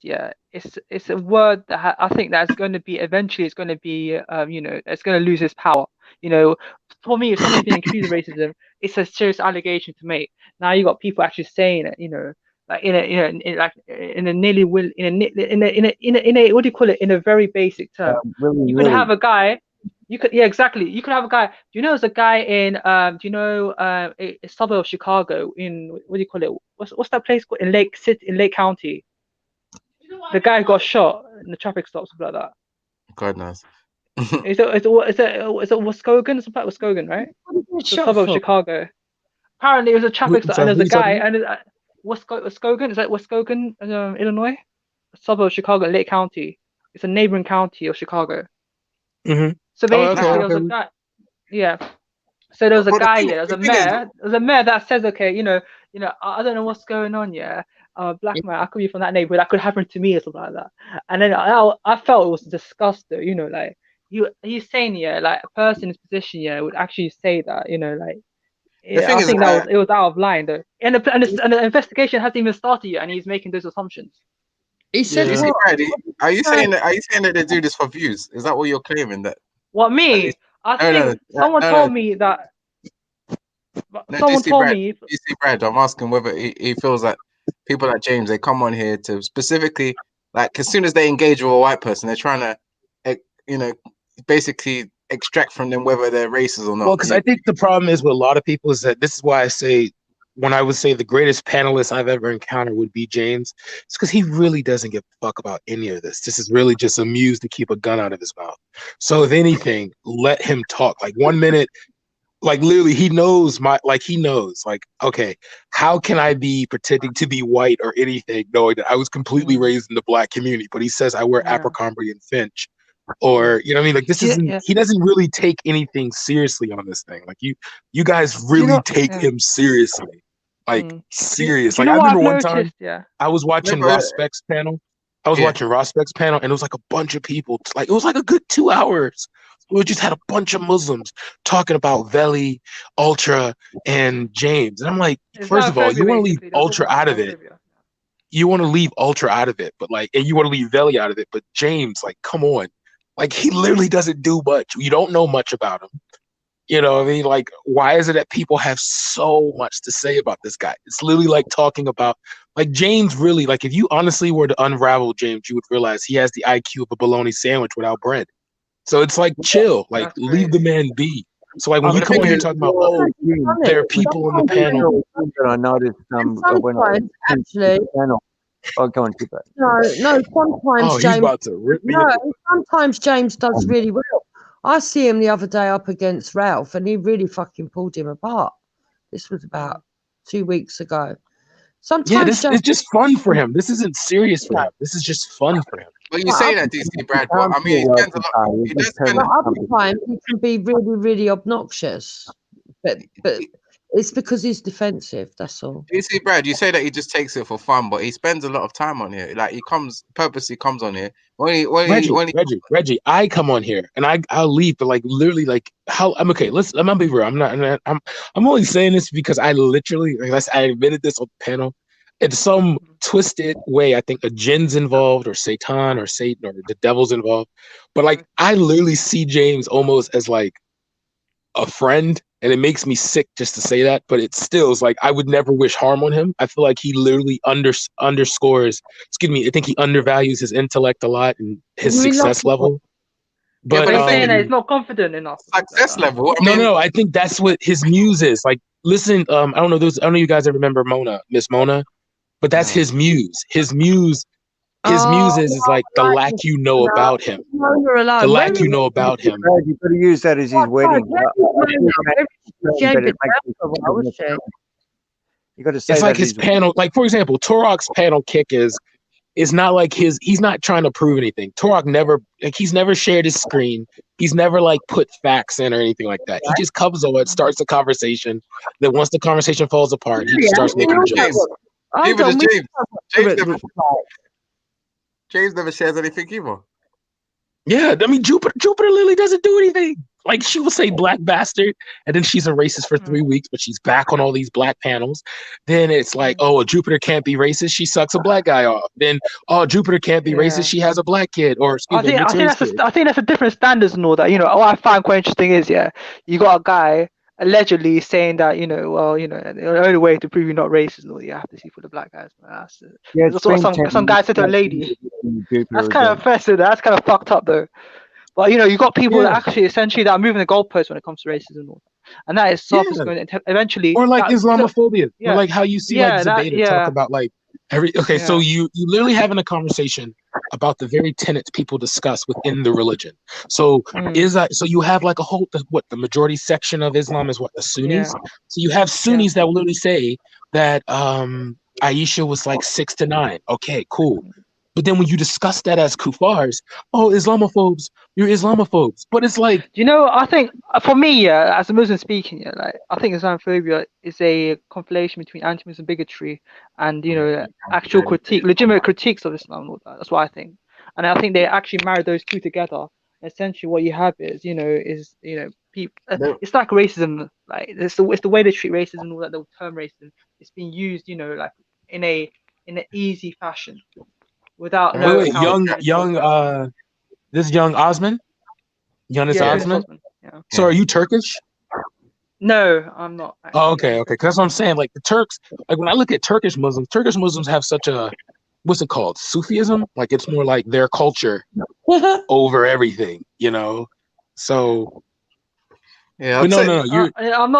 it's a word that I think that's going to be eventually. It's going to be, you know, it's going to lose its power. You know, for me, if someone's being accused of racism, it's a serious allegation to make. Now you got people actually saying it. You know. Like in a what do you call it, in a very basic term. You could have a guy. You could exactly. You could have a guy. Do you know there's a guy in do you know a suburb of Chicago in what do you call it? What's that place called in Lake County? The guy got shot in the traffic stop, something like that. God knows. Is it Muskogee? Something like Muskogee, right? It's a suburb of Chicago. Apparently, it was a traffic stop, and there's a guy and. Muskogee, is that Muskogee, Illinois? A suburb of Chicago, Lake County. It's a neighboring county of Chicago. Mm-hmm. So basically, there was a guy. Yeah. So there was a guy. There's a mayor. There's a mayor that says, okay, you know, I don't know what's going on. Yeah, I'm a black man. I could be from that neighborhood. That could happen to me or something like that. And then I felt it was disgusting. You know, like he's saying, like a person in his position, would actually say that. You know, like. Yeah, I think it was out of line though, and the investigation hasn't even started yet, and he's making those assumptions. He said, Are you saying that they do this for views? Is that what you're claiming? That what me? I think someone told me that. Someone told me. You see, Brad, I'm asking whether he feels that people like James, they come on here to specifically, like, as soon as they engage with a white person, they're trying to, you know, basically extract from them whether they're racist or not. Well, because I think the problem is with a lot of people is that this is why I say, when I would say the greatest panelist I've ever encountered would be James, it's because he really doesn't give a fuck about any of this. This is really just amused to keep a gun out of his mouth. So if anything, let him talk. Like 1 minute, like literally he knows, okay, how can I be pretending to be white or anything, knowing that I was completely raised in the black community, but he says I wear Abercrombie and Finch. Or you know what I mean? Like this isn't. He doesn't really take anything seriously on this thing. Like you guys really take him seriously, like serious. Like I remember one time I was watching Ross Speck's panel. And it was like a bunch of people. Like it was like a good 2 hours. We just had a bunch of Muslims talking about Veli, Ultra, and James. And I'm like, first of all, you want to leave Ultra out of it. You want to leave Ultra out of it, but like, and you want to leave Veli out of it. But James, like, come on. Like, he literally doesn't do much. You don't know much about him. You know what I mean? Like, why is it that people have so much to say about this guy? It's literally like talking about, like, James really, like, if you honestly were to unravel James, you would realize he has the IQ of a bologna sandwich without bread. So it's like, chill. Like, leave the man be. So, like, when you come in here talking about, oh, there are people in the panel. I noticed when I actually. Oh, go on, keep it. No. Sometimes James. About to rip me up. Sometimes James does really well. I see him the other day up against Ralph, and he really fucking pulled him apart. This was about 2 weeks ago. Sometimes it's just fun for him. This isn't serious for him. This is just fun for him. Well, you say that, DC Brad, but I mean, he does spend other times he can be really, really obnoxious, but it's because he's defensive. That's all. You see, Brad, you say that he just takes it for fun, but he spends a lot of time on here. Like he purposely comes on here. Reggie, I come on here and I'll leave, but like literally, like how I'm okay. I'm gonna be real. I'm only saying this because I literally, I admitted this on the panel. In some twisted way, I think a jin's involved, or Satan, or Satan, or the devil's involved. But like, I literally see James almost as like a friend, and it makes me sick just to say that, but it still is like I would never wish harm on him. I feel like he literally underscores. Excuse me. I think he undervalues his intellect a lot and his success level. But he's saying that he's not confident enough. Success level. No. I think that's what his muse is. Like, listen. I don't know. I don't know. You guys ever remember Miss Mona? But that's his muse. His muse is like the lack you know about him. The lack you know about him. You've got to use that as his wedding. You got to say it's like that his panel. Like, for example, Turok's panel kick is not like his. He's not trying to prove anything. Turok he's never shared his screen. He's never like put facts in or anything like that. He just comes over, starts the conversation. Then once the conversation falls apart, he just starts making jokes. James never shares anything either. Yeah, I mean Jupiter Lily doesn't do anything. Like, she will say black bastard, and then she's a racist for 3 weeks, but she's back on all these black panels. Then it's like, oh, Jupiter can't be racist, she sucks a black guy off. Then, oh, Jupiter can't be racist, she has a black kid. Or I think that's a different standards and all that. You know, what I find quite interesting is, you got a guy allegedly saying that, the only way to prove you're not racist is you have to see for the black guys. That's what some guy said to a lady. That's kind of offensive. That's kind of fucked up though. But you got people that actually essentially that are moving the goalposts when it comes to racism and all that. And that is self going to eventually, or like Islamophobia, or like how you see debated talk about like so you literally having a conversation about the very tenets people discuss within the religion. So so you have like a whole the majority section of Islam is what, the Sunnis. So you have Sunnis that will literally say that Aisha was like 6 to 9. Okay, cool. But then when you discuss that as kuffars, oh, Islamophobes, you're Islamophobes. But it's like, I think for me, as a Muslim speaking, like I think Islamophobia is a conflation between anti-Muslim bigotry and actual critique, legitimate critiques of Islam and all that. That's what I think, and I think they actually marry those two together. Essentially, what you have is people. It's like racism. Like it's the way they treat racism and all that. The term racism, it's being used, like in an easy fashion. Without this young Osman, Osman. So are you Turkish? No, I'm not. Actually. Oh, okay. Because that's what I'm saying. Like the Turks, like when I look at Turkish Muslims have such a, what's it called, Sufism? Like it's more like their culture over everything, So. Yeah, no. I'm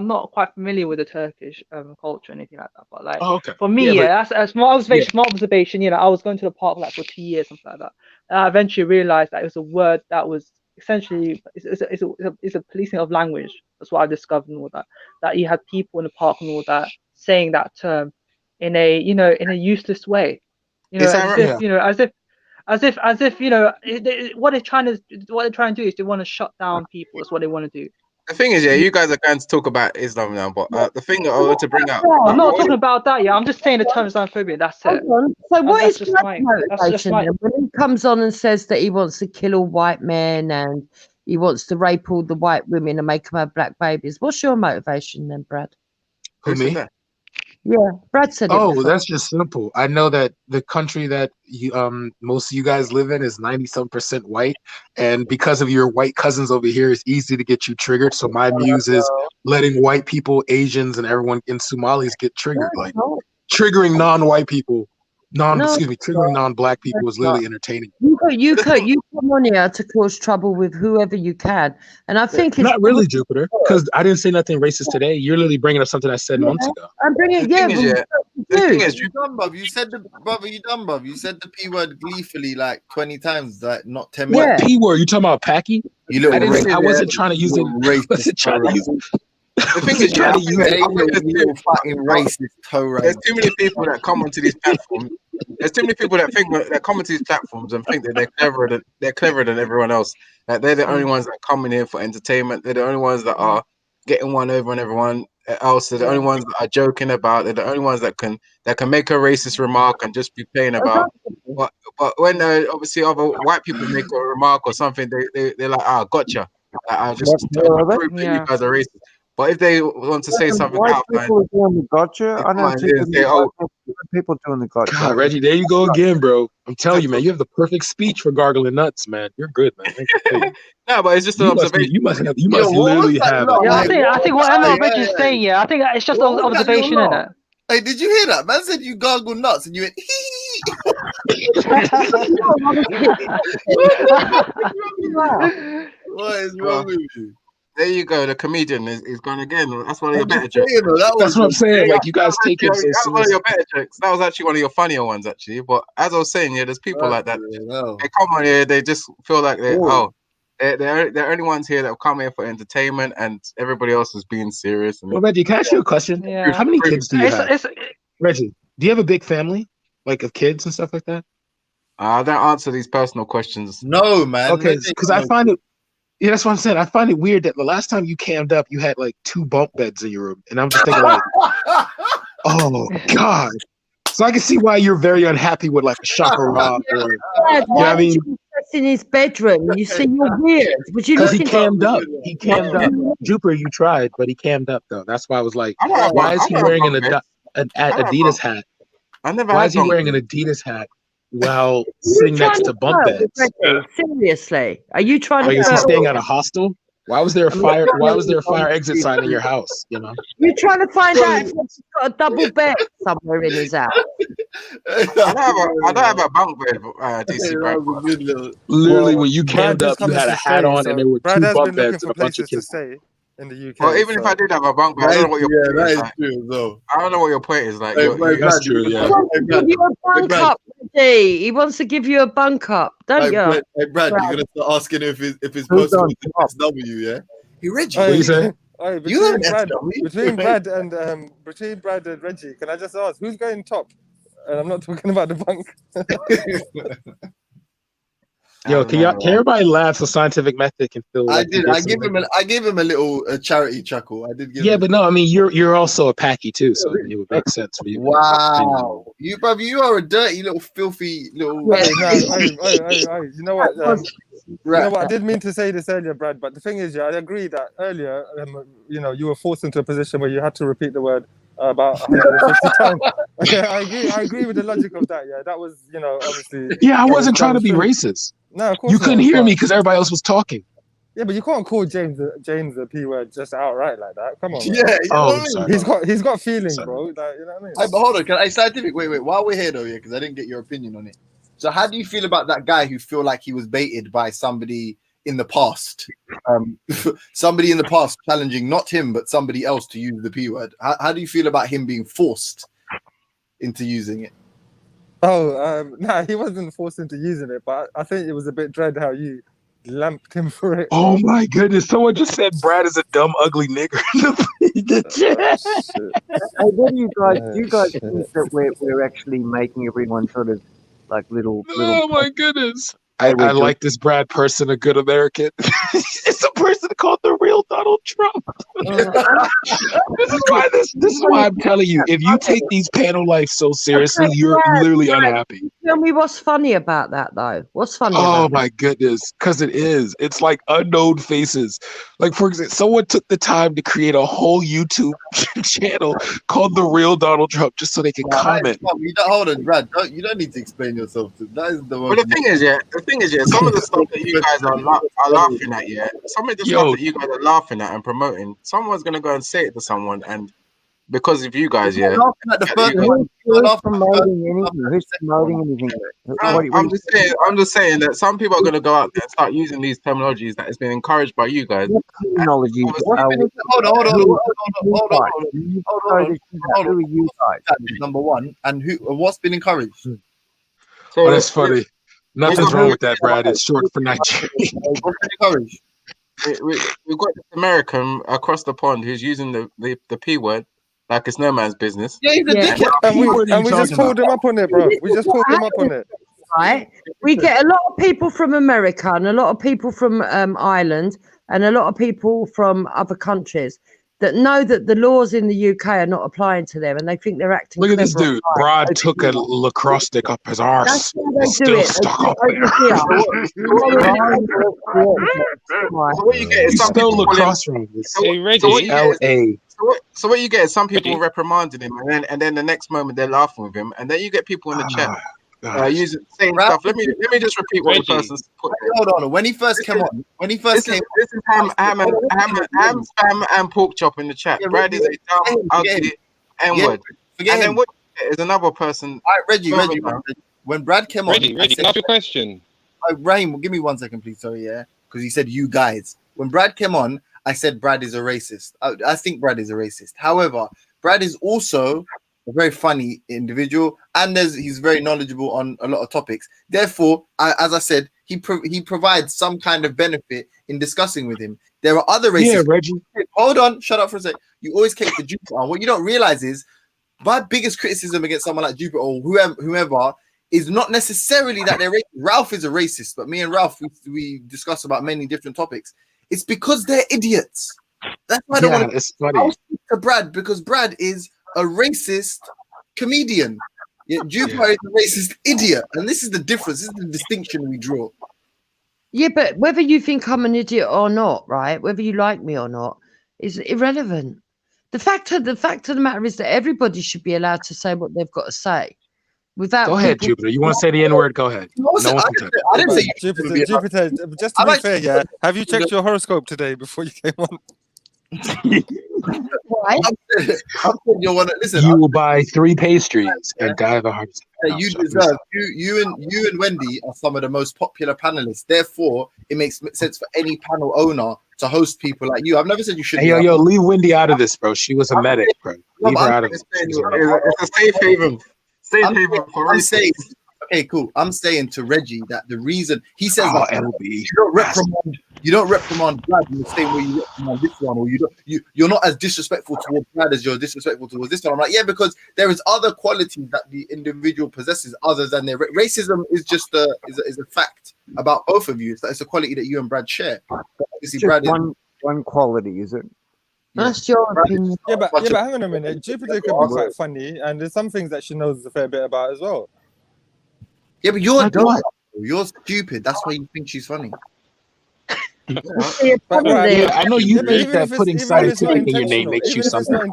not quite familiar with the Turkish culture or anything like that. But like, for me, that's my observation. I was going to the park like for 2 years, something like that. And I eventually realized that it was a word that was essentially it's a policing of language. That's what I discovered and all that. That you had people in the park and all that saying that term in a useless way. As if what they're trying to do is they want to shut down people. That's what they want to do. The thing is, you guys are going to talk about Islam now, but the thing that I want to bring up. No, I'm not talking about that. I'm just saying the term Islamophobia. That's it. So what is Brad's motivation when he comes on and says that he wants to kill all white men and he wants to rape all the white women and make them have black babies? What's your motivation then, Brad? Who, me? Yeah, Brad said it. Oh, that's just simple. I know that the country that most of you guys live in is 90-some% white, and because of your white cousins over here, it's easy to get you triggered. So my muse is letting white people, Asians, and everyone in Somalis get triggered. Like triggering non-white people, triggering non-black people is literally entertaining. You come on here to cause trouble with whoever you can, and I think it's not really Jupiter, because I didn't say nothing racist today. You're literally bringing up something I said months ago. I'm bringing The thing is, you dumb, bruv. You said You said the P word gleefully like 20 times, like not 10 minutes. What P word? You talking about Packy? I wasn't trying to use it. The thing is, fucking racist toe. There's too many people that come onto these platforms. There's too many people that think that come onto these platforms and think that they're cleverer than everyone else. Like they're the only ones that come in here for entertainment. They're the only ones that are getting one over on everyone else. They're the only ones that are joking about. They're the only ones that can make a racist remark and just be playing about. But when obviously other white people make a remark or something, they're like, gotcha. I just prove that you guys are racist. But if they want to say something White out, people are doing the gotcha. I don't see and say, "Oh, people doing the gotcha. God, Reggie, there you go again, bro. I'm telling you, man, you have the perfect speech for gargling nuts, man. You're good, man. no," but it's just an observation. You must literally have. Yeah, I think whatever Reggie's saying, yeah, I think it's just an observation, isn't it? Hey, did you hear that? Man said you gargle nuts and you went what is wrong with you? There you go. The comedian is gone again. That's one of your better jokes. That's what I'm saying. Like, you guys take it so That's one of your better jokes. That was actually one of your funnier ones, actually. But as I was saying, yeah, there's people like that. They come on here, they just feel like they're the only ones here that have come here for entertainment, and everybody else is being serious. And Well, Reggie, can I ask you a question? Yeah. How many kids do you have? It's, Reggie, do you have a big family, like of kids and stuff like that? I don't answer these personal questions. No, man. Okay, because I find it. Yeah, that's what I'm saying. I find it weird that the last time you cammed up, you had like 2 bunk beds in your room, and I'm just thinking like, oh God. So I can see why you're very unhappy with like a chakra rock, or you know what I mean? In his bedroom, you see, you're weird. Would you? Because he cammed up. He cammed up. Jupiter, you tried, but he cammed up though. That's why I was like, why is he wearing an Adidas hat? Why is he wearing an Adidas hat while sitting next to bunk beds? Seriously, are you trying to? Is he staying at a hostel? Why was there a fire? Why was there a fire exit sign in your house? You know, you're trying to find out if he's got a double bed somewhere in his house. I don't have a bunk bed, DC Brad. Literally, when you cammed up, you had a hat on, and there were 2 bunk beds and a bunch of to kids. stay in the UK. Well, even if I did have a bunk bed, I don't know what your point is. Like. True, I don't know what your point is. Like, That's true. Yeah. He wants to give you a bunk up, Reggie. He wants to give you a bunk up, don't you? Hey, Brad, you're gonna start asking him if his person was the SW, yeah? Hey, Reggie, What you say? Hey, You between Brad and Reggie, can I just ask who's going top? And I'm not talking about the bunk. Yo, can everybody laugh so Scientific Method can feel? I Like did. I gave him a little charity chuckle. I did give. Yeah, him but no, I mean you're also a packy too, so it would make sense for you. Wow, you are a dirty little filthy little. Hey, you know what? You know what? I did mean to say this earlier, Brad, but the thing is, yeah, I agree that earlier, you were forced into a position where you had to repeat the word about 150 times. Okay, I agree with the logic of that. Yeah, that was, obviously. Yeah, I wasn't trying to be racist. No, of course you couldn't not, hear me because everybody else was talking. Yeah, but you can't call James the P word just outright like that. Come on. Man. Yeah, he's got feelings, bro. Like, you know what I mean? But hold on, can I Scientific? Wait. While we're here though, yeah, because I didn't get your opinion on it. So, how do you feel about that guy who feel like he was baited by somebody in the past? Somebody in the past challenging not him but somebody else to use the P word. How do you feel about him being forced into using it? Oh, nah, he wasn't forced into using it, but I think it was a bit dread how you lamped him for it. Oh my goodness! Someone just said Brad is a dumb, ugly nigger. Hey, what do you guys? Do you guys think that we're actually making everyone sort of like little? Oh my goodness! I like this Brad person, a good American. It's a person called the real Donald Trump. This is why I'm telling you, if you take these panel life so seriously, you're literally unhappy. Tell me what's funny about that, though. What's funny? Oh about my goodness, because it is. It's like unknown faces. Like, for example, someone took the time to create a whole YouTube channel called The Real Donald Trump just so they can comment. Hold on, Brad. You don't need to explain yourself. That is the But the thing is, some of the stuff that you guys are laughing at, some of the stuff that you guys are laughing at and promoting, someone's gonna go and say it to someone, and because of you guys, Who's promoting anything? I'm just saying that some people are gonna go out there and start using these terminologies that has been encouraged by you guys. Terminology. Hold on. Number one, and what's been encouraged? Oh, that's funny. Nothing's wrong with that, Brad. It's short for Nigeria. We've got this American across the pond who's using the P word like it's no man's business. Yeah, he's a dickhead. And we just pulled him up on it, bro. We just pulled him up on it. Right? We get a lot of people from America and a lot of people from Ireland and a lot of people from other countries. that know that the laws in the UK are not applying to them, and they think they're acting. Look at this clever dude. online. Brad took a lacrosse stick up his arse. That's how they It's do still it. stuck They up do it over here. So what you get is You some spell people calling. lacrosse wrong. It's So, Hey, what you Reggie. get is, L-A. so what you get is some people Reggie. reprimanding him, and then the next moment they're laughing with him, and then you get people in the chat God. saying Ralph, stuff. Let me just repeat what the Reggie. person's put there. hold on. When he first came on, This is ham spam and pork chop in the chat. Yeah, Brad is a dumb, ugly N-word. Forget And then him. what is another person? All right, Reggie. further down. When Brad came on, Reggie, I can I said, ask you a question? Raheem, give me 1 second, please. Sorry, yeah, because he said you guys. When Brad came on, I said Brad is a racist. I think Brad is a racist. However, Brad is also a very funny individual, and he's very knowledgeable on a lot of topics. Therefore, as I said, he provides some kind of benefit in discussing with him. There are other racists. Yeah, Reggie. Hold on, shut up for a sec. You always came to Jupiter. What you don't realize is my biggest criticism against someone like Jupiter or whoever is not necessarily that they're racist. Ralph is a racist, but me and Ralph, we discuss about many different topics. It's because they're idiots. That's why I don't want to. It's funny. I'll speak to Brad because Brad is a racist comedian. Yeah, Jupiter is a racist idiot, and this is the difference. This is the distinction we draw. Yeah, but whether you think I'm an idiot or not, right? Whether you like me or not, is irrelevant. The fact of the matter is that everybody should be allowed to say what they've got to say, without. Go ahead, Jupiter. You want to say the N-word? Go ahead. No one's I didn't say Jupiter. Just to be fair, yeah. Have you checked your horoscope today before you came on? Why? You will buy 3 pastries and die of a heart attack. You deserve. You and Wendy are some of the most popular panelists. Therefore, it makes sense for any panel owner to host people like you. I've never said you should. Hey, yo, leave Wendy out of this, bro. She was a medic, bro. Leave her out of this. It's a safe haven. I'm saying, okay, cool. I'm saying to Reggie that the reason he says that you don't reprimand Brad in the same way you reprimand this one, or you're not as disrespectful towards Brad as you're disrespectful towards this one. I'm like, yeah, because there is other qualities that the individual possesses other than their racism is just a fact about both of you. It's a quality that you and Brad share. But obviously, Just Brad is one quality, is it? That's your opinion. Yeah, but hang on a minute. Jupiter could be quite funny, and there's some things that she knows a fair bit about as well. Yeah, but you're stupid. That's why you think she's funny. I know you think that putting scientific in your name makes you something. Hang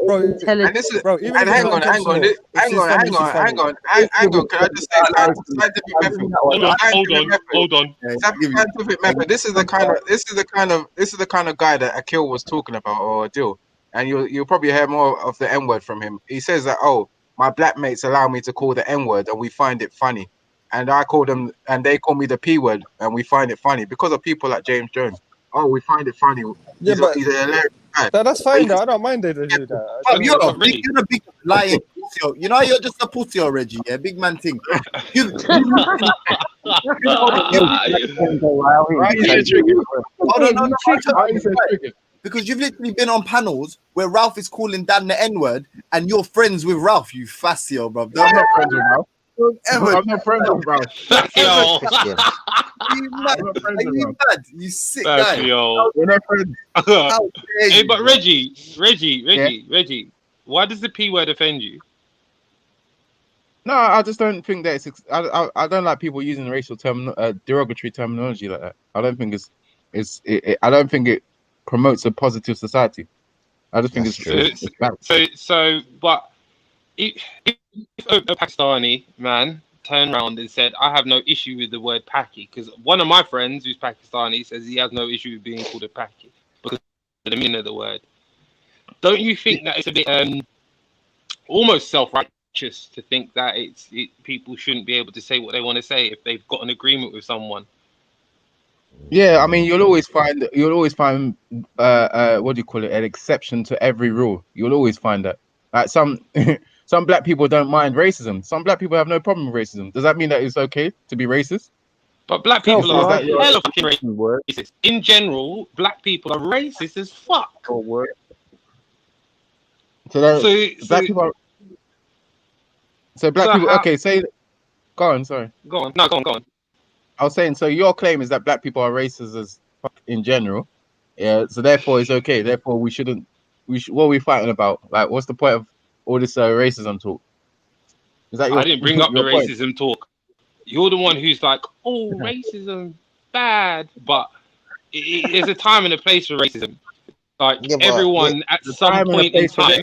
on. Can I just say scientific method? Hold on. Scientific method. This is the kind of guy that Akil was talking about, or Adil, and you'll probably hear more of the N-word from him. He says that, oh, my black mates allow me to call the N-word, and we find it funny. And I call them, and they call me the P word, and we find it funny because of people like James Jones. Oh, we find it funny. Yeah, but he's a hilarious guy. that's fine. I don't mind they do that. You're a big lying pussy. You know, you're just a pussy already. Yeah, big man thing. Because you've literally been on panels where Ralph is calling Dan the N-word, and you're friends with Ralph. You facio, bro. I'm not friends with Ralph. I'm not friends with Ralph. Are you mad? You sick guy. We're not friends. Hey, but Reggie, why does the P word offend you? No, I just don't think that it's. I don't like people using racial derogatory terminology like that. I don't think I don't think it promotes a positive society. I just think it's bad. But if a Pakistani man turned around and said, I have no issue with the word Paki, because one of my friends who's Pakistani says he has no issue with being called a Paki because of the meaning of the word. Don't you think that it's a bit almost self-righteous to think that people shouldn't be able to say what they want to say if they've got an agreement with someone? Yeah, I mean, you'll always find what do you call it, an exception to every rule. You'll always find that. Like some black people don't mind racism. Some black people have no problem with racism. Does that mean that it's okay to be racist? But black people are hella fucking racist. In general, black people are racist as fuck. So black people. Okay, say. Go on. Sorry. Go on. No, go on. I was saying. So your claim is that black people are racist as fuck in general. Yeah. So therefore, it's okay. Therefore, we shouldn't what are we fighting about? Like, what's the point of all this racism talk? Is that your? I didn't bring up the your point? racism talk. You're the one who's like, oh, racism bad, but there's a time and a place for racism. Like everyone at some point in time.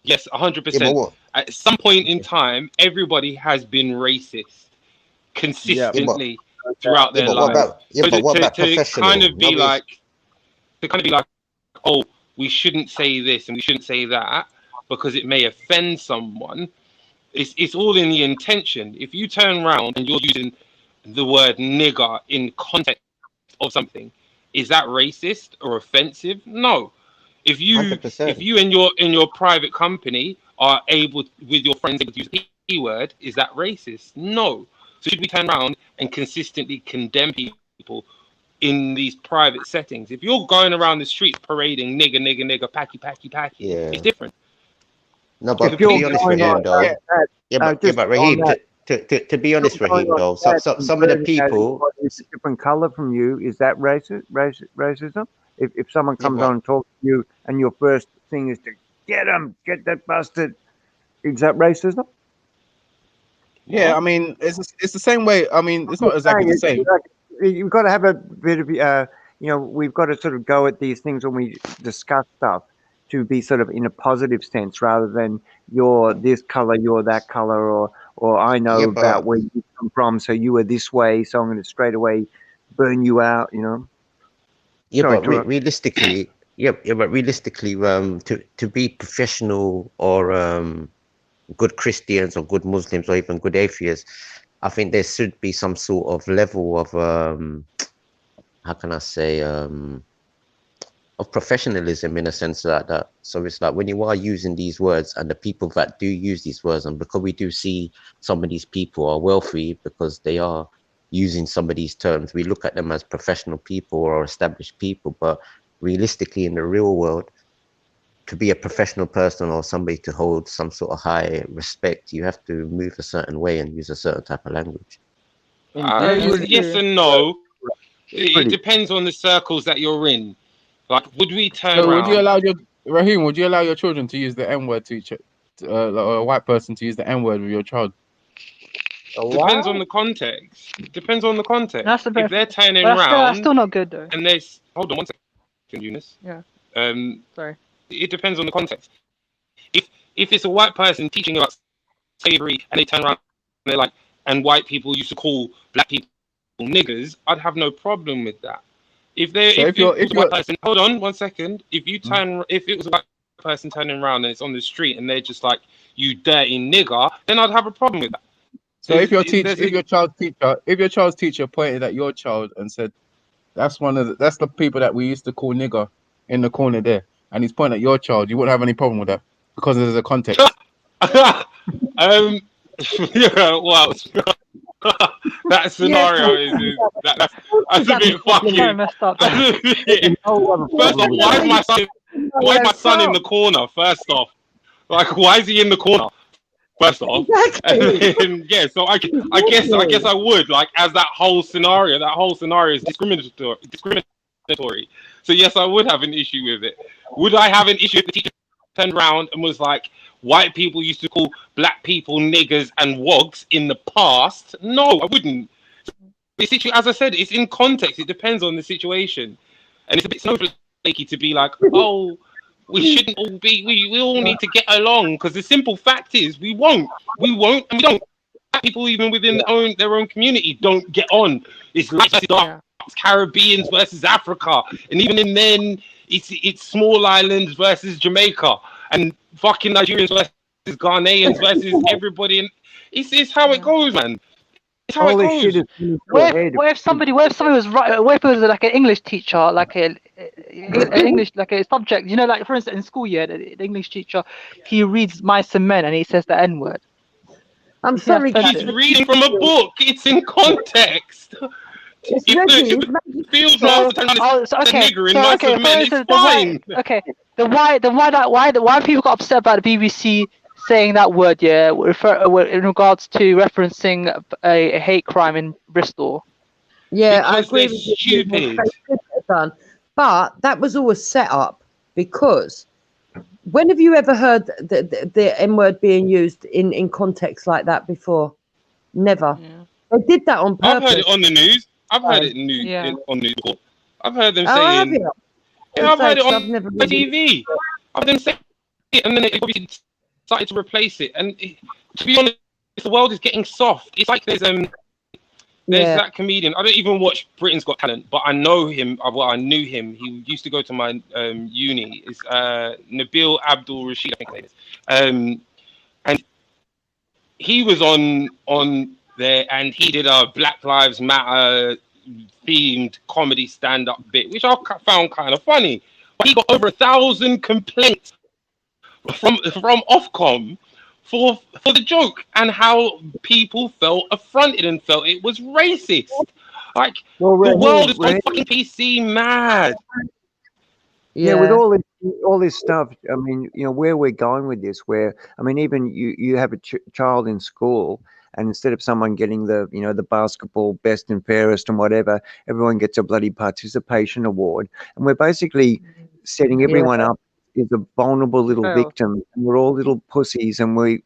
Yes, 100%. At some point in time, everybody has been racist consistently throughout their lives. To kind of be like, oh, we shouldn't say this and we shouldn't say that because it may offend someone. It's all in the intention. If you turn around and you're using the word nigger in context of something, is that racist or offensive? No. If you 100%. If you in your private company are able with your friends to use the P word, is that racist? No. So should we turn around and consistently condemn people in these private settings? If you're going around the streets parading nigger, nigger, nigger, packy, packy, packy, it's different. No, but to be honest, Raheem, though, but Raheem, to be honest, Raheem, though, some of the people is a different color from you. Is that racism? If someone comes on and talks to you, and your first thing is to get that bastard, is that racism? Yeah, I mean, it's the same way. I mean, it's not exactly the same. You've got to have a bit of, we've got to sort of go at these things when we discuss stuff to be sort of in a positive sense rather than you're this color, you're that color, or I know about where you come from, so you were this way, so I'm going to straight away burn you out, Yeah, but realistically, to be professional or good Christians or good Muslims or even good atheists, I think there should be some sort of level of how can I say of professionalism in a sense like that. So it's like when you are using these words and the people that do use these words, and because we do see some of these people are wealthy because they are using some of these terms, we look at them as professional people or established people, but realistically in the real world, to be a professional person or somebody to hold some sort of high respect, you have to move a certain way and use a certain type of language. Yes and no. It depends on the circles that you're in. Like, would we turn around? Would you allow Raheem? Would you allow your children to use the N-word to like a white person to use the N-word with your child? Depends on the context. Depends on the context. That's if they're turning that's around, still not good though. And there's hold on one second, Eunice. Yeah. Sorry. It depends on the context. If it's a white person teaching about slavery and they turn around and they're like, and white people used to call black people niggers, I'd have no problem with that. If you're a white person, hold on one second. If it was a white person turning around and it's on the street and they're just like, you dirty nigger, then I'd have a problem with that. So if your child's teacher pointed at your child and said, that's the people that we used to call nigger in the corner there, and he's pointing at your child, you wouldn't have any problem with that because there's a context. Yeah, wow. That scenario that's a bit fucking messed up. First off, why is my son in the corner? First off, like, why is he in the corner? First off, and then, yeah. So I guess I would, like, as that whole scenario is discriminatory. So yes, I would have an issue with it. Would I have an issue if the teacher turned around and was like, white people used to call black people niggers and wogs in the past? No, I wouldn't. As I said, it's in context. It depends on the situation. And it's a bit snowflakey to be like, oh, we shouldn't all be, we all need to get along. Because the simple fact is, we won't, and we don't. Black people, even within their own community, don't get on. It's light versus dark, Caribbeans versus Africa. And even in then, it's small islands versus Jamaica. And fucking Nigerians versus Ghanaians versus everybody, and it's how it goes, man. It's how it goes. What if somebody was right? What if it was like an English teacher, like an English, like a subject? You know, like for instance, in school, the English teacher, he reads Mice and Men and he says the N-word. I'm sorry, he's reading from a book. It's in context. Why people got upset about the BBC saying that word, in regards to referencing a hate crime in Bristol? Yeah, because I agree with you. Stupid. But that was all a setup because When have you ever heard the N word being used in context like that before? Never. They did that on purpose. I've heard it on the news. I've heard it on news before. I've heard them saying. Yeah, I've heard it on TV. I've heard them say it, and then they obviously started to replace it. And to be honest, the world is getting soft. It's like there's that comedian. I don't even watch Britain's Got Talent, but I know him. Well, I knew him. He used to go to my uni. It's Nabil Abdul Rashid, I think it is. And he was on there, and he did a Black Lives Matter themed comedy stand-up bit, which I found kind of funny. But he got over 1,000 complaints from Ofcom for the joke and how people felt affronted and felt it was racist. Like, the world is on fucking PC mad. Yeah, with all this stuff, I mean, you know, where we're going with this, where, I mean, even you have a child in school, and instead of someone getting the, you know, the basketball best and fairest and whatever, everyone gets a bloody participation award. And we're basically setting everyone up as a vulnerable little victim. And we're all little pussies, and we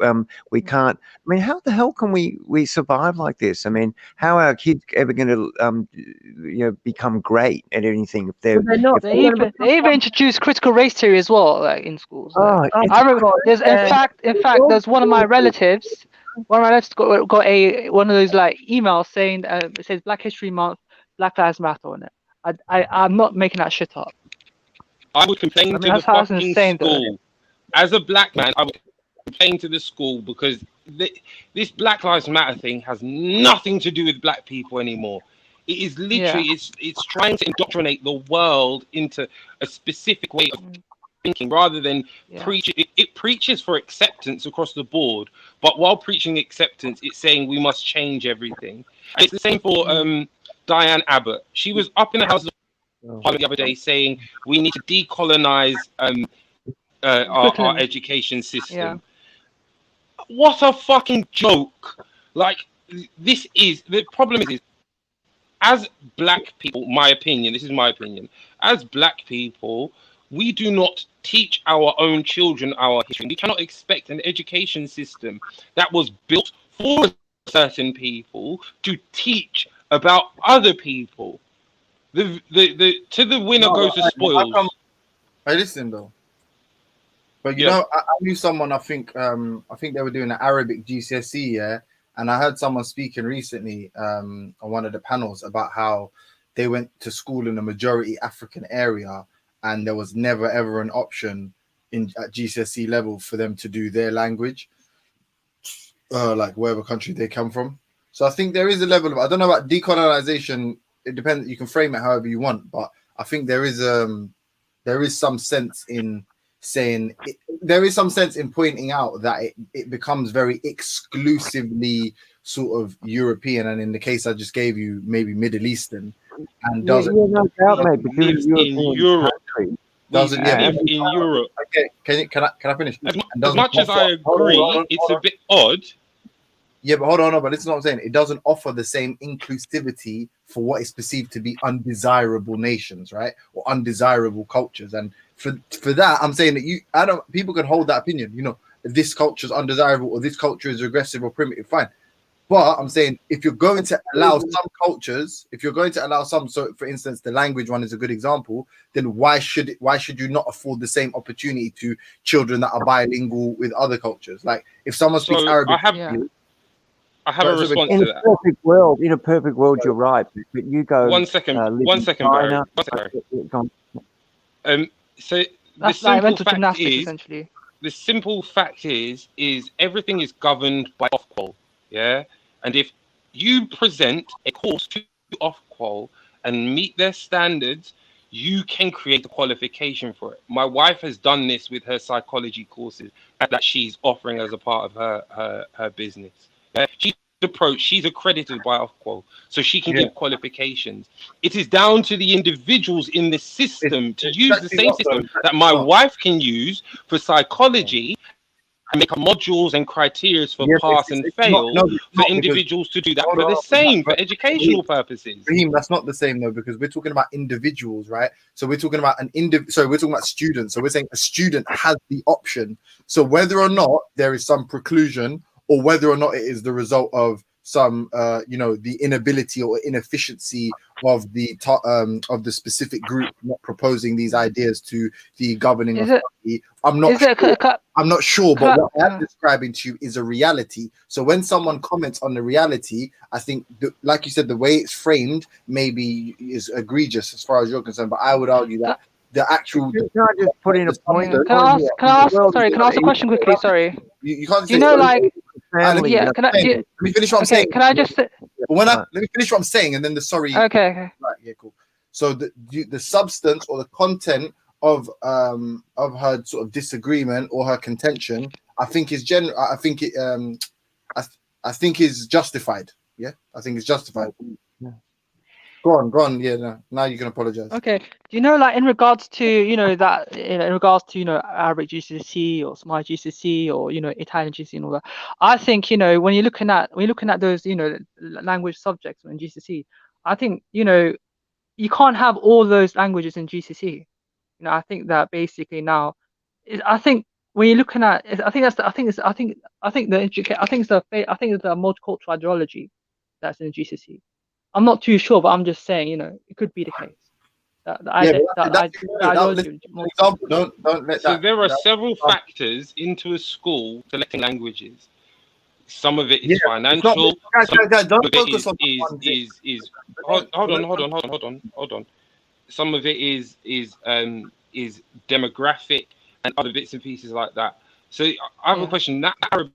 can't. I mean, how the hell can we survive like this? I mean, how are kids ever going to you know, become great at anything if they're not? They even introduced critical race theory as well, like in schools. I remember. There's in fact, there's one of my relatives. One of my relatives got one of those like emails saying it says Black History Month, Black Lives Matter on it. I'm not making that shit up. I would complain to the fucking school. As a black man, I would complain to the school because this Black Lives Matter thing has nothing to do with black people anymore. It is literally it's trying to indoctrinate the world into a specific way of thinking rather than preach. It preaches for acceptance across the board, but while preaching acceptance, it's saying we must change everything. And it's the same for Diane Abbott. She was up in the House of Parliament the other day saying we need to decolonize our education system. What a fucking joke! Like, this is the problem. Is as black people, this is my opinion. As black people, we do not teach our own children our history. We cannot expect an education system that was built for certain people to teach about other people. To the winner goes the spoils. I listen though, but you know, I knew someone. I think they were doing an Arabic GCSE, and I heard someone speaking recently on one of the panels about how they went to school in a majority African area, and there was never ever an option at GCSE level for them to do their language, like wherever country they come from. So I think there is a level of, I don't know about decolonization. It depends. You can frame it however you want, but I think there is some sense in saying there is some sense in pointing out that it becomes very exclusively sort of European, and in the case I just gave you, maybe Middle Eastern, and doesn't no doubt, mate, because in Europe. Doesn't in Europe. Okay, can I finish? As much as I agree, it's a bit odd. Yeah, but hold on, but this is what I'm saying. It doesn't offer the same inclusivity for what is perceived to be undesirable nations, right? Or undesirable cultures. And for that, I'm saying that people can hold that opinion, you know, if this culture is undesirable or this culture is regressive or primitive, fine. But I'm saying if you're going to allow some cultures, so for instance, the language one is a good example, then why should you not afford the same opportunity to children that are bilingual with other cultures? Like if someone speaks Arabic, I have a response to that. In a perfect world, you're right. But you go. One second, Barry. So the simple fact is everything is governed by Ofqual, yeah. And if you present a course to Ofqual and meet their standards, you can create a qualification for it. My wife has done this with her psychology courses that she's offering as a part of her business. She's accredited by Ofqual, so she can give qualifications. It is down to the individuals in the system to use the same system that my wife can use for psychology and make up modules and criteria for Yes, pass and it's fail not, no, it's for not, because individuals to do that hold for the on, same, for but educational purposes. Raheem, that's not the same though, because we're talking about individuals, right? So we're talking about we're talking about students. So we're saying a student has the option. So whether or not there is some preclusion, or whether or not it is the result of some the inability or inefficiency of the specific group not proposing these ideas to the governing authority, I'm not sure, but what I'm describing to you is a reality. So when someone comments on the reality, I think like you said, the way it's framed maybe is egregious as far as you're concerned, but I would argue that the actual Can I just put in a point? Can I ask a question quickly? Sorry. You can't do you know, like, let me finish what I'm saying. Can I just say, let me finish what I'm saying, and then the sorry. Okay. Right. Yeah. Cool. So the substance or the content of her sort of disagreement or her contention, I think is I think is justified. Yeah. I think it's justified. Go on. Yeah. No, now you can apologize. Okay. Do you know, like, in regards to, in regards to, Arabic GCSE or Somali GCSE or, Italian GCSE and all that, I think, when you're looking at those, language subjects in GCSE, I think, you can't have all those languages in GCSE. I think that basically now, I think when you're looking at, I think it's the multicultural ideology that's in GCSE. I'm not too sure, but I'm just saying, it could be the case. So there are several factors into a school selecting languages. Some of it is financial. Hold on. Some of it is demographic and other bits and pieces like that. So I have a question. That Arabic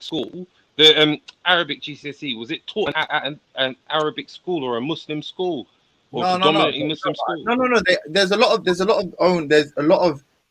school, the Arabic GCSE, was it taught at an Arabic school or a Muslim school, or predominantly Muslim school? No. There's a lot of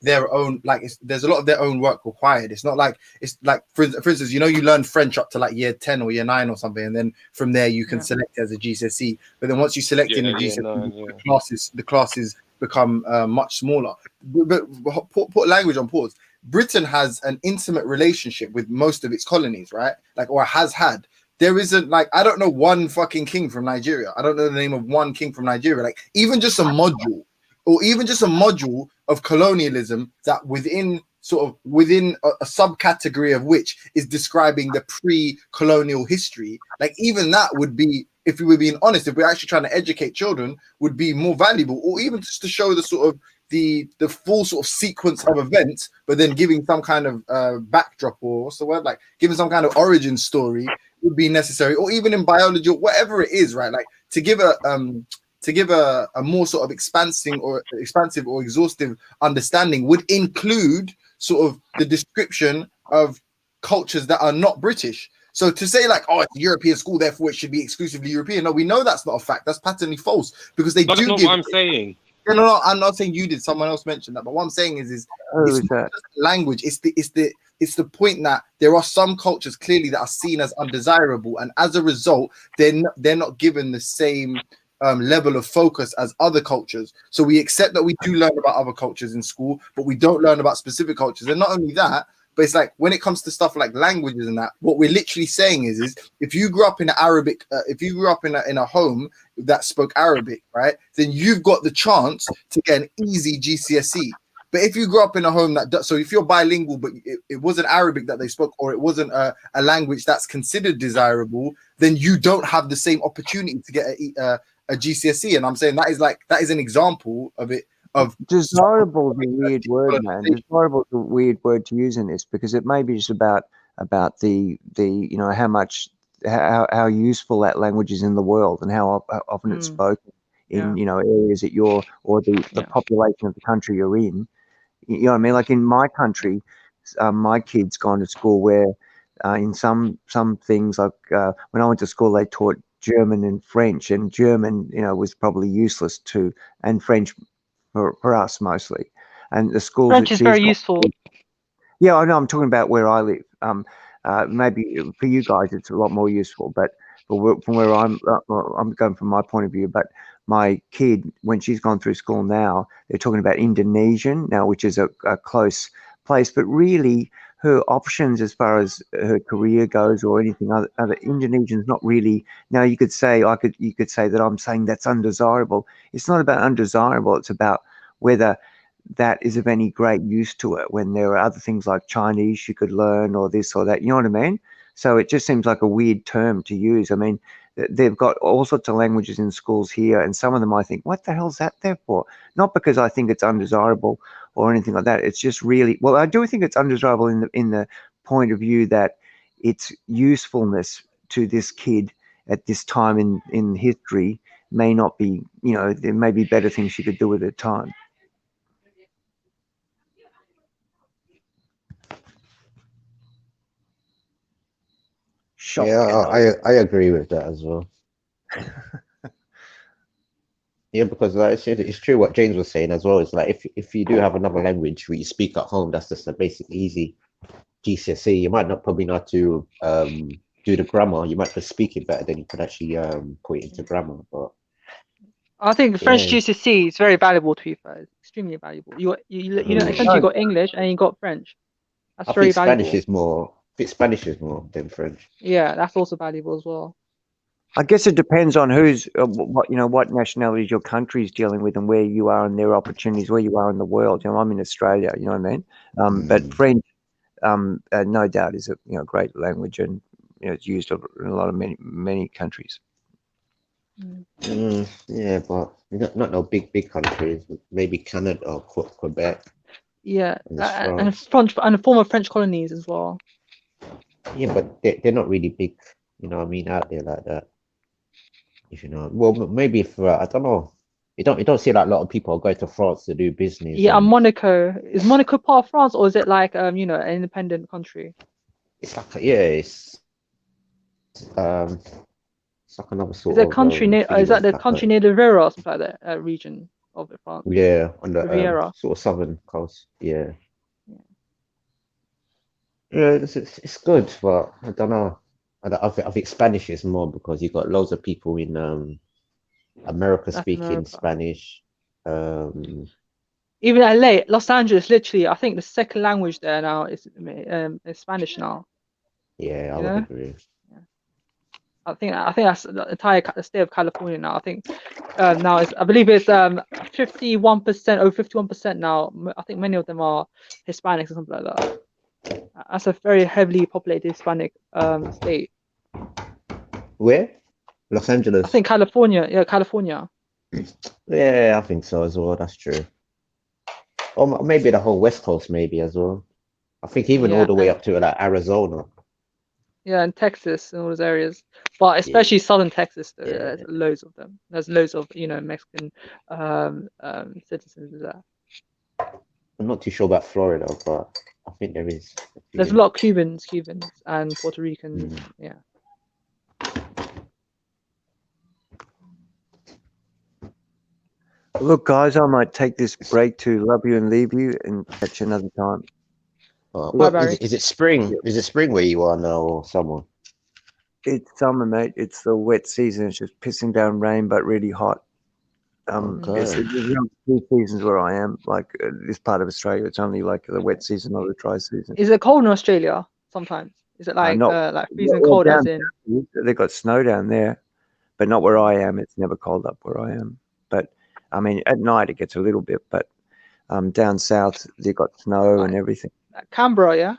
their own, like, there's a lot of their own work required. It's not like, it's like, for instance, you learn French up to like year 10 or year 9 or something, and then from there you can select as a GCSE. But then once you select in a GCSE, the classes become much smaller. But put language on pause. Britain has an intimate relationship with most of its colonies, right? Like, or has had. There isn't, like, I don't know one fucking king from Nigeria. I don't know the name of one king from Nigeria. Like, even just a module of colonialism that within a subcategory of which is describing the pre-colonial history, like, even that would be, if we were being honest, if we're actually trying to educate children, would be more valuable, or even just to show the sort of the full sort of sequence of events, but then giving some kind of backdrop, or what's the word, like giving some kind of origin story would be necessary, or even in biology or whatever it is, right? Like, to give a more sort of expansive or exhaustive understanding would include sort of the description of cultures that are not British. So to say like, oh, it's a European school, therefore it should be exclusively European. No, we know that's not a fact. That's patently false, because That's not what I'm saying. No, I'm not saying you did. Someone else mentioned that. But what I'm saying is it's not just language. It's the point that there are some cultures clearly that are seen as undesirable, and as a result, they're not given the same level of focus as other cultures. So we accept that we do learn about other cultures in school, but we don't learn about specific cultures. And not only that, but it's like, when it comes to stuff like languages and that, what we're literally saying is if you grew up in Arabic, if you grew up in a home that spoke Arabic, right, then you've got the chance to get an easy GCSE. But if you grew up in a home so if you're bilingual, but it wasn't Arabic that they spoke, or it wasn't a language that's considered desirable, then you don't have the same opportunity to get a GCSE. And I'm saying that is an example of it. Desirable is a weird word, man. Desirable is a weird word to use in this, because it may be just about the how useful that language is in the world, and how often it's spoken in areas that you're, or the population of the country you're in. You know what I mean? Like in my country, my kids gone to school where in some things, like when I went to school, they taught German and French, and German was probably useless too, and French for us mostly. And the schools, French is very useful. Yeah, I know. I'm talking about where I live. Maybe for you guys it's a lot more useful, but from where I'm going from my point of view. But my kid, when she's gone through school now, they're talking about Indonesian now, which is a close place. But really, her options as far as her career goes or anything other Indonesians not really. Now you could say you could say that I'm saying that's undesirable. It's not about undesirable. It's about whether that is of any great use to her when there are other things like Chinese she could learn or this or that. You know what I mean? So it just seems like a weird term to use. I mean, they've got all sorts of languages in schools here, and some of them I think, what the hell's that there for? Not because I think it's undesirable or anything like that. It's just really, well, I do think it's undesirable in the point of view that its usefulness to this kid at this time in history may not be, you know, there may be better things she could do with her time. Yeah, I agree with that as well. Yeah, because like I said, it's true what James was saying as well. It's like if you do have another language where you speak at home, that's just a basic easy GCSE. You might not probably not to do the grammar. You might just speak it better than you could actually put it into grammar. But I think French yeah, GCSE is very valuable to you guys. Extremely valuable. You know essentially you got English and you got French. That's I very think Spanish valuable. is more. I think Spanish is more than French. Yeah, that's also valuable as well. I guess it depends on who's what, you know, what nationalities your country is dealing with and where you are and their opportunities, where you are in the world. You know, I'm in Australia. You know what I mean? But French, no doubt, is a great language, and you know it's used in a lot of many countries. Yeah, but not no big countries. Maybe Canada or Quebec. Yeah, and France and former French colonies as well. Yeah, but they're not really big. You know what I mean, out there like that. If you know, well, maybe for I don't know. You don't see like a lot of people go to France to do business. Yeah, and Monaco. Is Monaco part of France or is it like you know, an independent country? It's like it's like another sort Is it of country near? Is that the like country near the Riviera or something like that? Region of France. yeah, on the Riviera. sort of southern coast. Yeah. Yeah, it's good, but I don't know. I think Spanish is more because you got loads of people in America speaking Spanish. Even LA, Los Angeles, literally, I think the second language there now is Spanish now. Yeah, I You would know? agree. I think that's the entire state of California now. I think now I believe it's 51%, over 51% now. I think many of them are Hispanics or something like that. That's a very heavily populated Hispanic state. Where? Los Angeles. I think California. Yeah, California. Yeah, I think so as well. That's true. Or maybe the whole West Coast, maybe as well. I think even all the way up to like Arizona. Yeah, and Texas and all those areas, but especially southern Texas, there's loads of them. There's loads of Mexican citizens there. I'm not too sure about Florida, but I think there is. There's a lot of Cubans, and Puerto Ricans. Yeah. Look, guys, I might take this break to love you and leave you and catch you another time. Is it spring? Yeah. Is it spring where you are now or summer? It's summer, mate. It's the wet season. It's just pissing down rain, but really hot. There's two seasons where I am, like this part of Australia. It's only like the wet season or the dry season. Is it cold in Australia sometimes? Is it like freezing cold as in? They've got snow down there, but not where I am. It's never cold up where I am. But I mean, at night it gets a little bit, but down south they've got snow and everything. Canberra, yeah.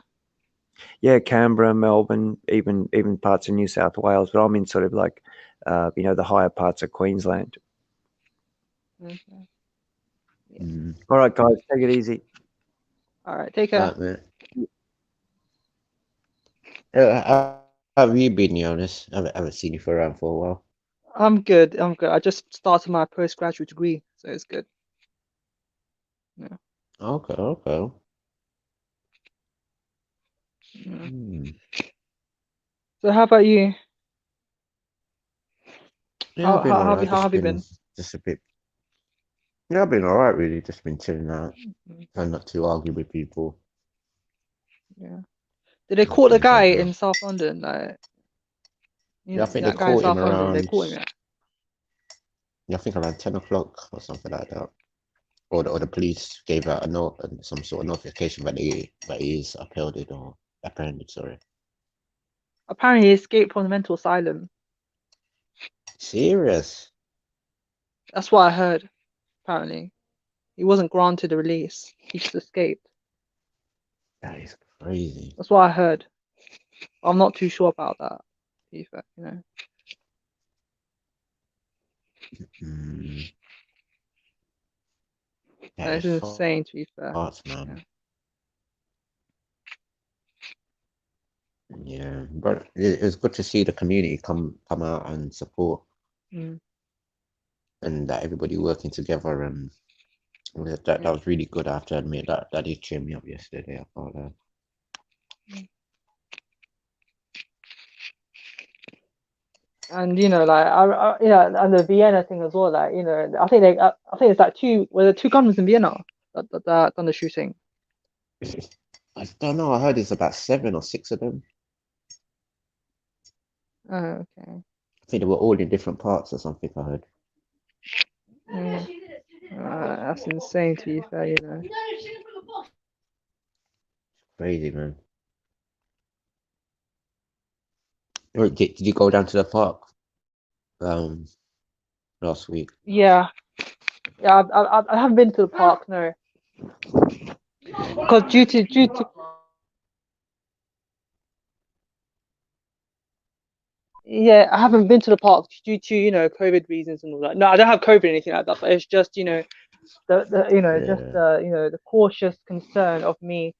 Yeah, Canberra, Melbourne, even parts of New South Wales. But I'm in sort of like, the higher parts of Queensland. Okay. All right, guys, take it easy. All right, take care. Right, how have you been, Jonas? I haven't seen you around for a while. I'm good. I just started my postgraduate degree, so it's good. Yeah. Okay. Yeah. So how about you? Yeah, how have you been? Just a bit. Yeah, I've been all right, really. Just been chilling out, trying not to argue with people. Yeah. Did they caught the guy in South London? Like, yeah, I think they caught him around. They caught him. Yeah, I think around 10 o'clock or something like that. or the police gave out a note, some sort of notification that he is upheld or apprehended. Sorry. Apparently, he escaped from the mental asylum. Serious? That's what I heard. Apparently, he wasn't granted a release. He just escaped. That is crazy. That's what I heard. I'm not too sure about that. Either, you know. That is insane. To be fair. Man. Yeah, but it's good to see the community come out and support, and that everybody working together, and that was really good. I have to admit that did cheer me up yesterday. I thought that. And you know, like and the Vienna thing as well. Like, you know, I think it's like two gunmen in Vienna that done the shooting. I don't know. I heard it's about 7 or 6 of them. Oh, okay. I think they were all in different parts or something. I heard. That's insane. To be fair, you know. Crazy, man. Did you go down to the park last week? Yeah. I haven't been to the park, no. Because due to yeah, I haven't been to the park due to, you know, COVID reasons and all that. No, I don't have COVID or anything like that, but it's just, you know, the cautious concern of me,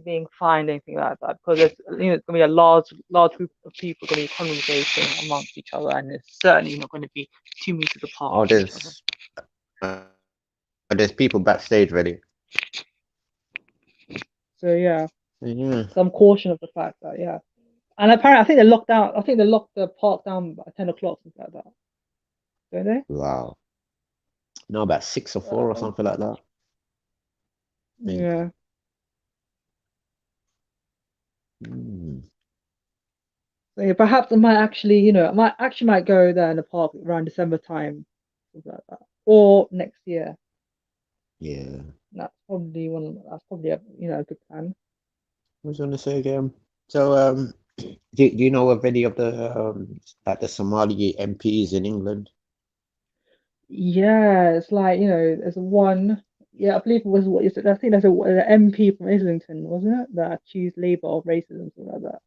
being fined, anything like that, because there's, you know, it's gonna be a large group of people gonna be congregating amongst each other, and it's certainly not going to be 2 meters apart. Oh, there's people backstage ready. So yeah. Yeah. Some caution of the fact that, yeah. And apparently, I think they locked the park down by 10 o'clock, something like that. Don't they? Wow. No, about 6 or 4 or something like that. Yeah. So yeah, perhaps I might actually, you know, might go there in the park around December time, something like that, or next year. Yeah. That's probably a, you know, a good plan. I was going to say again. So, do you know of any of the like the Somali MPs in England? Yeah, it's like, you know, there's one. Yeah, I believe it was what is it? I think there's an MP from Islington, wasn't it? That accused Labour of racism, something like that.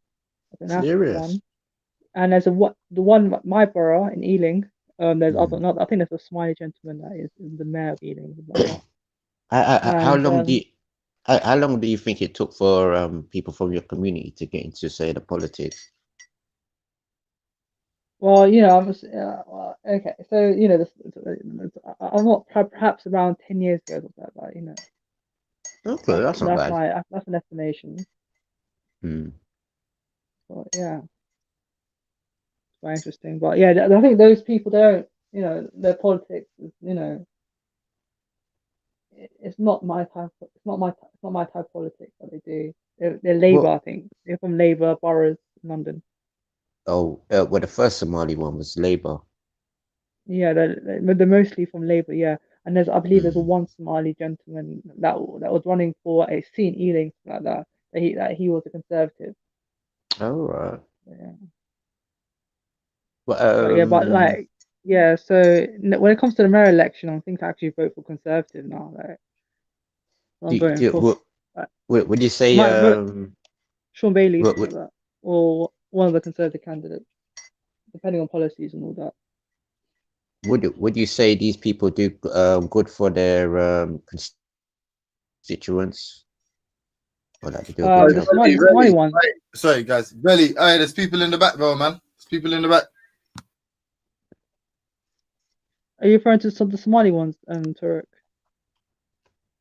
I think that's the one. And there's the one my borough in Ealing. There's I think there's a Somali gentleman that is the mayor of Ealing. How long do you think it took for people from your community to get into, say, the politics? Well, you know, okay. So, you know, I'm not perhaps around 10 years ago or that, you know. Okay, that's not bad. That's an estimation. But yeah, it's quite interesting. But yeah, I think those people don't, you know, their politics is, you know, it's not my type. It's not my type of politics that they do. They're Labour, I think. They're from Labour boroughs in London. Oh, well, the first Somali one was Labour. Yeah, they're mostly from Labour. Yeah, and I believe there's one Somali gentleman that was running for a seat in Ealing, like that. That he was a Conservative. Oh right. Yeah. But like. Yeah, so when it comes to the mayor election, I think I actually vote for Conservative now. Like, would you say Sean Bailey or one of the Conservative candidates, depending on policies and all that? Would you say these people do good for their constituents? Or like the Somali one. Sorry, guys. Really, there's people in the back, bro, man. There's people in the back. Are you referring to the Somali ones, Turek?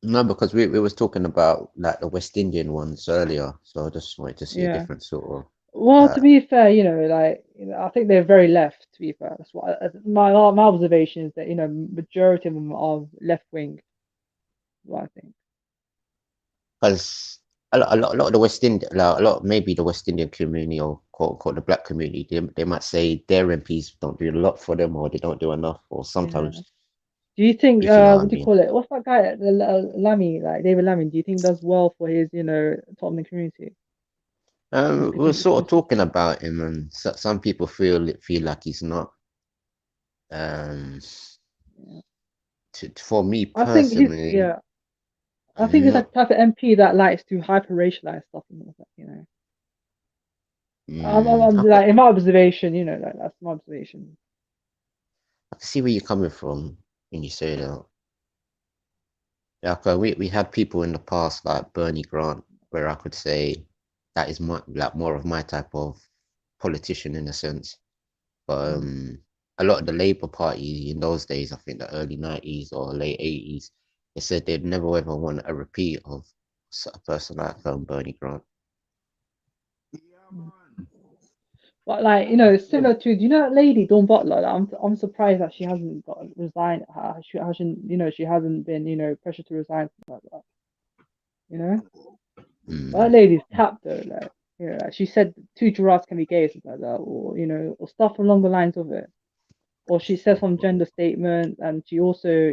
No, because we was talking about like the West Indian ones earlier, so I just wanted to see a different sort of. Well, to be fair, you know, like, you know, I think they're very left. To be fair, that's what my observation is, that, you know, majority of them are left wing. What I think. Because a lot of the West Indian, maybe the West Indian community, or quote unquote the black community, they might say their MPs don't do a lot for them, or they don't do enough, or sometimes. Do Do you think, if you know what I what do you mean. call it? What's that guy, Lammy, like David Lammy? Do you think does well for his, Tottenham community? We were sort of talking about him, and some people feel like he's not. For me I think he's, personally, yeah. I I'm think he's not. that type of MP that likes to hyper racialize stuff, I'm like, in my observation, like that's my observation. I can see where you're coming from when you say that. Like we had people in the past like Bernie Grant, where I could say that is more of my type of politician in a sense. But a lot of the Labour Party in those days, I think the early 90s or late 80s, they said they'd never ever want a repeat of a person like Bernie Grant. But like, similar to, do you know that lady Dawn Butler? Like, I'm surprised that she hasn't resigned. She hasn't been, pressured to resign like that. But that lady's tapped though, like, like she said 2 giraffes can be gay, something like that, or or stuff along the lines of it. Or she said some gender statement, and she also,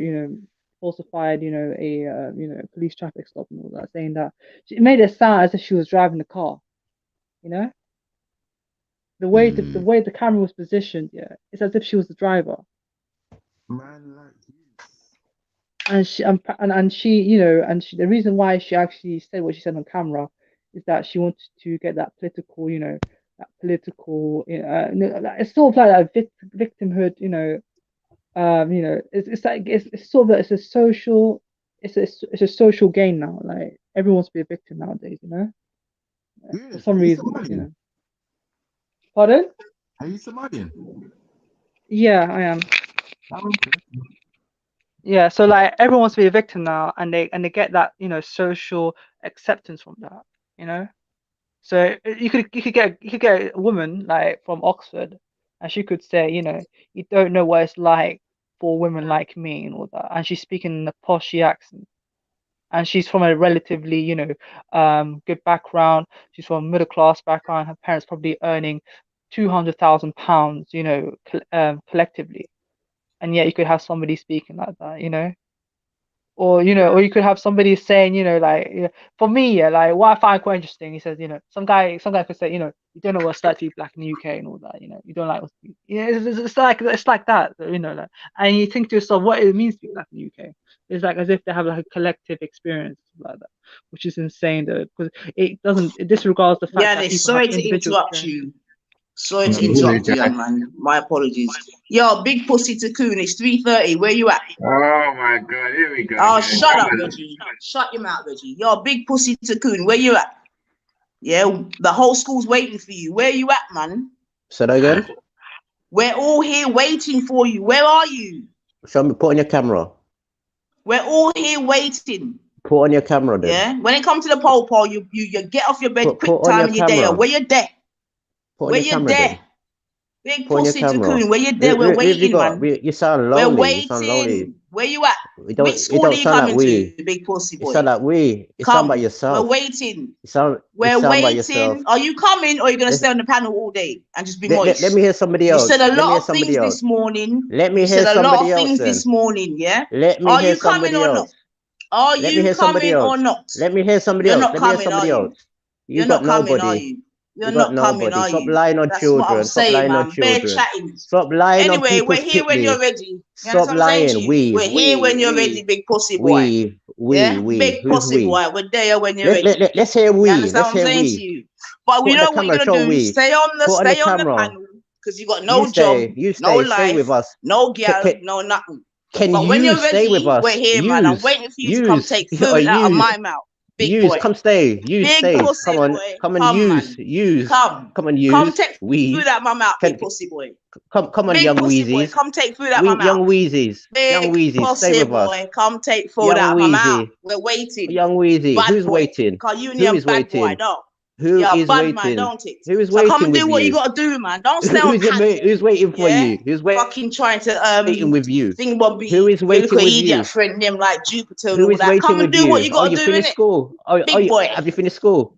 falsified, a police traffic stop and all that, saying that she made it sound as if she was driving the car. The way the camera was positioned, it's as if she was the driver. And she the reason why she actually said what she said on camera is that she wanted to get that political, it's sort of like that victimhood, it's like it's sort of it's a social gain now. Like everyone wants to be a victim nowadays, for some reason, Pardon? Are you Somalian? Yeah, I am. Yeah, so like everyone wants to be a victim now, and they get that social acceptance from that, So you could get a woman like from Oxford, and she could say, you don't know what it's like for women like me and all that, and she's speaking in a poshy accent, and she's from a relatively good background. She's from a middle class background. Her parents probably earning £200,000, collectively, and yet you could have somebody speaking like that, or you could have somebody saying, for me, like what I find quite interesting, he says, some guy could say, you don't know what it's like to be black in the UK and all that, you don't like, it's like that, like, and you think to yourself what it means to be black in the UK. It's like as if they have like a collective experience like that, which is insane though, because it disregards the fact that people sorry have to individual interrupt experience. you. Sorry to interrupt you, young man. My apologies. Yo, big pussy Cocoon, it's 3:30. Where you at? Oh my god, here we go. Oh, shut up, Reggie. Shut your mouth, Reggie. Yo, big pussy Cocoon, where you at? Yeah, the whole school's waiting for you. Where you at, man? Say that again? We're all here waiting for you. Where are you? Show me, put on your camera. We're all here waiting. Put on your camera then. Yeah, when it comes to the poll, you get off your bed quick put time and you're there. Where you there? Where you there? Big pussy Cocoon, where you there? We're waiting, man. You sound lonely. We're waiting. You sound lonely. Where you at? Which school are you sound coming like to, big pussy boy? You sound like we. You Come. sound by yourself. We're waiting. We're waiting. Are you coming or are you going to stay on the panel all day and just be moist? Let me hear somebody else. You said a lot of things this morning. Let me hear somebody else. You said a lot of things this morning, yeah? Let me hear somebody else. Are you coming or not? Let me hear somebody else. You're not coming, are you? You're not coming, are you? You're not coming, are you? Stop lying on children. Stop lying on children. Stop lying on people's we're here when you're ready. Stop lying. We're here when you're ready, big pussy boy. Big pussy boy. We're there when you're ready. Let's hear we. Let's hear we. But we know what you're gonna do. Stay on the panel because you got no job, no life, no girl, no nothing. But when you're ready, we're here, man. I'm waiting for you to come take food out of my mouth. Big boy. Come stay. Stay. Come and use. Come and use. Come take food out of my mouth, big pussy boy. Come on, young Wheezies. Come take food out of my mouth. Young Wheezies. Stay with us. Come take food out of my mouth. We're waiting. Young Wheezy. Who's waiting? Who is waiting? Who is waiting? Man, don't it? Who is waiting? Come and do what you gotta do, man. Don't stay on Who's waiting for you? Who's fucking trying to waiting with you? Who is waiting with you? Friend them like Jupiter. Who is waiting Come and with do you? what you gotta do. Finished school? Big boy. Have you finished school?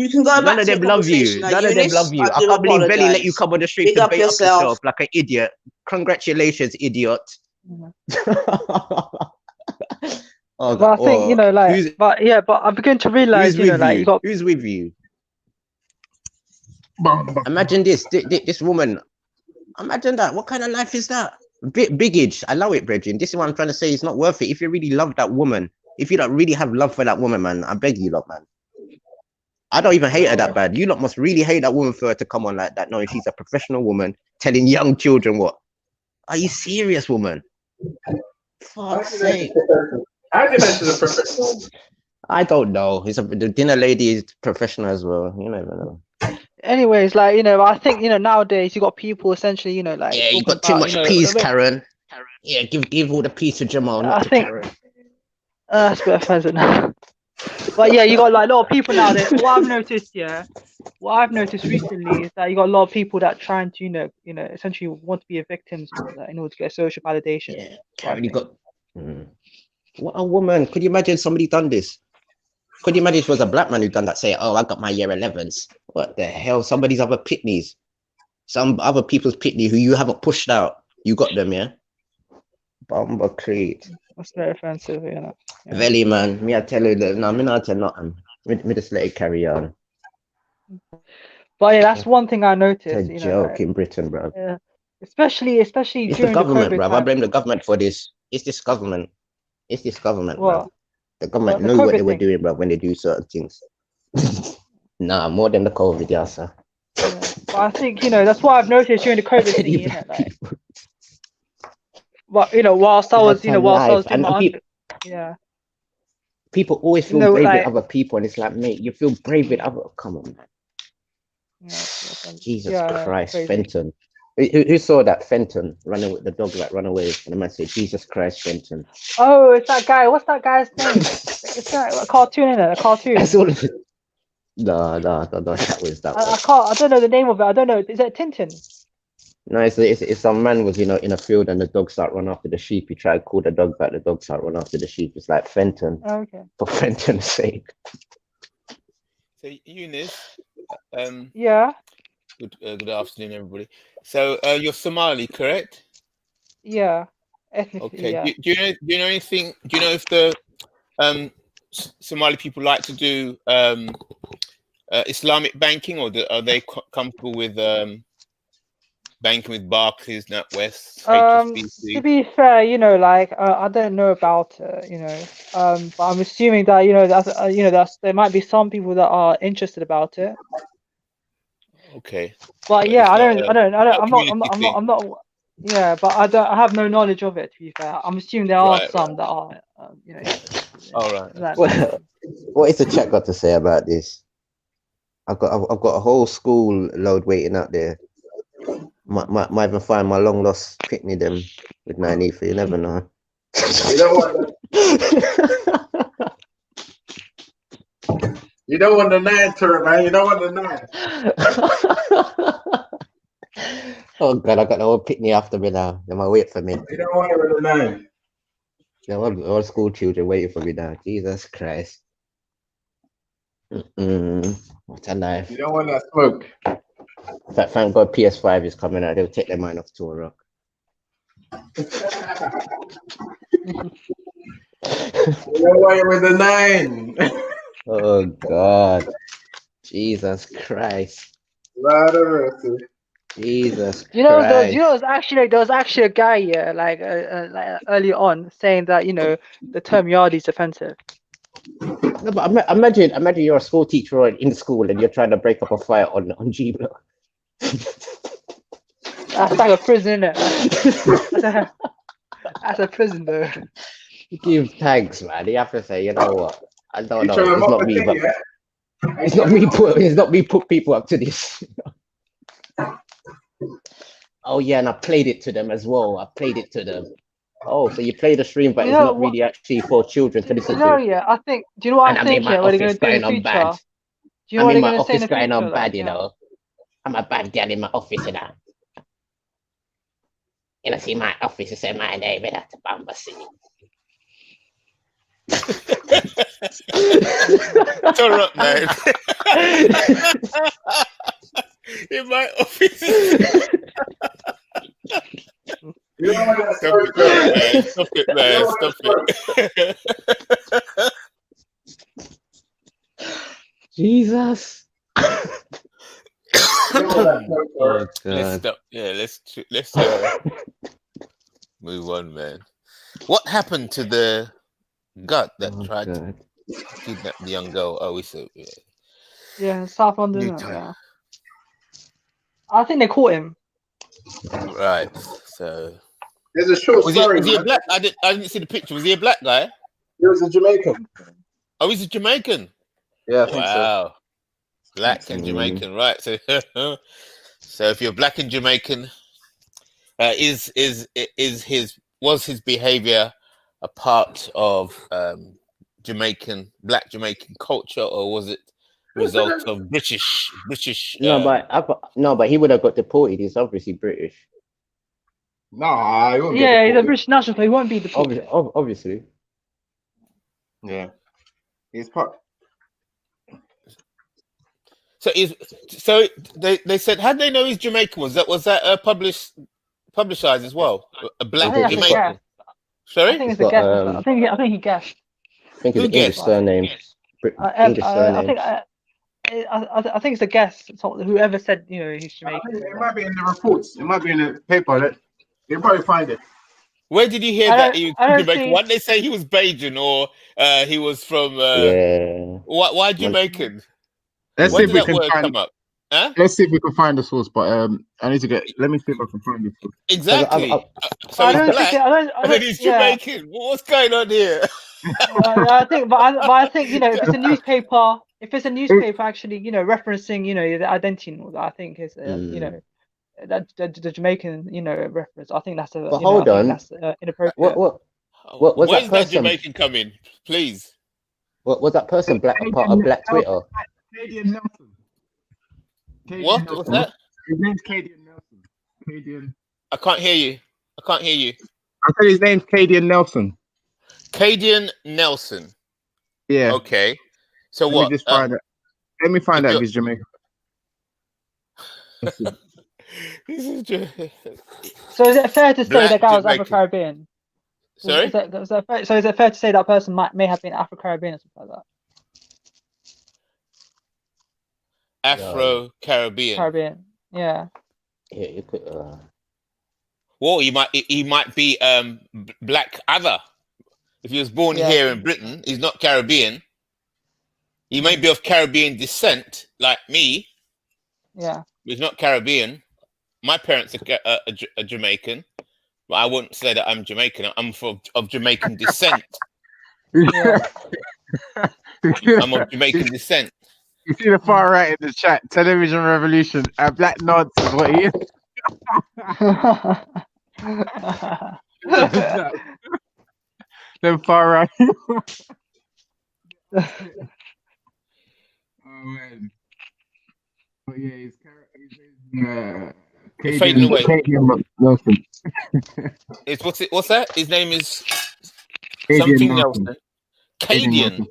You can go None back of to them your love you. conversation. None of them love you. I can't believe Belly let you come on the street Big to up bait up yourself. yourself like an idiot. Congratulations, idiot. Oh, But I think, you know, like, but yeah, but I begin to realize, you know, like, you got. Who's with you? Imagine this woman. Imagine that. What kind of life is that? Biggage. Allow it, Bridget. This is what I'm trying to say. It's not worth it. If you really love that woman, if you don't really have love for that woman, man, I beg you, lot, man. I don't even hate her that bad. You lot must really hate that woman for her to come on like that, knowing she's a professional woman telling young children what. Are you serious, woman? Fuck's sake. How did that to the professional? I don't know. The dinner lady is professional as well. You never know. Anyways, like, you know, I think, you know, nowadays you got people essentially, you know, like, yeah, you got too much peace, Karen. Yeah, give all the peace to Jamal, not I to think Karen. that's a bit offensive now. But yeah, you got like a lot of people nowadays. What I've noticed recently is that you got a lot of people that trying to, essentially want to be a victims in order to get social validation. Yeah, Karen, you got. What a woman! Could you imagine somebody done this? Could you imagine if it was a black man who done that? Say, oh, I got my year 11s. What the hell? Somebody's other pitneys, some other people's pitney who you haven't pushed out. You got them, yeah. Bomber Creed. That's very offensive, Yeah. Very man, me I tell you that. No, me not tell nothing. Me just let it carry on. But yeah, that's one thing I noticed. It's a joke in Britain, bro. Yeah, especially It's during the government, the COVID bro. I time. blame the government for this. It's this government. It's this government, What? bro. The government The knew what COVID they were thing? doing, bro, when they do certain things. Nah, more than the COVID, yeah, sir. But I think that's what I've noticed during the COVID thing. But whilst I was doing my yeah. People always feel brave with other people, and it's like, mate, you feel brave with other. Come on, man. Jesus Christ, crazy. Fenton. Who saw that Fenton running with the dog like run away? And the man said, Jesus Christ, Fenton. Oh, it's that guy. What's that guy's name? It's that a cartoon, isn't it? A cartoon. That's all of it. No, that was that. I don't know the name of it. I don't know. Is it Tintin? No, it's some man was in a field and the dog start run after the sheep. He tried to call the dog back. The dog start run after the sheep. It's like Fenton. Oh, okay. For Fenton's sake. So Eunice, yeah. Good afternoon, everybody. So you're Somali, correct? Yeah. Ethnically, Okay. yeah. Do you know anything? Do you know if the Somali people like to do Islamic banking, or are they comfortable with banking with Barclays, NatWest, HSBC? To be fair, I don't know about but I'm assuming that that's there might be some people that are interested about it. Okay. But yeah, I'm not. Yeah, but I have no knowledge of it. To be fair, I'm assuming there are some that are. All right. What is the chat got to say about this? I've got a whole school load waiting out there. Might even find my long lost pitney them with 9 for you never know. You know what? You don't want the 9 turret, man. You don't want the 9. Oh god, I got the whole pitney after me now. They might wait for me. You don't want it with the 9. Yeah, all school children waiting for me now. Jesus Christ. What a life. You don't want that smoke. Thank God PS5 is coming out. They'll take their mind off Tour Rock. You don't want it with the 9. Oh God. Jesus Christ. Lord of mercy. Jesus You know, Christ. there was actually a guy here, like early on, saying that the term yardie is offensive. No, but imagine you're a school teacher in school and you're trying to break up a fight on G Block. That's like a prison, isn't it? That's a prison, though. You give thanks, man. You have to say, you know what? I don't know. It's not me, but it's not me put people up to this. Oh yeah, and I played it to them as well. Oh, so you play the stream, but it's not really actually for children to listen to. Yeah, I think. Do you know what I'm thinking? What are they going to do in the future? Do you know what they're going to say in the future? I'm bad, you know. I'm a bad girl in my office, you know. You know, see my office, you say my name, and that's a Bamba City. Turn up, man. In my office. Stop it, man. Stop it. Jesus. Oh, let's stop. Yeah, let's move on, man. What happened to the gut that tried to kidnap the young girl? Oh, we saw. Yeah, South London. Yeah. I think they caught him. Right. So there's a short story. Was he a black? I didn't see the picture. Was he a black guy? He was a Jamaican. Oh, he's a Jamaican. Yeah, I think wow. Black and Jamaican, right? So, so if you're black and Jamaican, is his was his behavior a part of Black Jamaican culture, or was it a result of British? No, but he would have got deported. He's obviously British. Nah, he won't get Yeah, he's a deported. British national, so he won't be deported. Obviously. Yeah, he's part. So they said, how do they know he's Jamaican? Was that publicized as well? A Black I think that's a Jamaican. guess. Sorry, I think it's a guess. I think he guessed. I think it's an English surname. English surname. I think it's a guess. So whoever said, you know, he's Jamaican. It might be in the reports. It might be in the paper. You'll probably find it. Where did you hear that he was Jamaican? Why did they say he was Bajan or he was from? Why Jamaican? Let's see if we can find. Come up? Huh? Let's see if we can find the source. But I need to get. Let me see if I can find the source. Exactly. So he's black. And then he's Jamaican. What's going on here? I think, you know, if it's a newspaper actually, you know, referencing, you know, the identity and all that, I think is you know, that the Jamaican, you know, reference. I think that's a. But hold on. That's inappropriate. What was Where's that that Jamaican coming, please? What was that person part of Black Twitter? Cadian Nelson. What was that? His name's Cadian Nelson. Cadian. I can't hear you. I said his name's Cadian Nelson. Cadian Nelson. Yeah. Okay. So Let what? me just find it. Let me find out if he's Jamaican. So is it fair to say that guy was Afro-Caribbean? Sorry? So is it fair to say that person may have been Afro-Caribbean or something like that? Afro-Caribbean. Caribbean, yeah. Yeah, you could. Well, he might be black other. If he was born here in Britain, he's not Caribbean. He may be of Caribbean descent, like me. Yeah. He's not Caribbean. My parents are Jamaican, but I wouldn't say that I'm Jamaican. I'm of Jamaican descent. Yeah. I'm of Jamaican descent. You see the far right in the chat, Television Revolution, black nods is what he is. Them far right. Oh man. Oh yeah, he's fading away. Nelson. What's that? His name is Cadian something Nelson. Nelson. Cadian.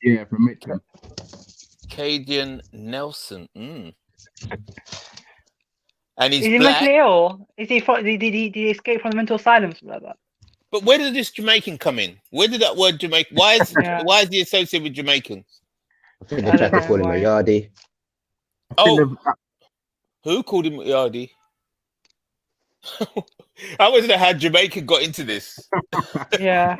Yeah, from Mitchell. Cadian Nelson. And he's is he black. mentally ill? Is he? Did he escape from the mental asylum, something like that? But where did this Jamaican come in? Where did that word Jamaican? Why is he associated with Jamaicans? I think they tried to call him a yardie. Oh, who called him a yardie? I wasn't know how Jamaica got into this. Yeah.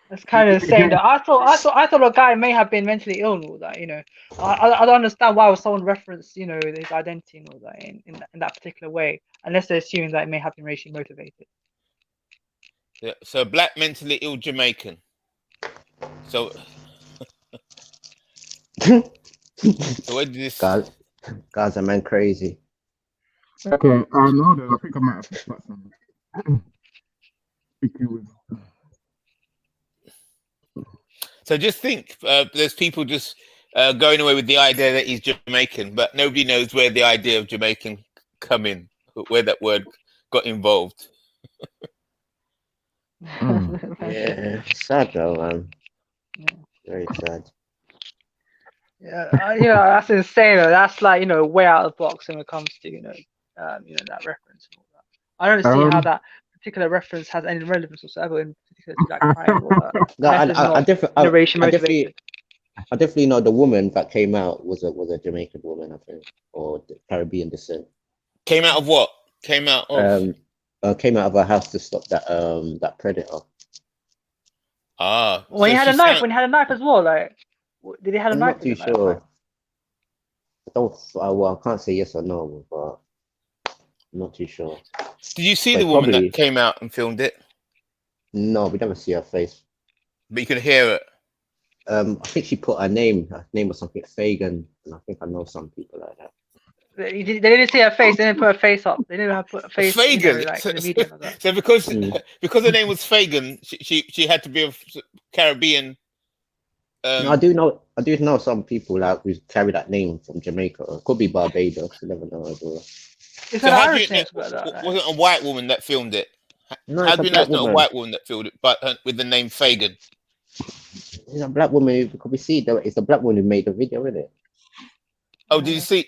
That's kind of insane. I thought a guy may have been mentally ill and all that. You know, I don't understand why would someone reference, you know, his identity and all that in that particular way, unless they're assuming that it may have been racially motivated. Yeah, so black mentally ill Jamaican. So, so where did this? Guys, a man crazy. Okay, no, I think I might have picked up some. Speaking with. So just think, there's people just going away with the idea that he's Jamaican, but nobody knows where the idea of Jamaican come in, where that word got involved. Yeah, sad though, man. Yeah. Very sad. Yeah, you know, that's insane. Though. That's like, you know, way out of the box when it comes to, you know, that reference and all that. I don't see how that particular reference has any relevance whatsoever in particular to that crime. No, I definitely know the woman that came out was a Jamaican woman, I think, or Caribbean descent. Came out of what? Came out of her house to stop that predator. Ah. When he had a knife, when he had a knife as well, like, did he have a I'm knife? not too sure. I can't say yes or no, but I'm not too sure. Did you see the woman that came out and filmed it? No, we never see her face. But you could hear it. I think she put her name was something Fagan, and I think I know some people like that. They didn't see her face. They didn't put her face up. They didn't have put a face. Fagan. Like in the media and all that. So because her name was Fagan, she had to be of Caribbean. I do know some people like who carry that name from Jamaica. It could be Barbados. You never know as well. It's So an how do Irish you name. know? Wasn't a white woman that filmed it? No, How it's do a you know black it's not a woman. white woman that filmed it, but with the name Fagan? It's a black woman. Could we see that? It's a black woman who made the video, isn't it? Oh, did you see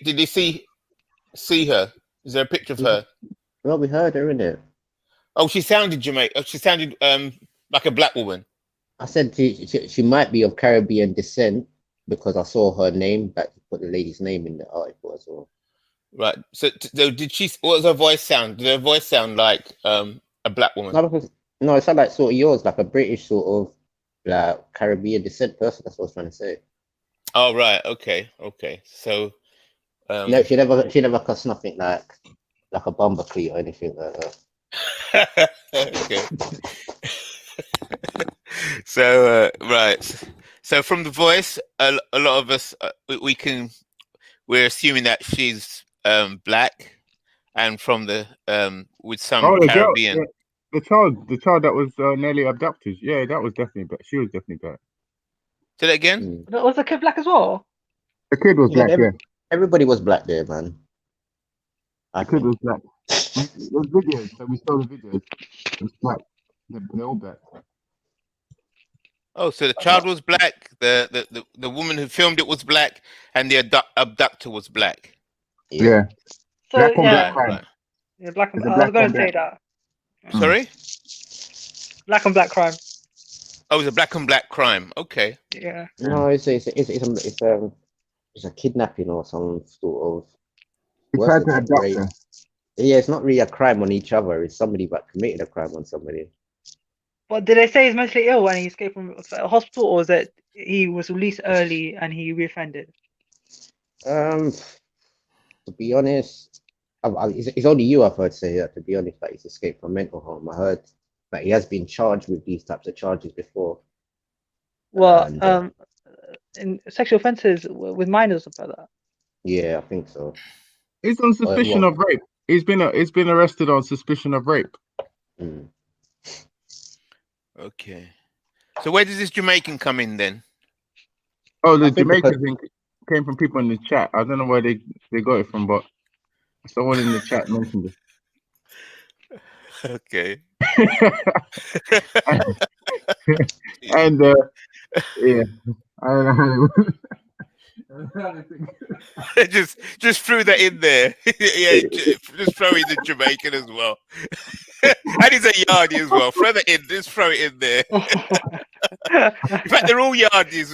her? Is there a picture of her? Well, we heard her, innit? Oh, she sounded Jamaican. She sounded like a black woman. I said she might be of Caribbean descent because I saw her name, but put the lady's name in the article as well. Right. So did she? What was her voice sound? Did her voice sound like a black woman? No, it sounded like sort of yours, like a British sort of like Caribbean descent person. That's what I was trying to say. Oh right. Okay. So no, she never cussed nothing like a bumper cleat or anything like that. okay. So right. So from the voice, a lot of us we're assuming that she's black, and from the with some Caribbean. Girl, the child that was nearly abducted. Yeah, that was definitely black. She was definitely black. Say that again. Was the kid black as well? The kid was black. Yeah. Everybody was black there, man. The kid was black. There's videos, so we saw the videos. It was black. They're all black. Oh, so the child was black. The woman who filmed it was black, and the abductor was black. Yeah. So Black on yeah, black crime. yeah, black and It's a I was black going on to say black. that Sorry. black on black crime. Oh, it's a black on black crime. Okay. Yeah. No, it's a kidnapping or some sort of. He worse tried than to that, abduct rape. her. Yeah, it's not really a crime on each other. It's somebody that committed a crime on somebody. But did they say he's mentally ill when he escaped from a hospital, or is it he was released early and he reoffended? To be honest, it's only you I've heard say that. To be honest, that he's escaped from mental home. I heard that he has been charged with these types of charges before. Well, And, in sexual offences with minors and stuff like that. Yeah, I think so. He's on suspicion of rape. He's been arrested on suspicion of rape. Mm. Okay. So where does this Jamaican come in then? Oh, the Jamaican thing came from people in the chat. I don't know where they got it from, but someone in the chat mentioned it. Okay. and yeah, I don't know. just threw that in there. Yeah, just throw in the Jamaican as well. And he's a yardie as well. Throw that in. Just throw it in there. In fact, they're all yardies.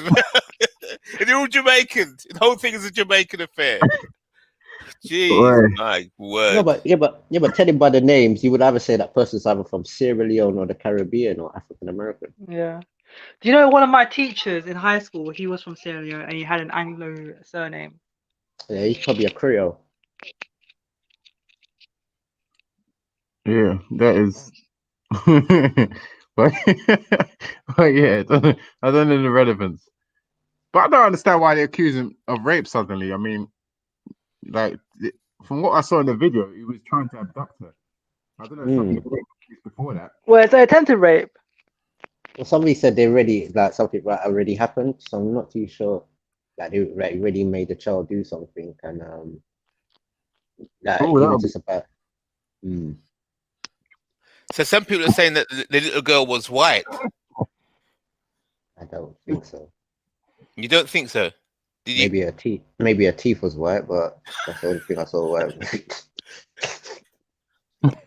They're all Jamaicans. The whole thing is a Jamaican affair. Jeez, my word. No, but tell him by the names, you would either say that person's either from Sierra Leone or the Caribbean or African American. Yeah. Do you know one of my teachers in high school? He was from Sierra Leone and he had an Anglo surname. Yeah, he's probably a Creole. Yeah, that is. but yeah, I don't know the relevance. But I don't understand why they accuse him of rape suddenly. I mean, like from what I saw in the video, he was trying to abduct her. I don't know if something before that. Well, it's an attempted rape. Well, somebody said they already something already happened, so I'm not too sure that they already made the child do something, and just about. So some people are saying that the little girl was white. I don't think so. You don't think so? Maybe her teeth was white, but that's the only thing I saw white.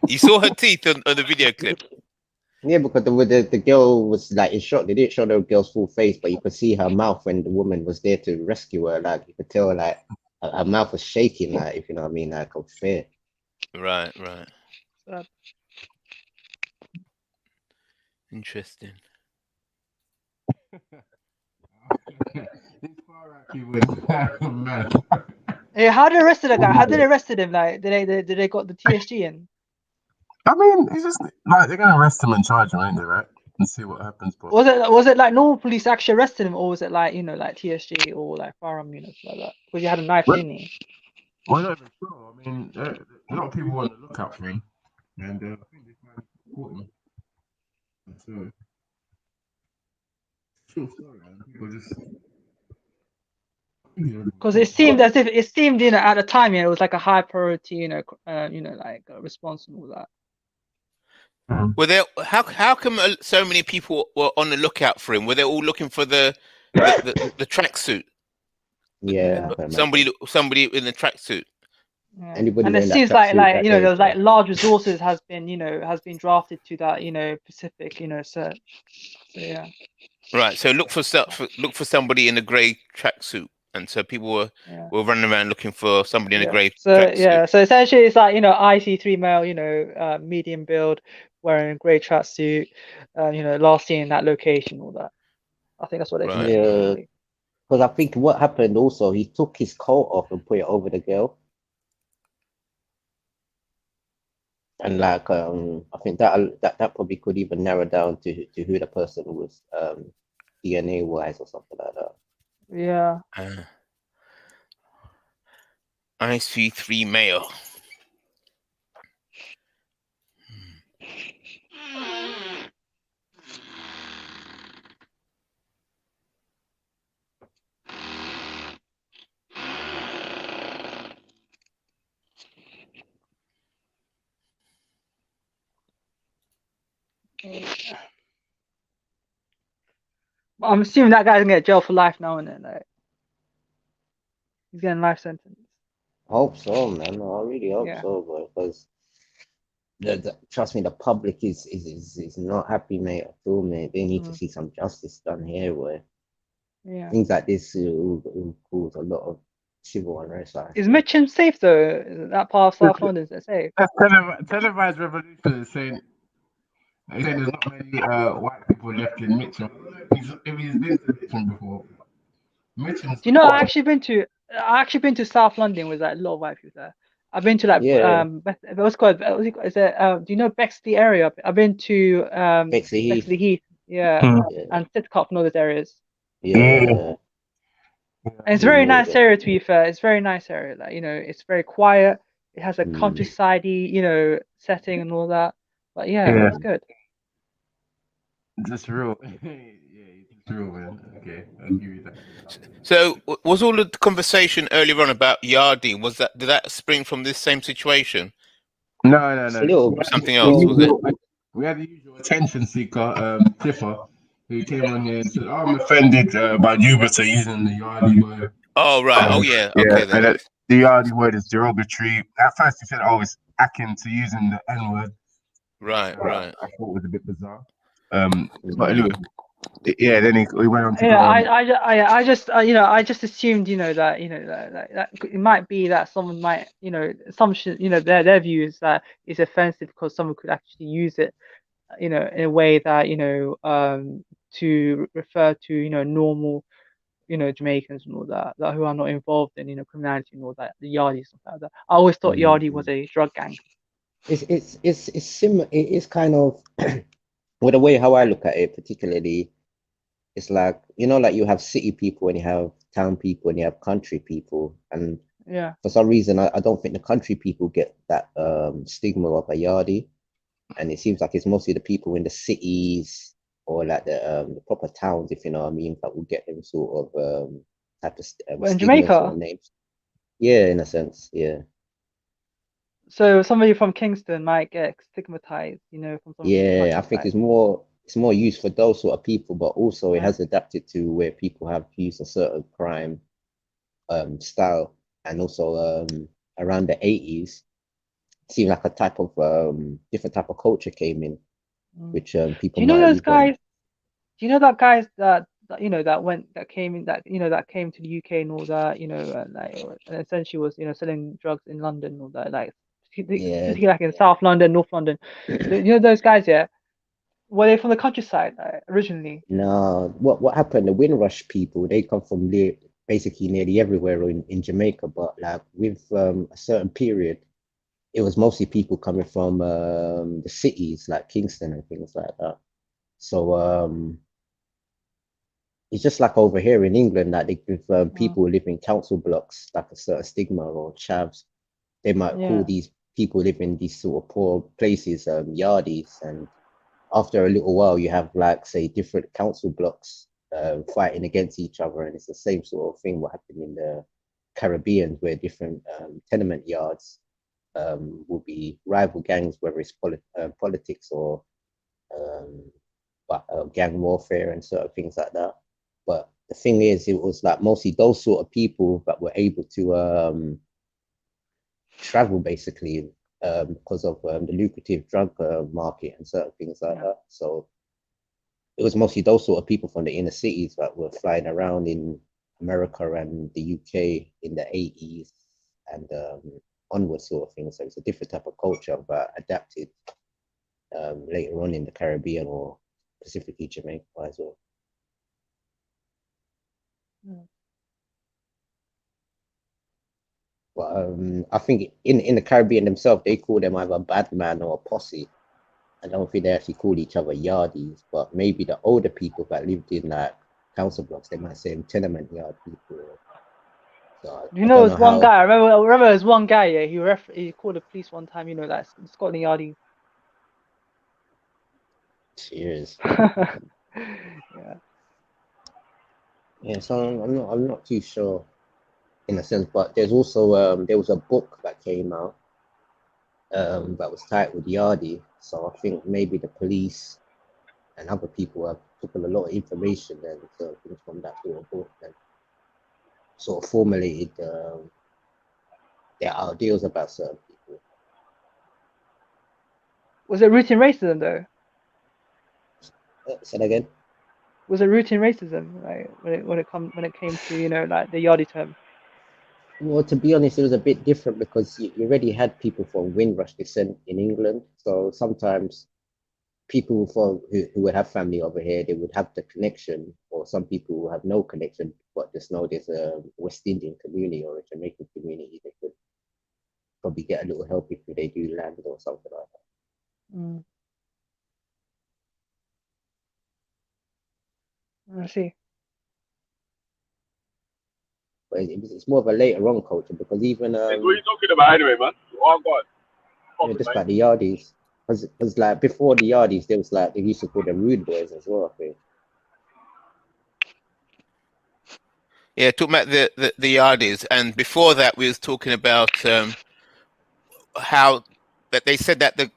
You saw her teeth on the video clip. Yeah, because the girl was like in shock. They didn't show the girl's full face, but you could see her mouth when the woman was there to rescue her. Like you could tell, like her mouth was shaking, like if you know what I mean, like of fear. Right. Interesting. Yeah, how did they arrest that guy? How did they arrest him? Like, did they got the TSG in? I mean, it's just like they're gonna arrest him and charge him, ain't they, right? And see what happens. But Was it like normal police actually arrested him, or was it like like TSG or like firearm units like that? Because you had a knife, didn't you? Well, not even sure. I mean, a lot of people want to look out for him, and I think this man caught him. So, sure story, man. People just. Because it seemed as if at the time, it was like a high priority, like a response and all that. Were there? How come so many people were on the lookout for him? Were they all looking for the tracksuit? Yeah. Somebody in the tracksuit. Yeah. And it seems like there's like large resources has been drafted to that Pacific search. So yeah. Right. So look for somebody in a grey tracksuit, and so people were running around looking for somebody in a grey tracksuit. Yeah. So essentially, it's like IC3 male, medium build, wearing a grey tracksuit, last seen in that location, all that. I think that's what they said. Yeah. Because I think what happened also, he took his coat off and put it over the girl. And like I think that probably could even narrow down to who the person was, DNA wise or something like that. Yeah. IC3 male. I'm assuming that guy's gonna get jail for life now, isn't it? Like, he's getting life sentence. I hope so, man. I really hope so, boy, because trust me, the public is not happy, mate. I feel, mate. They need to see some justice done here, boy. Yeah. Things like this will cause a lot of civil unrest. Is Mitcham safe though? Is that part of South London? Is it safe? Televised Revolution is saying there's not many white people left in Mitcham. If he's been to Mitcham before. Do you know I actually been to South London with like a lot of white people there. I've been to like what's called is it do you know Bexley area? I've been to Bexley Heath. Yeah. And Sidcup and all those areas. Yeah. And it's a very nice area, to be fair. It's a very nice area. Like, it's very quiet. It has a countryside-y, setting and all that. But yeah, it's good. That's real. It's real, man. Okay, I'll give you that. So was all the conversation earlier on about Yardie, did that spring from this same situation? No. Something else, was it? We had the usual attention seeker, Tiffer, who came on here and said, I'm offended by Jupiter using the Yardie word. Oh, right. Okay, then. And the Yardie word is derogatory. At first he said, it's akin to using the N-word. Right. I thought it was a bit bizarre. But anyway, then he went on to I just assumed that it might be that someone might their view is that it's offensive because someone could actually use it in a way that to refer to normal Jamaicans and all that who are not involved in criminality and all that, the Yardie, stuff like that. I always thought Yardie was a drug gang. It's similar. It's kind of with the way how I look at it, particularly, it's like like you have city people and you have town people and you have country people, and for some reason I don't think the country people get that stigma of a Yardie, and it seems like it's mostly the people in the cities or like the proper towns, if you know what I mean, that will get them sort of type of in Jamaica names. Yeah, in a sense, yeah. So somebody from Kingston might get stigmatized, from somebody. Yeah, I think it's more used for those sort of people, but also it has adapted to where people have used a certain crime style, and also around the 80s, it seemed like a type of different type of culture came in, which people. Do you know those guys? Do you know that guys that came to the UK and all that, and essentially was selling drugs in London and all that, like in South London, North London. Those guys, were they from the countryside originally? No, what happened? The Windrush people, they come from basically nearly everywhere in Jamaica, but like with a certain period, it was mostly people coming from the cities like Kingston and things like that. So it's just like over here in England that they give people who live in council blocks like a certain stigma or chavs. They might call these people live in these sort of poor places yardies, and after a little while you have like say different council blocks fighting against each other, and it's the same sort of thing what happened in the Caribbean where different tenement yards will be rival gangs, whether it's politics or gang warfare and certain things like that. But the thing is, it was like mostly those sort of people that were able to travel basically because of the lucrative drug market and certain things like that. So it was mostly those sort of people from the inner cities that were flying around in America and the UK in the 80s and onward sort of thing. So it's a different type of culture, but adapted later on in the Caribbean or specifically Jamaica as well. But I think in the Caribbean themselves, they call them either bad man or a posse. I don't think they actually called each other yardies, but maybe the older people that lived in like council blocks, they might say tenement yard people. So You know, there's one guy. I remember there's one guy. Yeah, he called the police one time. You know, like Scotland Yardie. Cheers. Yeah. Yeah, so I'm not too sure in a sense, but there's also there was a book that came out that was titled Yardie. So I think maybe the police and other people have taken a lot of information and things from that sort of book and sort of formulated their ideals about certain people. Was it rooting racism though? Say that again. Was it rooting racism, like when it came to, you know, like the Yardie term? Well, to be honest, it was a bit different because you already had people from Windrush descent in England. So sometimes people who would have family over here, they would have the connection, or some people who have no connection, but just know there's a West Indian community or a Jamaican community. They could probably get a little help if they do land or something like that. I see. But it's more of a later on culture because even what are you talking about anyway, man? Oh God. Just like the Yardies, because like before the Yardies, there was like they used to call them rude boys as well, I think. Yeah, talking about the Yardies, and before that we was talking about how that they said that the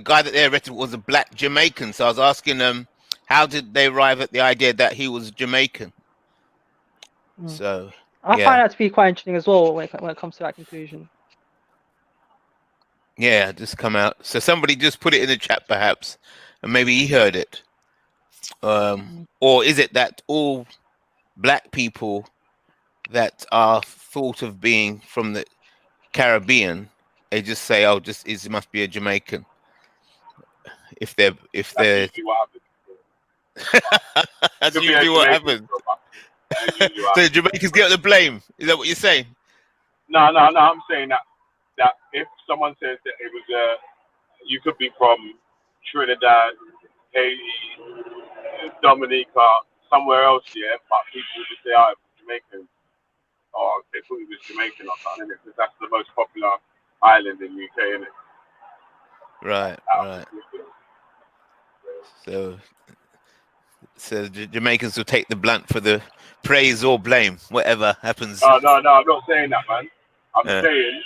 guy that they arrested was a black Jamaican. So I was asking them, how did they arrive at the idea that he was Jamaican? So I find that to be quite interesting as well when it comes to that conclusion. Yeah, just come out. So somebody just put it in the chat, perhaps, and maybe he heard it. Or is it that all black people that are thought of being from the Caribbean, they just say, "Oh, it must be a Jamaican." If they're That's usually what happens. So the Jamaicans get the blame. Is that what you're saying? No. I'm saying that if someone says that it was you could be from Trinidad, Haiti, Dominica, somewhere else, yeah, but people would just say, "Oh, Jamaican," or they thought he was Jamaican or something, because that's the most popular island in UK, isn't it? Right. So the Jamaicans will take the blunt for the praise or blame, whatever happens. No, I'm not saying that, man. I'm saying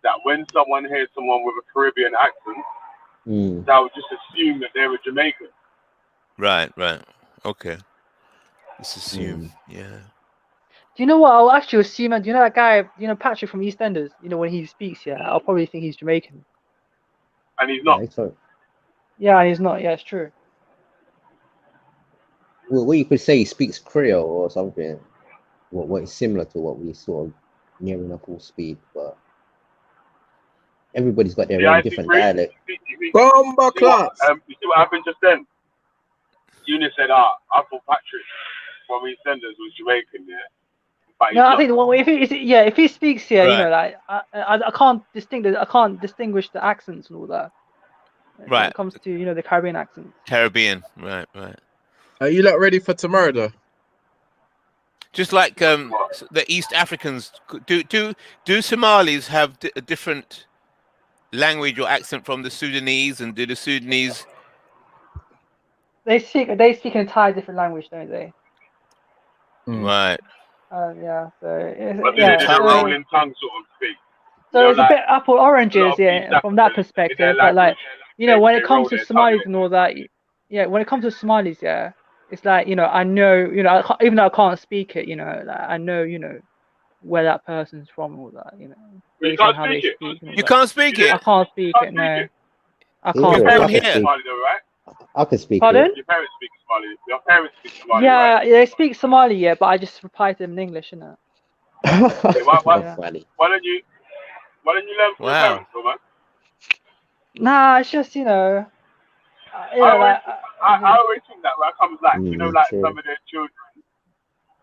that when someone hears someone with a Caribbean accent, they would just assume that they're a Jamaican. Right. Okay. Let's assume, yeah. Do you know what? I'll actually assume, do you know that guy, Patrick from EastEnders, when he speaks, I'll probably think he's Jamaican. And he's not. Yeah, and he's not. Yeah, it's true. Well, you could say he speaks Creole or something. What is similar to what we sort of nearing up all speed, but everybody's got their own different dialect. Bomba class. You see what happened just then? Eunice said, I thought Patrick from EastEnders was Jamaican, yeah. But no, I think if he speaks, right. I can't distinguish the accents and all that. Right. When it comes to the Caribbean accents. Caribbean, right. Are you lot ready for tomorrow, though? Just like the East Africans, do Somalis have a different language or accent from the Sudanese, and do the Sudanese? They speak an entirely different language, don't they? Right. Yeah. So But they did a rolling tongue sort of thing. So it's a bit apple oranges, yeah, from that perspective. But like, you know, when it comes to Somalis and all that, yeah, when it comes to Somalis, yeah, it's like, you know, I know, you know, even though I can't speak it, you know, like, I know, you know, where that person's from, all that, you know. You can't speak it. You can't speak it. I can't speak it. No, I Your can't. parents here. Somali though, right? I can speak Pardon? it. Your parents speak Somali. Your parents speak Somali, Yeah, right? they speak Somali, yeah, but I just reply to them in English, innit? Okay, why Yeah. don't you learn from your parents, though, man? Nah, it's just, you know, I always think that when it comes like, you know, like some of their children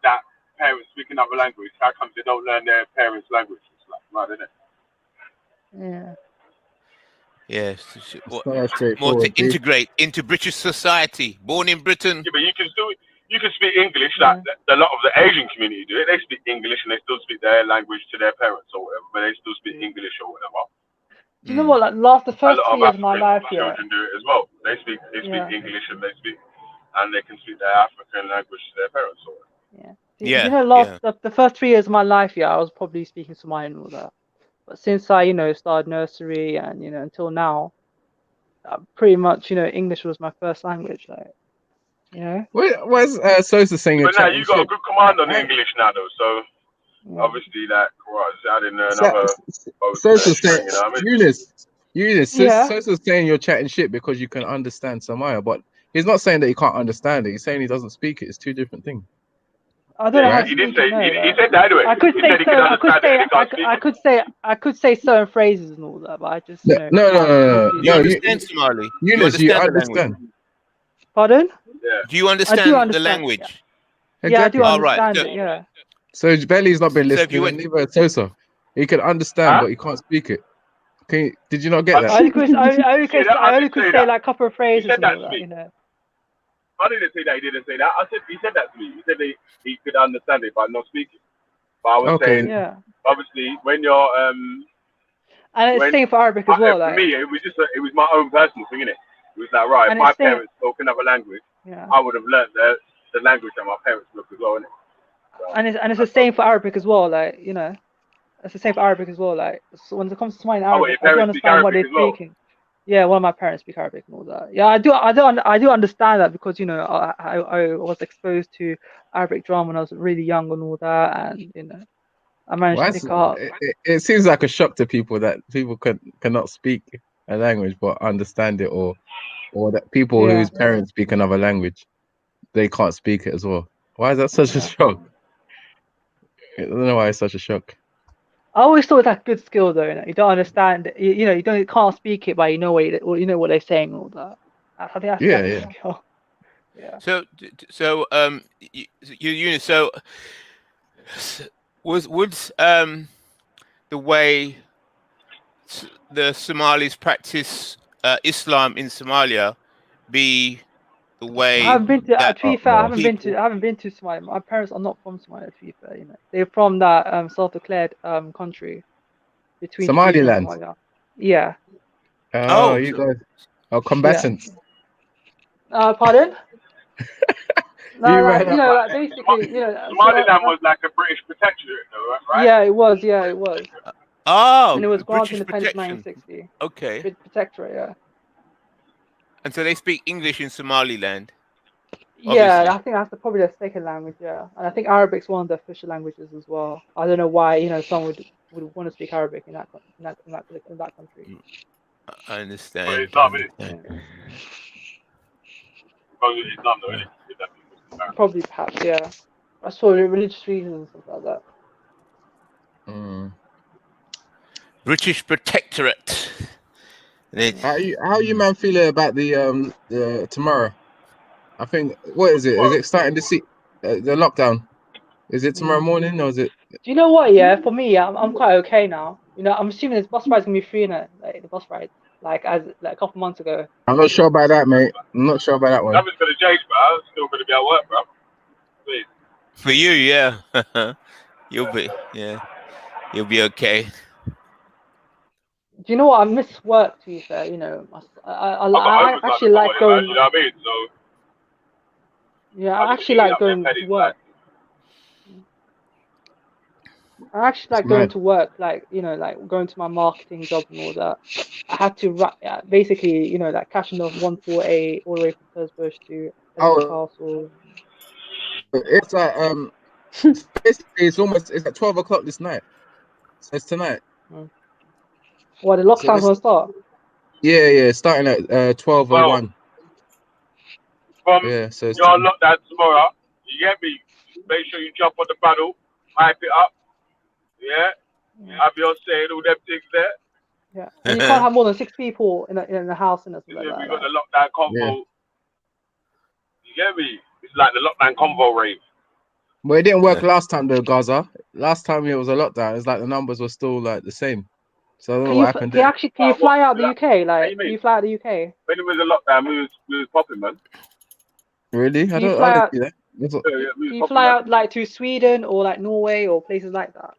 that parents speak another language, how comes they don't learn their parents' language? It's like, right, isn't it? Yeah. Yes, not more straightforward, to dude. integrate into British society. Born in Britain. Yeah, but you can speak English. Like a lot of the Asian community do it. They speak English and they still speak their language to their parents or whatever, but they still speak English or whatever. Do you know what? Like, the A first lot 2 of years of my African life, yeah. children do it as well. They speak Yeah. English and they can speak their African language to their parents or whatever. You know, the first 3 years of my life, yeah, I was probably speaking Somali and all that. But since I, you know, started nursery and, you know, until now, pretty much, you know, English was my first language, like, you know. Where's Sosa saying? But now you got a good command on English now, though. So obviously that adding another. Sosa's thing, saying, you know what I mean? Eunice, Yeah. Sosa's saying you're chatting shit because you can understand Samaya, but he's not saying that he can't understand it. He's saying he doesn't speak it. It's two different things. I don't know how to He did speak say it, no, he said that anyway. I could He say said he could certain, understand it and he can't speak it. I could say certain phrases and all that, but I just, you know. No. You understand Somali? Eunice, you understand. Pardon? Do you understand, understand, the language? Yeah, I do All right. understand it, yeah. So Belly's not been So if you listening, and neither has Sosa. He can understand, but he can't speak it. Did you not get that? I only could say like a couple of phrases said and that all to that, me. you know. I didn't say that he didn't say that. He said that to me. He said he could understand it but not speak it. But I was saying, obviously, when you're and it's the same for Arabic as well. For Like, me, it was my own personal thing, innit? It was like, right, if And my it's same- parents spoke another language, Yeah. I would have learned the language that my parents spoke as well, innit? and it's the same for Arabic as well. Like, you know, it's the same for Arabic as well. Like, so when it comes to Somali and Oh, wait, Arabic, your I do parents speak understand what they're Arabic as well? speaking. Yeah, one of my parents speak Arabic and all that. Yeah, I do understand that because, you know, I was exposed to Arabic drama when I was really young and all that, and, you know, I managed to pick it up. It seems like a shock to people that people cannot speak a language but understand it, or that people whose parents speak another language, they can't speak it as well. Why is that such a shock? I don't know why it's such a shock. I always thought that's good skill though. You know, you don't understand. You know, you can't speak it, but you know what they're saying and all that. I think that's good skill. Yeah. So Eunice, so would the way the Somalis practice Islam in Somalia be the way? I haven't been to. that To be fair, I haven't people- been to Somalia. My parents are not from Somalia. To be fair, you know, they're from that self-declared country between Ethiopia and Somaliland. Somalia. Yeah. Oh, you guys are combatants. Pardon? No, You like, ran you know, up- like, basically, you know. Somaliland was like a British protectorate, though, right? Yeah, it was. Yeah, it was. Oh, And it was British granted independence in protection. 1960. Okay. British protectorate, yeah. And so they speak English in Somaliland. Yeah, Obviously. I think that's probably the second language, yeah. And I think Arabic's one of the official languages as well. I don't know why, you know, someone would want to speak Arabic in that country. I understand. But Islam, innit? Because it's Islam, though, innit? It's definitely Muslim. Probably, perhaps, yeah. I saw religious reasons and stuff like that. British protectorate. How you man feeling about the tomorrow? I think what is it? Is it starting to see the lockdown? Is it tomorrow morning or is it? Do you know what? Yeah, for me, I'm quite okay now. You know, I'm assuming this bus ride's gonna be free in it, like the bus ride, like a couple months ago. I'm not sure about that, mate. I'm not sure about that one. Nothing's gonna change, bro. I'm still gonna be at work, bro. Please. For you, yeah. You'll be okay. Do you know what? I miss work, to be fair. You know, I actually like going. You know what I mean? So yeah, I actually like going to work. I actually like going to work, like, you know, like going to my marketing job and all that. I had to basically, you know, like cashing off 148 all the way from Thursbush to Castle. It's like basically it's at 12 o'clock this night. So it's tonight. What, the lockdown's gonna start? Yeah, starting at 12:01. Yeah, so you're on lockdown tomorrow. You get me? Make sure you jump on the paddle, hype it up. Yeah, have your say and all them things there. Yeah, and you can't have more than 6 people in the house and stuff like that. We got the lockdown convo. You get me? It's like the lockdown convo rave. Well, it didn't work last time though, Gaza. Last time it was a lockdown. It's like the numbers were still like the same. So I don't know what happened. Can you fly out the UK? Like, can you fly out the UK? When it was a lockdown, we was popping, man. Really? I don't see that. Can you fly out like to Sweden or like Norway or places like that?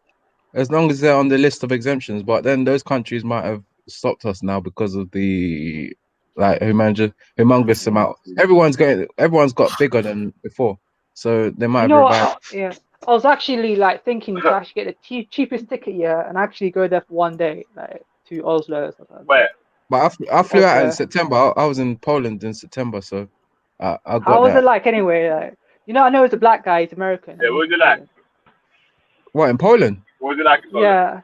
As long as they're on the list of exemptions, but then those countries might have stopped us now because of the like humongous amount. Everyone's got bigger than before, so they might have revived. Yeah, I was actually like thinking to actually get the cheapest ticket and actually go there for one day, like to Oslo or something. Where? But I flew out in September. I was in Poland in September, so I got How was it like anyway? Like, you know, I know it's a black guy, he's American. Yeah, what was it like? What, in Poland? What was it like? Yeah.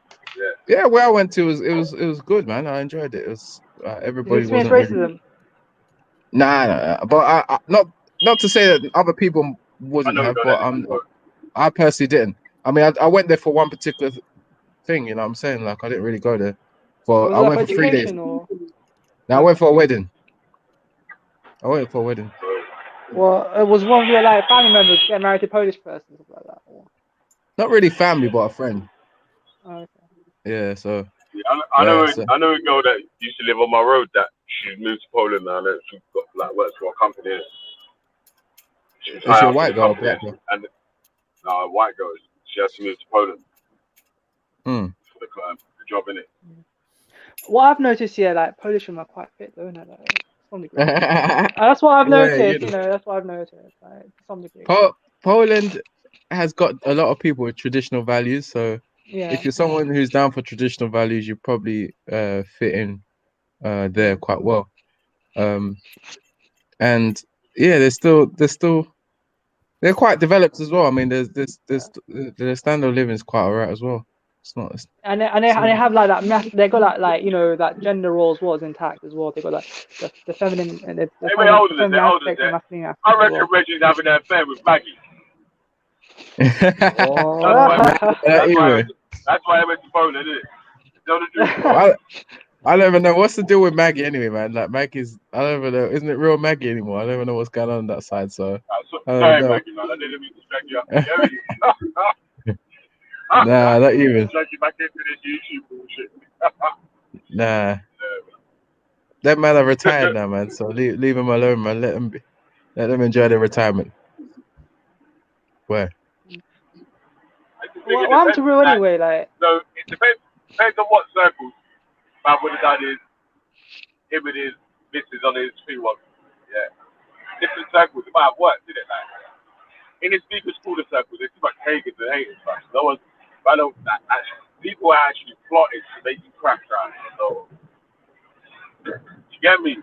Where I went to it was good, man. I enjoyed it. It was everybody wasn't racism. Nah. But I not to say that other people wouldn't have, but I personally didn't. I mean, I went there for one particular thing. You know what I'm saying? Like I didn't really go there. I went for 3 days. Or? No, I went for a wedding. Well, it was one of your like family members getting married to a Polish person, something like that. Or... Not really family, but a friend. Oh, okay. Yeah, so. Yeah, I know a girl that used to live on my road that she moved to Poland now. And she's got like works for a company. Is she a white girl or black girl? No, a white girl. She has to move to Poland for the job, innit? What I've noticed here, like Polish women are quite fit, though, isn't it? Like, that's what I've noticed. You know, that's what I've noticed. Like, to some degree. Poland has got a lot of people with traditional values, so if you're someone who's down for traditional values, you probably fit in there quite well. And yeah, they're quite developed as well. I mean, the standard of living is quite alright as well. It's not. And they have like that. They got like you know that gender roles was intact as well. They got like the feminine and the they're older than that. I reckon Reggie's having an affair with Maggie. That's why I went to Poland, isn't it? I don't even know what's the deal with Maggie anyway, man. Like Maggie's, I don't even know. Isn't it real Maggie anymore? I don't even know what's going on that side. So sorry, Maggie, man. I didn't mean to drag you up. Nah, not even. Drag you back into this YouTube bullshit. Nah. That man are retired now, man. So leave them alone, man. Let them enjoy their retirement. Where? What happened to Real anyway? Like, so it depends on what circles. Man would have done him with his missus on his free one. Yeah. Different circles, it might have worked, didn't it? Like, in his speaker school circles, there's too much pagans and haters, man. People are actually plotted to make you crash around. So, you get me?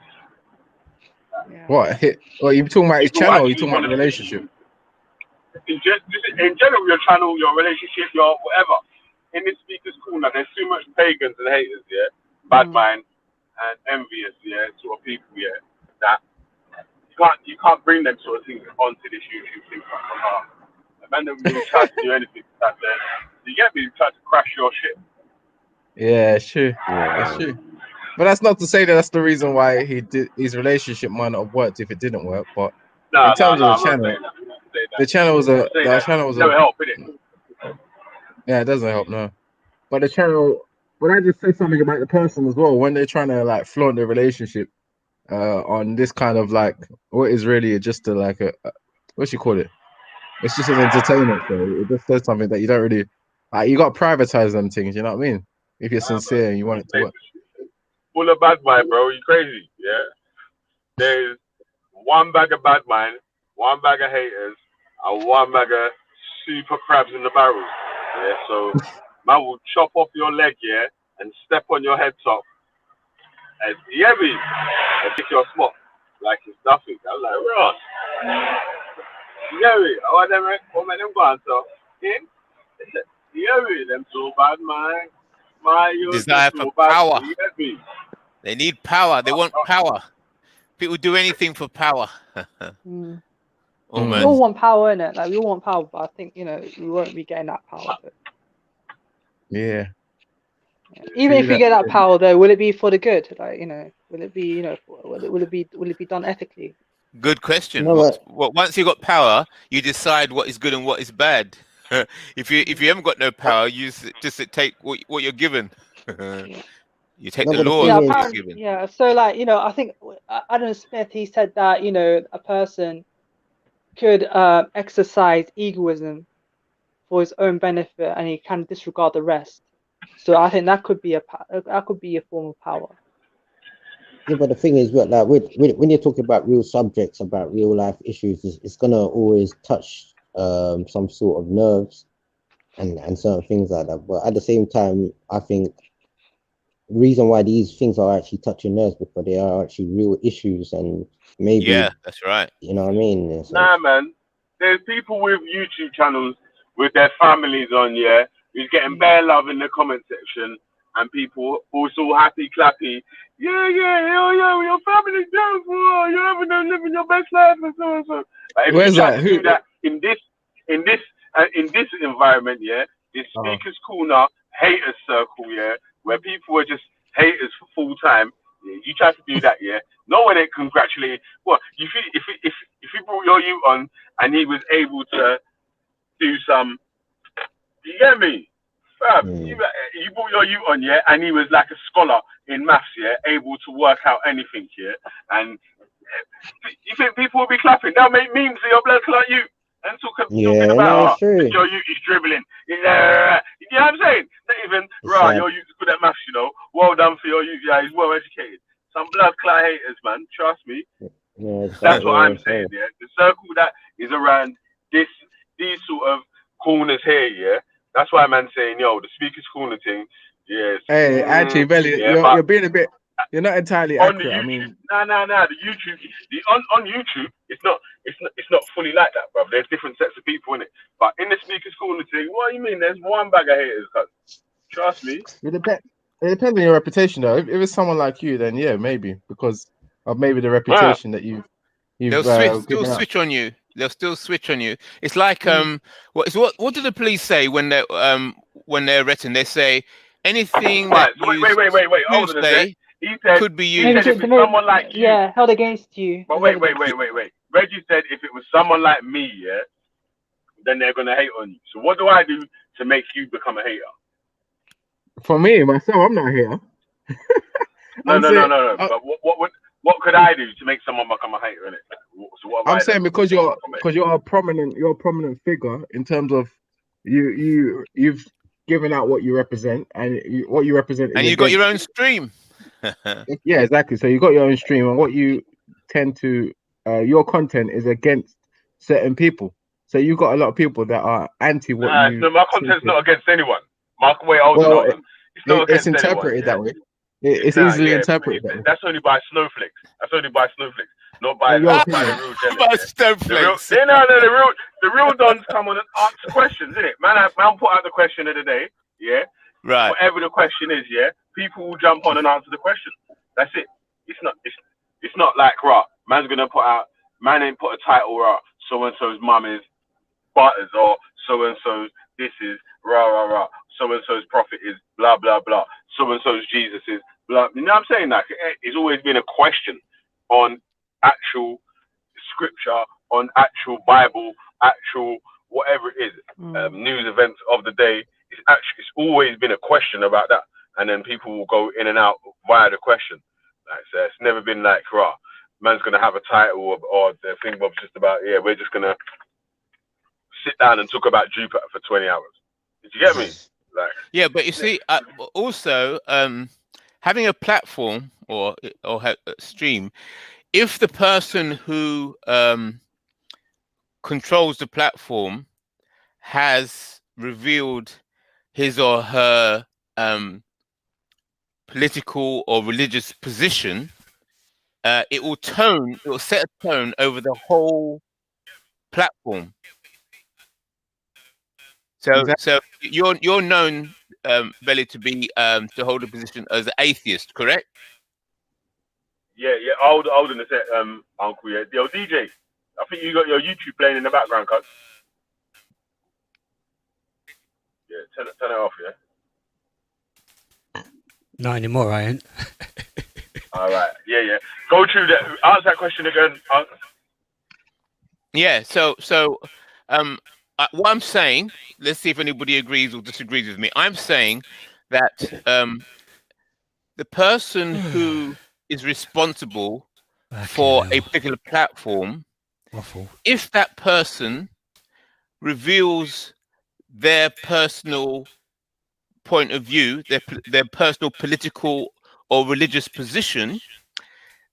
What? Well, you talking about his channel or you talking about the relationship? In general, your channel, your relationship, your whatever. In this speaker's corner, there's too much pagans and haters, yeah? Bad mind and envious, yeah, sort of people, yeah, that you can't bring them sort of things onto this YouTube thing. The man that really tries to do anything that you get me, tries to crash your shit. Yeah, sure. That's true. But that's not to say that that's the reason why his relationship might not have worked if it didn't work. But in terms of the channel, the channel was a help, innit? Yeah, it doesn't help, no. But the channel, when I just say something about the person as well, when they're trying to like flaunt their relationship on this kind of like what is really just a what you call it? It's just an entertainment show. It just says something that you don't really like. You got to privatize them things. You know what I mean? If you're sincere and you want it to work. Full of bad mind, bro. You crazy? Yeah. There's one bag of bad mind, one bag of haters, and one bag of super crabs in the barrel. Yeah. So man will chop off your leg, yeah, and step on your head top, and hear me, and pick your spot like it's nothing. I'm like, Ross. Yeah, me. I want them. What man them go on so? Him. Yeah, me. Them so bad, man. Desire for power. They need power. They want power. People do anything for power. We all want power, innit? Like we all want power, but I think we won't be getting that power. Yeah. Even if we get that power, though, will it be for the good? Like will it be will it be done ethically? Good question. No, Once you got power, you decide what is good and what is bad. If you haven't got no power, you just take what you're given. You take the law. Yeah. So I think Adam Smith, he said that a person could exercise egoism for his own benefit, and he can disregard the rest. So I think that could be a form of power. Yeah, but the thing is, like when you're talking about real subjects, about real life issues, it's gonna always touch some sort of nerves and certain things like that. But at the same time, I think the reason why these things are actually touching nerves because they are actually real issues, and maybe that's right. You know what I mean? So, nah, man. There's people with YouTube channels with their families on, yeah, who's getting bare love in the comment section, and people also happy clappy. Yeah, your family's beautiful. You're living your best life and so and so. Like, if Where's you try that? to do that in this environment, yeah, this speakers corner haters circle, yeah, where people are just haters for full time. Yeah, you try to do that, yeah. No one ain't congratulating. What if you brought your youth on and he was able to do some, you get me? You brought your youth on, yeah, and he was like a scholar in maths, yeah, able to work out anything, yeah, and you think people will be clapping? They'll make memes of your blood like you and talking about your youth is dribbling. You know what I'm saying? Not even your youth is good at maths, Well done for your youth, yeah, he's well educated. Some blood clot haters, man. Trust me. That's what I'm saying, yeah. The circle that is around these sort of corners here, yeah. That's why man's saying, the speakers corner thing, yes. Hey, actually, Belly, you're being a bit. You're not entirely accurate. I mean, no. The YouTube, on YouTube, it's not fully like that, bro. There's different sets of people in it. But in the speakers corner thing, what do you mean? There's one bag of haters, cuz. Trust me. It depends on your reputation, though. If it's someone like you, then yeah, maybe because of maybe the reputation that you've. They'll still switch on you. They'll still switch on you. It's like what do the police say when they're arresting? They say anything that wait. Hold on a sec. He said could be used. If it's someone like you, held against you. But wait. Reggie said if it was someone like me, yeah, then they're gonna hate on you. So what do I do to make you become a hater? For me, myself, I'm not here. No. But what could I do to make someone become a hater in it? So what I'm saying because you're a prominent figure in terms of you've given out what you represent and what you represent. And you got your own stream. Yeah, exactly. So you got your own stream, and what you tend to your content is against certain people. So you got a lot of people that are anti what you. No, my content's not against anyone. It's interpreted that way. It's easily interpreted. That's only by snowflakes. Not by the real by snowflakes. The real dons come on and answer questions, isn't it? Man put out the question of the day, yeah. Right. Whatever the question is, yeah. People will jump on and answer the question. That's it. It's not like man's gonna man ain't put a title so and so's mum is Butters or so and so's this is so and so's prophet is blah blah blah. So and so's Jesus is blah. You know what I'm saying? Like it's always been a question on actual scripture, on actual Bible, actual whatever it is, news events of the day. It's always been a question about that, and then people will go in and out via the question. Like so it's never been like man's gonna have a title or the thing Bob's just about we're just gonna sit down and talk about Jupiter for 20 hours. Did you get me? Like, yeah, but you see, also having a platform or a stream, if the person who controls the platform has revealed his or her political or religious position, it will set a tone over the whole platform. So you're known, Belly, to be to hold a position as an atheist, correct? yeah, hold on a sec, Uncle. Yeah, yo, DJ, I think you got your YouTube playing in the background, cuz. Yeah, turn it off, yeah. Not anymore, I ain't. All right, yeah. Go through that. Answer that question again. Yeah. So what I'm saying, let's see if anybody agrees or disagrees with me. I'm saying that the person who is responsible for a particular platform, if that person reveals their personal point of view, their personal political or religious position,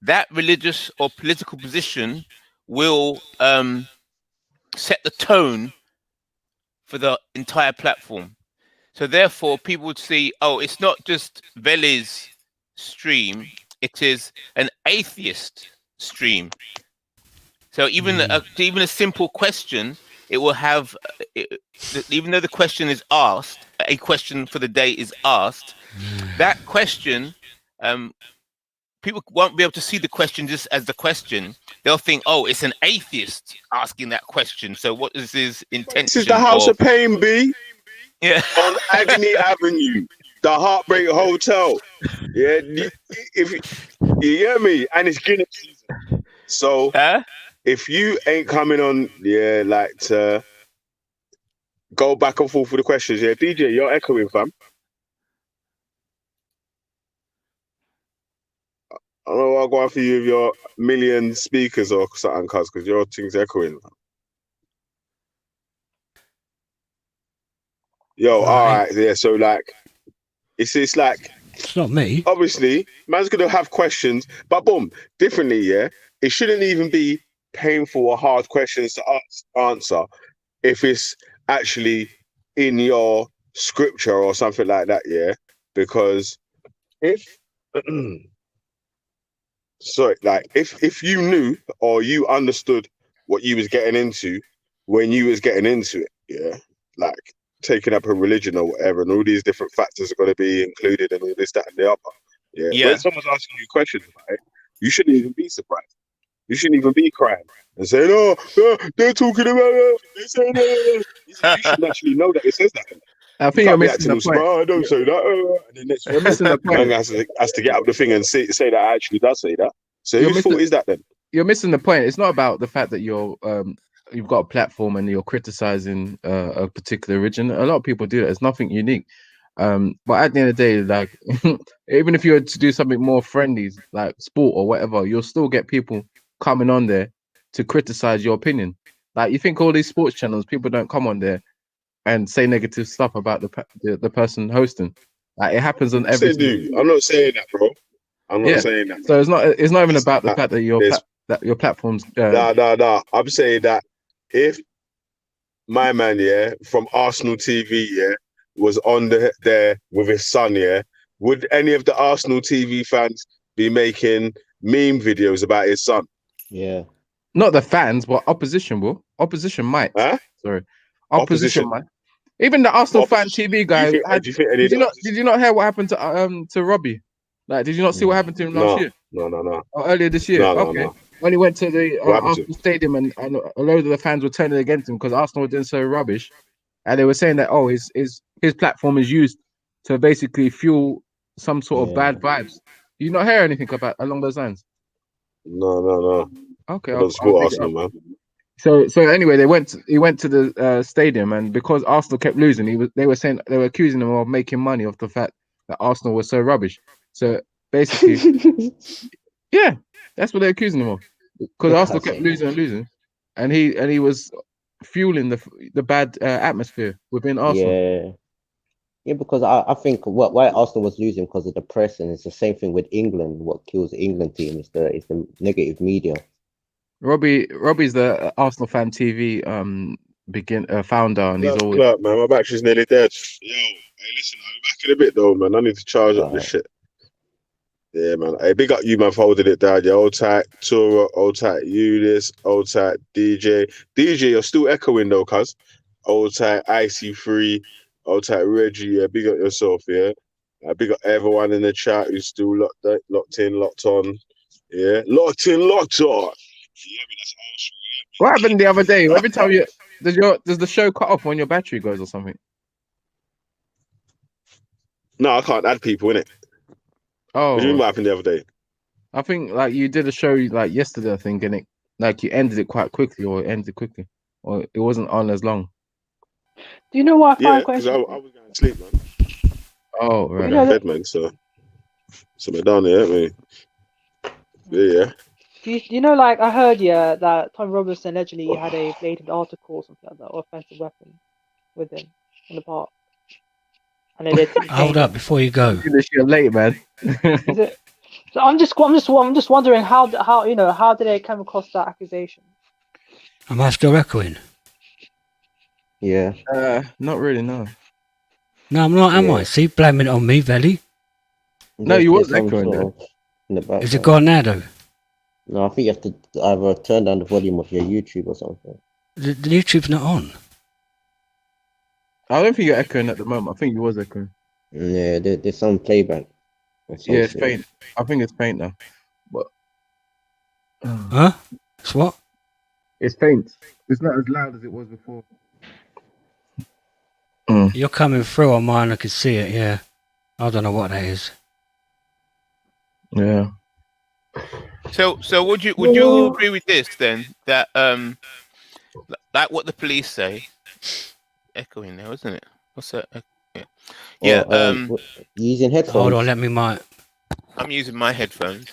that religious or political position will set the tone for the entire platform. So therefore, people would see, oh, it's not just Veli's stream, it is an atheist stream. So even a simple question, it will have, even though the question is asked, a question for the day is asked, that question, people won't be able to see the question just as the question. They'll think, oh, it's an atheist asking that question. So what is his intention? This is the House of Pain, B. Yeah. On Agony Avenue, the Heartbreak Hotel. Yeah, if you hear me, and it's Guinness season. So if you ain't coming on, like to go back and forth with the questions, DJ, you're echoing, fam. I don't know what I'm going for you with your million speakers or something, cuz, because your thing's echoing. Yo, all right, yeah. So like, it's like it's not me. Obviously, man's gonna have questions, but boom, differently, yeah. It shouldn't even be painful or hard questions to answer if it's actually in your scripture or something like that, yeah. Because if sorry, like if you knew or you understood what you was getting into when you was getting into it, yeah, like taking up a religion or whatever, and all these different factors are going to be included and all this, that, and the other. Yeah. When someone's asking you questions about it, you shouldn't even be surprised. You shouldn't even be crying and saying, "Oh, they're talking about it. They're saying it." You should actually know that it says that. I think you're missing the point. I don't say that. And then next you're missing the point. Man has to get up the thing and say that I actually does say that. So whose fault is that then? You're missing the point. It's not about the fact that you've got a platform and you're criticizing a particular religion. A lot of people do that. It's nothing unique. But at the end of the day, like even if you were to do something more friendly, like sport or whatever, you'll still get people coming on there to criticize your opinion. Like, you think all these sports channels, people don't come on there and say negative stuff about the person hosting. Like, it happens on every. I'm not saying that, bro. I'm not saying that. So it's not even about the fact that your platform's. No. I'm saying that if my man, from Arsenal TV, was on there with his son, would any of the Arsenal TV fans be making meme videos about his son? Yeah. Not the fans, but opposition will. Opposition might. Huh? Sorry. Opposition might. Even the Arsenal fan TV guys. Did you not hear what happened to Robbie? Like, did you not see what happened to him last year? No. Or earlier this year? Okay. No. When he went to the Arsenal stadium and a load of the fans were turning against him because Arsenal were doing so rubbish. And they were saying that, his platform is used to basically fuel some sort of bad vibes. Do you not hear anything along those lines? No. Okay. I don't support Arsenal, man. So anyway, he went to the stadium, and because Arsenal kept losing, they were accusing him of making money off the fact that Arsenal was so rubbish. So basically, yeah, that's what they're accusing him of, because Arsenal kept losing, and he was fueling the bad atmosphere within Arsenal. Yeah, because I think why Arsenal was losing because of the press, and it's the same thing with England. What kills the England team is the negative media. Robbie's the Arsenal Fan TV founder, and he's always man. My battery's nearly dead. Yo, hey, listen, I'll be back in a bit though, man. I need to charge up this shit. Yeah, man. Hey, big up you, man, for holding it down. Yeah, old tight Tura, old tight Eunice, old tight DJ. DJ, you're still echoing though, cuz. Old tight IC3, old tight Reggie. Yeah, big up yourself. Yeah, big up everyone in the chat who's still locked in, locked on. Yeah, locked in, locked on. What happened the other day? Every time does the show cut off when your battery goes or something? No, I can't add people in it. Oh, what do you mean what happened the other day? I think like you did a show like yesterday, I think, and you ended it quite quickly, or it wasn't on as long. Do you know what I find because I was going to sleep, man. Oh, right. Bed, man. So we're down there, haven't we? Yeah. Do you know, like, I heard, that Tom Robinson allegedly had a blatant article or something like that, or offensive weapon with him in the park. And Hold up before you go. You're late, man. Is it? So I'm just wondering how did they come across that accusation? Am I still echoing? Yeah. Not really, no. No, I'm not, am I? See, blaming it on me, Veli. No, you was echoing though. Is it gone now, though? No, I think you have to either turn down the volume of your YouTube or something. The YouTube's not on. I don't think you're echoing at the moment. I think you was echoing. Yeah, there's some playback. Yeah, it's faint. I think it's faint now. But huh? It's what? It's faint. It's not as loud as it was before. You're coming through on mine. I can see it. Yeah. I don't know what that is. Yeah. So would you agree with this then? That like what the police say. Echoing now, isn't it? What's that? Yeah. Using headphones. Hold on, let me I'm using my headphones.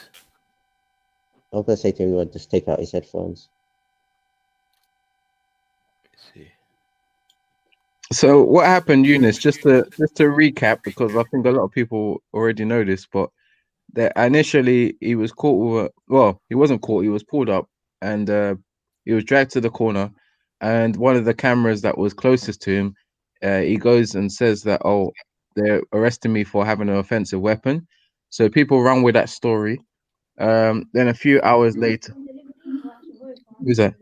I was gonna say to him, just take out his headphones. Let's see. So what happened, Eunice? Just to recap, because I think a lot of people already know this, but that initially he was caught with he wasn't caught, he was pulled up and he was dragged to the corner, and one of the cameras that was closest to him, he goes and says that, oh, they're arresting me for having an offensive weapon. So people run with that story. Then a few hours later, who's that?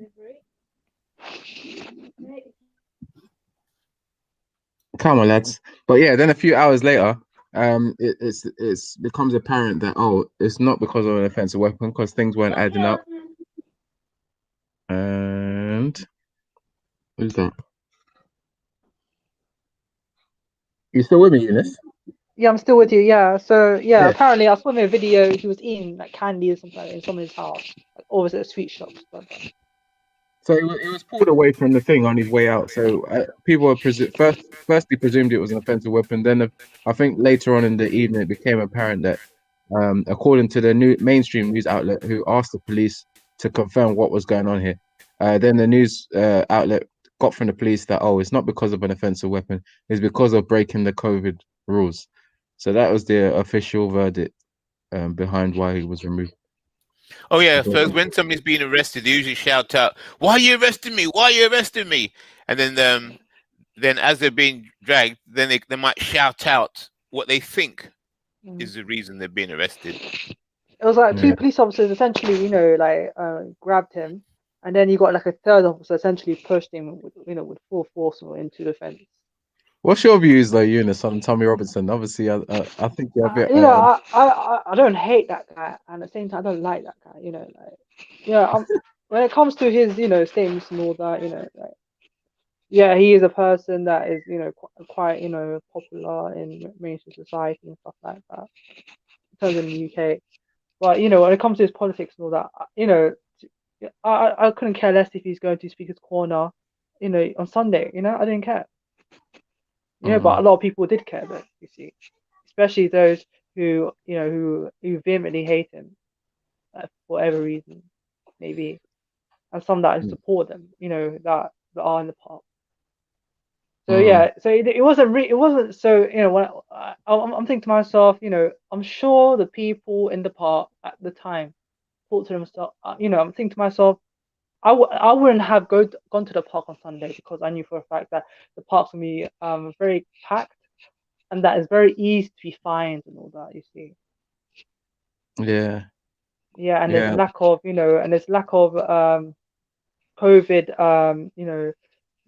Come on, lads. But yeah, then a few hours later, it's becomes apparent that, oh, it's not because of an offensive weapon, because things weren't adding up. And who's that? You still with me, Eunice? Yeah, I'm still with you. Yeah. So yeah. Apparently I saw in a video he was eating like candy or something in someone's house, or was it a sweet shop? So he was pulled away from the thing on his way out. So people were firstly presumed it was an offensive weapon. Then I think later on in the evening it became apparent that, according to the mainstream news outlet who asked the police to confirm what was going on here, then the news outlet got from the police that, oh, it's not because of an offensive weapon, it's because of breaking the COVID rules. So that was the official verdict behind why he was removed. Oh yeah, so when somebody's being arrested, they usually shout out, "Why are you arresting me? Why are you arresting me?" And then as they're being dragged, then they might shout out what they think is the reason they're being arrested. It was like two police officers essentially, grabbed him, and then you got like a third officer essentially pushed him with full force into the fence. What's your views, though, Eunice, on Tommy Robinson? Obviously, I think you're a bit. I don't hate that guy, and at the same time, I don't like that guy. When it comes to his, statements and all that, he is a person that is, quite, popular in mainstream society and stuff like that, in terms of the UK. But when it comes to his politics and all that, I couldn't care less if he's going to Speaker's Corner, on Sunday. I didn't care. But a lot of people did care, though, you see, especially those who vehemently hate him for whatever reason, maybe, and some that support them. That that are in the park. So yeah, so it wasn't so, you know, when I'm thinking to myself, you know, I'm sure the people in the park at the time thought to themselves, you know, I'm thinking to myself, I wouldn't have gone to the park on Sunday because I knew for a fact that the park's gonna be very packed and that it's very easy to be fined and all that, you see. Yeah. Yeah, and Yeah. there's lack of, you know, COVID, you know,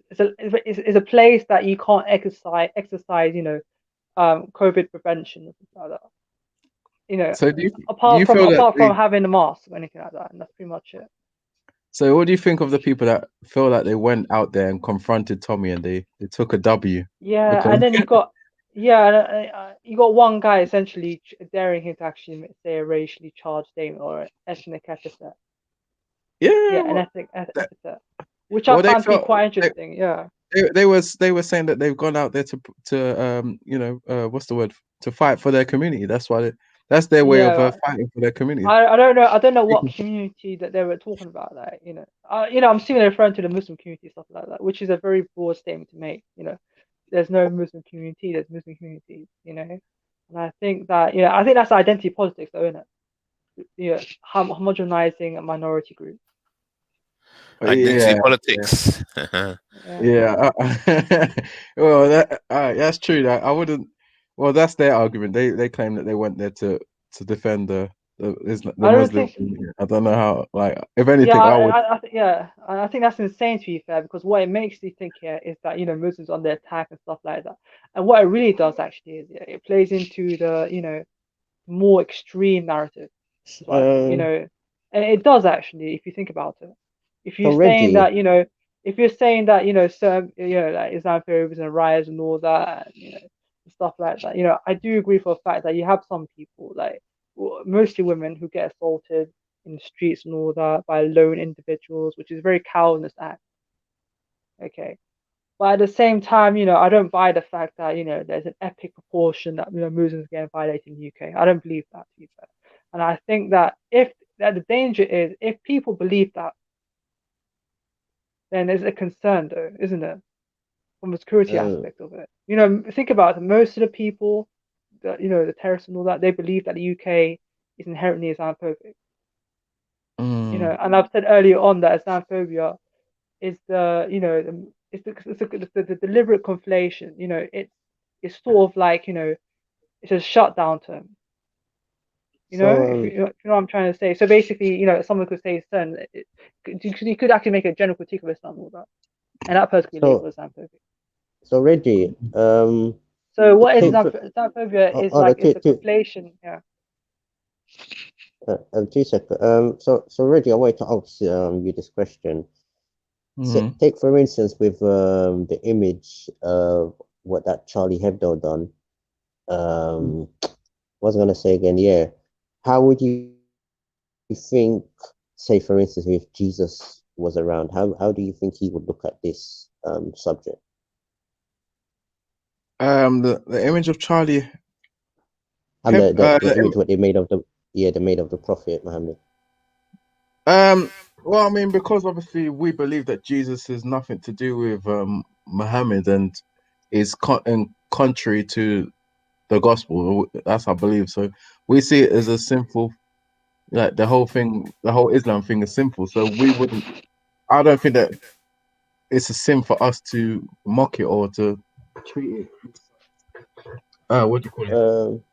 it's a place that you can't exercise, you know, COVID prevention or something like that. You know, So do you apart from feel that having a mask or anything like that, and that's pretty much it. so what do you think of the people that feel like they went out there and confronted Tommy and they took a W? Yeah, Because and then you got you got one guy essentially daring him to actually say a racially charged statement or an ethnic epithet. Yeah, an ethnic epithet, which I found to be quite interesting. Yeah. They were saying that they've gone out there to you know, what's the word, to fight for their community. That's why that's their way of fighting for their community. I don't know what community that they were talking about. Like, you know, I'm assuming they're referring to the Muslim community, stuff like that, which is a very broad statement to make. You know, there's no Muslim community, there's Muslim communities. You know, and I think that, you know, I think that's identity politics, though, isn't it? You know, homogenizing a minority group. Identity politics. Yeah. Well, that's true. That I wouldn't. Well, that's their argument. They claim that they went there to defend the Muslim community. I don't know how. Like, if anything, I think that's insane, to be fair, because what it makes you think here is that, you know, Muslims on the attack and stuff like that. And what it really does actually is it plays into the, you know, more extreme narrative. Like, you know, and it does actually, if you think about it. If you're saying that, you know, some, you know, like Islamophobia and riots and all that, and, you know, stuff like that, you know, I do agree for a fact that you have some people, like mostly women, who get assaulted in the streets and all that by lone individuals, which is a very cowardly act. Okay. But at the same time, you know, I don't buy the fact that, you know, there's an epic proportion that, you know, Muslims getting violated in the UK. I don't believe that, to be fair. And I think that the danger is, if people believe that, then there's a concern, though, isn't it? From the security aspect of it. You know, think about it. Most of the people, that, you know, the terrorists and all that, they believe that the UK is inherently Islamophobic. You know, and I've said earlier on that Islamophobia is the, you know, it's the deliberate conflation. You know, it's sort of like, you know, it's a shutdown term. You know, if you know what I'm trying to say. So basically, you know, someone could say, "Son, you could actually make a general critique of Islam and all that," and that person could be labeled Islamophobic. So Reggie, so what is Islamophobia is like it's a conflation. Yeah. 2 seconds. So Reggie, I wanted to ask you this question. So take for instance with the image of what that Charlie Hebdo done. What was I gonna say again? Yeah. How would you think, say for instance, if Jesus was around, how do you think he would look at this subject? The image of Charlie. And the image what they made of the Prophet Muhammad. Well, I mean, because obviously we believe that Jesus is nothing to do with Muhammad and is contrary to the gospel. That's our belief. So we see it as a sinful, like the whole Islam thing is sinful. So I don't think that it's a sin for us to mock it or to treat it. What do you call it?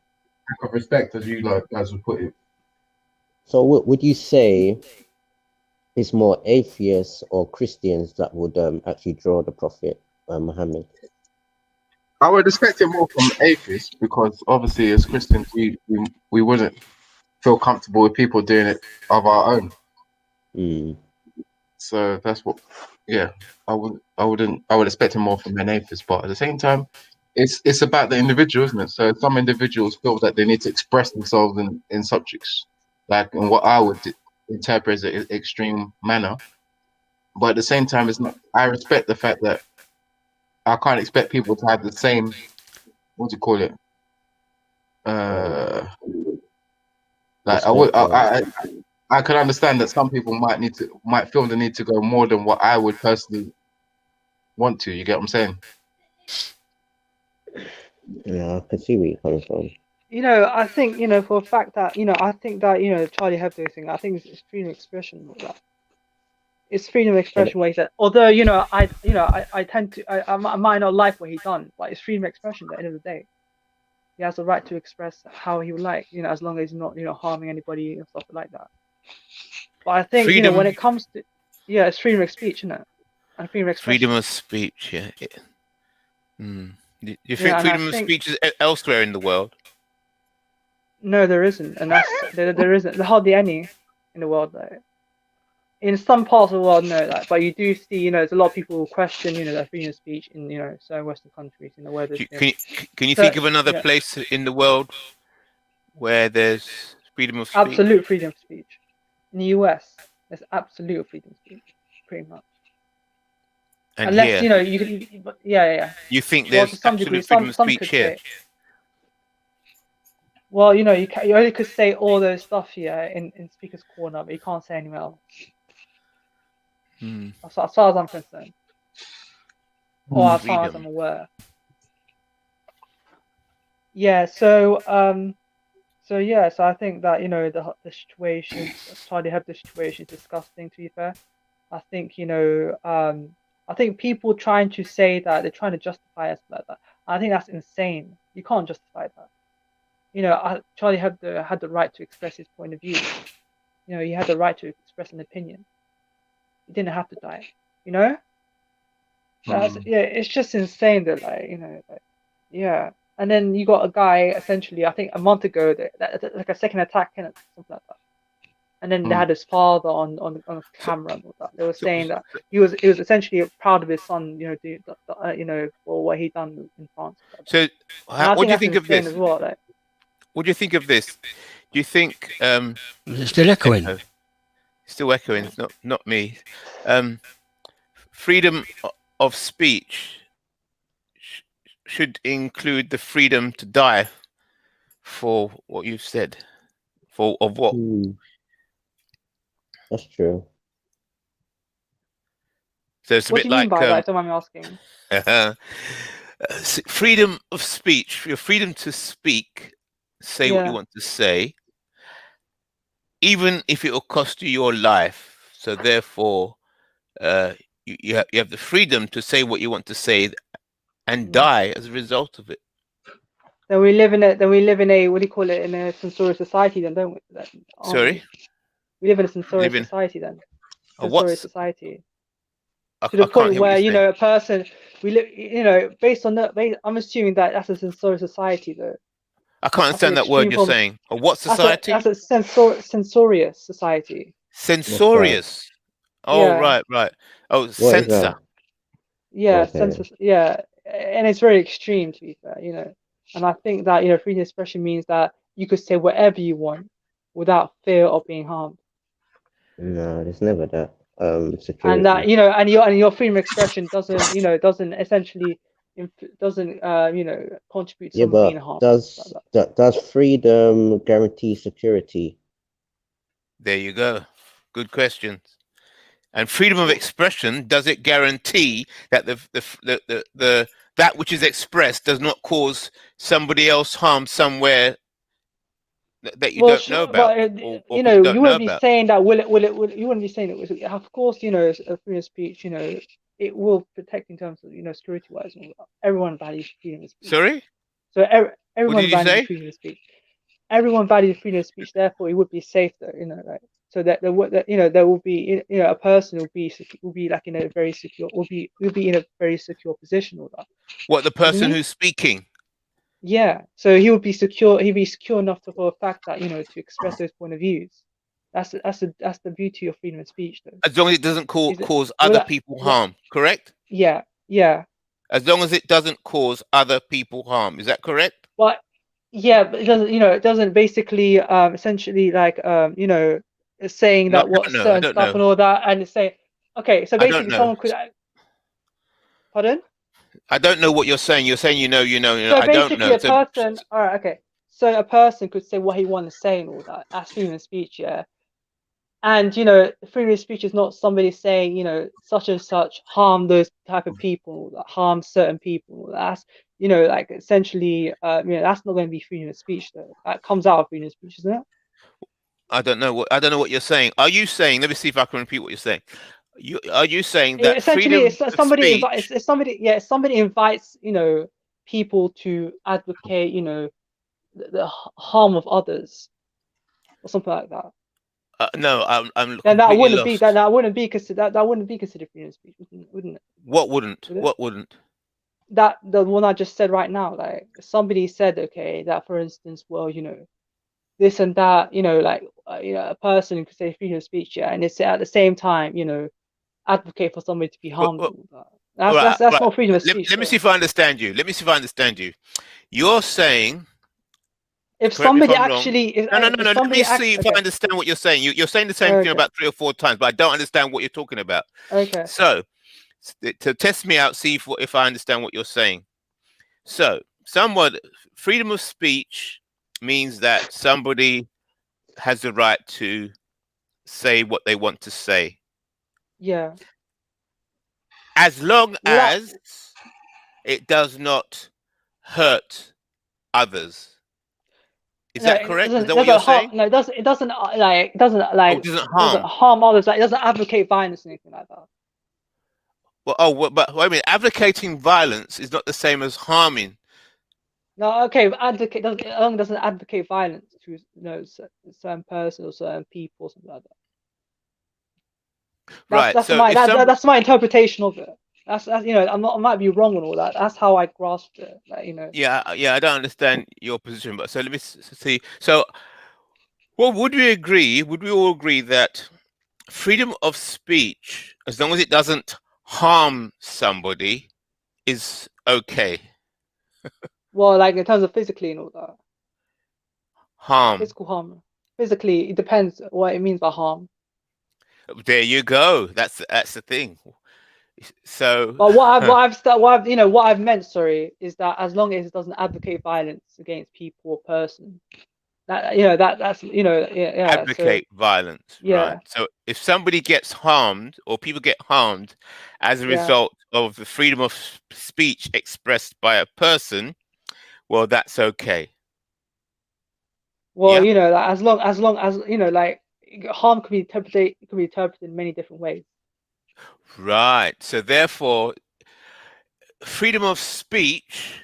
Lack of respect, as you guys would put it. So would you say it's more atheists or Christians that would actually draw the Prophet Muhammad? I would expect it more from atheists, because obviously as Christians we wouldn't feel comfortable with people doing it of our own. So that's what, yeah, I would expect it more from an atheist, but at the same time it's about the individual, isn't it? So some individuals feel that they need to express themselves in subjects, like in what I would interpret as an extreme manner, but at the same time it's not. I respect the fact that I can't expect people to have the same, what do you call it? Like I can understand that some people might feel the need to go more than what I would personally want to. You get what I'm saying? Yeah, I can see where you're coming from. You know, I think, you know, for a fact that, you know, I think that, you know, Charlie Hebdo thing, I think it's freedom of expression. Like, it's freedom of expression where he said, although, you know, I tend to, I might not like what he done, but it's freedom of expression at the end of the day. He has the right to express how he would like, you know, as long as he's not, you know, harming anybody and stuff like that. But I think, you know, when it comes to, yeah, it's freedom of speech, isn't it? And freedom of expression. Freedom of speech, yeah. Do you think freedom of speech is elsewhere in the world? No, there isn't, and that's there isn't. There hardly any in the world, though. In some parts of the world, no, like, but you do see, you know, there's a lot of people who question, you know, their freedom of speech in, you know, certain Western countries, you know, where there's. Can you think of another place in the world where there's freedom of speech? Absolute freedom of speech. In the US, there's absolute freedom of speech, pretty much. And unless here, you know, you can, yeah. You think there's to some absolute degree, freedom of some speech could here? say. Well, you know, you only could say all those stuff here in Speaker's Corner, but you can't say anywhere else. As far as I'm concerned, or as far as I'm aware. Yeah. So I think that, you know, the situation, Charlie Hebdo situation is disgusting. To be fair, I think, you know, I think people trying to say that they're trying to justify us like that. I think that's insane. You can't justify that. You know, Charlie Hebdo had the right to express his point of view. You know, he had the right to express an opinion. He didn't have to die. You know? Yeah, it's just insane that, like, you know, like, yeah. And then you got a guy, essentially, I think a month ago, that like a second attack, something like that. And then they had his father on camera and all that. They were saying that he was essentially proud of his son, you know, you know, for what he done in France. So, what do you think of this? As well, like, what do you think of this? Do you think is it still echoing? Still echoing. It's not me. Freedom of speech should include the freedom to die for what you've said. Of what? That's true. So it's a what bit do you like mean by that? Don't mind me asking. Freedom of speech, your freedom to speak, say what you want to say, even if it will cost you your life. So therefore, you have the freedom to say what you want to say and die as a result of it. Then we live in a what do you call it, in a censorious society, then, don't we? Sorry? We live in a censorious society then. Censorious society. To the point where, you know, a person, we live, you know, based on that, I'm assuming that that's a censorious society, though. I can't understand that word you're saying. Or what society? That's a censorious society. Censorious. Oh, yeah. Right. Oh, censor. Yeah, censor. Yeah, and it's very extreme, to be fair, you know. And I think that, you know, freedom of expression means that you could say whatever you want without fear of being harmed. No, there's never that. Security. And that, you know, and your freedom of expression doesn't, you know, essentially doesn't you know, contribute to someone being harmed. Does freedom guarantee security? There you go. Good questions. And freedom of expression, does it guarantee that the that which is expressed does not cause somebody else harm somewhere that you don't know about? You know, you wouldn't be saying that. Will it? You wouldn't be saying it. Of course, you know, freedom of speech. You know, it will protect in terms of, you know, security wise. Everyone values freedom of speech. Sorry. So everyone values freedom of speech. Everyone values freedom of speech. Therefore, it would be safe, though. You know, right? So that there will be, you know, a person will be like in a very secure, will be in a very secure position with that. What, the person who's speaking? Yeah, so he would be secure. He'd be secure enough for the fact that, you know, to express those point of views. That's the beauty of freedom of speech, though. As long as it doesn't cause other people harm, correct? Yeah. As long as it doesn't cause other people harm, is that correct? But yeah, but it doesn't. You know, it doesn't basically, essentially, like, you know, saying that certain stuff and all that, and it's saying, okay, so basically someone could. Pardon? I don't know what you're saying. You're saying you know. So I don't know. A person, all right, okay. So a person could say what he wants to say and all that. That's freedom of speech, yeah. And, you know, freedom of speech is not somebody saying, you know, such and such harm those type of people, that harm certain people. That's, you know, like essentially, you know, that's not going to be freedom of speech, though. That comes out of freedom of speech, isn't it? I don't know what you're saying. Are you saying? Let me see if I can repeat what you're saying. Are you saying that Essentially, freedom it's somebody of speech? somebody invites, you know, people to advocate, you know, the harm of others, or something like that. No, I'm Then that completely wouldn't be lost. that wouldn't be considered freedom of speech, wouldn't it? What wouldn't? Would it? What wouldn't? That the one I just said right now, like somebody said, okay, that for instance, well, you know, this and that, you know, like you know, a person could say freedom of speech, yeah, and it's at the same time, you know, advocate for somebody to be harmed. That's not freedom of speech. Let me see if I understand you. Let me see if I understand you. You're saying, if somebody actually, no. Let me see if I understand what you're saying. You're saying the same thing about 3 or 4 times, but I don't understand what you're talking about. Okay. So, to test me out, see if I understand what you're saying. So, freedom of speech means that somebody has the right to say what they want to say. Yeah. As long as it does not hurt others. Is that correct? Is that what you're saying? No, it doesn't harm others. Like, it doesn't advocate violence or anything like that. Well, but wait a minute. Advocating violence is not the same as harming. No, okay, doesn't advocate violence to, you know, certain person or certain people or something like that. That's my interpretation of it. That's you know, I might be wrong on all that. That's how I grasped it. Like, you know. Yeah, I don't understand your position, but so let me see. So, well, would we all agree that freedom of speech, as long as it doesn't harm somebody, is okay? Well, like in terms of physically and all that. Harm. Physical harm. Physically, it depends what it means by harm. There you go. That's the thing. So, but what I've meant, sorry, is that as long as it doesn't advocate violence against people or person, that, you know, that's, you know, advocate violence. Yeah. Right. So if somebody gets harmed or people get harmed as a result of the freedom of speech expressed by a person, well, that's okay. Well, you know, like, as long as you know, like, harm can be interpreted in many different ways. Right. So therefore, freedom of speech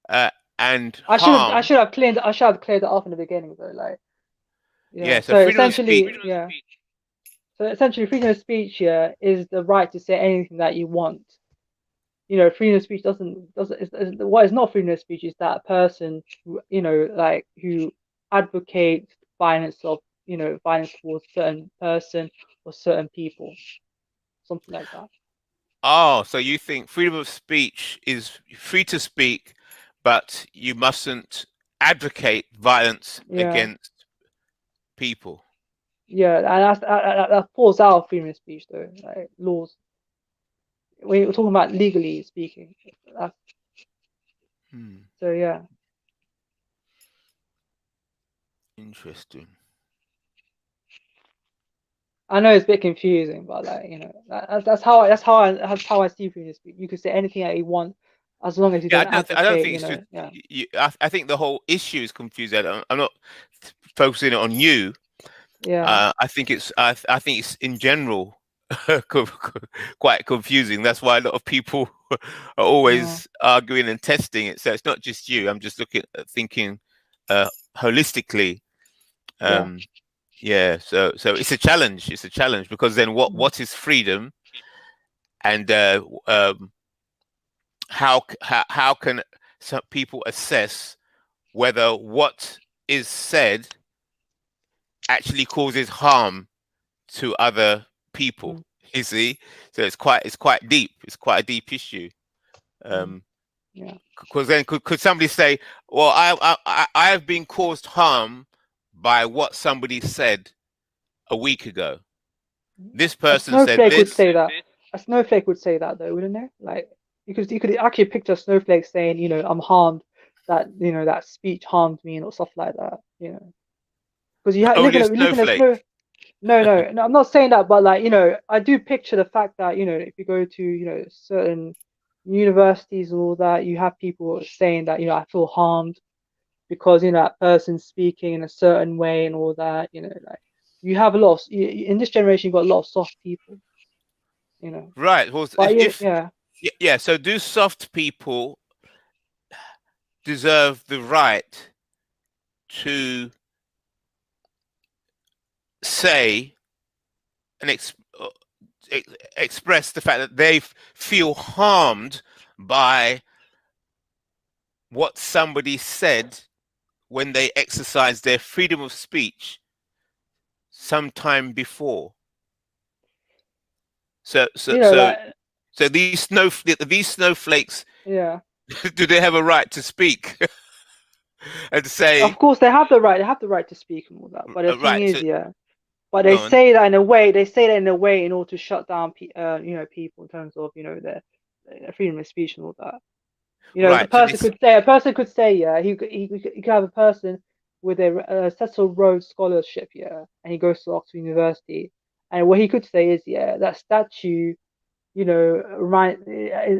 and I should have cleared it off in the beginning, though. Like, so essentially, So essentially, freedom of speech is the right to say anything that you want. You know, freedom of speech what is not freedom of speech is that person who, you know, like, who advocates violence towards certain person or certain people, something like that. Oh, so you think freedom of speech is free to speak, but you mustn't advocate violence against people? Yeah, and that falls out of freedom of speech, though, like laws. When you're talking about legally speaking, so yeah. Interesting. I know it's a bit confusing, but, like, you know, that's how I see freedom of speech. You can say anything that you want, as long as you don't advocate. I don't think I think the whole issue is confusing. I'm not focusing on you. Yeah. I think it's in general quite confusing. That's why a lot of people are always arguing and testing it. So it's not just you. I'm just thinking holistically. So it's a challenge. It's a challenge because then what is freedom, and how can some people assess whether what is said actually causes harm to other people? You see, so it's quite deep. It's quite a deep issue. Because then could somebody say, well, I have been caused harm by what somebody said a week ago. This person said this. Would say that. A snowflake would say that, though, wouldn't it? Like, you could actually picture a snowflake saying, you know, I'm harmed, that, you know, that speech harmed me, or stuff like that, you know. Because you have No, I'm not saying that, but like, I do picture the fact that, if you go to, certain universities and all that, you have people saying that, I feel harmed because, that person's speaking in a certain way and all that, like you have a lot of, in this generation, you've got a lot of soft people, Right. Well, But yeah. So do soft people deserve the right to say and express the fact that they feel harmed by what somebody said when they exercised their freedom of speech sometime before? So these snowflakes, yeah, do they have a right to speak and say? Of course, they have the right. They have the right to speak and all that. But the thing is, but they say that in a way. They say that in a way in order to shut down, people in terms of their freedom of speech and all that. A person could say, he could have a person with a Cecil Rhodes scholarship, and he goes to Oxford University, and what he could say is, that statue, it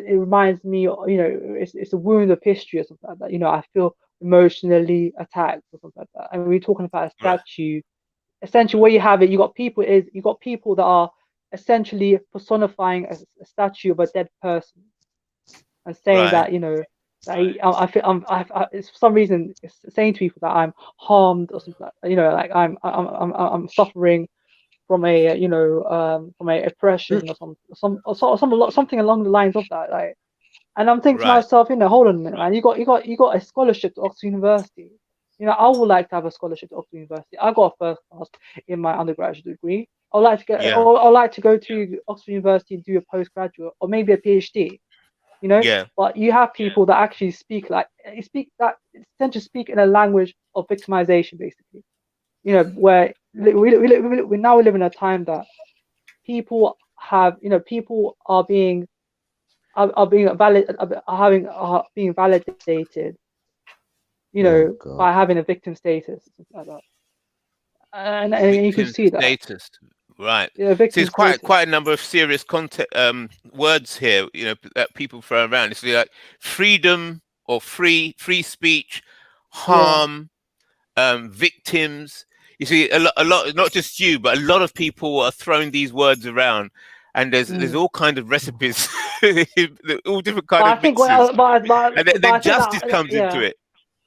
reminds me, it's a wound of history or something like that. I feel emotionally attacked or something like that. And we're talking about a statue. Essentially, where you have it, you got people that are essentially personifying a statue of a dead person and saying that I feel it's for some reason it's saying to people that I'm harmed or something like I'm suffering from a from a oppression or something along the lines of that, like. And I'm thinking to myself, hold on a minute, man. You got a scholarship to Oxford University. I would like to have a scholarship to Oxford University. I got a first class in my undergraduate degree. I'd like to get, or I'd like to go to Oxford University and do a postgraduate or maybe a PhD. But you have people that actually tend to speak in a language of victimization, basically. Where we now live in a time that people have, people are being validated, by having a victim status, something like that. And you can see that. Status. Right. Yeah, so it's quite a number of serious words here, that people throw around. It's like freedom or free speech, harm, victims. You see, a lot, not just you, but a lot of people are throwing these words around, and there's all kind of recipes, all different kind of mixes. And then justice comes into it.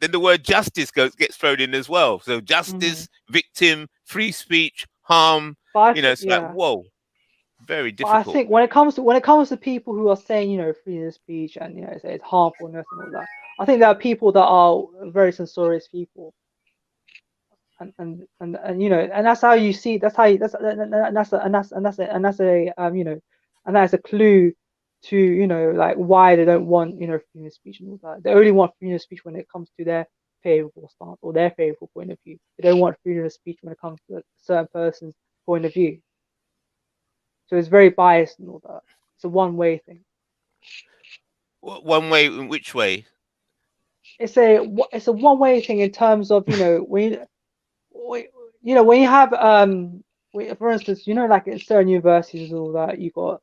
Then the word justice gets thrown in as well. So justice, victim, free speech, harm. It's like, whoa, very difficult. But I think when it comes to people who are saying, freedom of speech and say it's harmfulness and all that, I think there are people that are very censorious people, and that's how you see. That's a clue to like why they don't want freedom of speech and all that. They only want freedom of speech when it comes to their favorable stance or their favorable point of view. They don't want freedom of speech when it comes to a certain person's point of view. So it's very biased and all that. It's a one-way thing. One way? In which way? It's a one-way thing in terms of when you have for instance like in certain universities and all that, you got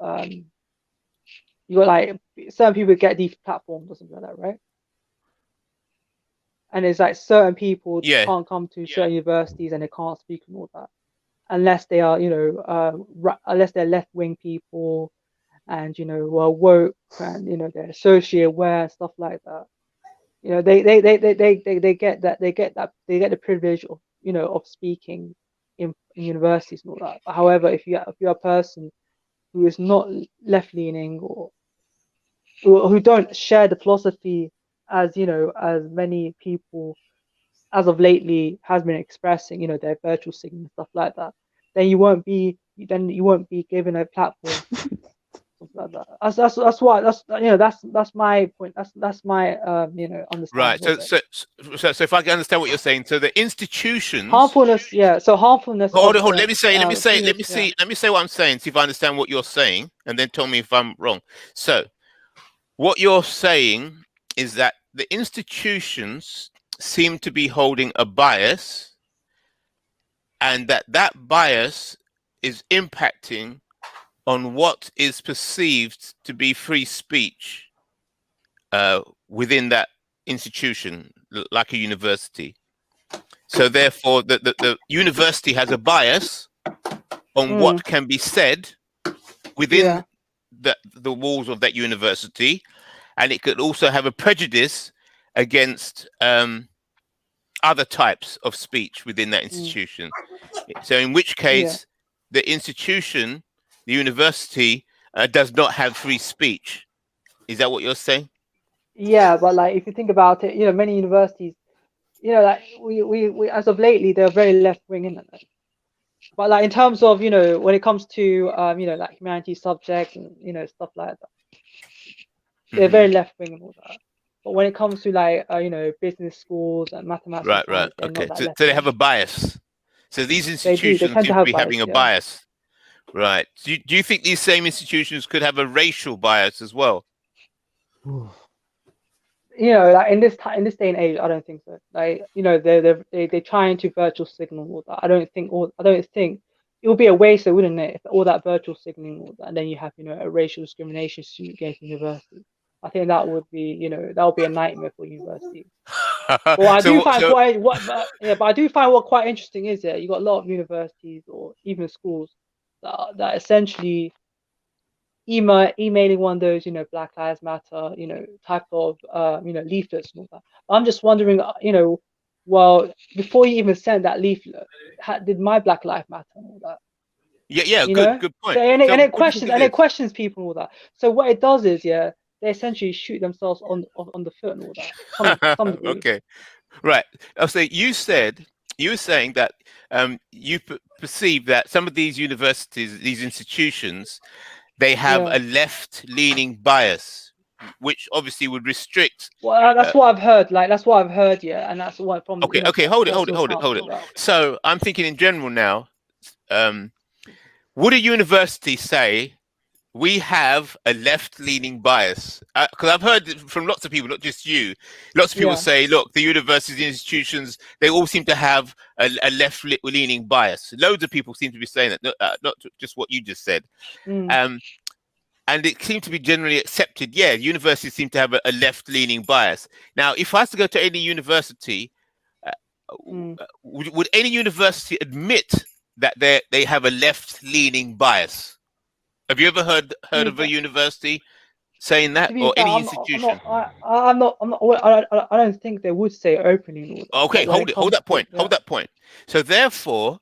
like certain people get these platforms or something like that, right? And it's like certain people can't come to certain universities and they can't speak and all that, unless they are unless they're left-wing people and well woke and they're socially aware and stuff like that. They get the privilege of of speaking in universities and all that. However, if you're a person who is not left-leaning or who don't share the philosophy as as many people as of lately has been expressing, their virtual signaling and stuff like that, then you won't be given a platform. Like that. That's my point. That's my understanding. Right. So if I can understand what you're saying, so the institutions harmfulness. Yeah. So harmfulness. Hold on. Let me say what I'm saying. See if I understand what you're saying, and then tell me if I'm wrong. So, what you're saying is that the institutions seem to be holding a bias and that bias is impacting on what is perceived to be free speech within that institution, like a university. So therefore, the university has a bias on what can be said within the walls of that university, and it could also have a prejudice against other types of speech within that institution. So in which case, the institution, the university, does not have free speech. Is that what you're saying? Yeah, but like if you think about it, many universities, like we as of lately, they're very left wing in it. But like in terms of when it comes to like humanities subjects and stuff like that, they're very left wing and all that. But when it comes to like business schools and mathematics, right, okay. So they have a bias. So these institutions seem to be having a bias, right? Do you think these same institutions could have a racial bias as well? Like in this day and age, I don't think so. Like they're trying to virtual signal all that. I don't think it would be a waste, wouldn't it, if all that virtual signaling all that, and then you have a racial discrimination suit against university. I think that would be a nightmare for university. Well, I do find but I do find what quite interesting is that you got a lot of universities or even schools that essentially emailing one of those Black Lives Matter type of leaflets and all that. I'm just wondering well, before you even send that leaflet, did my Black Lives Matter and all that? Yeah, good point. So, and it questions people and all that. So what it does is they essentially shoot themselves on the foot and all that. Some degree. Okay, right. I'll say you were saying that you perceive that some of these universities, these institutions, they have a left-leaning bias, which obviously would restrict. Well, that's what I've heard. Like that's what I've heard, and that's what from. Okay, hold it. So I'm thinking in general now. Would a university say we have a left-leaning bias? Because I've heard from lots of people, not just you. Lots of people say, look, the universities, the institutions, they all seem to have a left-leaning bias. Loads of people seem to be saying that, not just what you just said. And it seemed to be generally accepted. Yeah, universities seem to have a left-leaning bias. Now, if I was to go to any university, would any university admit that they have a left-leaning bias? Have you ever heard of a university saying that, or any institution? I don't think they would say openly. Okay, hold that point. So therefore,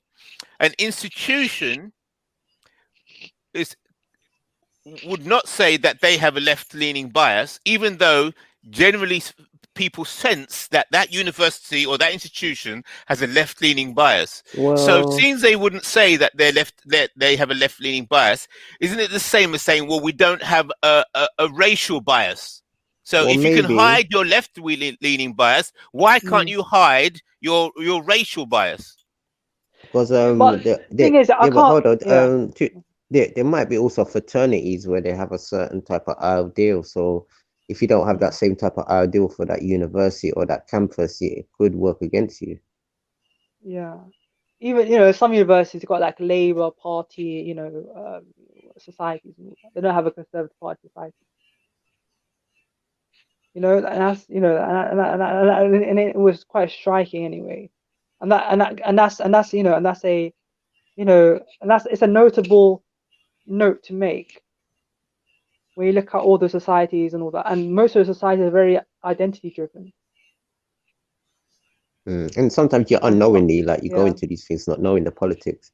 an institution would not say that they have a left-leaning bias, even though generally people sense that university or that institution has a left-leaning bias. Well, so since they wouldn't say that they have a left-leaning bias, isn't it the same as saying, well, we don't have a racial bias? So if you can hide your left-leaning bias, why can't you hide your racial bias? Because there might be also fraternities where they have a certain type of ideal. So if you don't have that same type of ideal for that university or that campus, it could work against you. Yeah, even some universities have got like Labour Party, societies. They don't have a Conservative Party society. And that's and it was quite striking anyway. And that's it's a notable note to make. When you look at all the societies and all that, and most of the societies are very identity driven. And sometimes you're unknowingly, like you go into these things not knowing the politics.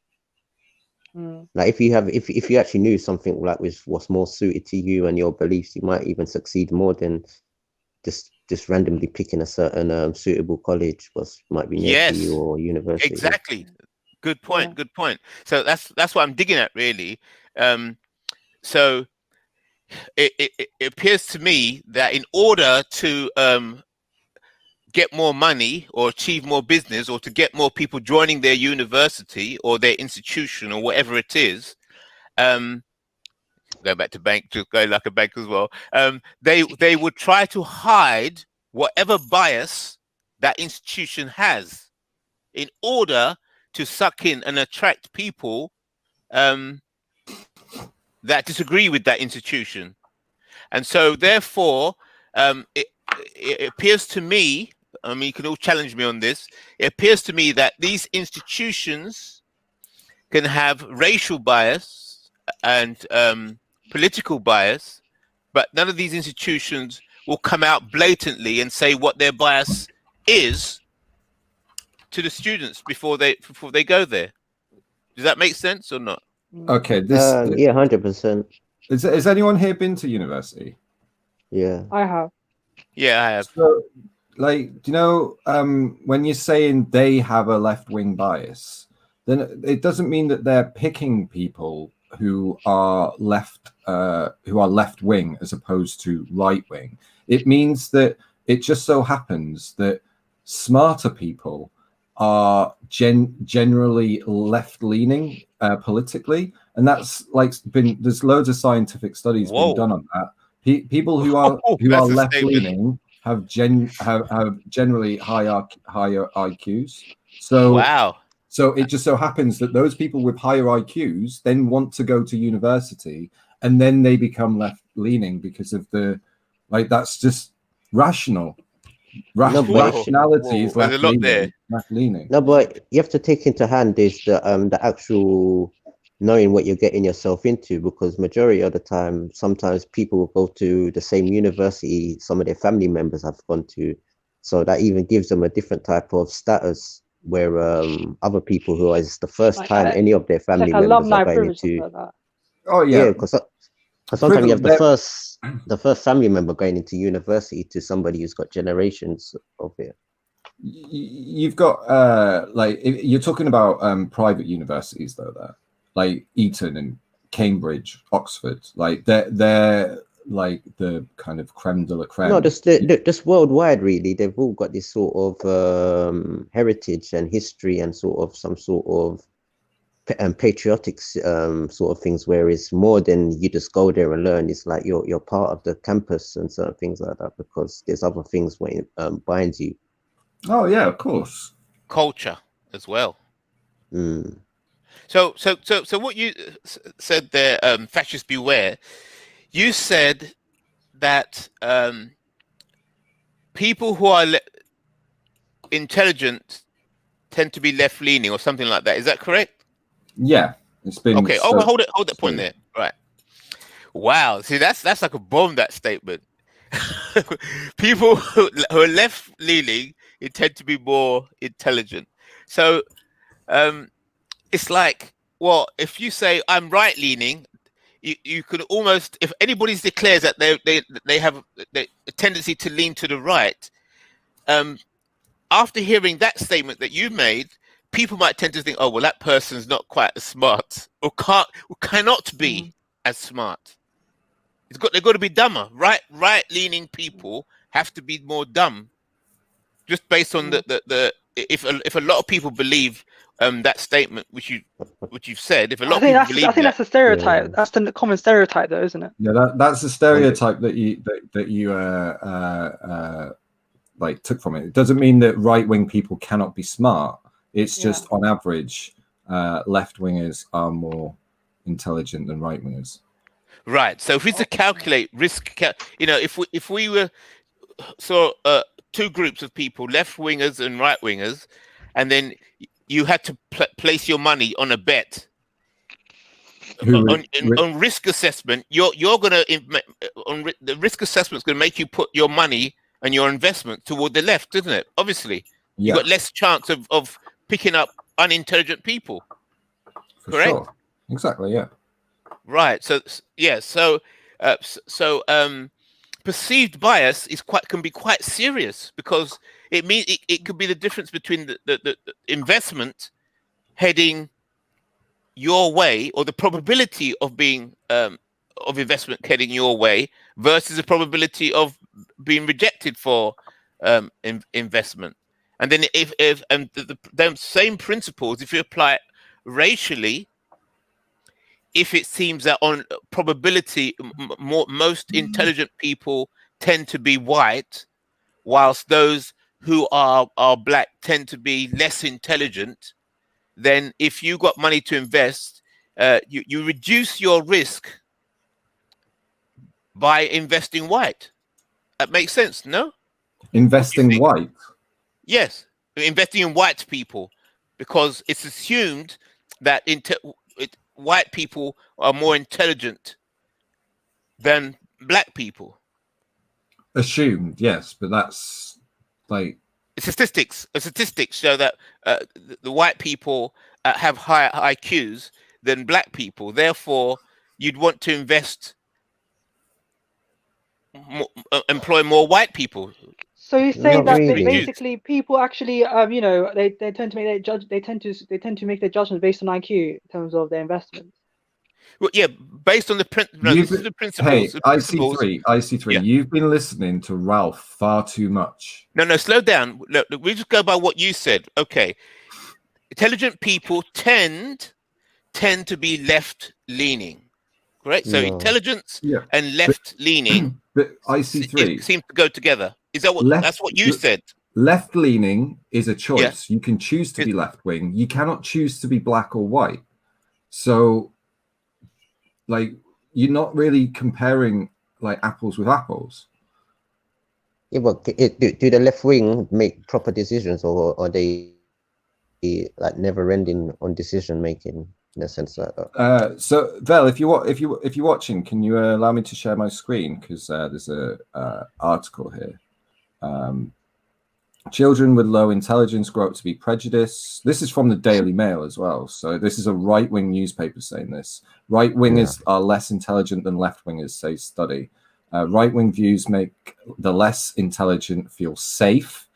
Like if you actually knew something like what's more suited to you and your beliefs, you might even succeed more than just randomly picking a certain suitable college might be near to you or university. Exactly. Good point. So that's what I'm digging at, really. So it appears to me that in order to get more money or achieve more business or to get more people joining their university or their institution or whatever it is, go back to bank, to go like a bank as well, they would try to hide whatever bias that institution has in order to suck in and attract people that disagree with that institution. And so therefore, it appears to me, I mean, you can all challenge me on this, it appears to me that these institutions can have racial bias and political bias, but none of these institutions will come out blatantly and say what their bias is to the students before they go there. Does that make sense or not? Okay, yeah, 100%. Has anyone here been to university? Yeah, I have. Yeah, I have. So, like, do you know, when you're saying they have a left-wing bias, then it doesn't mean that they're picking people who are left-wing as opposed to right-wing. It means that it just so happens that smarter people are generally left-leaning politically, and that's like there's loads of scientific studies been done on that. People who are left-leaning have generally higher IQs. So wow. So it just so happens that those people with higher IQs then want to go to university, and then they become left-leaning because of that's just rational. Rationality is left-leaning. No, but you have to take into hand is the actual knowing what you're getting yourself into, because majority of the time, sometimes people will go to the same university some of their family members have gone to, so that even gives them a different type of status. Where other people who is the first time any of their family members are going into, oh yeah, because sometimes you have the first family member going into university to somebody who's got generations of it. You've got you're talking about private universities though, there like Eton and Cambridge, Oxford, like they're like the kind of creme de la creme. No, just worldwide, really. They've all got this sort of heritage and history and sort of some sort of patriotic sort of things, where it's more than you just go there and learn. It's like you're part of the campus and certain things like that, because there's other things where it binds you. Oh yeah, of course. Culture as well. Mm. So what you said there, fascists beware. You said that people who are intelligent tend to be left-leaning or something like that. Is that correct? Yeah, it's been okay. Hold that point there. Right. Wow. See, that's like a bomb. That statement. People who are left-leaning tend to be more intelligent. So it's like, well, if you say I'm right-leaning, you could almost, if anybody declares that they have a tendency to lean to the right, after hearing that statement that you made, people might tend to think, oh, well, that person's not quite as smart, or cannot be as smart. They've got to be dumber. Right-leaning people have to be more dumb, just based on if a lot of people believe that statement which you've said, if a lot of people believe, I think that's a stereotype. Yeah. That's the common stereotype, though, isn't it? Yeah, that's a stereotype that you like took from it. It doesn't mean that right-wing people cannot be smart. It's just on average, left-wingers are more intelligent than right-wingers. Right. So if we to calculate risk, if we were two groups of people, left-wingers and right-wingers, and then you had to place your money on a bet on risk assessment. You're going to the risk assessment is going to make you put your money and your investment toward the left, isn't it? Obviously, you've got less chance of picking up unintelligent people. For correct? Sure. Exactly. Yeah. Right. So perceived bias can be quite serious, because it means it could be the difference between the investment heading your way, or the probability of being of investment heading your way, versus the probability of being rejected for investment. And then if the same principles, if you apply it racially, if it seems that on probability, most intelligent people tend to be white, whilst those who are black tend to be less intelligent, then if you got money to invest, you reduce your risk by investing white. That makes sense, no? Investing white? Yes, investing in white people, because it's assumed that white people are more intelligent than black people. Assumed, yes, but that's like statistics. Statistics show that the white people have higher IQs than black people. Therefore, you'd want to employ more white people. So you say that basically people actually, they tend to make to make their judgments based on IQ in terms of their investments. Well, yeah, based on the principles. Hey, IC3, you've been listening to Ralph far too much. No, slow down. Look, we just go by what you said. Okay, intelligent people tend to be left-leaning, correct? So intelligence and left-leaning, but IC3 seem to go together. Is that what? That's what you said. Left-leaning is a choice. Yeah. You can choose to be left-wing. You cannot choose to be black or white. So, like, you're not really comparing like apples with apples. Yeah, but do the left wing make proper decisions, or are they like never ending on decision making in a sense like that? So Vel, if you're watching, can you allow me to share my screen, because there's a article here. Children with low intelligence grow up to be prejudiced. This is from the Daily Mail as well. So this is a right-wing newspaper saying this. Right-wingers are less intelligent than left-wingers, says study. Right-wing views make the less intelligent feel safe.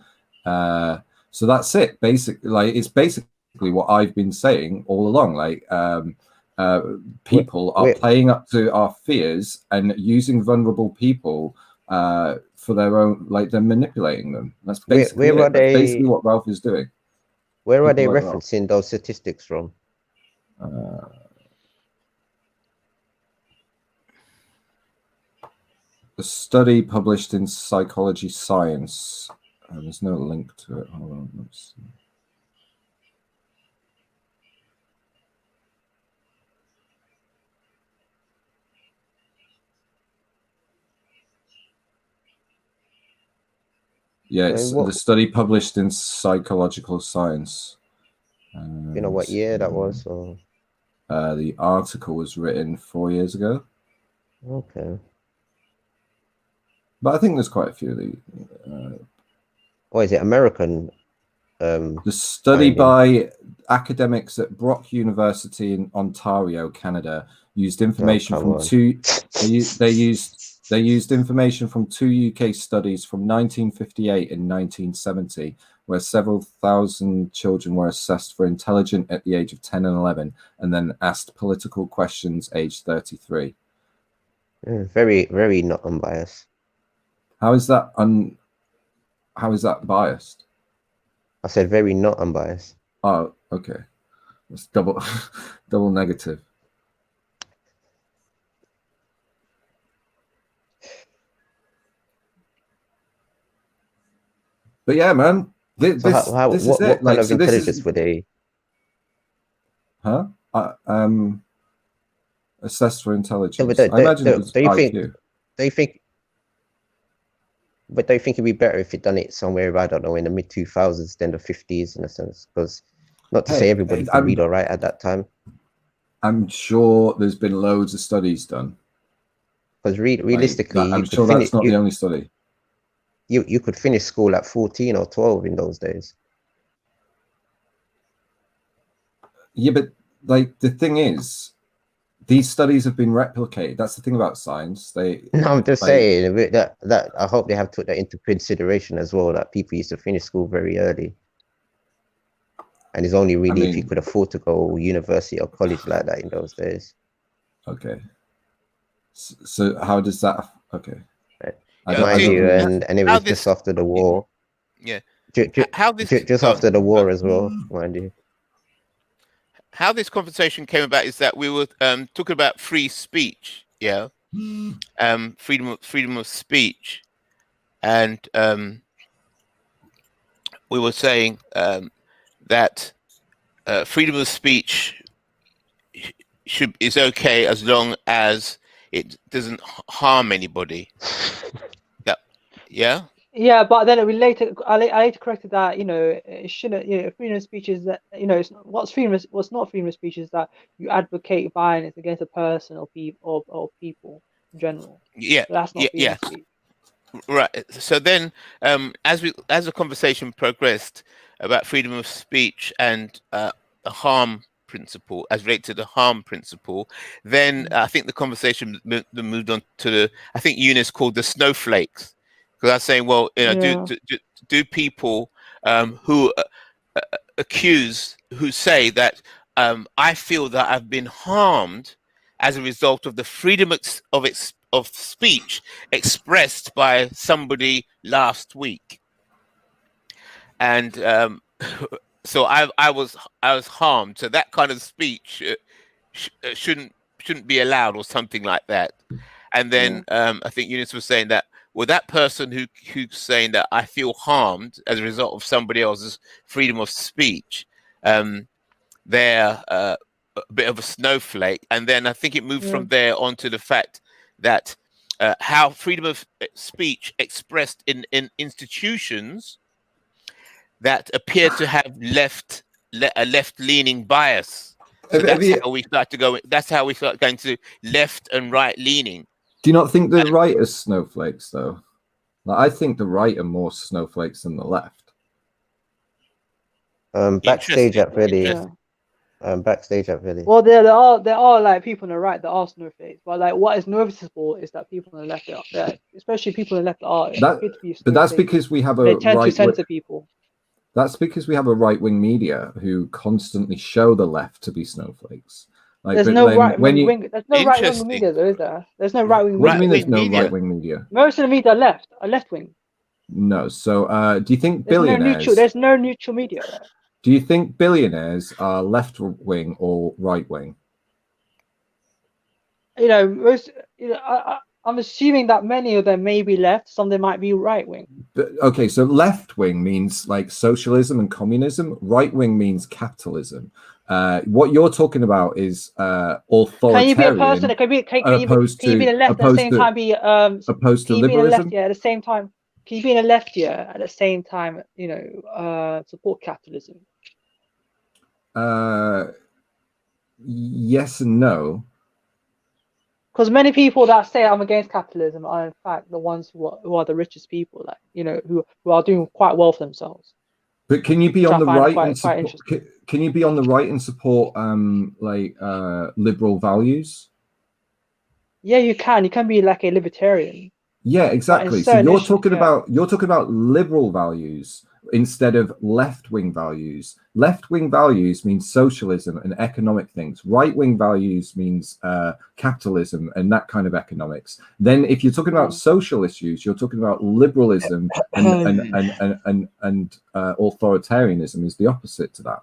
So that's it. Basically, like, it's basically what I've been saying all along. Like, people are playing up to our fears and using vulnerable people for their own, like, they're manipulating them. That's basically where are they, that's basically what Ralph is doing. Where are they referencing those statistics from? A study published in Psychology Science. There's no link to it. Hold on, let's see. Yeah, it's the study published in Psychological Science. You know what year that was? Or? The article was written 4 years ago. Okay. But I think there's quite a few of the... What is it, American? The study by academics at Brock University in Ontario, Canada, used information from two... They used information from two UK studies from 1958 and 1970, where several thousand children were assessed for intelligence at the age of 10 and 11, and then asked political questions aged 33. Very, very not unbiased. How is that biased? I said very not unbiased. Oh, okay. That's double negative. But yeah, man, this is it. What kind of intelligence were they? Huh? Assessed for intelligence. I imagine it was IQ. But they think it'd be better if you done it somewhere, I don't know, in the mid 2000s than the 50s, in a sense, because not to say everybody could read or write at that time. I'm sure there's been loads of studies done. Because realistically, I'm sure that's not the only study. You could finish school at 14 or 12 in those days. Yeah, but like the thing is, these studies have been replicated. That's the thing about science. No, I'm just saying that I hope they have took that into consideration as well, that people used to finish school very early. And it's only really if you could afford to go university or college like that in those days. Okay. So how does that... Okay. Mind you, and it was just after the war. Yeah. Just after the war as well, mind you. How this conversation came about is that we were talking about free speech, freedom of speech, and we were saying that freedom of speech is okay as long as it doesn't harm anybody. That, yeah. Yeah, but then we later, I later corrected that, you know, it shouldn't, you know, freedom of speech is that, you know, what's not freedom of speech is that you advocate violence against a person or people in general. Yeah, So that's not freedom of speech. Right. So then, as the conversation progressed about freedom of speech and the harm principle, as related to the harm principle, then I think the conversation moved on to I think Eunice called the snowflakes. Because I was saying, well, you know, do people who say that I feel that I've been harmed as a result of the freedom of speech expressed by somebody last week, and so I was harmed. So that kind of speech shouldn't be allowed, or something like that. And then I think Eunice was saying that. Well, that person who's saying that I feel harmed as a result of somebody else's freedom of speech, they're a bit of a snowflake. And then I think it moved from there onto the fact that how freedom of speech expressed in institutions that appear to have a left-leaning bias. So that's how we start going to left and right-leaning. Do you not think the right are snowflakes, though? Like, I think the right are more snowflakes than the left. Backstage at Philly. Backstage at Philly. Well, there are like people on the right that are snowflakes, but like what is noticeable is that people on the left, especially people on the left, are. But that's because we have they tend to censor people. That's because we have a right-wing media who constantly show the left to be snowflakes. Like, there's no right-wing media, though, is there? There's no right-wing media. What do you mean there's no right-wing media? Most of the media are left-wing. No. So do you think billionaires... There's no neutral media. Right? Do you think billionaires are left-wing or right-wing? You know, I'm assuming that many of them may be left, some of them might be right-wing. Okay, so left-wing means like socialism and communism. Right-wing means capitalism. What you're talking about is authoritarian. Can you be a person that can you be in the left at the same time be opposed to liberalism? At the same time, can you be in the left at the same time, you know, support capitalism? Yes and no. Because many people that say I'm against capitalism are in fact the ones who are the richest people, like, you know, who are doing quite well for themselves. But can you be on the right and support? Can you be on the right and support liberal values? Yeah, you can. You can be like a libertarian. Yeah, exactly. So you're talking about liberal values instead of left-wing values. Left-wing values means socialism and economic things. Right-wing values means capitalism and that kind of economics. Then if you're talking about social issues, you're talking about liberalism and authoritarianism is the opposite to that.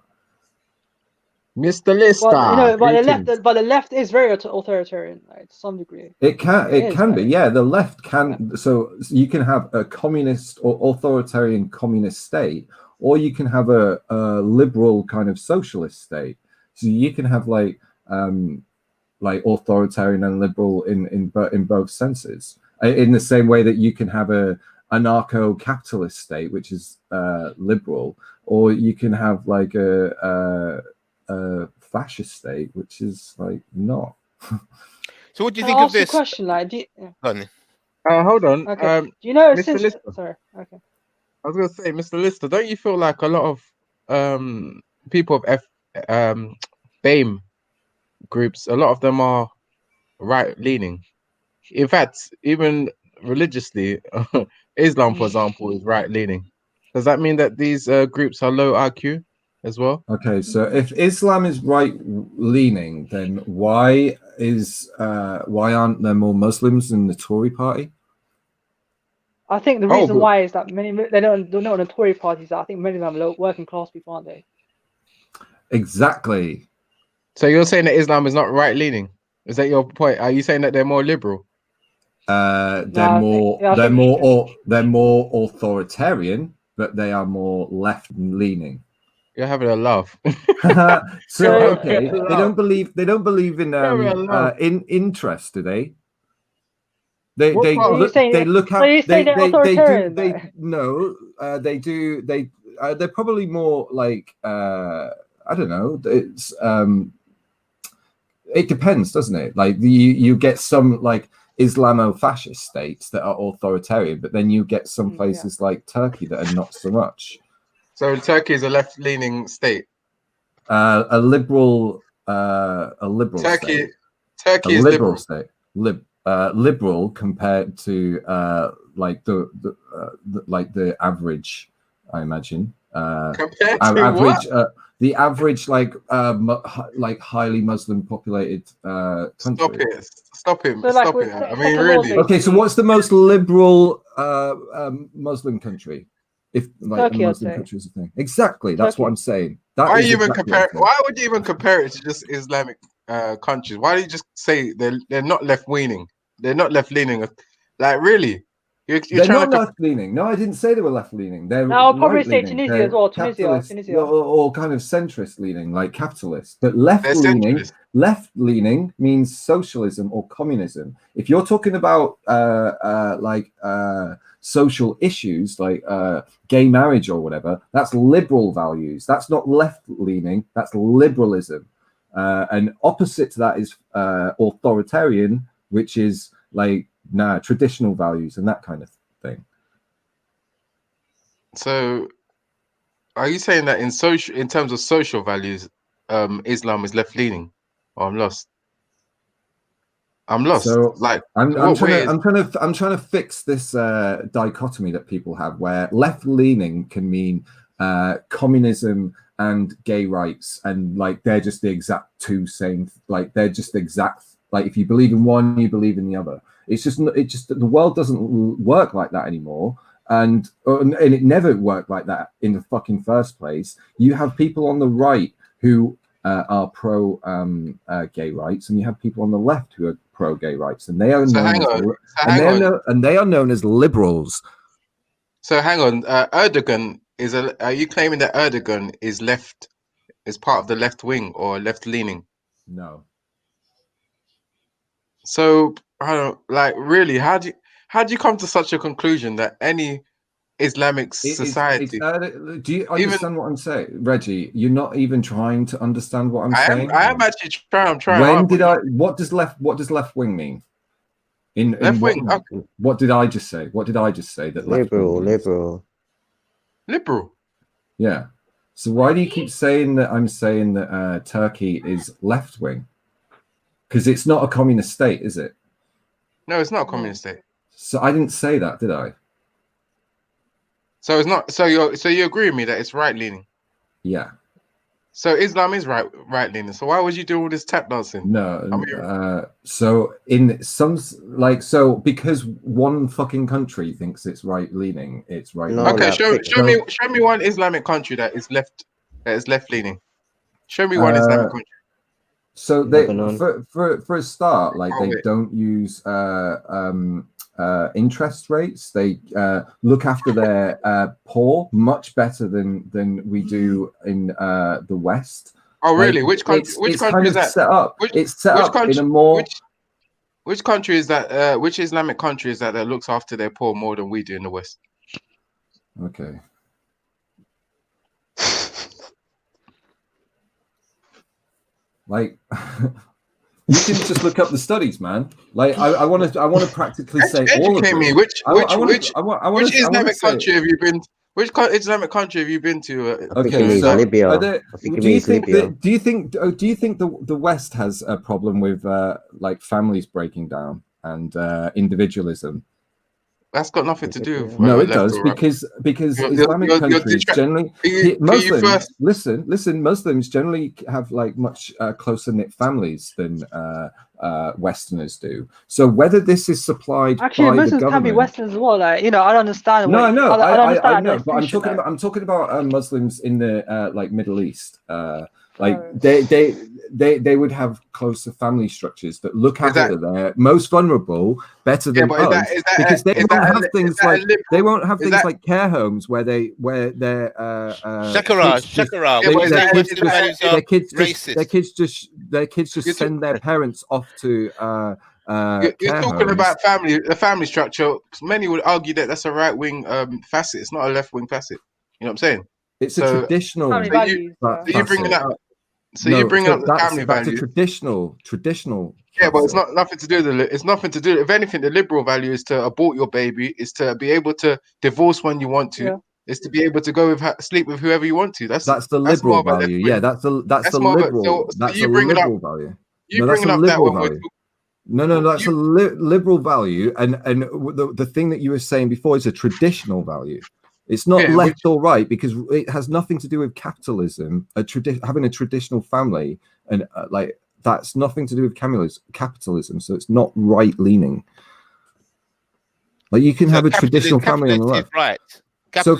Mr. Lister. Well, you know, but the left is very authoritarian, right, to some degree. It can be, yeah. The left can, so you can have a communist or authoritarian communist state, or you can have a liberal kind of socialist state. So you can have like authoritarian and liberal in both senses. In the same way that you can have a anarcho-capitalist state, which is liberal, or you can have like a fascist state, which is like not. So what do you think of this question? Like, hold on. Okay. Do you know Mr. Lister? Sorry. Okay. I was gonna say, Mr. Lister, don't you feel like a lot of people of BAME groups, a lot of them are right leaning? In fact, even religiously, Islam, for example, is right leaning. Does that mean that these groups are low IQ as well? Okay, so if Islam is right leaning, then why aren't there more Muslims in the Tory party? I think the reason why is that they're not in the Tory parties. I think many of them are working class people, aren't they? Exactly. So you're saying that Islam is not right leaning? Is that your point? Are you saying that they're more liberal? They're more authoritarian, but they are more left leaning. You're having a laugh. So okay, they don't believe in interest, do they? They look at they do they're probably more like I don't know, it's it depends, doesn't it? Like you get some like Islamo-fascist states that are authoritarian, but then you get some places like Turkey that are not so much. So Turkey is a left-leaning state. A liberal Turkey. state. Turkey is liberal state. Liberal compared to like the average, I imagine. Compared to average, what? The average like highly Muslim populated country. Stop it. So, Stop it. I mean, really. Okay, so what's the most liberal Muslim country? If like Turkey, a Muslim country is a thing, exactly. That's what I'm saying. Why would you even compare it to just Islamic countries? Why do you just say they're not left leaning? They're not left leaning. Like really, you're they're trying not left leaning. No, I didn't say they were left leaning. They're I'll probably say right-leaning. Tunisia as well. Tunisia. Or kind of centrist leaning, like capitalist. But left leaning means socialism or communism. If you're talking about social issues like gay marriage or whatever, that's liberal values. That's not left leaning. That's liberalism. And opposite to that is authoritarian, which is like traditional values and that kind of thing. So are you saying that in terms of social values, Islam is left leaning? Oh, I'm lost. So like I'm trying to fix this dichotomy that people have, where left leaning can mean communism and gay rights, and like they're just the exact two same. Like they're just the exact. Like if you believe in one, you believe in the other. It's just the world doesn't work like that anymore, and it never worked like that in the fucking first place. You have people on the right who are pro gay rights, and you have people on the left who are pro gay rights, and they are known as liberals. So hang on, Erdogan are you claiming that Erdogan is part of the left wing or left leaning? No. So I don't really. How do you come to such a conclusion that any Islamic society? Do you understand what I'm saying, Reggie? You're not even trying to understand what I'm saying. I am actually trying. I'm trying. What does left wing mean? Left wing. What did I just say? What did I just say? That liberal. Yeah. So why do you keep saying that I'm saying that Turkey is left wing? Because it's not a communist state, is it? No, it's not a communist state. So I didn't say that, did I? So it's not. So you agree with me that it's right leaning? Yeah. So Islam is right leaning. So why would you do all this tap dancing? No. So in some because one fucking country thinks it's right leaning, it's right. No, okay, show me one Islamic country that is left leaning. Show me one Islamic country. So they for a start, like they don't use interest rates. They look after their poor much better than we do in the West. Oh, really? Which country is that? Set up. It's set up in a more. Which country is that? Which Islamic country is that looks after their poor more than we do in the West? Okay. Like, you can just look up the studies, man. Like, I want to practically say all of them. Me. Which Islamic country have you been? Which Islamic country have you been to? Okay, so Libya. Do you think the West has a problem with like families breaking down and individualism? That's got nothing to do with no, it does because Islamic countries generally Muslims generally have like much closer knit families than Westerners do. So whether this is supplied actually by Muslims the government, can be Westerners as well. Like, I don't understand. No, I know, I understand know, but I'm talking about Muslims in the like Middle East. Like they would have closer family structures that look after their most vulnerable better than us, because they won't have things like care homes where their kids just send their parents off to you're talking about the family structure. Many would argue that that's a right wing facet. It's not a left wing facet. You know what I'm saying? It's a traditional. You're bringing that up. So you're bringing up the family value. That's a traditional. Yeah, but it's nothing to do with it. It's nothing to do. If anything, the liberal value is to abort your baby. Is to be able to divorce when you want to. Yeah. Is to be able to go sleep with whoever you want to. That's the liberal value. Yeah, that's the liberal. That's a liberal value. No, that's a liberal value. No, that's a liberal value. And the thing that you were saying before is a traditional value. It's not left or right, because it has nothing to do with capitalism. Having a traditional family and that's nothing to do with capitalism. So it's not right leaning. Like you can have a traditional family on the left. Right. So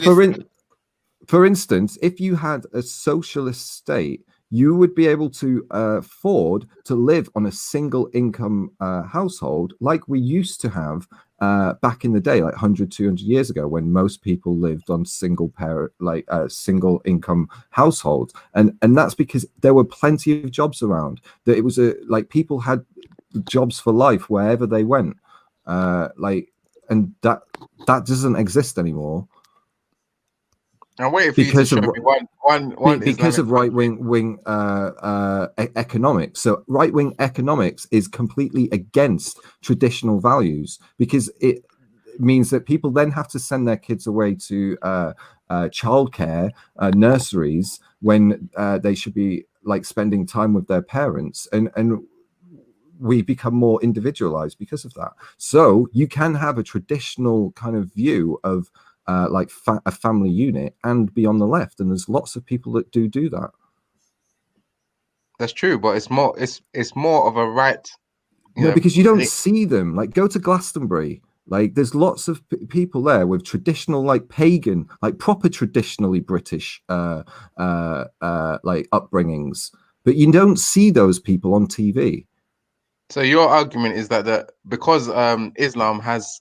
for instance, if you had a socialist state, you would be able to afford to live on a single income household like we used to have back in the day, like 100, 200 years ago, when most people lived on single income households. And that's because there were plenty of jobs around. That it was people had jobs for life wherever they went. And that doesn't exist anymore. I'm waiting for you to show me one because of right-wing economics. So right-wing economics is completely against traditional values, because it means that people then have to send their kids away to childcare, nurseries, when they should be spending time with their parents, and we become more individualized because of that. So you can have a traditional kind of view of a family unit and be on the left, and there's lots of people that do that. That's true, but it's more of a right. Because you don't see them. Go to Glastonbury. There's lots of people there with traditional, pagan, proper traditionally British upbringings, but you don't see those people on TV. So your argument is that because Islam has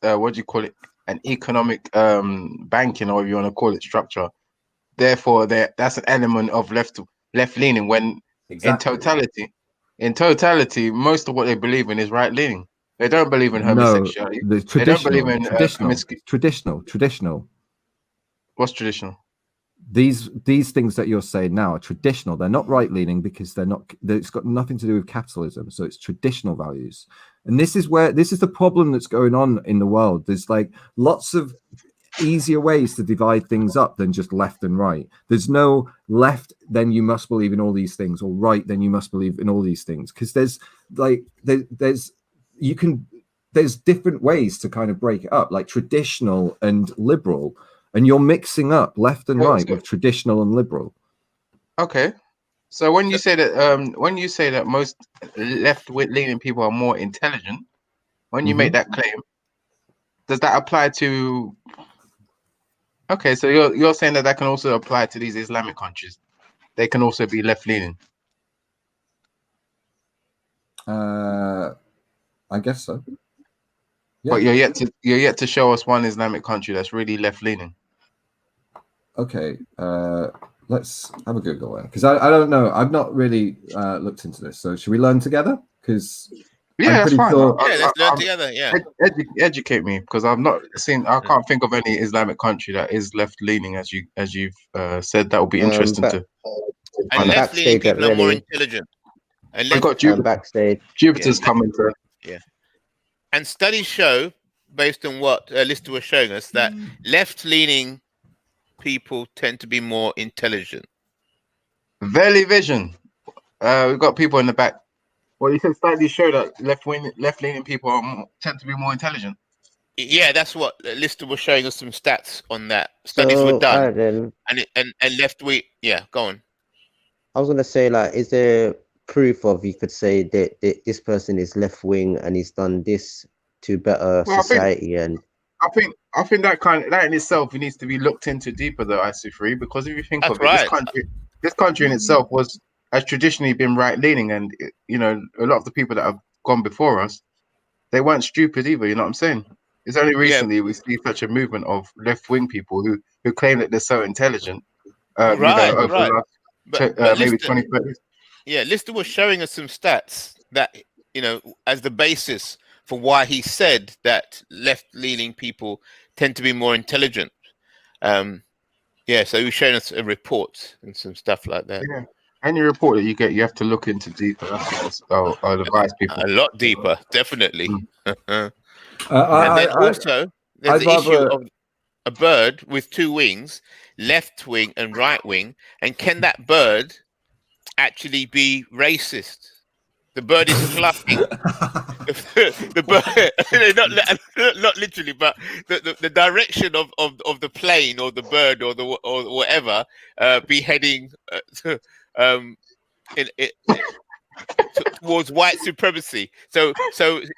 an economic banking, or if you want to call it structure, therefore that's an element of left leaning, when in totality most of what they believe in is right leaning. They don't believe in homosexuality. They don't believe in traditional. What's traditional? These things that you're saying now are traditional. They're not right leaning because it's got nothing to do with capitalism. So it's traditional values. And this is the problem that's going on in the world. There's lots of easier ways to divide things up than just left and right. There's no left, then you must believe in all these things, or right, then you must believe in all these things. Because there's different ways to kind of break it up, like traditional and liberal, and you're mixing up left and right with traditional and liberal. Okay. So when you say that most left-leaning people are more intelligent, when you make that claim, does that apply to? Okay, so you're saying that can also apply to these Islamic countries. They can also be left-leaning. I guess so. Yeah. But you're yet to show us one Islamic country that's really left-leaning. Okay. Let's have a Google then, because I don't know. I've not really looked into this. So should we learn together? Because that's fine. Let's learn together. Yeah, educate me, because I've not seen. I can't think of any Islamic country that is left leaning, as you've said. That would be interesting to. And left leaning people are more intelligent. And I got backstage. Jupiter's coming through. Yeah, and studies show, based on what Lister was showing us, that left leaning people tend to be more intelligent. Valley Vision. We've got people in the back. Well, you said studies show that left-leaning people tend to be more intelligent. Yeah, that's what Lister was showing us, some stats on that. Studies were done, and left-wing. Yeah, go on. I was gonna say, is there proof of, you could say that this person is left-wing and he's done this to better society? I think that in itself needs to be looked into deeper, though, IC3, because if you think of it, this country in itself was has traditionally been right leaning, and you know, a lot of the people that have gone before us, they weren't stupid either. You know what I'm saying? It's only recently we see such a movement of left wing people who claim that they're so intelligent. You know, over the last maybe 20, 30 years. Yeah, Lister was showing us some stats that, you know, as the basis for why he said that left-leaning people tend to be more intelligent. Yeah, so he was showing us a report and some stuff like that. Yeah. Any report that you get, you have to look into deeper. I'd advise people. A lot deeper, definitely. And then also, there's the issue of a bird with two wings, left wing and right wing, and can that bird actually be racist? The bird is fluffing. The bird, not literally, but the direction of the plane or the bird or whatever be heading towards white supremacy. So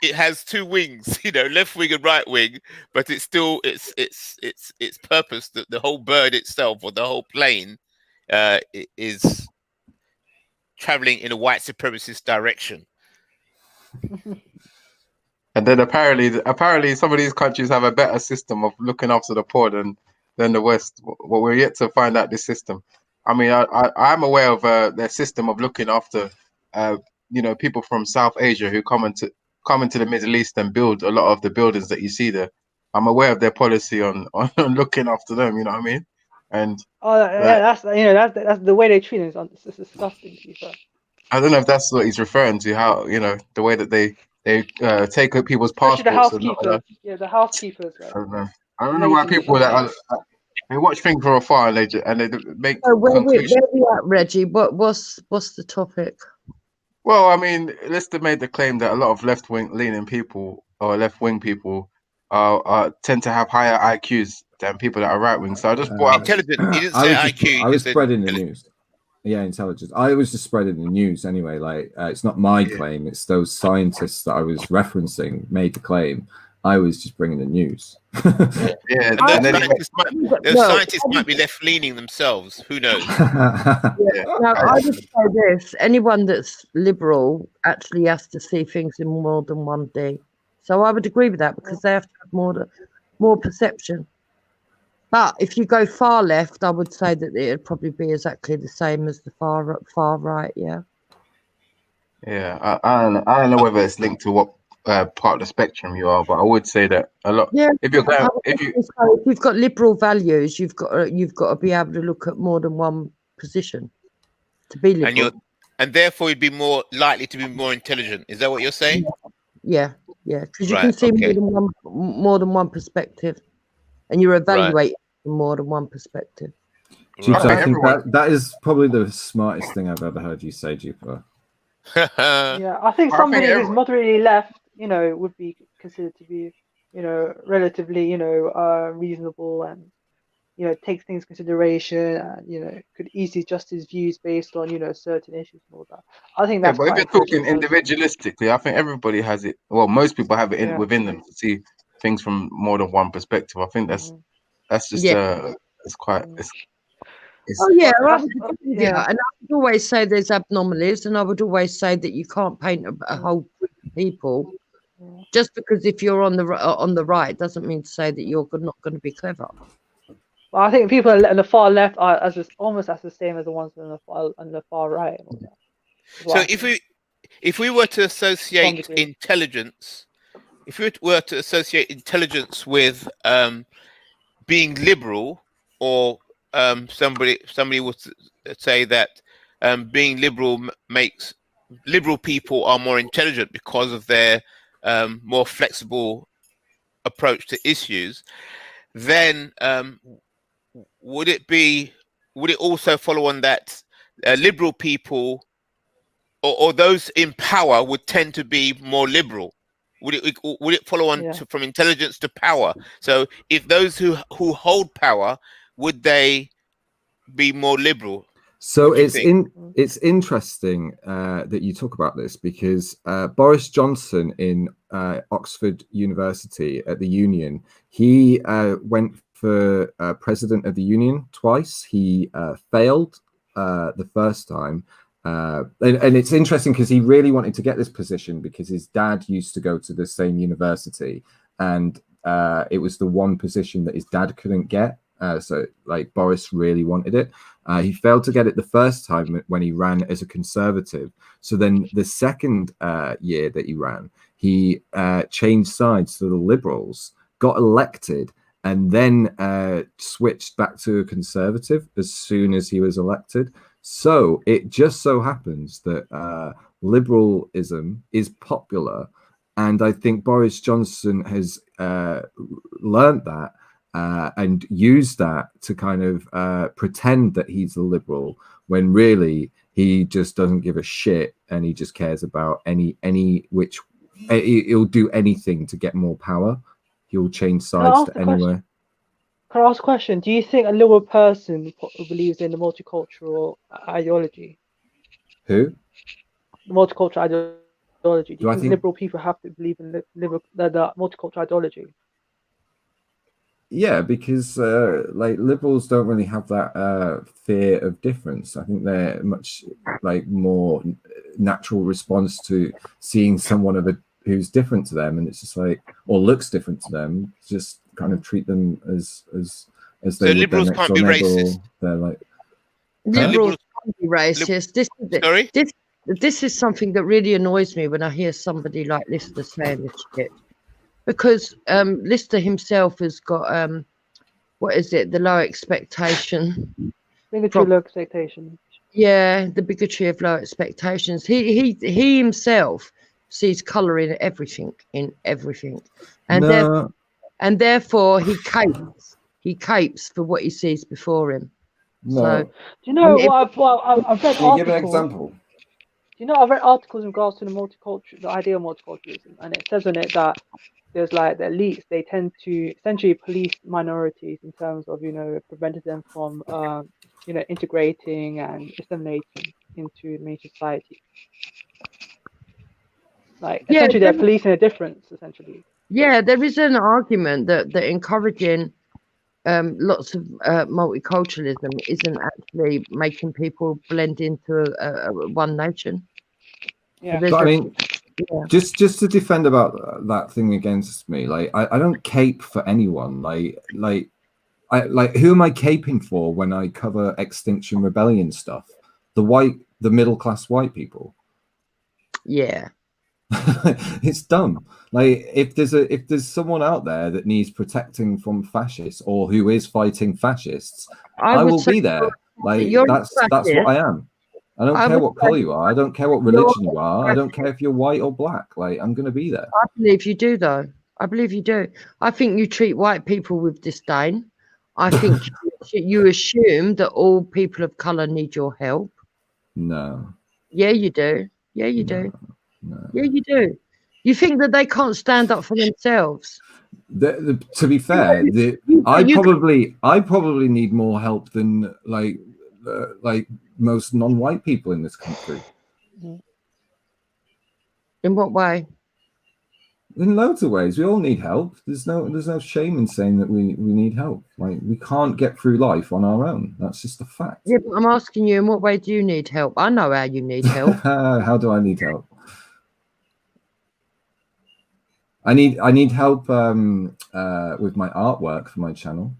it has two wings, you know, left wing and right wing, but it's still its purpose. The whole bird itself or the whole plane is traveling in a white supremacist direction. And then apparently some of these countries have a better system of looking after the poor than the West. Well, we're yet to find out this system. I mean, I'm aware of their system of looking after you know, people from South Asia who come into the Middle East and build a lot of the buildings that you see there. I'm aware of their policy on looking after them. You know what I mean? And that's the way they treat them. It's disgusting. I don't know if that's what he's referring to. How, you know, the way that they take up people's passports. The housekeepers. Yeah, the housekeepers. Right? I don't know why people that they watch things from afar and they make. Where we at, Reggie? What's the topic? Well, I mean, Lister made the claim that a lot of left-wing people or left-wing people tend to have higher IQs than people that are right-wing. So I just brought up intelligent. He didn't say IQ. I was spreading the news. Yeah, intelligence. I was just spreading the news anyway. Like, it's not my claim. It's those scientists that I was referencing made the claim. I was just bringing the news. Yeah, those scientists might be left-leaning themselves. Who knows? Now, I would say this: anyone that's liberal actually has to see things in more than one day. So I would agree with that because they have to have more perception. But if you go far left, I would say that it'd probably be exactly the same as the far right. Yeah. Yeah, I don't know whether it's linked to what part of the spectrum you are, but I would say that a lot. Yeah. If you've got liberal values, you've got to be able to look at more than one position to be liberal. And therefore, you'd be more likely to be more intelligent. Is that what you're saying? Yeah, because you can see more than one perspective, and you're evaluating from more than one perspective. Jupiter, I think that is probably the smartest thing I've ever heard you say, Jupiter. Yeah, I think somebody who's moderately left, you know, would be considered to be, you know, relatively, you know, reasonable and, you know, takes things into consideration and, you know, could easily adjust his views based on, you know, certain issues and all that. I think that's. But if you're talking individualistically, I think everybody has it. Well, most people have it within them to see things from more than one perspective. I think that's just it's quite. And I would always say there's abnormalities, and I would always say that you can't paint a whole group of people just because if you're on the right doesn't mean to say that you're not going to be clever. Well, I think people on the far left are almost as the same as the ones on the far right. So if we were to associate intelligence, with being liberal, or somebody would say that being liberal makes liberal people are more intelligent because of their more flexible approach to issues, then would it also follow on that liberal people or those in power would tend to be more liberal? Would it follow on from intelligence to power? So if those who hold power, would they be more liberal? So it's interesting that you talk about this because Boris Johnson in Oxford University at the Union, he went for president of the Union twice. He failed the first time, And it's interesting because he really wanted to get this position because his dad used to go to the same university, and it was the one position that his dad couldn't get. So like Boris really wanted it. He failed to get it the first time when he ran as a Conservative. So then the second year that he ran, he changed sides to the Liberals, got elected, and then switched back to a Conservative as soon as he was elected. So it just so happens that liberalism is popular, and I think Boris Johnson has learned that and used that to kind of pretend that he's a liberal when really he just doesn't give a shit, and he just cares about any which he'll do anything to get more power. He'll change sides to anywhere. Can I ask a question? Do you think a liberal person who believes in the multicultural ideology? Who? The multicultural ideology. Do you think liberal people have to believe in the multicultural ideology? Yeah, because like liberals don't really have that fear of difference. I think they're much like more natural response to seeing someone who's different to them, and it's just like, or looks different to them, just kind of treat them as they so would liberals their next can't be door neighbor. racist. They're like, Liberals can't be racist. This is something that really annoys me when I hear somebody like Lister saying this shit. Because Lister himself has got what is it? The low expectation. Bigotry, low expectation. Yeah, the bigotry of low expectations. He himself sees colour in everything, and therefore he capes for what he sees before him. No. So, do you know what I've read? Can you give an example? Do you know I've read articles in regards to the idea of multiculturalism, and it says in it that there's like the elites, they tend to essentially police minorities in terms of, preventing them from, integrating and assimilating into mainstream society. Like, essentially, they're policing a difference, essentially. Yeah, there is an argument that encouraging lots of multiculturalism isn't actually making people blend into one nation. Yeah, but I mean, just to defend about that thing against me, like I don't cape for anyone. Like who am I caping for when I cover Extinction Rebellion stuff? The middle class white people. Yeah. It's dumb. Like if there's someone out there that needs protecting from fascists or who is fighting fascists, I will be there. Like that's what I am. I don't care what color you are. I don't care what religion you are. I don't care if you're white or black. Like I'm gonna be there. I believe you do, though. I believe you do. I think you treat white people with disdain. I think you assume that all people of color need your help. No. Yeah, you do. Yeah, you do. No. Yeah, you do. You think that they can't stand up for themselves? To be fair, I probably need more help than like most non-white people in this country. In what way? In loads of ways. We all need help. There's no shame in saying that we need help. Like we can't get through life on our own. That's just a fact. Yeah, but I'm asking you, in what way do you need help? I know how you need help. How do I need help? I need help with my artwork for my channel.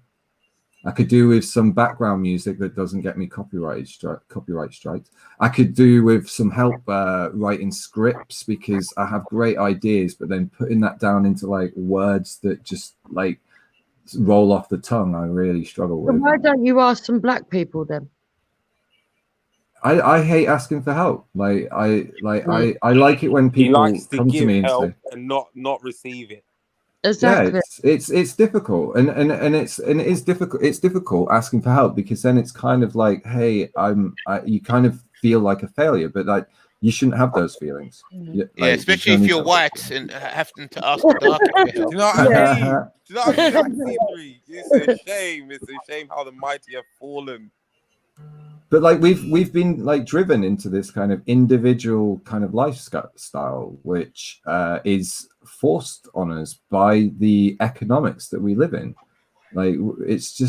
I could do with some background music that doesn't get me copyright striked. I could do with some help writing scripts because I have great ideas, but then putting that down into like words that just like roll off the tongue, I really struggle with. Well, why don't you ask some black people then? I hate asking for help. I like it when people come to me and say, and not receive it. Exactly. Yeah, it's difficult, and it is difficult. It's difficult asking for help because then it's kind of like, hey, you kind of feel like a failure, but like you shouldn't have those feelings. Yeah, especially if you're white and having to ask the dark for help. Do you know what I mean? Do you know what I mean? It's a shame. It's a shame how the mighty have fallen. But like we've been like driven into this kind of individual kind of lifestyle, which is forced on us by the economics that we live in. Like it's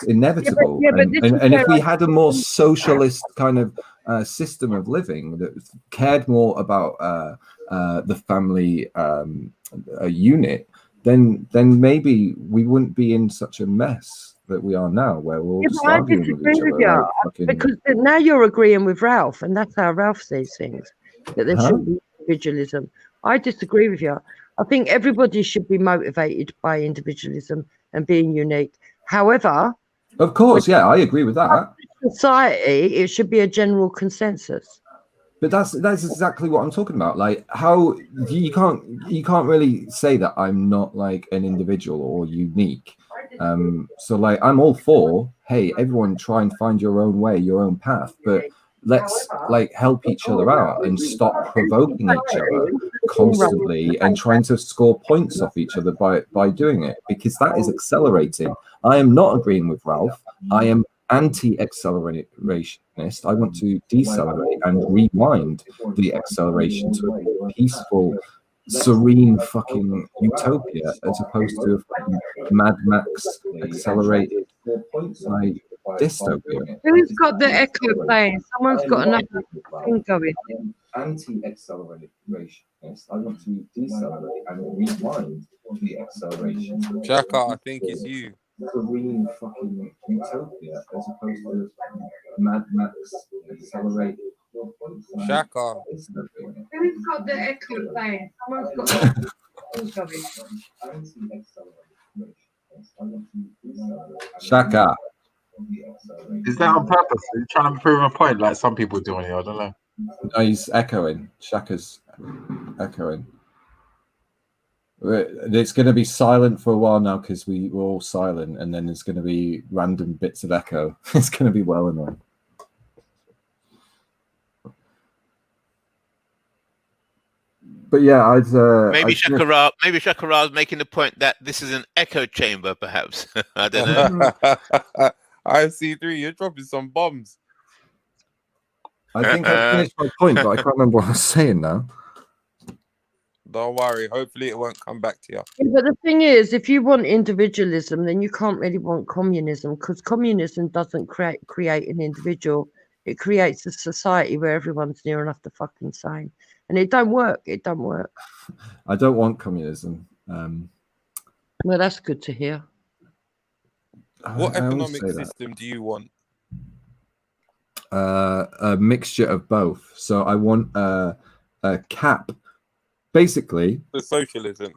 inevitable. And if we had a more socialist kind of system of living that cared more about the family unit, then maybe we wouldn't be in such a mess that we are now, where we're all just I arguing with disagree each with other. you Like fucking, because now you're agreeing with Ralph, and that's how Ralph sees things. That there Huh? should be individualism. I disagree with you. I think everybody should be motivated by individualism and being unique. However, of course, yeah, I agree with that. Society, it should be a general consensus. But that's exactly what I'm talking about. Like, how you can't really say that I'm not like an individual or unique. So like, I'm all for, hey, everyone try and find your own way, your own path, but let's like help each other out and stop provoking each other constantly and trying to score points off each other by doing it, because that is accelerating. I am not agreeing with Ralph. I am anti-accelerationist. I want to decelerate and rewind the acceleration to a peaceful, serene fucking utopia, as opposed to a fucking Mad Max accelerated like dystopia. Who's got the echo playing? Someone's got another thing going. Anti-accelerationist. I want to decelerate and rewind the acceleration. Shaka, I think it's you. Serene fucking utopia, as opposed to Mad Max accelerated. Shaka. Who's got the echo playing? Someone's got the thing going. Shaka. Is that on purpose? Are you trying to prove a point like some people do on here? I don't know. No, he's echoing. Shaka's echoing. It's going to be silent for a while now because we're all silent, and then there's going to be random bits of echo. It's going to be well annoying. But yeah, maybe Shakara is making the point that this is an echo chamber, perhaps. I don't know. I see 3. You're dropping some bombs. I think I finished my point, but I can't remember what I was saying now. Don't worry. Hopefully, it won't come back to you. Yeah, but the thing is, if you want individualism, then you can't really want communism, because communism doesn't create an individual. It creates a society where everyone's near enough the fucking same. And it don't work. It don't work. I don't want communism. Well, that's good to hear. What economic system do you want? A mixture of both. So I want a cap. Basically, the socialism.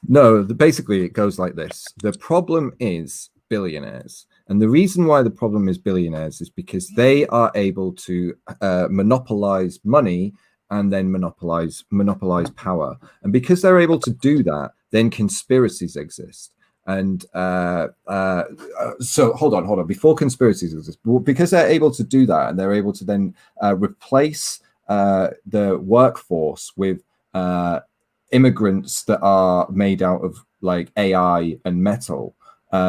No, basically it goes like this. The problem is billionaires. And the reason why the problem is billionaires is because they are able to monopolize money and then monopolize power. And because they're able to do that, then conspiracies exist. And so hold on. Before conspiracies exist, because they're able to do that, and they're able to then replace the workforce with immigrants that are made out of like AI and metal,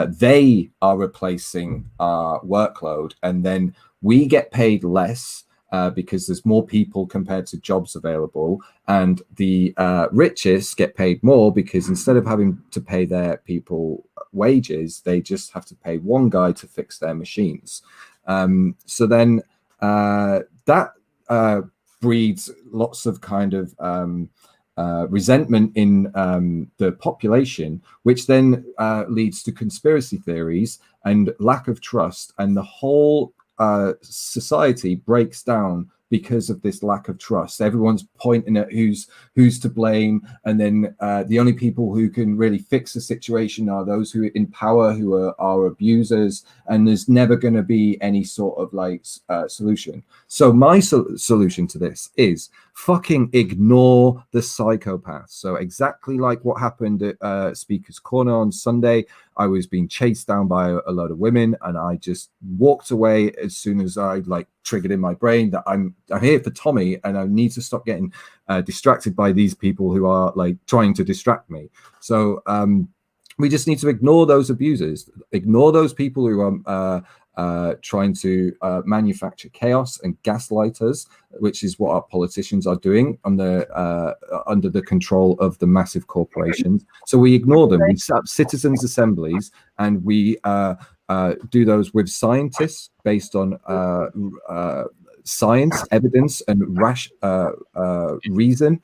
they are replacing our workload, and then we get paid less because there's more people compared to jobs available, and the richest get paid more because instead of having to pay their people wages, they just have to pay one guy to fix their machines. So then that breeds lots of kind of resentment in the population, which then leads to conspiracy theories and lack of trust, and the whole society breaks down because of this lack of trust. Everyone's pointing at who's to blame, and then the only people who can really fix the situation are those who are in power, who are abusers, and there's never going to be any sort of like solution. So my solution to this is fucking ignore the psychopaths. So exactly like what happened at Speaker's Corner on Sunday, I was being chased down by a load of women, and I just walked away as soon as I like triggered in my brain that I'm here for Tommy, and I need to stop getting distracted by these people who are like trying to distract me. So we just need to ignore those abusers, ignore those people who are trying to manufacture chaos and gaslighters, which is what our politicians are doing under the control of the massive corporations. So we ignore them. We set up citizens' assemblies, and we do those with scientists based on science, evidence, and reason.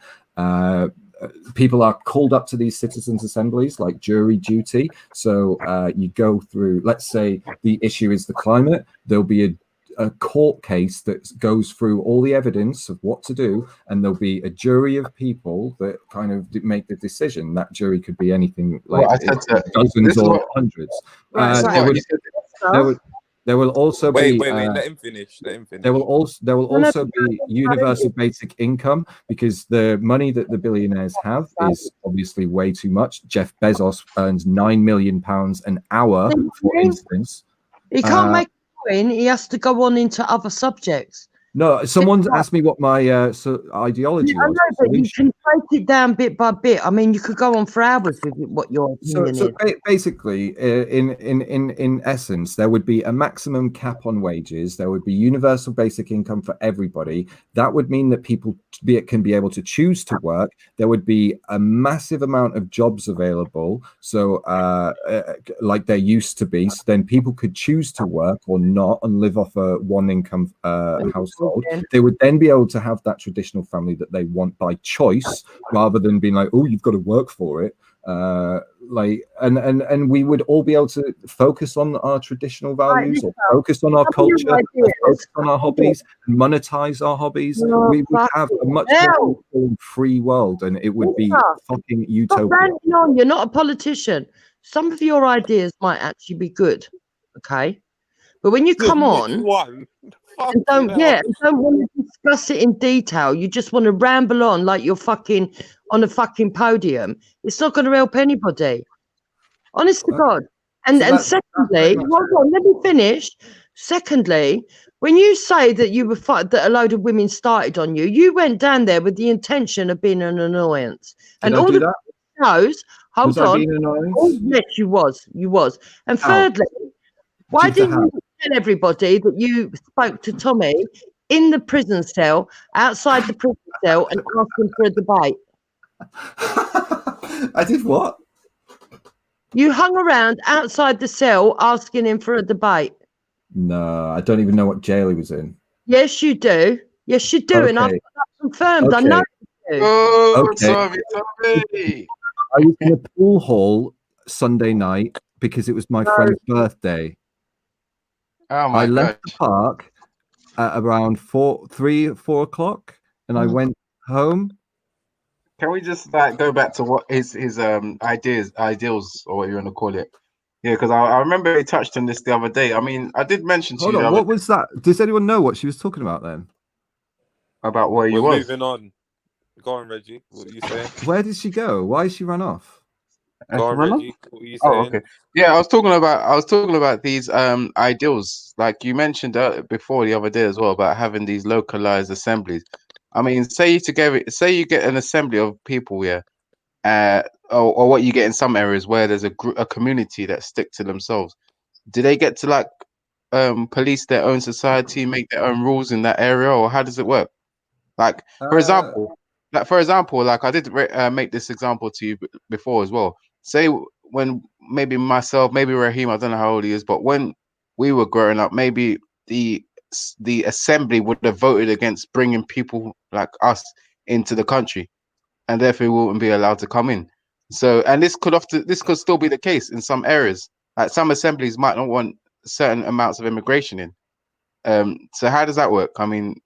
People are called up to these citizens' assemblies like jury duty. So you go through, let's say the issue is the climate, there'll be a court case that goes through all the evidence of what to do, and there'll be a jury of people that kind of make the decision. That jury could be anything like dozens or hundreds. There will also wait, be. let him finish. Let him finish. There will also be universal basic income, because the money that the billionaires have is obviously way too much. Jeff Bezos earns £9 million an hour, for instance. He can't make a point. He has to go on into other subjects. No, someone asked me what my ideology was. I know, but you can break it down bit by bit. I mean, you could go on for hours with what your opinion is. Basically, in essence, there would be a maximum cap on wages. There would be universal basic income for everybody. That would mean that people can be able to choose to work. There would be a massive amount of jobs available, so like there used to be. So then people could choose to work or not and live off a one-income household. They would then be able to have that traditional family that they want by choice, rather than being like, oh, you've got to work for it. And we would all be able to focus on our traditional values, or focus on our culture, or focus on our hobbies, and monetize our hobbies. We would have a much more free world, and it would be fucking utopia. You're not a politician. Some of your ideas might actually be good, okay? But when you come on and don't want to discuss it in detail, you just want to ramble on like you're fucking on a fucking podium, it's not going to help anybody. Honest to God. And secondly, hold on, let me finish. Secondly, when you say that you were that a load of women started on you, you went down there with the intention of being an annoyance. And all the knows, hold on. Oh, yes, you was. And thirdly, why didn't you tell everybody that you spoke to Tommy in the prison cell, outside the prison cell, and asked him for a debate? I did what? You hung around outside the cell asking him for a debate. No, I don't even know what jail he was in. Yes, you do. Yes, you do. Okay. And I've confirmed. I know you do. Oh, sorry, Tommy. I was in a pool hall Sunday night because it was my friend's birthday. Oh my God. Left the park at around 3 or 4 o'clock, and I went home. Can we just go back to what his ideals, or what you want to call it? Yeah, because I remember he touched on this the other day. I mean, I did mention to you. Hold on, what was that? Does anyone know what she was talking about then? About where you was? Moving on. Go on, Reggie. What are you saying? Where did she go? Why did she run off? Go on, Reggie. What are you saying? Oh, okay. Yeah, I was talking about these ideals, like you mentioned before the other day as well, about having these localized assemblies. I mean, say you get an assembly of people, or what you get in some areas where there's a community that stick to themselves. Do they get to police their own society, make their own rules in that area, or how does it work? Like, for example, I did make this example to you before as well. Say when maybe myself, maybe Raheem, I don't know how old he is, but when we were growing up, maybe the assembly would have voted against bringing people like us into the country, and therefore we wouldn't be allowed to come in. So, and this could still be the case in some areas. Like some assemblies might not want certain amounts of immigration in. So how does that work? I mean,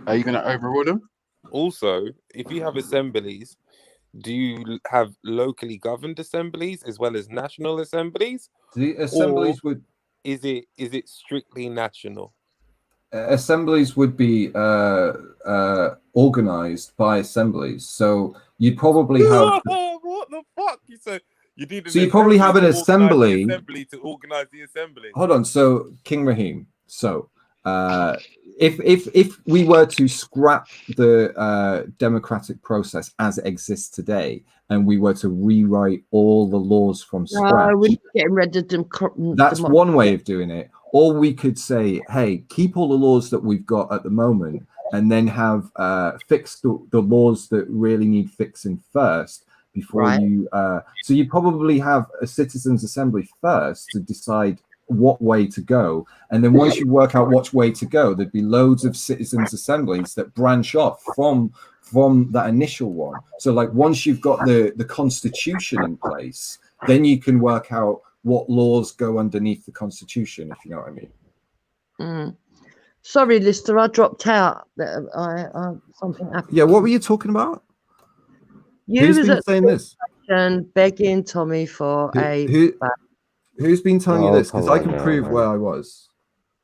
are you going to overrule them? Also, if you have assemblies, do you have locally governed assemblies as well as national assemblies? The assemblies is it strictly national? Assemblies would be organized by assemblies, so you'd probably have. What the fuck? You probably have an assembly to organize the assembly. Hold on, so King Raheem. So if we were to scrap the democratic process as it exists today, and we were to rewrite all the laws from scratch, we're getting rid of them. That's one way of doing it. Or we could say, hey, keep all the laws that we've got at the moment, and then have fix the laws that really need fixing first before you. So you probably have a citizens' assembly first to decide what way to go. And then once you work out which way to go, there'd be loads of citizens' assemblies that branch off from that initial one. So like once you've got the constitution in place, then you can work out what laws go underneath the constitution, if you know what I mean. Sorry, Lister, I dropped out. I something happened. Yeah, what were you talking about? Who's been saying this? Begging Tommy for Who's been telling you this? Because I can prove where I was.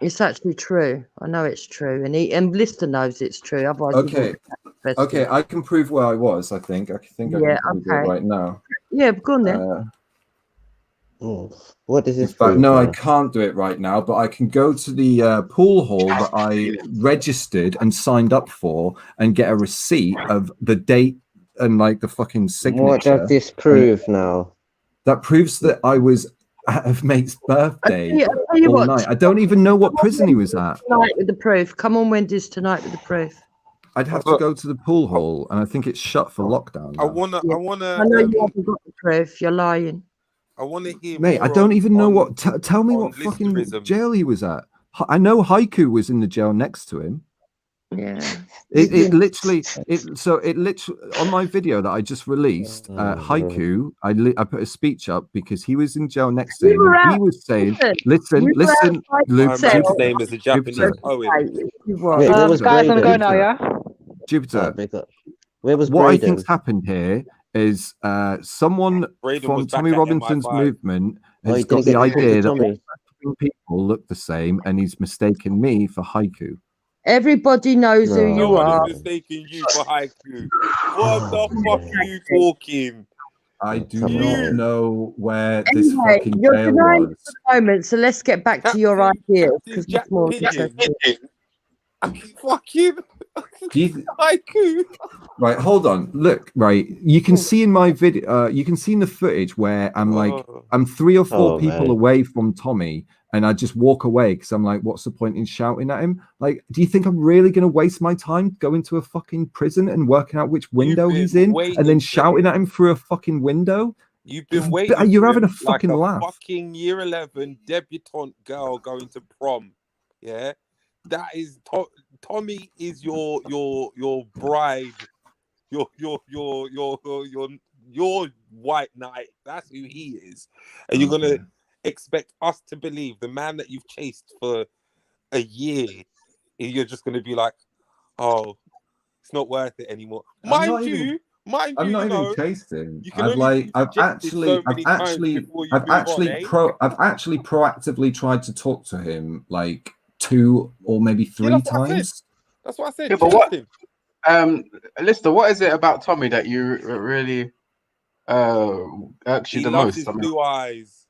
It's actually true. I know it's true, and Lister knows it's true. Otherwise, okay, I can prove where I was. I think I can prove it right now. Yeah, go on then. What does this? But no, I can't do it right now. But I can go to the pool hall that I registered and signed up for, and get a receipt of the date and like the fucking signature. What does this prove now? That proves that I was at a mate's birthday I'll tell you all what, night. I don't even know what prison he was at. Tonight with the proof. Come on, Wendy's tonight with the proof. I'd have to go to the pool hall, and I think it's shut for lockdown. I wanna. I know you haven't got the proof. You're lying. I want to hear. Mate, I don't even know what. Tell me what fucking jail he was at. I know Haiku was in the jail next to him. Yeah. It literally on my video that I just released, Haiku, I put a speech up because he was in jail next to him. And he was saying, listen, Luke. My name is a Japanese poet. Guys, I'm going now, yeah? Jupiter. Where was what I Braden? think's happened here is someone from Tommy Robinson's movement has got the idea that all people look the same, and he's mistaken me for Haiku. Everybody knows who you No are. one is mistaking you for Haiku. What the fuck are you talking? I do not know where this fucking you're jail denying was. for the moment, so let's get back to your ideas because that's more interesting. Fucking Haiku. Right, hold on. Look, right. You can see in my video, you can see in the footage where I'm 3 or 4 people away from Tommy, and I just walk away because I'm like, what's the point in shouting at him? Like, do you think I'm really going to waste my time going to a fucking prison and working out which window he's in and then shouting at him through a fucking window? You've been waiting. You're having a like fucking laugh. Fucking year 11 debutante girl going to prom. Yeah, that is Tommy is your bride, your white knight. That's who he is, and you're gonna expect us to believe the man that you've chased for a year. You're just gonna be like, oh, it's not worth it anymore. Mind you, I'm not even chasing. I've actually proactively tried to talk to him like 2 or maybe 3 times. That's what I said. Yeah, but Lister, what is it about Tommy that you really irks you the loves most? his blue eyes.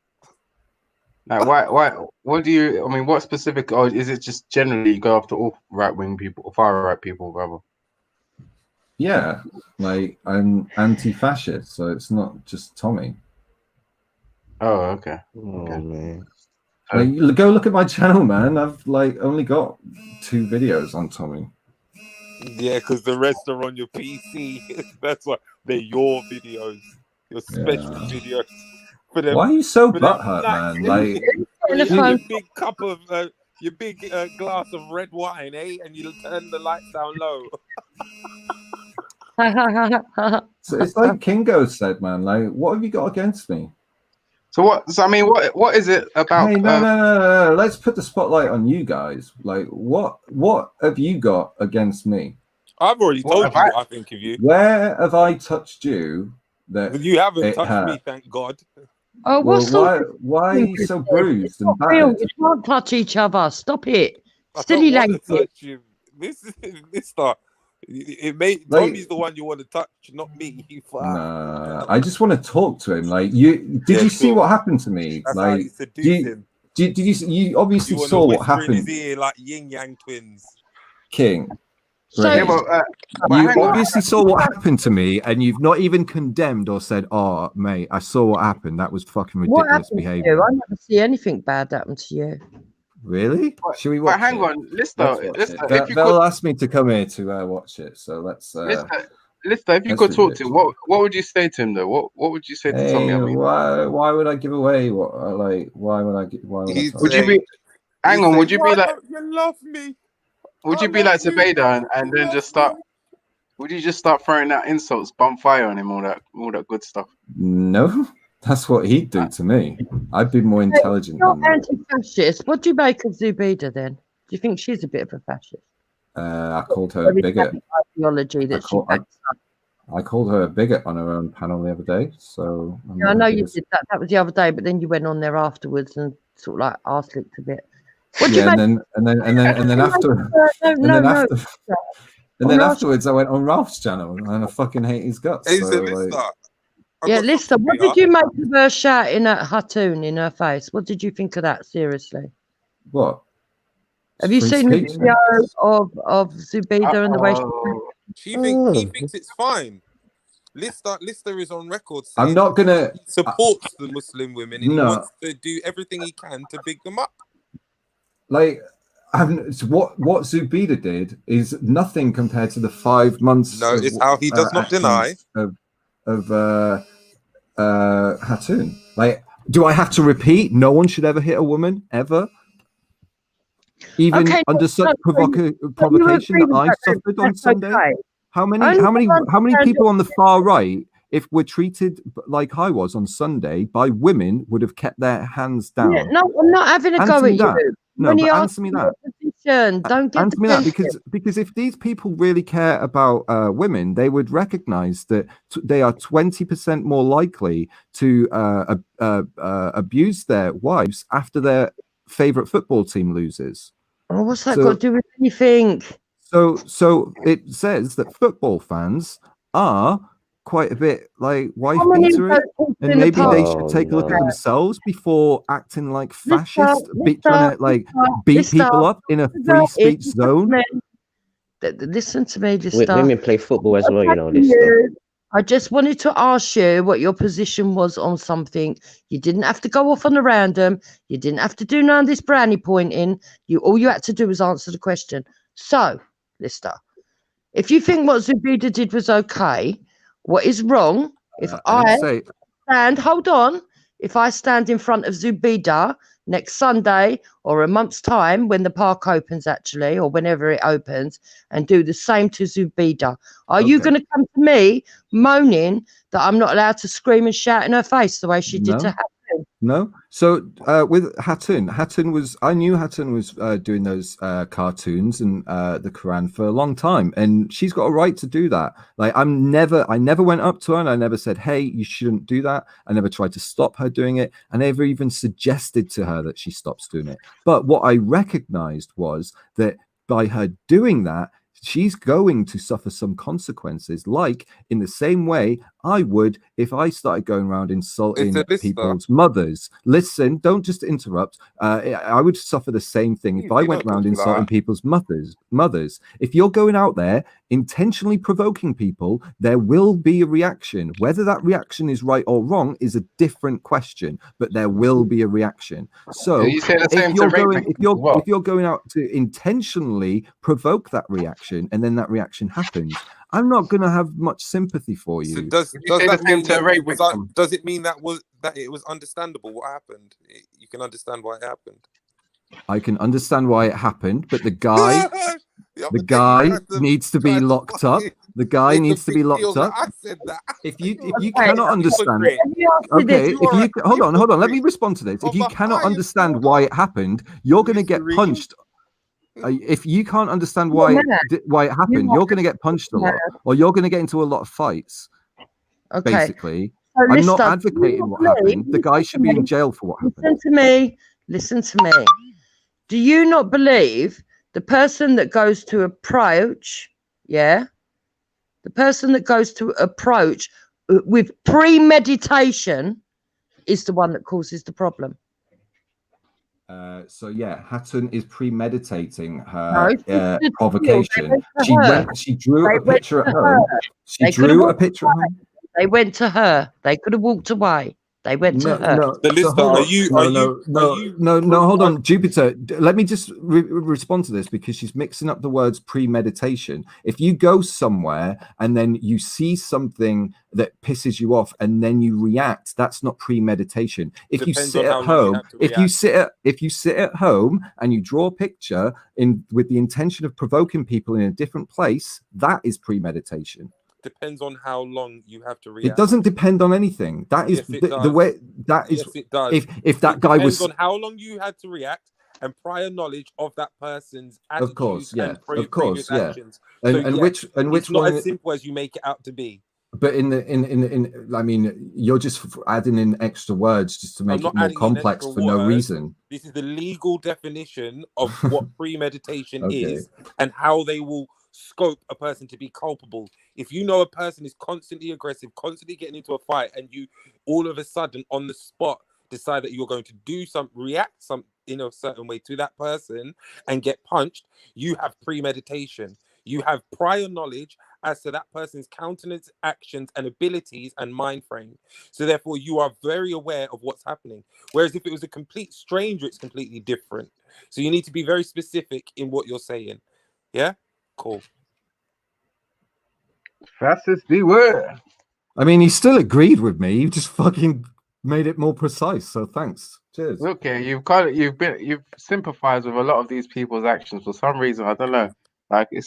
Like, why? What do you? I mean, what specific? Or is it just generally you go after all right-wing people, far right people, brother? Yeah, like I'm anti-fascist, so it's not just Tommy. Oh, okay. Man. Like, go look at my channel, man. I've like only got 2 videos on Tommy. Yeah, because the rest are on your PC. That's why they're your videos, your special videos. For them, why are you so butthurt, man? Like your big cup of your big glass of red wine, eh? And you turn the lights down low. So it's like Kingo said, man. Like, what have you got against me? So what? So I mean, what is it about? Hey, no. Let's put the spotlight on you guys. Like, what have you got against me? I've already told you what I think of you. Where have I touched you that you haven't touched me? Thank God. Oh, what's why are you so bruised and bad? Real. You can't touch each other. Stop it. Silly language. This stuff. Tommy's the one you want to touch, not me. Nah, I just want to talk to him. Like, did you see what happened to me? That's like, how you seduce him. Did you obviously saw what happened? In his ear like yin yang twins. King. So, you obviously saw what happened to me, and you've not even condemned or said, "Oh, mate, I saw what happened. That was fucking ridiculous behavior." I never see anything bad happen to you. Really? Should we watch on, Lister. They'll ask me to come here to watch it, so let's. Lister, if you could talk to him, what would you say to him though? What would you say to Tommy? I mean, why would I give away what? Like, why would I? Would you be? Hang on. Would you be like? You love me. Would you be like Zubeda and then just start? Would you just start throwing out insults, bump fire on him, all that good stuff? No, that's what he'd do to me. I'd be more intelligent. You're anti-fascist. What do you make of Zubeda then? Do you think she's a bit of a fascist? I called her a bigot. Ideology that I called her a bigot on her own panel the other day. So yeah, I know you did that. That was the other day, but then you went on there afterwards and sort of like arse licked a bit. And then afterwards, I went on Ralph's channel and I fucking hate his guts. Yeah, Lister, what did you make of her shouting at Hatun in her face? What did you think of that? Seriously, what? Have you seen the video of Zubeda and the way he thinks it's fine. Lister is on record saying I'm not gonna he supports the Muslim women and he wants to do everything he can to big them up. Like, what Zubeda did is nothing compared to the 5 months. No, it's how he does not deny of Hatun. Like, do I have to repeat? No one should ever hit a woman ever. Even under such provocation that I suffered on Sunday. Okay. How many people on the far right, if we're treated like I was on Sunday by women, would have kept their hands down? Yeah, no, I'm not having a go at you. No, but answer me that. Don't get answer me that because if these people really care about women, they would recognize that they are 20% more likely to abuse their wives after their favorite football team loses. Oh, what's that got to do with anything? So it says that football fans are quite a bit like wife beater, and maybe they should take a look at themselves before acting like fascists, trying to beat people up in a free speech zone. Listen to me, women play football as well, you know. I just wanted to ask you what your position was on something. You didn't have to go off on a random. You didn't have to do none of this brownie pointing. All you had to do was answer the question. So, Lister, if you think what Zubeda did was okay, what is wrong if if I stand in front of Zubeda next Sunday or a month's time when the park opens actually, or whenever it opens, and do the same to Zubeda? Are you going to come to me moaning that I'm not allowed to scream and shout in her face the way she did to Hatun? No. So with Hatun I knew Hatun was doing those cartoons and the Quran for a long time, and she's got a right to do that. Like, I never went up to her and I never said, hey, you shouldn't do that. I never tried to stop her doing it. I never even suggested to her that she stops doing it. But what I recognized was that by her doing that, she's going to suffer some consequences, like in the same way I would if I started going around insulting people's mothers. Listen, don't just interrupt. I would suffer the same thing if I went around insulting people's mothers. If you're going out there intentionally provoking people, there will be a reaction. Whether that reaction is right or wrong is a different question, but there will be a reaction. So if you're going out to intentionally provoke that reaction, and then that reaction happens, I'm not going to have much sympathy for you. So does it mean that it was understandable what happened? You can understand why it happened. I can understand why it happened, but the guy needs to be locked up. The guy needs to be locked up. If you cannot understand, hold on, let me respond to this. If you cannot understand why it happened, you're going to get punched. If you can't understand why it happened, you're going to get punched a lot, or you're going to get into a lot of fights. Basically, I'm not advocating what happened. The guy should be in jail for what happened. Listen to me. Do you not believe the person that goes to approach, the person that goes to approach with premeditation is the one that causes the problem? Hatun is premeditating her provocation. She drew a picture at home. She drew a picture at home. They went to her. They could have walked away. They went to her. No, hold on, Jupiter. Let me just respond to this, because she's mixing up the words premeditation. If you go somewhere and then you see something that pisses you off and then you react, that's not premeditation. If you sit at home, if you sit at home and you draw a picture with the intention of provoking people in a different place, that is premeditation. Depends on how long you have to react. It doesn't depend on anything. That is the way. That is. Yes, it does. If that guy was. Depends on how long you had to react and prior knowledge of that person's attitude. Of course, yeah. And of course, yeah. actions. And which it's not one? as simple as you make it out to be. But I mean, you're just adding in extra words just to make it more complex for no reason. This is the legal definition of what premeditation is, and how they will scope a person to be culpable. If you know a person is constantly aggressive, constantly getting into a fight, and you all of a sudden on the spot decide that you're going to react in a certain way to that person and get punched, you have premeditation. You have prior knowledge as to that person's countenance, actions, and abilities and mind frame. So therefore, you are very aware of what's happening. Whereas if it was a complete stranger, it's completely different. So you need to be very specific in what you're saying. Yeah? Cool. Fastest the word. I mean, he still agreed with me. You just fucking made it more precise. So thanks. Cheers. Okay, you've sympathized with a lot of these people's actions for some reason. I don't know. Like it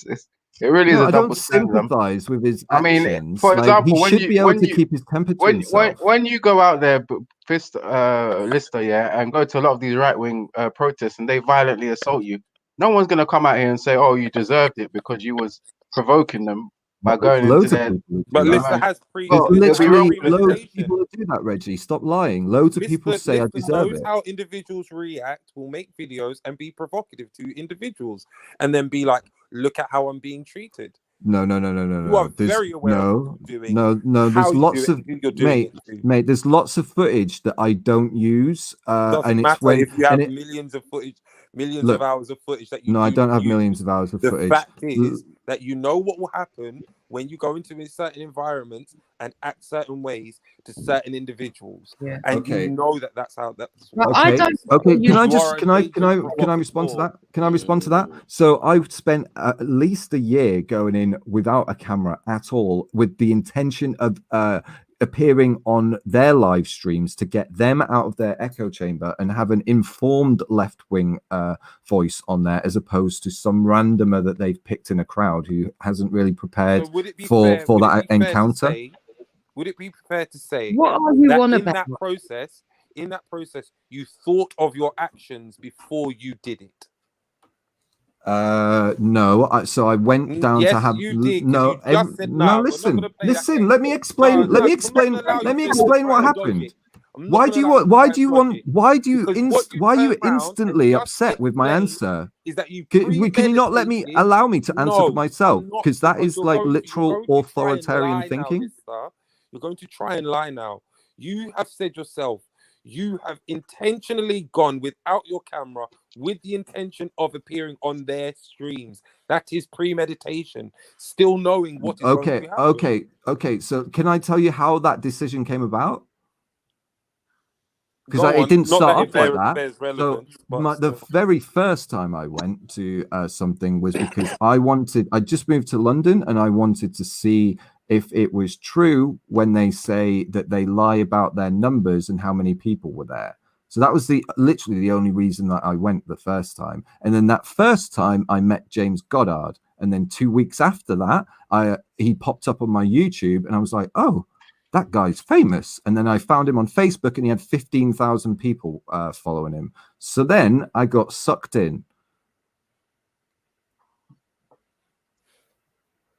really is a double standard. I don't sympathize with his actions. I mean, for example, he should be able to keep his temper to himself. When you go out there, Lister, yeah, and go to a lot of these right-wing protests, and they violently assault you, no one's gonna come out here and say, "Oh, you deserved it because you was provoking them by going into their." But Lister has literally loads of people that do that, Reggie. Stop lying. Loads of people say I deserve it. How individuals react, will make videos and be provocative to individuals, and then be like, "Look at how I'm being treated." No. You are very aware of what you're doing. No. There's lots of mate. There's lots of footage that I don't use, and it's when if you have millions of footage, of hours of footage that you. No, I don't have millions of hours of footage. The fact is that you know what will happen when you go into a certain environment and act certain ways to certain individuals, and you know that that's how that's. Okay. Can I respond to that? Can I respond to that? So I've spent at least a year going in without a camera at all, with the intention of appearing on their live streams to get them out of their echo chamber and have an informed left-wing voice on there, as opposed to some randomer that they've picked in a crowd who hasn't really prepared for that encounter. Would it be fair to say what are you that on in about? that process you thought of your actions before you did it? No. So I went down to have no. Listen. Let me explain. Let me explain what happened. Why do you instantly upset with my answer? Is that you? Can you not allow me to answer for myself? Because that is like literal authoritarian thinking. You're going to try and lie now. You have said yourself, you have intentionally gone without your camera with the intention of appearing on their streams. That is premeditation. Still knowing what is going to happen. Okay. So can I tell you how that decision came about? Because it didn't start off like that. So the very first time I went to something was because I just moved to London and I wanted to see if it was true when they say that they lie about their numbers and how many people were there. So that was literally the only reason that I went the first time. And then that first time I met James Goddard. And then 2 weeks after that, he popped up on my YouTube and I was like, oh, that guy's famous. And then I found him on Facebook and he had 15,000 people following him. So then I got sucked in.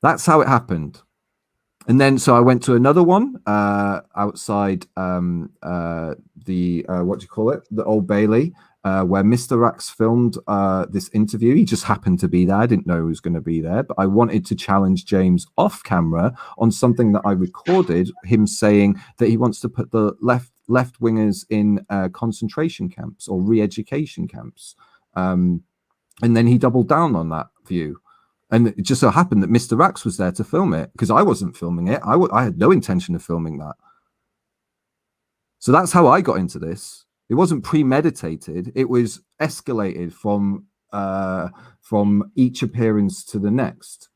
That's how it happened. And then, so I went to another one outside the Old Bailey, where Mr. Rax filmed this interview. He just happened to be there. I didn't know he was going to be there, but I wanted to challenge James off camera on something that I recorded, him saying that he wants to put the left wingers in concentration camps or re-education camps. And then he doubled down on that view. And it just so happened that Mr. Rax was there to film it because I wasn't filming it. I had no intention of filming that. So that's how I got into this. It wasn't premeditated. It was escalated from each appearance to the next.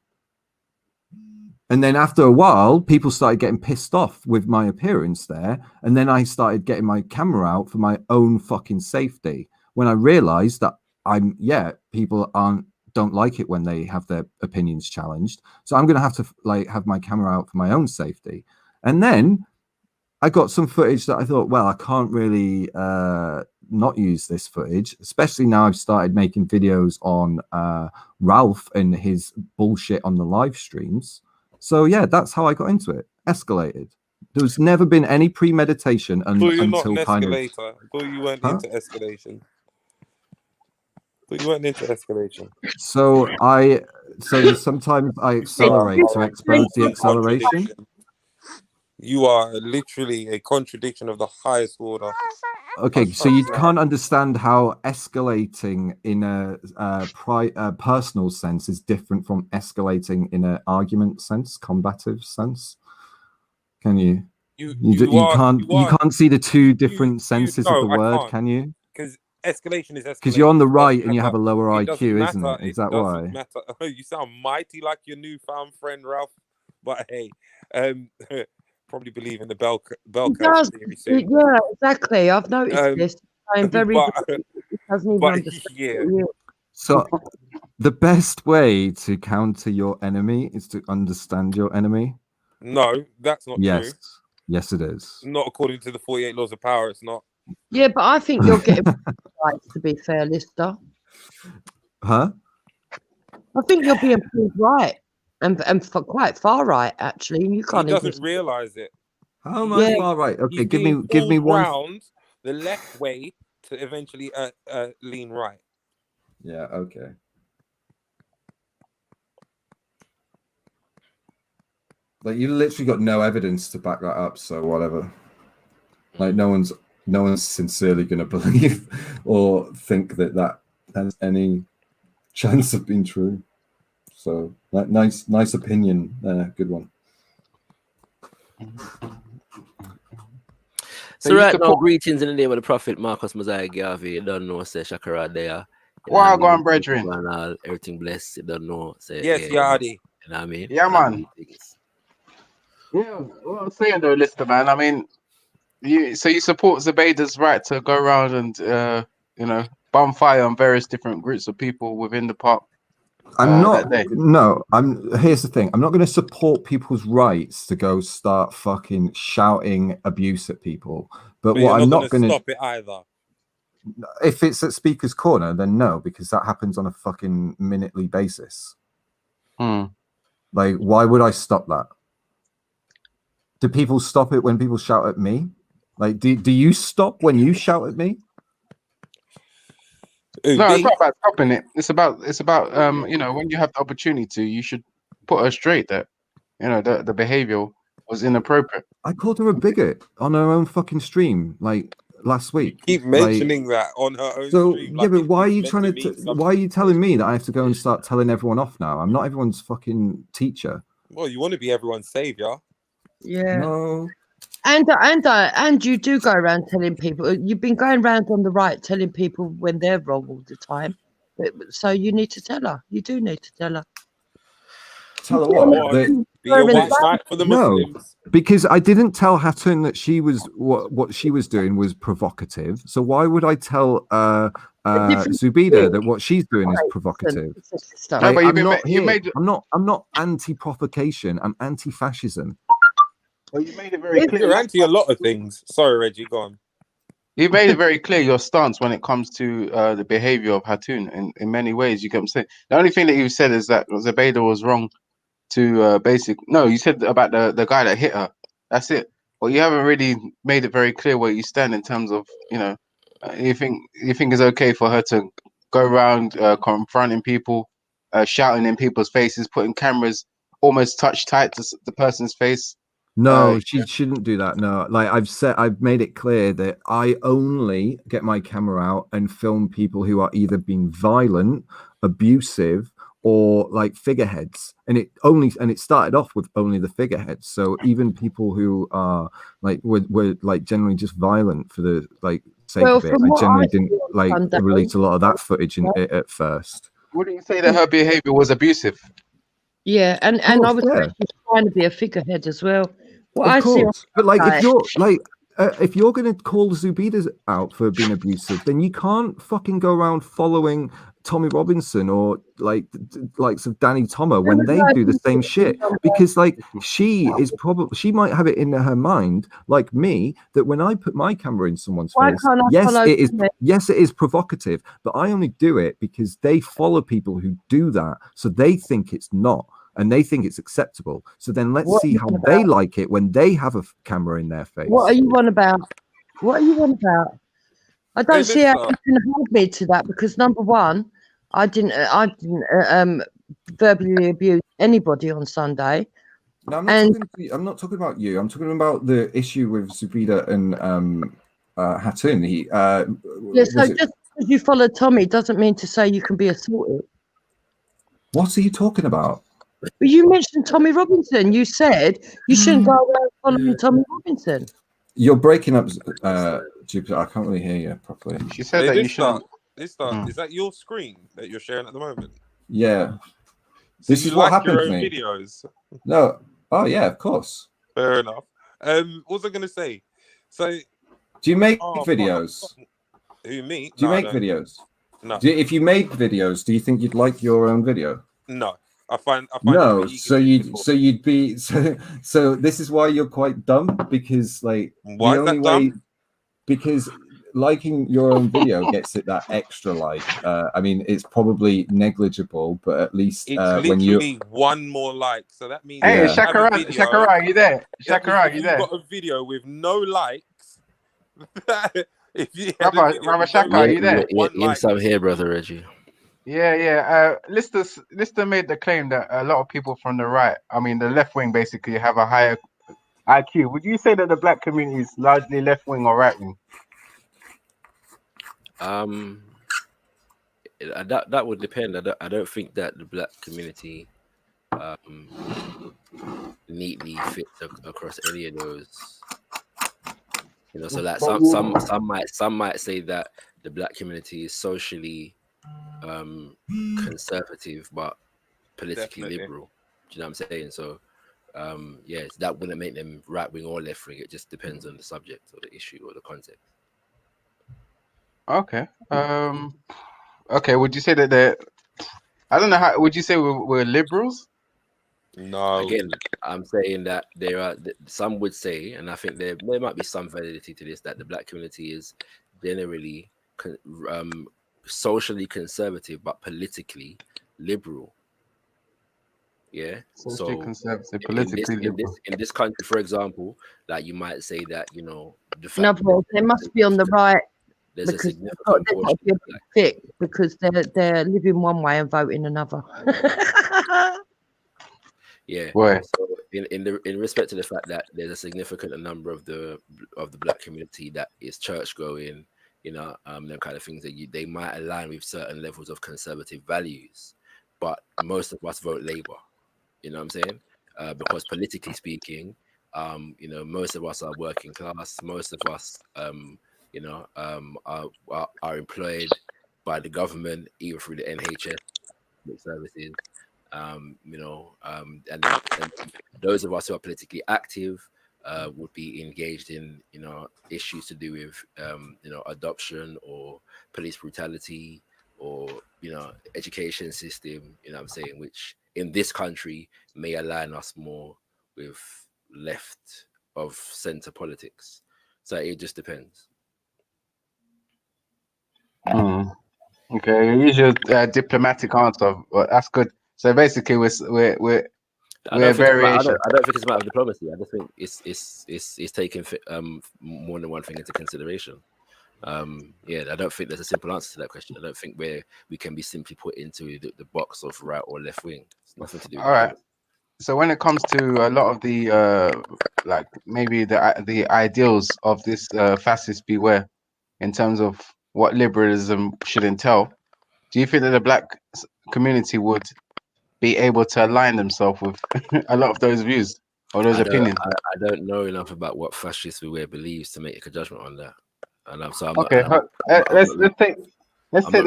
And then after a while, people started getting pissed off with my appearance there. And then I started getting my camera out for my own fucking safety. When I realized that people don't like it when they have their opinions challenged. So I'm going to have to have my camera out for my own safety. And then I got some footage that I thought, well, I can't really not use this footage, especially now I've started making videos on Ralph and his bullshit on the live streams. So yeah, that's how I got into it. Escalated. There's never been any premeditation until kind of. I thought you weren't into escalation. But you weren't into escalation. So sometimes I accelerate to expose the acceleration. You are literally a contradiction of the highest order. Okay, so you can't understand how escalating in a personal sense is different from escalating in an argument sense, combative sense. Can you? You can't see the two different senses of the word, can you? Because escalation is escalation. Because you're on the right and you have a lower IQ, isn't it? Is that why? Matter. You sound mighty like your newfound friend Ralph, but hey, probably believe in the bell curve theory soon. Yeah, exactly. I've noticed this. I'm very. It doesn't even understand. Yeah. So the best way to counter your enemy is to understand your enemy. No, that's not true. Yes, it is. Not according to the 48 laws of power. It's not. Yeah, but I think you're getting right. To be fair, Lister. Huh? I think you're being proved right. And for quite far right, actually. You can't. He doesn't realise it. How am I far right? Okay, give me one. Round the left way to eventually lean right. Yeah. Okay. Like you literally got no evidence to back that up. So whatever. Like no one's sincerely going to believe or think that has any chance of being true. So nice opinion, good one. So right now, greetings in the name of the Prophet Marcus Mosiah Garvey. You don't know, say Shakara there. Wow, go on, brethren. Everything blessed. You don't know, say yes, Yardi. You know what I mean? Yeah, man. Yeah, what I'm saying though, Lister, man. I mean, you support Zubaydah's right to go around and bomb fire on various different groups of people within the park. I'm not. No, here's the thing. I'm not going to support people's rights to go start fucking shouting abuse at people. But what I'm not going to stop it either. If it's at Speaker's Corner, then no, because that happens on a fucking minutely basis. Like, why would I stop that? Do people stop it when people shout at me? Like, do you stop when you shout at me? No, it's not about stopping it. It's about when you have the opportunity to, you should put her straight that the behavior was inappropriate. I called her a bigot on her own fucking stream like last week. Keep mentioning that on her own stream. Yeah, but why are you trying to? Why are you telling me that I have to go and start telling everyone off now? I'm not everyone's fucking teacher. Well, you want to be everyone's savior. Yeah. No. And you do go around telling people. You've been going around on the right telling people when they're wrong all the time. So you need to tell her. You do need to tell her. Tell her what? No, because I didn't tell Hatton that she was what she was doing was provocative. So why would I tell Zubaydah that what she's doing is provocative? I'm not anti-provocation. I'm anti-fascism. Well, you made it very clear. You're anti a lot of things. Sorry, Reggie, go on. You made it very clear your stance when it comes to the behavior of Hatton in many ways. You get what I'm saying? The only thing that you said is that Zubaydah was wrong to No, you said about the guy that hit her. That's it. Well, you haven't really made it very clear where you stand in terms of, you think it's okay for her to go around confronting people, shouting in people's faces, putting cameras almost touch tight to the person's face. No, she shouldn't do that. No, like I've made it clear that I only get my camera out and film people who are either being violent, abusive, or like figureheads, and it started off with only the figureheads. So even people who are like were like generally just violent for the like sake of it. I generally didn't like relate a lot of that footage at first. Wouldn't you say that her behavior was abusive? Yeah, and I was trying to be a figurehead as well. Of course, but like if you're like. If you're going to call Zubida out for being abusive, then you can't fucking go around following Tommy Robinson or like likes of Danny Tomer when they do the same shit, because like she might have it in her mind, like me, that when I put my camera in someone's face, yes, it is provocative, but I only do it because they follow people who do that, so they think it's not. And they think it's acceptable. So then let's see how they like it when they have a camera in their face. What are you on about? I don't see how you can hold me to that, because number one, I didn't verbally abuse anybody on Sunday. No, I'm not talking about you. I'm talking about the issue with Zubida and Hatun. So just because you follow Tommy doesn't mean to say you can be assaulted. What are you talking about? You mentioned Tommy Robinson. You said you shouldn't go around following Tommy Robinson. You're breaking up, Jupiter. I can't really hear you properly. She said that you shouldn't. Is that your screen that you're sharing at the moment? Yeah. So this is what happened to me. Videos? No. Oh yeah, of course. Fair enough. What was I going to say? So, do you make videos? Who, me? Do you make videos? No. If you made videos, do you think you'd like your own video? No. I find no, so you'd be so this is why you're quite dumb, because like why the only way, because liking your own video gets it that extra like. I mean, it's probably negligible, but at least it's when you one more like, so that means hey, Shakara, you there? Shakara, you there? You've got a video with no likes. If you Brother Shaka, you there? Yes, I'm here, brother Reggie. Yeah. Lister made the claim that a lot of people from the right, I mean the left wing, basically have a higher IQ. Would you say that the black community is largely left wing or right wing? That would depend. I don't think that the black community neatly fits across any of those. You know, so like some might say that the black community is socially conservative but politically liberal. Do you know what I'm saying? So yes, that wouldn't make them right wing or left wing. It just depends on the subject or the issue or the context. Okay. Okay, would you say that they're, I don't know, how would you say we're liberals? No. Again, I'm saying that there are some would say, and I think there might be some validity to this, that the black community is generally socially conservative but politically liberal. Yeah. Socially so conservative, politically liberal. In this country, for example, like you might say that, you know, the fact No, but they must be on the right. there's a Because significant they've got to portion be a of bit thick, because they're living one way and voting another. Yeah. Why? So in respect to the fact that there's a significant number of the black community that is church going, you know, them kind of things that they might align with certain levels of conservative values, but most of us vote Labour. You know what I'm saying? Because politically speaking, you know, most of us are working class. Most of us, you know, are employed by the government, either through the NHS services. You know, and those of us who are politically active would be engaged in, you know, issues to do with, you know, adoption or police brutality or, you know, education system, you know what I'm saying, which in this country may align us more with left of center politics. So it just depends. Okay, you use your diplomatic answer. Well, that's good. So basically, we're variation. I don't think it's a matter of diplomacy. I just think it's taking more than one thing into consideration. Yeah, I don't think there's a simple answer to that question. I don't think we can be simply put into the box of right or left wing. It's nothing to do with All right. So when it comes to a lot of the like maybe the ideals of this fascist beware, in terms of what liberalism should entail, do you think that the black community would be able to align themselves with a lot of those views or those opinions? I don't know enough about what fascist Beware believes to make a judgment on that. And I'm sorry. Okay, let's take I'm not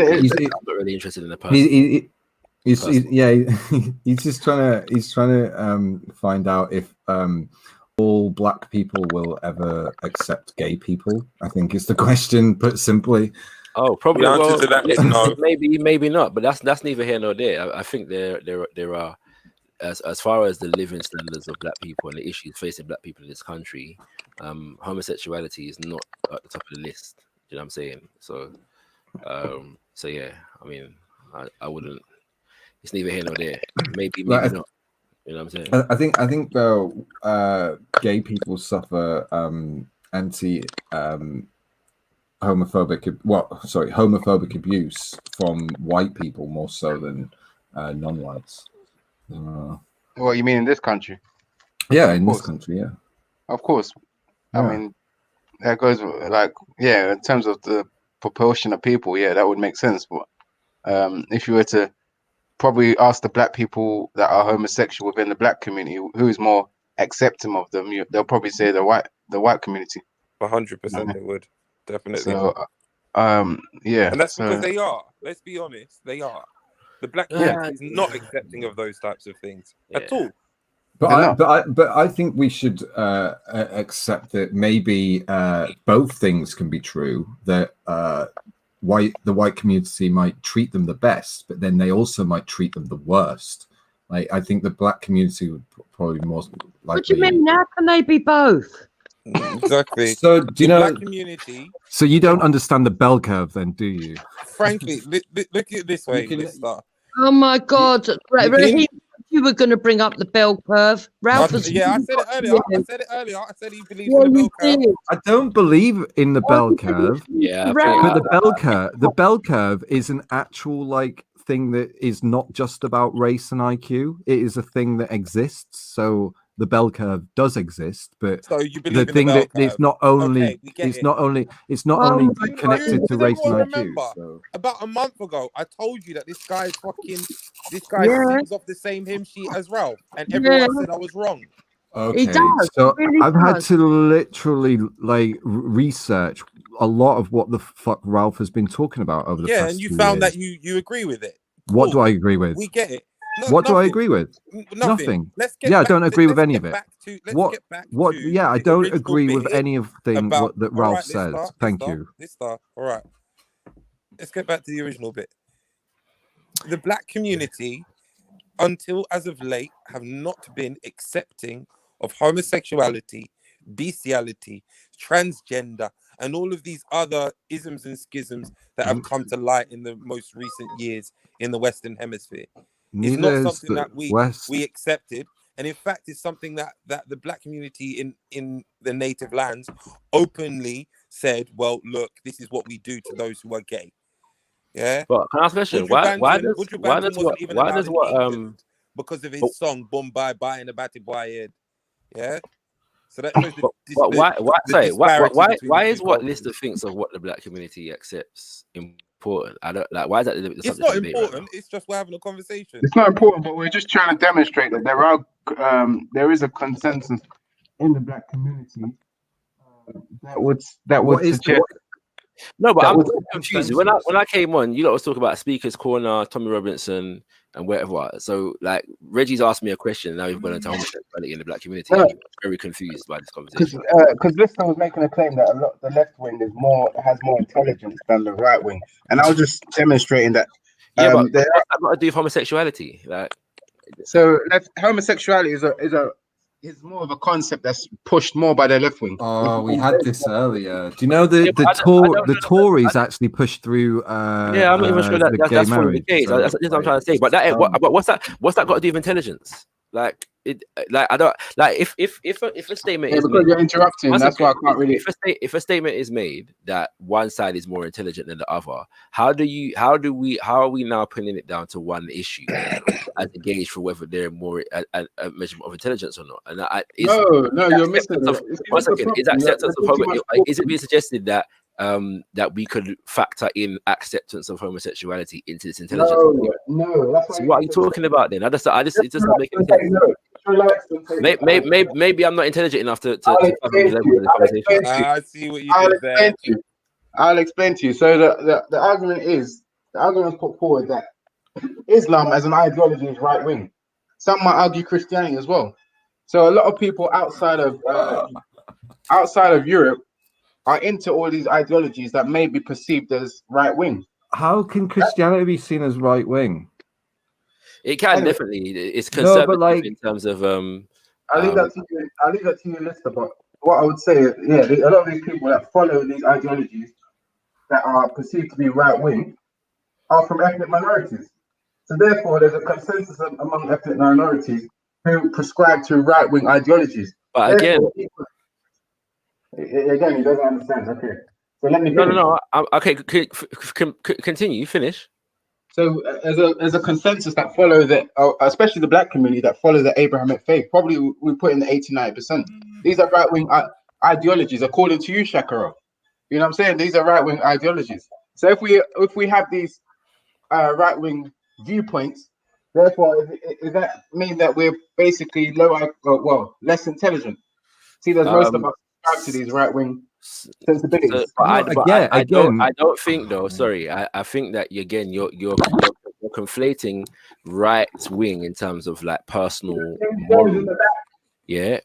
really interested in the person. He's just trying to find out if all black people will ever accept gay people. I think is the question, put simply. Oh, probably. The answer to that is no. Maybe not. But that's neither here nor there. I think there are, as far as the living standards of black people and the issues facing black people in this country, homosexuality is not at the top of the list. You know what I'm saying? So yeah. I mean, I wouldn't. It's neither here nor there. Maybe not. You know what I'm saying? I think gay people suffer homophobic abuse from white people more so than non-whites. What you mean in this country? Yeah, in this country, yeah. Of course. I mean, that goes in terms of the proportion of people, that would make sense. But if you were to probably ask the black people that are homosexual within the black community who is more accepting of them, they'll probably say the white community. 100% they would. Definitely. So, and that's because they are. Let's be honest, they are. The black community is not accepting of those types of things at all. But I think we should accept that maybe both things can be true. That the white community might treat them the best, but then they also might treat them the worst. Like I think the black community would probably more likely. What do you mean? How can they be both? Exactly. So do you know? Black community. So you don't understand the bell curve, then, do you? Frankly, look at it this way. Oh my God! You were going to bring up the bell curve, Ralph. I said it earlier. I said he believes in the bell curve. I don't believe in the bell curve. Yeah, but the bell curve is an actual thing that is not just about race and IQ. It is a thing that exists. So the bell curve does exist, but so you believe the thing that it's not only connected to race and IQ. So. About a month ago, I told you that this guy sings off the same hymn sheet as Ralph, and everyone said I was wrong. Okay, so really I've had to literally research a lot of what the fuck Ralph has been talking about over the past and you 2 found years. that you agree with it. What do I agree with? We get it. What do I agree with? Nothing. I don't agree with any of it. I don't agree with any of things that Ralph says. Thank you. All right. Let's get back to the original bit. The black community, until as of late, have not been accepting of homosexuality, bestiality, transgender, and all of these other isms and schisms that have come to light in the most recent years in the Western Hemisphere. It's not something that we accepted, and in fact, it's something that the black community in the native lands openly said, "Well, look, this is what we do to those who are gay." Yeah. But can I ask a question? Why does because of his song "Bombay" by in the Batty Boy head? Yeah. So that shows why is what Lister thinks of what the black community accepts important? I don't like. Why is that? It's not important. It's just we're having a conversation. It's not important, but we're just trying to demonstrate that there is a consensus in the black community that would suggest. No, but I'm confused. When I came on, you lot was talking about Speaker's Corner, Tommy Robinson, and whatever. So Reggie's asked me a question, and now we've gone into homosexuality in the black community. I'm very confused by this conversation. Because Lister was making a claim that the left wing has more intelligence than the right wing, and I was just demonstrating that. But what's that got to do with homosexuality? So homosexuality is more of a concept that's pushed more by the left wing. Oh, we had this earlier. Do you know the Tories actually pushed through? I'm not even sure that's the case. That's what I'm trying to say. But what's that got to do with intelligence? I don't if a statement is because you're interrupting, that's why I can't really. If a statement is made that one side is more intelligent than the other, how are we now pinning it down to one issue as a gauge for whether they're more a measurement of intelligence or not? And no, you're missing one second. Is that acceptance of homosexuality? Is it being suggested that that we could factor in acceptance of homosexuality into this intelligence. No, that's so what are you talking about then? It just doesn't make any sense. Maybe I'm not intelligent enough to fathom the level of the conversation. I see what you did there. I'll explain to you. So the argument put forward that Islam as an ideology is right wing. Some might argue Christianity as well. So a lot of people outside of Europe are into all these ideologies that may be perceived as right wing. How can Christianity be seen as right wing? It can definitely. It's conservative in terms of. I'll leave that to you, Lister. But what I would say, a lot of these people that follow these ideologies that are perceived to be right wing are from ethnic minorities. So therefore, there's a consensus among ethnic minorities who prescribe to right wing ideologies. But again, he doesn't understand. Okay, so let me finish. No. Okay, continue. Finish. So as a consensus that follow that, especially the black community that follow the Abrahamic faith, probably we put in the 89%. These are right wing ideologies, according to you, Shakarov. You know what I'm saying? These are right wing ideologies. So if we have these right wing viewpoints, therefore, does that mean that we're basically less intelligent? See, there's most of us subscribe to these right wing sensibilities. I don't think though. Sorry, I think that again you're conflating right wing in terms of like personal moral,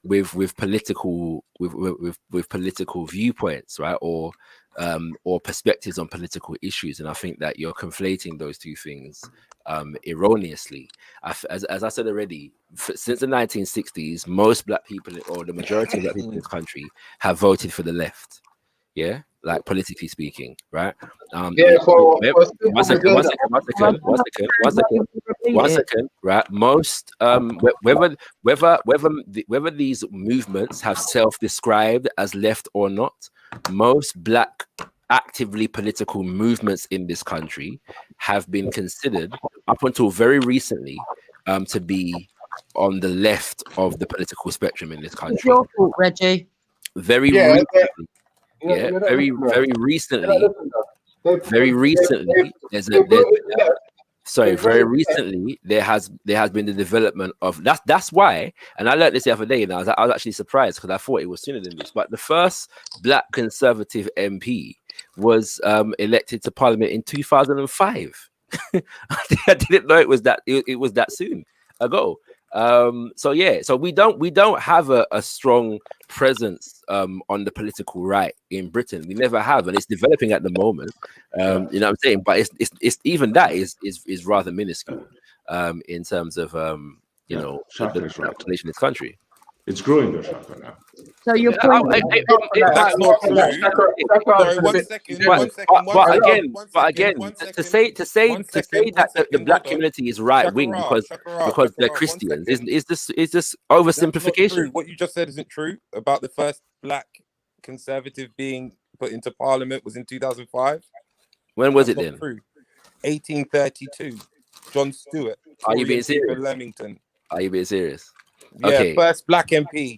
with political with political viewpoints, right, or perspectives on political issues, and I think that you're conflating those two things erroneously. As I said already, since the 1960s, most black people, or the majority of black people in this country, have voted for the left. Yeah, like politically speaking, right? One second. Right, most whether these movements have self-described as left or not, most black actively political movements in this country have been considered up until very recently to be on the left of the political spectrum in this country. It's your fault, Reggie. Very recently, there has been the development of that's why, and I learned this the other day, and I was actually surprised because I thought it was sooner than this. But the first black conservative MP was elected to parliament in 2005. I didn't know it was that soon ago. So we don't have a strong presence on the political right in Britain. We never have, and it's developing at the moment. You know what I'm saying? But it's even that is rather minuscule in terms of the population in this country. It's growing though, Shaka, now. So you're that's not true. Sorry, one second. But again, to say that the black community is right wing because they're Christians is this oversimplification. What you just said isn't true about the first black conservative being put into parliament was in 2005. When was it then? True. 1832. John Stewart. Are you being serious? Leamington. Are you being serious? Yeah, okay. First black MP.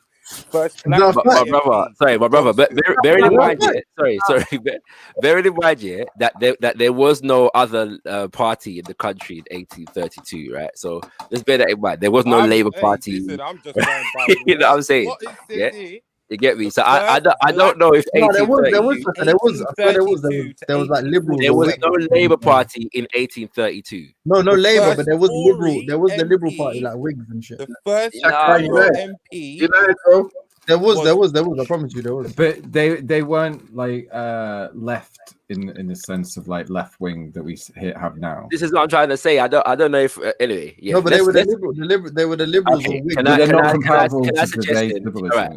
My brother. But bearing in mind, bearing in mind, that there was no other party in the country in 1832, right? So let's bear that in mind. There was no Labour Party. Listen, I'm just going by you know what I'm saying? You get me? So I don't know if there was like liberal. There was no Labour Party in 1832. No Labour, but there was liberal. There was the Liberal Party, like Whigs and shit. The first MP. There was. I promise you, there was. But they weren't like left in the sense of like left wing that we have now. This is what I'm trying to say. I don't know if anyway. Yeah. No, but they were the liberals. Okay. Can I suggest?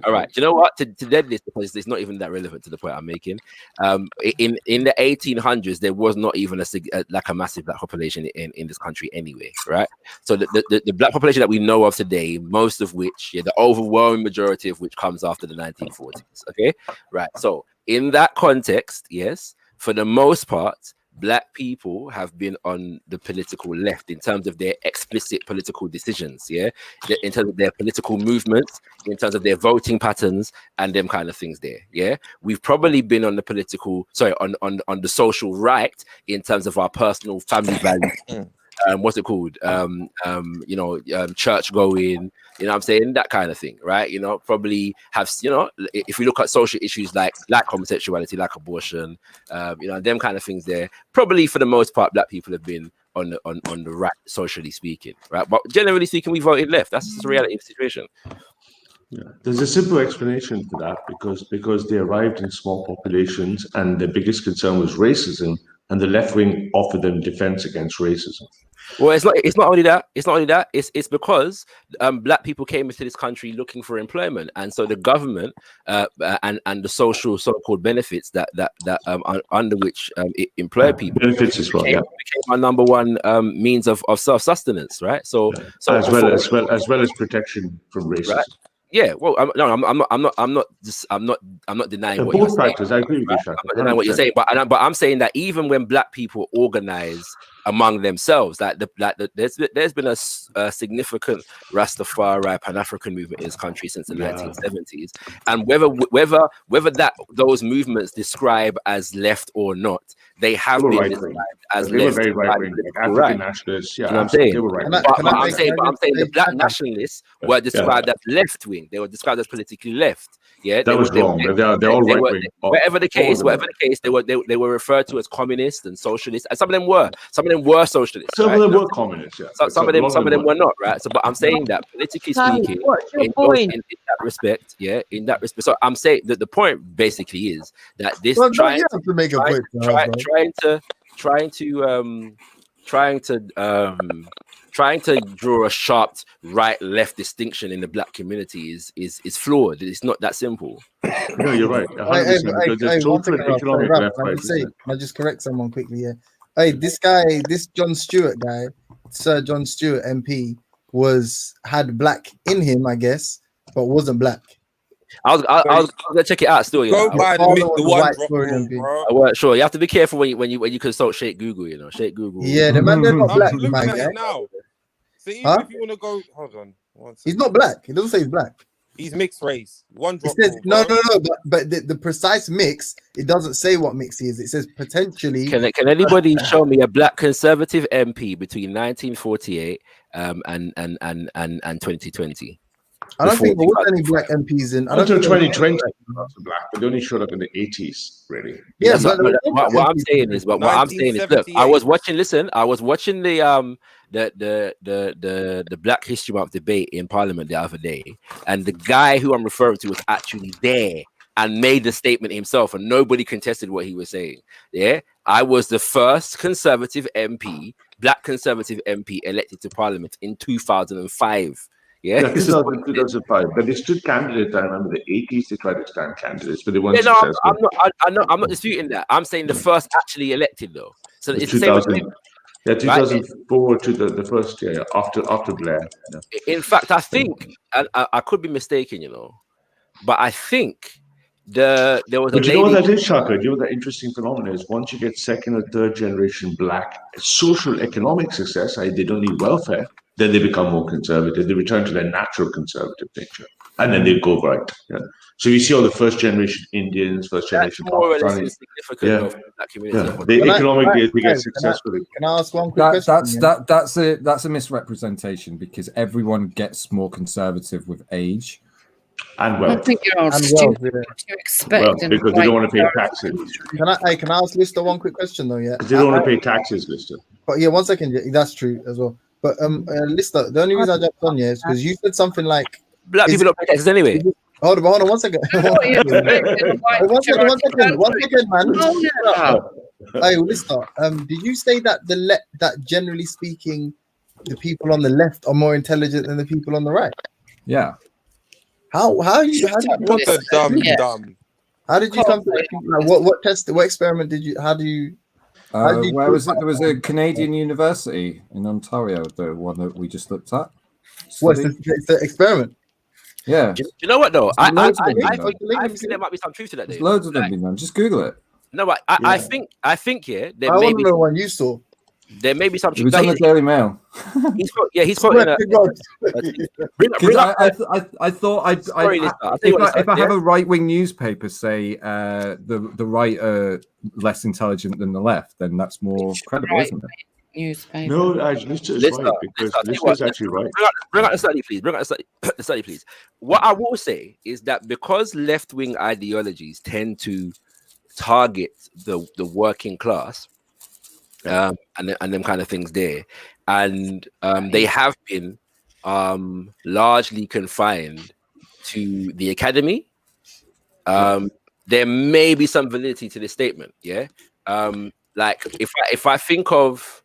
All right. Do you know what? To dead this, because it's not even that relevant to the point I'm making. In the 1800s, there was not even a massive black population in this country anyway, right? So the black population that we know of today, most of which, the overwhelming majority of which comes after the 1940s. Okay, right. So in that context, yes. For the most part, Black people have been on the political left in terms of their explicit political decisions, yeah, in terms of their political movements, in terms of their voting patterns and them kind of things there, yeah. We've probably been on the on the social right in terms of our personal family values. What's it called? Church going, you know what I'm saying? That kind of thing, right? You know, probably have, you know, if we look at social issues like homosexuality, like abortion, them kind of things there, probably for the most part, Black people have been on the right, socially speaking, right? But generally speaking, we voted left. That's just the reality of the situation. Yeah. There's a simple explanation to that because they arrived in small populations and the biggest concern was racism, and the left wing offered them defense against racism. Well, it's not only that. It's because Black people came into this country looking for employment, and so the government and the social so-called benefits that under which it employed people benefits as well, became our number one means of self-sustenance, right? So as well as protection from racism. Right? Yeah, well, I'm not denying what you're saying. Both factors, I agree with you, I'm not denying what you're saying, but I'm saying that even when Black people organize among themselves, there's been a significant Rastafari Pan-African movement in this country since the 1970s, and whether those movements describe as left or not, they have been described as left. They were very right-wing, like African nationalists. Yeah, you know what I'm saying? They were right. But I'm saying the Black nationalists were described as left-wing. They were described as politically left. Yeah, that was wrong. They're all right-wing. Whatever the case, they were referred to as communists and socialists, and some of them were socialists. Some of them were communists. Yeah, some of them were not. Right. So, but I'm saying that politically speaking, in that respect, so I'm saying that the point basically is that this trying to draw a sharp right-left distinction in the Black community is flawed. It's not that simple. No, you're right. Can I just correct someone quickly here? Hey, this John Stewart guy, Sir John Stewart MP, had Black in him, I guess, but wasn't Black. I was gonna check it out still. Go by the one bro. I weren't sure. You have to be careful when you consult Sheikh Google. You know, Sheikh Google. Yeah, the man they're not Black. I'm looking at it now. So even if you want to go, hold on. He's not Black. He doesn't say he's Black. He's mixed race. One drop. It says, no. But the precise mix, it doesn't say what mix he is. It says potentially. Can anybody show me a Black Conservative MP between 1948 and 2020 I don't think there was any Black MPs in. Until 2020, Black, but they only showed up in the 80s, really. Yeah, what I'm saying is, look, I was watching the Black History Month debate in Parliament the other day, and the guy who I'm referring to was actually there and made the statement himself, and nobody contested what he was saying. Yeah, I was the first Conservative MP, Black Conservative MP elected to Parliament in 2005. Yeah, 2005. But they stood candidates. I remember the 80s. They tried to stand candidates, but they weren't successful. I'm not disputing that. I'm saying the first actually elected though. So it's the same. Yeah, 2004 right? to the first year after Blair. Yeah. In fact, I think I could be mistaken, you know, but I think there was. But you know what that is, Shaka? You know that interesting phenomenon is once you get second or third generation Black, social economic success, they don't need welfare. Then they become more conservative. They return to their natural conservative nature, and then they go right. Yeah. So you see all the first generation Indians, first generation Pakistanis. Economically they get successfully. Can I ask one quick question? That's a misrepresentation because everyone gets more conservative with age. And wealth. I think you're all stupid. You expect because they don't want to pay taxes. Can I ask Lister one quick question though? Yeah, they don't want to pay taxes, Lister. But yeah, 1 second. Yeah, that's true as well. But Lister, the only reason I jumped on is because you said something like Black people don't pay taxes anyway. Hold on 1 second. One second, man. Hey, Lister, did you say that that generally speaking, the people on the left are more intelligent than the people on the right? Yeah. How did you come to that? What test? What experiment did you? Where was it? There was a Canadian university in Ontario, the one that we just looked at. What's the experiment? Yeah. Do you know what though? I think there might be some truth to that. There's loads of them being done. Just Google it. No, but I think yeah. There I may want be to know one you saw. there may be some. It was on the Daily Mail. He's quoting. I thought if I have a right-wing newspaper say the right are less intelligent than the left, then that's more credible, isn't it? Newspaper. No, Lister's right, because Lister's actually right. Bring out the study, please. Bring out the study, please. What I will say is that because left-wing ideologies tend to target the working class, and them kind of things there, and they have been largely confined to the academy. There may be some validity to this statement, yeah. Like if I think of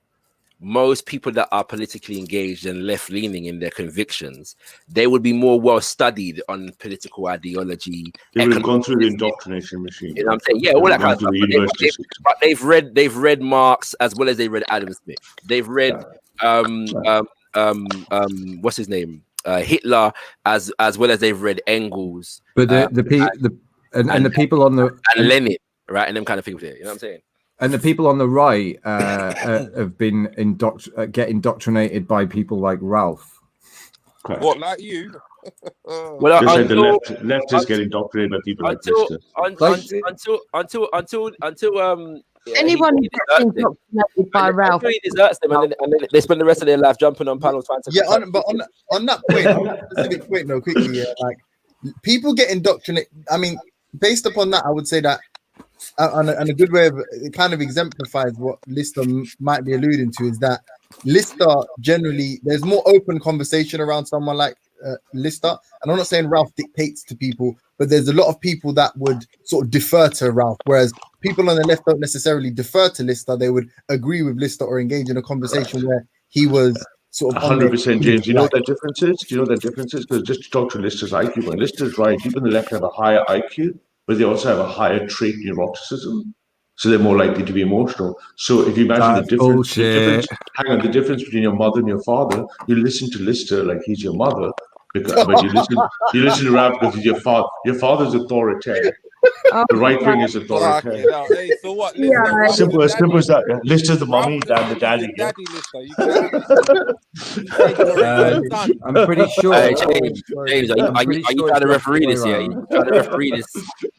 most people that are politically engaged and left-leaning in their convictions, they would be more well-studied on political ideology. They would have gone through the indoctrination machine. You know what I'm saying? Yeah, all that kind of stuff. But they've read Marx as well as they read Adam Smith. They've read what's his name? Hitler as well as they've read Engels. But the people on the and Lenin, right, and them kind of people there. You know what I'm saying? And the people on the right have been get indoctrinated by people like Ralph. What, like you? Well, the left is getting indoctrinated by people like this. Until anyone who gets indoctrinated by Ralph, it deserts them, and then they spend the rest of their life jumping on panels trying to. Yeah, on that point, on that specific point, though, quickly, yeah, like people get indoctrinated. I mean, based upon that, I would say that. And a good way of it kind of exemplifies what Lister might be alluding to is that Lister generally there's more open conversation around someone like Lister. And I'm not saying Ralph dictates to people, but there's a lot of people that would sort of defer to Ralph, whereas people on the left don't necessarily defer to Lister. They would agree with Lister or engage in a conversation where he was sort of 100%, James. You know what that difference is? Do you know what that difference is? Because just to talk to Lister's IQ, when Lister's right, people on the left have a higher IQ. But they also have a higher trait neuroticism, so they're more likely to be emotional. So if you imagine the difference between your mother and your father, you listen to Lister like he's your mother, but you listen to Ralph because he's your father. Your father's authoritarian. The right wing is authoritarian. Hey, so what? Lister, simple as that. Yeah. Lister's the mommy, Dan the daddy. I'm pretty sure. James, are you trying to referee this here? You trying to referee this?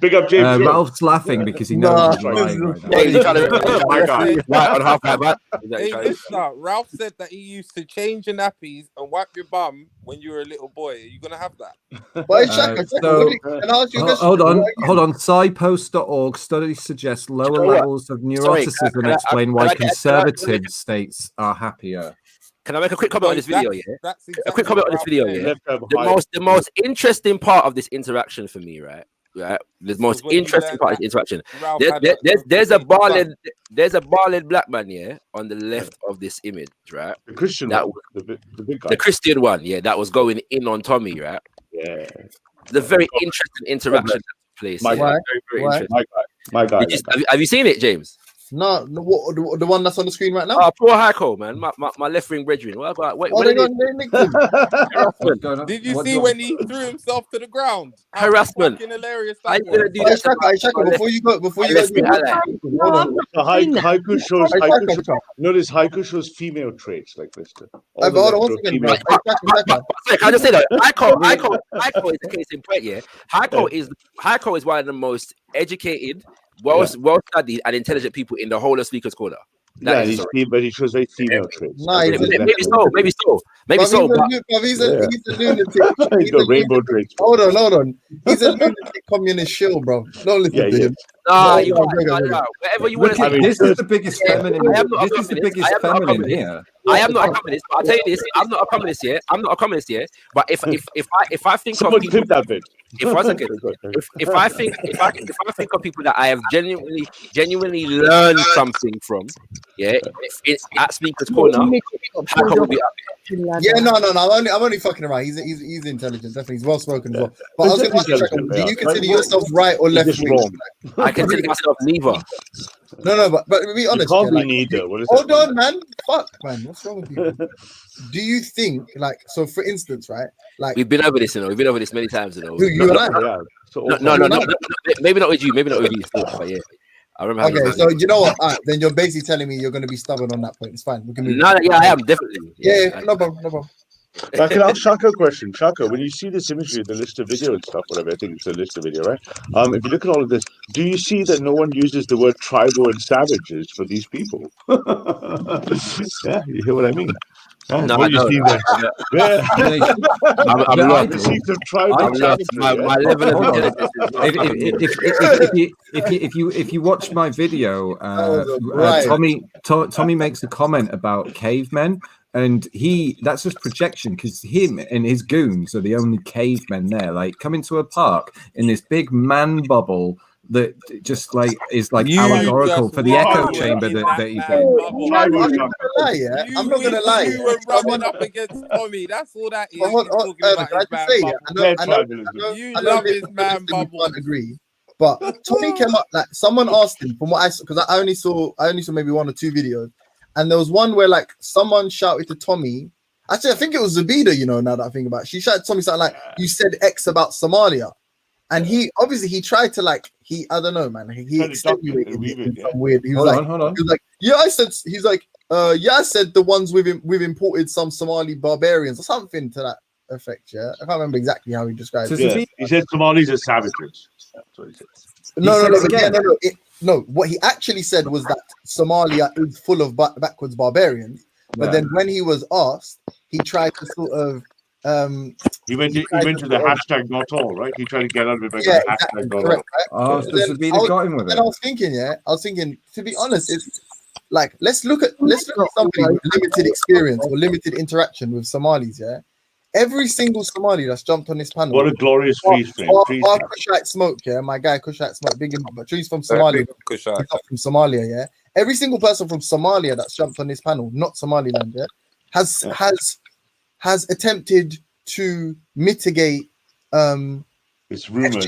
Big up, James. Ralph's laughing because he knows he's lying right now. James, you trying to right on half back. Hey, Lister, Ralph said that he used to change your nappies and wipe your bum when you were a little boy. Are you gonna have that? Hold on. SciPost.org studies suggest lower levels of neuroticism explain why conservative states are happier. Can I make a quick comment on this video? Yeah, a quick comment on this video. Yeah, the most interesting part of this interaction for me, right? The most interesting part of this interaction. There's a bald black man here on the left of this image, right? The Christian one, the big guy. The Christian one, yeah, that was going in on Tommy, right? Yeah. The very interesting interaction. Place. My guy. Have you seen it, James? No, the one that's on the screen right now. Oh, poor Heiko, man. My left wing brethren. Did you see when he threw himself to the ground? Harassment. Hilarious. Before you go, Haiku shows. Notice Haiku shows female traits like this. Can I just say that Heiko is the case in point. Yeah, Heiko is one of the most educated, well studied and intelligent people in the whole of Speaker's Corner. But he shows very female traits. Maybe so. But he's a lunatic. He's got rainbow traits. Hold on. He's a lunatic communist shill, bro. Don't listen to him. Whatever you want to say. This is the biggest feminine. This is the biggest feminine here. I am not a communist, but I'll tell you this: I'm not a communist here. But if I think someone of people, that bit. If I think of people that I have genuinely learned something from, yeah, at Speaker's Corner, Heiko will be up there. Yeah, no. I'm only fucking around. He's intelligent, definitely. He's well spoken as well. But I was going to ask you, do you consider yourself right or left wing? I consider myself neither. No, but be honest. You can't be neither. Hold on, man. Fuck, man. What's wrong with you? Do you think, like, so for instance, right? Like, we've been over this, We've been over this many times, You and I? No, maybe not with you. Maybe not with you, but yeah. I remember. Okay, so you know what? All right, then you're basically telling me you're going to be stubborn on that point. It's fine. We can move. No, yeah, I am definitely. Yeah, no problem, no problem. I can ask Shaka a question. Shaka, when you see this imagery, the list of video and stuff, whatever, I think it's a list of video, right? If you look at all of this, do you see that no one uses the word tribal and savages for these people? Yeah, you hear what I mean? No, what I do you don't. see there? Yeah. I'm not. Some tribal savagery, My level of intelligence if you watch my video, Tommy makes a comment about cavemen, and that's just projection, because him and his goons are the only cavemen there. Like, come into a park in this big man bubble that just like is like allegorical for the echo chamber that he's in. I'm not gonna lie. You were rubbing up against Tommy. That's all that is. You love his man bubble. Agree, but Tommy came up like someone asked him from what I saw, because I only saw maybe 1 or 2 videos, and there was one where like someone shouted to Tommy. Actually, I think it was Zabida. You know, now that I think about it, she shouted to Tommy something like, "You said X about Somalia." And he tried to like I don't know, man. He extenuated it in some weird. He was like, yeah, I said. He's like, yeah, I said the ones we've imported some Somali barbarians or something to that effect. Yeah, I can't remember exactly how he described it. Yeah. He said Somalis are savages. That's what he said. No. What he actually said was that Somalia is full of backwards barbarians. But then when he was asked, he tried to sort of. He went to the hashtag not all, right? He tried to get out of it by the hashtag not all. Oh, so Sabina got him with it. And I was thinking, to be honest, it's like let's look at somebody with limited experience or limited interaction with Somalis. Yeah, every single Somali that's jumped on this panel. What a glorious feast, man! Kushite Smoke, yeah, my guy Kushite Smoke, big him, but he's from Somalia. He's not from Somalia, yeah. Every single person from Somalia that's jumped on this panel, not Somaliland, yeah, has attempted to mitigate it's rumored,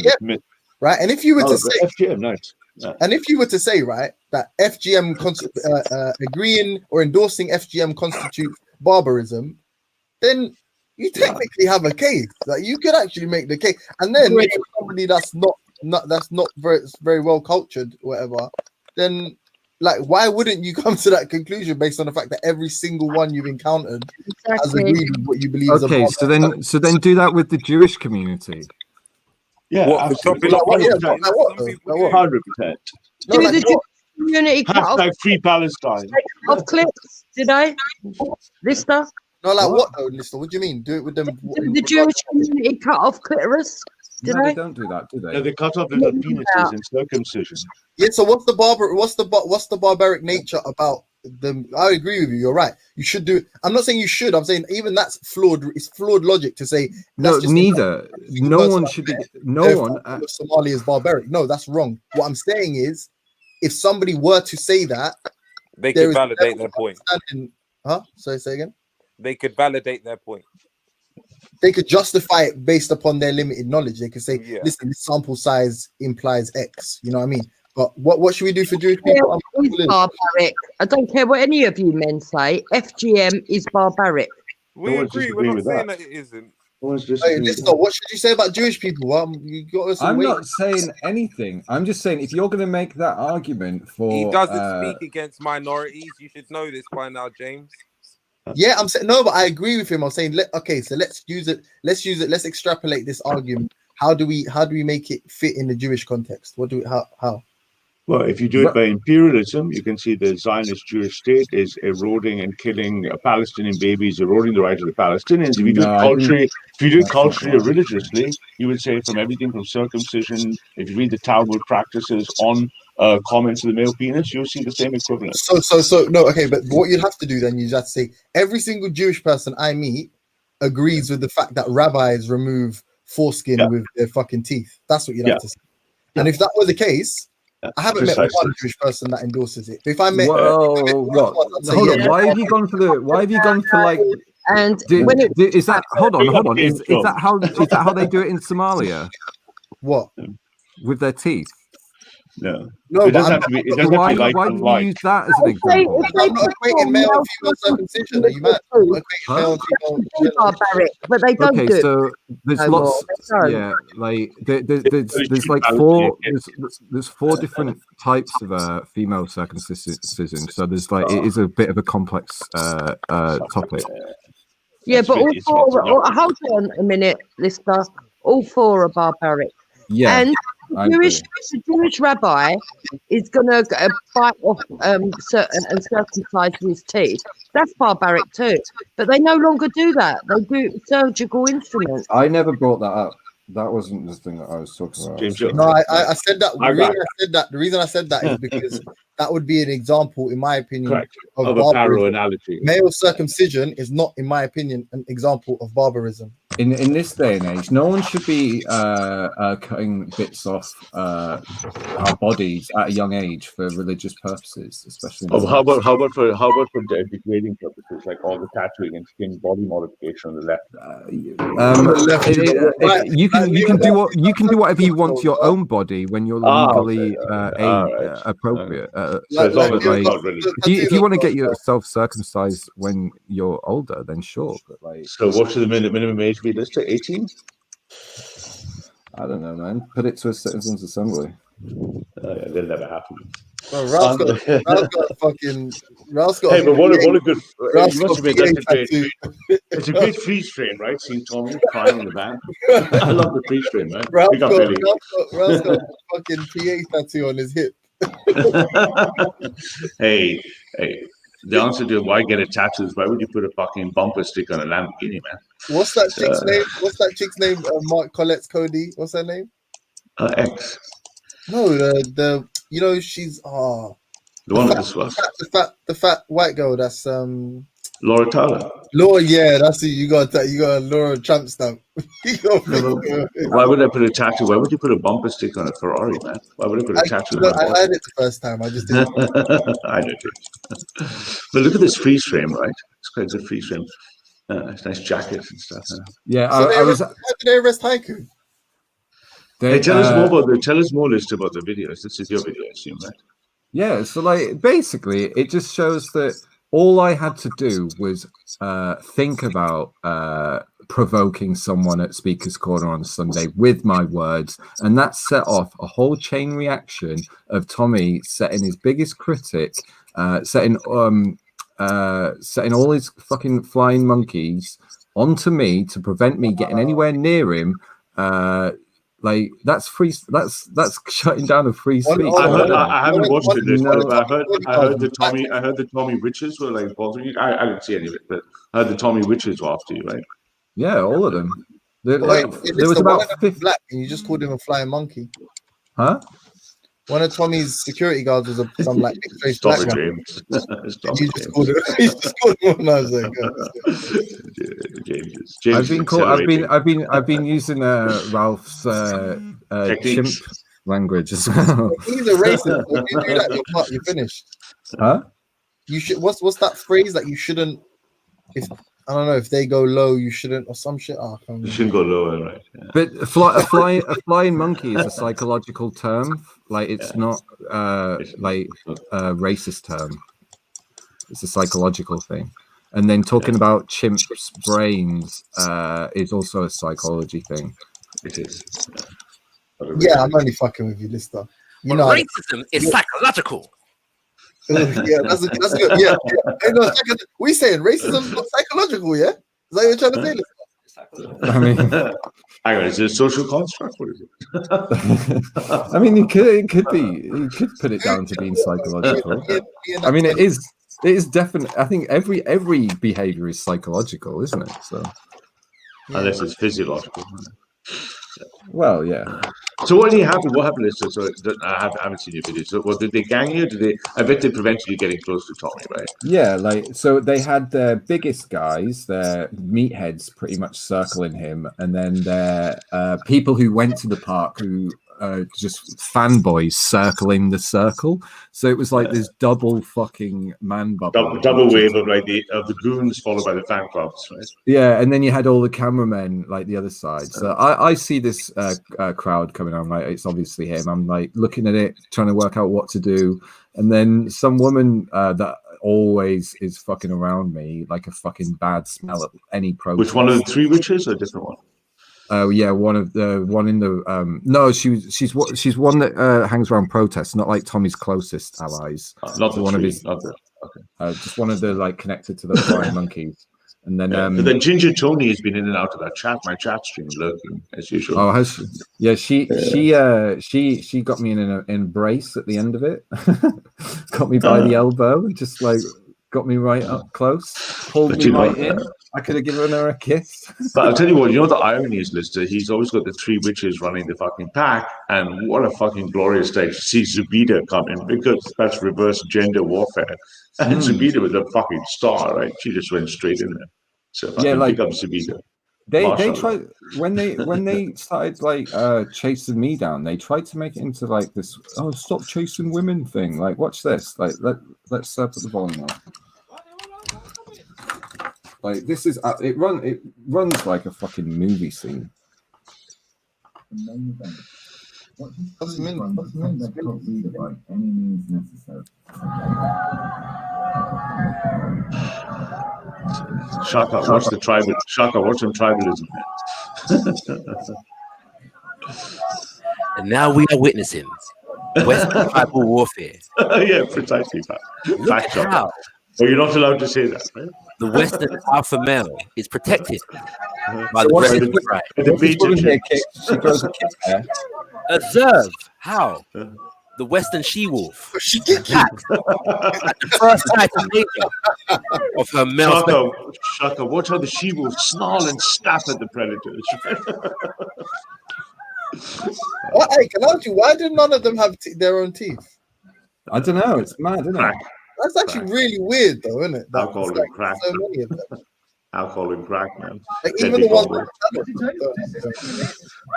right? And if you were to say FGM, nice. Yeah. And if you were to say, right, that FGM agreeing or endorsing FGM constitutes barbarism, then you technically have a case. Like you could actually make the case. And then if somebody that's not very well cultured, or whatever, then like, why wouldn't you come to that conclusion based on the fact that every single one you've encountered has agreed with what you believe? Okay, so then do that with the Jewish community. Yeah, what? 100%. No, like, the community hashtag free Palestine. Of clips, did I? Lister? No, like what though, Lister? What do you mean? Do it with them? The Jewish community cut off clitoris? Did no, I? They don't do that, do they? No, they cut off their penises and circumcision. Yeah. So what's the barbaric nature about them? I agree with you. You're right. You should do it. I'm not saying you should. I'm saying even that's flawed. It's flawed logic to say. No, neither. No one should be. No one. Somalia is barbaric. No, that's wrong. What I'm saying is, if somebody were to say that, they could validate their point. Huh? Sorry, say again. They could validate their point. They could justify it based upon their limited knowledge. They could say, listen, this sample size implies X. You know what I mean? But what should we do for Jewish people? It's barbaric. I don't care what any of you men say. FGM is barbaric. We agree. We're not saying that it isn't. What should you say about Jewish people? I'm not saying anything. I'm just saying if you're going to make that argument for... He doesn't speak against minorities. You should know this by now, James. Yeah, I'm saying no, but I agree with him. I'm saying so let's use it. Let's extrapolate this argument. How do we make it fit in the Jewish context? How? Well, if you do it by imperialism, you can see the Zionist Jewish state is eroding and killing Palestinian babies, eroding the rights of the Palestinians. If you do it culturally or religiously, you would say from everything from circumcision. If you read the Talmud practices on comments of the male penis, you'll see the same equivalent. So no, okay, but what you'd have to do then, you just have to say every single Jewish person I meet agrees with the fact that rabbis remove foreskin with their fucking teeth. That's what you'd have to say. And if that were the case, I haven't met one Jewish person that endorses it. But if I met, hold on, why have you gone for like? And is that hold on? Is that how they do it in Somalia? What with their teeth? No. No, It but doesn't I'm have to be. It not. doesn't have to be like Why for do you like. use that as an If they example? I'm not equating perform male male and female circumcision. Are you mad? I'm not equating male and female. be barbaric, but they don't Okay, do it so there's no more. lots. They don't. Yeah, like there's like Balance there's four different types of female circumcision. So there's like it is a bit of a complex topic. Yeah, It's but all really, it's four. really not. Hold on a minute, listener. All four are barbaric. Yeah, And I the agree. Jewish rabbi is going to bite off and circumcise his teeth. That's barbaric too. But they no longer do that. They do surgical instruments. I never brought that up. That wasn't the thing that I was talking about. James, No, I said that. I got The reason I said that is because that would be an example, in my opinion, correct of of a parallel barbarism. analogy. Male circumcision is not, in my opinion, an example of barbarism. In this day and age, no one should be cutting bits off our bodies at a young age for religious purposes, especially. Oh, how about for degrading purposes, like all the tattooing and skin body modification on the left? You can do whatever you want to your own body when you're legally appropriate. So as long as it's not really. If you want to get yourself circumcised when you're older, then sure. But like, So what should the minimum age be listed? 18? I don't know, man. Put it to a citizens' assembly. Yeah, they'll never happen. Well, Ralph's got fucking. Ralph's got. Hey, but what a good. Ralph's You must got admit that's a great. tattoo. It's a great freeze frame, right? Seeing Tommy crying in the van. I love the freeze frame, man. Ralph's Big up, got, Billy. Ralph's got a fucking PA tattoo on his hip. Hey, the answer to why get a tattoo is why would you put a fucking bumper sticker on a Lamborghini, man? What's that chick's name? What's that chick's name? Mark Colette's Cody. What's her name? X. No, the you know she's The one with the swast. the fat white girl. That's Laura Tyler. Laura. Yeah, that's it. You got a Laura Trump stamp. Why would I put a tattoo? Why would you put a bumper sticker on a Ferrari, man? Why would I put a tattoo on a I had it the first time. I just didn't. I did it. But look at this freeze frame, right? It's quite a good freeze frame. Nice jacket and stuff. Yeah, So how did they arrest Haiku? Hey, tell us more, List, about the videos. This is your video, I assume, right? Yeah, so like basically it just shows that all I had to do was think about provoking someone at Speaker's Corner on Sunday with my words, and that set off a whole chain reaction of Tommy setting his biggest critic, setting all his fucking flying monkeys onto me to prevent me getting anywhere near him. Like that's free. That's shutting down of free speech. I haven't watched it. But I heard the Tommy witches were like bothering you. I didn't see any of it, but I heard the Tommy witches were after you, right? Yeah, all of them. There It's was the about one that was black, and you just called him a flying monkey. Huh? One of Tommy's security guards was some like mixed-race Stop black it, guy. James. Stop You it, just called him. You just called him when I was like, James. I've been using Ralph's chimp language as well. He's a racist. If you do that, you're finished. Huh? You should. What's that phrase that you shouldn't? If I don't know if they go low, you shouldn't, or some shit. Oh, you shouldn't go lower, right? Yeah. But a flying monkey is a psychological term. Like it's not like a racist term. It's a psychological thing. And then talking about chimps' brains is also a psychology thing. It is. Yeah, I'm only fucking with you, Lister. You know, racism is psychological. Yeah, that's good. Yeah. Hey, no, we saying racism is not psychological, yeah? Is that what you're trying to say, Lister? I mean, hang on, is it a social construct? What is it? I mean, you could put it down to being psychological. I mean, it is definitely. I think every behavior is psychological, isn't it? So, unless it's physiological. Well, yeah. So what happened? What happened? So I haven't seen your videos. So, did they gang you? I bet they prevented you getting close to Tommy, right? Yeah, like so they had their biggest guys, their meatheads, pretty much circling him, and then their people who went to the park who just fanboys circling the circle. So it was like this double fucking man bubble. Double wave of like the goons followed by the fan clubs, right? Yeah, and then you had all the cameramen like the other side. So I see this crowd coming on, like it's obviously him. I'm like looking at it, trying to work out what to do, and then some woman that always is fucking around me like a fucking bad smell at any protest. Which one of the three witches or a different one? Yeah, one in the no, she's one that hangs around protests, not like Tommy's closest allies. Not the one three, of his, not the, okay. Just one of the like connected to the flying monkeys. And then but then Ginger Tony has been in and out of that chat, my chat stream, lurking as usual. Oh, has she? Yeah, she got me in an embrace at the end of it. Got me by the elbow, just like got me right up close, pulled me right in. I could have given her a kiss. But I'll tell you what, you know the irony is, Lister, he's always got the three witches running the fucking pack, and what a fucking glorious day to see Zubida come in, because that's reverse gender warfare. And Zubida was a fucking star, right? She just went straight in there. So Yeah, like, pick up Zubida. They Mashallah. tried when they started like chasing me down, they tried to make it into like this stop chasing women thing. Like, watch this. Like let's put the volume on. Like, this is it runs like a fucking movie scene. What's the meaning? Shaka, watch the tribal. Shaka, watch some tribalism. And now we are witnessing Western tribal warfare. Yeah, precisely. Fact check. Well, you're not allowed to say that, right? The Western alpha male is protected by the Western right. Observe how the Western she-wolf attacked at the first sight of nature of her male. Shaka, watch how the she-wolf snarl and snap at the predators. Hey, can I ask you, why do none of them have their own teeth? I don't know. It's mad, isn't it? That's actually really weird, though, isn't it? Alcohol and crack. So many of them. Alcohol and crack, man. Like, even the ones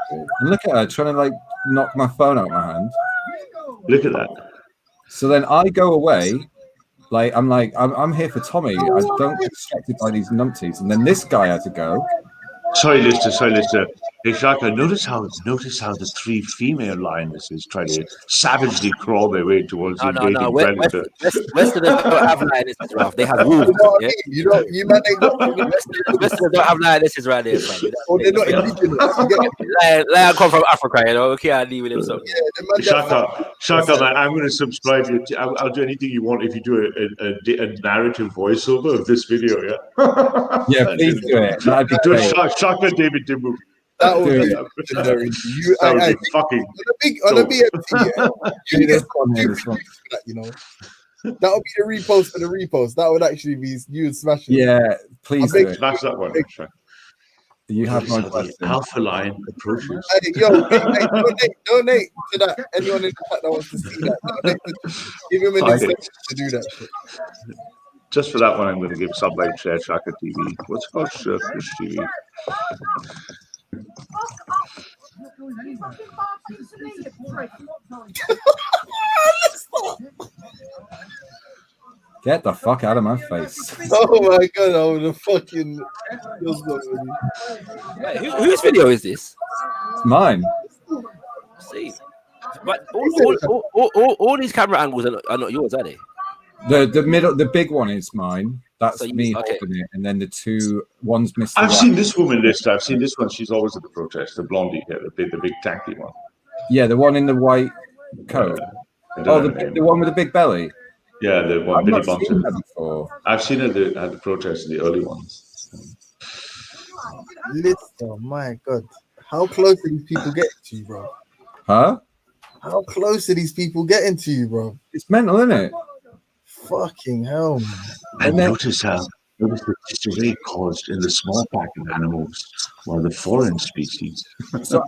And look at her trying to like knock my phone out of my hand. Look at that. So then I go away, I'm here for Tommy. I don't get distracted by these numpties, and then this guy had to go. Sorry, Lister. Hey, Shaka, notice how the three female lionesses try to savagely crawl their way towards the invading predator. Westerners don't have lionesses, Ralph. They have wolves. Yeah? Westerners don't have lionesses right there, fam. Oh, they're not indigenous. Lion come from Africa, you know. Okay, I'll leave with him. So. Shaka, man, I'm going to subscribe you. I'll do anything you want if you do a narrative voiceover of this video, yeah? Yeah, please do it. That'd be great. Shaka David Dimmu. That would be legendary. Fucking on a BMT, you know. That would be the repost for the repost. That would actually be you would smash it. Yeah, please do it. Smash that one. You have my blessing. Alpha Lion approaches. Hey, donate to that. Anyone in the chat that wants to see that, give him an incentive to do that shit. Just for that one, I'm going to give Sublight Share Shaka TV. What's it called? Surfish TV. Get the fuck out of my face. Oh my god, I would have fucking. Whose video is this? It's mine. See, but all these camera angles are not yours, are they? The middle, the big one is mine. That's me holding it, and then the two ones missing. I've seen this woman list. I've seen this one. She's always at the protest. The blondie, the big tanky one. Yeah, the one in the white coat. The one with the big belly. Yeah, the one. I've not seen her before. I've seen her at the protest in the early ones. Oh my god, how close are these people getting to you, bro? Huh? How close are these people getting to you, bro? It's mental, isn't it? Fucking hell, man. And notice the disarray caused in the small pack of animals, while the foreign species. So,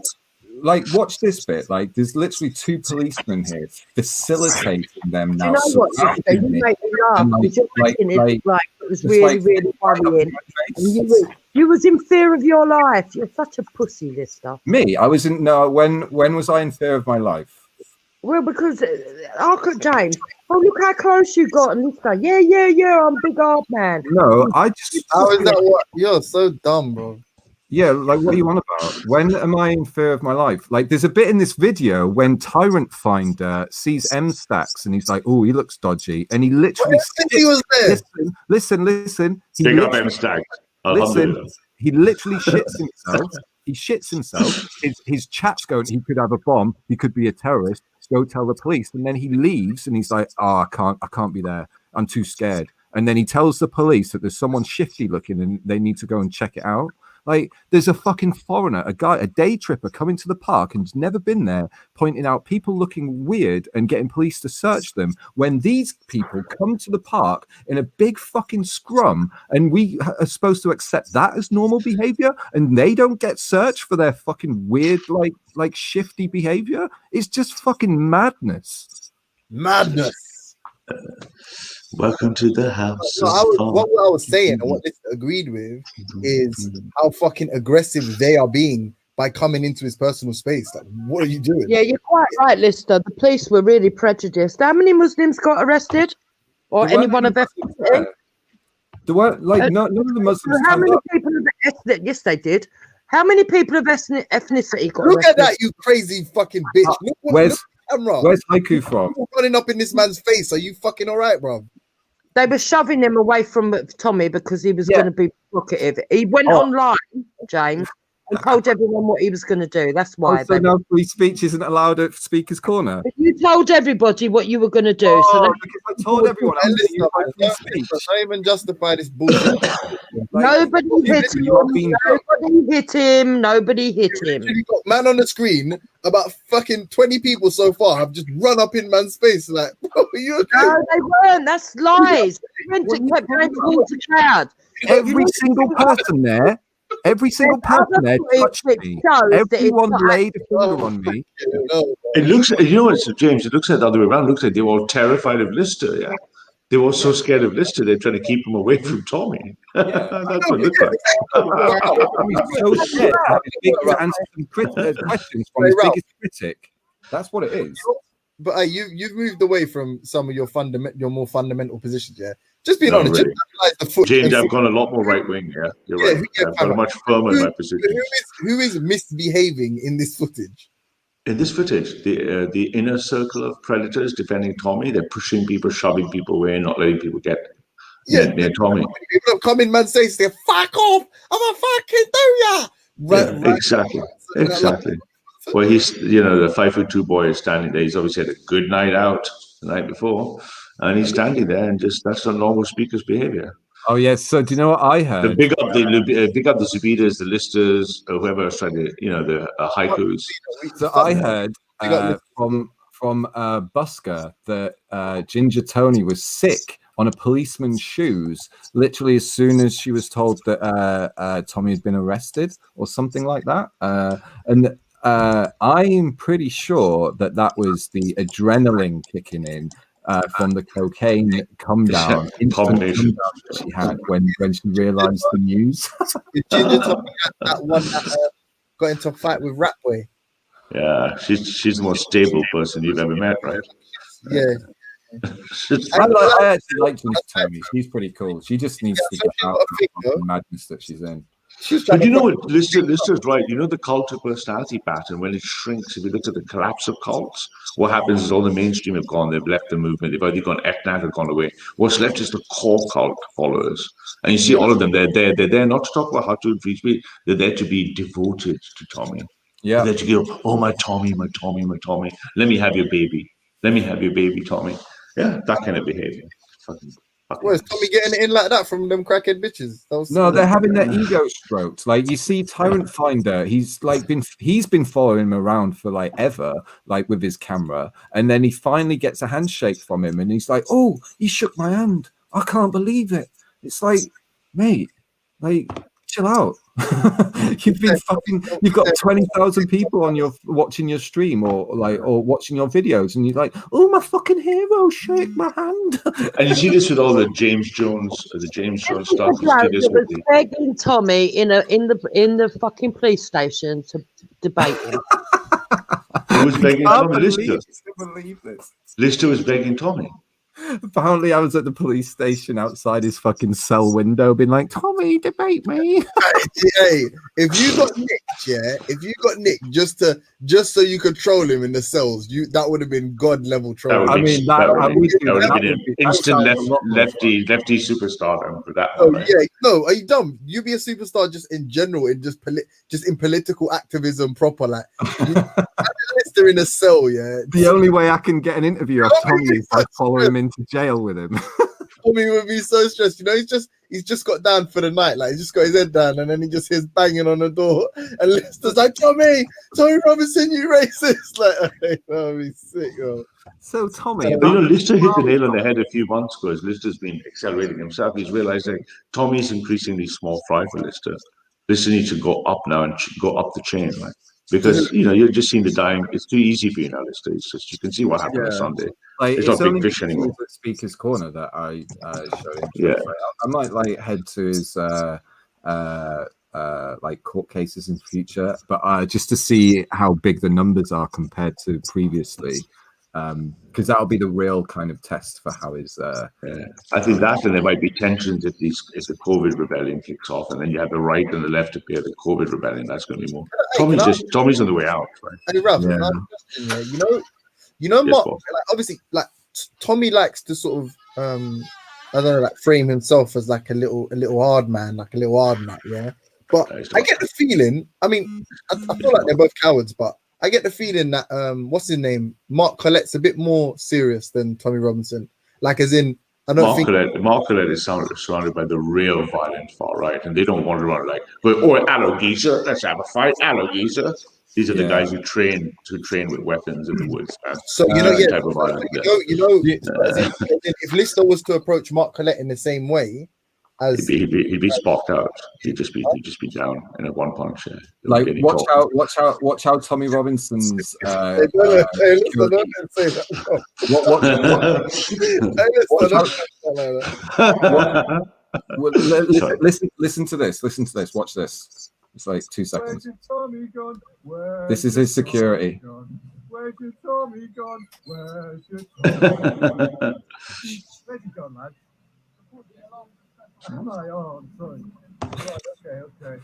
like, watch this bit. Like, there's literally two policemen here facilitating them now. Do you know what? You make me laugh. Because you're making it like It was really, really worrying. And you was in fear of your life. You're such a pussy, Lister. Me? I was in no. When was I in fear of my life? Well, because look at James. Oh, look how close you got, and Lister. Yeah. I'm a big hard man. No, I just. How is that? What? You're so dumb, bro. Yeah, like what are you on about? When am I in fear of my life? Like, there's a bit in this video when Tyrant Finder sees M Stacks and he's like, "Oh, he looks dodgy," and he literally. He was there. Listen. Big up M Stacks. Listen, he literally shits himself. He shits himself. His chat's going, he could have a bomb. He could be a terrorist. Go tell the police. And then he leaves and he's like, oh, I can't be there. I'm too scared. And then he tells the police that there's someone shifty looking and they need to go and check it out. Like, there's a fucking foreigner, a day tripper coming to the park and never been there, pointing out people looking weird and getting police to search them when these people come to the park in a big fucking scrum and we are supposed to accept that as normal behavior and they don't get searched for their fucking weird, like shifty behavior. It's just fucking madness. Welcome to the house. So what I was saying and what this agreed with is how fucking aggressive they are being by coming into his personal space. Like, what are you doing? Yeah, you're quite right, Lister. The police were really prejudiced. How many Muslims got arrested? Or anyone of ethnicity? There weren't, like, none of the Muslims. How many people of ethnicity? Yes, they did. How many people of ethnicity got Look arrested? at that, you crazy fucking bitch. Where's Haiku from? Running up in this man's face. Are you fucking all right, bro? They were shoving him away from Tommy because he was going to be provocative. He went online, James, and told everyone what he was going to do. That's why. So now free speech isn't allowed at Speaker's Corner. You told everybody what you were going to do. So I told everyone. Don't even justify this bullshit. Nobody hit him. Nobody hit him. You got man on the screen. About fucking 20 people so far have just run up in man's face. Like, bro, you okay? No, they weren't. That's lies. They went towards the crowd. Every single person there. Every single person there touched me. Everyone laid a finger on me. It looks, you know what, James, it looks like the other way around. It looks like they were all terrified of Lister, yeah? They were so scared of Lister, they're trying to keep him away from Tommy. That's what it looks like. He's so scared to answer some questions from his biggest critic. That's what it is. But you've moved away from some of your more fundamental positions, yeah? Just being honest, really. Just James, I've gone a lot more right wing. Yeah, you're right. I've got a much firmer in my position. Who is misbehaving in this footage? In this footage, the inner circle of predators defending Tommy. They're pushing people, shoving people away, not letting people get near Tommy. People have come in man's face. They're fuck off. I'm a fucking do ya. Exactly. Well, he's the 5'2" boy is standing there. He's obviously had a good night out the night before. And he's standing there, and that's a normal speaker's behavior. Oh yes. So do you know what I heard? Big up the Zubidas, the Listers, or whoever was trying to, the haikus. So I heard from Busker that Ginger Tony was sick on a policeman's shoes literally as soon as she was told that Tommy had been arrested or something like that. And I'm pretty sure that was the adrenaline kicking in. From the cocaine come down that she had when she realized the news. Ginger Tommy that one that got into a fight with Ratboy. Yeah, she's the most stable person you've ever met, right? Yeah. I actually like Ginger Tommy. She's pretty cool. She just needs to get out of the madness that she's in. But you know what, Lister's right. You know the cult of personality pattern, when it shrinks, if you look at the collapse of cults, what happens is all the mainstream have gone, they've left the movement, they've either gone ethnic or gone away. What's left is the core cult followers. And you see all of them, they're there not to talk about how to free speech, they're there to be devoted to Tommy. Yeah. They're there to go, oh, my Tommy, let me have your baby. Let me have your baby, Tommy. Yeah, that kind of behavior. Well, is Tommy getting it in like that from them crackhead bitches? No, they're having their ego stroked. Like, you see Tyrant Finder, he's been following him around for like ever, like with his camera, and then he finally gets a handshake from him, and he's like, "Oh, he shook my hand. I can't believe it." It's like, mate, like chill out. You've got 20,000 people on your watching your stream or watching your videos, and you're like, oh, my fucking hero, shake my hand. And you see this with all the James Jones stuff. You see this with the... begging Tommy in the fucking police station to debate him. Who was begging Tommy? Lister. Believe this. Lister was begging Tommy. Apparently, I was at the police station outside his fucking cell window, being like, "Tommy, debate me." Hey, if you got nicked, just so you could troll him in the cells, that would have been god level troll. That would have been an instant lefty superstar for that. Oh yeah, no, are you dumb? You'd be a superstar just in general, in just in political activism proper. Like, Lister in a cell, yeah. The only way I can get an interview of Tommy is by following him into jail with him. Tommy would be so stressed. You know, he's just got down for the night. Like, he's just got his head down, and then he just hears banging on the door, and Lister's like, Tommy Robinson, you racist. Like, that would be sick, yo. So Tommy, Lister hit the nail on the head a few months ago. As Lister's been accelerating himself, he's realizing Tommy's increasingly small fry for Lister. Lister needs to go up now and go up the chain, right? Because you're just seeing the dying. It's too easy for you now, Lister. It's just, you can see what happened on Sunday. Like, it's not big fish anymore. The Speaker's Corner that I showed him. Yeah, I might head to his court cases in the future, but just to see how big the numbers are compared to previously, because that'll be the real kind of test for how his. I think that, and there might be tensions if the COVID rebellion kicks off, and then you have the right and the left appear the COVID rebellion. That's going to be more. Tommy's on the way out. Right? Hey, Ralph, you know, Mark. Like, obviously, like Tommy likes to sort of, I don't know, like frame himself as like a little hard man, like a little hard nut, yeah. But I get the feeling. I mean, I feel like they're both cowards, but I get the feeling that what's his name, Mark Collette's a bit more serious than Tommy Robinson. Like, as in, I don't think Mark Collette is surrounded by the real violent far right, and they don't want to run like, Allo Geezer, let's have a fight, Allo Geezer. These are the guys who train with weapons in the woods. Man. So type of violence, if Lister was to approach Mark Collette in the same way, as he'd be spocked out. He'd just be down in a one punch. Like, watch out, Tommy Robinson's. Listen to this. Watch this. It's like 2 seconds. This is his security. Where's your Tommy gone? Where's your Tommy gone? Where's he gone, lad? Oh, I'm sorry. Right, okay.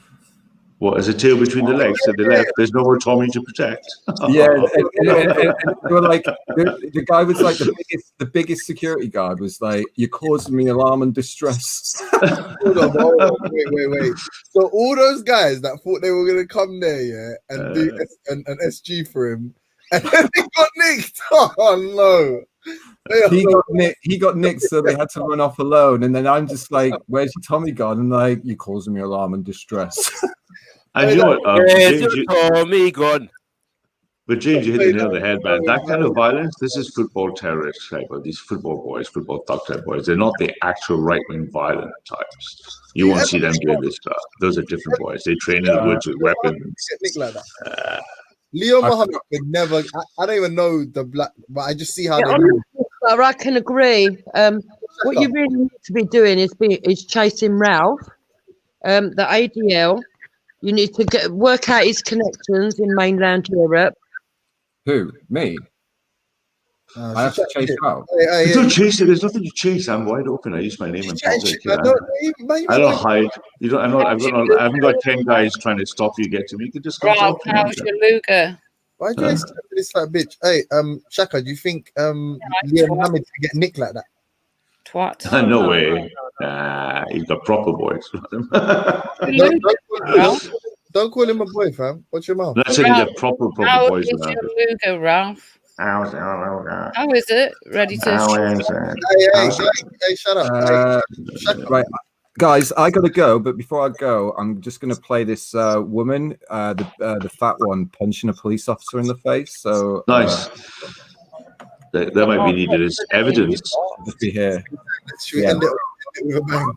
What, is a tail between the legs to the left? There's no more Tommy to protect. Yeah, and they were like, the guy was like the biggest security guard was like, you're causing me alarm and distress. Hold on, wait. So all those guys that thought they were gonna come there, yeah, and do an SG for him, and then they got nicked. Oh no. He got nicked, so they had to run off alone. And then I'm just like, "Where's your Tommy gone?" And like, "You're causing me alarm and distress." And you know what? Tommy gone. But James, you hit the nail on the head, man. That kind of violence, this is football terrorist type of these football boys, football thug type boys. They're not the actual right-wing violent types. You won't see them doing this stuff. Those are different boys. They train in the woods with weapons. Leo Muhammad could never. I don't even know the black, but I just see how they do. I can agree. What you really need to be doing is chasing Ralph, the ADL. You need to work out his connections in mainland Europe. Who? Me? I have to chase Ralph. Don't chase it. There's nothing to chase. I'm wide open. I use my name in public. I don't hide. You don't. I haven't got 10 guys trying to stop you get to me. You can just come Ralph, how's your Luger? Why do I step to this fat bitch? Hey, Shaka, do you think Leo Mohammed can get nicked like that? Twat. No way. He's got proper boys. Don't call him a boy, fam. Watch your mouth. Let's say he's got proper boys. How is your Luger, Ralph? How is it? Ready to? Hey, shut up. Right, guys, I gotta go. But before I go, I'm just gonna play this woman, the fat one, punching a police officer in the face. So nice. That might be needed as evidence. Just be here. Should we end it with a bang?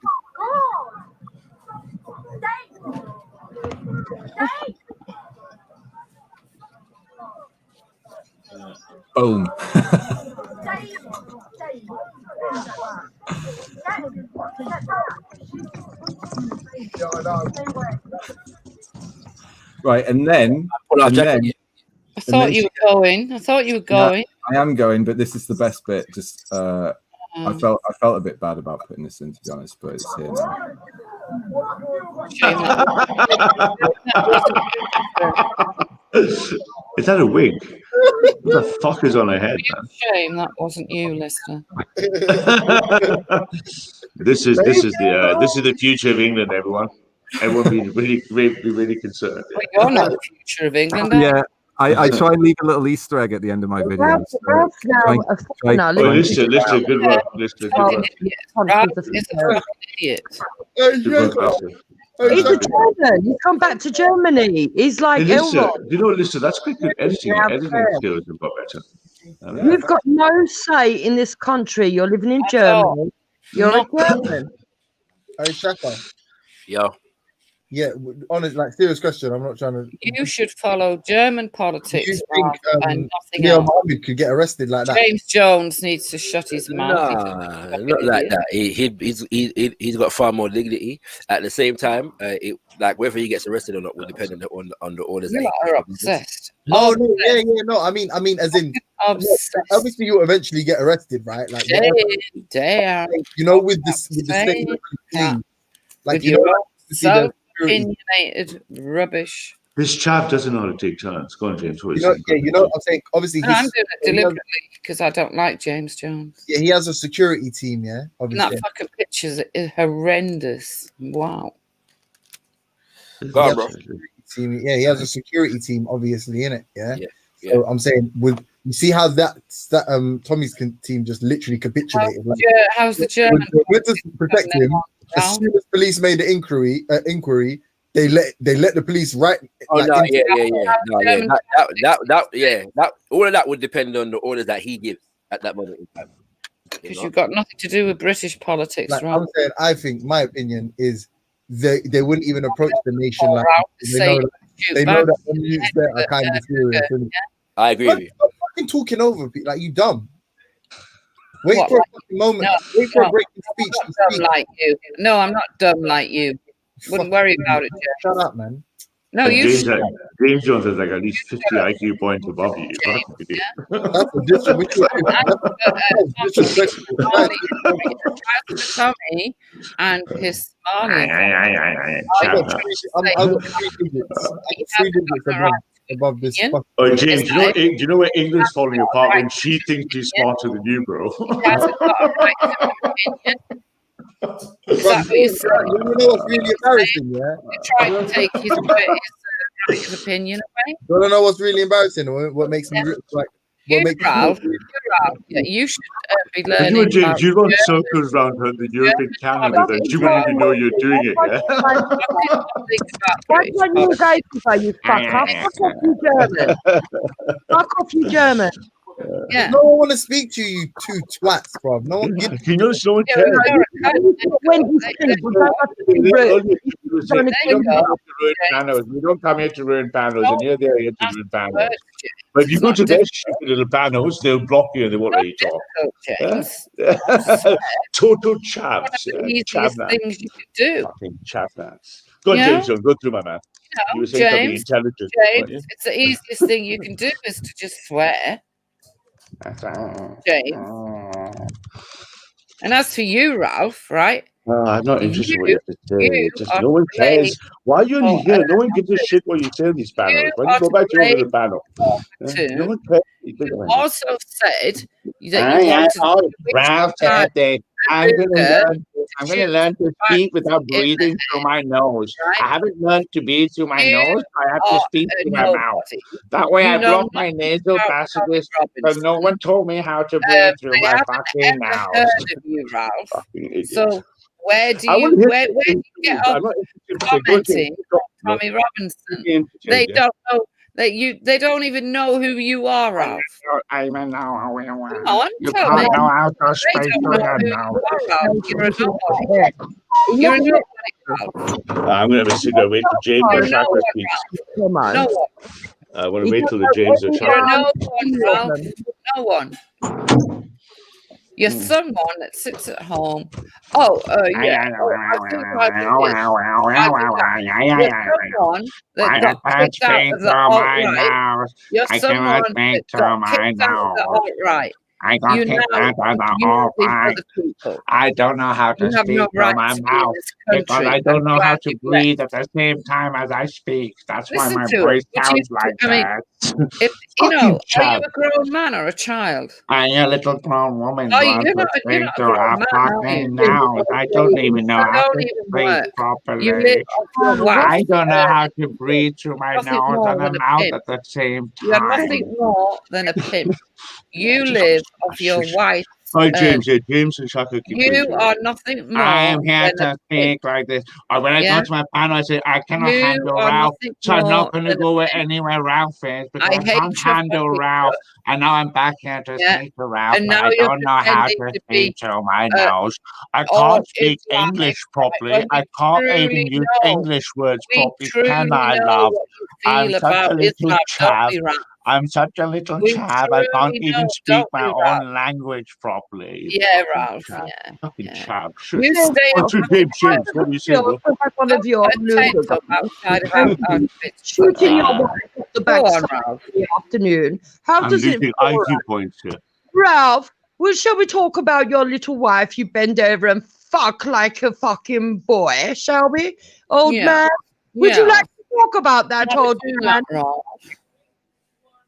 Boom. Right, and then I thought you were going. I thought you were going. I am going, but this is the best bit. Just I felt a bit bad about putting this in, to be honest, but it's here now. Is that a wig? What the fuck is on her head, man? Shame that wasn't you, Lister. This is the future of England, everyone. Everyone be really concerned. Well, you're not the future of England. Yeah, I try and leave a little Easter egg at the end of my videos. Lister, good work. Lister, good work. Ralph is a fucking idiot. He's a German. He's come back to Germany. He's like Elrond. You know, Lister, that's quick editing. Editing skills have got better. You've got no say in this country. You're living in Germany. You're a German. Hey, Shaka. Yo. Yeah, honest, like serious question. I'm not trying to. You should follow German politics. Do you think and nothing Neil else. Mohammed could get arrested like that? James Jones needs to shut his mouth. Nah, not like that. He's got far more dignity. At the same time, like whether he gets arrested or not will depend on the orders. You are obsessed. No, no. I mean, as in, obviously you'll eventually get arrested, right? Like, damn. You know, with the state thing, like you know, so opinionated rubbish. This chap doesn't know how to take chance. Go on, James. You know, I'm saying obviously. I'm doing it deliberately because I don't like James Jones. Yeah, he has a security team. Yeah, obviously. That fucking picture is horrendous. Wow. Go on, bro. Yeah, he has a security team, obviously, in it. Yeah. So I'm saying, you see how that Tommy's team just literally capitulated. How's the German? To protect him. As soon as police made the inquiry, they let the police right. Oh no, that all of that would depend on the orders that he gives at that moment in time. Because you've got nothing to do with British politics, like, right? I'm saying, I think my opinion is they wouldn't even approach the nation like they know that the mutes there are kind of serious. I agree with you. Stop fucking talking over people like you dumb. Wait for a fucking moment. Wait for a breaking speech. I'm dumb like you. No, I'm not dumb like you. Wouldn't worry about it, Jeff. Shut up, man. No, you James Jones is like at least 50 IQ points above you. That's a disrespectful. Tommy and his Somali. I got 3 digits above this. Oh, James, do you know where England's falling apart when she thinks she's smarter than you, bro? You know what's really embarrassing, yeah? You're trying to take his opinion away. You don't know what's really embarrassing? What makes me like? What makes Ralph? Yeah, you should be learning. James, you run circles around her in the European calendar, then she wouldn't even know you're doing it. Yeah. That's when you go to you fuck off. Fuck off, you German. Fuck off, you German. Yeah. No one want to speak to you, two twats, bro. No one. You know, no one cares. We don't come here to ruin panels, and you're there here to ruin panels. But if you go to their stupid little panels, they'll block you and they won't let you talk. Total chaps. Easiest things you could do. Fucking chaps. Go on, James. Go through, my man. You were saying something intelligent. James, it's the easiest thing you can do is to just swear. James. And as for you, Ralph, right? I'm not interested in what you have to say. Just no one cares. Why are you only here? No one gives a shit what you say in these panels. Why don't you go back to your little panel? No one cares. You also said that you wanted Ralph said that I'm going to learn to speak without breathing through my nose. I haven't learned to breathe through my nose. I have to speak through my mouth. That way I block my nasal passages, but no one told me how to breathe through my fucking mouth. Heard of you, Ralph. So where do you get up commenting Tommy Robinson? They don't know. They don't even know who you are, Ralph. I even know how you are. You can't know how to speak to them now. You're a nobody. I'm going to sit wait till James You or know Shaka what, speaks. Ralph? Come on. No one. I want to wait till the James or You're Shaka. no one, Ralph. No one. You're someone that sits at home. Oh, yeah. Oh, I think I did this. I did that. You're someone that got kicked out of the alt-right. You're someone that got kicked out of the alt-right. I got You kicked now out of the use whole these fight. other people. I don't know how You to have speak no through right my to be in mouth this because country. I don't I'm know how glad to you've breathe left. at the same time as I speak. That's why Listen my to voice it. Would sounds you, like I mean, that. if you Fucking know, are chap. you a grown man or a child? I'm a little grown woman Oh, who you're not speak a to grown our man, are you? fucking now. I don't even know You how don't to even speak work. You live properly. off your wife. I don't know how to breathe through my Nothing nose more and a than a mouth pimp. at the same You're time. nothing more than a pimp. You live off your wife's. Hi, James. Yeah, James and Shaka keep You waiting. are nothing more I am here than a to speak pimp. like this. Or when I Yeah? go to my panel, I say, I cannot You handle are Ralph, nothing so I'm more not going to than a go pimp. anywhere Ralph is because I I hate can't your handle fucking Ralph. guts. And now I'm back here to Yeah. speak to Ralph, And but now I you're don't know how pretending to to be speak through my nose. I all can't speak Islamic, English right? properly. When I we can't even truly use know, English words we properly, truly can I, know love? what you I'm feel such a about little Islam, don't chav. we, Ralph? I'm such a little We chav. I can't truly even know, speak don't my we, Ralph? own language properly. Yeah, Fucking Ralph. chav. Yeah. Fucking Yeah. chav. Shit. You stay What's on your James? James, what do you say, bro? One of your a tent up outside of Auschwitz. shooting your wife at the Go on, backside Ralph. in the afternoon. How I'm does it losing feel, IQ points here. Ralph? Well, shall we talk about your little wife? You bend over and fuck like a fucking boy, shall we, old Yeah. man? Would you Yeah. like to talk about that, Shall we old do man? that, Ralph?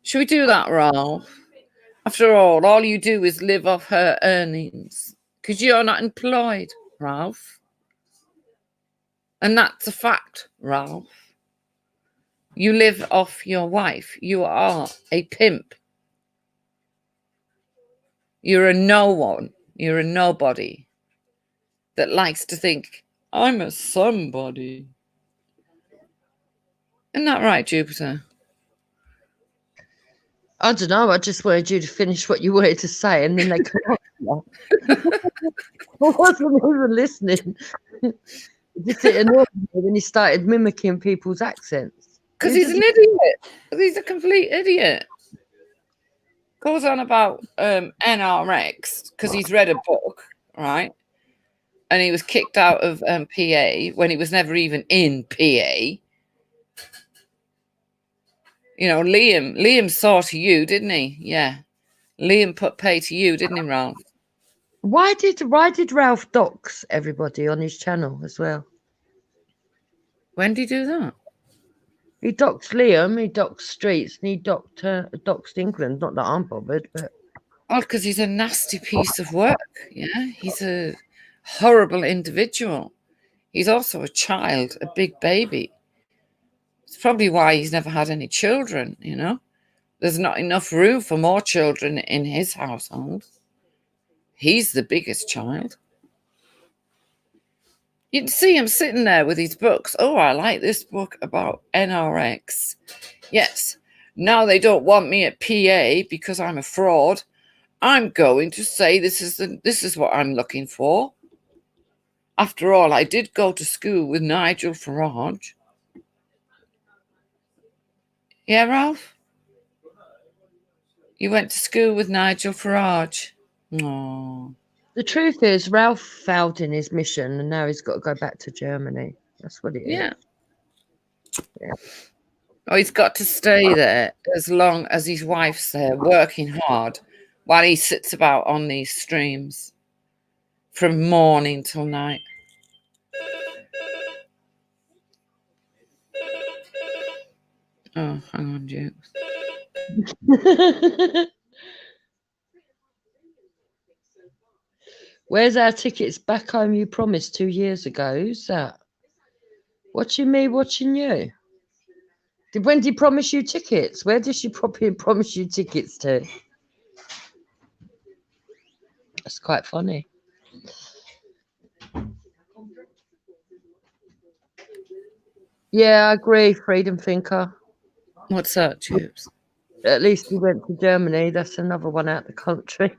Should we do that, Ralph? After all you do is live off her earnings because you're not employed, Ralph. And that's a fact, Ralph. You live off your wife. You are a pimp. You're a no one. You're a nobody that likes to think, I'm a somebody. Isn't that right, Jupiter? I don't know. I just wanted you to finish what you wanted to say, and then they come on. I wasn't even listening. Just it annoyed me when he started mimicking people's accents. Because he's an idiot. He's a complete idiot. Goes on about NRX because he's read a book, right? And he was kicked out of PA when he was never even in PA. You know, Liam saw to you, didn't he? Yeah. Liam put pay to you, didn't he, Ralph? Why did Ralph dox everybody on his channel as well? When did he do that? He doxed Liam, he doxed Streets, and he doxed England. Not that I'm bothered, but Oh, because he's a nasty piece of work. Yeah, he's a horrible individual. He's also a child, a big baby. It's probably why he's never had any children, you know. There's not enough room for more children in his household. He's the biggest child. You'd see him sitting there with his books. Oh, I like this book about NRX. Yes, now they don't want me at PA because I'm a fraud. I'm going to say this is what I'm looking for. After all, I did go to school with Nigel Farage. Yeah, Ralph? You went to school with Nigel Farage. Oh. the truth is, Ralph failed in his mission, and now he's got to go back to Germany. That's what it is. Yeah. Oh, he's got to stay there as long as his wife's there, working hard, while he sits about on these streams from morning till night. Oh, hang on, Jukes. Where's our tickets back home you promised 2 years ago? Who's that? Watching me, watching you. Did Wendy promise you tickets? Where did she promise you tickets to? That's quite funny. Yeah, I agree, Freedom Thinker. What's that, Jukes? At least he went to Germany. That's another one out the country.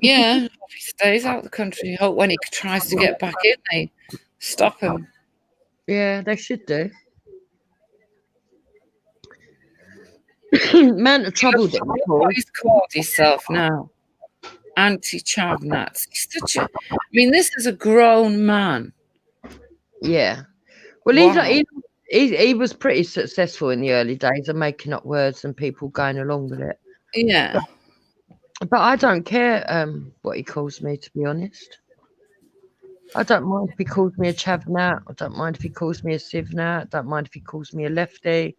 Yeah, if he stays out of the country, hope when he tries to get back in, they stop him. Yeah, they should do. Amount of trouble that Look what he's called himself now. Anti-child Nazi. I mean, this is a grown man. Yeah. Well, Wow. he was pretty successful in the early days of making up words and people going along with it. Yeah. But I don't care what he calls me, to be honest. I don't mind if he calls me a chavnat. I don't mind if he calls me a civnat. I don't mind if he calls me a lefty.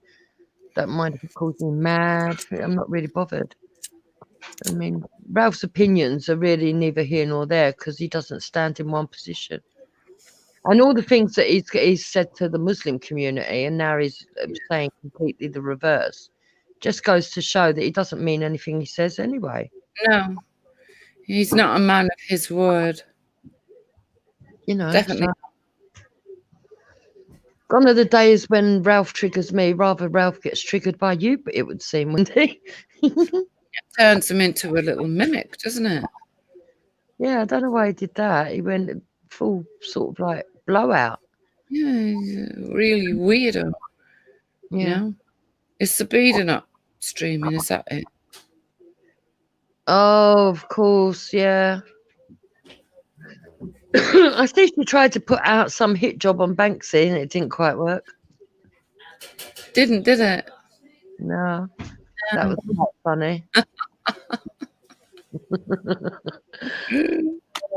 Don't mind if he calls me mad. I'm not really bothered. I mean, Ralph's opinions are really neither here nor there because he doesn't stand in one position. And all the things that he's said to the Muslim community, and now he's saying completely the reverse, just goes to show that he doesn't mean anything he says anyway. No, he's not a man of his word. You know, Definitely. So, gone are the days when Ralph triggers me. Rather, Ralph gets triggered by you, but it would seem, wouldn't he? It turns him into a little mimic, doesn't it? Yeah, I don't know why he did that. He went full sort of like blowout. Yeah, he's really weirdo. Yeah. You know? Is Sabina not streaming? Is that it? Oh, of course, yeah. I think she tried to put out some hit job on Banksy and it didn't quite work. Did it? No, that was quite funny.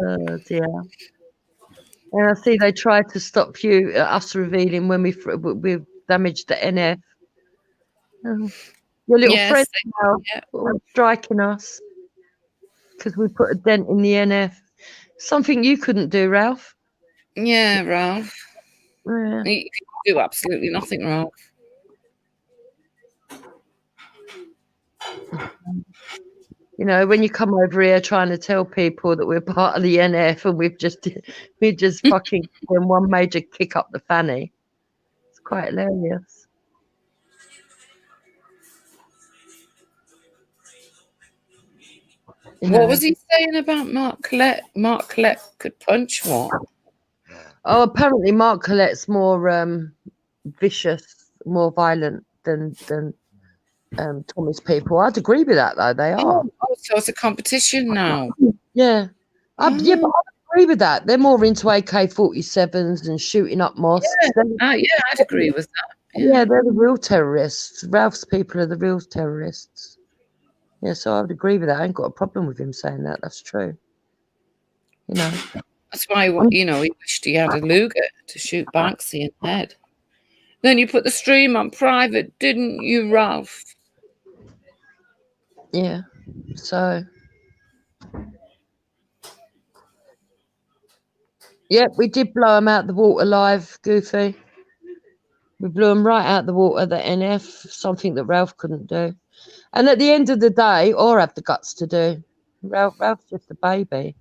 Oh dear. And I see they tried to stop us revealing when we damaged the NF. Oh, your little friends now striking us because we put a dent in the NF. Something you couldn't do, Ralph. Yeah, Ralph. Yeah. You do absolutely nothing, Ralph. You know, when you come over here trying to tell people that we're part of the NF and we're just fucking doing one major kick up the fanny. It's quite hilarious. What was he saying about Mark Collette? Mark Collette could punch what? Oh, apparently Mark Collette's more vicious, more violent than Tommy's people. I'd agree with that, though. They are. Oh, so it's a competition now. Yeah. Yeah, but I agree with that. They're more into AK-47s and shooting up mosques. Yeah, I'd agree with that. Yeah, they're the real terrorists. Ralph's people are the real terrorists. Yeah, so I would agree with that. I ain't got a problem with him saying that. That's true. You know. That's why, you know, he wished he had a Luger to shoot Banksy in the head. Then you put the stream on private, didn't you, Ralph? Yeah. So. Yep, we did blow him out the water live, Goofy. We blew him right out the water, the NF, something that Ralph couldn't do. And at the end of the day, or have the guts to do. Ralph's just a baby.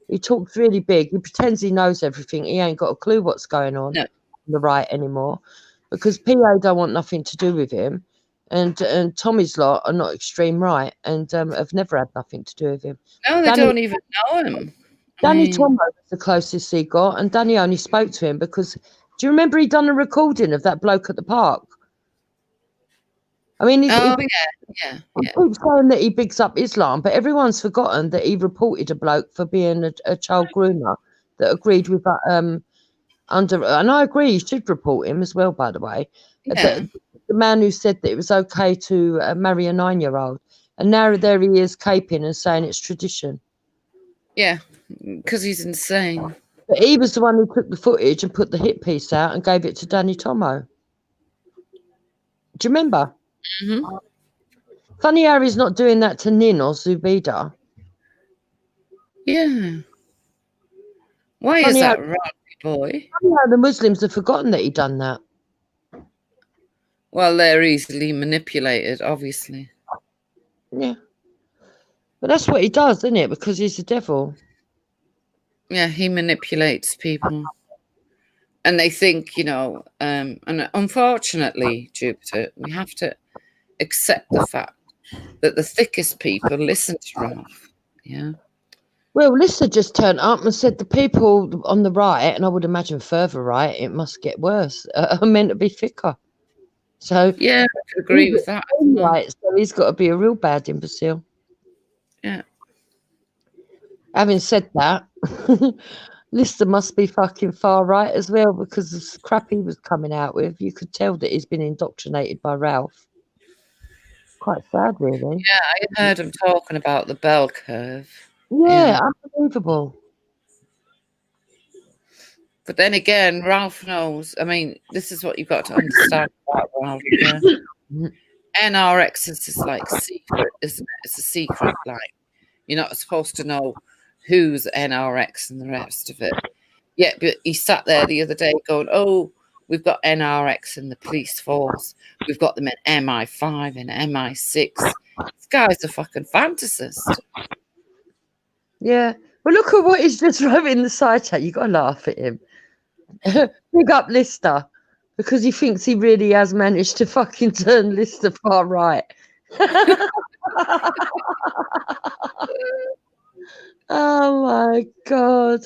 He talks really big. He pretends he knows everything. He ain't got a clue what's going on on the right anymore. Because PA don't want nothing to do with him. And Tommy's lot are not extreme right and have never had nothing to do with him. No, they don't even know him. Danny Tomo was the closest he got, and Danny only spoke to him because, do you remember he done a recording of that bloke at the park? I mean, he keeps saying that he bigs up Islam, but everyone's forgotten that he reported a bloke for being a child groomer that agreed with that and I agree, you should report him as well, by the way. Yeah. The man who said that it was okay to marry a 9-year-old, and now there he is caping and saying it's tradition. Yeah, because he's insane. But he was the one who took the footage and put the hit piece out and gave it to Danny Tomo. Do you remember? Mm-hmm. Funny how he's not doing that to Nin or Zubida. Yeah. Why Funny is that how, wrong, boy? Funny how the Muslims have forgotten that he done that. Well, they're easily manipulated, obviously. Yeah. But that's what he does, isn't it? Because he's the devil. Yeah, he manipulates people. And they think, you know, and unfortunately, Jupiter, we have to accept the fact that the thickest people listen to Ralph. Yeah. Well, Lister just turned up and said the people on the right, and I would imagine further right, it must get worse, are meant to be thicker. So yeah, I could agree with that. Right, so he's got to be a real bad imbecile. Yeah. Having said that, Lister must be fucking far right as well, because the crap he was coming out with, you could tell that he's been indoctrinated by Ralph. Quite sad, really. Yeah, I heard him talking about the bell curve. Yeah, unbelievable. But then again, Ralph knows. I mean, this is what you've got to understand about Ralph. Yeah? NRX is like secret, isn't it? It's a secret. Like, you're not supposed to know who's NRX and the rest of it. Yeah, but he sat there the other day going, "Oh, we've got NRX in the police force. We've got them in MI5 and MI6. This guy's a fucking fantasist." Yeah. Well, look at what he's just wrote in the side chat. You got to laugh at him. Big up Lister, because he thinks he really has managed to fucking turn Lister far right. Oh my God.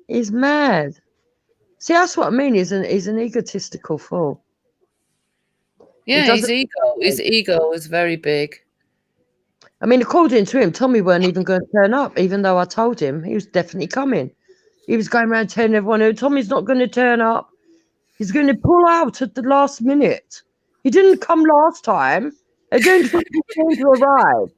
He's mad. See, that's what I mean. He's an egotistical fool. Yeah, his ego is very big. I mean, according to him, Tommy weren't even going to turn up, even though I told him he was definitely coming. He was going around telling everyone, "Oh, Tommy's not going to turn up. He's going to pull out at the last minute. He didn't come last time. They're going to arrive.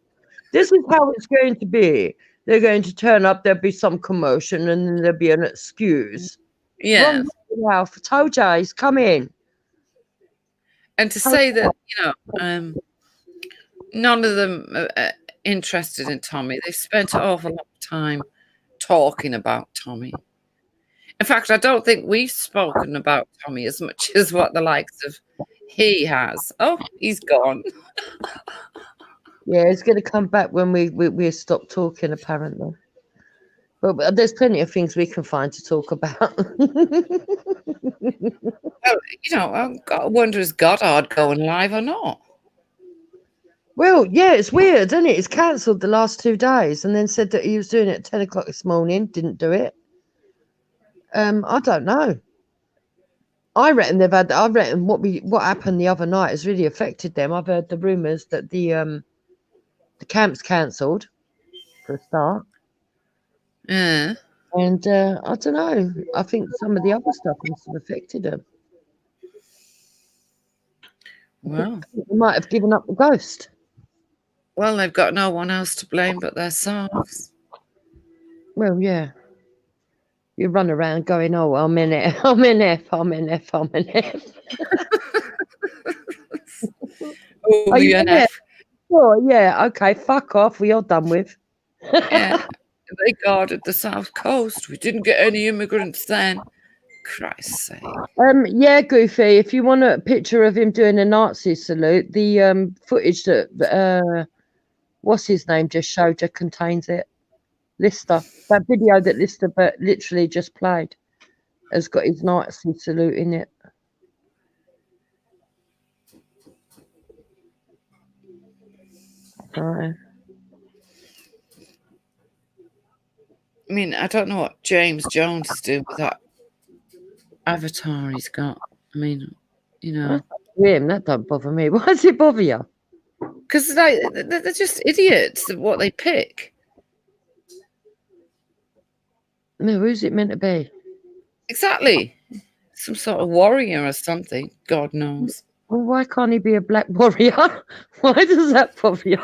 This is how it's going to be. They're going to turn up. There'll be some commotion, and then there'll be an excuse." Yeah. Ralph, I told you, he's coming. And to say that, none of them are interested in Tommy. They've spent an awful lot of time talking about Tommy. In fact, I don't think we've spoken about Tommy as much as what the likes of he has. Oh, he's gone. Yeah, he's going to come back when we stop talking, apparently. But there's plenty of things we can find to talk about. Well, I wonder, is Goddard going live or not? Well, yeah, it's weird, isn't it? It's cancelled the last 2 days and then said that he was doing it at 10 o'clock this morning, didn't do it. I don't know. I reckon what happened the other night has really affected them. I've heard the rumours that the camp's cancelled for a start. Yeah. And I don't know. I think some of the other stuff must have affected them. Well, they might have given up the ghost. Well, they've got no one else to blame but themselves. Well, yeah. You run around going, "Oh, I'm in F, I'm in F, I'm in F, I'm in F." Oh, you in F? Oh, yeah. Okay, fuck off. We are done with. Yeah. They guarded the south coast. We didn't get any immigrants then. Christ's sake. Yeah, Goofy. If you want a picture of him doing a Nazi salute, the footage that what's his name just showed you contains it. Lister, that video that Lister but literally just played has got his Nazi salute in it. Right. I mean, I don't know what James Jones is doing with that avatar he's got. I mean, Him, that don't bother me. Why does it bother you? Because they're just idiots at what they pick. No, who's it meant to be? Exactly. Some sort of warrior or something. God knows. Well, why can't he be a black warrior? Why does that bother you?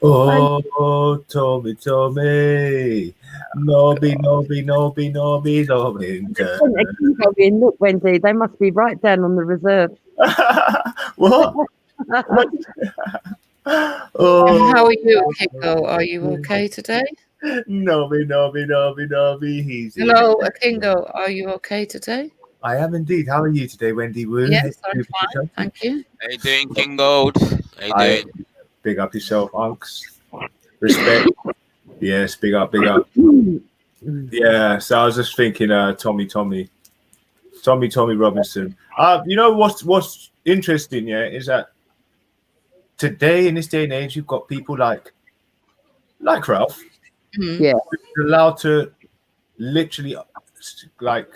Oh, Tommy, Tommy. Nobby. Look, Wendy, they must be right down on the reserve. What? Oh. How are you, Kingo? Are you okay today? Nobby. He's Hello, Kingo. Are you okay today? I am indeed. How are you today, Wendy Wu? Yes, I'm fine. Thank you. How you doing, Kingo? How you doing? Big up yourself, Unks. Respect. Yes, big up. Yeah, so I was just thinking, Tommy Robinson. You know what's interesting, yeah, is that today in this day and age, you've got people like Ralph, Yeah. He's allowed to literally like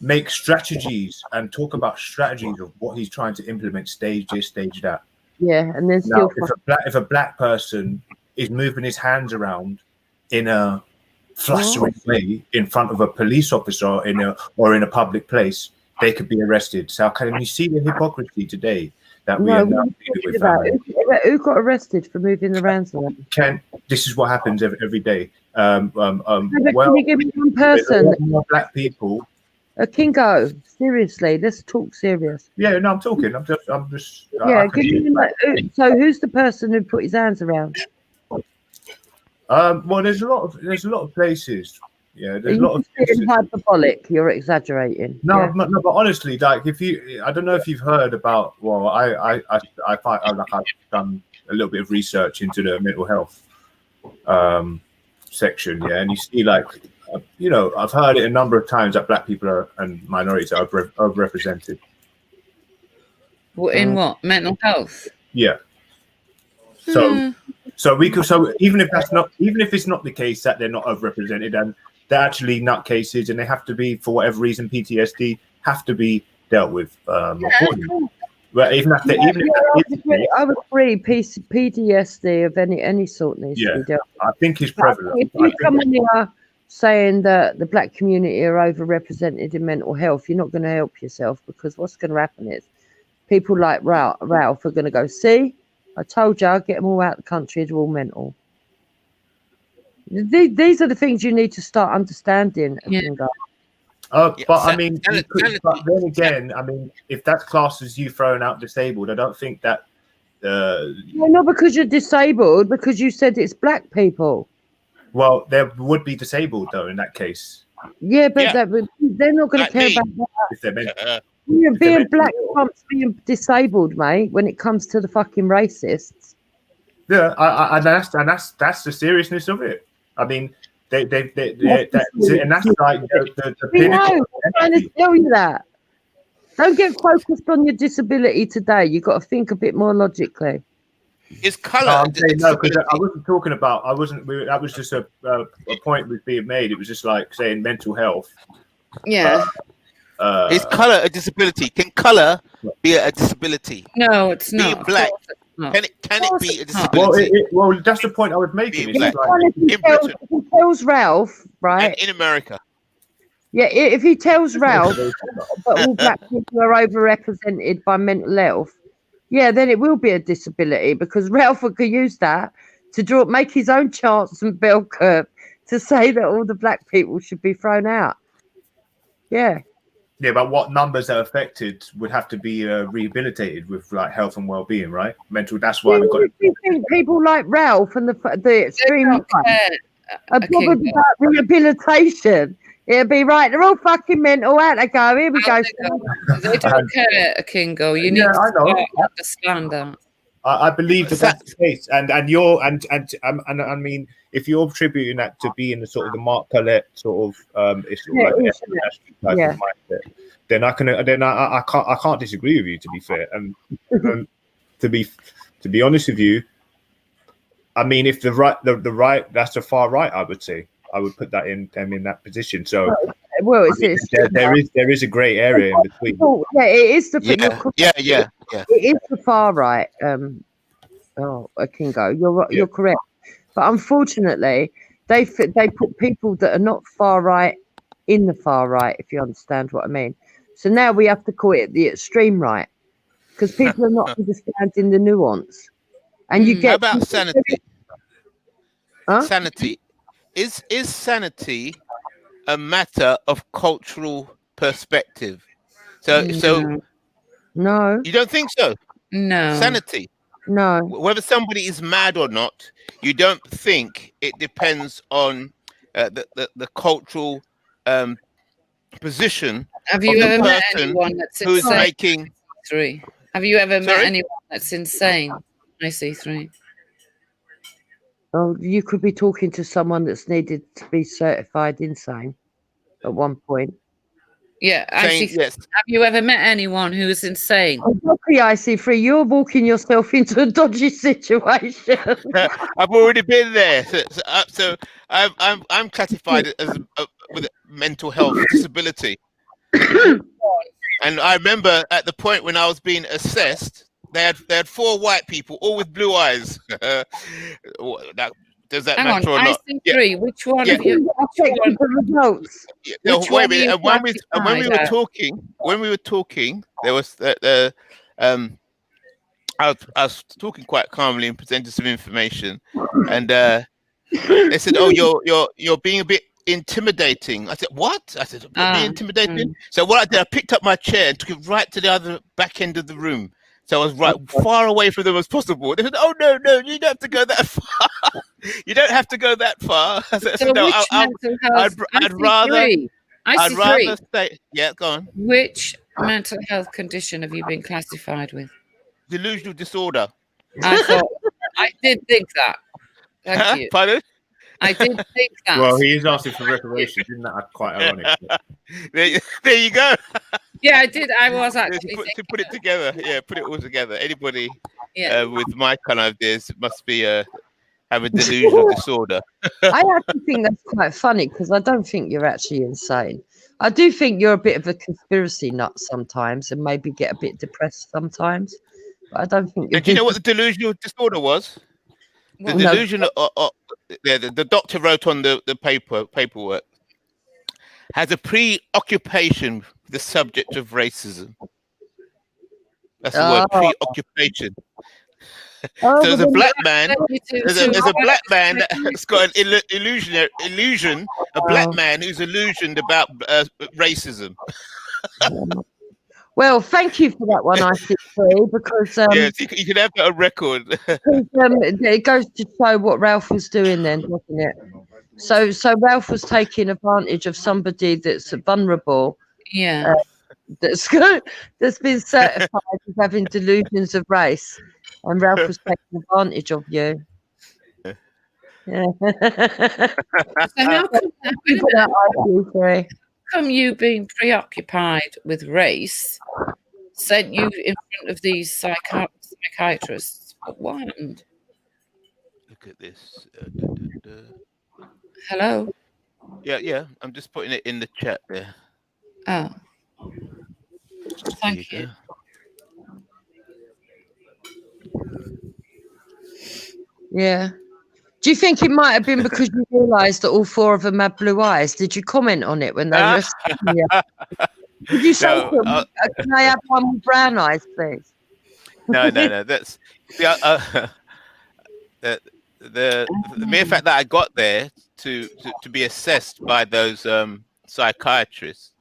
make strategies and talk about strategies of what he's trying to implement, stage this, stage that. Yeah, and then Now, still if a black person is moving his hands around in a flustering way in front of a police officer or in a public place, they could be arrested. So can you see the hypocrisy today that we are now dealing with? Who got arrested for moving the hands around? This is what happens every day. Can you give me one person? More black people. Kingo, seriously, let's talk serious. Yeah, no, I'm talking. I'm just. Yeah, so who's the person who put his hands around? Well, there's a lot of places. Yeah, there's a lot of places. Hyperbolic. You're exaggerating. No, yeah. no, but honestly, like I don't know if you've heard about. Well, I find like I've done a little bit of research into the mental health section. Yeah, and you see like. I've heard it a number of times that black people and minorities are overrepresented. Well, in what? Mental health? Yeah. So even if it's not the case that they're not overrepresented and they're actually nutcases and they have to be, for whatever reason, PTSD have to be dealt with accordingly. Well, I would agree. PTSD of any sort needs to be dealt with. I think it's prevalent. If you come in here saying that the black community are overrepresented in mental health, you're not going to help yourself, because what's going to happen is people like Ralph are going to go, see, I told you, get them all out of the country, they're all mental. These are the things you need to start understanding. But I mean, but then again, I mean, if that class is you throwing out disabled, I don't think that. Not because you're disabled, because you said it's black people. Well, there would be disabled though in that case. Yeah, but they're not going to care about that. If they're meant. Being black trumps being disabled, mate, when it comes to the fucking racists. Yeah, and that's the seriousness of it. I mean, and that's like the pinnacle. I'm trying to tell you that. Don't get focused on your disability today. You've got to think a bit more logically. It's color. No, because I wasn't talking about. That was just a point was being made. It was just like saying mental health. Yeah. Is color a disability? Can color be a disability? No, it's not. Being black. Can it be a disability? Well, that's the point I was making. Black. If he tells Ralph, right? And in America. Yeah, if he tells Ralph that all black people are overrepresented by mental health, yeah, then it will be a disability, because Ralph could use that to make his own charts and bell curve to say that all the black people should be thrown out. Yeah. Yeah, but what numbers are affected would have to be rehabilitated with like health and well-being, right? Mental. That's why we've got. You think people like Ralph and the extreme right are bothered about rehabilitation? It'll be right. They're all fucking mental. Out they go. Here we go. They don't care, Kingo. You need to understand that. I believe that's the case, and I mean, if you're attributing that to being the sort of the Mark Collette sort of mindset, then I can't disagree with you. To be fair, and to be honest with you, I mean, if the right, that's the far right, I would say. I would put that in that position. So, well, there is a grey area in between. Oh, yeah, it is the yeah. It is the far right. Kingo, you're correct. But unfortunately, they put people that are not far right in the far right, if you understand what I mean. So now we have to call it the extreme right, because people are not understanding the nuance. And you get. How about sanity? Huh? Sanity. Is sanity a matter of cultural perspective? So no. You don't think so? No. Sanity. No. Whether somebody is mad or not, you don't think it depends on the cultural position. Have you ever met anyone that's who's insane? making 3. Have you ever met anyone that's insane? I see 3. Oh, you could be talking to someone that's needed to be certified insane at one point. Yeah, saying IC3. yes. Have you ever met anyone who is insane? Exactly, IC3. You're walking yourself into a dodgy situation. I've already been there. So I'm classified as with a mental health disability. And I remember at the point when I was being assessed, they had 4 white people, all with blue eyes. Does that Hang matter on, or not? IC3. Which one Yeah. of you? Results. No, Which wait a one minute. you And when we classified were talking, there was I was talking quite calmly and presenting some information, and they said, "Oh, you're being a bit intimidating." I said, "What?" I said, "Being intimidating." So what I did, I picked up my chair and took it right to the other back end of the room. So I was right far away from them as possible. They said, "Oh no, you don't have to go that far. You don't have to go that far." I said, So "No, which mental health? I'd rather IC3. stay." Yeah, go on. Which mental health condition have you been classified with? Delusional disorder. I did think that. Thank you. Pardon? I did think that. Well, he is asking for reparations. Isn't that quite ironic? There you go. Yeah, I did. I was actually to put it together. Yeah, put it all together. Anybody with my kind of ideas must be have a delusional disorder. I actually think that's quite funny because I don't think you're actually insane. I do think you're a bit of a conspiracy nut sometimes and maybe get a bit depressed sometimes. But I don't think you're. And do you know what the delusional disorder was? The No. delusion. The doctor wrote on the paperwork has a preoccupation with the subject of racism. That's the word, preoccupation. So there's a black man. There's a black man that's got an illusion. A black man who's illusioned about racism. Well, thank you for that one, IC3, because yes, you can have a record. It goes to show what Ralph was doing then, doesn't it? So Ralph was taking advantage of somebody that's vulnerable. Yeah. That's been certified as having delusions of race, and Ralph was taking advantage of you. Yeah. So how come you being preoccupied with race sent you in front of these psychiatrists? What happened? Look at this. Hello? Yeah. I'm just putting it in the chat there. Oh. Thank you. Yeah. Do you think it might have been because you realised that all 4 of them had blue eyes? Did you comment on it when they were you? Did you say to them, can I have one with brown eyes, please? No. That's the mere fact that I got there to be assessed by those psychiatrists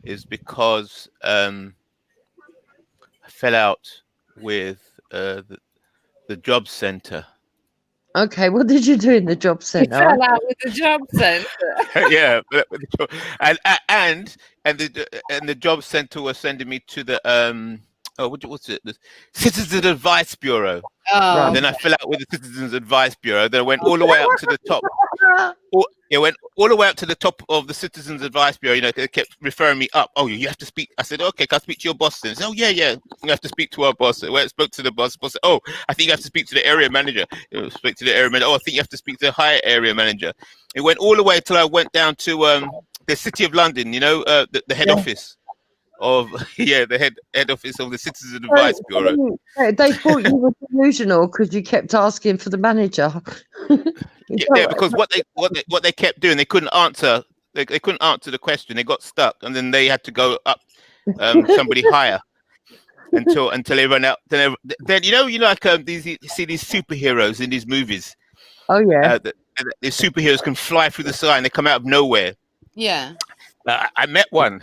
is because I fell out with the job centre. Okay, what did you do in the job centre? You fell out with the job centre. Yeah, and the job centre was sending me to the what's it? The Citizen Advice Bureau. Oh. And then I fell out with the Citizens Advice Bureau. Then I went all the way up to the top. It went all the way up to the top of the Citizens Advice Bureau. You know, they kept referring me up. Oh, you have to speak. I said, okay, can I speak to your boss then? Said, oh, yeah. You have to speak to our boss. I spoke to the boss. Boss said, oh, I think you have to speak to the area manager. Speak to the area manager. Oh, I think you have to speak to the higher area manager. It went all the way till I went down to the City of London, you know, the head office of the head office of the Citizens Advice Bureau. They thought you were delusional because you kept asking for the manager. Because what they kept doing, they couldn't answer. They couldn't answer the question. They got stuck, and then they had to go up somebody higher until they run out. Then you know like you see these superheroes in these movies. Oh yeah. The superheroes can fly through the sky and they come out of nowhere. Yeah. I met one.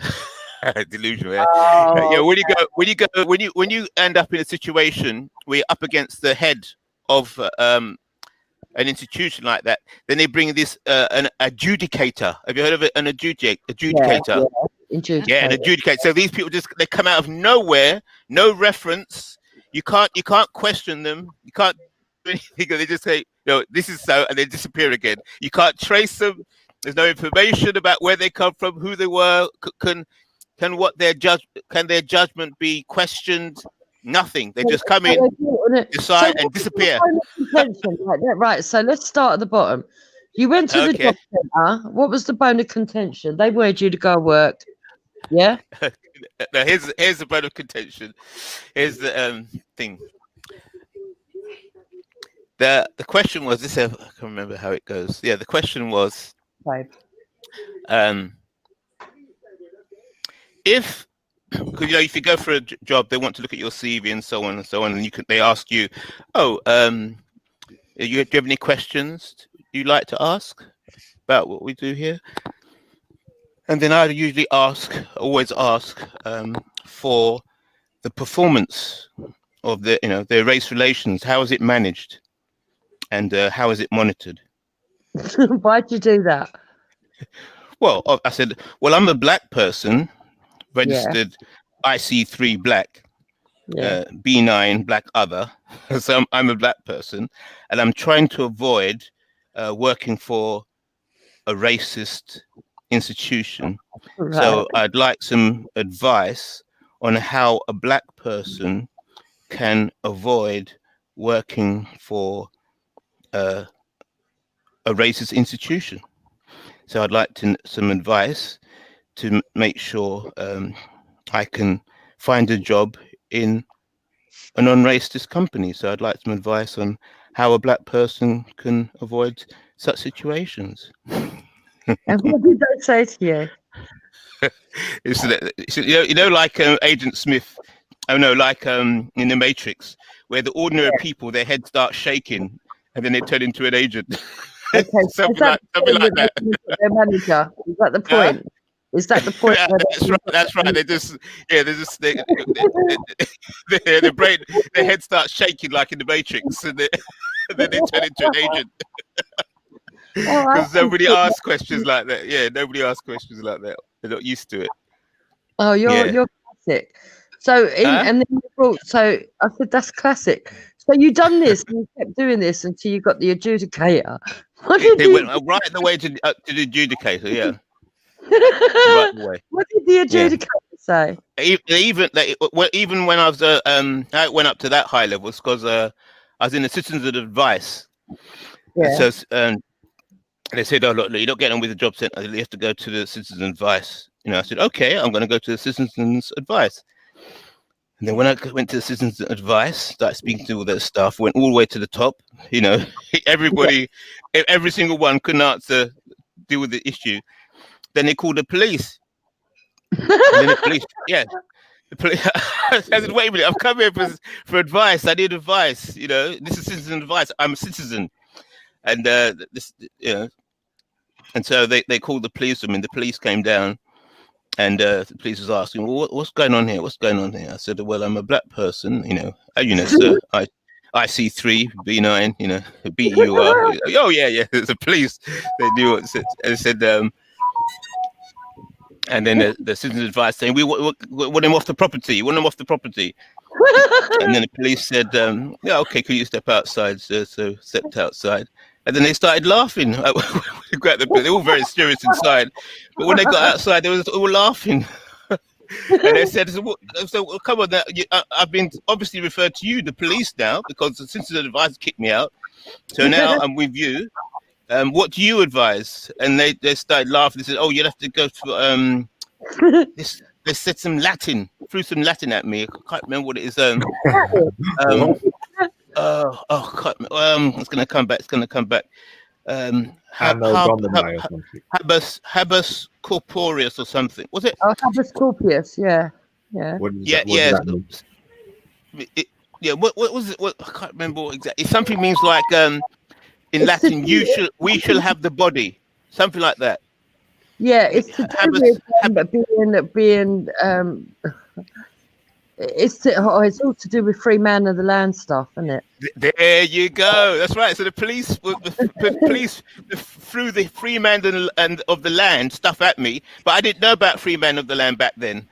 Delusional. Yeah. When you end up in a situation where you're up against the head of an institution like that, then they bring this an adjudicator. Have you heard of it? An adjudicator. Yeah, an adjudicator. So these people they come out of nowhere, no reference. You can't question them. You can't do anything. They just say, this is so, and they disappear again. You can't trace them. There's no information about where they come from, who they were. Can their judgment be questioned? Nothing. They just come in, decide, and disappear. Right. So let's start at the bottom. You went to the job centre. What was the bone of contention? They wanted you to go work. Yeah. Now here's the bone of contention. Here's the thing. The question was this. I can't remember how it goes. Yeah, the question was, if you go for a job, they want to look at your CV and so on and so on, and they ask you, do you have any questions you'd like to ask about what we do here? And then I usually always ask for the performance of their race relations. How is it managed, and how is it monitored? Why'd you do that? Well, I said, I'm a black person, registered IC3 black, B9 black other. So I'm a black person, and I'm trying to avoid working for a racist institution. Right. So I'd like some advice on how a black person can avoid working for a racist institution. So I'd like some advice to make sure I can find a job in a non-racist company. So I'd like some advice on how a black person can avoid such situations. And what did they say to you? Like Agent Smith. Oh no, like in the Matrix, where the ordinary people, their heads start shaking, and then they turn into an agent. Okay, something like that. Their manager. Is that the point? Is that the point? That's right. Their brain, their head starts shaking like in the Matrix, and then they turn into an agent. Because nobody asks questions like that. Yeah, nobody asks questions like that. They're not used to it. Oh, you're classic. So and then you brought. So I said that's classic. So you done this and you kept doing this until you got the adjudicator. They went right the way to the adjudicator. Yeah. Right away. What did the adjudicator say? Even when I was how it went up to that high level was because I was in the citizens advice. Yeah. So they said, "Oh look, you're not getting on with the job centre. You have to go to the citizens advice." I said, "Okay, I'm going to go to the citizens advice." And then when I went to the citizens advice, started speaking to all their staff, went all the way to the top. Everybody, every single one couldn't deal with the issue. Then they called the police. And then the police, the police. I said, "Wait a minute, I've come here for advice. I need advice. This is citizen advice. I'm a citizen." And and so they called the police. I mean, the police came down, and the police was asking, "Well, what's going on here? What's going on here?" I said, "Well, I'm a black person. So IC3, B9, BUR." Oh yeah. There's a police. They knew what it said. And they said, and then the citizens advised saying, "We want him off the property. You want him off the property." And then the police said, "Yeah, okay, could you step outside?" So stepped outside. And then they started laughing. They're all very serious inside. But when they got outside, they were all laughing. And they said, so come on, I've been obviously referred to you, the police now, because the citizen advisor kicked me out. So now I'm with you. What do you advise? And they started laughing. They said, "Oh, you'll have to go to this." They said some Latin, threw some Latin at me. I can't remember what it is. It's going to come back. It's going to come back. Habus corporeus or something. Was it? Oh, habus corpus. Yeah. What was it? I can't remember what exactly. Something means like in Latin, we shall have the body. Something like that. Yeah, it's to do with being. It's all to do with free man of the land stuff, isn't it? There you go. That's right. So the police threw the free man and of the land stuff at me, but I didn't know about free man of the land back then.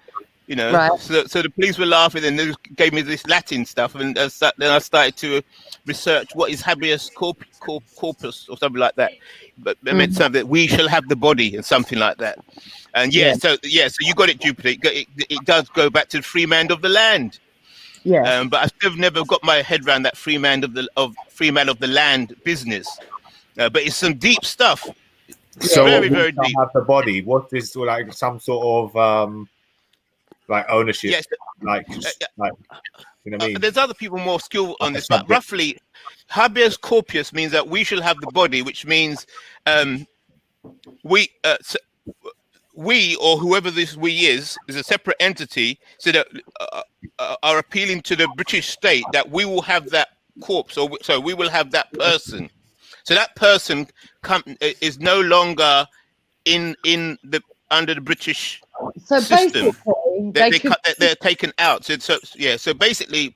You know, Right. so the police were laughing, and they gave me this Latin stuff, and then I started to research what is habeas corpus or something like that. But it meant something that we shall have the body and something like that. And so you got it, Jupiter. It does go back to the free man of the land. Yeah. But I still never got my head around that free man of the land business. But it's some deep stuff. So very, we very don't deep. have the body. What is like some sort of like ownership? Yes. Like you know what I mean? There's other people more skilled on this, but roughly, habeas corpus means that we shall have the body, which means we or whoever this we is a separate entity, so that are appealing to the British state that we will have that corpse, so we will have that person. So that person is no longer under the British system. They're taken out. So basically,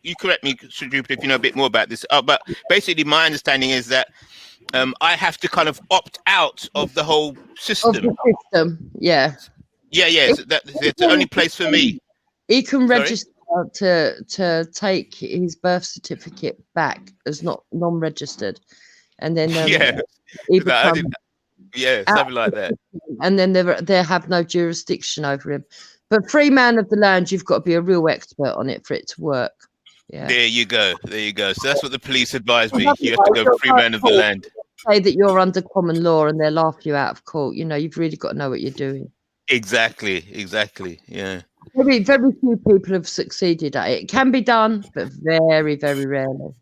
you correct me, Jupiter, if you know a bit more about this. But basically, my understanding is that I have to kind of opt out of the whole system. Of the system, yeah. Yeah. So it's the only place for me. He can register to take his birth certificate back as non-registered, and then he becomes something like that. And then they have no jurisdiction over him. But free man of the land, you've got to be a real expert on it for it to work. Yeah. There you go. So that's what the police advised me. You have to go free man of the land. Say that you're under common law, and they'll laugh you out of court. You know, you've really got to know what you're doing. Exactly. Yeah. Very, very few people have succeeded at it. It can be done, but very, very rarely.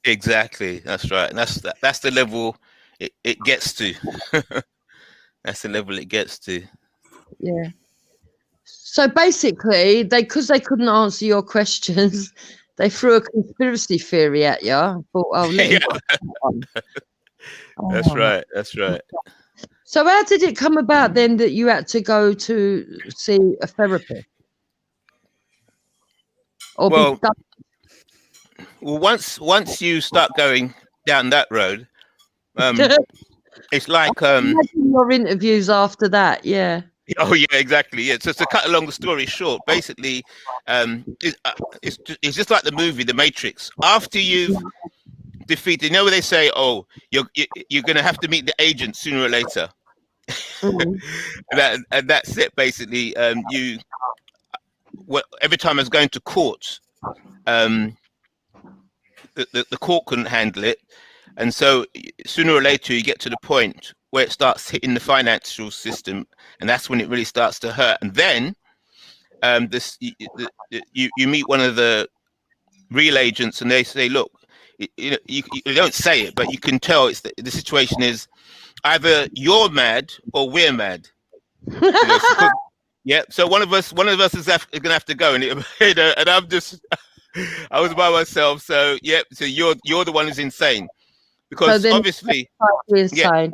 Exactly. That's right. And that's the level it gets to. That's the level it gets to. Yeah. So basically, because they couldn't answer your questions, they threw a conspiracy theory at you. Thought, That's right. So how did it come about then that you had to go to see a therapist? Well, once you start going down that road, it's like imagine your interviews after that, yeah. Oh yeah, exactly. Yeah. So to cut a long story short, basically, it's just like the movie The Matrix. After you've defeated, where they say, "Oh, you're going to have to meet the agent sooner or later," and that's it. Basically, every time I was going to court, the court couldn't handle it, and so sooner or later you get to the point where it starts hitting the financial system, and that's when it really starts to hurt. And then you meet one of the real agents, and they say, "Look, you don't say it, but you can tell it's the situation is either you're mad or we're mad." So one of us is going to have to go, and I'm just, I was by myself. So so you're the one who's insane, because obviously insane.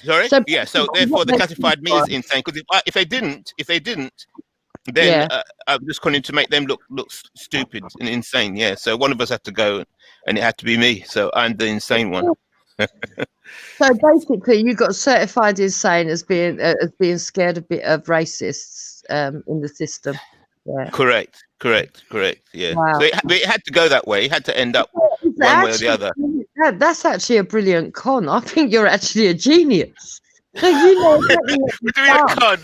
Sorry. So therefore, they classified me as insane, because if they didn't, then I'm just going to make them look stupid and insane. Yeah. So one of us had to go, and it had to be me. So I'm the insane one. So basically, you got certified insane as being scared of racists in the system. Yeah. Correct. Yeah. Wow. So it had to go that way. It had to end up one way or the other. That's actually a brilliant con. I think you're actually a genius. So you know what do you mean a con?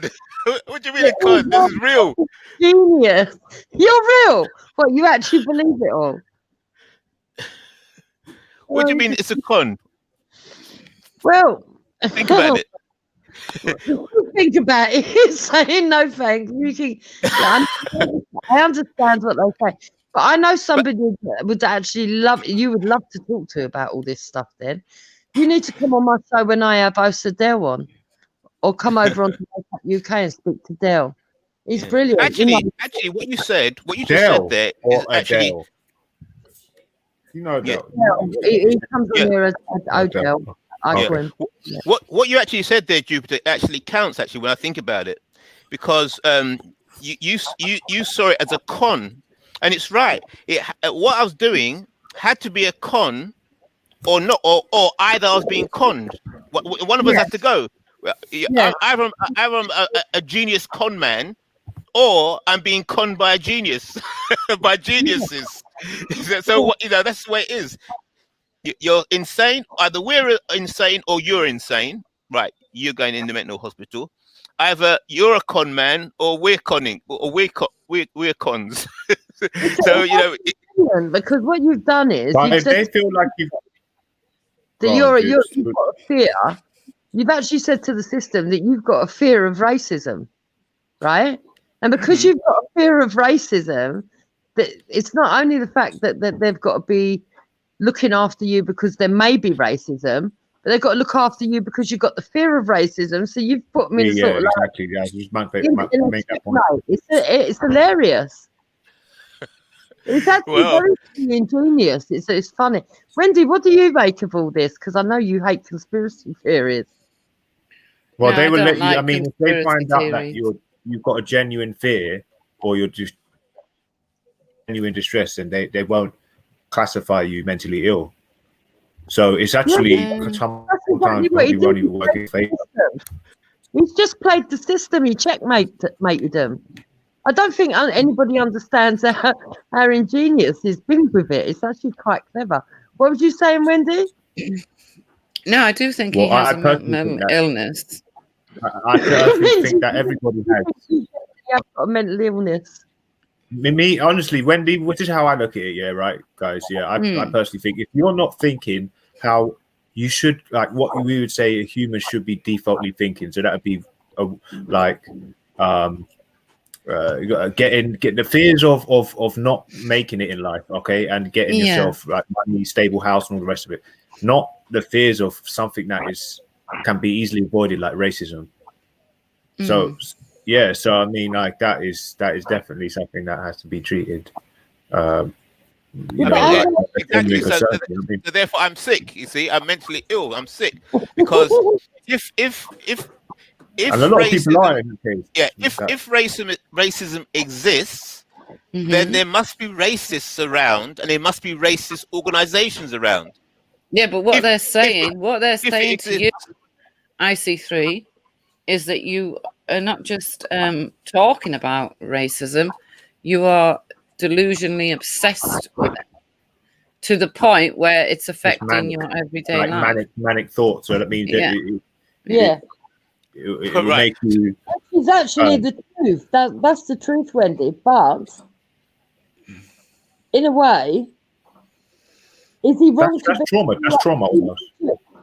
What do you mean a con? This is real. Genius. You're real. What, you actually believe it all? What do you mean it's a con? Well, think about it. Think about it. Saying no thanks. I understand what they say, but I know somebody would actually you would love to talk to about all this stuff. Then you need to come on my show when I have Osa Dell on, or come over onto UK and speak to Dell. He's brilliant. Actually, what you just said there is actually. Adele. You know Adele. He comes on here as Odell. What you actually said there, Jupiter, actually counts. Actually, when I think about it, because you saw it as a con, and it's right. What I was doing had to be a con, or not, or either I was being conned. One of us had to go. Either I'm a genius con man, or I'm being conned by a genius, by geniuses. So what, that's the way it is. You're insane. Either we're insane or you're insane. Right? You're going in the mental hospital. Either you're a con man or we're conning, or we're cons. So because what you've done is if they feel like you've got a fear. You've actually said to the system that you've got a fear of racism, right? And because you've got a fear of racism, that it's not only the fact that they've got to be looking after you because there may be racism, but they've got to look after you because you've got the fear of racism. So you've put them in a sort of exactly. Yeah, just make that point. It's hilarious. It's actually very ingenious. It's funny. Wendy, what do you make of all this? Because I know you hate conspiracy theories. Well, No, they I will don't let you. I like mean, if they find out that conspiracy you've got a genuine fear or you're just genuine distress, then they won't classify you mentally ill. So it's actually sometimes probably won't even work in favor. He's just played the system. He checkmated them. I don't think anybody understands how ingenious he's been with it. It's actually quite clever. What was you saying, Wendy? No, I do think he has an illness. I personally think that everybody has. You have got a mental illness. Me, honestly, Wendy, which is how I look at it, yeah, right, guys. Yeah, I personally think if you're not thinking how you should, like what we would say a human should be defaultly thinking, so that would be getting the fears of not making it in life, okay, and getting yourself like money, stable house, and all the rest of it. Not the fears of something that can be easily avoided, like racism. So yeah, so I mean, like that is definitely something that has to be treated. Exactly. So therefore, I'm sick. You see, I'm mentally ill. I'm sick because if and a lot of people are in the case. Yeah, if racism exists, then there must be racists around, and there must be racist organizations around. Yeah, but what they're saying to you, IC3, is that you are not just talking about racism, you are delusionally obsessed with it to the point where it's affecting your everyday life. Manic thoughts. So that means it will make you. It's actually the truth. That's the truth, Wendy. But in a way, is he wrong? That's trauma. That's trauma almost.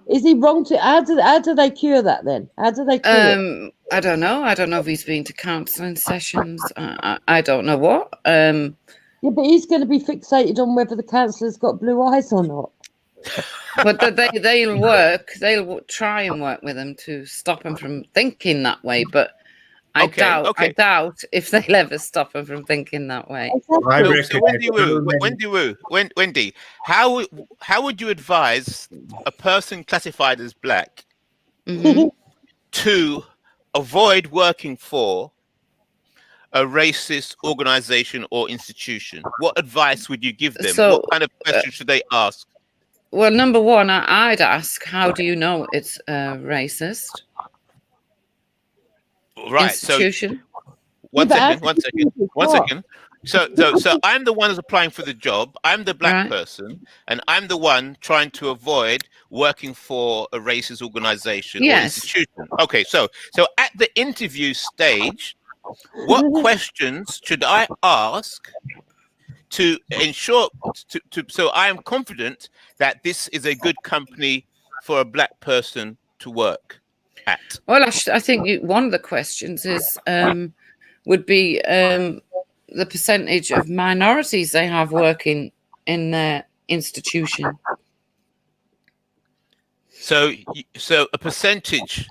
Is he wrong to? How do they cure that then? How do they cure it? I don't know. I don't know if he's been to counselling sessions. I don't know what. Yeah, but he's going to be fixated on whether the counsellor's got blue eyes or not. But they'll try and work with him to stop him from thinking that way. But I doubt if they'll ever stop him from thinking that way. So Wendy, how would you advise a person classified as black to avoid working for a racist organization or institution? What advice would you give them? What kind of questions should they ask? Well, number one, I'd ask, how do you know it's racist? Right. Institution. So one second. So I'm the one who's applying for the job. I'm the black person, and I'm the one trying to avoid working for a racist organization or institution. Okay, so at the interview stage, what questions should I ask to ensure so I am confident that this is a good company for a black person to work at? Well, I think one of the questions is would be the percentage of minorities they have working in their institution. So a percentage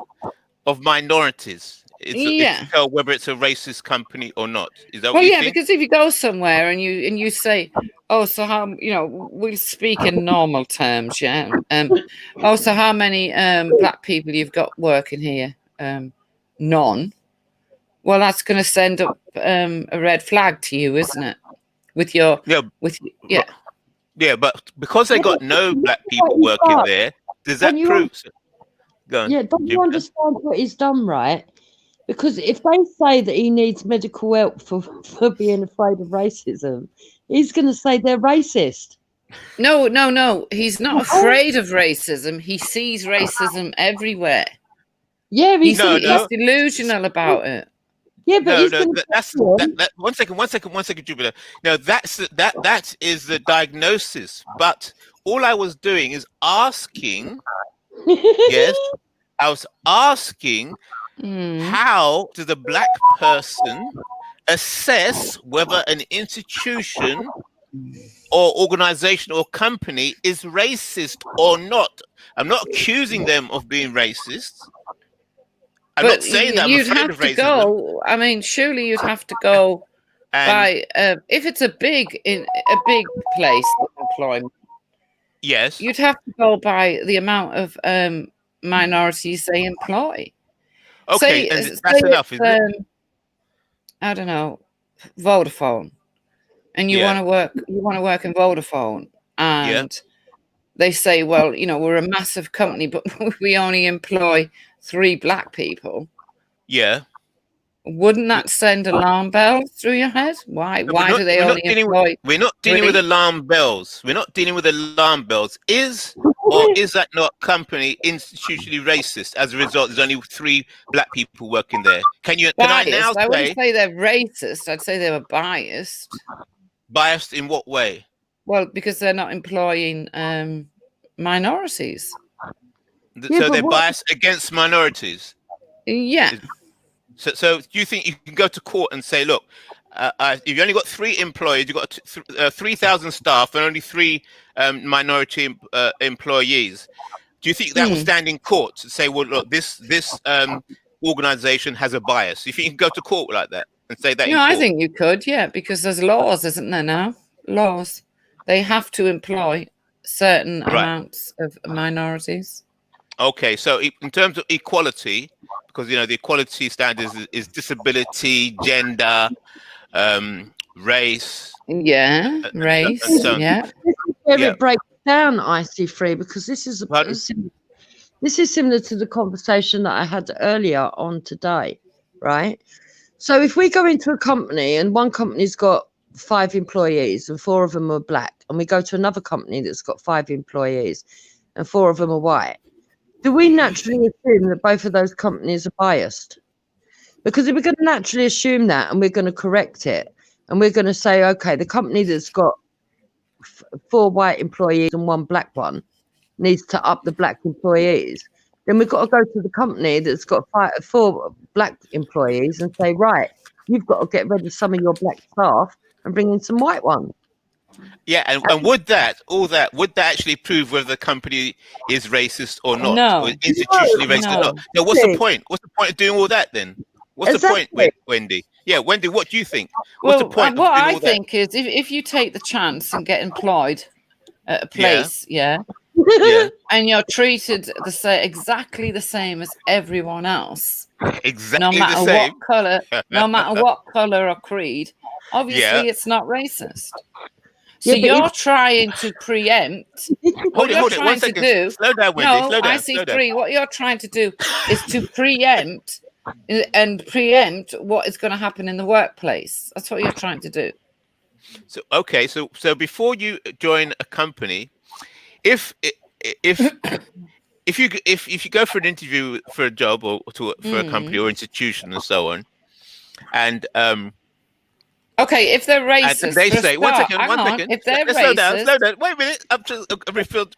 of minorities. It's to tell whether it's a racist company or not. Is that what you think? Because if you go somewhere and you say, oh, so how, we'll speak in normal terms, so how many black people you've got working here? None. Well, that's going to send up a red flag to you, isn't it? But because they got no black people working there, does that prove? Don't you understand what he's done, right? Because if they say that he needs medical help for being afraid of racism, he's going to say they're racist. No. He's not afraid of racism. He sees racism everywhere. Yeah, he's delusional about it. Yeah, but that's that. One second, Jupiter. No, that is the diagnosis. But all I was doing is asking. Yes, I was asking. How does a black person assess whether an institution or organization or company is racist or not? I'm not accusing them of being racist. I'm not saying that I'm afraid of racism. Go. I mean, surely you'd have to go by if it's a big place of employment. Yes, you'd have to go by the amount of minorities they employ. Okay, and that's enough, isn't it? I don't know, Vodafone, and you want to work. You want to work in Vodafone, and they say, "Well, you know, we're a massive company, but we only employ 3 black people." Yeah. Wouldn't that send alarm bells through your head? Why? No, Why do they only employ? We're not dealing with alarm bells. We're not dealing with alarm bells. Is that not company institutionally racist? As a result, there's only 3 black people working there. Can I now say? I wouldn't say they're racist. I'd say they were biased. Biased in what way? Well, because they're not employing minorities. So they're biased against minorities. Yeah. So do you think you can go to court and say, look, if you've only got 3 employees, you've got 3,000 staff and only 3 minority employees. Do you think that will stand in court to say, well, look, this organization has a bias? You think you can go to court like that and say that? No, I think you could, yeah, because there's laws, isn't there now? Laws. They have to employ certain amounts of minorities. Okay, so in terms of equality, because, you know, the equality standards is disability, gender, race. Yeah, race. Yeah. This is where it breaks down IC3, because this is similar to the conversation that I had earlier on today, right? So if we go into a company and one company's got 5 employees and 4 of them are black, and we go to another company that's got 5 employees and 4 of them are white, do we naturally assume that both of those companies are biased? Because if we're going to naturally assume that and we're going to correct it and we're going to say, okay, the company that's got 4 white employees and 1 black one needs to up the black employees, then we've got to go to the company that's got 4 black employees and say, right, you've got to get rid of some of your black staff and bring in some white ones. Yeah, and would that actually prove whether the company is racist or not? No. Or institutionally racist or not? No, what's the point? What's the point of doing all that then? What's the point, Wendy? Yeah, Wendy, what do you think? What's the point? What I think is if you take the chance and get employed at a place, and you're treated exactly the same as everyone else, exactly no matter the same. what color, no matter what color or creed, obviously it's not racist. So you're trying to preempt. What you're trying to do. Slow down, Wendy. Slow down. IC3, what you're trying to do is to preempt what is going to happen in the workplace. That's what you're trying to do. So okay, so before you join a company, if you go for an interview for a job or for a company or institution and so on, and okay, if they're racist, and they say, one second. If they're Let's racist, slow down. Wait a minute. I'm just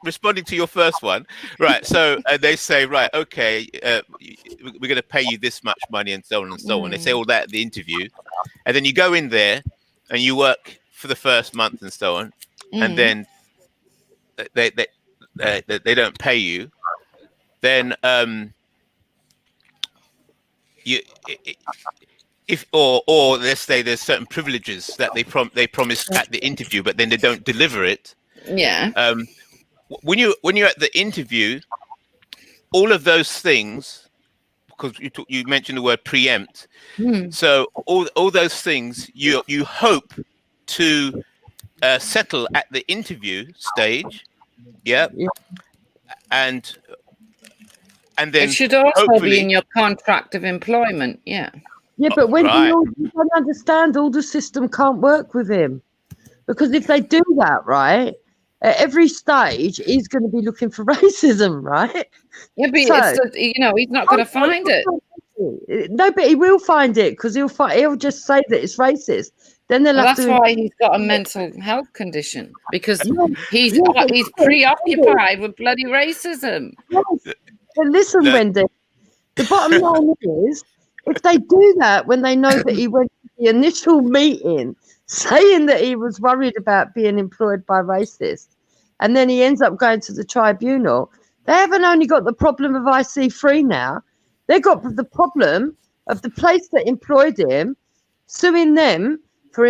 responding to your first one, right? So they say, right, okay, we're going to pay you this much money and so on and so on. They say all that at the interview, and then you go in there and you work for the first month and so on, and then they don't pay you. Then or let's say there's certain privileges that they promise at the interview, but then they don't deliver it. Yeah. When you're at the interview, all of those things, because you mentioned the word preempt. So all those things you hope to settle at the interview stage, and and then it should also hopefully be in your contract of employment. Yeah. Yeah, but when right. you don't understand, all the system can't work with him, because if they do that, right, at every stage he's going to be looking for racism, right? Yeah, but he's not going to find it. No, but he will find it, because he'll just say that it's racist. Then they'll have That's to. why he's got a mental health condition, because he's preoccupied with bloody racism. Yes. But listen, Wendy, the bottom line is, if they do that when they know that he went to the initial meeting saying that he was worried about being employed by racists, and then he ends up going to the tribunal, they haven't only got the problem of IC3 now, they've got the problem of the place that employed him suing them for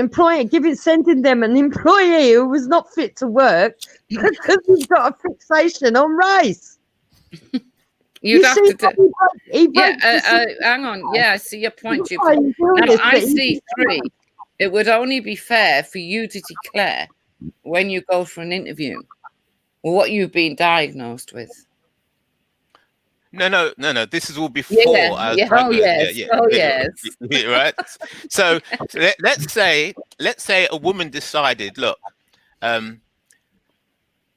sending them an employee who was not fit to work because he's got a fixation on race. You'd have to do. Hang on. Yeah, I see your point. Now, IC3, it would only be fair for you to declare when you go for an interview what you've been diagnosed with. No. This is all before. Yes. Right. So let's say a woman decided, look,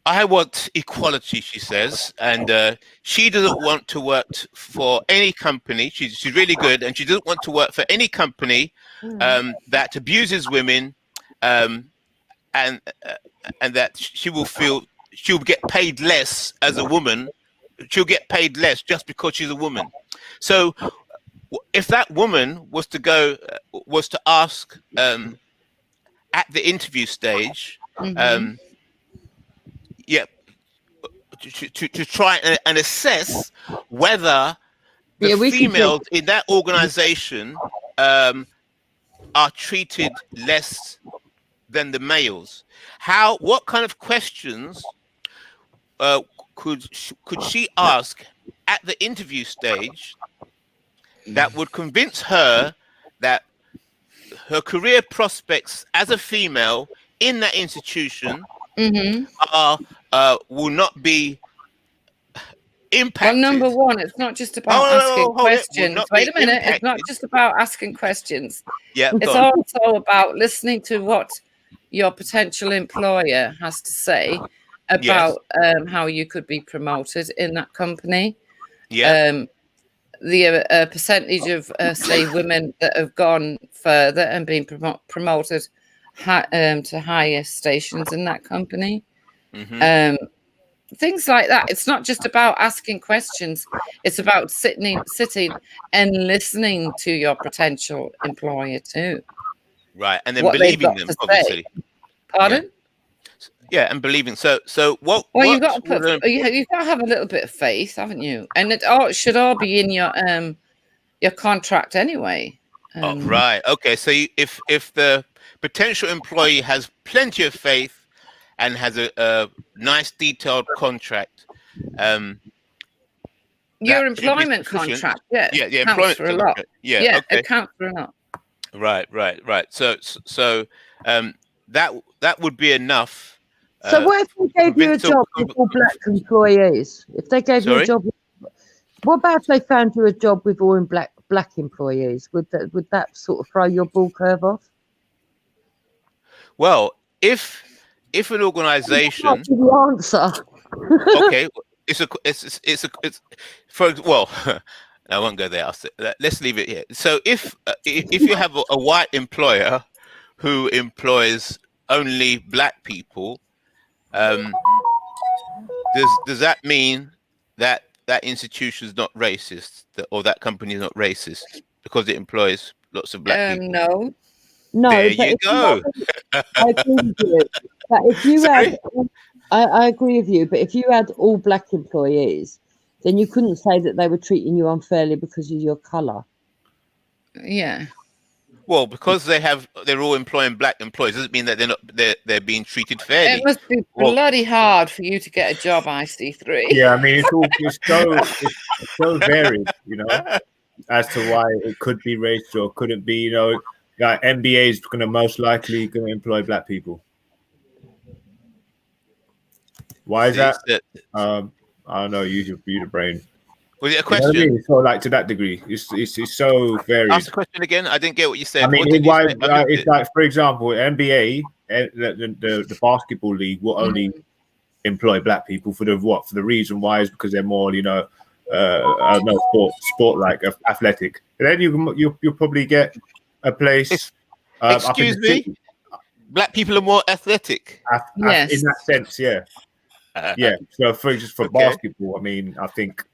I want equality, she says, and she doesn't want to work for any company. She's really good, and she doesn't want to work for any company that abuses women, and that she'll get paid less as a woman. She'll get paid less just because she's a woman. So, if that woman was to ask at the interview stage. To try and assess whether the females in that organization are treated less than the males. What kind of questions could she ask at the interview stage that would convince her that her career prospects as a female in that institution will not be impacted? Well, number one, it's not just about asking questions. Wait a minute, it's not just about asking questions. Yeah, it's also about listening to what your potential employer has to say about how you could be promoted in that company. Yeah. The percentage of say women that have gone further and been promoted to higher stations in that company. Things like that. It's not just about asking questions. It's about sitting and listening to your potential employer too. Right, and then believing them, obviously. Pardon? Yeah, and believing. So what? Well, you've got to have a little bit of faith, haven't you? And it should all be in your contract anyway. Right. Okay. So if the potential employee has plenty of faith and has a nice detailed contract, your employment contract, employment for a lot. Okay. It counts for a lot. Right. So that would be enough. So what if they gave you a job with all black employees? If they gave you a job, what about if they found you a job with all black employees? Would that sort of throw your ball curve off? Well, if an organization, that's the answer. Okay, it's well, I won't go there. Let's leave it here. So if you have a white employer who employs only black people, does that mean that institution is not racist, or that company is not racist because it employs lots of black people? No, there you go. I agree with you. But if you had, I agree with you. But if you had all black employees, then you couldn't say that they were treating you unfairly because of your color. Yeah. Well, because they're all employing black employees doesn't mean that they're being treated fairly. It must be bloody hard for you to get a job, IC3. Yeah, I mean it's so varied, as to why it could be racist or couldn't be. Like MBA is most likely going to employ black people. Why is that? I don't know. Use your brain. Was it a You know what I question? mean? So like to that degree, it's so varied. Ask the question again. I didn't get what you said. I mean, What did you why? say? I missed It's it. like, for example, NBA, the basketball league will only employ black people for the reason why is because they're more, I don't know, sport like athletic. And then you'll probably get a place. Excuse me. Black people are more athletic. In that sense, yeah. Yeah. So for basketball, I mean, I think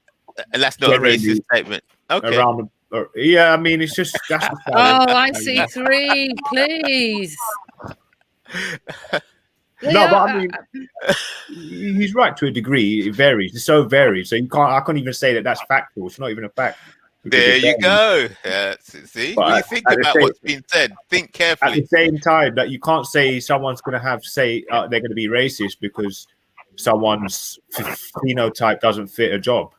and that's not a racist statement. Okay. Around I mean, it's just that's the Oh, I see 3, please. No, but I mean, he's right to a degree. It varies. It's so varied. So I can't even say that that's factual. It's not even a fact. There you go. See, But you think about what's been said. Think carefully. At the same time, that you can't say someone's going to they're going to be racist because someone's phenotype doesn't fit a job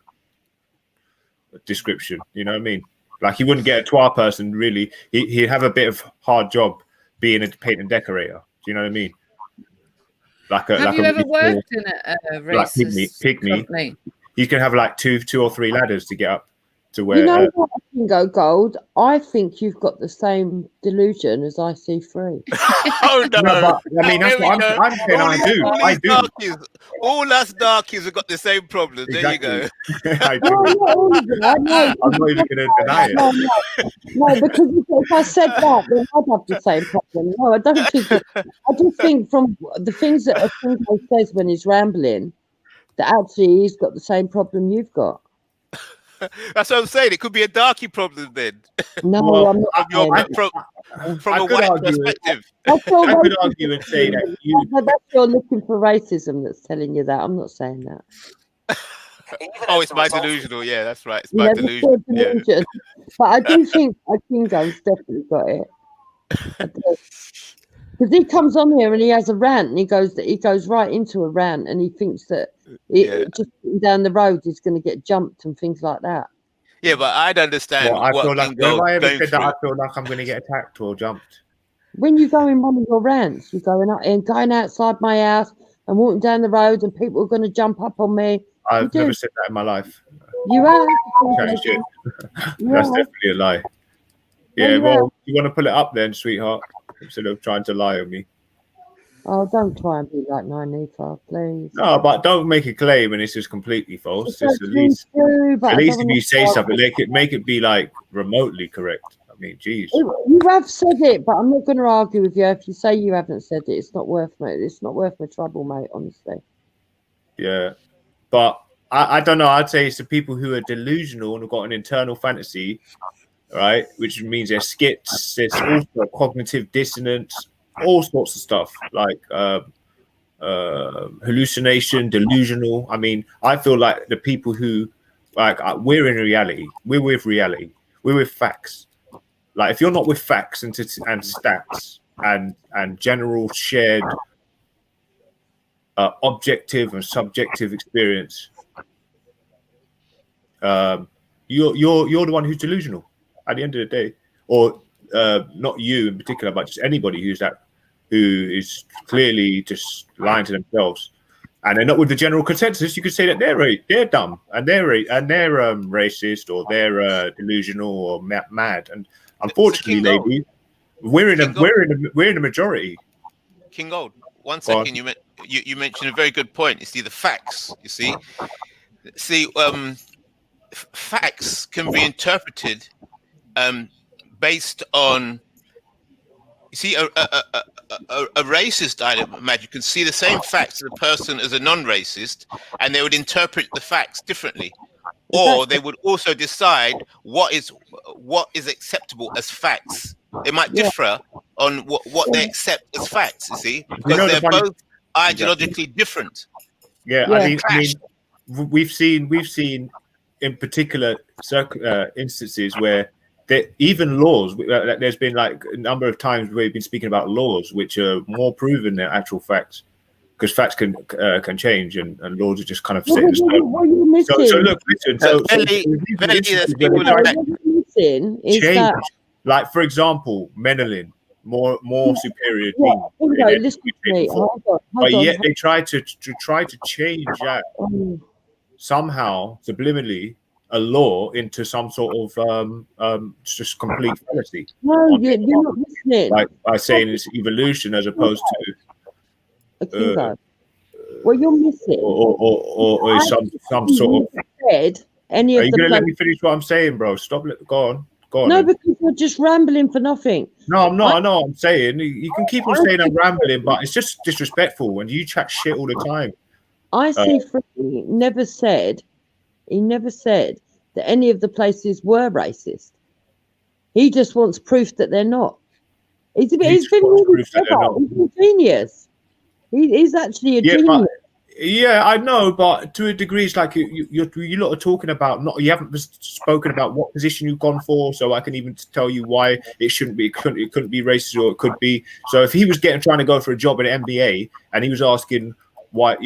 description. You know what I mean? Like he wouldn't get a Twa person really. He'd have a bit of hard job being a paint and decorator. Do you know what I mean? Have you ever worked in a racist pygmy? company? You can have like two or three ladders to get up to where. You know what, Bingo Gold? I think you've got the same delusion as I see 3. Oh no! But, I mean, that's what I'm saying. I do. Darkies, all us darkies have got the same problem. Exactly. There you go. I do. I'm not even going to deny it. No, because if I said that, then I'd have the same problem. No, I don't think. I just think from the things that Bingo says when he's rambling, that actually he's got the same problem you've got. That's what I'm saying. It could be a darky problem then. No, I'm not. From a white perspective. I could argue and say that that's you're looking for racism that's telling you that. I'm not saying that. Oh, it's my delusional. Yeah, that's right. It's my Yeah, delusion. Yeah. delusion. But I do think Bingo's definitely got it. Because he comes on here and he has a rant and he goes right into a rant and he thinks that just down the road he's going to get jumped and things like that. Yeah, but I'd understand. I feel like Bingo if I ever going said that, through. I feel like I'm going to get attacked or jumped. When you go in one of your rants, you're going outside my house and walking down the road and people are going to jump up on me. I've never said that in my life. You have. Okay, shit. You That's have. definitely a lie. No, Yeah, you well, you want to pull it up then, sweetheart, instead of trying to lie on me. Oh, don't try and be like Nynefa, please. No, but don't make a claim and it's just completely false. It's Just true, but at I least don't if you want say to- something, make it be like remotely correct. I mean, geez. You have said it, but I'm not going to argue with you. If you say you haven't said it, it's not worth my trouble, mate. Honestly. Yeah, but I don't know. I'd say it's the people who are delusional and have got an internal fantasy, right? Which means they're skits. There's also cognitive dissonance, all sorts of stuff like hallucination, delusional. I mean, I feel like the people who we're in reality. We're with reality. We're with facts. Like if you're not with facts and stats and general shared objective and subjective experience, you're the one who's delusional at the end of the day, or not you in particular, but just anybody who is clearly just lying to themselves, and they're not with the general consensus. You could say that they're dumb and they're racist or they're delusional or mad. And unfortunately, ladies, we're in a majority. King Gold, 1 second. You mentioned a very good point. You see the facts. You see, facts can be interpreted based on. You see, a racist item, you can see the same facts as a person as a non-racist, and they would interpret the facts differently, or they would also decide what is acceptable as facts. They might differ on what they accept as facts. You see, because they're both ideologically different. Yeah, I mean, we've seen in particular instances where even laws. There's been like a number of times where we've been speaking about laws which are more proven than actual facts, because facts can change and laws are just kind of set in stone. What you're missing? So look, listen. Change. Like for example, Menelin, more superior. Listen to me. Hold on. But yet they try to change that somehow subliminally a law into some sort of just complete fallacy. No, you're not listening. Like by saying it's evolution as opposed to what you're missing, or some sort of. Said any Are of you the gonna let me finish what I'm saying, bro? Stop. Go on. No, because you're just rambling for nothing. No, I'm not. I know what I'm saying. You can keep on saying I'm rambling, but it's just disrespectful when you chat shit all the time. I see Freddie never said that any of the places were racist. He just wants proof that they're not. He's been really clever. He's a genius. He's actually a genius. Yeah, I know, but to a degree, it's like you lot are talking about you haven't spoken about what position you've gone for, so I can even tell you why it shouldn't be. It couldn't be racist, or it could be. So if he was trying to go for a job at MBA and he was asking why,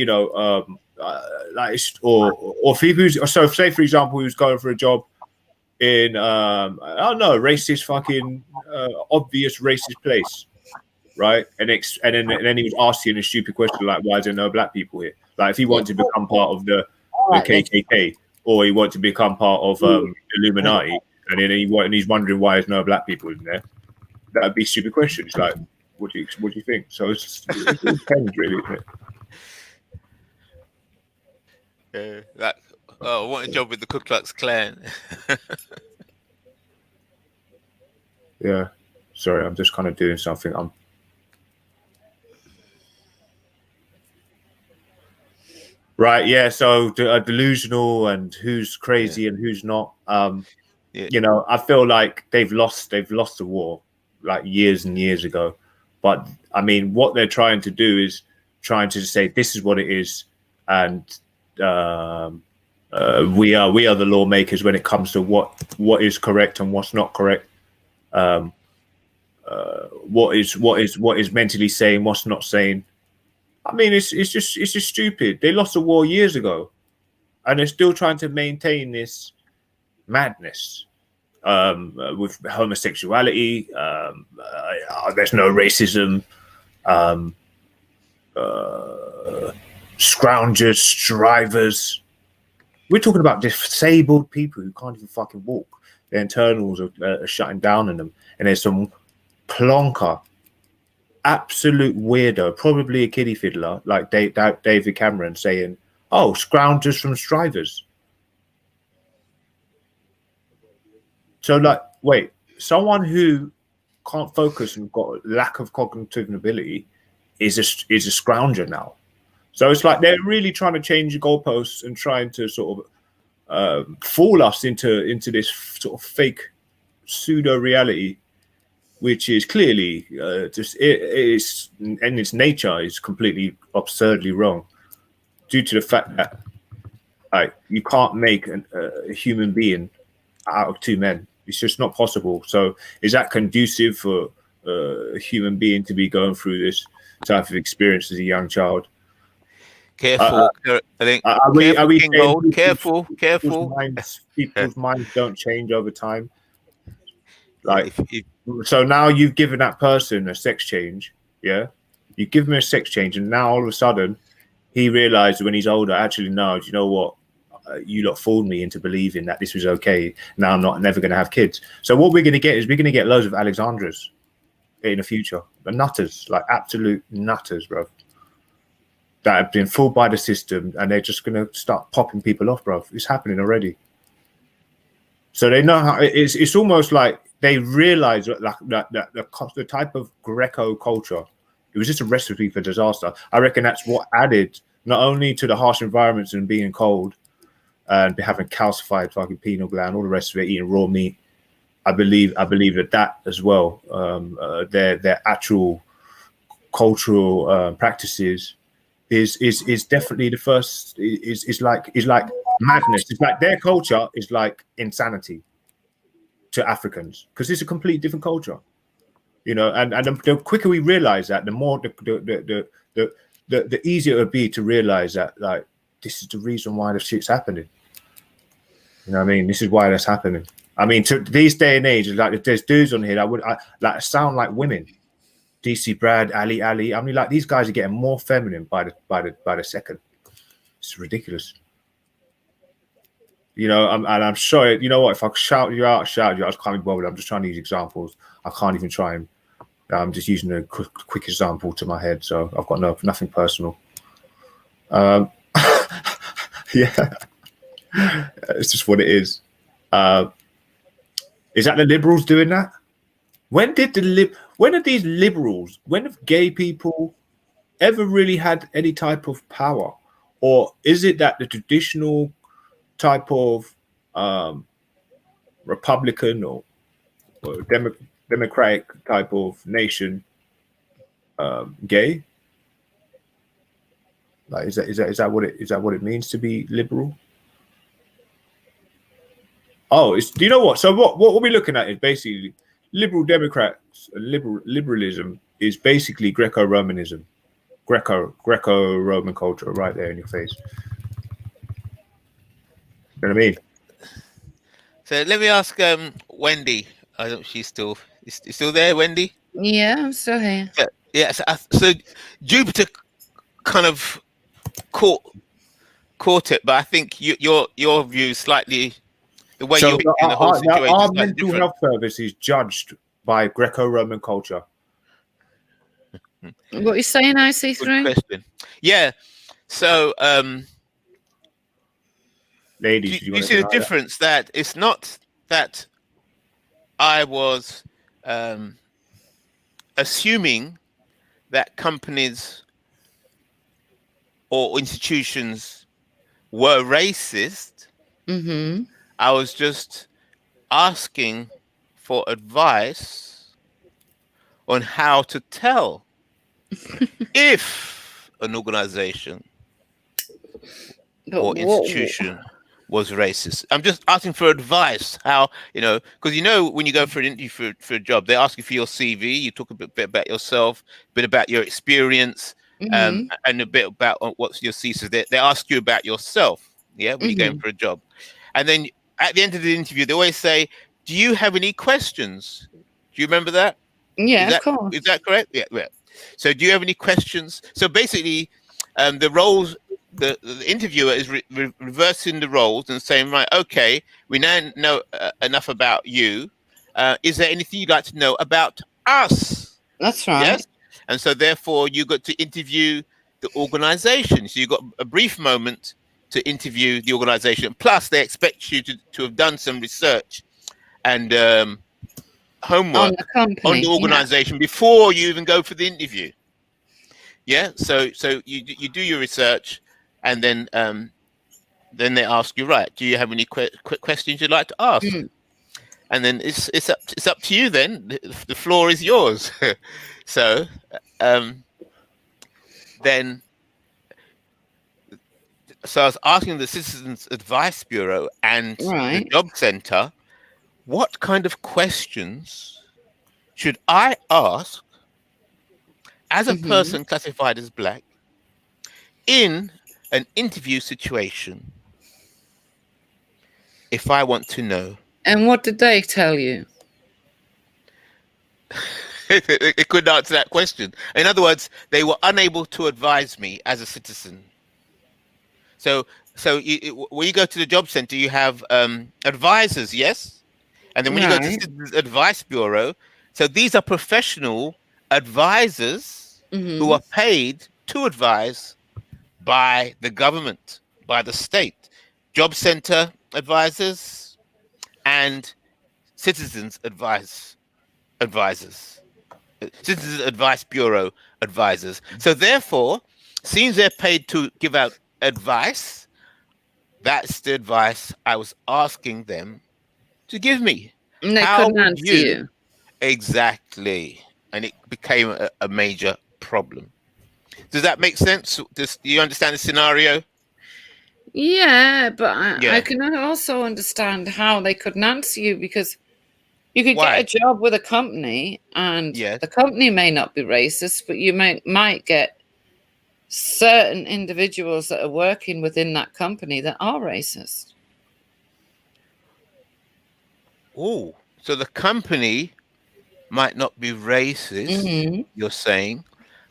like, or if he was, so say for example he was going for a job in I don't know, racist fucking obvious racist place. Right, and then he was asking a stupid question like, "Why is there no black people here?" Like, if he wanted to become part of the KKK, or he wanted to become part of Illuminati, and then he's wondering why there's no black people in there, that'd be a stupid question. It's like, what do you think? So it depends, really, isn't it? Like, I want a job with the Ku Klux Klan. Yeah, sorry, I'm just kind of doing something. Right, yeah. So delusional and who's crazy and who's not. I feel like they've lost the war like years and years ago. But I mean, what they're trying to do is trying to say this is what it is, and we are the lawmakers when it comes to what is correct and what's not correct. What is mentally sane, what's not sane. I mean, it's just stupid. They lost the war years ago, and they're still trying to maintain this madness with homosexuality. There's no racism. Scroungers, drivers. We're talking about disabled people who can't even fucking walk. Their internals are shutting down on them, and there's some plonker, absolute weirdo, probably a kiddie fiddler like David Cameron saying, "Oh, scroungers from strivers." So, like, wait, someone who can't focus and got a lack of cognitive ability is a scrounger now. So it's like they're really trying to change the goalposts and trying to sort of fool us into this sort of fake pseudo reality, which is clearly it's in its nature is completely absurdly wrong, due to the fact that you can't make a human being out of two men. It's just not possible. So is that conducive for a human being to be going through this type of experience as a young child? Careful. I think. Are we King Gold? Careful. People's minds don't change over time. Like, so now you've given that person a sex change. Yeah, you give him a sex change, and now all of a sudden he realized when he's older, actually, no, do you know what? You lot fooled me into believing that this was okay. Now I'm never going to have kids. So what we're going to get is we're going to get loads of Alexandras in the future. The nutters, like absolute nutters, bro, that have been fooled by the system, and they're just going to start popping people off, bro. It's happening already. So they know how it's almost like they realize that the type of Greco culture, it was just a recipe for disaster. I reckon that's what added not only to the harsh environments and being cold and having calcified fucking pineal gland, all the rest of it, eating raw meat. I believe that as well. Their actual cultural practices is definitely the first. Is like madness. It's like their culture is like insanity to Africans, because it's a completely different culture, you know. And the quicker we realize that, the more the easier it would be to realize that, like, this is the reason why the shit's happening. You know what I mean? This is why that's happening. I mean, to these day and age, like, there's dudes on here that would like sound like women. DC Brad, Ali. I mean, like, these guys are getting more feminine by the second. It's ridiculous. You know, I'm sorry. You know what? If I shout you out, I just can't be bothered. I'm just trying to use examples. I can't even try and. I'm just using a quick example to my head, so I've got nothing personal. Yeah, it's just what it is. Is that the liberals doing that? When have gay people ever really had any type of power, or is it that the traditional type of Republican or democratic type of nation gay? Like, is that what it means to be liberal? Oh, do you know what? So what we're looking at is basically liberal Democrats. Liberalism is basically Greco-Romanism, Greco-Roman culture, right there in your face. You know what I mean? So let me ask Wendy. I don't. She's still there, Wendy. Yeah, I'm still here. Yeah. So Jupiter kind of caught it, but I think your view is slightly. The way you're in the whole situation our is mental different. health service is judged by Greco-Roman culture. What are you saying, IC3? Good question. Yeah. So, ladies, do you see the difference? That it's not that I was assuming that companies or institutions were racist. Mm-hmm. I was just asking for advice on how to tell if an organization or institution was racist. I'm just asking for advice. How, because when you go for an interview for a job, they ask you for your CV. You talk a bit about yourself, a bit about your experience, and a bit about what's your thesis. They ask you about yourself, when you're going for a job, and then at the end of the interview, they always say, "Do you have any questions?" Do you remember that? Yeah, of course. Is that correct? Yeah. So, do you have any questions? So basically, the roles. The interviewer is reversing the roles and saying, right, okay, we now know enough about you. Is there anything you'd like to know about us? That's right. Yes. And so therefore you got to interview the organization. So you got a brief moment to interview the organization. Plus they expect you to have done some research and homework on the organization before you even go for the interview. Yeah. So you do your research. And then they ask you, right, do you have any quick questions you'd like to ask? And then it's up to you then. The floor is yours. So then I was asking the Citizens Advice Bureau and the Job Center, what kind of questions should I ask as a person classified as black in an interview situation if I want to know? And what did they tell you? It couldn't answer that question. In other words, they were unable to advise me as a citizen. So when you go to the job center, you have advisors, yes? And then when you go to the Citizens Advice Bureau, so these are professional advisors who are paid to advise by the government, by the state. Job center advisors and Citizens Advice advisors. Citizens Advice Bureau advisors. So therefore, since they're paid to give out advice, that's the advice I was asking them to give me. And they couldn't answer you. Exactly. And it became a major problem. Does that make sense? Do you understand the scenario? Yeah, but I can also understand how they couldn't answer you, because you could get a job with a company and the company may not be racist, but you might get certain individuals that are working within that company that are racist. Oh, so the company might not be racist, you're saying,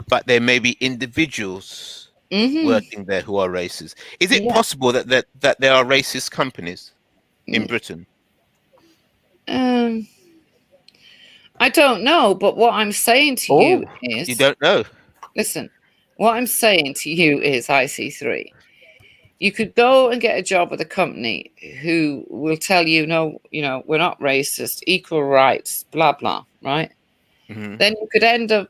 but there may be individuals working there who are racist. Is it possible that there are racist companies? in Britain? I don't know, but what I'm saying to you is... You don't know? Listen, what I'm saying to you is, IC3, you could go and get a job with a company who will tell you, no, you know, we're not racist, equal rights, blah, blah, right? Mm-hmm. Then you could end up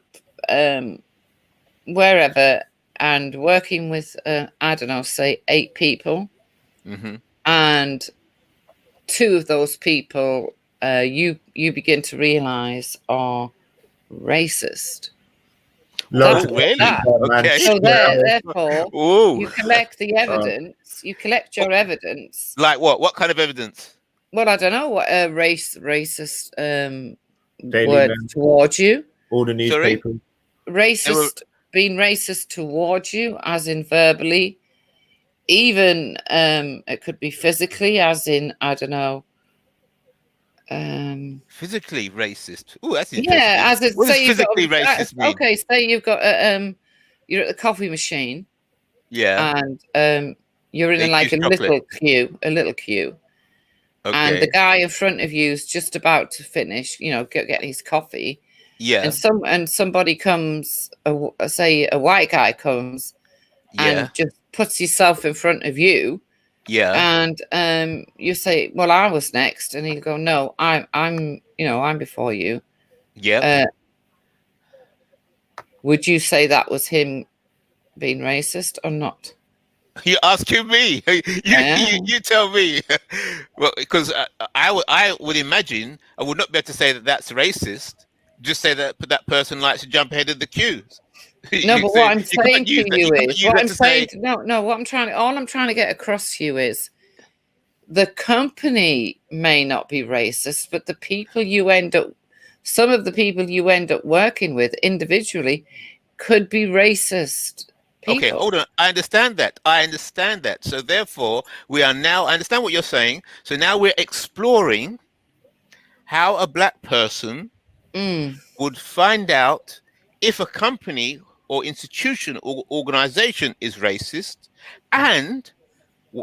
wherever and working with, I don't know, say 8 people. Mm-hmm. And 2 of those people you begin to realize are racist. Really? Okay. So therefore, Ooh. you collect the evidence. You collect your evidence. Like what? What kind of evidence? Well, I don't know what a racist Daily word Mail. towards you. All the newspapers. Racist, being racist towards you, as in verbally. Even it could be physically, as in, I don't know. Physically racist. Oh, that's interesting. Yeah, as it what does say you've physically got, racist mean? okay, say you've got you're at the coffee machine. Yeah. And you're in They like use a little queue. Okay. And the guy in front of you is just about to finish, you know, get his coffee. Yeah. And somebody comes, say a white guy comes, and just puts himself in front of you. Yeah. And you say, well, I was next, and he'll go, no, I'm before you. Yeah. Would you say that was him being racist or not? You're asking me. You tell me. Well, because I would imagine I would not be able to say that that's racist. Just say that that person likes to jump ahead of the queues. No, but what I'm saying to you is, what I'm saying, what all I'm trying to get across to you is, the company may not be racist, but the people some of the people you end up working with individually could be racist people. Okay, hold on. I understand that. So therefore, we are now, I understand what you're saying. So now we're exploring how a black person would find out if a company or institution or organization is racist, and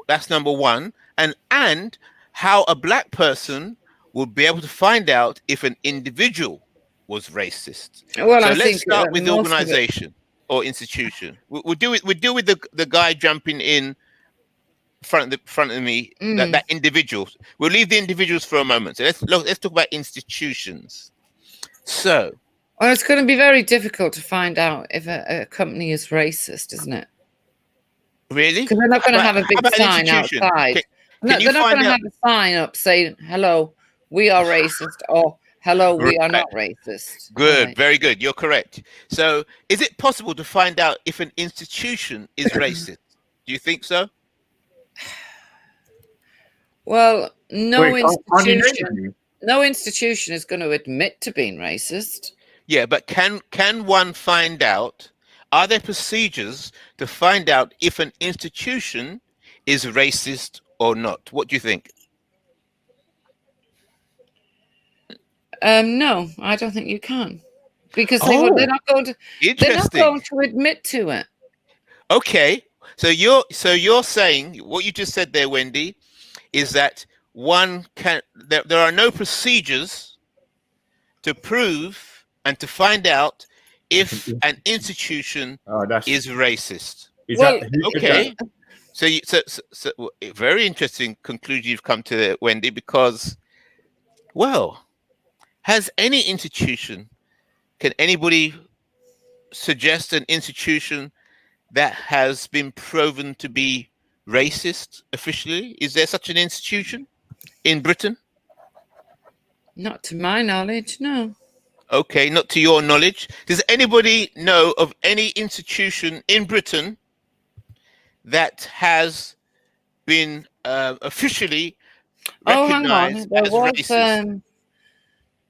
that's number one, and how a black person would be able to find out if an individual was racist. Well, so I let's think start with the most of it- organization or institution. We'll deal with the guy jumping in front of me, that individual. We'll leave the individuals for a moment. So let's talk about institutions. So, well, it's going to be very difficult to find out if a company is racist, isn't it? Really? Because they're not going to have a big sign institution? outside. They're not going to have a sign up saying, hello, we are racist, or hello, we are not racist. Good, Right. very good. You're correct. So, is it possible to find out if an institution is racist? Do you think so? Well, no Wait, can't you name institution is going to admit to being racist. Yeah, but can one find out? Are there procedures to find out if an institution is racist or not? What do you think? No, I don't think you can, because they're not going to. They're not Interesting. going to admit to it. Okay, so you're saying what you just said there, Wendy, is that there are no procedures to prove and to find out if an institution is racist. Okay? So very interesting conclusion you've come to there, Wendy, because, well, has any institution, can anybody suggest an institution that has been proven to be racist officially? Is there such an institution in Britain? Not to my knowledge, no. Okay, not to your knowledge. Does anybody know of any institution in Britain that has been officially recognized as racist?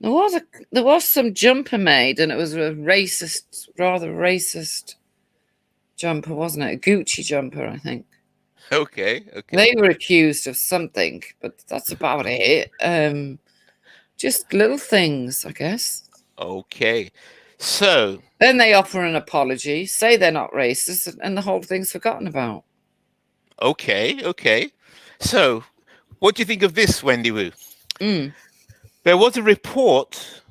There was some jumper made, and it was a rather racist jumper, wasn't it? A Gucci jumper, I think. Okay. They were accused of something, but that's about it. Just little things, I guess. Okay. So then they offer an apology, say they're not racist, and the whole thing's forgotten about. Okay. So What do you think of this, Wendy Wu? Mm. There was a report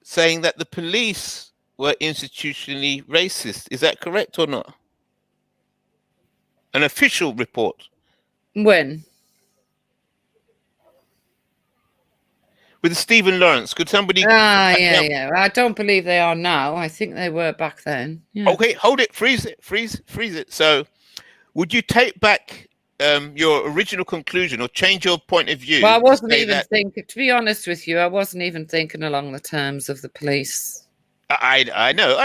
saying that the police were institutionally racist. Is that correct or not? An official report. When? With Stephen Lawrence. Could somebody... yeah. I don't believe they are now. I think they were back then. Yeah. Okay, hold it. Freeze it. So would you take back your original conclusion or change your point of view? Well, I wasn't even thinking, to be honest with you, I wasn't even thinking along the terms of the police. I know.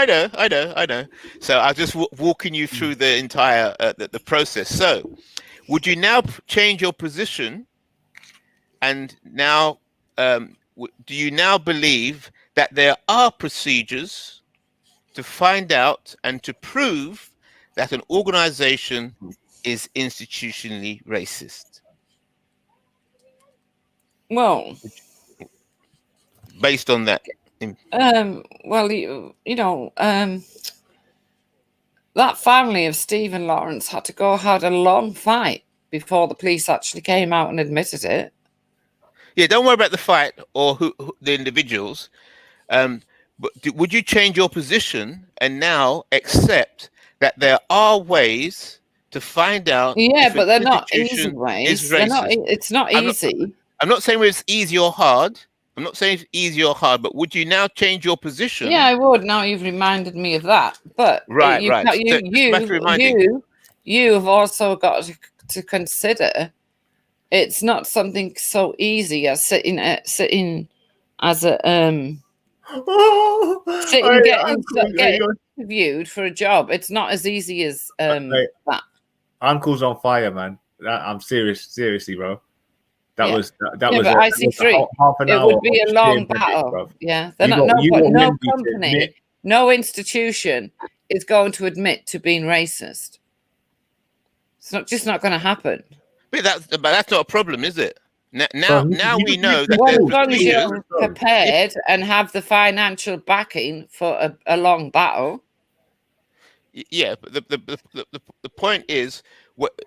So I'm just walking you through the entire the process. So would you now change your position and now do you now believe that there are procedures to find out and to prove that an organization is institutionally racist? Well, based on that. Well, you know, that family of Stephen Lawrence had a long fight before the police actually came out and admitted it. Yeah, don't worry about the fight or who the individuals. But would you change your position and now accept that there are ways to find out? Yeah, but they're not easy ways. It's not easy. I'm not saying it's easy or hard. I'm not saying it's easy or hard, but would you now change your position? Yeah, I would. Now you've reminded me of that. But right. You have also got to consider it's not something so easy as sitting as a getting interviewed for a job. It's not as easy as that. Uncle's on fire, man. I'm seriously, bro. That was IC3. Half an hour. It would be a long battle. Yeah, no company, no institution is going to admit to being racist. It's not going to happen. But that's not a problem, is it? Now we know that as long as you're prepared and have the financial backing for a long battle. Yeah, but the point is,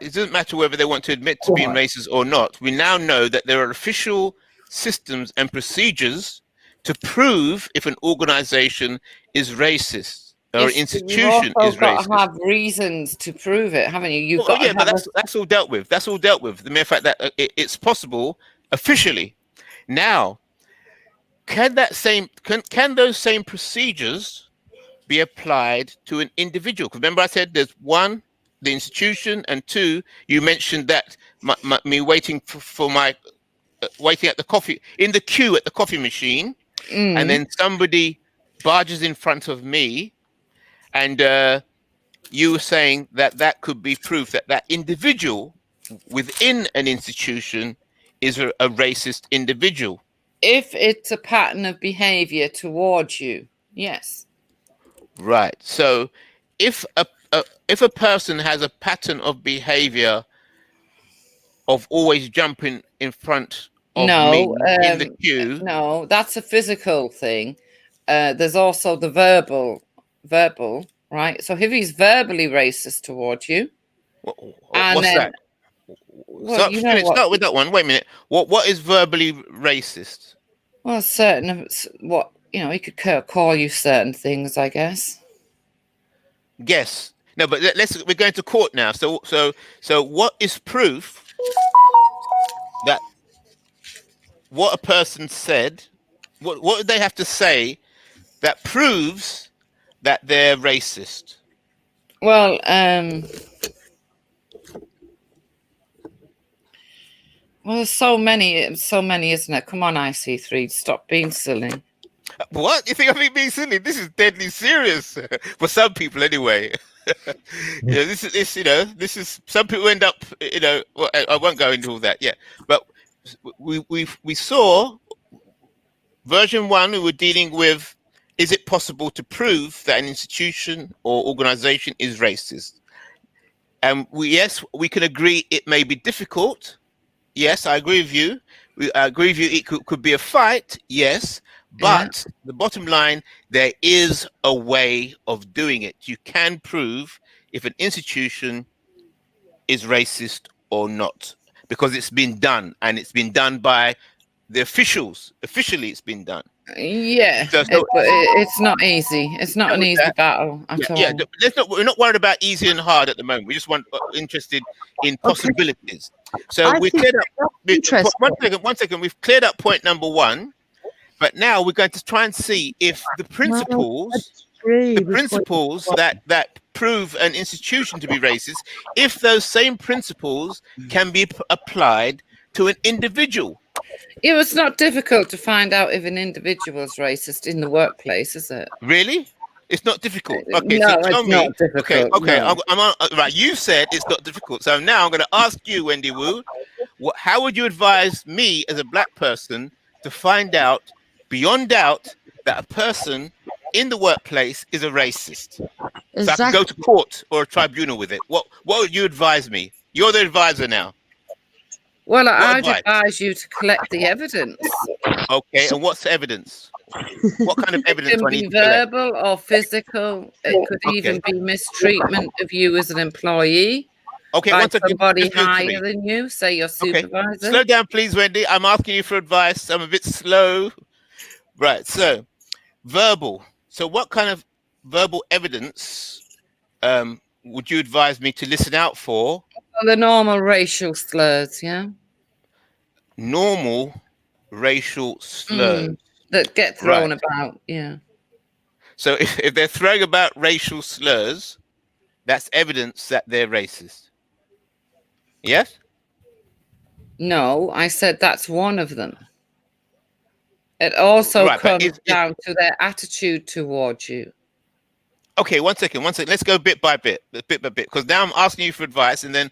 it doesn't matter whether they want to admit to being racist or not. We now know that there are official systems and procedures to prove if an organization is racist or an institution is racist. Got to have reasons to prove it, haven't you? But that's all dealt with. That's all dealt with. The mere fact that it's possible officially. Now, can those same procedures be applied to an individual? Because remember, I said there's one, the institution, and two, you mentioned that me waiting for my waiting at the coffee in the queue at the coffee machine, and then somebody barges in front of me, and you were saying that could be proof that individual within an institution is a racist individual. If it's a pattern of behavior towards you, yes. Right. So if a person has a pattern of behavior of always jumping in front of me in the queue. No, that's a physical thing. There's also the verbal, right? So if he's verbally racist towards you, what's that? Well, start with that one. Wait a minute. What is verbally racist? Well, he could call you certain things, I guess. Guess. No, but we're going to court now. So what is proof that what a person said? What would they have to say that proves that they're racist? Well, there's so many, isn't it? Come on, IC3, stop being silly. What? You think I'm being silly? This is deadly serious for some people, anyway. This is some people end up. Well, I won't go into all that yet. But we saw version 1. We were dealing with: is it possible to prove that an institution or organization is racist? And we can agree it may be difficult. Yes, I agree with you. I agree with you. It could be a fight. Yes. But the bottom line, there is a way of doing it. You can prove if an institution is racist or not. because it's been done, and it's been done by the officials. Officially, it's been done. Yeah, So, but it's not easy. It's not an easy battle at all. Yeah, we're not worried about easy and hard at the moment. We just interested in possibilities. So we cleared up. One second. We've cleared up point number 1, but now we're going to try and see if the principles, that prove an institution to be racist, if those same principles can be applied to an individual. It was not difficult to find out if an individual is racist in the workplace, is it? Really? It's not difficult. Okay, no, so tell it's me. not difficult. Okay. No. I'm on, right. You said it's not difficult. So now I'm going to ask you, Wendy Wu, how would you advise me as a black person to find out, beyond doubt, that a person in the workplace is a racist? Exactly. So I can go to court or a tribunal with it. What would you advise me? You're the advisor now. Well, I'd advise you to collect the evidence. Okay, and what's the evidence? What kind of evidence? It can be verbal or physical. It could even be mistreatment of you as an employee. Okay, by one second. somebody higher than you, say your supervisor. Okay. Slow down, please, Wendy. I'm asking you for advice. I'm a bit slow. Right, so verbal. So what kind of verbal evidence would you advise me to listen out for? The normal racial slurs, yeah? Normal racial slurs. That get thrown about, yeah. So if they're throwing about racial slurs, that's evidence that they're racist. Yes? No, I said that's one of them. It also comes down to their attitude towards you. Okay, one second. Let's go bit by bit, because now I'm asking you for advice, and then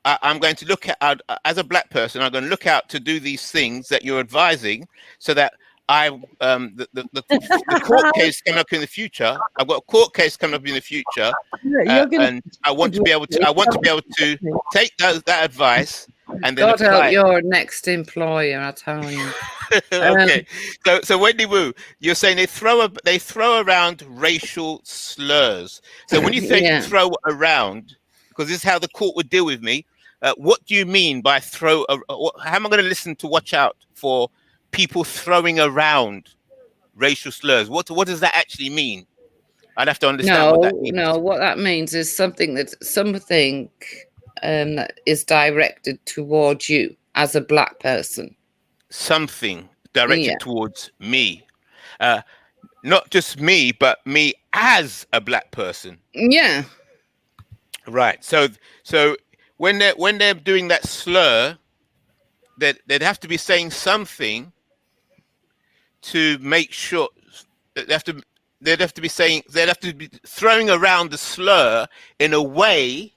I'm going to look at, as a black person, I'm going to look out to do these things that you're advising, so that the court case coming up in the future. I've got a court case coming up in the future, and I want to be able to take that advice and then God help your next employer, I tell you. Okay, so Wendy Wu, you're saying they throw around racial slurs. So when you say throw around, because this is how the court would deal with me, what do you mean by throw? How am I going to watch out for people throwing around racial slurs? What does that actually mean? I'd have to understand what that means. No, what that means is something that is directed towards you as a black person. Something directed towards me. Not just me, but me as a black person. Yeah. Right. So when they're doing that slur, they'd have to be saying something to make sure they'd have to be throwing around the slur in a way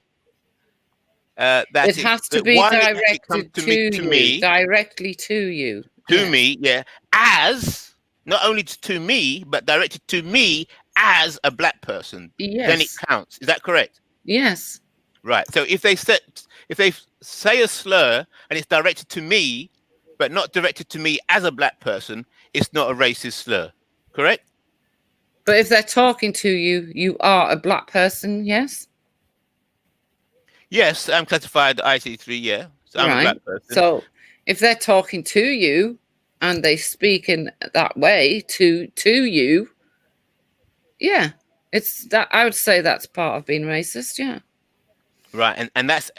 that it has to be directed to me, directly to you. To me, yeah. As not only to me, but directed to me as a black person. Yes. Then it counts. Is that correct? Yes. Right. So if they say a slur and it's directed to me, but not directed to me as a black person, it's not a racist slur. Correct? But if they're talking to you, you are a black person, yes? Yes, I'm classified IT3, yeah. So I'm a black person. So if they're talking to you and they speak in that way to you, yeah, it's that. I would say that's part of being racist, yeah. Right, and that's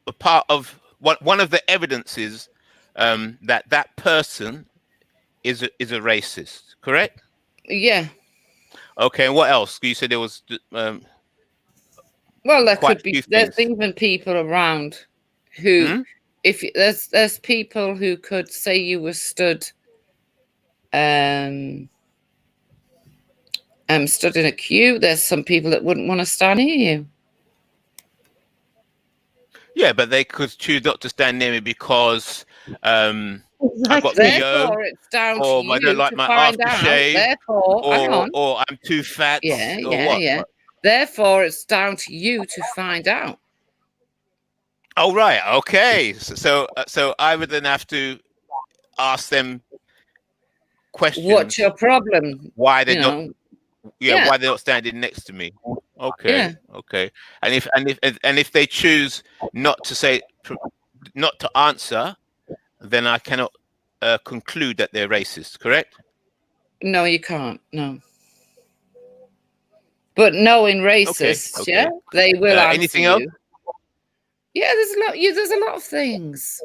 a part of one of the evidences that person is a racist, correct? Yeah. Okay, and what else? You said there was. Well, there could be. There's even people around who, if there's people who could say you were stood in a queue. There's some people that wouldn't want to stand near you. Yeah, but they could choose not to stand near me because I've got Therefore, it's down or to you I don't like to my find out. aftershave, Therefore, hang on. or I'm too fat. Yeah. Therefore, it's down to you to find out. Oh, right. Okay. So I would then have to ask them questions. What's your problem? Why they're not? Why they're not standing next to me? Okay. Yeah. Okay. And if they choose not to say not to answer, then I cannot conclude that they're racist, correct? No, you can't. No. But knowing racists, Okay. yeah, they will answer anything you. else? Yeah, there's a lot. There's a lot of things.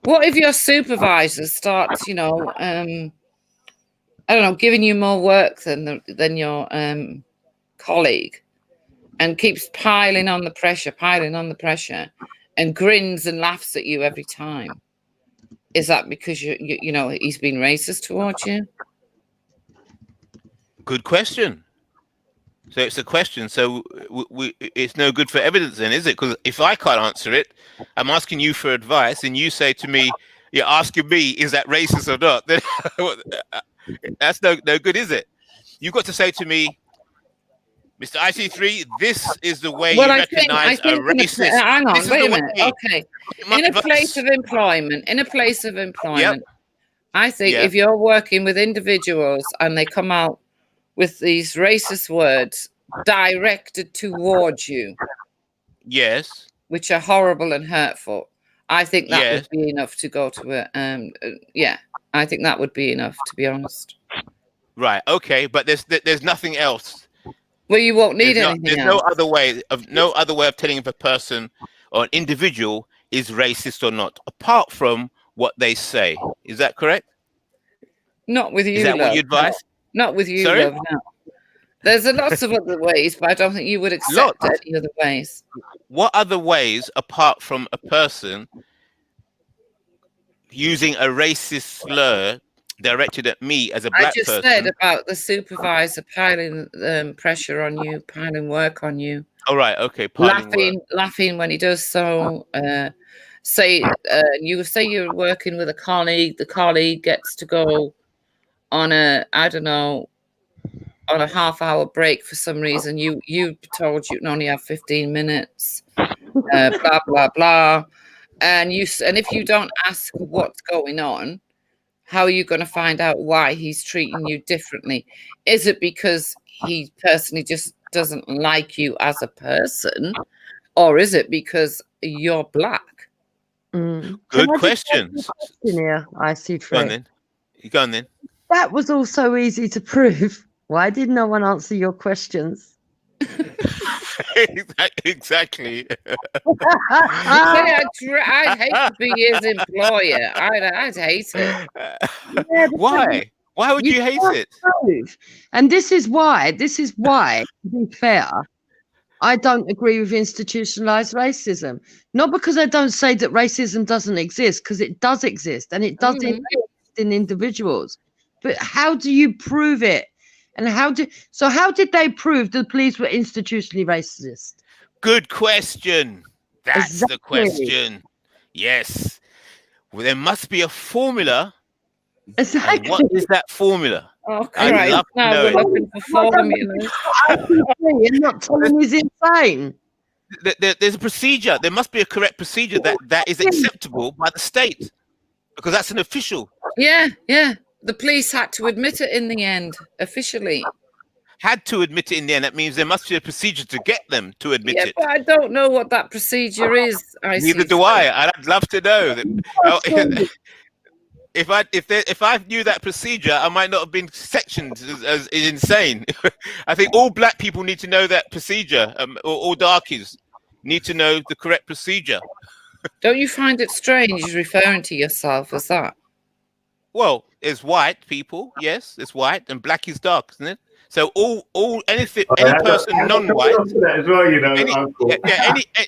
What if your supervisor starts, I don't know, giving you more work than your colleague, and keeps piling on the pressure, and grins and laughs at you every time? Is that because he's been racist towards you? Good question. So it's a question. So it's no good for evidence then, is it? Because if I can't answer it, I'm asking you for advice, and you say to me, you're asking me, is that racist or not? Then that's no good, is it? You've got to say to me, Mr. IC3, this is the way you recognize a racist. Hang on, wait a minute. Okay. In a place of employment, Yep. I think if you're working with individuals and they come out with these racist words directed towards you, yes, which are horrible and hurtful, I think that would be enough to go to I think that would be enough, to be honest. Right. Okay. But there's nothing else. Well, you won't need anything there's else. no other way of telling if a person or an individual is racist or not, apart from what they say. Is that correct? Not with you, Is that love. what you advise? Not with you, Sorry? love, no. There's lots of other ways, but I don't think you would accept any other ways. What other ways, apart from a person using a racist slur directed at me as a black person? I just said about the supervisor piling pressure on you, piling work on you. Oh, right, okay. Laughing when he does so. You say you're working with a colleague. The colleague gets to go on a half-hour break for some reason. You told you can only have 15 minutes. Blah blah blah. And if you don't ask what's going on, how are you going to find out why he's treating you differently? Is it because he personally just doesn't like you as a person, or is it because you're black? Good questions. I see. Go on then. Go on then. That was all so easy to prove. Why did no one answer your questions? Exactly. I'd hate to be his employer. I'd hate it. Why? Why would you hate it? Prove. And this is why, to be fair, I don't agree with institutionalized racism. Not because I don't say that racism doesn't exist, because it does exist, and it does exist in individuals. But how do you prove it? And how did they prove the police were institutionally racist? Good question. That's the question. Yes. Well, there must be a formula. Exactly. And what is that formula? Oh, Christ. Now we're looking for formulas. You're not telling me he's insane. There's a procedure. There must be a correct procedure that is acceptable by the state, because that's an official. Yeah. The police had to admit it in the end, officially. Had to admit it in the end. That means there must be a procedure to get them to admit it. But I don't know what that procedure is. Neither do I. I'd love to know. If I knew that procedure, I might not have been sectioned as insane. I think all black people need to know that procedure. All darkies need to know the correct procedure. Don't you find it strange referring to yourself as that? Well, it's white people, yes, it's white, and black is dark, isn't it? So any person non-white, as well,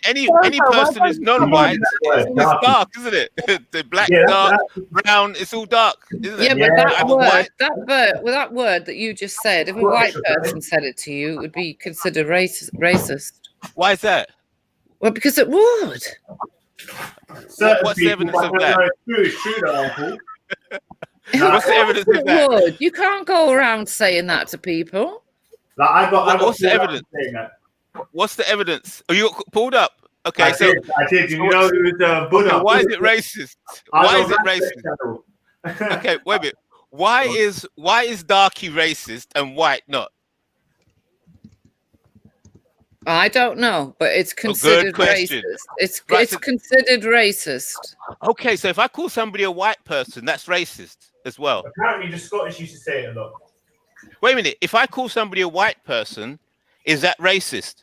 any person is non-white, it's dark, isn't it? The black, dark, brown, it's all dark, isn't it? Yeah, but that word that you just said, if a white person said it to you, it would be considered racist. Why is that? Well, because it would. What's the evidence of that? It's true, though, What's the evidence of that? You can't go around saying that to people. What's the evidence? What's the evidence? Oh, you got pulled up. Okay, I did. You know who's Buddha? Why is it racist? Why is it racist? Okay, wait a minute. Why is darky racist and white not? I don't know, but it's considered question. racist. It's Right, so- considered racist. Okay, so if I call somebody a white person, that's racist as well. Apparently, the Scottish used to say it a lot. Wait a minute. If I call somebody a white person, is that racist?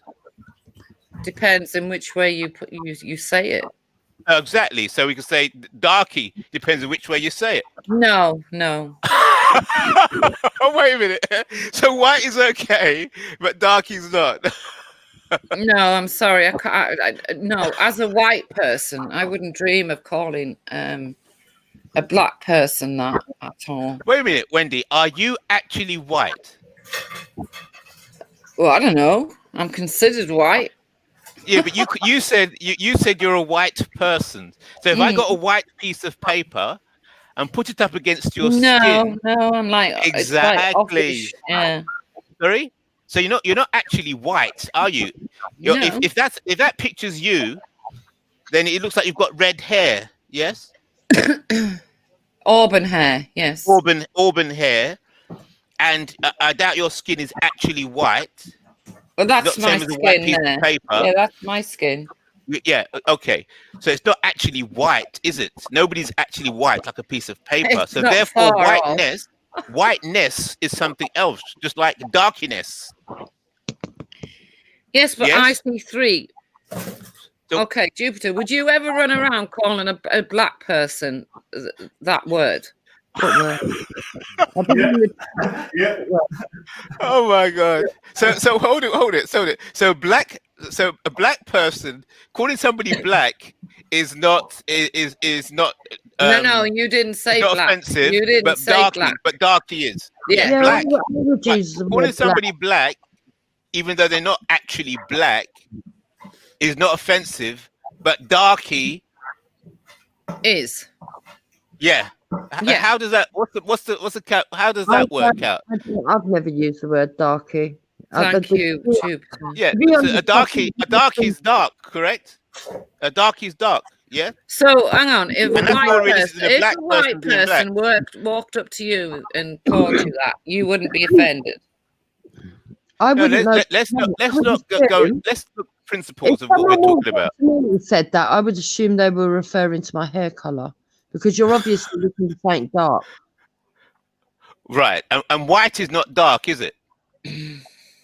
Depends in which way you say it. Exactly. So we can say darky. Depends on which way you say it. No. Oh, wait a minute. So white is okay, but darky's not. No, I'm sorry. I can't. No, as a white person, I wouldn't dream of calling a black person that at all. Wait a minute, Wendy. Are you actually white? Well, I don't know. I'm considered white. Yeah, but you said you're a white person. So if I got a white piece of paper and put it up against your skin, no, I'm like exactly. Yeah. Sorry. So you're not actually white, are you? No. If that picture's you, then it looks like you've got red hair. Yes. Auburn hair. Yes. Auburn hair, and I doubt your skin is actually white. Well, that's Not my same as a white skin piece there. of paper. Yeah, that's my skin. Yeah, okay. So it's not actually white, is it? Nobody's actually white like a piece of paper. It's So not therefore, far off. whiteness is something else, just like darkiness. Yes, but Yes? I see three. Okay, Jupiter, would you ever run around calling a black person that word? Yeah. Oh my God. So hold it. So a black person calling somebody black is not No, you didn't say not black. offensive, You didn't but say darky, black. but darky is. Yeah. Black. Languages But are calling black. somebody black, even though they're not actually black, is not offensive, but darky is. Yeah. Yeah. How does that? How does that work out? I've never used the word darky. Thank you, Jupiter. Yeah. To be So honest, a darky's dark, correct? A darky's dark. Yeah. So hang on, if And a that's more white racist person, than a if black a white being black. person walked up to you and called you that, you wouldn't be offended. I No, wouldn't know. let's not Let's look principles If of what we're someone talking about. said that, I would assume they were referring to my hair color because you're obviously looking for something dark. Right. And white is not dark, is it?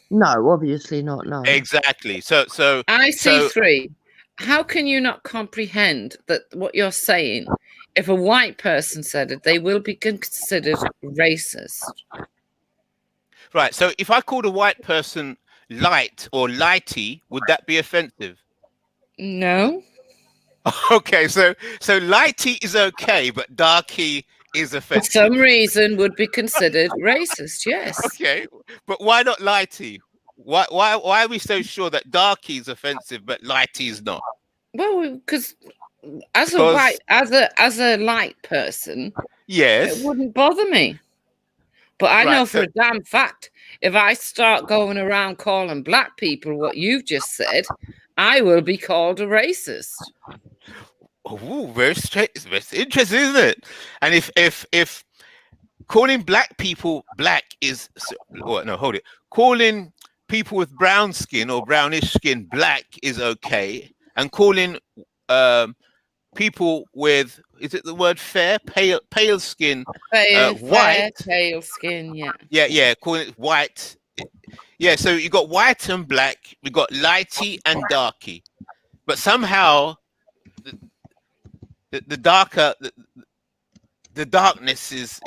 No, obviously not. No. Exactly. So I see so- three. How can you not comprehend that what you're saying? If a white person said it, they will be considered racist. Right. So if I called a white person light or lighty, would that be offensive? No. Okay. So lighty is okay, but darky is For offensive. some reason would be considered racist, yes. Okay. But why not lighty? Why are we so sure that darky is offensive but lighty is not? Well, because as a Because- white, as a light person, Yes. it wouldn't bother me. But I Right, know for so- a damn fact, if I start going around calling black people what you've just said, I will be called a racist. Oh, very straight. It's very interesting, isn't it? And if calling black people black is hold it. Calling people with brown skin or brownish skin black is okay, and calling people with, is it the word fair, pale skin, white, pale skin, yeah. yeah, calling it white. Yeah, so you got white and black, we got lighty and darky, but somehow the darker the darkness is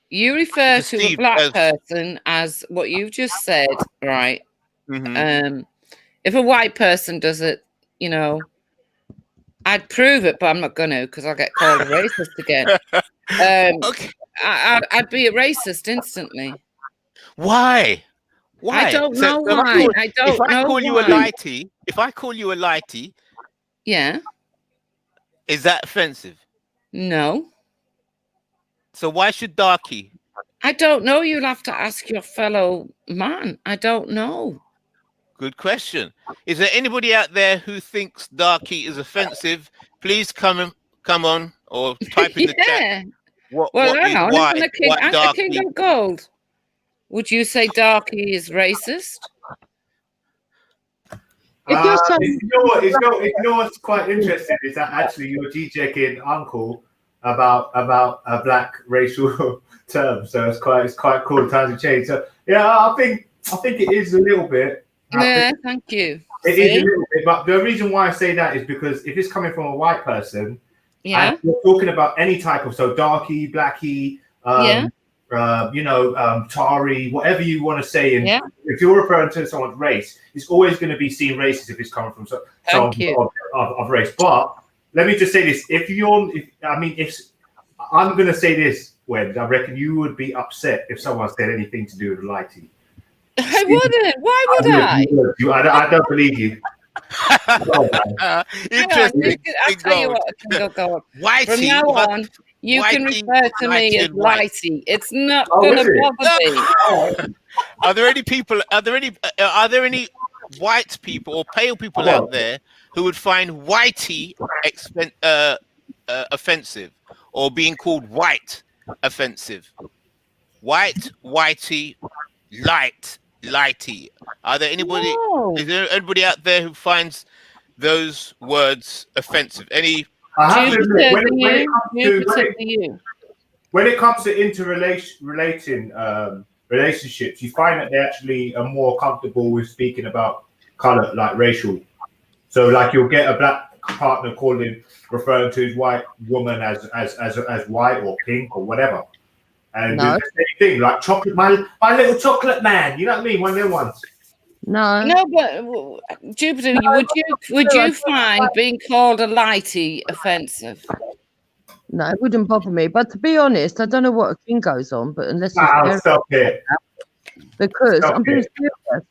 You refer to a perceived black as- person as what you've just said, right? Mhm. If a white person does it, you know, I'd prove it, but I'm not going to because I'll get called a racist again. Okay. I'd be a racist instantly. Why? I don't know if why. If I know call you a why. lighty, Yeah. is that offensive? No. So why should darky? I don't know. You'll have to ask your fellow man. I don't know. Good question. Is there anybody out there who thinks darky is offensive? Please come on or type in the Yeah. chat. Well, what hang is on. why Isn't the king, what the king darky? of gold? Would you say darky is racist? You know what's quite interesting is that actually you're G-checking Uncle about a black racial term. So it's quite cool. Times have changed. So yeah, I think it is a little bit. Yeah, thank you. It is a little bit, but the reason why I say that is because if it's coming from a white person, yeah, and we're talking about any type of darky, blacky, Tari, whatever you want to say, and if you're referring to someone's race, it's always going to be seen racist if it's coming from someone of race. But let me just say this: if I'm going to say this, Gwen, I reckon you would be upset if someone said anything to do with lighting. I wouldn't. Why would I? I don't believe you. Interesting. I'll tell you what, go on. From now on, you can refer to me as Lighty. It's not going to bother me. Are there any people? Are there any white people or pale people out there who would find whitey offensive, or being called white offensive? White, whitey, lighty. Are there anybody? No. Is there anybody out there who finds those words offensive? Any? I have to admit, when it comes to interrelating relationships, you find that they actually are more comfortable with speaking about color, like racial. So, like, you'll get a black partner referring to his white woman as white or pink or whatever. And the same thing, like chocolate, my little chocolate man. You know what I mean? One of them ones. No, but Jupiter, would you find being called a lighty offensive? No, it wouldn't bother me. But to be honest, I don't know what a king goes on, but unless stop it. Because I'm being serious.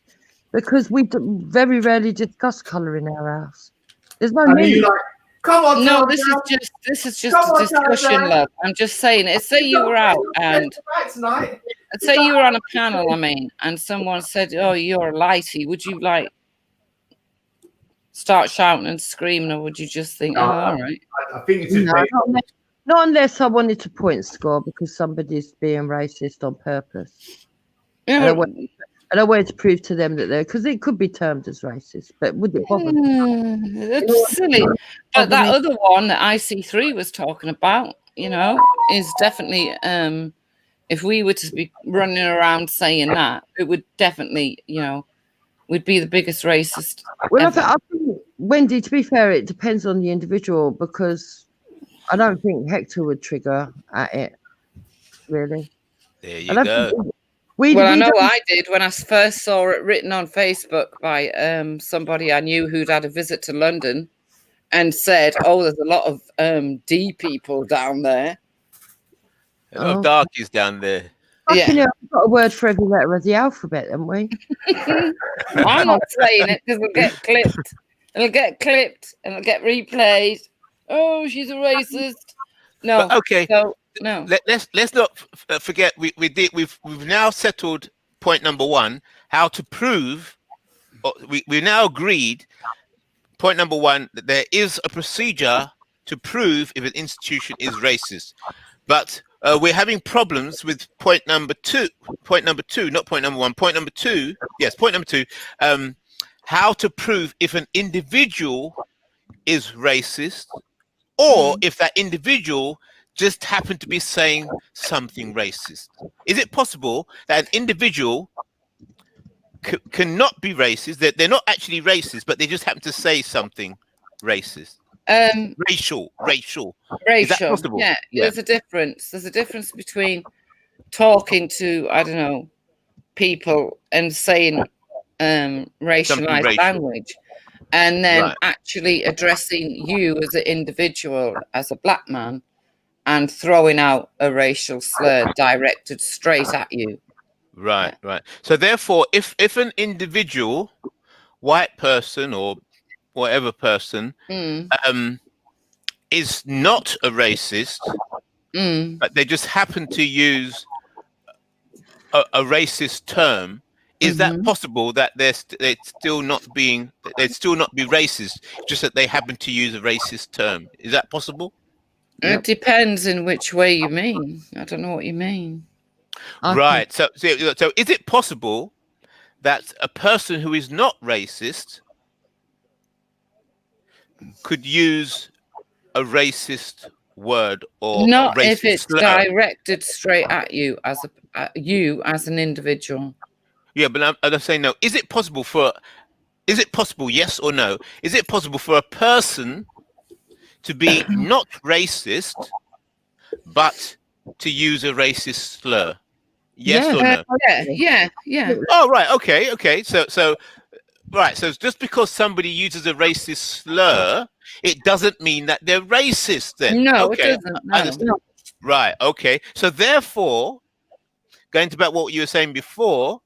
Because we very rarely discuss colour in our house. There's no need. Come on, no, this is just a discussion, love. I'm just saying it. Say you were out and say you were on a panel, and someone said, "Oh, you're a lighty." Would you start shouting and screaming, or would you just think, "Oh, all right"? I think it's not unless I wanted to point score because somebody's being racist on purpose. Yeah, and I wanted to prove to them that because it could be termed as racist, but would it bother me? It's silly. But that other one that IC3 was talking about, is definitely, if we were to be running around saying that, it would definitely, we'd be the biggest racist. Well, I think, Wendy, to be fair, it depends on the individual because I don't think Hector would trigger at it, really. There you go. I know I did when I first saw it written on Facebook by somebody I knew who'd had a visit to London and said, "Oh, there's a lot of D people down there. A lot of darkies down there." Yeah, we've got a word for every letter of the alphabet, haven't we? I'm not saying it because it'll get clipped. It'll get clipped and it'll get replayed. Oh, she's a racist. No. But, okay. So, no. Let's not forget we've now settled point number one, how to prove. We now agreed point number one that there is a procedure to prove if an institution is racist, but we're having problems with point number two, not point number one, point number two. Yes, point number two. How to prove if an individual is racist, or if that individual just happened to be saying something racist. Is it possible that an individual cannot be racist? They're not actually racist, but they just happen to say something racist. Racial. Is that possible? Yeah, there's a difference. There's a difference between talking to, I don't know, people and saying racialized language, and then actually addressing you as an individual, as a black man, and throwing out a racial slur directed straight at you. Right. So therefore, if an individual, white person or whatever person, is not a racist, but they just happen to use a racist term, is that possible that they'd still not be racist, just that they happen to use a racist term? Is that possible? It depends in which way you mean. I don't know what you mean. Right. So is it possible that a person who is not racist could use a racist word or not a racist if it's slur. directed straight at you as an individual. Yeah, but I'm saying no. Is it possible, yes or no? Is it possible for a person to be not racist, but to use a racist slur? Yes or no? Yeah. Oh, right. Okay. So just because somebody uses a racist slur, it doesn't mean that they're racist then. No, okay. it doesn't. No. Right. Okay. So therefore, going to back what you were saying before,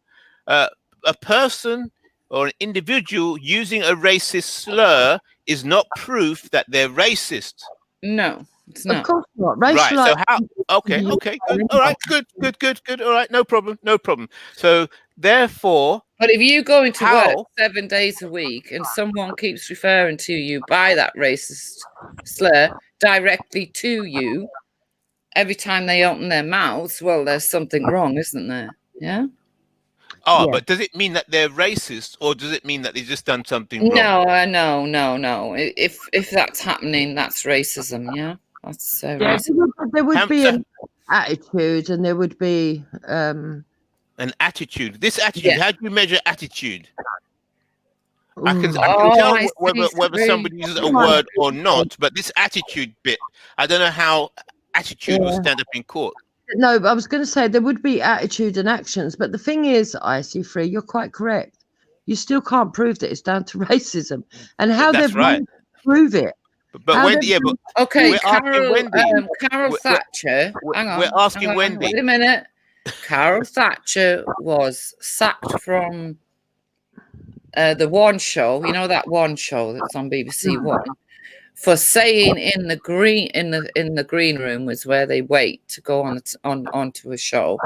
a person or an individual using a racist slur is not proof that they're racist. No, it's not. Of course not. Right. So how? Okay. Good. All right. Good. All right. No problem. So therefore, but if you go into work 7 days a week and someone keeps referring to you by that racist slur directly to you every time they open their mouths, well, there's something wrong, isn't there? Yeah. Oh, yeah. But does it mean that they're racist, or does it mean that they've just done something wrong? No. If that's happening, that's racism. Yeah, that's racism. There would be an attitude, and there would be an attitude. This attitude. How do you measure attitude? I can tell whether somebody uses a word or not, but this attitude bit, I don't know how attitude will stand up in court. No, I was going to say there would be attitude and actions, but the thing is, IC3, you're quite correct. You still can't prove that it's down to racism, and how they've prove it. But Wendy, okay, Carol Thatcher. Hang on, we're asking Wendy. Wait a minute. Carol Thatcher was sacked from the One Show. You know that One Show that's on BBC One. For saying in the green room was where they wait to go onto a show.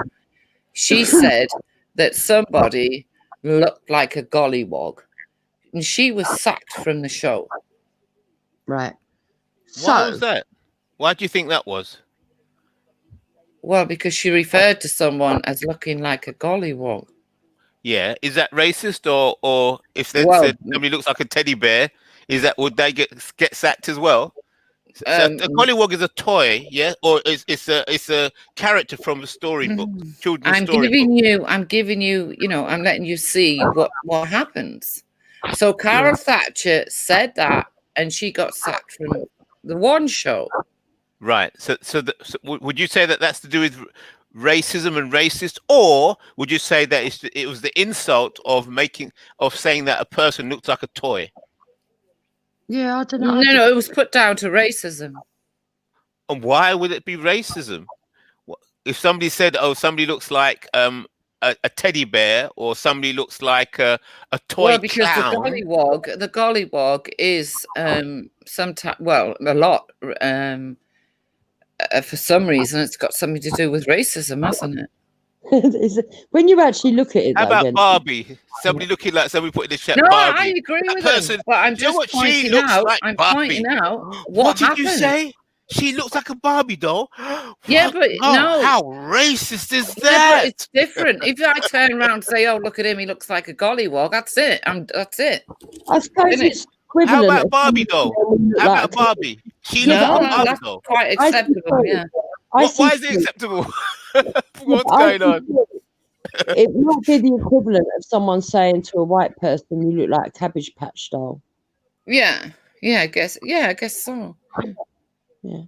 She said that somebody looked like a gollywog, and she was sacked from the show. Right. Why was that? Why do you think that was? Well, because she referred to someone as looking like a gollywog. Yeah, is that racist, or if they said somebody looks like a teddy bear? Would they get sacked as well? So a gollywog is a toy, yeah, or it's a character from a storybook, children's storybook. I'm giving you, I'm letting you see what happens. So Carol Thatcher said that, and she got sacked from the One Show. Right. So would you say that that's to do with racism and racist, or would you say that it was the insult of saying that a person looks like a toy? Yeah, I don't know. No, it was put down to racism. And why would it be racism? If somebody said, "Oh, somebody looks like a teddy bear," or somebody looks like a toy because clown. the gollywog is sometimes, a lot. For some reason, it's got something to do with racism, hasn't it? When you actually look at it, how about Barbie? Somebody looking like somebody put in the chat. No, Barbie. I agree with them, but I'm just pointing out. I'm pointing out what did you say? She looks like a Barbie doll. Yeah, but no. How racist is that? Yeah, but it's different. If I turn around and say, "Oh, look at him, he looks like a gollywog," that's it. That's it. I suppose it's equivalent. How about Barbie doll? How about Barbie? She looks like a Barbie doll. Quite acceptable. Yeah. Why is it acceptable? What's going on? It might be the equivalent of someone saying to a white person, "You look like a Cabbage Patch doll." Yeah, I guess so. Yeah.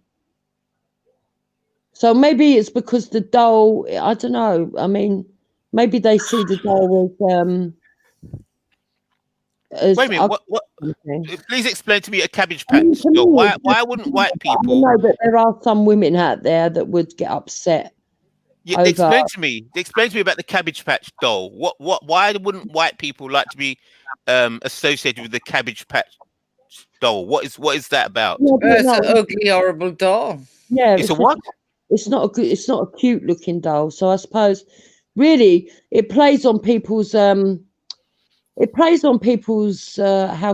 So maybe it's because the doll. I don't know. I mean, maybe they see the doll as. Wait a minute. What? Please explain to me a Cabbage Patch doll. Why wouldn't white people? No, but there are some women out there that would get upset. Yeah, explain to me about the Cabbage Patch doll. Why wouldn't white people like to be associated with the Cabbage Patch doll? What is that about? It's an ugly, horrible doll. Yeah, it's a what? It's not a cute looking doll. So I suppose really it plays on people's how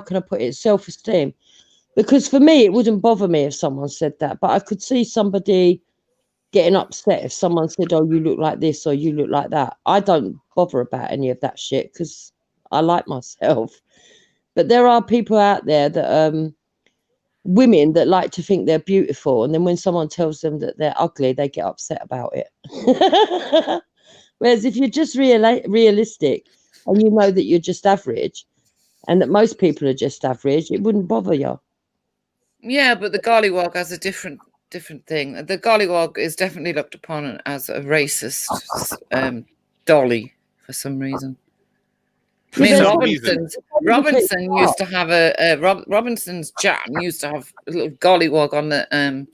can I put it, self-esteem. Because for me it wouldn't bother me if someone said that, but I could see somebody getting upset if someone said, "Oh, you look like this," or "You look like that." I don't bother about any of that shit because I like myself. But there are people out there that women that like to think they're beautiful, and then when someone tells them that they're ugly, they get upset about it. Whereas if you're just realistic and you know that you're just average and that most people are just average, it wouldn't bother you. Yeah, but the gollywog has a different thing. The gollywog is definitely looked upon as a racist dolly for some reason. I mean, Robinson used to have Robinson's jam used to have a little gollywog on the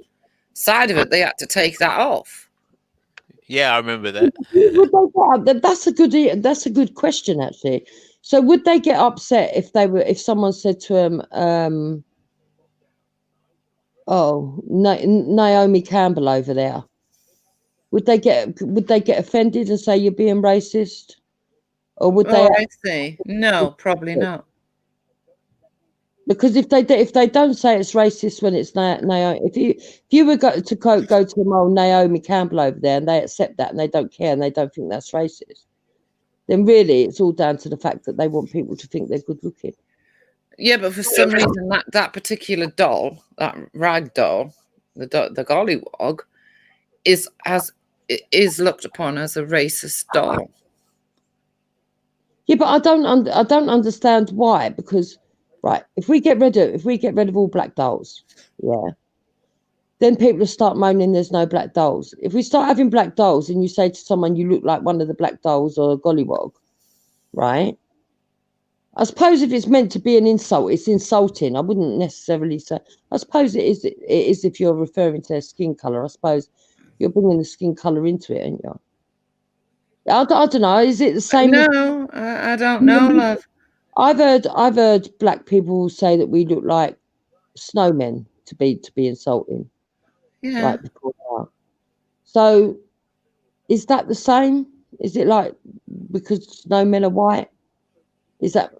side of it. They had to take that off. Yeah, I remember that. Would they that's a good question, actually. So would they get upset if someone said to them, "Oh, Naomi Campbell over there"? Would they get offended and say you're being racist, or would they? I see. No, probably not. Because if they don't say it's racist when it's Naomi, if you were go to an old Naomi Campbell over there and they accept that and they don't care and they don't think that's racist, then really it's all down to the fact that they want people to think they're good looking. Yeah, but for some reason that particular doll, that rag doll, the gollywog, is looked upon as a racist doll. Yeah, but I don't understand why. Because right, if we get rid of all black dolls, yeah, then people will start moaning there's no black dolls. If we start having black dolls and you say to someone you look like one of the black dolls or a gollywog, right? I suppose if it's meant to be an insult, it's insulting. I wouldn't necessarily say. I suppose it is if you're referring to their skin color. I suppose you're bringing the skin color into it, aren't you? I don't know. Is it the same? No, I don't know, love. I've heard black people say that we look like snowmen to be insulting. Yeah. Like before now. So, is that the same? Is it like because snowmen are white? Is that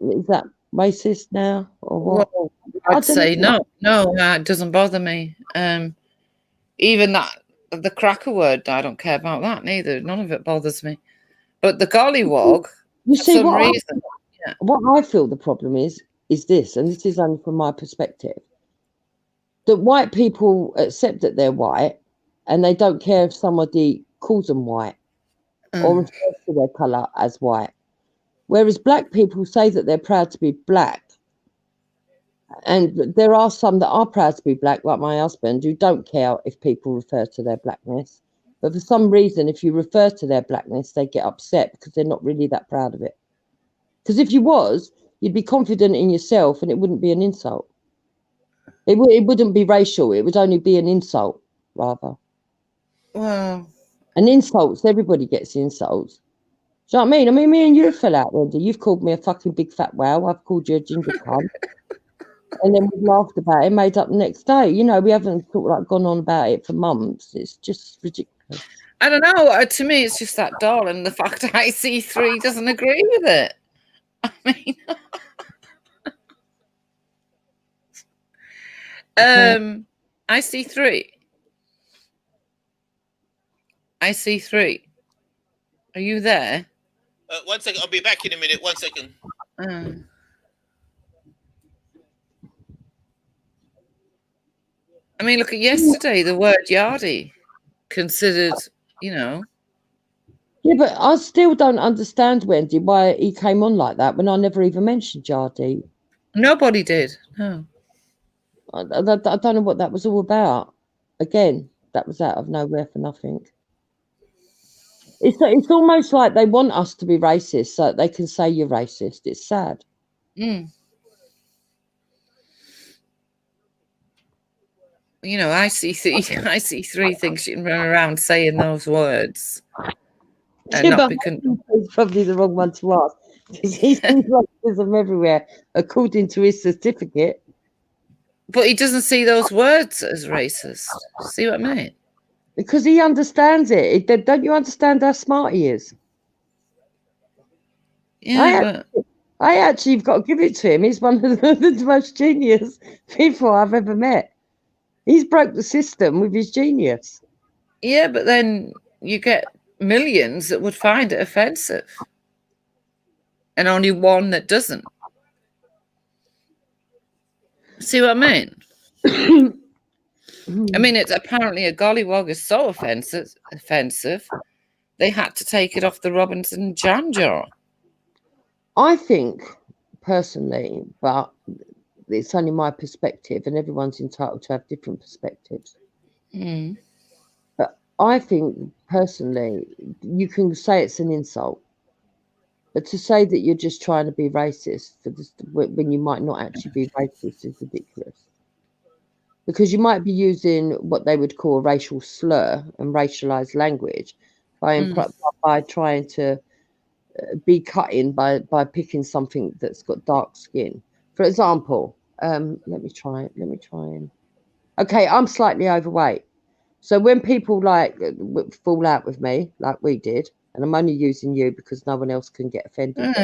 racist now or what? Well, I'd say no. It doesn't bother me. Even that the cracker word, I don't care about that neither. None of it bothers me. But the gollywog, you for see, some reason, what I feel the problem is this, and this is only from my perspective, that white people accept that they're white, and they don't care if somebody calls them white or refers to their colour as white. Whereas black people say that they're proud to be black. And there are some that are proud to be black, like my husband, who don't care if people refer to their blackness. But for some reason, if you refer to their blackness, they get upset because they're not really that proud of it. Because if you was, you'd be confident in yourself and it wouldn't be an insult. It wouldn't be racial. It would only be an insult, rather. Well, and insults, everybody gets insults. Do you know what I mean? I mean, me and you fell out, Wendy. You've called me a fucking big fat wow. I've called you a ginger cunt. And then we laughed about it, made up the next day. You know, we haven't gone on about it for months. It's just ridiculous. I don't know. To me, it's just that doll and the fact that IC3 doesn't agree with it. I mean, IC3. Are you there? 1 second. I'll be back in a minute. 1 second. I mean, look at yesterday, the word yardie considered, you know. Yeah, but I still don't understand, Wendy, why he came on like that when I never even mentioned yardie. Nobody did. No. I don't know what that was all about. Again, that was out of nowhere for nothing. It's almost like they want us to be racist so that they can say you're racist. It's sad. You know, IC3 thinks you can run around saying those words. And not he's probably the wrong one to ask. He sees racism everywhere, according to his certificate. But he doesn't see those words as racist. See what I mean? Because he understands it. Don't you understand how smart he is? Yeah, I actually have got to give it to him. He's one of the most genius people I've ever met. He's broke the system with his genius. Yeah, but then you get millions that would find it offensive. And only one that doesn't. See what I mean? I mean, it's apparently a gollywog is so offensive, they had to take it off the Robinson jam jar. I think personally, but it's only my perspective, and everyone's entitled to have different perspectives. Mm. But I think personally, you can say it's an insult, but to say that you're just trying to be racist for this, when you might not actually be racist is ridiculous. Because you might be using what they would call a racial slur and racialized language by trying to be cutting by picking something that's got dark skin. For example, let me try and. Okay, I'm slightly overweight. So when people like fall out with me, like we did, and I'm only using you because no one else can get offended,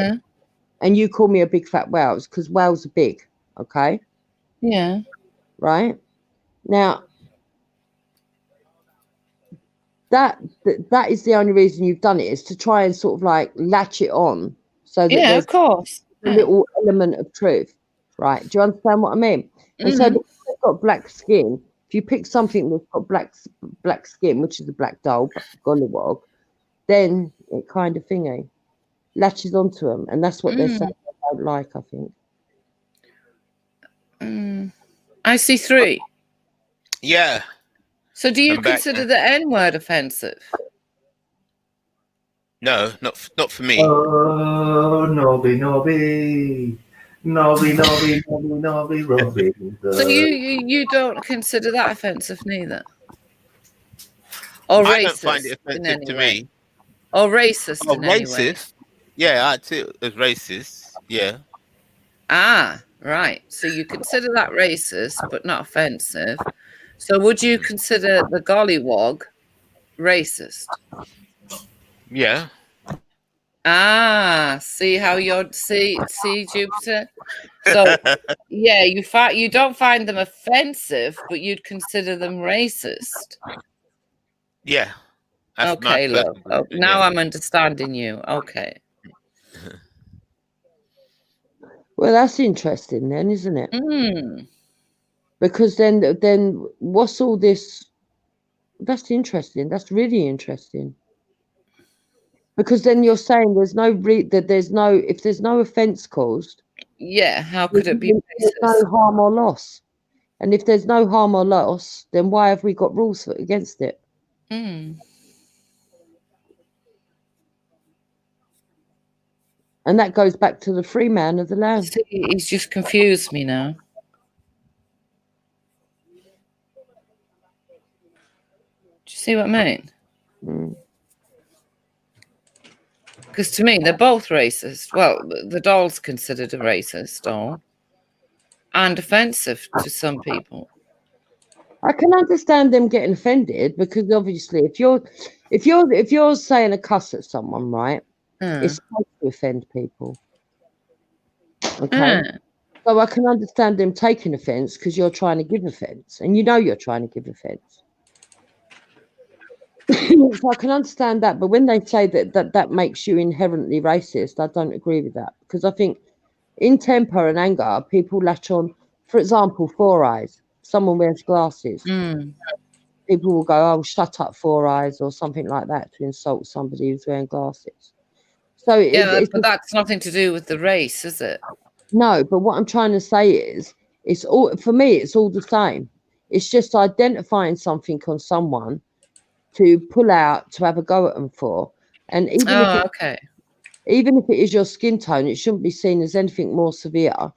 and you call me a big fat Wales because whales are big, okay? Yeah. Right? Now, that is the only reason you've done it, is to try and sort of like latch it on so that Yeah, there's of course. a little element of truth, right? Do you understand what I mean? And so because they've got black skin, if you pick something that's got black skin, which is a black doll, gollywog, then it kind of thingy latches onto them, and that's what they're saying they don't like, I think. I see 3. Yeah. So do you I'm back consider now. the N-word offensive? No, not for me. Oh, Nobby, Robin. So you don't consider that offensive neither? Or I racist don't find it in offensive any to way? me. Or racist in any way? Racist? Yeah, I too as racist. Yeah. Ah, right. So you consider that racist, but not offensive. So would you consider the gollywog racist? Yeah. Ah, see how you're see Jupiter. So yeah, you don't find them offensive, but you'd consider them racist. Yeah. That's Okay, my love. personal Oh, position, now yeah. I'm understanding you. Okay. Well, that's interesting then, isn't it? Mm. Because then what's all this? That's interesting. That's really interesting. Because then you're saying there's no if there's no offence caused. Yeah, how could it be There's no racist? harm or loss. And if there's no harm or loss, then why have we got rules against it? Mm. And that goes back to the free man of the land. See, he's just confused me now. Do you see what I mean? Because to me, they're both racist. Well, the doll's considered a racist doll and offensive to some people. I can understand them getting offended because obviously if you're saying a cuss at someone, right, it's supposed to offend people. Okay. So I can understand them taking offence because you're trying to give offence, and you know you're trying to give offence. So I can understand that, but when they say that makes you inherently racist, I don't agree with that, because I think in temper and anger, people latch on. For example, Four Eyes. Someone wears glasses. People will go, "Oh, shut up, Four Eyes," or something like that to insult somebody who's wearing glasses. So but that's nothing to do with the race, is it? No, but what I'm trying to say is, it's all, for me, it's all the same. It's just identifying something on someone to pull out, to have a go at them for. And even if it is your skin tone, it shouldn't be seen as anything more severe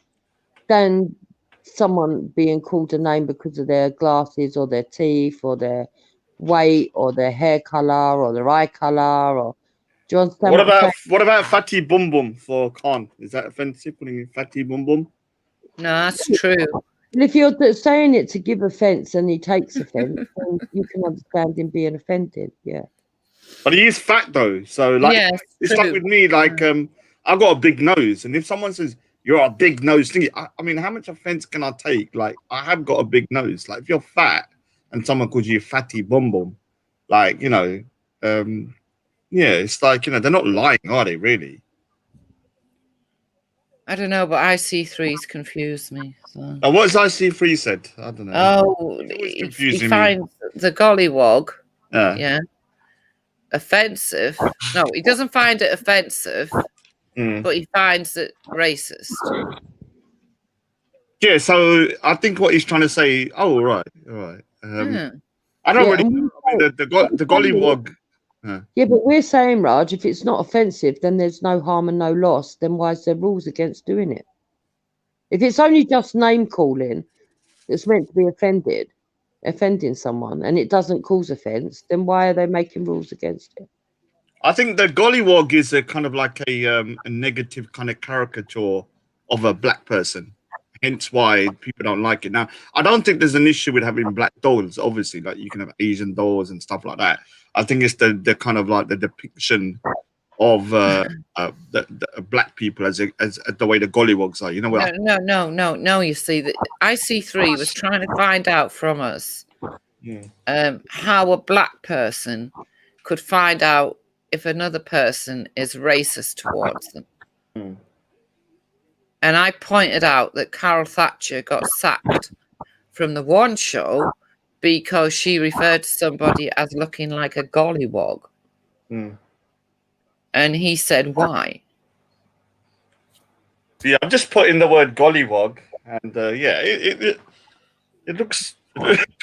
than someone being called a name because of their glasses or their teeth or their weight or their hair color or their eye color. Or do you understand what about fatty bum bum for Khan? Is that offensive? Putting in fatty bum bum? No, that's true. And if you're saying it to give offence and he takes offence, then you can understand him being offended. Yeah. But he is fat though, so like it's like with me, like I've got a big nose, and if someone says you're a big nose thingy, I mean, how much offense can I take? Like, I have got a big nose. Like, if you're fat and someone calls you fatty bum bum, like, you know, yeah, it's like, you know, they're not lying, are they? Really? I don't know, but IC3's confused me. So. What has IC3 said? I don't know. Oh, he finds the gollywog. Yeah. Offensive. No, he doesn't find it offensive, but he finds it racist. Yeah, so I think what he's trying to say. Oh, right. I don't really know. I mean, the gollywog. Yeah, but we're saying, Raj, if it's not offensive, then there's no harm and no loss. Then why is there rules against doing it? If it's only just name calling that's meant to be offending someone, and it doesn't cause offence, then why are they making rules against it? I think the gollywog is a kind of like a negative kind of caricature of a black person. Hence why people don't like it. Now, I don't think there's an issue with having black dolls. Obviously, like you can have Asian dolls and stuff like that. I think it's the kind of like the depiction of the black people as the way the gollywogs are. You know what? No. You see, that IC3 was trying to find out from us how a black person could find out if another person is racist towards them. And I pointed out that Carol Thatcher got sacked from the One Show because she referred to somebody as looking like a gollywog. And he said, why? Yeah, I'm just putting the word gollywog, and it looks.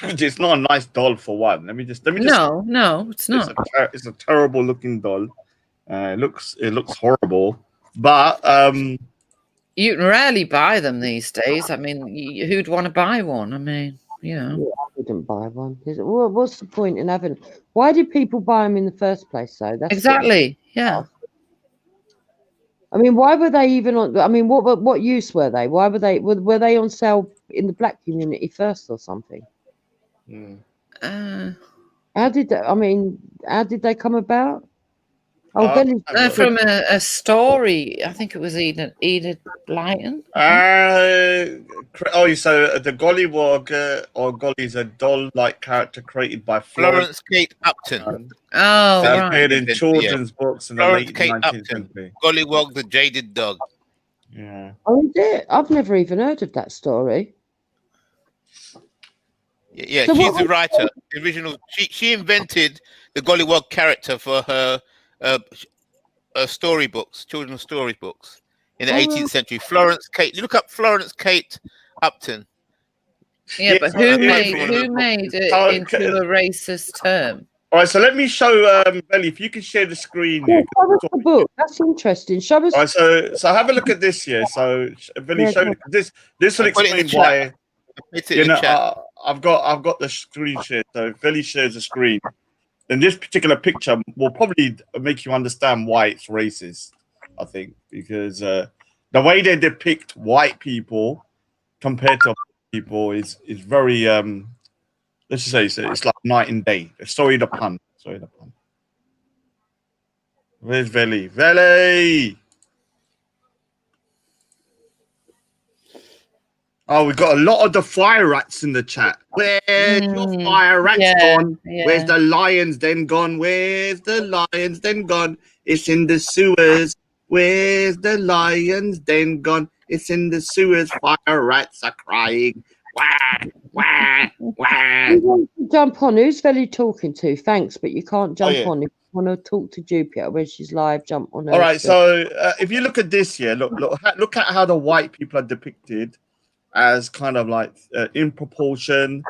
It's not a nice doll for one. Let me just. No, it's not. It's a terrible looking doll. It looks horrible, but you can rarely buy them these days. I mean, who'd want to buy one? I mean, I wouldn't buy one. What's the point in having? Why did people buy them in the first place? Though that's exactly. Yeah. I mean, why were they even on? I mean, what use were they? Why were they on sale in the black community first or something? How did they come about? From a story. I think it was Enid Blyton. So the gollywog or golly is a doll-like character created by Florence Kate Upton. Right. Appeared in children's books in the late 19th century. Gollywog the Jaded Dog. Yeah. Oh, is it? I've never even heard of that story. Yeah, so she's the writer. The original. She invented the gollywog character for her storybooks, children's storybooks in the 18th century. Florence Kate. You look up Florence Kate Upton. Yeah, but who made it into a racist term? All right, so let me show Belly if you can share the screen. Yeah, show us the book. That's interesting. Show us. All right, so have a look at this here. So Belly, show me this. This will explain why. I've got the screen shared. So if Belly shares the screen, then this particular picture will probably make you understand why it's racist. I think because the way they depict white people compared to people is very let's just say it's like night and day. Sorry the pun. Where's Veli? Veli! Oh, we got a lot of the fire rats in the chat. Where's your fire rats gone? Yeah. Where's the lions then gone? Where's the lions then gone? It's in the sewers. Where's the lions then gone? It's in the sewers. Fire rats are crying. Wah, wah, wah. You want to jump on? Who's Veli talking to? Thanks, but you can't jump on. If you want to talk to Jupiter when she's live, jump on her. All right, so if you look at this here, look at how the white people are depicted as kind of like in proportion.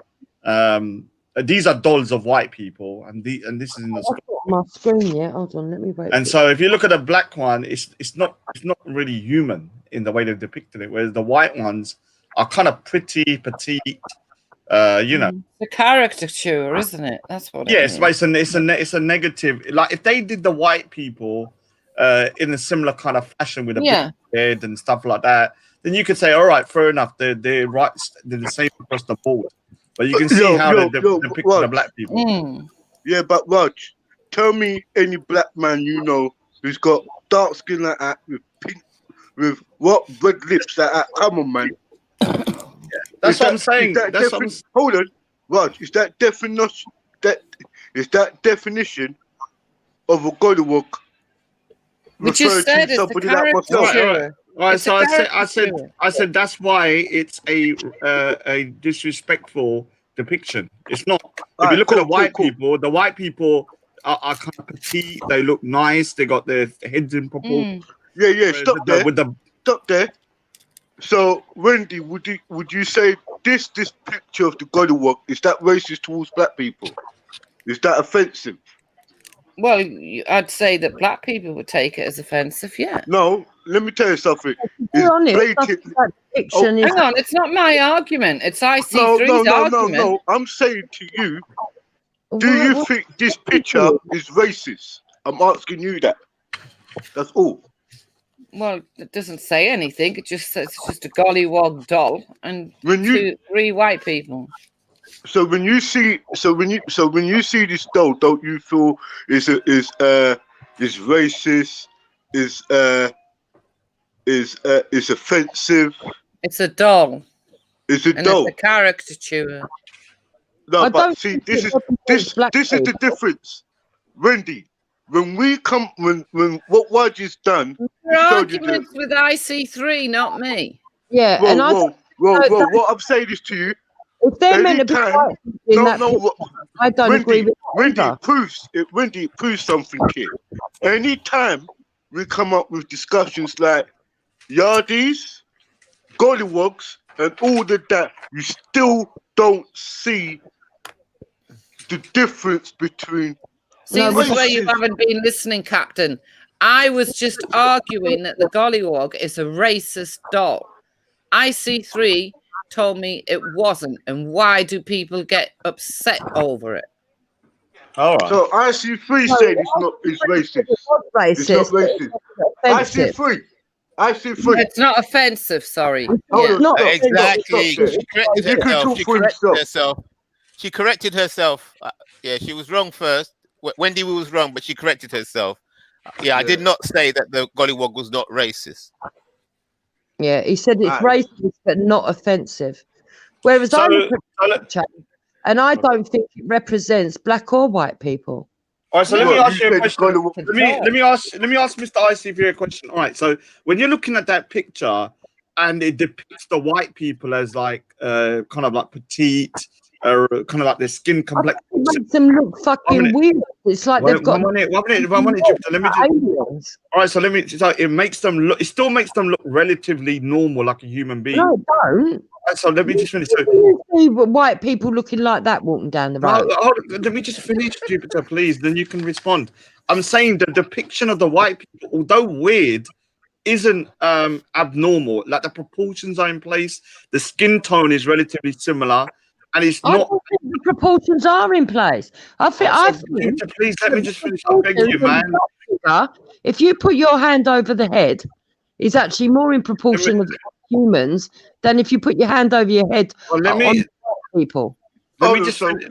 These are dolls of white people, and this is in the my screen. Yeah, hold on, let me wait. And so if you look at the black one, it's not really human in the way they've depicted it, whereas the white ones are kind of pretty petite. The caricature, isn't it? That's what. Yes, but it's a negative. Like if they did the white people in a similar kind of fashion with a big head and stuff like that, then you could say, all right, fair enough. They're the same across the board. But you can see how they depict the black people. Yeah, but Raj, tell me any black man you know who's got dark skin like that with pink, with red lips like that. Come on, man. That's what I'm saying. Hold on, Raj. Is that definition of a gollywog? We just said it's the caricature. All right, It's so a I said that's why it's a disrespectful depiction. It's not. If you look at the white people are kind of petite. They look nice. They got their heads in proportion. Yeah. Stop there. So, Wendy, would you say this picture of the Gollywog, is that racist towards black people? Is that offensive? Well, I'd say that black people would take it as offensive. Yeah. No, let me tell you something. Hang on, it's not my argument. It's IC3's argument. No. I'm saying to you, do you think this picture is racist? I'm asking you that. That's all. Well, it doesn't say anything. It just says it's just a gollywog doll and three white people. So when you see this doll, don't you feel is racist? Is offensive? It's a doll. It's a doll. It's a caricature. No, but see, this is the difference, Wendy. When what Waj's done, your arguments with IC3, not me. Yeah, whoa. What I'm saying is to you. If they're meant to be I don't agree with that. Wendy proves something here. Anytime we come up with discussions like yardies, gollywogs, and all of that, you still don't see the difference between. See, this is where you haven't been listening, Captain. I was just arguing that the gollywog is a racist doll. IC3 told me it wasn't, and why do people get upset over it? All right. So IC3 said it's racist. It's not racist. IC3. It's not offensive. Sorry. Exactly. She corrected herself. Yeah, she was wrong first. Wendy was wrong, but she corrected herself. Yeah, I did not say that the gollywog was not racist. Yeah, he said it's racist but not offensive. Whereas I look at picture, and I don't think it represents black or white people. All right, so let me ask you a question. Let me ask Mr. ICV a question. All right, so when you're looking at that picture and it depicts the white people as like kind of like petite, kind of like their skin complexion. It makes them look fucking weird. It's like they've got. One minute, Jupiter. Let me just. All right, so let me. So it makes them look. It still makes them look relatively normal, like a human being. No, it don't. Right, so let me just finish. So you see white people looking like that walking down the road. Let me just finish, Jupiter, please. Then you can respond. I'm saying the depiction of the white people, although weird, isn't abnormal. Like the proportions are in place. The skin tone is relatively similar. And it's not. I think the proportions are in place. I think. Please let me just finish. I beg you, man. If you put your hand over the head, it's actually more in proportion of humans than if you put your hand over your head on people. Let me just finish.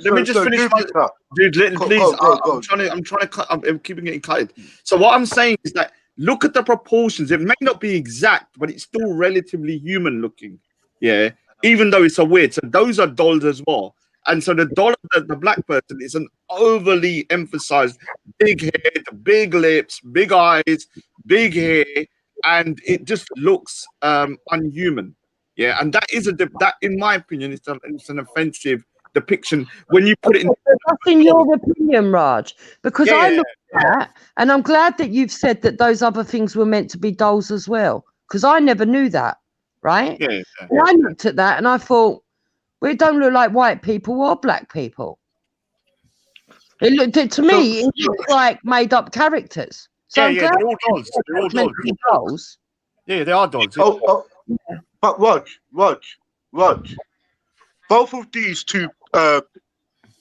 Dude, please. I'm trying to cut. I'm keeping it cut. So what I'm saying is that look at the proportions. It may not be exact, but it's still relatively human looking. Yeah. Even though it's so weird. So those are dolls as well. And so the doll of the black person is an overly emphasized big head, big lips, big eyes, big hair, and it just looks unhuman. Yeah, and that is that in my opinion, it's an offensive depiction when you put it in. That's in your opinion, Raj, because I looked at that, and I'm glad that you've said that those other things were meant to be dolls as well, because I never knew that. Right? And I looked at that and I thought, well, it don't look like white people or black people. It looked it looks like made up characters. So they're all dolls. They're all dolls. Yeah, they are dolls. But Raj, both of these two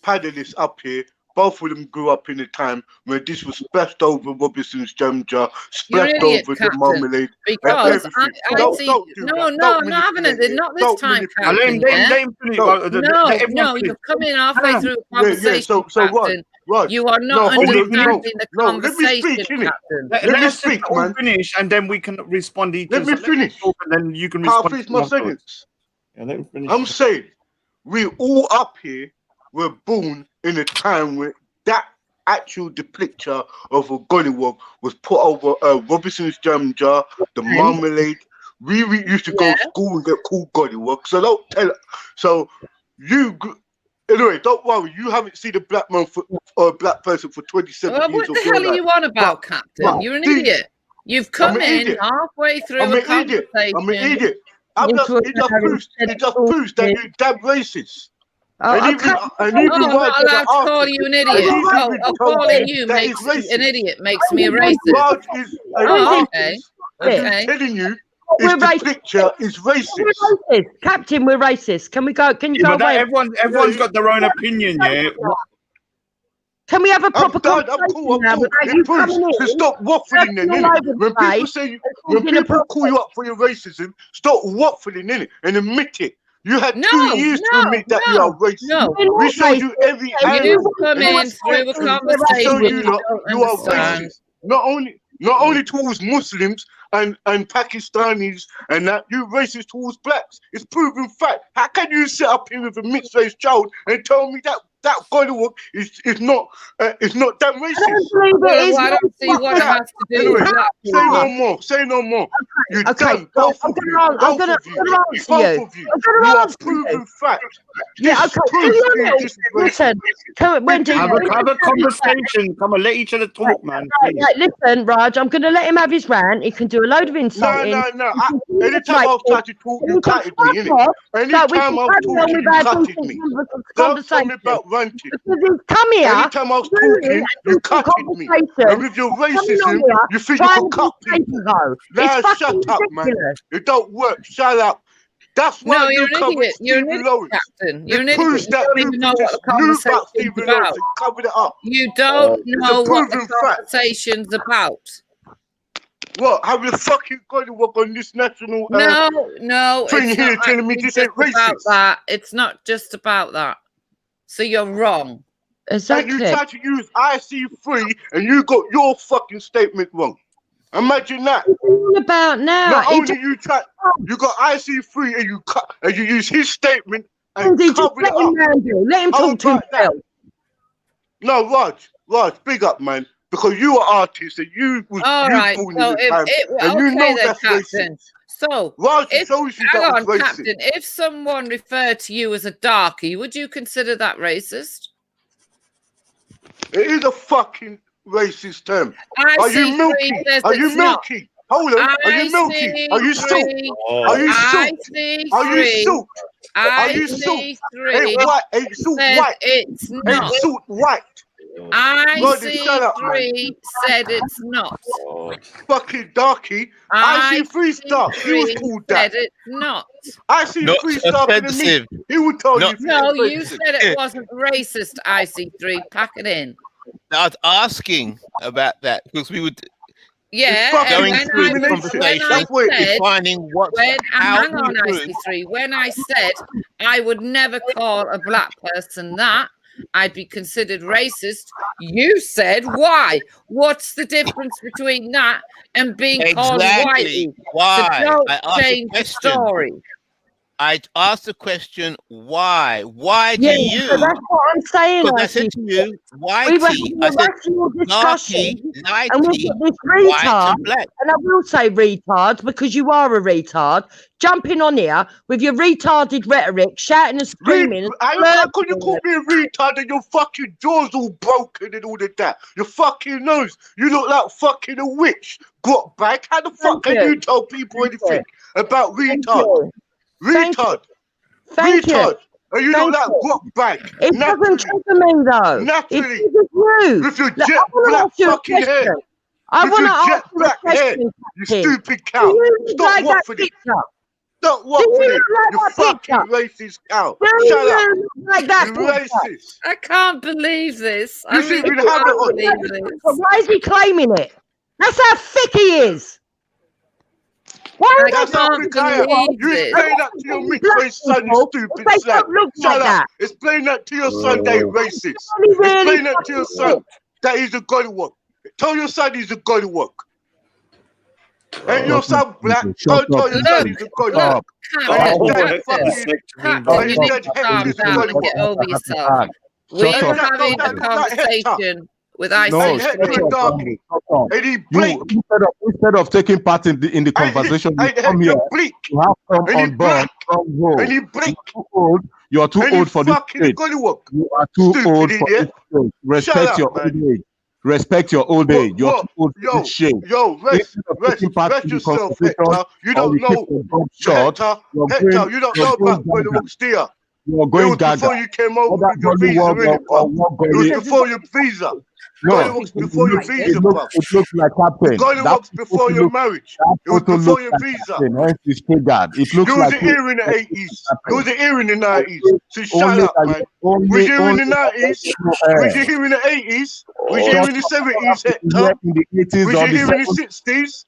panelists up here, both of them grew up in a time where this was splashed over Robinson's jam jar, splashed over the marmalade. Because I'm not having it. Not this time, Captain. No, you're coming halfway through a conversation, Captain. You are not understanding the conversation, Captain. Let me speak, man. Finish, and then we can respond each other. Let me finish. And then you can respond. I'll finish my sentence. I'm saying we all up here were born in a time where that actual depiction of a gollywog was put over Robinson's jam jar, the marmalade, We used to go to school and get called gollywog. So don't tell it. So anyway, don't worry. You haven't seen a black man or a black person for 27 Well, years. what the hell are you on about, Captain? You're an idiot. You've come in halfway through the conversation. I'm an idiot. It just proves that you're damn racist. I'm not allowed to call you an idiot. Calling you makes you an idiot makes me a racist. Okay. I'm telling you, the picture is racist. We're racist. Captain, we're racist. Can we go? Can you go away? Everyone's got their own opinion, yeah. Can we have a proper conversation now without you coming in? So stop waffling in it. When people call you up for your racism, stop waffling in it and admit it. You had 2 years to admit that you are racist. We showed you every angle. You come in through a conversation you are racist. Not only towards Muslims and Pakistanis and that, you racist towards blacks. It's proven fact. How can you sit up here with a mixed-race child and tell me that gollywog is not that racist? Well, I don't see what it has to do with that. Say no more. You're Okay, done. Both of you. I'm gonna answer you. You are proven fact. Yeah, okay. Listen, Wendy. Have a conversation. Come on, let each other talk, man. Right, listen, Raj, I'm going to let him have his rant. He can do a load of insulting. No. Anytime I've tried to talk, you cutted me, innit? Anytime I've talked, you cutted me. Don't tell me about ranting. Because he's come here. Anytime I was talking, you cutted me. And with your racism, you think you can cut people. Now shut up, man. It don't work. Shut up. That's why you're an idiot. You're an idiot, Captain. You're an idiot. You don't even know what the conversation's about. Covered it up. You don't know what the conversation's about. What? Have you fucking got to work on this national no thing it's here not telling me this ain't about racist? that. It's not just about that. So you're wrong. Exactly. And you tried to use IC3 and you got your fucking statement wrong. Imagine that. What's all about now? Not only you got IC3 and you use his statement and covered it up. Let him talk to himself. No, Raj, big up, man. Because you are artist and you was all right. So and you know that's Captain. racist. So Raj hang that on, racist. Captain. If someone referred to you as a darkie, would you consider that racist? It is a fucking racist term. Are IC3 you milky? says Are you it's not. milky? Hold on. Are you milky? Are you silk? Are you silk? Are you silk? Are you silk? Ain't white. Ain't silk white. It's not. Ain't silk white. IC3 said it's not. Fucking darky. IC3's dark. He was called that. Said it's not. IC3's darker than me. He would tell you. No, you said it wasn't racist, IC3. Pack it in. I was asking about that because we would. Yeah, going through the conversation, defining what. Hang on, IC3. When I said I would never call a black person that, I'd be considered racist. You said why? What's the difference between that and being called whitey? Why? So don't change the story. I asked the question, why? Why do you? So that's what I'm saying. Because I said to you, whitey. We were having a rational discussion, and we've got this retard, and I will say retard because you are a retard, jumping on here with your retarded rhetoric, shouting and screaming. How could you call me a retard and your fucking jaw's all broken and all of that? Your fucking nose, you look like fucking a witch. Got back. How the fuck can you tell people anything about retard? Retard. Thank you. And you look like rock bag. It doesn't trigger me though. Naturally. It triggers you. With your jet black fucking hair. I With want to your jet ask you a black hair. question. You stupid cow. Stop waffling. Stop waffling. You fucking racist cow. Shut up. Like that you racist. I can't believe this. You shouldn't even have it on. But why is he claiming it? That's how thick he is. Why That's how thick I am. You explain that to your mixed-race son, you stupid slag. Shut up. Explain that to your son that he's racist. Explain that to your son that he's a gollywog. Tell your son he's a gollywog. Ain't your son black? Don't tell your son he's a gollywog. Captain, you need to calm down and get over yourself. We're having a conversation. with ice. Hey, darky. Any bleak. Instead of taking part in the conversation, you come here. You have come on board. Any bleak. You're too old for this stage. You are too old for this stage. Respect your old age. Respect your old age. You're too old for this shit. Rest yourself, Hector. You don't know. Hector, you don't know about Golly Walks, do you? You're going gaga. Before you came over with your visa, it was before your visa. Golly Walks before your visa, bro. It looks like Captain. Golly Walks before your marriage. It was before your visa. It looks you was like here in the 80s. You was here in the 90s. So shut up, man. Was you here in the 90s? Was you here in the 80s? Was you here in the 70s, Hector? Was you here in the 60s?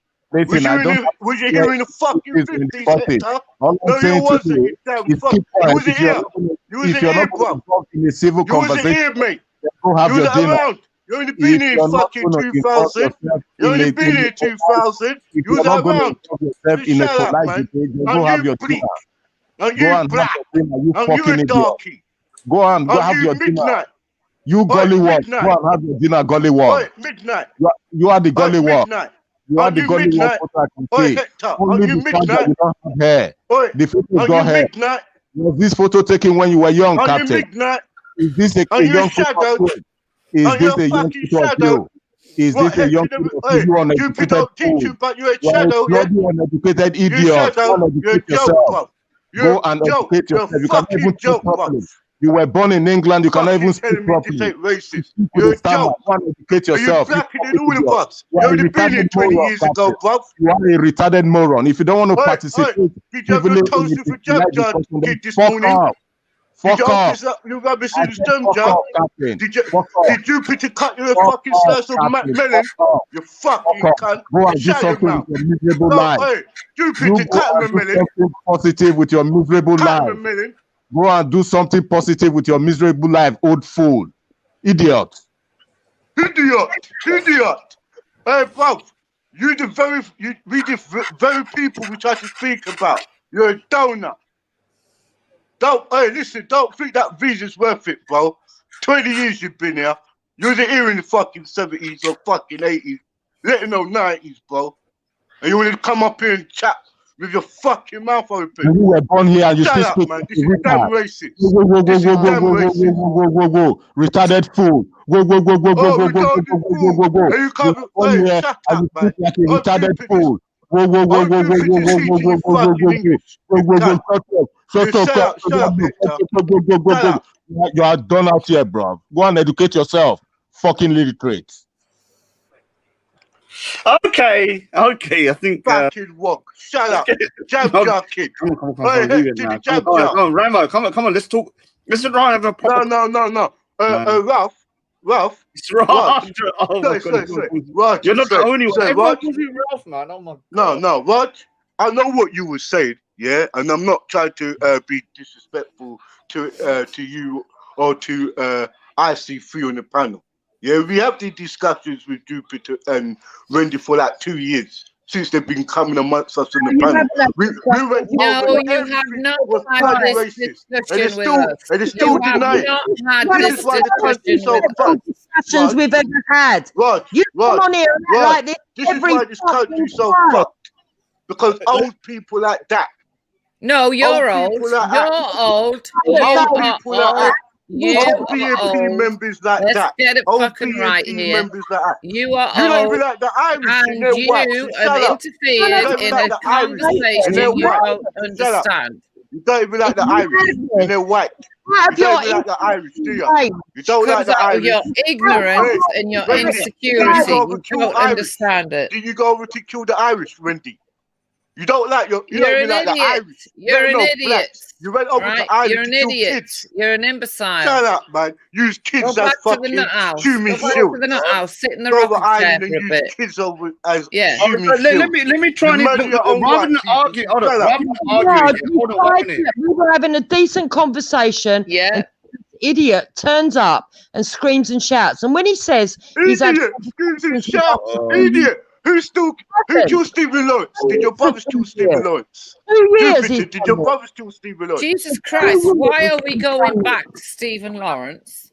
Was you here in the fucking 50s, Hector? No, you wasn't, you damn fuck. You wasn't here. You wasn't here, bro. You wasn't here, mate. You wasn't around. You only been here in fucking 2000. You only been here in 2000. You was around. Shut up, man. And you bleak. And you black. And you a darky. Go on, go have your dinner. You Golly Walks. Go and have your dinner, Golly Walks. Midnight. You are the Golly Walks. You are the you Golly midnight? Walks. I can say. Hector, Only you the fact that midnight? you don't have hair. The photo Are got you hair. midnight? Was this photo taken when you were young, Are you Captain? midnight? Is this a Are you young a shadow? photo? Is Are this you a a young fucking photo of shadow? you? Is What, this a young Hector, photo of you you uneducated don't teach fool? you, but you're a You are a shadow, yeah? bloody uneducated You idiot. Go shadow. and You're a educate joke, yourself. bro. Go You're and a joke. educate You're a yourself. You cannot fucking even speak joke, bro. properly. You were born in England. You cannot even Fucking speak telling me this properly. ain't racist. With You're a a stammer. joke. Go and educate Are you yourself. You blacker than fucking all of idiot. us? You You are a only been here retarded 20 moron, years ago, Captain. bro. You are a retarded moron. If you don't want to participate Did you have your civilly in toast the with Jab civilized Jar discussion, then kid this fuck morning? off. Did Fuck you off. open up your rubbish I in the said stem fuck jar? off, Captain. Did Fuck off. Jupiter cut you a Fuck fucking off, slice of Captain. melon? Fuck off. You Fuck fucking off. cunt. Go and do Shut your something mouth. with your miserable No, life. hey, You Jupiter go cut him a and do melon. something positive with your miserable Cut him a life. melon. Go and do something positive with your miserable life, old fool. Idiot. Idiot. Hey, bro, we the very people we try to speak about. You're a donor. Hey, listen, don't think that visa's worth it, bro. 20 years you've been here. You wasn't here in the fucking 70s or fucking 80s, let alone 90s, bro. And you want to come up here and chat with your fucking mouth open. You were born here and you Shut still up, speak man. like This a is damn retard. racist. Go. This is damn racist. Go. Retarded fool. Go. Oh, retarded fool. And you can't You born hey, here shut and up, you man. speak like a retarded fool. Go. I'm stupid to see to you fucking English. Shut up. Shut up, Hector. Go. You are done out here, bro. Go and educate yourself. Fucking illiterate. Okay, I think fucking walk. Shut up. Jab jar kid. Come on, Hey, leave it did now. the jab Come jar. on, Rambo, come on, let's talk. Let's try and have a proper. No. Ralph. It's Raj. Oh my God. Sorry. Raj, You're not the only one. sorry, Everyone Raj. calls you Ralph, man. Oh my God. No, Raj. I know what you were saying, yeah, and I'm not trying to be disrespectful to you or to IC3 on the panel. Yeah, we have these discussions with Jupiter and Wendy for like 2 years since they've been coming amongst us on the panel. We went No, over you have not had bloody this racist. discussion with us. And they still You have deny it. not had This this is why the country's discussion so with fucked. Discussions we've ever had. You come on here and act like this This is every why this country's so fucking time. fucked. Because old people like that. No, you're Old old. people like You're that. old. You Old are people like old. that. You Old are BNP old. members like Let's that. get it Old fucking BNP right here. members like that. You are You don't old. even like the Irish And and they're white. you So have shut up. interfered You don't even in like a the Irish and conversation they're you white. don't Shut up. understand. You don't even like the Irish and they're white. You don't even like the Irish, do you? You don't like Comes the out of Irish. your ignorance and your Wendy, insecurity. did you go over You to kill don't Irish? understand it. Did you go over to kill the Irish, Wendy? You don't like you You're don't even an like the idiot. Irish. You're an No, idiot. blacks. You went over Right? to Ireland You're to an kill idiot. kids. You're an imbecile. Shut up, man. Use Go kids as back to the fucking nut house. human Go back shields. to the nut house. Sit in the Go over rocking chair Ireland for and a use bit. kids over as Yeah. human Let shields. me try You and murder your own rather white than people. argue. Hold on, Shut up. rather than Raj, argue. we Hold on 1 tried minute. to- we were having a decent conversation. Yeah. And this idiot turns up and screams and shouts. And when he says he's had Idiot, screams and shouts. Idiot. Who killed Stephen Lawrence? Did your brother kill Stephen Lawrence? 2 years Jupiter, he's did your brother kill Stephen Lawrence? Jesus Christ, why are we going back to Stephen Lawrence?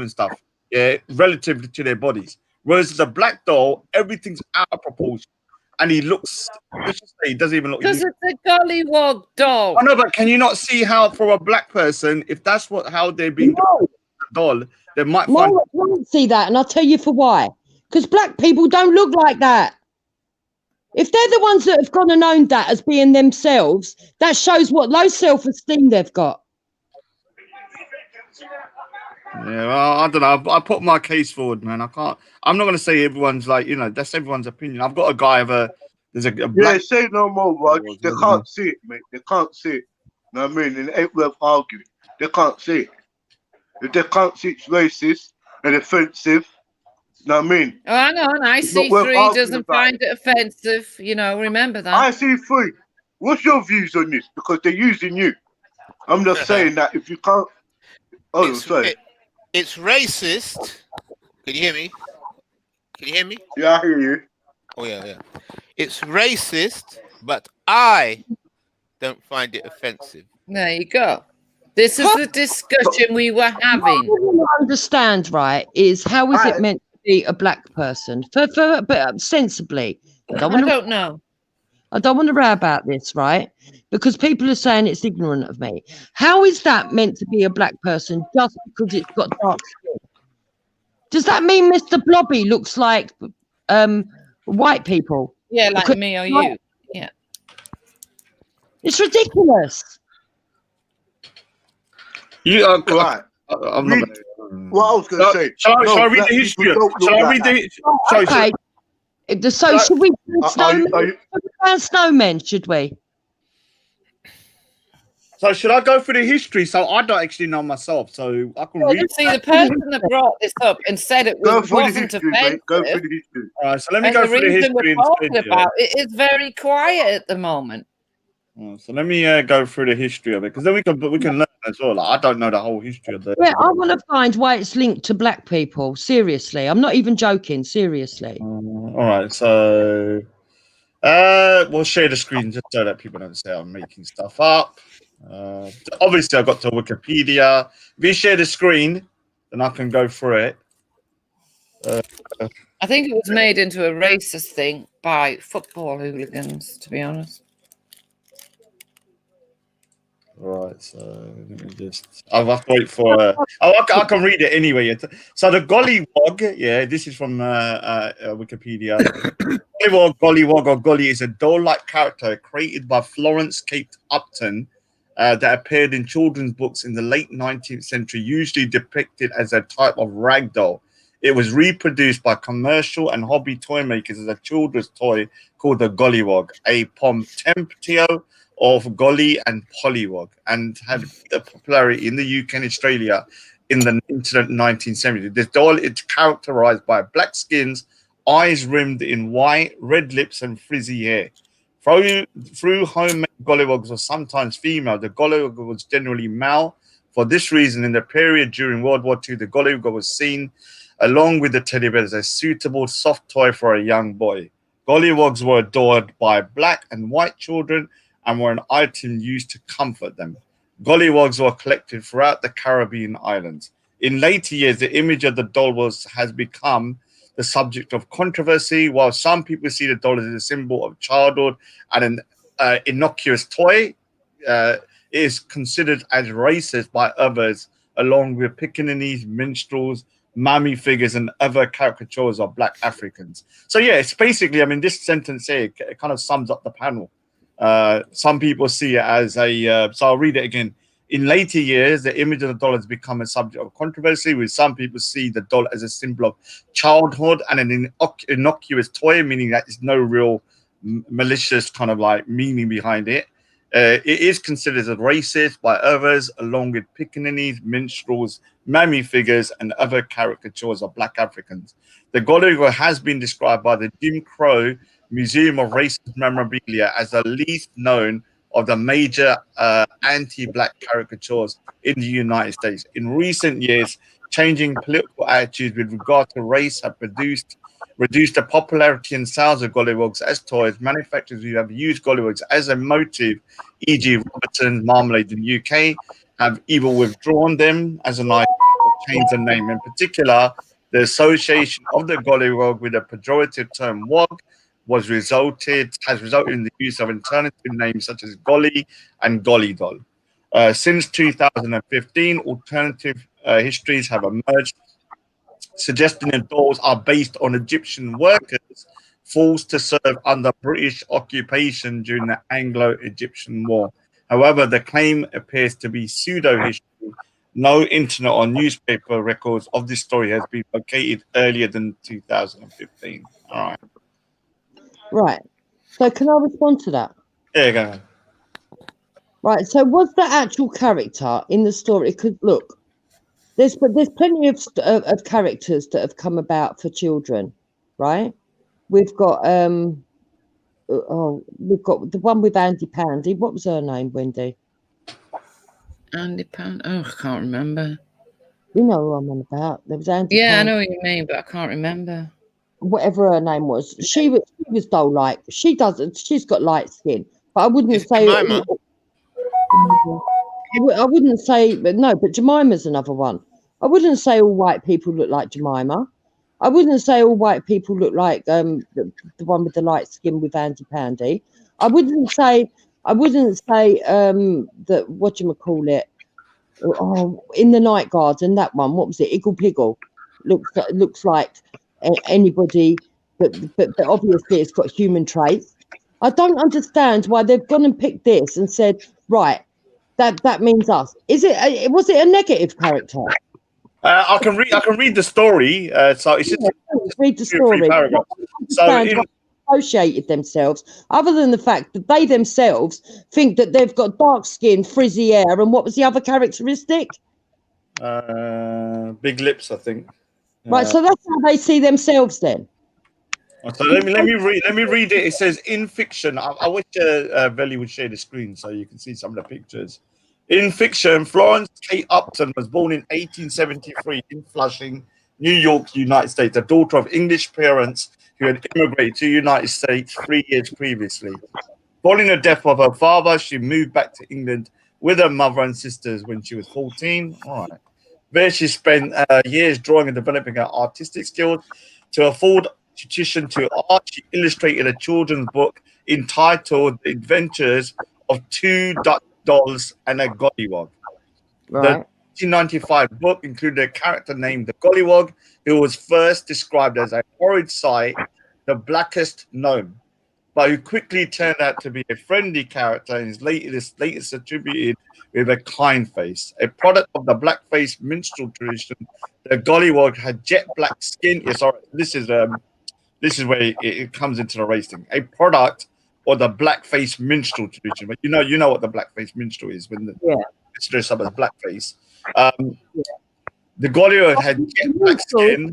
and stuff. yeah, relative to their bodies. Whereas the black doll, everything's out of proportion, and he looks. Let's just say he doesn't even look. Because it's a gollywog doll. I know, but can you not see how, for a black person, if that's how they're being the doll, they might find. No, I can't see that, and I'll tell you for why. Because black people don't look like that. If they're the ones that have gone and owned that as being themselves, that shows what low self-esteem they've got. Yeah, well, I don't know. I put my case forward, man. I'm not going to say everyone's like, that's everyone's opinion. I've got a guy there's a black. Yeah, say no more, Rog. They can't see it, mate. They can't see it. You know what I mean? And it ain't worth arguing. They can't see it. If they can't see it's racist and offensive, you know what I mean? Oh, I know, and IC3 doesn't find it offensive. Remember that. IC3, what's your views on this? Because they're using you. I'm just saying that if you can't. Oh, sorry. It's racist. Can you hear me? Can you hear me? Yeah, I hear you. Oh, yeah. It's racist, but I don't find it offensive. There you go. This is the discussion we were having. What I want to understand, right, is how is it meant to be a black person? But sensibly. I don't know. I don't want to row about this, right? Because people are saying it's ignorant of me. How is that meant to be a black person just because it's got dark skin? Does that mean Mr. Blobby looks like white people? Yeah, like me or you. Yeah. It's ridiculous. You are right. I'm not. What I was going to say. Shall I read the history? Shall I read the? Okay. So should we ban snowmen? Should we? So should I go through the history? So I don't actually know myself, so I can read. See, the person that brought this up and said it wasn't offensive. Go through the history. All right, so let me go through the history. We're talking about it is very quiet at the moment. So let me go through the history of it, because then we can learn as well. Like, I don't know the whole history of the. Yeah, I want to find why it's linked to black people. Seriously, I'm not even joking. Seriously. All right, so we'll share the screen just so that people don't say I'm making stuff up. Obviously, I got to Wikipedia. If you share the screen, then I can go through it. I think it was made into a racist thing by football hooligans, to be honest. Right, so let me just. I'll have to wait for. I can read it anyway. So the gollywog, yeah, this is from Wikipedia. Gollywog or golly is a doll-like character created by Florence Kate Upton that appeared in children's books in the late 19th century, usually depicted as a type of rag doll. It was reproduced by commercial and hobby toy makers as a children's toy called the gollywog, a pomtemptio of Golly and Pollywog, and had a popularity in the UK and Australia in the 1970s. This doll is characterized by black skins, eyes rimmed in white, red lips, and frizzy hair. Through homemade gollywogs were sometimes female, the gollywog was generally male. For this reason, in the period during World War II, the gollywog was seen, along with the teddy bear, as a suitable soft toy for a young boy. Gollywogs were adored by black and white children and were an item used to comfort them. Gollywogs were collected throughout the Caribbean islands. In later years, the image of the doll has become the subject of controversy. While some people see the doll as a symbol of childhood and an innocuous toy, it is considered as racist by others, along with pickaninnies, minstrels, mummy figures, and other caricatures of black Africans. So yeah, it's basically, I mean, this sentence here, it kind of sums up the panel. Some people see it as a, so I'll read it again. In later years, the image of the doll has become a subject of controversy, with some people see the doll as a symbol of childhood and an innocuous toy, meaning that there's no real malicious kind of like meaning behind it. It is considered as racist by others, along with pickaninnies, minstrels, mammy figures, and other caricatures of black Africans. The gollywog has been described by the Jim Crow Museum of Racist Memorabilia as the least known of the major anti-black caricatures in the United States. In recent years, changing political attitudes with regard to race have reduced the popularity and sales of gollywogs as toys. Manufacturers who have used gollywogs as a motive, e.g. Robertson Marmalade in the UK, have either withdrawn them as an item for change the name. In particular, the association of the gollywog with the pejorative term wog has resulted in the use of alternative names such as golly and golly doll. Since 2015, alternative histories have emerged, suggesting the dolls are based on Egyptian workers forced to serve under British occupation during the Anglo-Egyptian War. However, the claim appears to be pseudo-history. No internet or newspaper records of this story has been located earlier than 2015. All right. Right. So can I respond to that? Yeah, go ahead. Right. So was the actual character in the story? Because look, there's plenty of characters that have come about for children, right? We've got we've got the one with Andy Pandy. What was her name, Wendy? Andy Pandy. Oh, I can't remember. You know who I'm on about. There was Andy. Yeah, Pandy. I know what you mean, but I can't remember. Whatever her name was, she was doll like. She's got light skin, but I wouldn't say. I wouldn't say, but no, but Jemima's another one. I wouldn't say all white people look like Jemima. I wouldn't say all white people look like the one with the light skin with Andy Pandy. I wouldn't say that whatchamacallit, in the Night Garden, that one, what was it? Iggle Piggle looks like anybody, but obviously it's got human traits. I don't understand why they've gone and picked this and said, right, that means us. Was it a negative character? I can read the story. So it's just read the story. So associated themselves, other than the fact that they themselves think that they've got dark skin, frizzy hair, and what was the other characteristic? Big lips, I think. Right, so that's how they see themselves then. So let me read it. It says in fiction. I wish Velly would share the screen so you can see some of the pictures. In fiction, Florence Kate Upton was born in 1873 in Flushing, New York, United States, the daughter of English parents who had immigrated to the United States 3 years previously. Following the death of her father, she moved back to England with her mother and sisters when she was 14. All right. There she spent years drawing and developing her artistic skills. To afford tuition to art, she illustrated a children's book entitled The Adventures of Two Dutch Dolls and a Gollywog. Right. The 1995 book included a character named the Gollywog, who was first described as a horrid sight, the blackest gnome, but who quickly turned out to be a friendly character and is latest attributed with a kind face. A product of the blackface minstrel tradition, the Gollywog had jet black skin. Yeah, sorry, this is where it comes into the race thing. A product or the blackface minstrel tradition, but you know what the blackface minstrel is when it's dressed up as blackface. The Gollywog had jet black skin.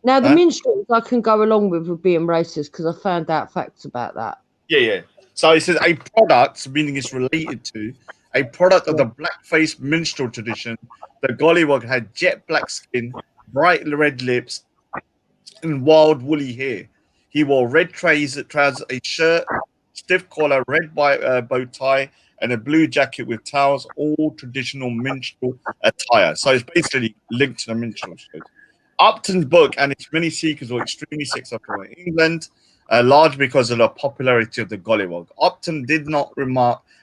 Now the minstrels I can go along with being racist because I found out facts about that. Yeah. So it says a product, meaning it's related to a product of the blackface minstrel tradition. The Gollywog had jet black skin, bright red lips, and wild woolly hair. He wore red trousers, a shirt, stiff collar, red bow tie, and a blue jacket with towels, all traditional minstrel attire. So it's basically linked to the minstrel show. Upton's book and its many sequels were extremely successful in England, largely because of the popularity of the Gollywog. Upton did not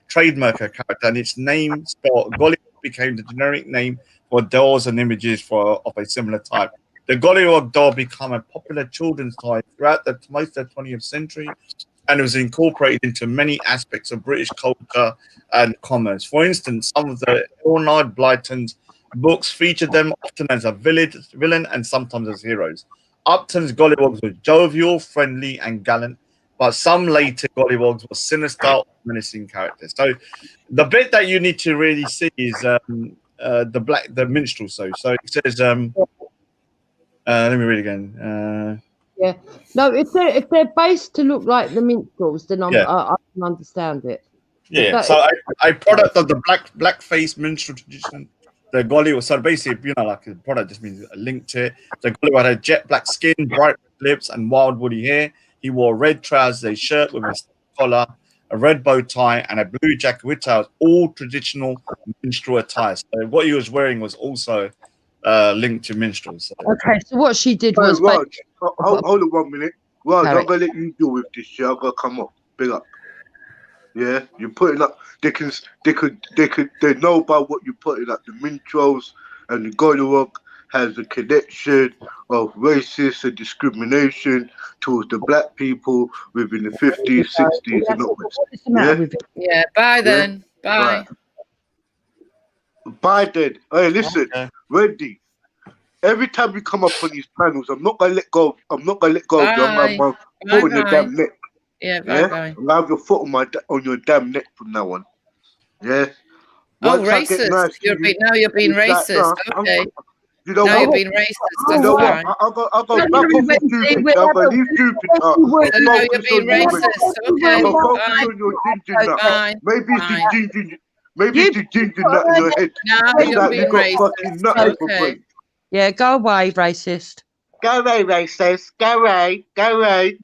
trademark a character, and its name spelled Gollywog became the generic name for dolls and images of a similar type. The Gollywog doll became a popular children's toy throughout most of the 20th century, and it was incorporated into many aspects of British culture and commerce. For instance, some of the Leonard Blyton's books featured them often as a villain and sometimes as heroes. Upton's Gollywogs were jovial, friendly, and gallant, but some later Gollywogs were sinister, menacing characters. So the bit that you need to really see is the minstrel. So it says, let me read again. Yeah. No, if they're based to look like the minstrels, then I can understand it. Yeah. So a product of the blackface minstrel tradition. The Gollywog, so basically, like a product just means a link to it. The Gollywog had jet black skin, bright lips, and wild woolly hair. He wore red trousers, a shirt with a collar, a red bow tie, and a blue jacket with towels, all traditional minstrel attire. So what he was wearing was also linked to minstrels. So. Okay, so what she did Hey, was Raj, hold on 1 minute. Raj, Carry I'm gonna let you deal with this shit. I'm gonna come up. Big up. Yeah, you're putting up. They know about what you're putting up. The minstrels and the Goldilocks has a connection of racist and discrimination towards the black people within the 50s, 60s, and upwards. Yeah. Yeah. Bye then. Bye. Bye then. Hey, listen, Wendy. Every time we come up on these panels, I'm not gonna let go. I'm not gonna let go of you. I'm gonna have my foot on your damn neck. Yeah, bye. I'll have your foot on your damn neck from now on. Yeah. Oh, Once I get racist. nice to You're you, now you're being it's like, racist. nah, Okay. You know now what? you're being racist. That's You know fine. what? I'll go back off of Jupiter. I'll go leave Jupiter. So now you're being racist. Okay. I'll focus Fine. on your ginger nut. Fine. Maybe it's the Fine. ginger. Maybe it's the ginger nut in your head. Now It's you're like being you got racist. fucking nut for Okay. brain. Yeah, go away, racist. Go away, racist. Go away. Go away.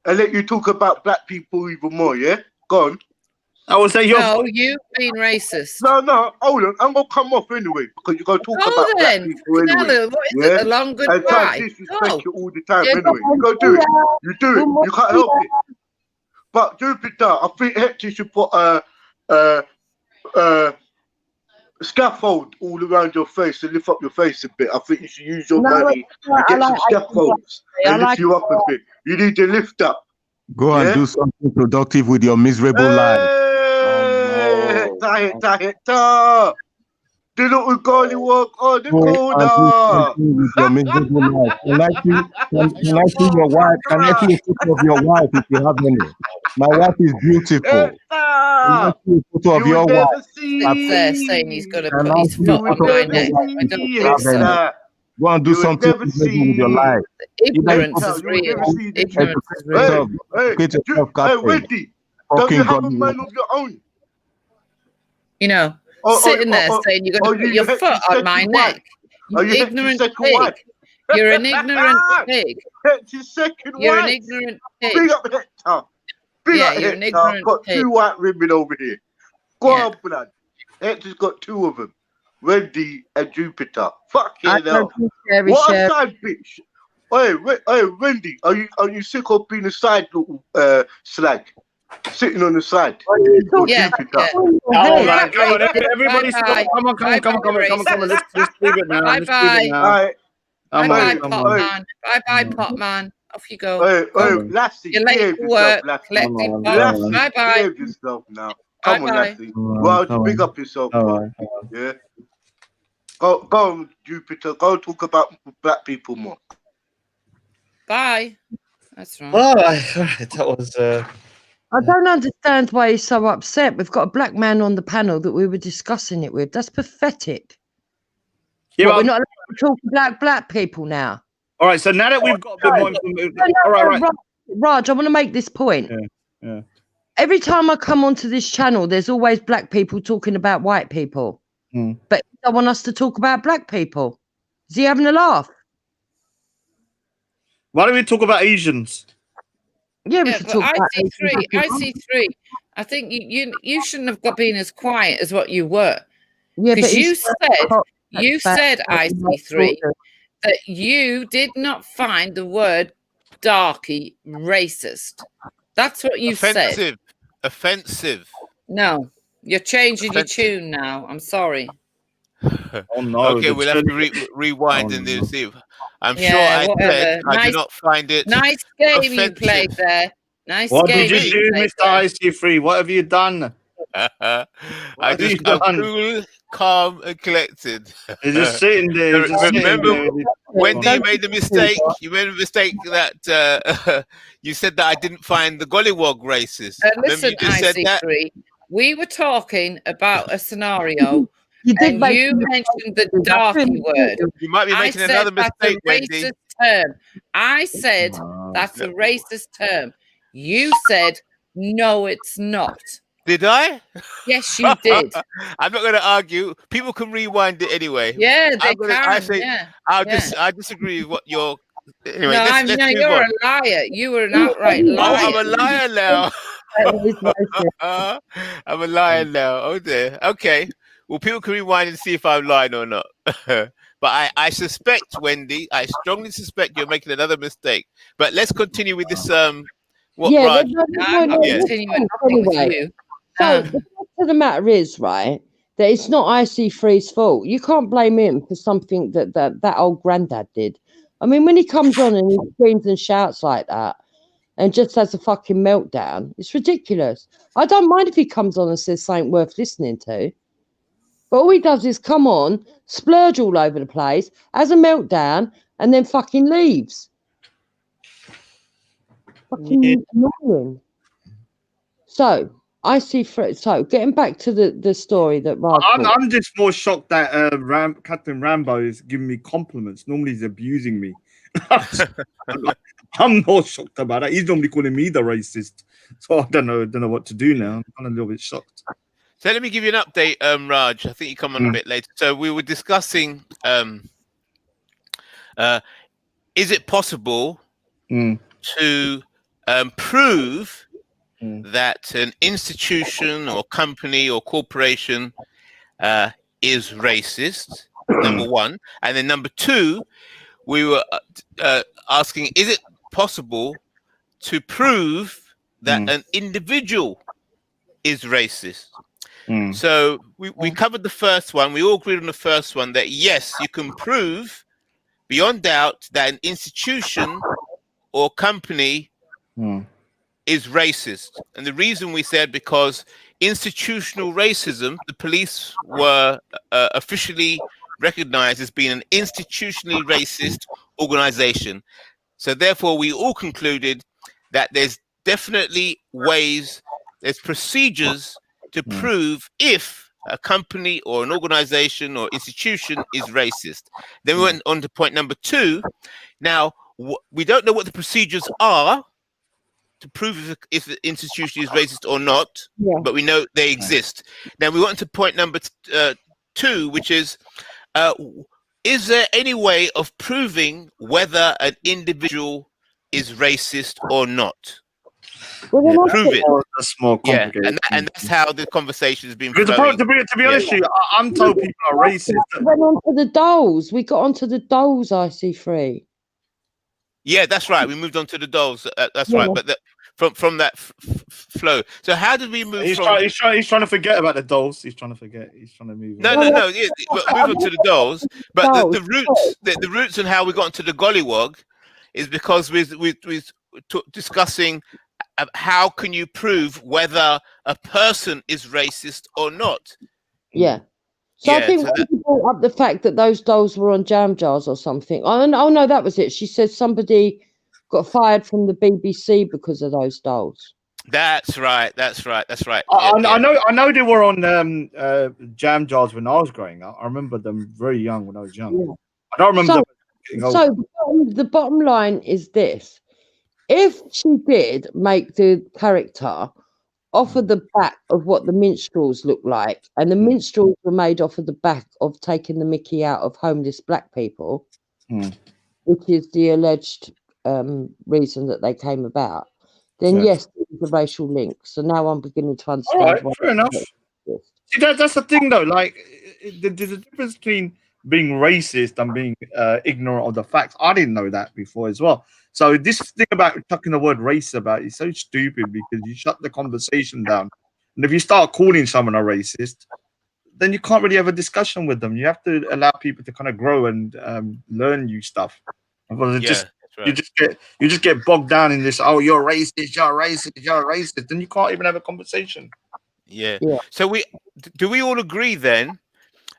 And let you talk about black people even more, yeah? Go on. I would say you're. No, you've been racist. No, hold on. I'm gonna come off anyway because you're gonna talk Go about then. black people anyway. Nella, what is yeah? it? A long And try goodbye. to disrespect Go. you all the time Yeah, anyway. You go do it. You do it. You can't help it. But Jupiter, I think Hector should put scaffold all around your face to lift up your face a bit. I think you should use your money and get some scaffolds and lift you up a bit. You need to lift up. Go and do something productive with your miserable life. Hector. The little gollywog on the Go and do corner. something with your miserable life. Can I see your wife? Can I see a photo of your wife if you have any? My wife is beautiful. Can I see a photo of your wife? Sits there saying he's going to Can put I his see a foot on photo my of your neck. wife? I don't think so. Go and do something miserable with your life. Ignorance is real. Ignorance is real. Hey, Wendy, don't you have a mind of your own? You know, sitting there saying you're going to put your foot on my neck. You ignorant pig. You're an ignorant pig. You're an ignorant pig. Big up Hector. Big Yeah, up you're an Hector. ignorant Got pig. 2 white women over here. Go on, blood. Hector's got 2 of them. Wendy and Jupiter. Fuck I you know. don't think What a Sherry. side bitch. Hey, Wendy, are you sick of being a side little slag? Sitting on the side. Yeah. Oh, right, come on, everybody stop. Come on. Let's leave it now. Let's leave it now. Come Bye, on. Potman. Bye, Potman. Off you go. Hey, Go. Lassie, You're late behave for yourself, work. Lassie. Collective Lassie, vote. Bye. behave yourself now. Come on, Bye-bye. Lassie. Well, big up yourself, bro. Yeah. Go on, Jupiter. Go talk about black people more. Bye. That's right. All right. That was. I don't understand why he's so upset. We've got a black man on the panel that we were discussing it with. That's pathetic. Yeah, What, we're not allowed to talk about black people now. All right. So now that we've got a bit more information. All right. Raj, I want to make this point. Yeah. Every time I come onto this channel, there's always black people talking about white people. But he don't want us to talk about black people. Is he having a laugh? Why don't we talk about Asians? Yeah, we Yeah, should but talk about IC3. I think you shouldn't have been as quiet as what you were. Yeah, because but you he's said IC3 that you did not find the word darky racist. That's what you said. Offensive. No, you're changing your tune now. I'm sorry. Oh no! Okay, we'll have to rewind and then see. I'm Yeah, sure I whatever. said I do Nice- not find it. Nice game you offensive. played there. Nice What game did you do, played Mr. IC3? What have you done? I'm have you cool, done? calm, and collected. He's just sitting there. He's just sitting Remember there. when you made the mistake? You made a mistake that you said that I didn't find the gollywog racist. Remember Listen, you just said that? IC3, we were talking about a scenario. You did and make you some mentioned the darky word. You might be I making said another that's mistake, a Wendy. racist term. I said that's a racist term. You said no, it's not. Did I? Yes, you did. I'm not going to argue. People can rewind it anyway. Yeah, they I can. say Yeah, I disagree with what you're. Anyway, no, let's move you're on. a liar. You were an outright liar. Oh, I'm a liar now. I'm a liar now. Oh dear. Okay. Well, people can rewind and see if I'm lying or not. But I suspect, Wendy, I strongly suspect you're making another mistake. But let's continue with this. What Yeah, Raj? anyway. So the fact of the matter is, right, that it's not IC3's fault. You can't blame him for something that old granddad did. I mean, when he comes on and he screams and shouts like that and just has a fucking meltdown, it's ridiculous. I don't mind if he comes on and says something worth listening to. But all he does is come on, splurge all over the place, has a meltdown, and then fucking leaves. Fucking annoying. So, so getting back to the story that Raj I'm just more shocked that Captain Rambo is giving me compliments. Normally he's abusing me. I'm not shocked about that. He's normally calling me the racist. So I don't know what to do now. I'm a little bit shocked. So let me give you an update, Raj. I think you come on a bit later. So we were discussing, is it possible to prove that an institution or company or corporation is racist? Number one. And then number two, we were asking, is it possible to prove that an individual is racist? So we covered the first one. We all agreed on the first one that yes, you can prove beyond doubt that an institution or company is racist. And the reason we said because institutional racism, the police were officially recognized as being an institutionally racist organization. So therefore, we all concluded that there's definitely ways, there's procedures to prove if a company or an organization or institution is racist. Then we went on to point number two. Now, we don't know what the procedures are to prove if the institution is racist or not, but we know they exist. Now, we went to point number two, which is there any way of proving whether an individual is racist or not? Prove it. That's more complicated. And that's how the conversation has been. Because to be honest with you, I'm told people are racist. We went on to the dolls. We got onto the dolls, IC3. Yeah, that's right. We moved on to the dolls. That's right. But from that flow. So how did we move? He's trying to forget about the dolls. He's trying to forget. He's trying to move. No. Yeah, move on to the dolls. But the roots and how we got into the gollywog is because we're discussing how can you prove whether a person is racist or not? Yeah. So I think when you brought up the fact that those dolls were on jam jars or something. Oh no, that was it. She said somebody got fired from the BBC because of those dolls. That's right. I know they were on jam jars when I was growing up. I remember them very young when I was young. Yeah. I don't remember. So the bottom line is this. If she did make the character off of the back of what the minstrels look like, and the minstrels were made off of the back of taking the mickey out of homeless black people, which is the alleged reason that they came about, then yes, there's a racial link. So now I'm beginning to understand. All right, fair enough. See, that's the thing though. Like, there's a difference between being racist and being ignorant of the facts. I didn't know that before as well. So this thing about talking the word race about is so stupid because you shut the conversation down. And if you start calling someone a racist, then you can't really have a discussion with them. You have to allow people to kind of grow and learn new stuff. You just get bogged down in this. Oh, you're racist. Then you can't even have a conversation. Yeah. So do we all agree then?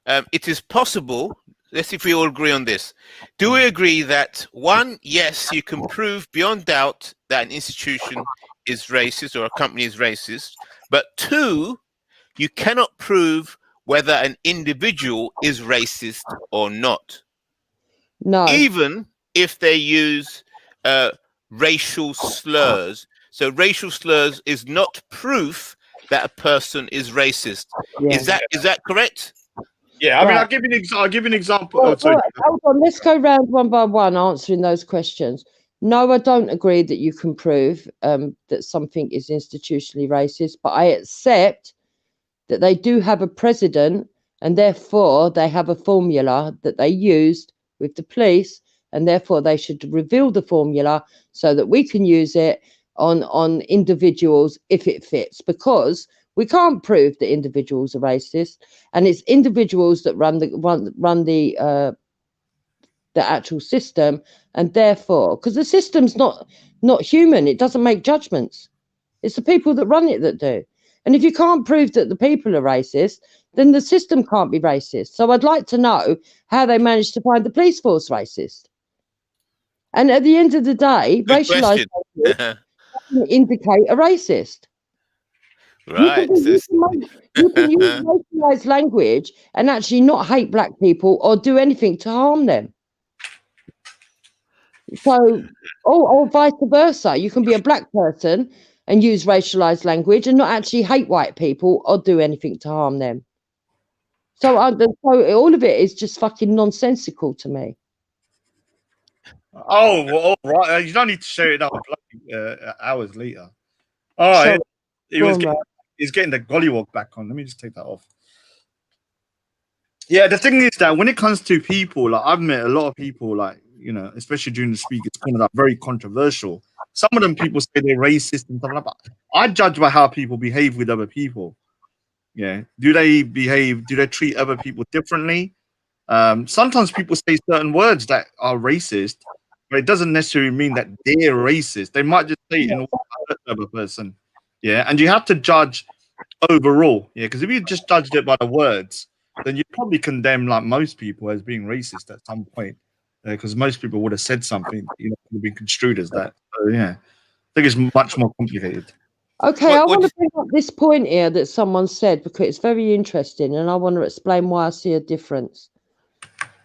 It is possible. Let's see if we all agree on this. Do we agree that one, yes, you can prove beyond doubt that an institution is racist or a company is racist, but two, you cannot prove whether an individual is racist or not. No. Even if they use racial slurs. So racial slurs is not proof that a person is racist. Yeah. Is that correct? Yeah, I mean, I'll give you an example. Hold on, let's go round one by one answering those questions. No, I don't agree that you can prove that something is institutionally racist, but I accept that they do have a president and therefore they have a formula that they used with the police, and therefore they should reveal the formula so that we can use it on individuals if it fits, because we can't prove that individuals are racist, and it's individuals that run the actual system, and therefore, because the system's not human, it doesn't make judgments. It's the people that run it that do. And if you can't prove that the people are racist, then the system can't be racist. So I'd like to know how they managed to find the police force racist. And at the end of the day, racialised doesn't indicate a racist. Right. You can use racialised language and actually not hate black people or do anything to harm them. So, or vice versa. You can be a black person and use racialized language and not actually hate white people or do anything to harm them. So all of it is just fucking nonsensical to me. Oh, well, right. You don't need to share it out hours later. All right. He's getting the gollywog back on. Let me just take that off. Yeah, the thing is that when it comes to people, like I've met a lot of people, like, you know, especially during the Speaker's Corner, that very controversial. Some of them people say they're racist and stuff like that. I judge by how people behave with other people. Yeah. Do they treat other people differently? Sometimes people say certain words that are racist, but it doesn't necessarily mean that they're racist. They might just say it in a way to hurt the other person. Yeah. And you have to judge overall. Yeah. Because if you just judged it by the words, then you'd probably condemn, like most people, as being racist at some point. Because most people would have said something, you know, could have been construed as that. So yeah, I think it's much more complicated. Okay, I want to bring up this point here that someone said because it's very interesting, and I want to explain why I see a difference.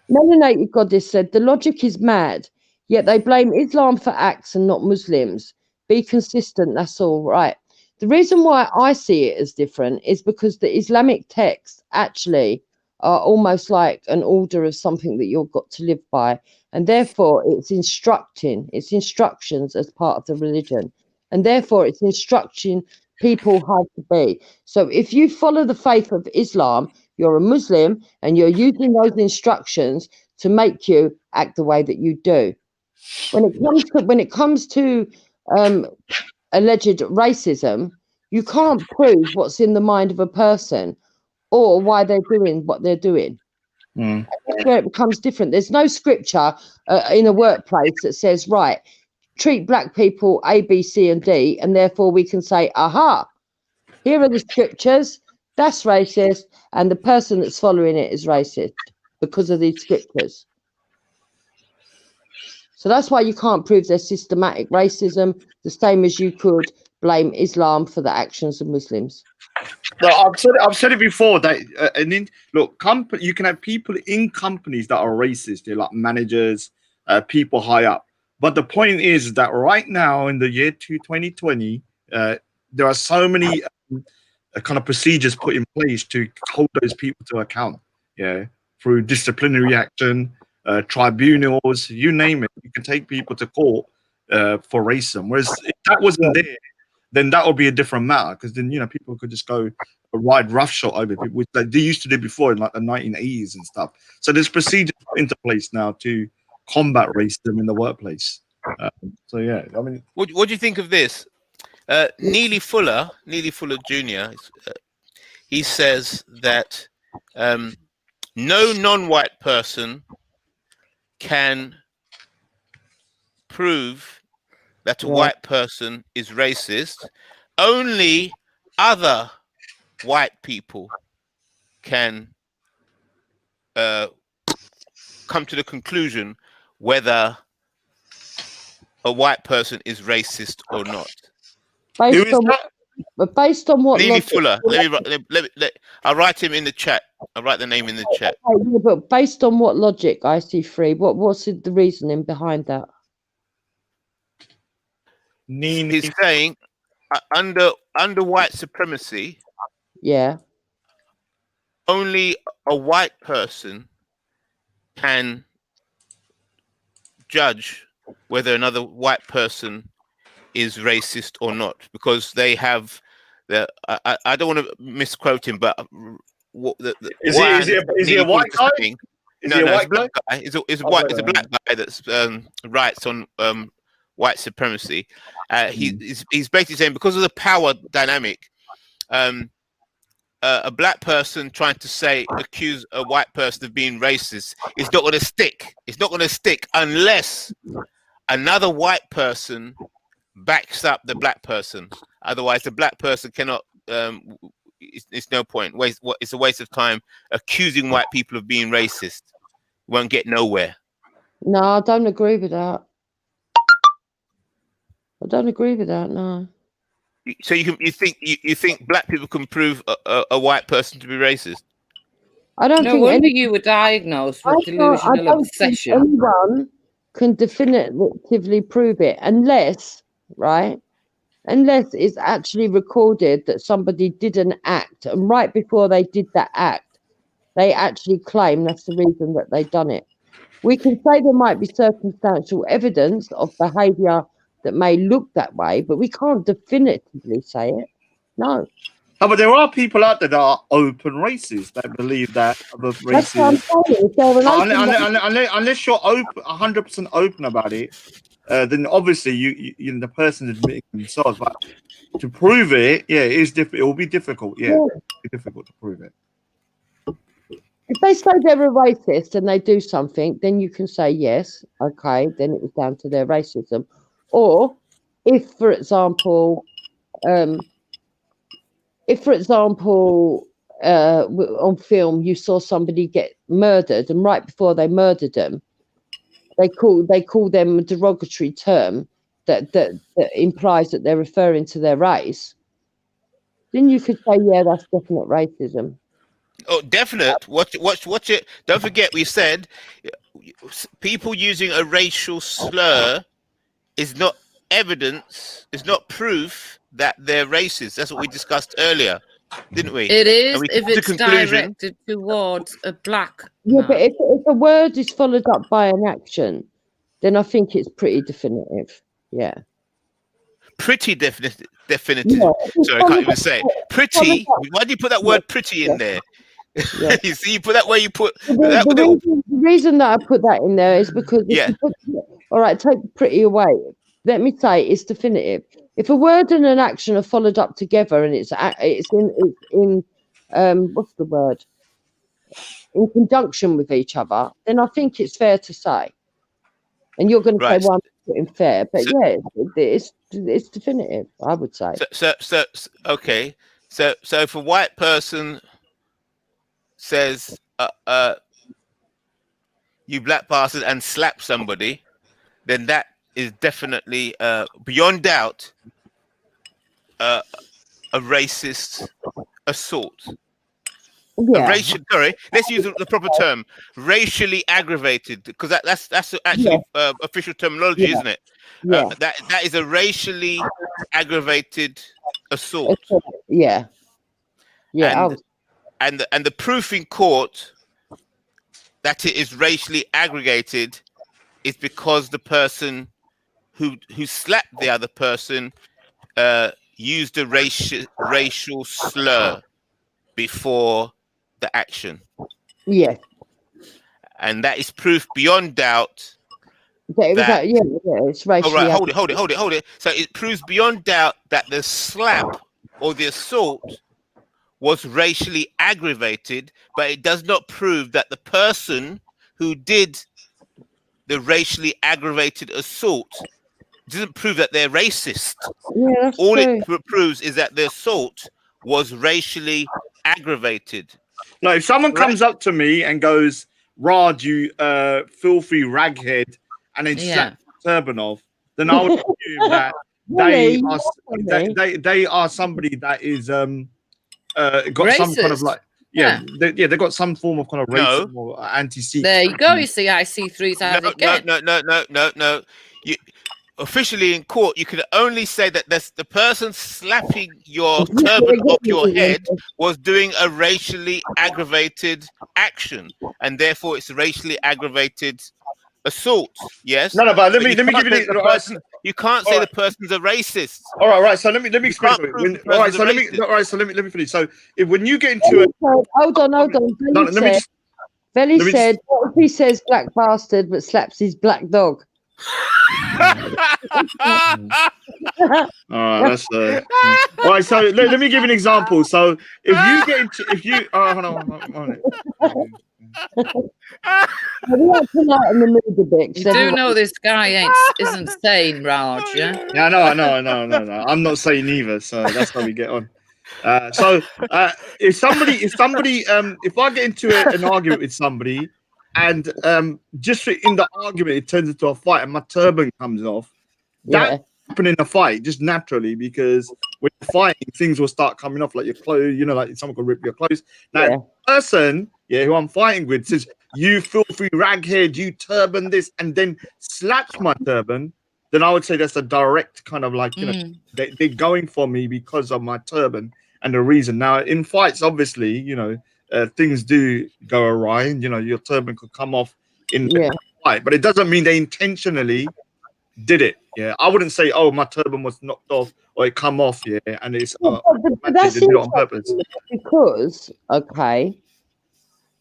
Melanated Goddess said the logic is mad, yet they blame Islam for acts and not Muslims. Be consistent, that's all right. The reason why I see it as different is because the Islamic texts actually are almost like an order of something that you've got to live by, and therefore it's instructions as part of the religion, and therefore it's instructing people how to be. So if you follow the faith of Islam, you're a Muslim and you're using those instructions to make you act the way that you do. When it comes to alleged racism, you can't prove what's in the mind of a person or why they're doing what they're doing. That's where it becomes different. There's no scripture in a workplace that says, right, treat black people A, B, C, and D, and therefore we can say, aha, here are the scriptures, that's racist, and the person that's following it is racist because of these scriptures. So that's why you can't prove there's systematic racism, the same as you could blame Islam for the actions of Muslims. No, I've said it before that, and then look, you can have people in companies that are racist. They're like managers, people high up. But the point is that right now in the year 2020, there are so many kind of procedures put in place to hold those people to account. Yeah, through disciplinary action, tribunals, you name it. You can take people to court for racism. Whereas if that wasn't there, then that would be a different matter, because then, you know, people could just go ride roughshod over people, which they used to do before in like the 1980s and stuff. So there's procedures put into place now to combat racism in the workplace. So yeah, I mean, what do you think of this? Neely Fuller Jr. He says that no non-white person can prove that a white person is racist. Only other white people can come to the conclusion whether a white person is racist or not. Based on what Neely logic, Fuller. I'll write him in the chat. I'll write the name in the chat. yeah, but based on what logic, IC3, what's the reasoning behind that? He's saying under white supremacy, yeah, only a white person can judge whether another white person is racist or not, because they have the I don't want to misquote him, but Is he a white guy? No, it's a black guy. It's a black guy that's writes on white supremacy. He's basically saying because of the power dynamic, a black person trying to accuse a white person of being racist is not going to stick. It's not going to stick unless another white person backs up the black person. Otherwise, the black person cannot. It's no point. It's a waste of time accusing white people of being racist. Won't get nowhere. No, I don't agree with that. I don't agree with that. No. So you think black people can prove a white person to be racist? I don't think. No wonder you were diagnosed with delusional obsession. Anyone can definitively prove it unless it's actually recorded that somebody did an act, and right before they did that act, they actually claim that's the reason that they done it. We can say there might be circumstantial evidence of behaviour that may look that way, but we can't definitively say it. No. Oh, but there are people out there that are open racists that believe that other races. That's what I'm saying. Unless you're 100% open about it, then obviously you the person is admitting themselves. But to prove it, it is difficult. It will be difficult. Yeah, it'll be difficult to prove it. If they say they're a racist and they do something, then you can say yes, okay, then it was down to their racism. Or if, for example, on film you saw somebody get murdered, and right before they murdered them, they call them a derogatory term that implies that they're referring to their race, then you could say, yeah, that's definite racism. Oh, definite. Watch it. Don't forget, we said people using a racial slur is not evidence, is not proof that they're racist. That's what we discussed earlier, didn't we? It is if it's directed towards a black. Yeah, but if a word is followed up by an action, then I think it's pretty definitive. Yeah. Pretty definitive. Yeah, Sorry, I can't even say it. Pretty. Why do you put that word pretty in there? Yeah. You see, you put that where you put. The reason that I put that in there is because all right, take pretty away. Let me say it's definitive. If a word and an action are followed up together and it's in what's the word? In conjunction with each other, then I think it's fair to say. And you're going to say, well, I'm putting fair, but it's definitive, I would say. So okay. So if a white person says, you black bastard, and slap somebody, then that is definitely, beyond doubt, a racist assault. Yeah. Let's use the proper term, racially aggravated, because that's actually official terminology, isn't it? Yeah. That is a racially aggravated assault. Yeah. Yeah. And the proof in court that it is racially aggravated is because the person who slapped the other person used a racial slur before the action. Yeah. And that is proof beyond doubt. It's racially. All right, hold it. So it proves beyond doubt that the slap or the assault was racially aggravated, but it does not prove that the person who did the racially aggravated assault doesn't prove that they're racist. Yeah, that's All true. it proves is that the assault was racially aggravated. No, if someone comes up to me and goes, "Rod, you filthy raghead," and then slaps the turban off, then I would assume that they are somebody that is got racist. some kind of like they got some form of kind of racism or anti-Sikh. There you go. You see, I see through again. No. Officially in court, you can only say that the person slapping your turban off your head was doing a racially aggravated action, and therefore it's a racially aggravated assault, yes. No, but let me you give can't you say the person. You can't say the person's a racist. All right. So let me explain. can't When, prove the all right. person's So a let me. racist. All right. So let me finish. So when you get into it, Hold on. no, let me just. Velly let me said, just- what if he says black bastard but slaps his black dog? All right, that's all right. So let me give you an example. So if you hold on. We have to lighten the mood a bit. 'cause You do everyone- know this guy isn't sane, Raj, yeah? Yeah, no. I'm not saying either. So that's how we get on. If I get into an argument with somebody, and just in the argument it turns into a fight, and my turban comes off, that happen in a fight just naturally, because when you're fighting, things will start coming off, like your clothes. You know, like someone could rip your clothes. Now, the person, who I'm fighting with says, "You filthy raghead, you turban this," and then slaps my turban. Then I would say that's a direct kind of like, they're going for me because of my turban and the reason. Now, in fights, obviously, things do go awry. And, your turban could come off in the fight, but it doesn't mean they intentionally did it. Yeah, I wouldn't say, "Oh, my turban was knocked off or it come off." Yeah, and it's But they that's did it on purpose. because,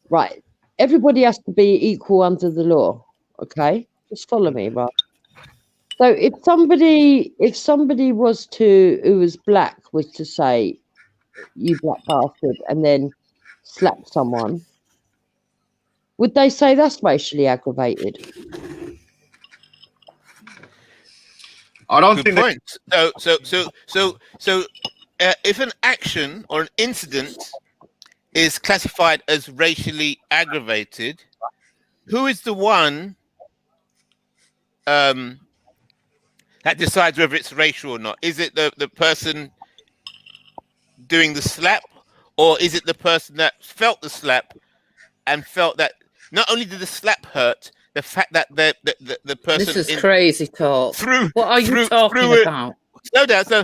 right, everybody has to be equal under the law. Okay, just follow me, right? So if somebody was who was black was to say, "You black bastard," and then slap someone, would they say that's racially aggravated? I don't Good think point. So, if an action or an incident is classified as racially aggravated, who is the one that decides whether it's racial or not? Is it the person doing the slap, or is it the person that felt the slap and felt that not only did the slap hurt, the fact that the person This is crazy talk. What are you talking about? Slow down. So